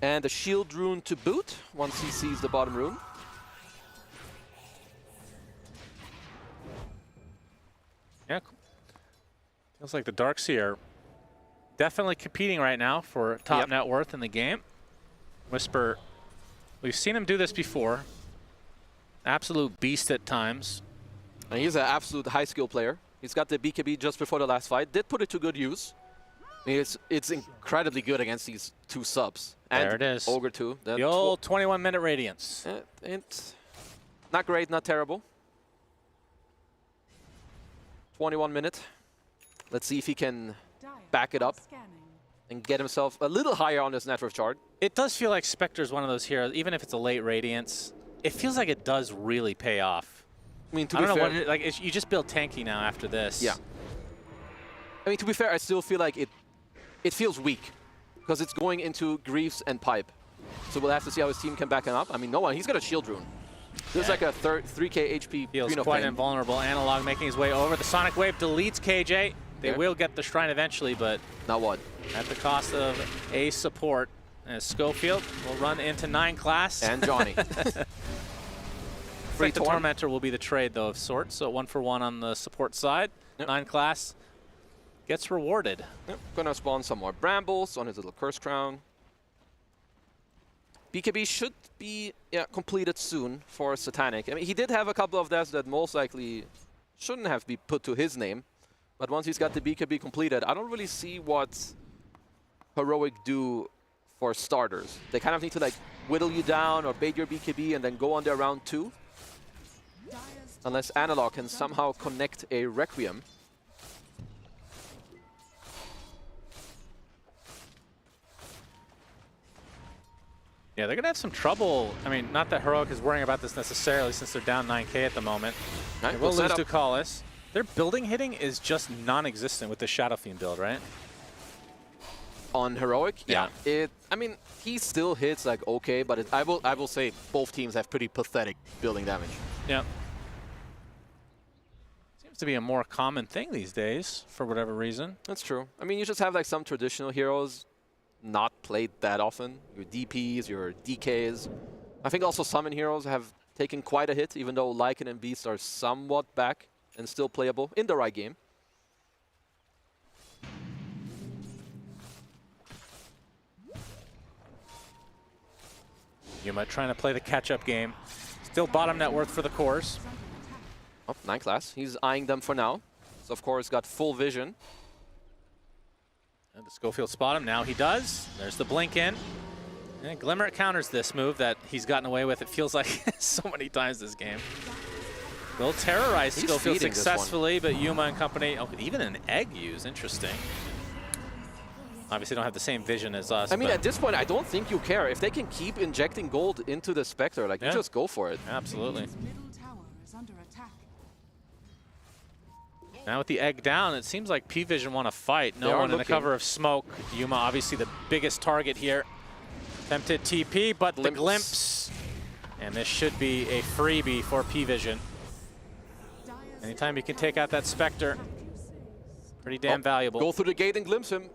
And a shield rune to boot once he sees the bottom rune. Yeah, feels like the Darkseer definitely competing right now for top net worth in the game. Whisper, we've seen him do this before. Absolute beast at times. And he's an absolute high skill player. He's got the BKB just before the last fight. Did put it to good use. I mean, it's incredibly good against these two subs. And there it is. Ogre 2. The old 21-minute Radiance. It's not great, not terrible. 21 minute. Let's see if he can back it up and get himself a little higher on this net worth chart. It does feel like Spectre's one of those heroes, even if it's a late Radiance, it feels like it does really pay off. I mean, I don't know what it, like you just build tanky now after this. Yeah. I mean, to be fair, I still feel like it feels weak because it's going into Greaves and Pipe. So we'll have to see how his team can back him up. I mean, no one. He's got a shield rune. There's like a 3k HP. Feels quite invulnerable. Analog making his way over. The Sonic Wave deletes KJ. They will get the Shrine eventually, but not what? At the cost of a support. As Schofield will run into 9 class. And Johnny. The Tormentor will be the trade, though, of sorts. So 1-for-1 on the support side. 9 class gets rewarded. Yep, gonna spawn some more brambles on his little curse crown. BKB should be completed soon for Satanic. I mean, he did have a couple of deaths that most likely shouldn't have been put to his name. But once he's got the BKB completed, I don't really see what Heroic do for starters. They kind of need to like whittle you down or bait your BKB and then go on their round 2. Unless Analog can somehow connect a Requiem. Yeah, they're going to have some trouble. I mean, not that Heroic is worrying about this necessarily since they're down 9K at the moment. They will lose Ducalis. Their building hitting is just non-existent with the Shadow Fiend build, right? On Heroic? Yeah. I mean, he still hits like okay, but I will say both teams have pretty pathetic building damage. Yeah. Seems to be a more common thing these days for whatever reason. That's true. I mean, you just have like some traditional heroes not played that often. Your DPs, your DKs. I think also summon heroes have taken quite a hit, even though Lycan and Beast are somewhat back and still playable in the right game. Yuma trying to play the catch-up game. Still bottom net worth for the course. Oh, 9 class. He's eyeing them for now. So, of course, got full vision. And the Schofield spot him. Now he does. There's the blink in. And Glimmer counters this move that he's gotten away with, it feels like, so many times this game. They'll terrorize Schofield successfully, but Yuma and company, oh, even an egg use, interesting. Obviously don't have the same vision as us. I mean, at this point, I don't think you care. If they can keep injecting gold into the Spectre, like, you just go for it. Absolutely. Now with the egg down, it seems like P-Vision want to fight. No one in the cover of smoke. Yuma, obviously the biggest target here. Tempted TP, but the glimpse. And this should be a freebie for P-Vision. Anytime you can take out that Spectre, pretty damn valuable. Go through the gate and glimpse him.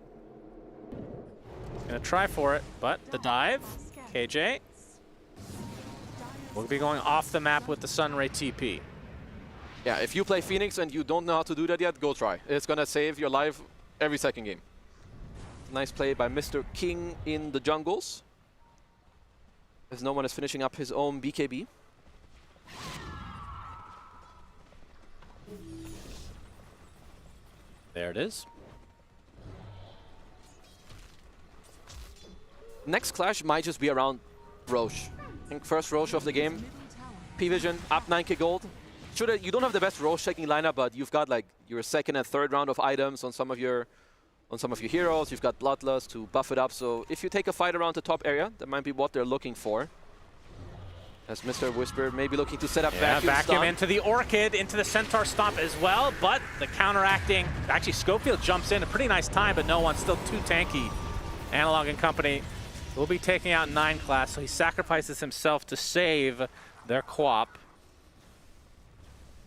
Gonna try for it, but the dive, KJ. We'll be going off the map with the Sunray TP. Yeah, if you play Phoenix and you don't know how to do that yet, go try. It's gonna save your life every second game. Nice play by Mr. King in the jungles, as no one is finishing up his own BKB. There it is. Next clash might just be around Roche. I think first Roche of the game. P-Vision, up 9k gold. You don't have the best Roche checking lineup, but you've got like your second and third round of items on some of your heroes. You've got Bloodlust to buff it up. So if you take a fight around the top area, that might be what they're looking for. As Mr. Whisper may be looking to set up vacuum into the Orchid, into the Centaur Stomp as well, but the counteracting, actually Schofield jumps in, a pretty nice time, but no one, still too tanky. Analog and company will be taking out 9 class, so he sacrifices himself to save their QoP.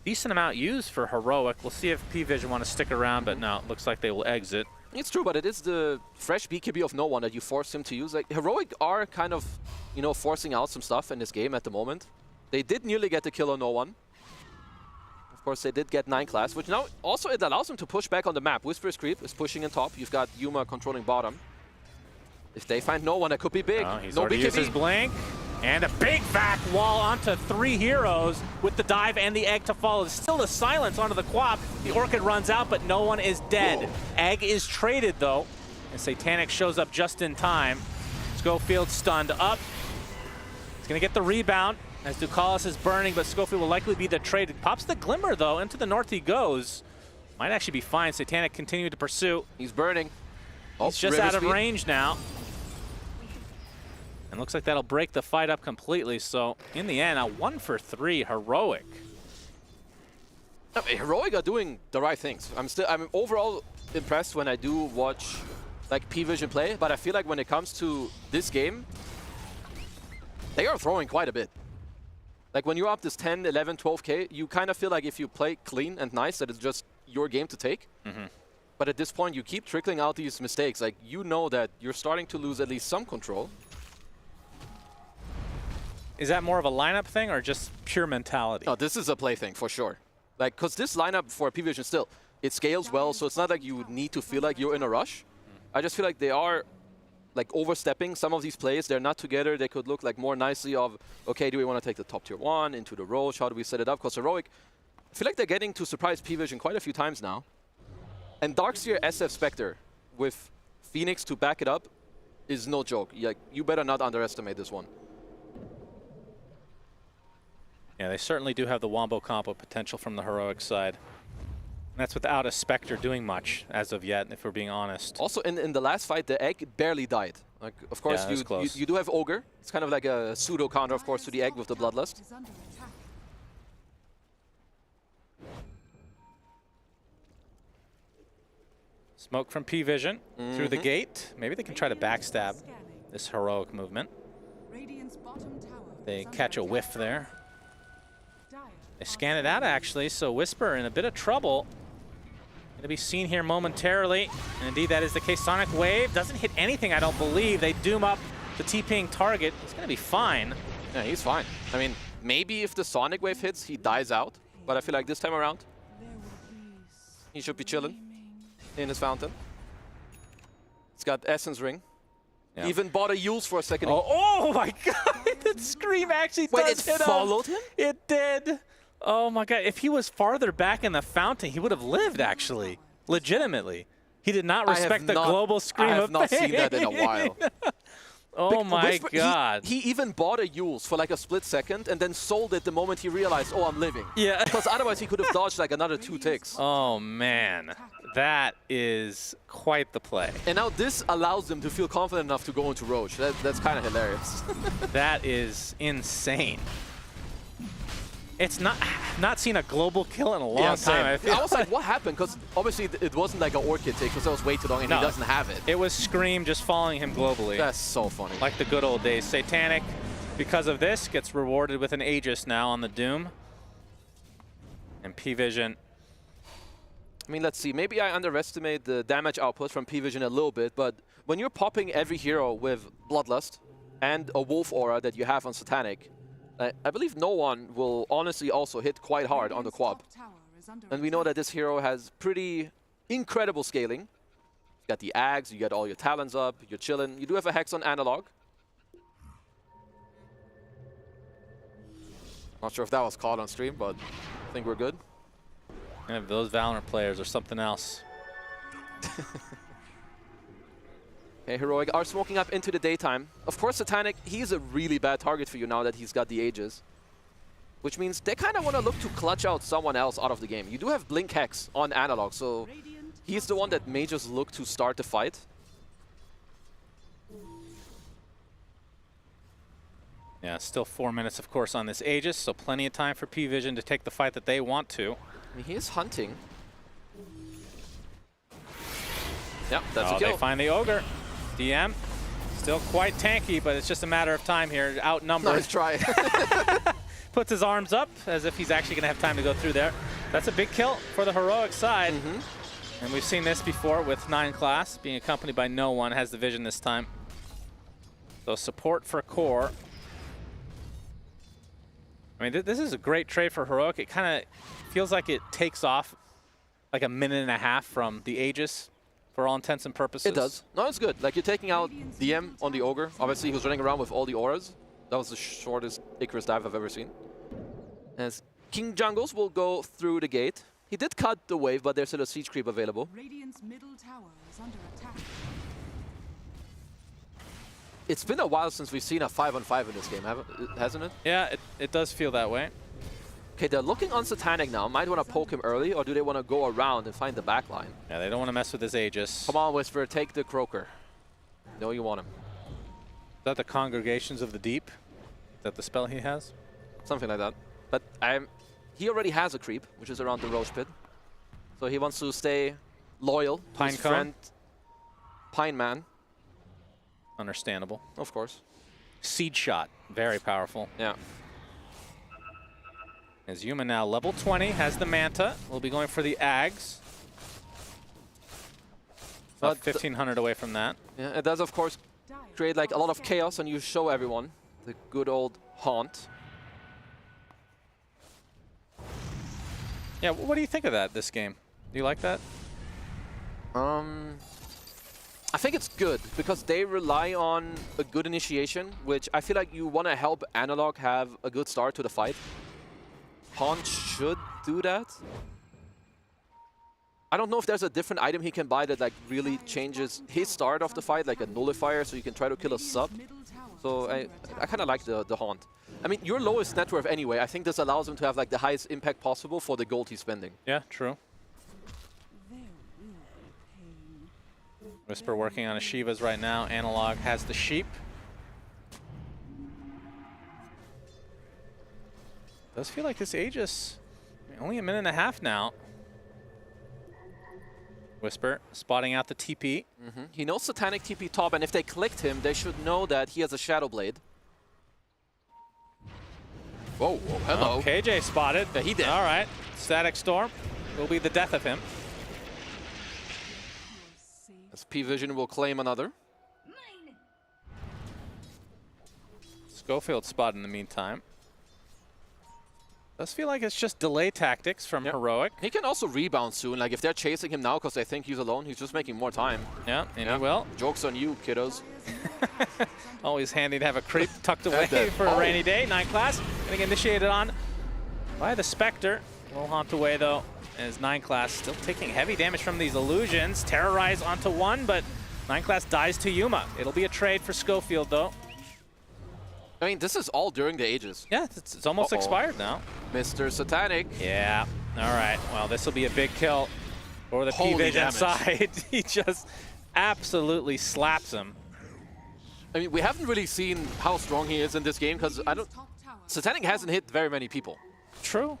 Decent amount used for Heroic. We'll see if P-Vision want to stick around, but no, it looks like they will exit. It's true, but it is the fresh BKB of no one that you force him to use. Like, Heroic are kind of, you know, forcing out some stuff in this game at the moment. They did nearly get the kill on no one. Of course, they did get 9 class, which now also it allows them to push back on the map. Whisper's creep is pushing in top. You've got Yuma controlling bottom. If they find no one, that could be big. He's no already used his blink. And a big back wall onto 3 heroes with the dive and the egg to follow. There's still a silence onto the QoP. The Orchid runs out, but no one is dead. Egg is traded, though. And Satanic shows up just in time. Schofield stunned up. He's going to get the rebound as Ducalis is burning, but Schofield will likely be the trade. Pops the Glimmer, though. Into the north he goes. Might actually be fine. Satanic continuing to pursue. He's burning. He's just out of range now. And looks like that'll break the fight up completely. So in the end, a 1 for 3 Heroic. I mean, Heroic are doing the right things. I'm overall impressed when I do watch like P-Vision play, but I feel like when it comes to this game, they are throwing quite a bit. Like when you're up this 10, 11, 12k, you kind of feel like if you play clean and nice, that it's just your game to take. But at this point, you keep trickling out these mistakes. Like, you know that you're starting to lose at least some control. Is that more of a lineup thing or just pure mentality? No, this is a play thing for sure. Like, because this lineup for P-Vision still, It scales well, so it's not like you need to feel like you're in a rush. I just feel like they are like overstepping some of these plays. They're not together. They could look like more nicely of, okay, do we want to take the top tier 1 into the Roche? How do we set it up? Because Heroic, I feel like they're getting to surprise P-Vision quite a few times now. And Darkseer SF Spectre with Phoenix to back it up is no joke. Like, you better not underestimate this one. Yeah, they certainly do have the wombo combo potential from the Heroic side. And that's without a Spectre doing much as of yet, if we're being honest. Also, in the last fight, the egg barely died. Like, of course, yeah, you do have Ogre. It's kind of like a pseudo counter, of course, to the egg with the Bloodlust. Smoke from P-Vision through the gate. Maybe they can try to backstab this Heroic movement. They catch a whiff there. They scan it out, actually, so Whisper in a bit of trouble. Going to be seen here momentarily. And indeed, that is the case. Sonic Wave doesn't hit anything, I don't believe. They doom up the TPing target. He's going to be fine. Yeah, he's fine. I mean, maybe if the Sonic Wave hits, he dies out. But I feel like this time around, he should be chilling in his fountain. He's got Essence Ring. Yeah. Even bought a Yules for a second. Oh my god! That Scream actually does hit him. Followed him? It did. Oh my god. If he was farther back in the fountain, he would have lived, actually. Legitimately. He did not respect the global Scream of I have not seen that in a while. Oh my god. He even bought a Yules for like a split second and then sold it the moment he realized, oh, I'm living. Yeah. Because otherwise he could have dodged like another 2 ticks. Oh man. That is quite the play. And now this allows them to feel confident enough to go into Roche. That's kind of hilarious. That is insane. It's not seen a global kill in a long time. I was like, what happened? Because obviously it wasn't like an Orchid take because that was way too long and he doesn't have it. It was Scream just following him globally. That's so funny. Like the good old days. Satanic, because of this, gets rewarded with an Aegis now on the Doom. And P-Vision. I mean, let's see. Maybe I underestimate the damage output from P-Vision a little bit, but when you're popping every hero with Bloodlust and a Wolf Aura that you have on Satanic, I believe no one will honestly also hit quite hard on the Quab. And we know that this hero has pretty incredible scaling. You got the Ags, you got all your Talons up, you're chilling. You do have a Hex on Analog. Not sure if that was caught on stream, but I think we're good. And those Valorant players are something else. Okay, Heroic are smoking up into the daytime. Of course, Satanic, he's a really bad target for you now that he's got the Aegis. Which means they kind of want to look to clutch out someone else out of the game. You do have Blink Hex on Analog, so he's the one that may just look to start the fight. Yeah, still 4 minutes, of course, on this Aegis, so plenty of time for P-Vision to take the fight that they want to. I mean, he is hunting. Yep, that's a kill. They find the Ogre. DM, still quite tanky, but it's just a matter of time here. Outnumbered. Nice try. Puts his arms up as if he's actually going to have time to go through there. That's a big kill for the Heroic side. And we've seen this before with 9 class being accompanied by no one, has the vision this time. So support for core. I mean, this is a great trade for Heroic. It kind of feels like it takes off like a minute and a half from the Aegis for all intents and purposes. It does. No, it's good. Like, you're taking out DM on the Ogre. Obviously, he was running around with all the auras. That was the shortest Icarus dive I've ever seen. As King Jungles will go through the gate. He did cut the wave, but there's still a siege creep available. Radiant's middle tower is under attack. It's been a while since we've seen a 5-on-5 in this game, hasn't it? Yeah, it does feel that way. Okay, they're looking on Satanic now. Might want to poke him early, or do they want to go around and find the back line? Yeah, they don't want to mess with his Aegis. Come on, Whisper, take the Croaker. No, you want him. Is that the Congregations of the Deep? Is that the spell he has? Something like that. But he already has a creep, which is around the Roche Pit. So he wants to stay loyal to his friend, Pine Man. Understandable. Of course. Seed Shot, very powerful. Yeah. As Yuma now level 20, has the Manta. We'll be going for the Ags. About 1,500 away from that. Yeah, it does, of course, create like a lot of chaos, and you show everyone the good old haunt. Yeah, what do you think of that, this game? Do you like that? I think it's good because they rely on a good initiation, which I feel like you want to help Analog have a good start to the fight. Haunt should do that. I don't know if there's a different item he can buy that like really changes his start of the fight, like a nullifier, so you can try to kill a sub. So I kind of like the Haunt. I mean, your lowest net worth anyway. I think this allows him to have like the highest impact possible for the gold he's spending. Yeah, true. Whisper working on a Shivas right now. Analog has the sheep. Does feel like this Aegis, only a minute and a half now. Whisper spotting out the TP. He knows Satanic TP top, and if they clicked him, they should know that he has a Shadow Blade. Whoa, whoa, hello. Oh, KJ spotted. Yeah, he did. All right. Static Storm will be the death of him. As P-Vision will claim another. Schofield spot in the meantime. Does feel like it's just delay tactics from Heroic. He can also rebound soon. Like if they're chasing him now because they think he's alone, he's just making more time. Yeah, and he will. Joke's on you, kiddos. Always handy to have a creep tucked away for a rainy day. 9 class getting initiated on by the Spectre. Will haunt away though, as 9 class still taking heavy damage from these illusions. Terrorize onto 1, but 9 class dies to Yuma. It'll be a trade for Schofield though. I mean, this is all during the Aegis. Yeah, it's almost expired now. Mr. Satanic. Yeah. All right. Well, this will be a big kill for the P-Vision side. He just absolutely slaps him. I mean, we haven't really seen how strong he is in this game because Satanic hasn't hit very many people. True.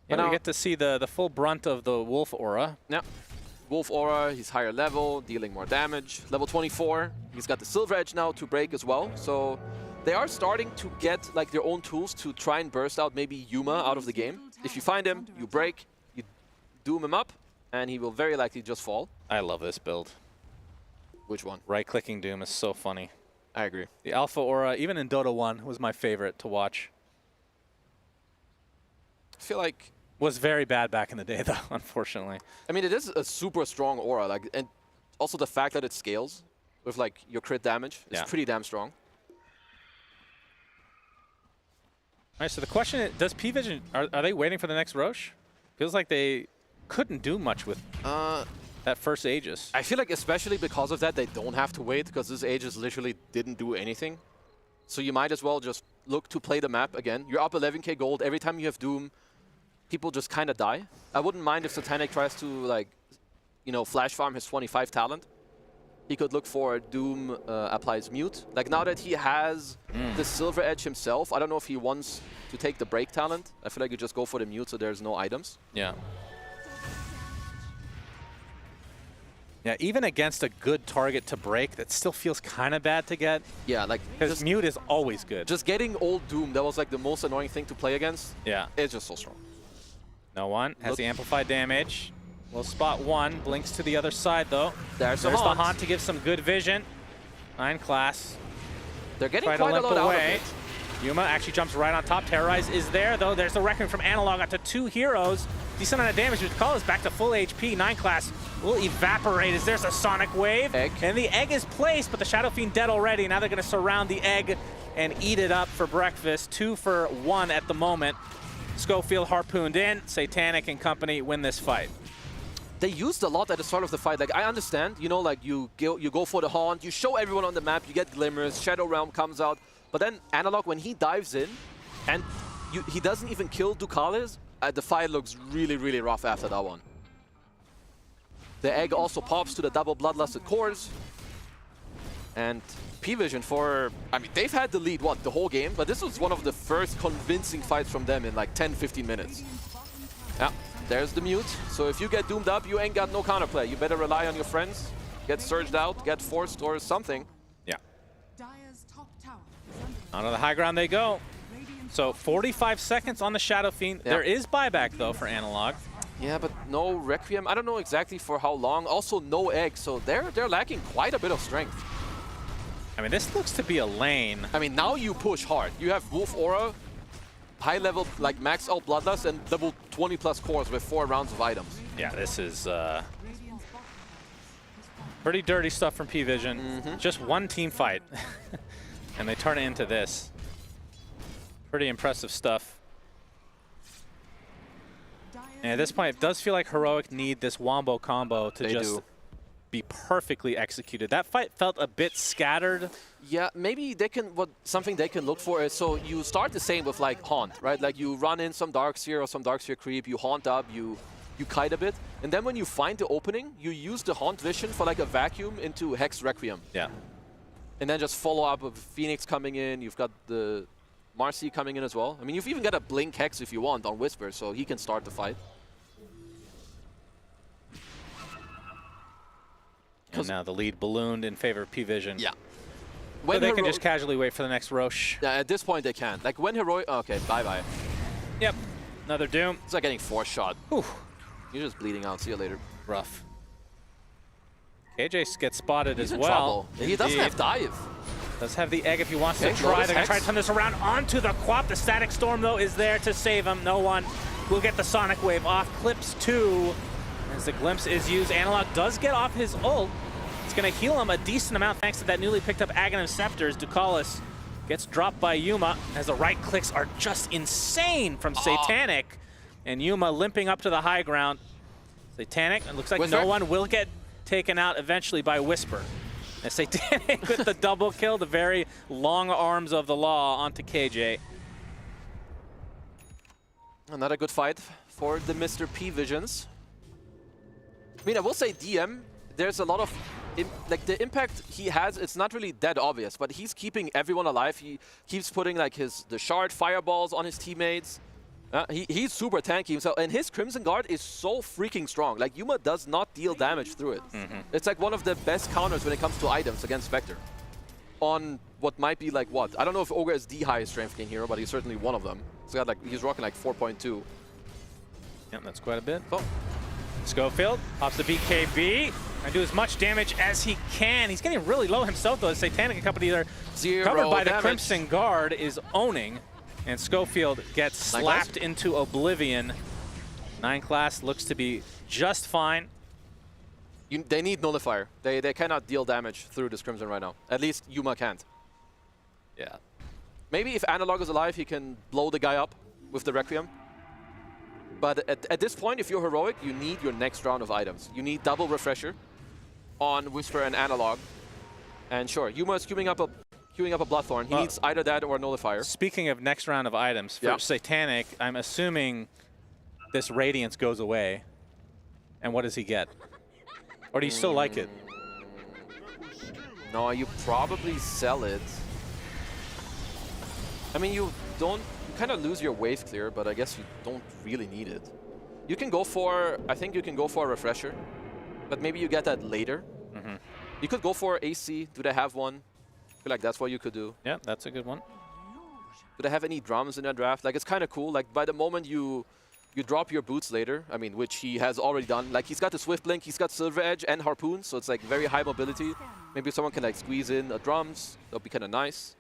Yeah, we get to see the full brunt of the Wolf Aura. Yeah. Wolf Aura, he's higher level, dealing more damage. Level 24. He's got the Silver Edge now to break as well. So they are starting to get like their own tools to try and burst out maybe Yuma out of the game. If you find him, you break, you doom him up, and he will very likely just fall. I love this build. Which one? Right-clicking Doom is so funny. I agree. The Alpha Aura, even in Dota 1, was my favorite to watch. I feel like was very bad back in the day, though, unfortunately. I mean, it is a super strong aura, like, and also the fact that it scales with like your crit damage is pretty damn strong. All right, so the question is, does P-Vision, are they waiting for the next Roche? Feels like they couldn't do much with that first Aegis. I feel like especially because of that, they don't have to wait because this Aegis literally didn't do anything. So you might as well just look to play the map again. You're up 11k gold. Every time you have Doom, people just kind of die. I wouldn't mind if Satanic tries to, like, you know, flash farm his 25 talent. He could look for Doom applies mute. Like now that he has the Silver Edge himself, I don't know if he wants to take the break talent. I feel like you just go for the mute so there's no items. Yeah. Yeah, even against a good target to break, that still feels kind of bad to get. Yeah, like because mute is always good. Just getting old Doom, that was like the most annoying thing to play against. Yeah. It's just so strong. No one has the amplified damage. We'll spot 1, blinks to the other side though. There's the Haunt to give some good vision. 9 class. They're getting quite a lot out of it. Yuma actually jumps right on top. Terrorize is there though. There's the Requiem from Analog onto 2 heroes. Decent amount of damage. Call is back to full HP. 9 class will evaporate as there's a Sonic Wave. And the egg is placed, but the Shadow Fiend dead already. Now they're going to surround the egg and eat it up for breakfast. 2 for 1 at the moment. Schofield harpooned in. Satanic and company win this fight. They used a lot at the start of the fight. Like, I understand, you know, like you go for the Haunt, you show everyone on the map, you get glimmers, Shadow Realm comes out. But then Analog, when he dives in, and he doesn't even kill Ducales, the fight looks really, really rough after that one. The egg also pops to the double Bloodlusted cores. And P-Vision for, I mean, they've had the lead, what, the whole game? But this was one of the first convincing fights from them in like 10-15 minutes. Yeah. There's the mute. So if you get doomed up, you ain't got no counterplay. You better rely on your friends, get surged out, get forced or something. Yeah. Onto the high ground they go. So 45 seconds on the Shadow Fiend. Yeah. There is buyback though for Analog. Yeah, but no Requiem. I don't know exactly for how long. Also no egg, so they're lacking quite a bit of strength. I mean, this looks to be a lane. I mean, now you push hard. You have Wolf Aura, high level, like max out Bloodlust, and level 20 plus cores with 4 rounds of items. Yeah, this is pretty dirty stuff from P-Vision. Just one team fight, and they turn it into this. Pretty impressive stuff. And at this point, it does feel like Heroic need this Wombo combo to be perfectly executed. That fight felt a bit scattered. Yeah, maybe they can, something they can look for is, so you start the same with like Haunt, right? Like you run in some Darkseer or some Darkseer creep, you Haunt up, you kite a bit, and then when you find the opening, you use the Haunt vision for like a vacuum into Hex Requiem. Yeah. And then just follow up with Phoenix coming in, you've got the Marcy coming in as well. I mean, you've even got a Blink Hex if you want on Whisper, so he can start the fight. And now the lead ballooned in favor of P-Vision. Yeah. So they can just casually wait for the next Roche. Yeah, at this point they can. Like when Heroic, okay, bye-bye. Yep, another Doom. It's like getting 4-shot. Whew. You're just bleeding out, see you later. Rough. KJ gets spotted He's as in well. trouble. He doesn't have dive. Does have the egg if he wants to try. They're going to try to turn this around onto the Quap. The Static Storm, though, is there to save him. No one will get the Sonic Wave off. Clips 2 as the Glimpse is used. Analog does get off his ult. It's going to heal him a decent amount thanks to that newly picked up Aghanim Scepters. Ducalis gets dropped by Yuma as the right clicks are just insane from Satanic. And Yuma limping up to the high ground. Satanic, it looks like no one will get taken out eventually by Whisper. And Satanic with the double kill, the very long arms of the law onto KJ. Another good fight for the Mr. P-Visions. I mean, I will say DM, there's a lot of, like the impact he has, it's not really that obvious, but he's keeping everyone alive. He keeps putting like the shard fireballs on his teammates. He's super tanky himself, and his Crimson Guard is so freaking strong. Like, Yuma does not deal damage through it. It's like one of the best counters when it comes to items against Spectre. On what might be like what? I don't know if Ogre is the highest strength gain hero, but he's certainly one of them. He's rocking like 4.2. Yep, that's quite a bit. Oh. Schofield pops the BKB and do as much damage as he can. He's getting really low himself, though. Satanic and company there covered by the Crimson Guard is owning. And Schofield gets slapped into oblivion. 9 class looks to be just fine. They need Nullifier. They cannot deal damage through this Crimson right now. At least Yuma can't. Yeah. Maybe if Analog is alive, he can blow the guy up with the Requiem. But at this point, if you're Heroic, you need your next round of items. You need double Refresher on Whisper and Analog. And sure, Yuma is queuing up a Bloodthorn. He needs either that or a Nullifier. Speaking of next round of items, for Satanic, I'm assuming this Radiance goes away. And what does he get? Or do you still like it? No, you probably sell it. I mean, you kind of lose your wave clear, but I guess you don't really need it. You can go for, I think you can go for a Refresher, but maybe you get that later. You could go for AC. Do they have one? I feel like that's what you could do. Yeah, that's a good one. Do they have any drums in their draft? Like, it's kind of cool. Like, by the moment you drop your boots later, I mean, which he has already done. Like, he's got the Swift Blink, he's got Silver Edge and Harpoon, so it's like very high mobility. Maybe someone can like squeeze in a drums. That'll be kind of nice.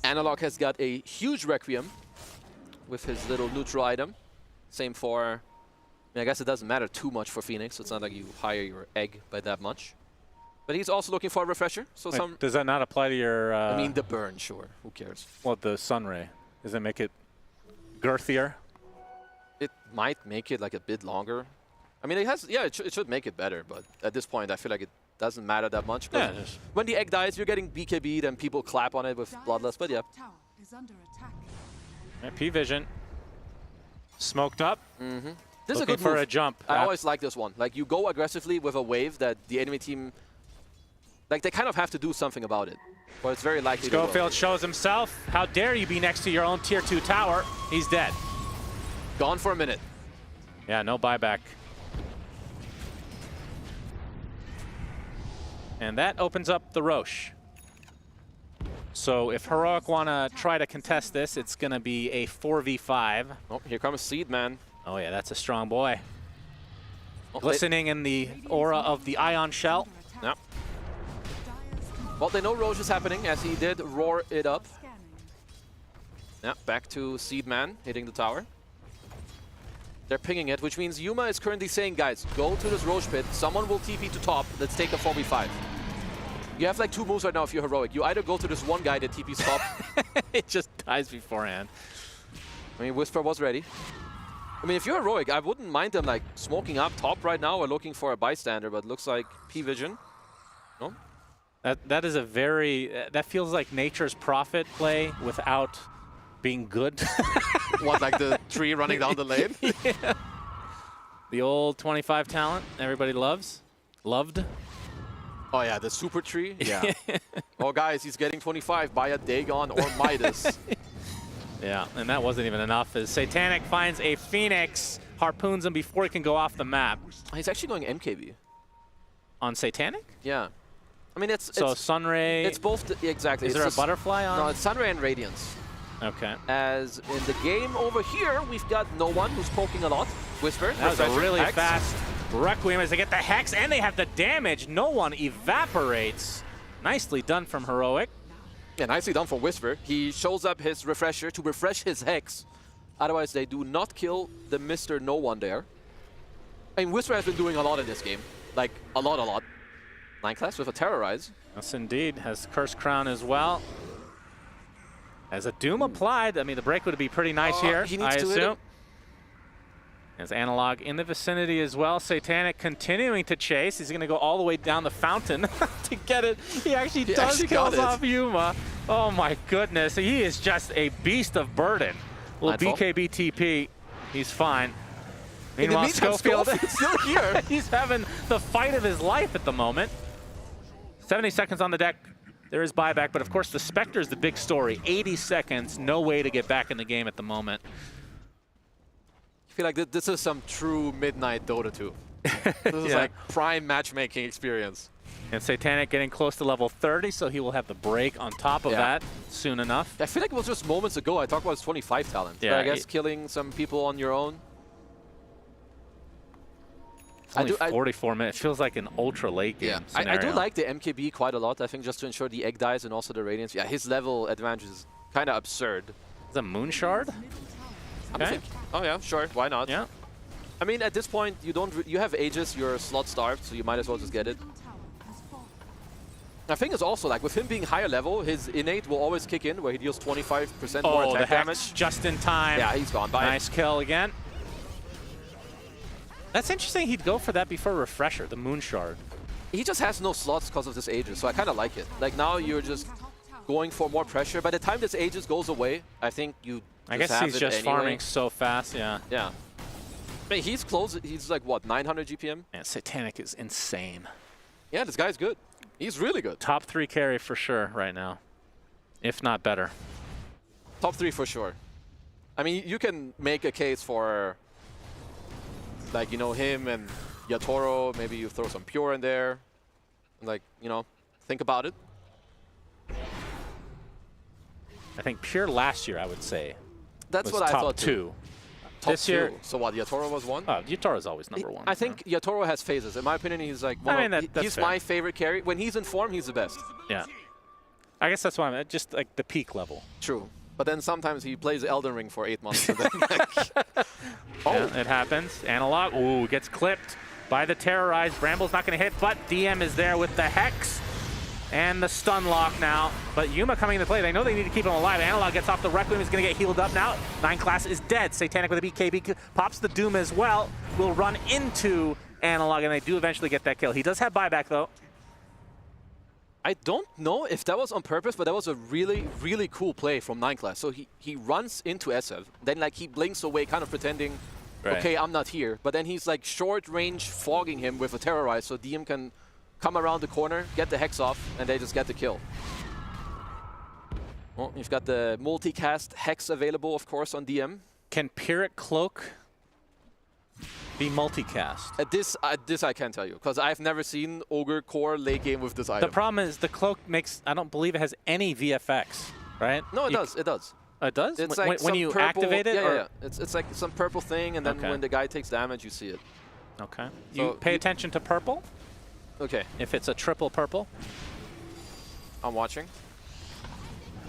Analog has got a huge Requiem with his little neutral item. Same for, I mean, I guess it doesn't matter too much for Phoenix. It's not like you hire your egg by that much. But he's also looking for a Refresher. So wait, does that not apply to your... I mean, the burn, sure. Who cares? Well, the Sunray. Does it make it girthier? It might make it like a bit longer. I mean, it has... Yeah, it should make it better. But at this point, I feel like it doesn't matter that much. Yeah, when the egg dies, you're getting BKB'd and people clap on it with Bloodlust. But yeah. P-Vision. Smoked up. This is a good for move. A jump. I always like this one. Like, you go aggressively with a wave that the enemy team... Like, they kind of have to do something about it. But it's very likely Schofield shows himself. How dare you be next to your own Tier 2 tower. He's dead. Gone for a minute. Yeah, no buyback. And that opens up the Roche. So if Heroic want to try to contest this, it's going to be a 4v5. Oh, here comes Seed, man. Oh, yeah, that's a strong boy. Glistening in the aura of the Ion Shell. Yep. Well, they know Roche is happening, as he did roar it up. Yeah, back to Seedman, hitting the tower. They're pinging it, which means Yuma is currently saying, guys, go to this Roche pit. Someone will TP to top. Let's take a 4v5. You have like 2 moves right now if you're heroic. You either go to this one guy that TP's top. It just dies beforehand. I mean, Whisper was ready. I mean, if you're heroic, I wouldn't mind them like smoking up top right now or looking for a bystander, but looks like P-Vision. No? That is a very, that feels like Nature's Prophet play without being good. What, like the tree running down the lane? Yeah. The old 25 talent everybody loves. Loved. Oh yeah, the super tree. Yeah. Oh guys, he's getting 25 by a Dagon or Midas. Yeah, and that wasn't even enough as Satanic finds a Phoenix, harpoons him before he can go off the map. He's actually going MKB. On Satanic? Yeah. I mean, it's Sunray. It's both, exactly. Is there a butterfly on? No, it's Sunray and Radiance. Okay. As in the game over here, we've got no one who's poking a lot. Whisper. That was a really fast Requiem as they get the Hex and they have the damage. No one evaporates. Nicely done from Heroic. Yeah, nicely done from Whisper. He shows up his Refresher to refresh his Hex. Otherwise, they do not kill the Mr. No One there. I mean, Whisper has been doing a lot in this game. Like, a lot. 9 class with a Terrorize. Yes, indeed. Has Curse Crown as well. As a Doom applied, I mean, the break would be pretty nice here, he needs I to assume. hit it. As Analog in the vicinity as well. Satanic continuing to chase. He's going to go all the way down the fountain to get it. He actually kills off Yuma. Oh my goodness. He is just a beast of burden. Little BKB TP. He's fine. Meanwhile, Schofield is still here. He's having the fight of his life at the moment. 70 seconds on the deck. There is buyback, but of course the Spectre is the big story. 80 seconds, no way to get back in the game at the moment. I feel like this is some true midnight Dota2. This is like prime matchmaking experience. And Satanic getting close to level 30, so he will have the break on top of that soon enough. I feel like it was just moments ago I talked about his 25 talent. Yeah, but I guess killing some people on your own. Only 44 minutes. Feels like an ultra late game scenario. I do like the MKB quite a lot. I think just to ensure the egg dies and also the Radiance. Yeah, his level advantage is kind of absurd. Is a Moon Shard? Okay. Oh yeah, sure. Why not? Yeah. I mean, at this point, you have Aegis, you're slot starved, so you might as well just get it. I think it's also like with him being higher level, his innate will always kick in, where he deals 25% more attack damage. Just in time. Yeah, he's gone. Bye. Nice kill again. That's interesting. He'd go for that before Refresher, the Moon Shard. He just has no slots because of this Aegis, so I kind of like it. Like now you're just going for more pressure. By the time this Aegis goes away, I think you. I guess he's just farming so fast. Yeah. Yeah. I mean, he's close. He's like what, 900 GPM? Man, Satanic is insane. Yeah, this guy's good. He's really good. Top 3 carry for sure right now, if not better. Top 3 for sure. I mean, you can make a case for, like, you know, him and Yatoro. Maybe you throw some Pure in there. Like, you know, think about it. I think Pure last year, I would say. That's was what I top thought two. Top this year, so what? Yatoro was 1. Oh, Yatoro's always number 1. I think Yatoro has phases. In my opinion, he's like he's my favorite carry. When he's in form, he's the best. Yeah. I guess that's why I'm at just like the peak level. True. But then sometimes he plays Elden Ring for 8 months. And then Yeah, it happens. Analog, ooh, gets clipped by the Terrorize. Bramble's not going to hit, but DM is there with the Hex and the stun lock now. But Yuma coming into play. They know they need to keep him alive. Analog gets off the Requiem. He's going to get healed up now. 9 class is dead. Satanic with a BKB pops the Doom as well. Will run into Analog, and they do eventually get that kill. He does have buyback, though. I don't know if that was on purpose, but that was a really, really cool play from 9 class. So he runs into SF, then like he blinks away, kind of pretending, okay, I'm not here. But then he's like short range fogging him with a Terrorize, so DM can come around the corner, get the Hex off, and they just get the kill. Well, you've got the multicast Hex available, of course, on DM. Can Pyrrhic Cloak be multicast? This I can't tell you, because I've never seen Ogre Core late game with this item. The problem is the Cloak makes, I don't believe it has any VFX, right? No, it does. It does. It does? It's when, like when you purple, activate it? Yeah. It's like some purple thing, and then Okay. when the guy takes damage, you see it. Okay. So You pay attention to purple? Okay. If it's a triple purple? I'm watching.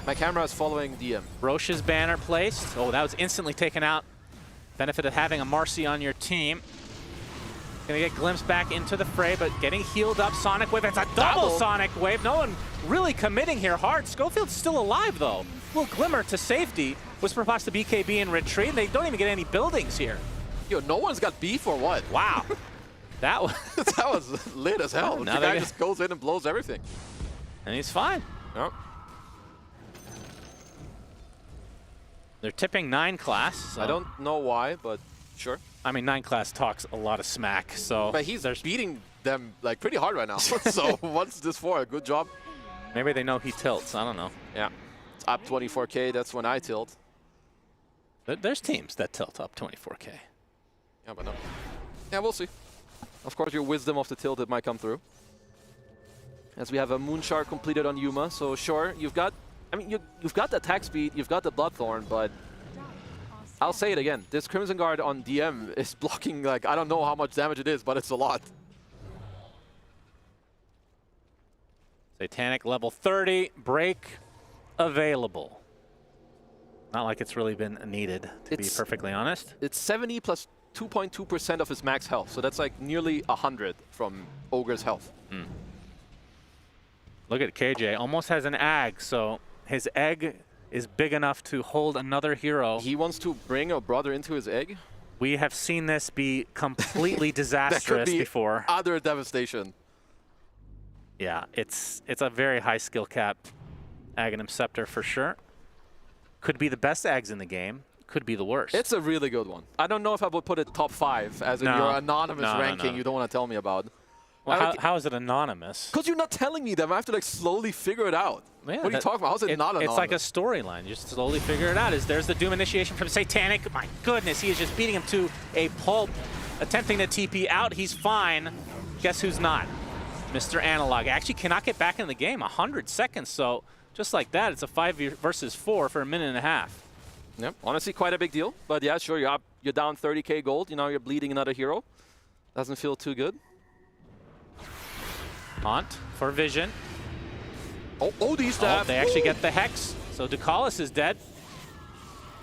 My camera is following DM. Roche's banner placed. Oh, that was instantly taken out. Benefit of having a Marcy on your team. Gonna get glimpsed back into the fray, but getting healed up. Sonic Wave. It's a double Sonic Wave. No one really committing here hard. Schofield's still alive, though. A little glimmer to safety. Whisper pops the BKB in retreat. They don't even get any buildings here. Yo, no one's got beef or what? Wow. that was lit as hell. The guy just goes in and blows everything. And he's fine. Yep. They're tipping 9 class. So. I don't know why, but sure. I mean, 9 class talks a lot of smack, so... But he's beating them like pretty hard right now. So what's this for? Good job. Maybe they know he tilts. I don't know. Yeah. It's up 24K. That's when I tilt. There's teams that tilt up 24K. Yeah, but no. Yeah, we'll see. Of course, your wisdom of the tilt, it might come through. As we have a Moonshard completed on Yuma. So sure, you've got... I mean, you've got the attack speed, you've got the Bloodthorn, but I'll say it again. This Crimson Guard on DM is blocking, like, I don't know how much damage it is, but it's a lot. Satanic level 30, break available. Not like it's really been needed, to be perfectly honest. It's 70 plus 2.2% of his max health, so that's like nearly 100 from Ogre's health. Look at KJ, almost has an Ag, so his egg is big enough to hold another hero. He wants to bring a brother into his egg? We have seen this be completely disastrous before. Other devastation. Yeah, it's a very high skill cap Aghanim Scepter for sure. Could be the best Ags in the game. Could be the worst. It's a really good one. I don't know if I would put it top 5, as in your anonymous ranking you don't want to tell me about. Well, how is it anonymous? Because you're not telling me them. I have to like slowly figure it out. Yeah, what are you talking about? How's it not anonymous? It's like a storyline. You just slowly figure it out. There's the Doom initiation from Satanic. My goodness, he is just beating him to a pulp. Attempting to TP out. He's fine. Guess who's not? Mr. Analog. Actually cannot get back in the game. 100 seconds. So just like that, it's a 5 versus 4 for a minute and a half. Yep. Honestly, quite a big deal. But yeah, sure, you're down 30K gold. You know, you're bleeding another hero. Doesn't feel too good. Haunt for vision. Oh, these stab. They actually get the Hex. So Ducalis is dead.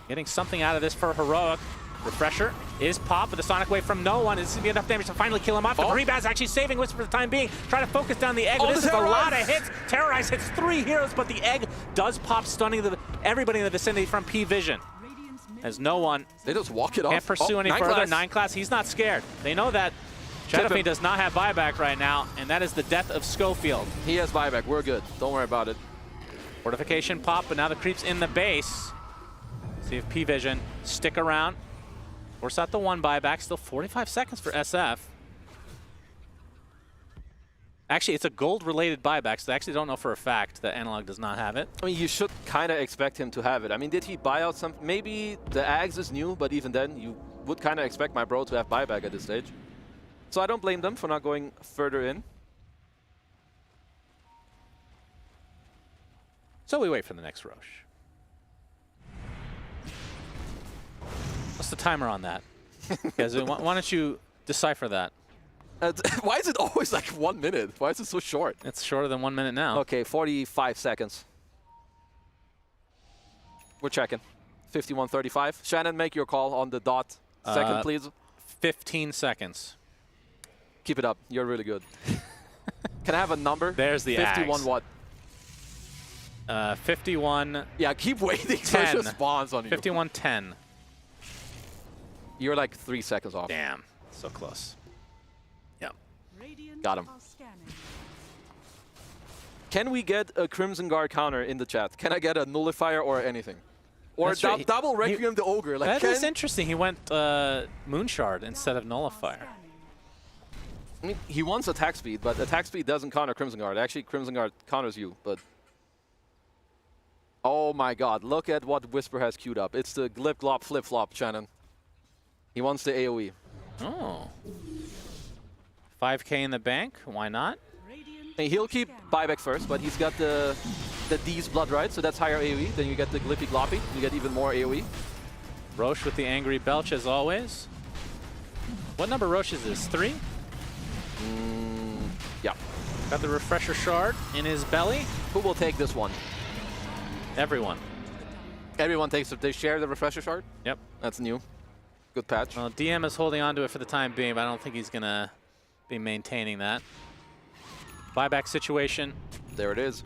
Getting something out of this for Heroic. Refresher is popped with a Sonic Wave from no one. Is this going to be enough damage to finally kill him off? The Rebaz actually saving Whisper for the time being. Trying to focus down the egg. This is a lot of hits. Terrorize hits 3 heroes, but the egg does pop, stunning everybody in the vicinity from P-Vision. As no one they just walk it off. Can't pursue any further. Class. 9 class, he's not scared. They know that Chatafy does not have buyback right now, and that is the death of Schofield. He has buyback. We're good. Don't worry about it. Fortification pop, but now the creep's in the base. See if P-Vision stick around. Force out the 1 buyback. Still 45 seconds for SF. Actually, it's a gold-related buyback, so I actually don't know for a fact that Analog does not have it. I mean, you should kind of expect him to have it. I mean, did he buy out some? Maybe the Ags is new, but even then, you would kind of expect my bro to have buyback at this stage. So I don't blame them for not going further in. So we wait for the next Roche. What's the timer on that? Guys, why don't you decipher that? Why is it always like 1 minute? Why is it so short? It's shorter than 1 minute now. Okay, 45 seconds. We're checking. 51:35. Shannon, make your call on the dot. Second, please. 15 seconds. Keep it up. You're really good. Can I have a number? There's the 51 Ags. what? 51. Yeah, keep waiting till it just spawns on you. 51:10. You're like 3 seconds off. Damn. So close. Yep. Got him. Can we get a Crimson Guard counter in the chat? Can I get a nullifier or anything? Or double Requiem the Ogre? Like, that is interesting. He went Moonshard instead of Nullifier. I mean, he wants attack speed, but attack speed doesn't counter Crimson Guard. Actually, Crimson Guard counters you, but... Oh my god, look at what Whisper has queued up. It's the Glip Glop Flip Flop, Shannon. He wants the AoE. Oh. 5K in the bank, why not? And he'll keep buyback first, but he's got the D's Blood Right, so that's higher AoE. Then you get the Glippy Gloppy, you get even more AoE. Roche with the Angry Belch as always. What number Roche is this, 3? Yeah. Got the Refresher Shard in his belly. Who will take this one? Everyone. Everyone takes it. They share the Refresher Shard? Yep. That's new. Good patch. Well, DM is holding on to it for the time being, but I don't think he's going to be maintaining that. Buyback situation. There it is.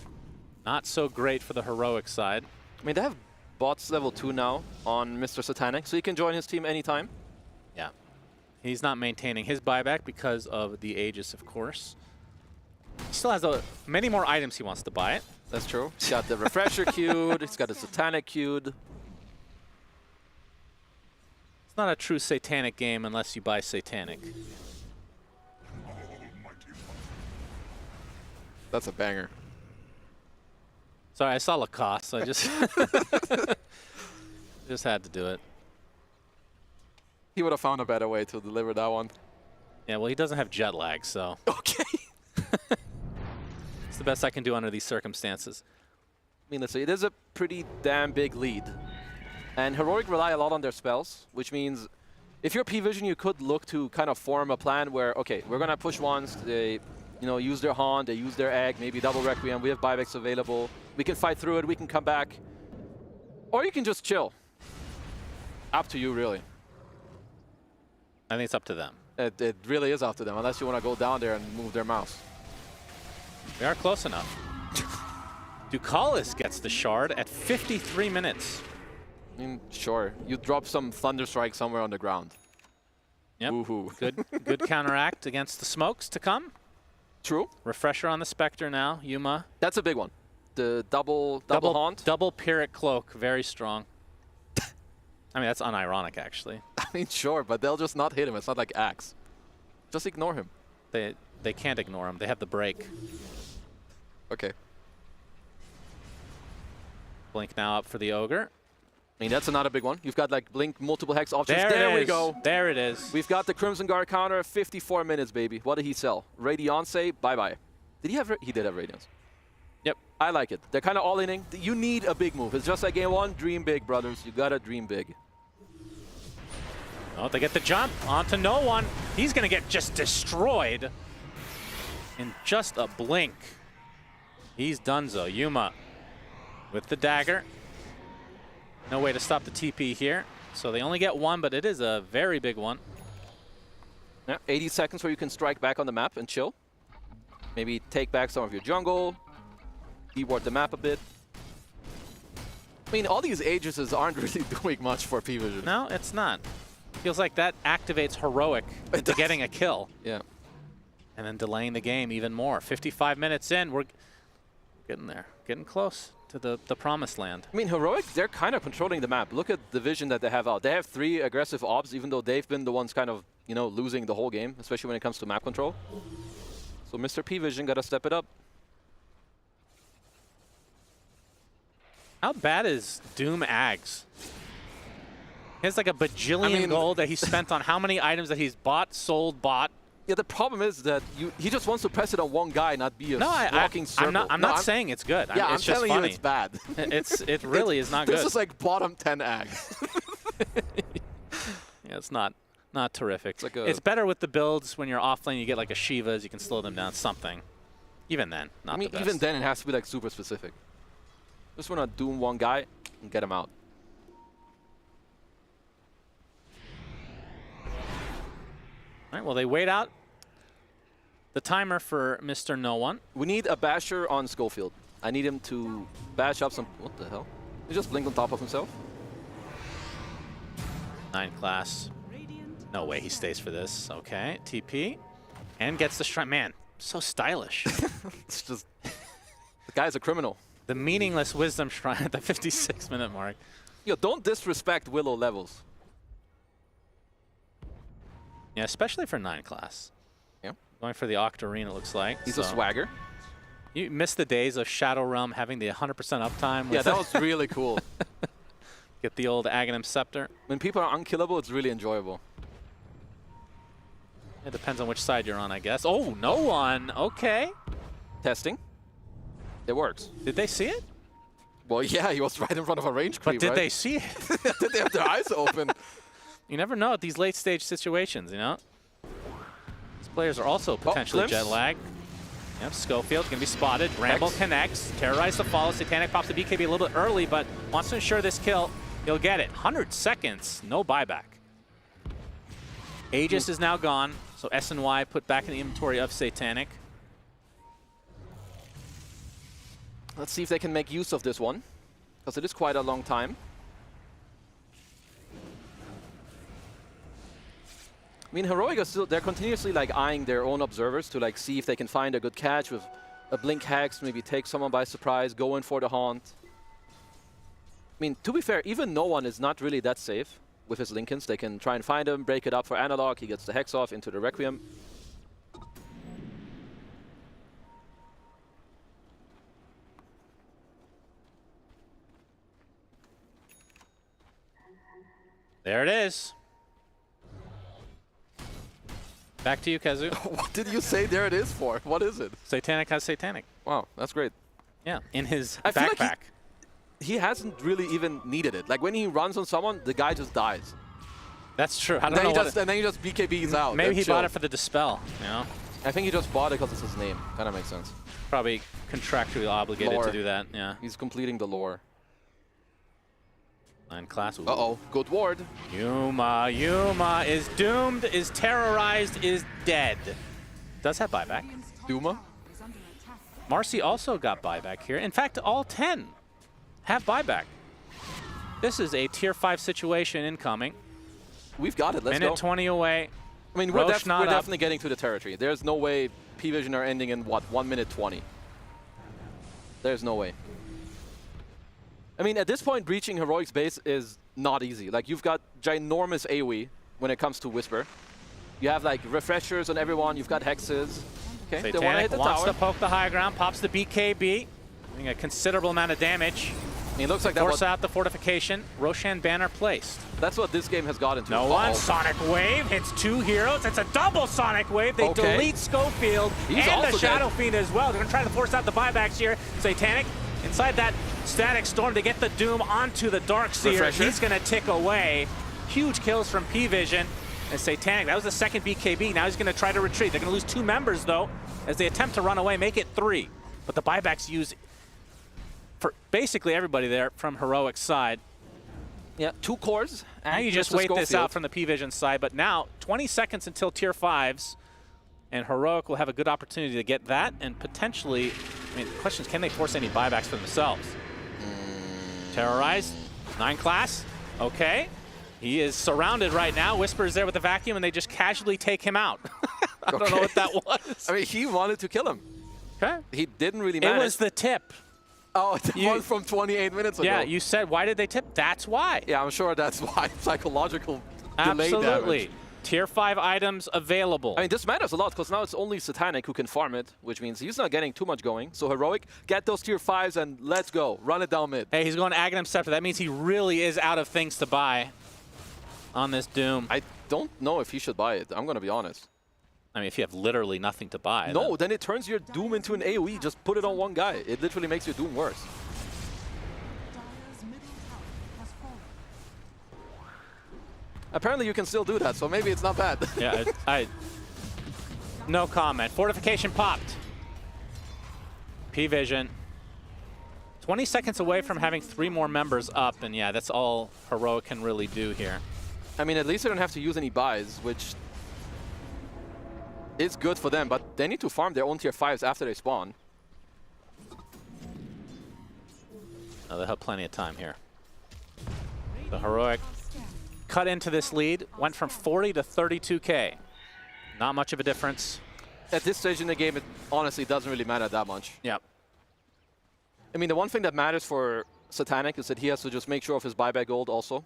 Not so great for the heroic side. I mean, they have bots level 2 now on Mr. Satanic, so he can join his team anytime. Yeah. He's not maintaining his buyback because of the Aegis, of course. He still has many more items he wants to buy it. That's true. He's got the Refresher queued. He's got the Satanic queued. It's not a true Satanic game unless you buy Satanic. That's a banger. Sorry, I saw Lacoste, so I just just had to do it. He would have found a better way to deliver that one. Yeah, well, he doesn't have jet lag, so. Okay. It's the best I can do under these circumstances. I mean, let's say it is a pretty damn big lead. And Heroic rely a lot on their spells, which means if you're P-Vision, you could look to kind of form a plan where, okay, we're going to push once, they use their Haunt, they use their Egg, maybe double Requiem, we have buybacks available, we can fight through it, we can come back. Or you can just chill. Up to you, really. I think it's up to them. It really is up to them, unless you want to go down there and move their mouse. We are close enough. Ducalis gets the shard at 53 minutes. I mean, sure. You drop some Thunder Strike somewhere on the ground. Yep. Woohoo. Good counteract against the smokes to come. True. Refresher on the Spectre now, Yuma. That's a big one. The double Haunt. Double Pyrrhic Cloak, very strong. I mean, that's unironic, actually. I mean, sure, but they'll just not hit him. It's not like Axe. Just ignore him. They can't ignore him. They have the break. Okay. Blink now up for the Ogre. I mean, that's another big one. You've got, like, Blink, multiple Hex options. There we go. There it is. We've got the Crimson Guard counter, 54 minutes, baby. What did he sell? Radiance, bye-bye. Did he have... He did have Radiance. Yep. I like it. They're kind of all-inning. You need a big move. It's just like game one. Dream big, brothers. You got to dream big. Oh, they get the jump onto no one. He's going to get just destroyed in just a blink. He's donezo. Yuma with the dagger. No way to stop the TP here. So they only get one, but it is a very big one. Yeah, 80 seconds where you can strike back on the map and chill. Maybe take back some of your jungle. Deward the map a bit. I mean, all these Aegises aren't really doing much for P-Vision. No, it's not. Feels like that activates Heroic into getting a kill. Yeah. And then delaying the game even more. 55 minutes in, we're getting there. Getting close to the promised land. I mean, Heroic, they're kind of controlling the map. Look at the vision that they have out. They have 3 aggressive ops, even though they've been the ones kind of, losing the whole game, especially when it comes to map control. So Mr. P-Vision got to step it up. How bad is Doom Ags? He has like a bajillion gold that he spent on how many items that he's bought, sold, bought. Yeah, the problem is that he just wants to press it on one guy, not be a walking circle. I'm not saying it's good. Yeah, I'm telling just funny. you it's bad. It really is not good. This is like bottom 10 Ags. Yeah, it's not terrific. It's, like it's better with the builds when you're off lane. You get like a Shivas, you can slow them down. Something. Even then, not the best. Even then, it has to be like super specific. Just want to doom one guy and get him out. All right, well, they wait out the timer for Mr. No One. We need a basher on Schofield. I need him to bash up some... What the hell? He just blinked on top of himself. 9 class. No way he stays for this. Okay, TP. And gets the strike. Man, so stylish. It's just... The guy's a criminal. The meaningless Wisdom Shrine at the 56-minute mark. Yo, don't disrespect Willow levels. Yeah, especially for 9 class. Yeah. Going for the Octarine, it looks like. He's a swagger. You miss the days of Shadow Realm having the 100% uptime. Yeah, that was really cool. Get the old Aghanim Scepter. When people are unkillable, it's really enjoyable. It depends on which side you're on, I guess. Oh, no one. Okay. Testing. It works. Did they see it? Well, yeah, he was right in front of a range creep, But did they see it? Did they have their eyes open? You never know at these late-stage situations, These players are also potentially jet lagged. Yep, Schofield going to be spotted. Bramble connects. Terrorize the follow. Satanic pops the BKB a little bit early, but wants to ensure this kill. He'll get it. 100 seconds. No buyback. Aegis is now gone, so SNY put back in the inventory of Satanic. Let's see if they can make use of this one, because it is quite a long time. I mean, Heroic are still, they're continuously like eyeing their own observers to like see if they can find a good catch with a blink hex, maybe take someone by surprise, go in for the haunt. I mean, to be fair, even no one is not really that safe with his Lincolns. They can try and find him, break it up for Analog. He gets the hex off into the Requiem. There it is. Back to you, Kazu. What did you say there it is for? What is it? Satanic has Satanic. Wow, that's great. Yeah, in his I feel backpack. like he hasn't really even needed it. Like when he runs on someone, the guy just dies. That's true. I And don't know then he just BKBs out. Maybe he Chill. bought it for the Dispel, you know? I think he just bought it because it's his name. Kind of makes sense. Probably contractually obligated Lore. to do that, yeah. He's completing the lore. 9 class. Ooh. Uh-oh, good ward. Yuma is doomed, is terrorized, is dead. Does have buyback. Duma? Marcy also got buyback here. In fact, all 10 have buyback. This is a tier 5 situation incoming. We've got it, let's go. Minute 20 away. I mean, we're Roche definitely getting to the territory. There's no way P-Vision are ending in, what, 1 minute 20? There's no way. I mean, at this point, breaching Heroic's base is not easy. Like, you've got ginormous AoE when it comes to Whisper. You have, like, refreshers on everyone. You've got hexes. Okay, they want to hit the wants tower. to poke the high ground, pops the BKB, doing a considerable amount of damage. It looks like that Force was out the fortification. Roshan banner placed. That's what this game has gotten to. No one. Sonic Wave hits 2 heroes. It's a double Sonic Wave. They delete Schofield and the Shadow Fiend as well. They're going to try to force out the buybacks here. Satanic inside that static storm to get the Doom onto the Darkseer. Refresher. He's going to tick away. Huge kills from P-Vision. And Satanic, that was the second BKB. Now he's going to try to retreat. They're going to lose 2 members, though, as they attempt to run away, make it 3. But the buybacks use for basically everybody there from Heroic's side. Yeah, 2 cores. Now you just wait this out from the P-Vision side, but now 20 seconds until tier 5s, and Heroic will have a good opportunity to get that, and potentially, I mean, the question is, can they force any buybacks for themselves? Terrorized, 9 class, okay. He is surrounded right now. Whisper is there with the vacuum, and they just casually take him out. I don't know what that was. I mean, he wanted to kill him. Okay. He didn't really manage. It was the tip. Oh, the one from 28 minutes ago. Yeah, you said, why did they tip? That's why. Yeah, I'm sure that's why. Psychological delay Absolutely. damage. Tier 5 items available. I mean, this matters a lot because now it's only Satanic who can farm it, which means he's not getting too much going. So Heroic, get those tier 5s and let's go. Run it down mid. Hey, he's going to Aghanim Scepter. That means he really is out of things to buy on this Doom. I don't know if he should buy it. I'm going to be honest. I mean, if you have literally nothing to buy. No, then it turns your Doom into an AoE. Just put it on one guy. It literally makes your Doom worse. Apparently you can still do that, so maybe it's not bad. Yeah, no comment. Fortification popped. P-Vision. 20 seconds away from having 3 more members up, and yeah, that's all Heroic can really do here. I mean, at least they don't have to use any buys, which is good for them, but they need to farm their own tier 5s after they spawn. Oh, they'll have plenty of time here. The Heroic cut into this lead, went from 40 to 32K. Not much of a difference. At this stage in the game, it honestly doesn't really matter that much. Yep. I mean, the one thing that matters for Satanic is that he has to just make sure of his buyback gold also.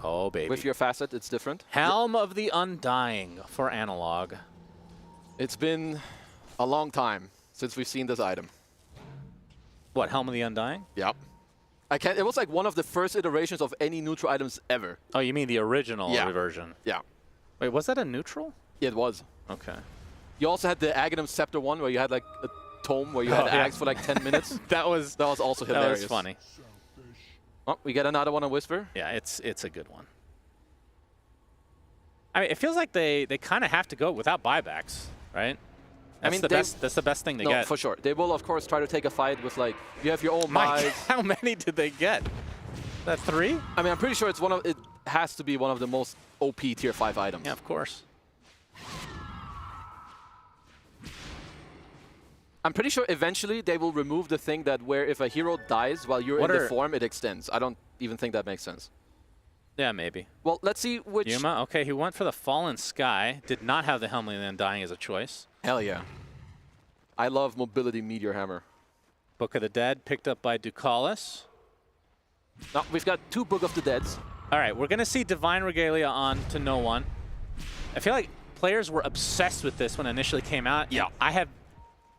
Oh, baby. With your facet, it's different. Helm of the Undying for Analog. It's been a long time since we've seen this item. What, Helm of the Undying? Yep. It was like one of the first iterations of any neutral items ever. Oh, you mean the original version? Yeah. Wait, was that a neutral? Yeah, it was. Okay. You also had the Aghanim Scepter one where you had like a tome where you had Ags for like 10 minutes. That was also hilarious. That was funny. Oh, we get another one on Whisper. Yeah, it's a good one. I mean, it feels like they kind of have to go without buybacks, right? That's that's the best thing to get. No, for sure. They will, of course, try to take a fight with, like, you have your own Mike, buys. how many did they get? That 3? I mean, I'm pretty sure it's one of it. has to be one of the most OP tier 5 items. Yeah, of course. I'm pretty sure eventually they will remove the thing that where if a hero dies while you're in the form, it extends. I don't even think that makes sense. Yeah, maybe. Well, let's see which... Yuma, okay, he went for the Fallen Sky. Did not have the Helmet and Undying as a choice. Hell yeah. I love Mobility Meteor Hammer. Book of the Dead picked up by Ducalis. No, we've got 2 Book of the Deads. All right, we're going to see Divine Regalia on to no one. I feel like players were obsessed with this when it initially came out. Yeah. I have...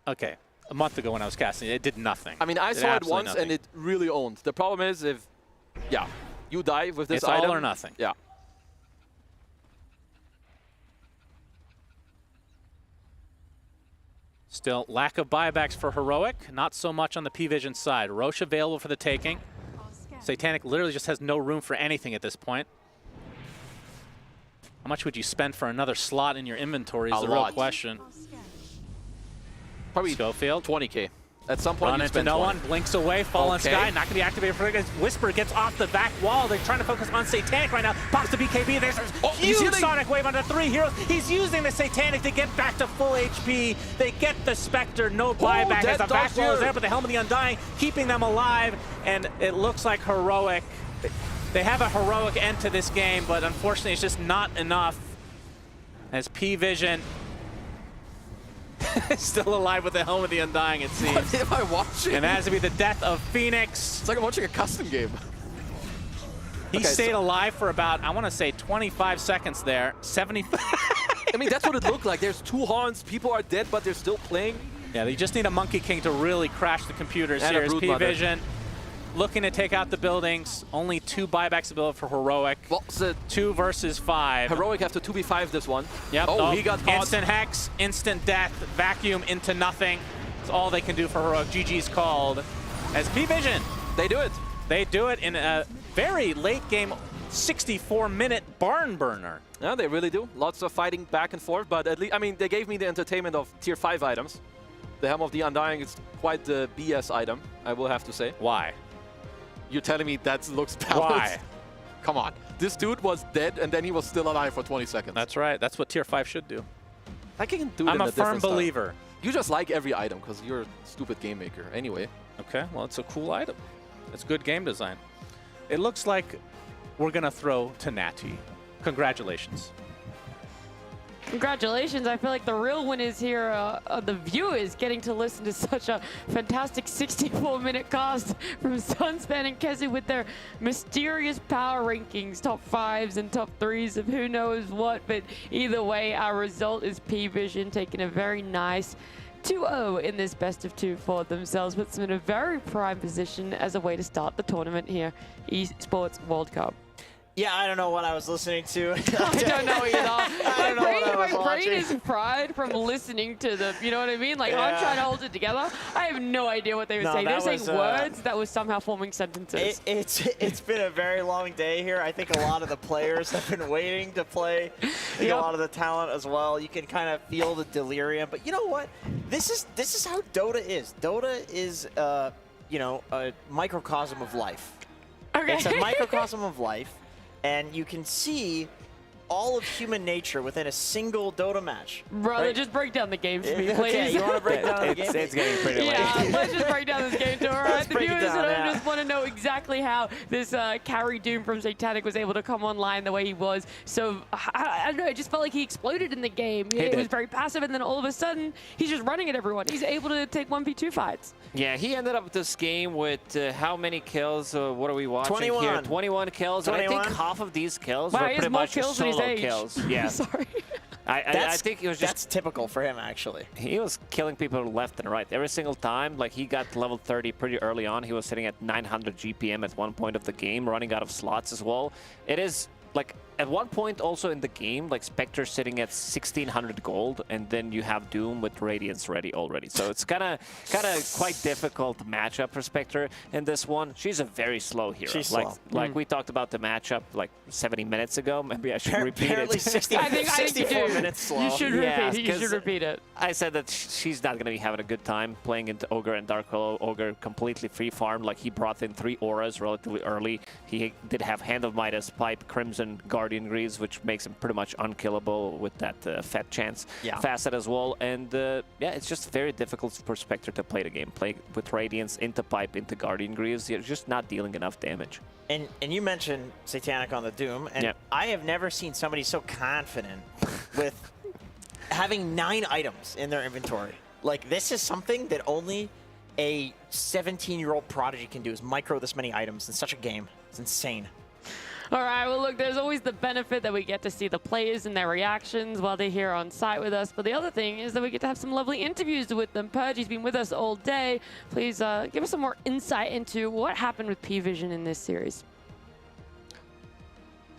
Okay, a month ago when I was casting it, it did nothing. I mean, I saw it once and it really owned. The problem is if... Yeah. You die with this it's item. All or nothing. Yeah. Still, lack of buybacks for Heroic. Not so much on the P-Vision side. Roche available for the taking. Satanic literally just has no room for anything at this point. How much would you spend for another slot in your inventory is the real question. Probably Schofield. 20K. At some point, Run you into spend no 20. one, blinks away, Fallen Sky, not going to be activated for it. Whisper gets off the back wall. They're trying to focus on Satanic right now. Pops the BKB. There's a huge Sonic Wave under 3 heroes. He's using the Satanic to get back to full HP. They get the Spectre, no buyback as the back wall is there, but the Helmet of the Undying keeping them alive. And it looks like Heroic. They have a heroic end to this game, but unfortunately it's just not enough. As P-Vision still alive with the Helmet of the Undying, it seems. What am I watching? And that has to be the death of Phoenix. It's like I'm watching a custom game. He stayed alive for about, I want to say, 25 seconds there. 70. I mean, that's what it looked like. There's 2 Hans. People are dead, but they're still playing. Yeah, they just need a Monkey King to really crash the computers And here. a P-Vision looking to take out the buildings. Only 2 buybacks available for Heroic. Well, so 2 versus 5. Heroic have to 2v5 this one. Yep. Oh, he got caught. Instant Hex, instant death, vacuum into nothing. That's all they can do for Heroic. GG's called. As P-Vision, they do it. They do it in a very late game, 64-minute barn burner. Yeah, they really do. Lots of fighting back and forth, but at least, I mean, they gave me the entertainment of tier 5 items. The Helm of the Undying is quite the BS item, I will have to say. Why? You're telling me that looks balanced? Why? Come on. This dude was dead, and then he was still alive for 20 seconds. That's right. That's what tier 5 should do. I can do it I'm in a a firm different style. believer. You just like every item because you're a stupid game maker. Anyway. Okay, well, it's a cool item. It's good game design. It looks like we're going to throw to Natty. Congratulations. Congratulations. I feel like the real winners here are the viewers getting to listen to such a fantastic 64-minute cast from Sunspan and Kezi with their mysterious power rankings, top 5s and top 3s of who knows what. But either way, our result is P-Vision taking a very nice 2-0 in this best of 2 for themselves, puts them in a very prime position as a way to start the tournament here, Esports World Cup. Yeah, I don't know what I was listening to. I don't know either. I don't know what I was My brain watching. is fried from listening to them. You know what I mean? Like, I'm trying to hold it together. I have no idea what they were saying. They were saying words that was somehow forming sentences. It's been a very long day here. I think a lot of the players have been waiting to play. I think a lot of the talent as well. You can kind of feel the delirium. But you know what? This is how Dota is. Dota is, you know, a microcosm of life. Okay. It's a microcosm of life. And you can see all of human nature within a single Dota match. Brother, right? just break down the game for me, please. Okay, you want to break down the game? It's getting pretty late. Yeah, let's just break down this game to all right. The break it viewers down, at home yeah. just want to know exactly how this carry Doom from Satanic was able to come online the way he was. So, I don't know, it just felt like he exploded in the game. It was very passive, and then all of a sudden, he's just running at everyone. He's able to take 1v2 fights. Yeah, he ended up this game with how many kills? What are we watching 21. here? 21 kills. 21. And I think half of these kills Wow, were he has pretty more much kills than his solo age. kills. Yeah. Sorry. I think it was just... That's typical for him, actually. He was killing people left and right. Every single time, like he got to level 30 pretty early on. He was sitting at 900 GPM at one point of the game, running out of slots as well. It is like at one point also in the game, like Spectre sitting at 1600 gold, and then you have Doom with Radiance ready already. So it's kind of quite difficult matchup for Spectre in this one. She's a very slow hero. She's like slow. like we talked about the matchup like 70 minutes ago. Maybe I should repeat Apparently it. 64 minutes slow. You should repeat it. You should repeat it. I said that she's not going to be having a good time playing into Ogre and Dark Hollow. Ogre completely free farmed. Like he brought in 3 auras relatively early. He did have Hand of Midas, Pipe, Crimson, Guardian Greaves, which makes him pretty much unkillable with that Fat Chance facet as well. And yeah, it's just very difficult for Spectre to play the game. Play with Radiance into Pipe, into Guardian Greaves. You're just not dealing enough damage. And you mentioned Satanic on the Doom, and I have never seen somebody so confident with having 9 items in their inventory. Like, this is something that only a 17-year-old prodigy can do, is micro this many items in such a game. It's insane. All right, well, look, there's always the benefit that we get to see the players and their reactions while they're here on site with us. But the other thing is that we get to have some lovely interviews with them. Purgy's been with us all day. Please give us some more insight into what happened with P-Vision in this series.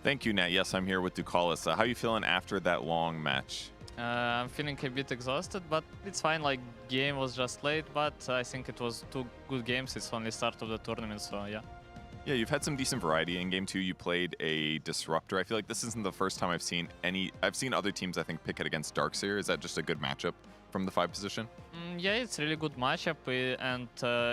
Thank you, Nat. Yes, I'm here with Ducalis. How are you feeling after that long match? I'm feeling a bit exhausted, but it's fine. Like, game was just late, but I think it was 2 good games. It's only start of the tournament, so yeah. Yeah, you've had some decent variety. In Game 2, you played a Disruptor. I feel like this isn't the first time I've seen other teams, I think, pick it against Darkseer. Is that just a good matchup from the 5 position? Yeah, it's really good matchup, and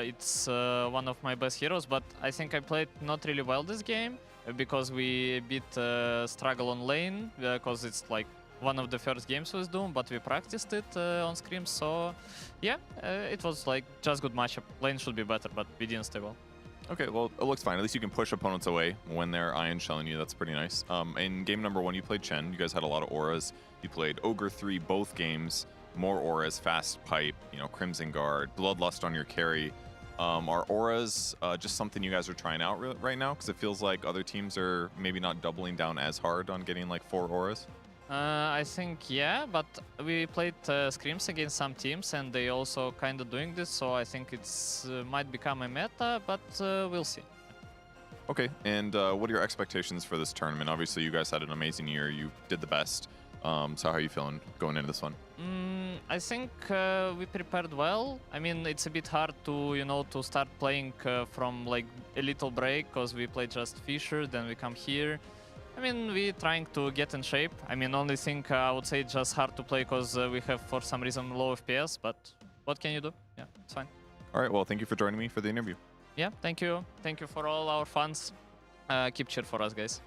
it's one of my best heroes, but I think I played not really well this game because we a bit struggle on lane, because it's like one of the first games with Doom, but we practiced it on Scream, so yeah, it was like just good matchup. Lane should be better, but we didn't stay well. Okay, well, it looks fine. At least you can push opponents away when they're iron shelling you. That's pretty nice. In game number 1, you played Chen. You guys had a lot of auras. You played Ogre 3 both games. More auras, Fast Pipe, you know, Crimson Guard, Bloodlust on your carry. Are auras just something you guys are trying out right now? Because it feels like other teams are maybe not doubling down as hard on getting like 4 auras. I think, yeah, but we played Screams against some teams and they also kind of doing this, so I think it's might become a meta, but we'll see. Okay, and what are your expectations for this tournament? Obviously, you guys had an amazing year. You did the best. So how are you feeling going into this one? I think we prepared well. I mean, it's a bit hard to, you know, to start playing from like a little break, because we played just Fisher, then we come here. I mean, we're trying to get in shape. I mean, only thing I would say just hard to play because we have, for some reason, low FPS, but what can you do? Yeah, it's fine. All right, well, thank you for joining me for the interview. Yeah, thank you. Thank you for all our fans. Keep cheer for us, guys.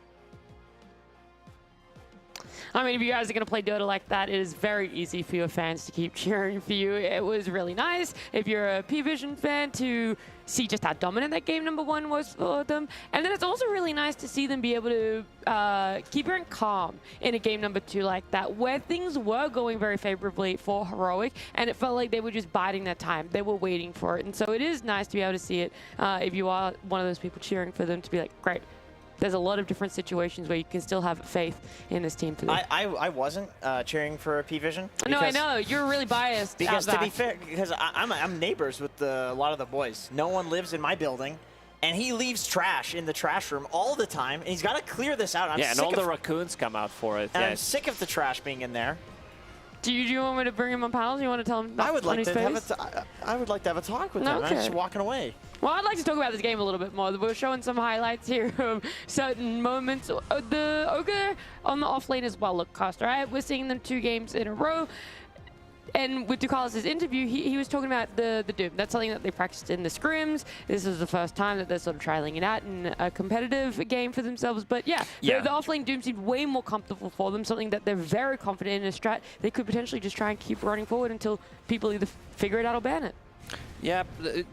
I mean, if you guys are going to play Dota like that, it is very easy for your fans to keep cheering for you. It was really nice if you're a P-Vision fan to see just how dominant that game number 1 was for them. And then it's also really nice to see them be able to keep your calm in a game number 2 like that, where things were going very favorably for Heroic, and it felt like they were just biding their time. They were waiting for it. And so it is nice to be able to see it if you are one of those people cheering for them, to be like, great. There's a lot of different situations where you can still have faith in this team. I wasn't cheering for P-Vision. No, I know. You're really biased. Because to be fair, because I'm neighbors with a lot of the boys. No one lives in my building, and he leaves trash in the trash room all the time, and he's got to clear this out. Yeah, and all the raccoons come out for it. And I'm sick of the trash being in there. Do you want me to bring him on panels? You want to tell him? I would like to have a talk with him. Okay. I'm just walking away. Well, I'd like to talk about this game a little bit more. We're showing some highlights here of certain moments. The Ogre on the off lane as well look cost, right? We're seeing them 2 games in a row. And with Ducalis' interview, he was talking about the Doom. That's something that they practiced in the scrims. This is the first time that they're sort of trialing it out in a competitive game for themselves. But yeah. The offlane Doom seemed way more comfortable for them, something that they're very confident in a strat. They could potentially just try and keep running forward until people either figure it out or ban it. Yeah,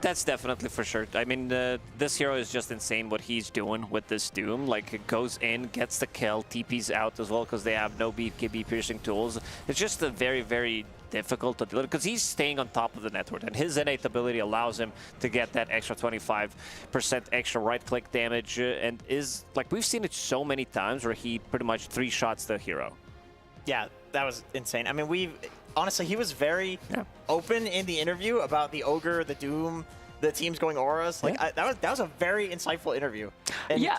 that's definitely for sure. I mean, this hero is just insane what he's doing with this Doom. Like, it goes in, gets the kill, TP's out as well because they have no BKB piercing tools. It's just a very, very difficult to do it because he's staying on top of the network, and his innate ability allows him to get that extra 25% extra right-click damage, and is, like, we've seen it so many times where he pretty much 3-shots the hero. Yeah, that was insane. I mean, honestly, he was very open in the interview about the Ogre, the Doom, the teams going auras. Like, that was a very insightful interview. And yeah.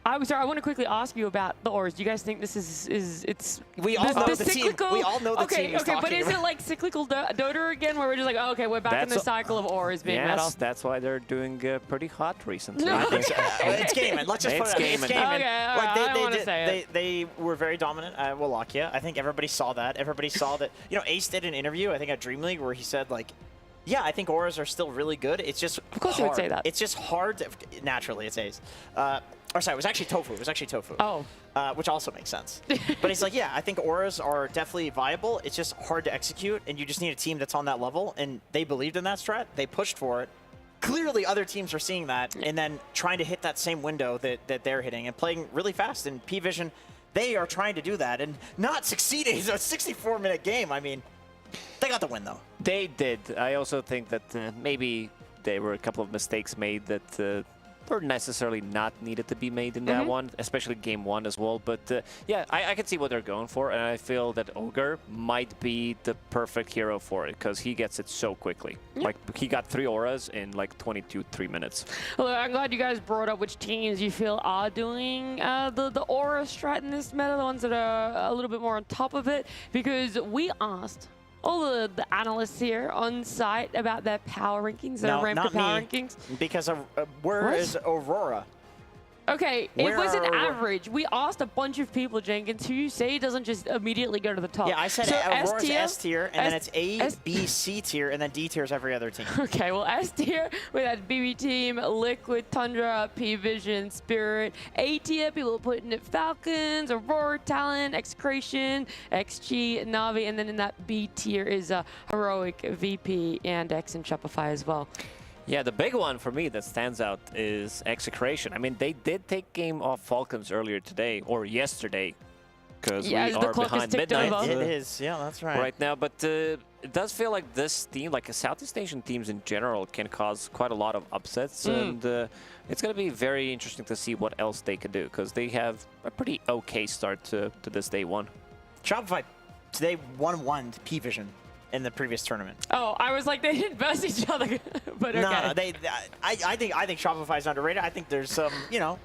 I'm sorry, I want to quickly ask you about the Auras. Do you guys think this is it's We all know the team. We all know the team he's Okay, but talking is it about. like cyclical Dota again, where we're just like, oh, okay, we're back in the cycle of Auras being yes, metal? that's why they're doing pretty hot recently. No. I think so. It's gaming. Let's just put it out. It's gaming. Okay, all right, I don't want to say it. They were very dominant at Wallachia. I think everybody saw that. Everybody saw that. You know, Ace did an interview, I think at Dream League, where he said, like, yeah, I think Auras are still really good. It's just Of course hard. you would say that. It's just hard. Naturally, it's Ace. Or sorry, it was actually Tofu. It was actually Tofu. Oh. Which also makes sense. But he's like, yeah, I think Auras are definitely viable. It's just hard to execute, and you just need a team that's on that level. And they believed in that strat. They pushed for it. Clearly, other teams are seeing that and then trying to hit that same window that they're hitting and playing really fast. And P-Vision, they are trying to do that and not succeeding. It's a 64-minute game. I mean, they got the win, though. They did. I also think that maybe there were a couple of mistakes made that were necessarily not needed to be made in that one, especially game one as well. But yeah, I can see what they're going for, and I feel that Ogre might be the perfect hero for it because he gets it so quickly. Like, he got 3 auras in like 3 minutes. Well, I'm glad you guys brought up which teams you feel are doing the aura strat in this meta, the ones that are a little bit more on top of it, because we asked all the analysts here on site about their power rankings, their ranked power rankings. Because where is Aurora? Okay, it was an average. We asked a bunch of people, Jenkins, who say doesn't just immediately go to the top. Yeah, I said so Aurora's S tier, and then it's A, B, C tier, and then D tier is every other team. Okay, well, S tier, we had BB Team, Liquid, Tundra, P-Vision, Spirit. A tier, people putting it Falcons, Aurora, Talon, Execration, XG, Navi, and then in that B tier is Heroic, VP, and X and Shopify as well. Yeah, the big one for me that stands out is Execration. I mean, they did take game off Falcons earlier today, or yesterday, because we are behind midnight. It is, yeah, that's right. Right now, but it does feel like this team, like Southeast Asian teams in general, can cause quite a lot of upsets, and it's going to be very interesting to see what else they can do, because they have a pretty okay start to this day one. Shopify today 1-1 to P-Vision in the previous tournament. Oh, I was like, they didn't verse each other, but okay. No, I think Shopify's underrated. I think there's some, you know,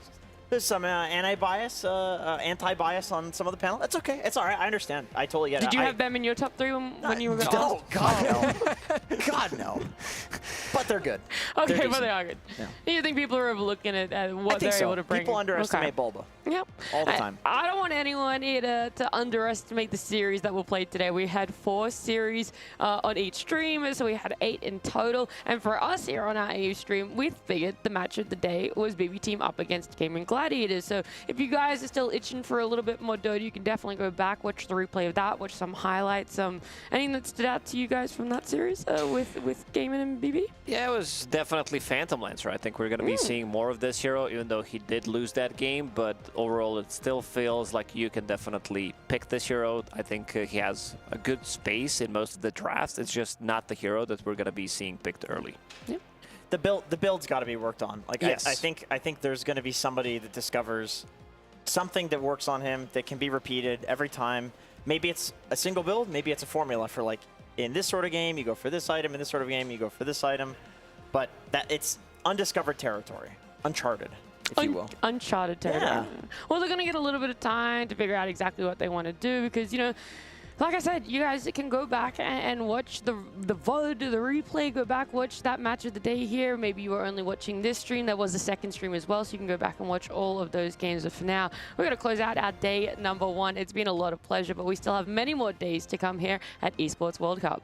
there's some anti-bias on some of the panel. That's okay. It's all right. I understand. I totally get it. Did you have them in your top 3 when you were going? No, God no. God no. But they're good. Okay, but they are good. Yeah. You think people are overlooking it at what they're able to bring? People underestimate Bulba. Yep. All the time. I don't want anyone here to underestimate the series that we'll play today. We had 4 series on each stream, so we had 8 in total. And for us here on our AU stream, we figured the match of the day was BB Team up against Gaming Gladiators. So if you guys are still itching for a little bit more Dota, you can definitely go back, watch the replay of that, watch some highlights. Anything that stood out to you guys from that series with Gaming and BB? Yeah, it was definitely Phantom Lancer. I think we're going to be seeing more of this hero, even though he did lose that game. But overall, it still feels like you can definitely pick this hero. I think he has a good space in most of the drafts. It's just not the hero that we're going to be seeing picked early. Yeah. The build's got to be worked on. Like, yes. I think there's going to be somebody that discovers something that works on him that can be repeated every time. Maybe it's a single build. Maybe it's a formula for, like, in this sort of game, you go for this item. In this sort of game, you go for this item. But that it's undiscovered territory, uncharted, if you will. Uncharted territory. Yeah. Well, they're going to get a little bit of time to figure out exactly what they want to do because, you know, like I said, you guys can go back and watch the VOD, the replay, go back, watch that match of the day here. Maybe you were only watching this stream. There was a second stream as well, so you can go back and watch all of those games. But for now, we're going to close out our day number 1. It's been a lot of pleasure, but we still have many more days to come here at Esports World Cup.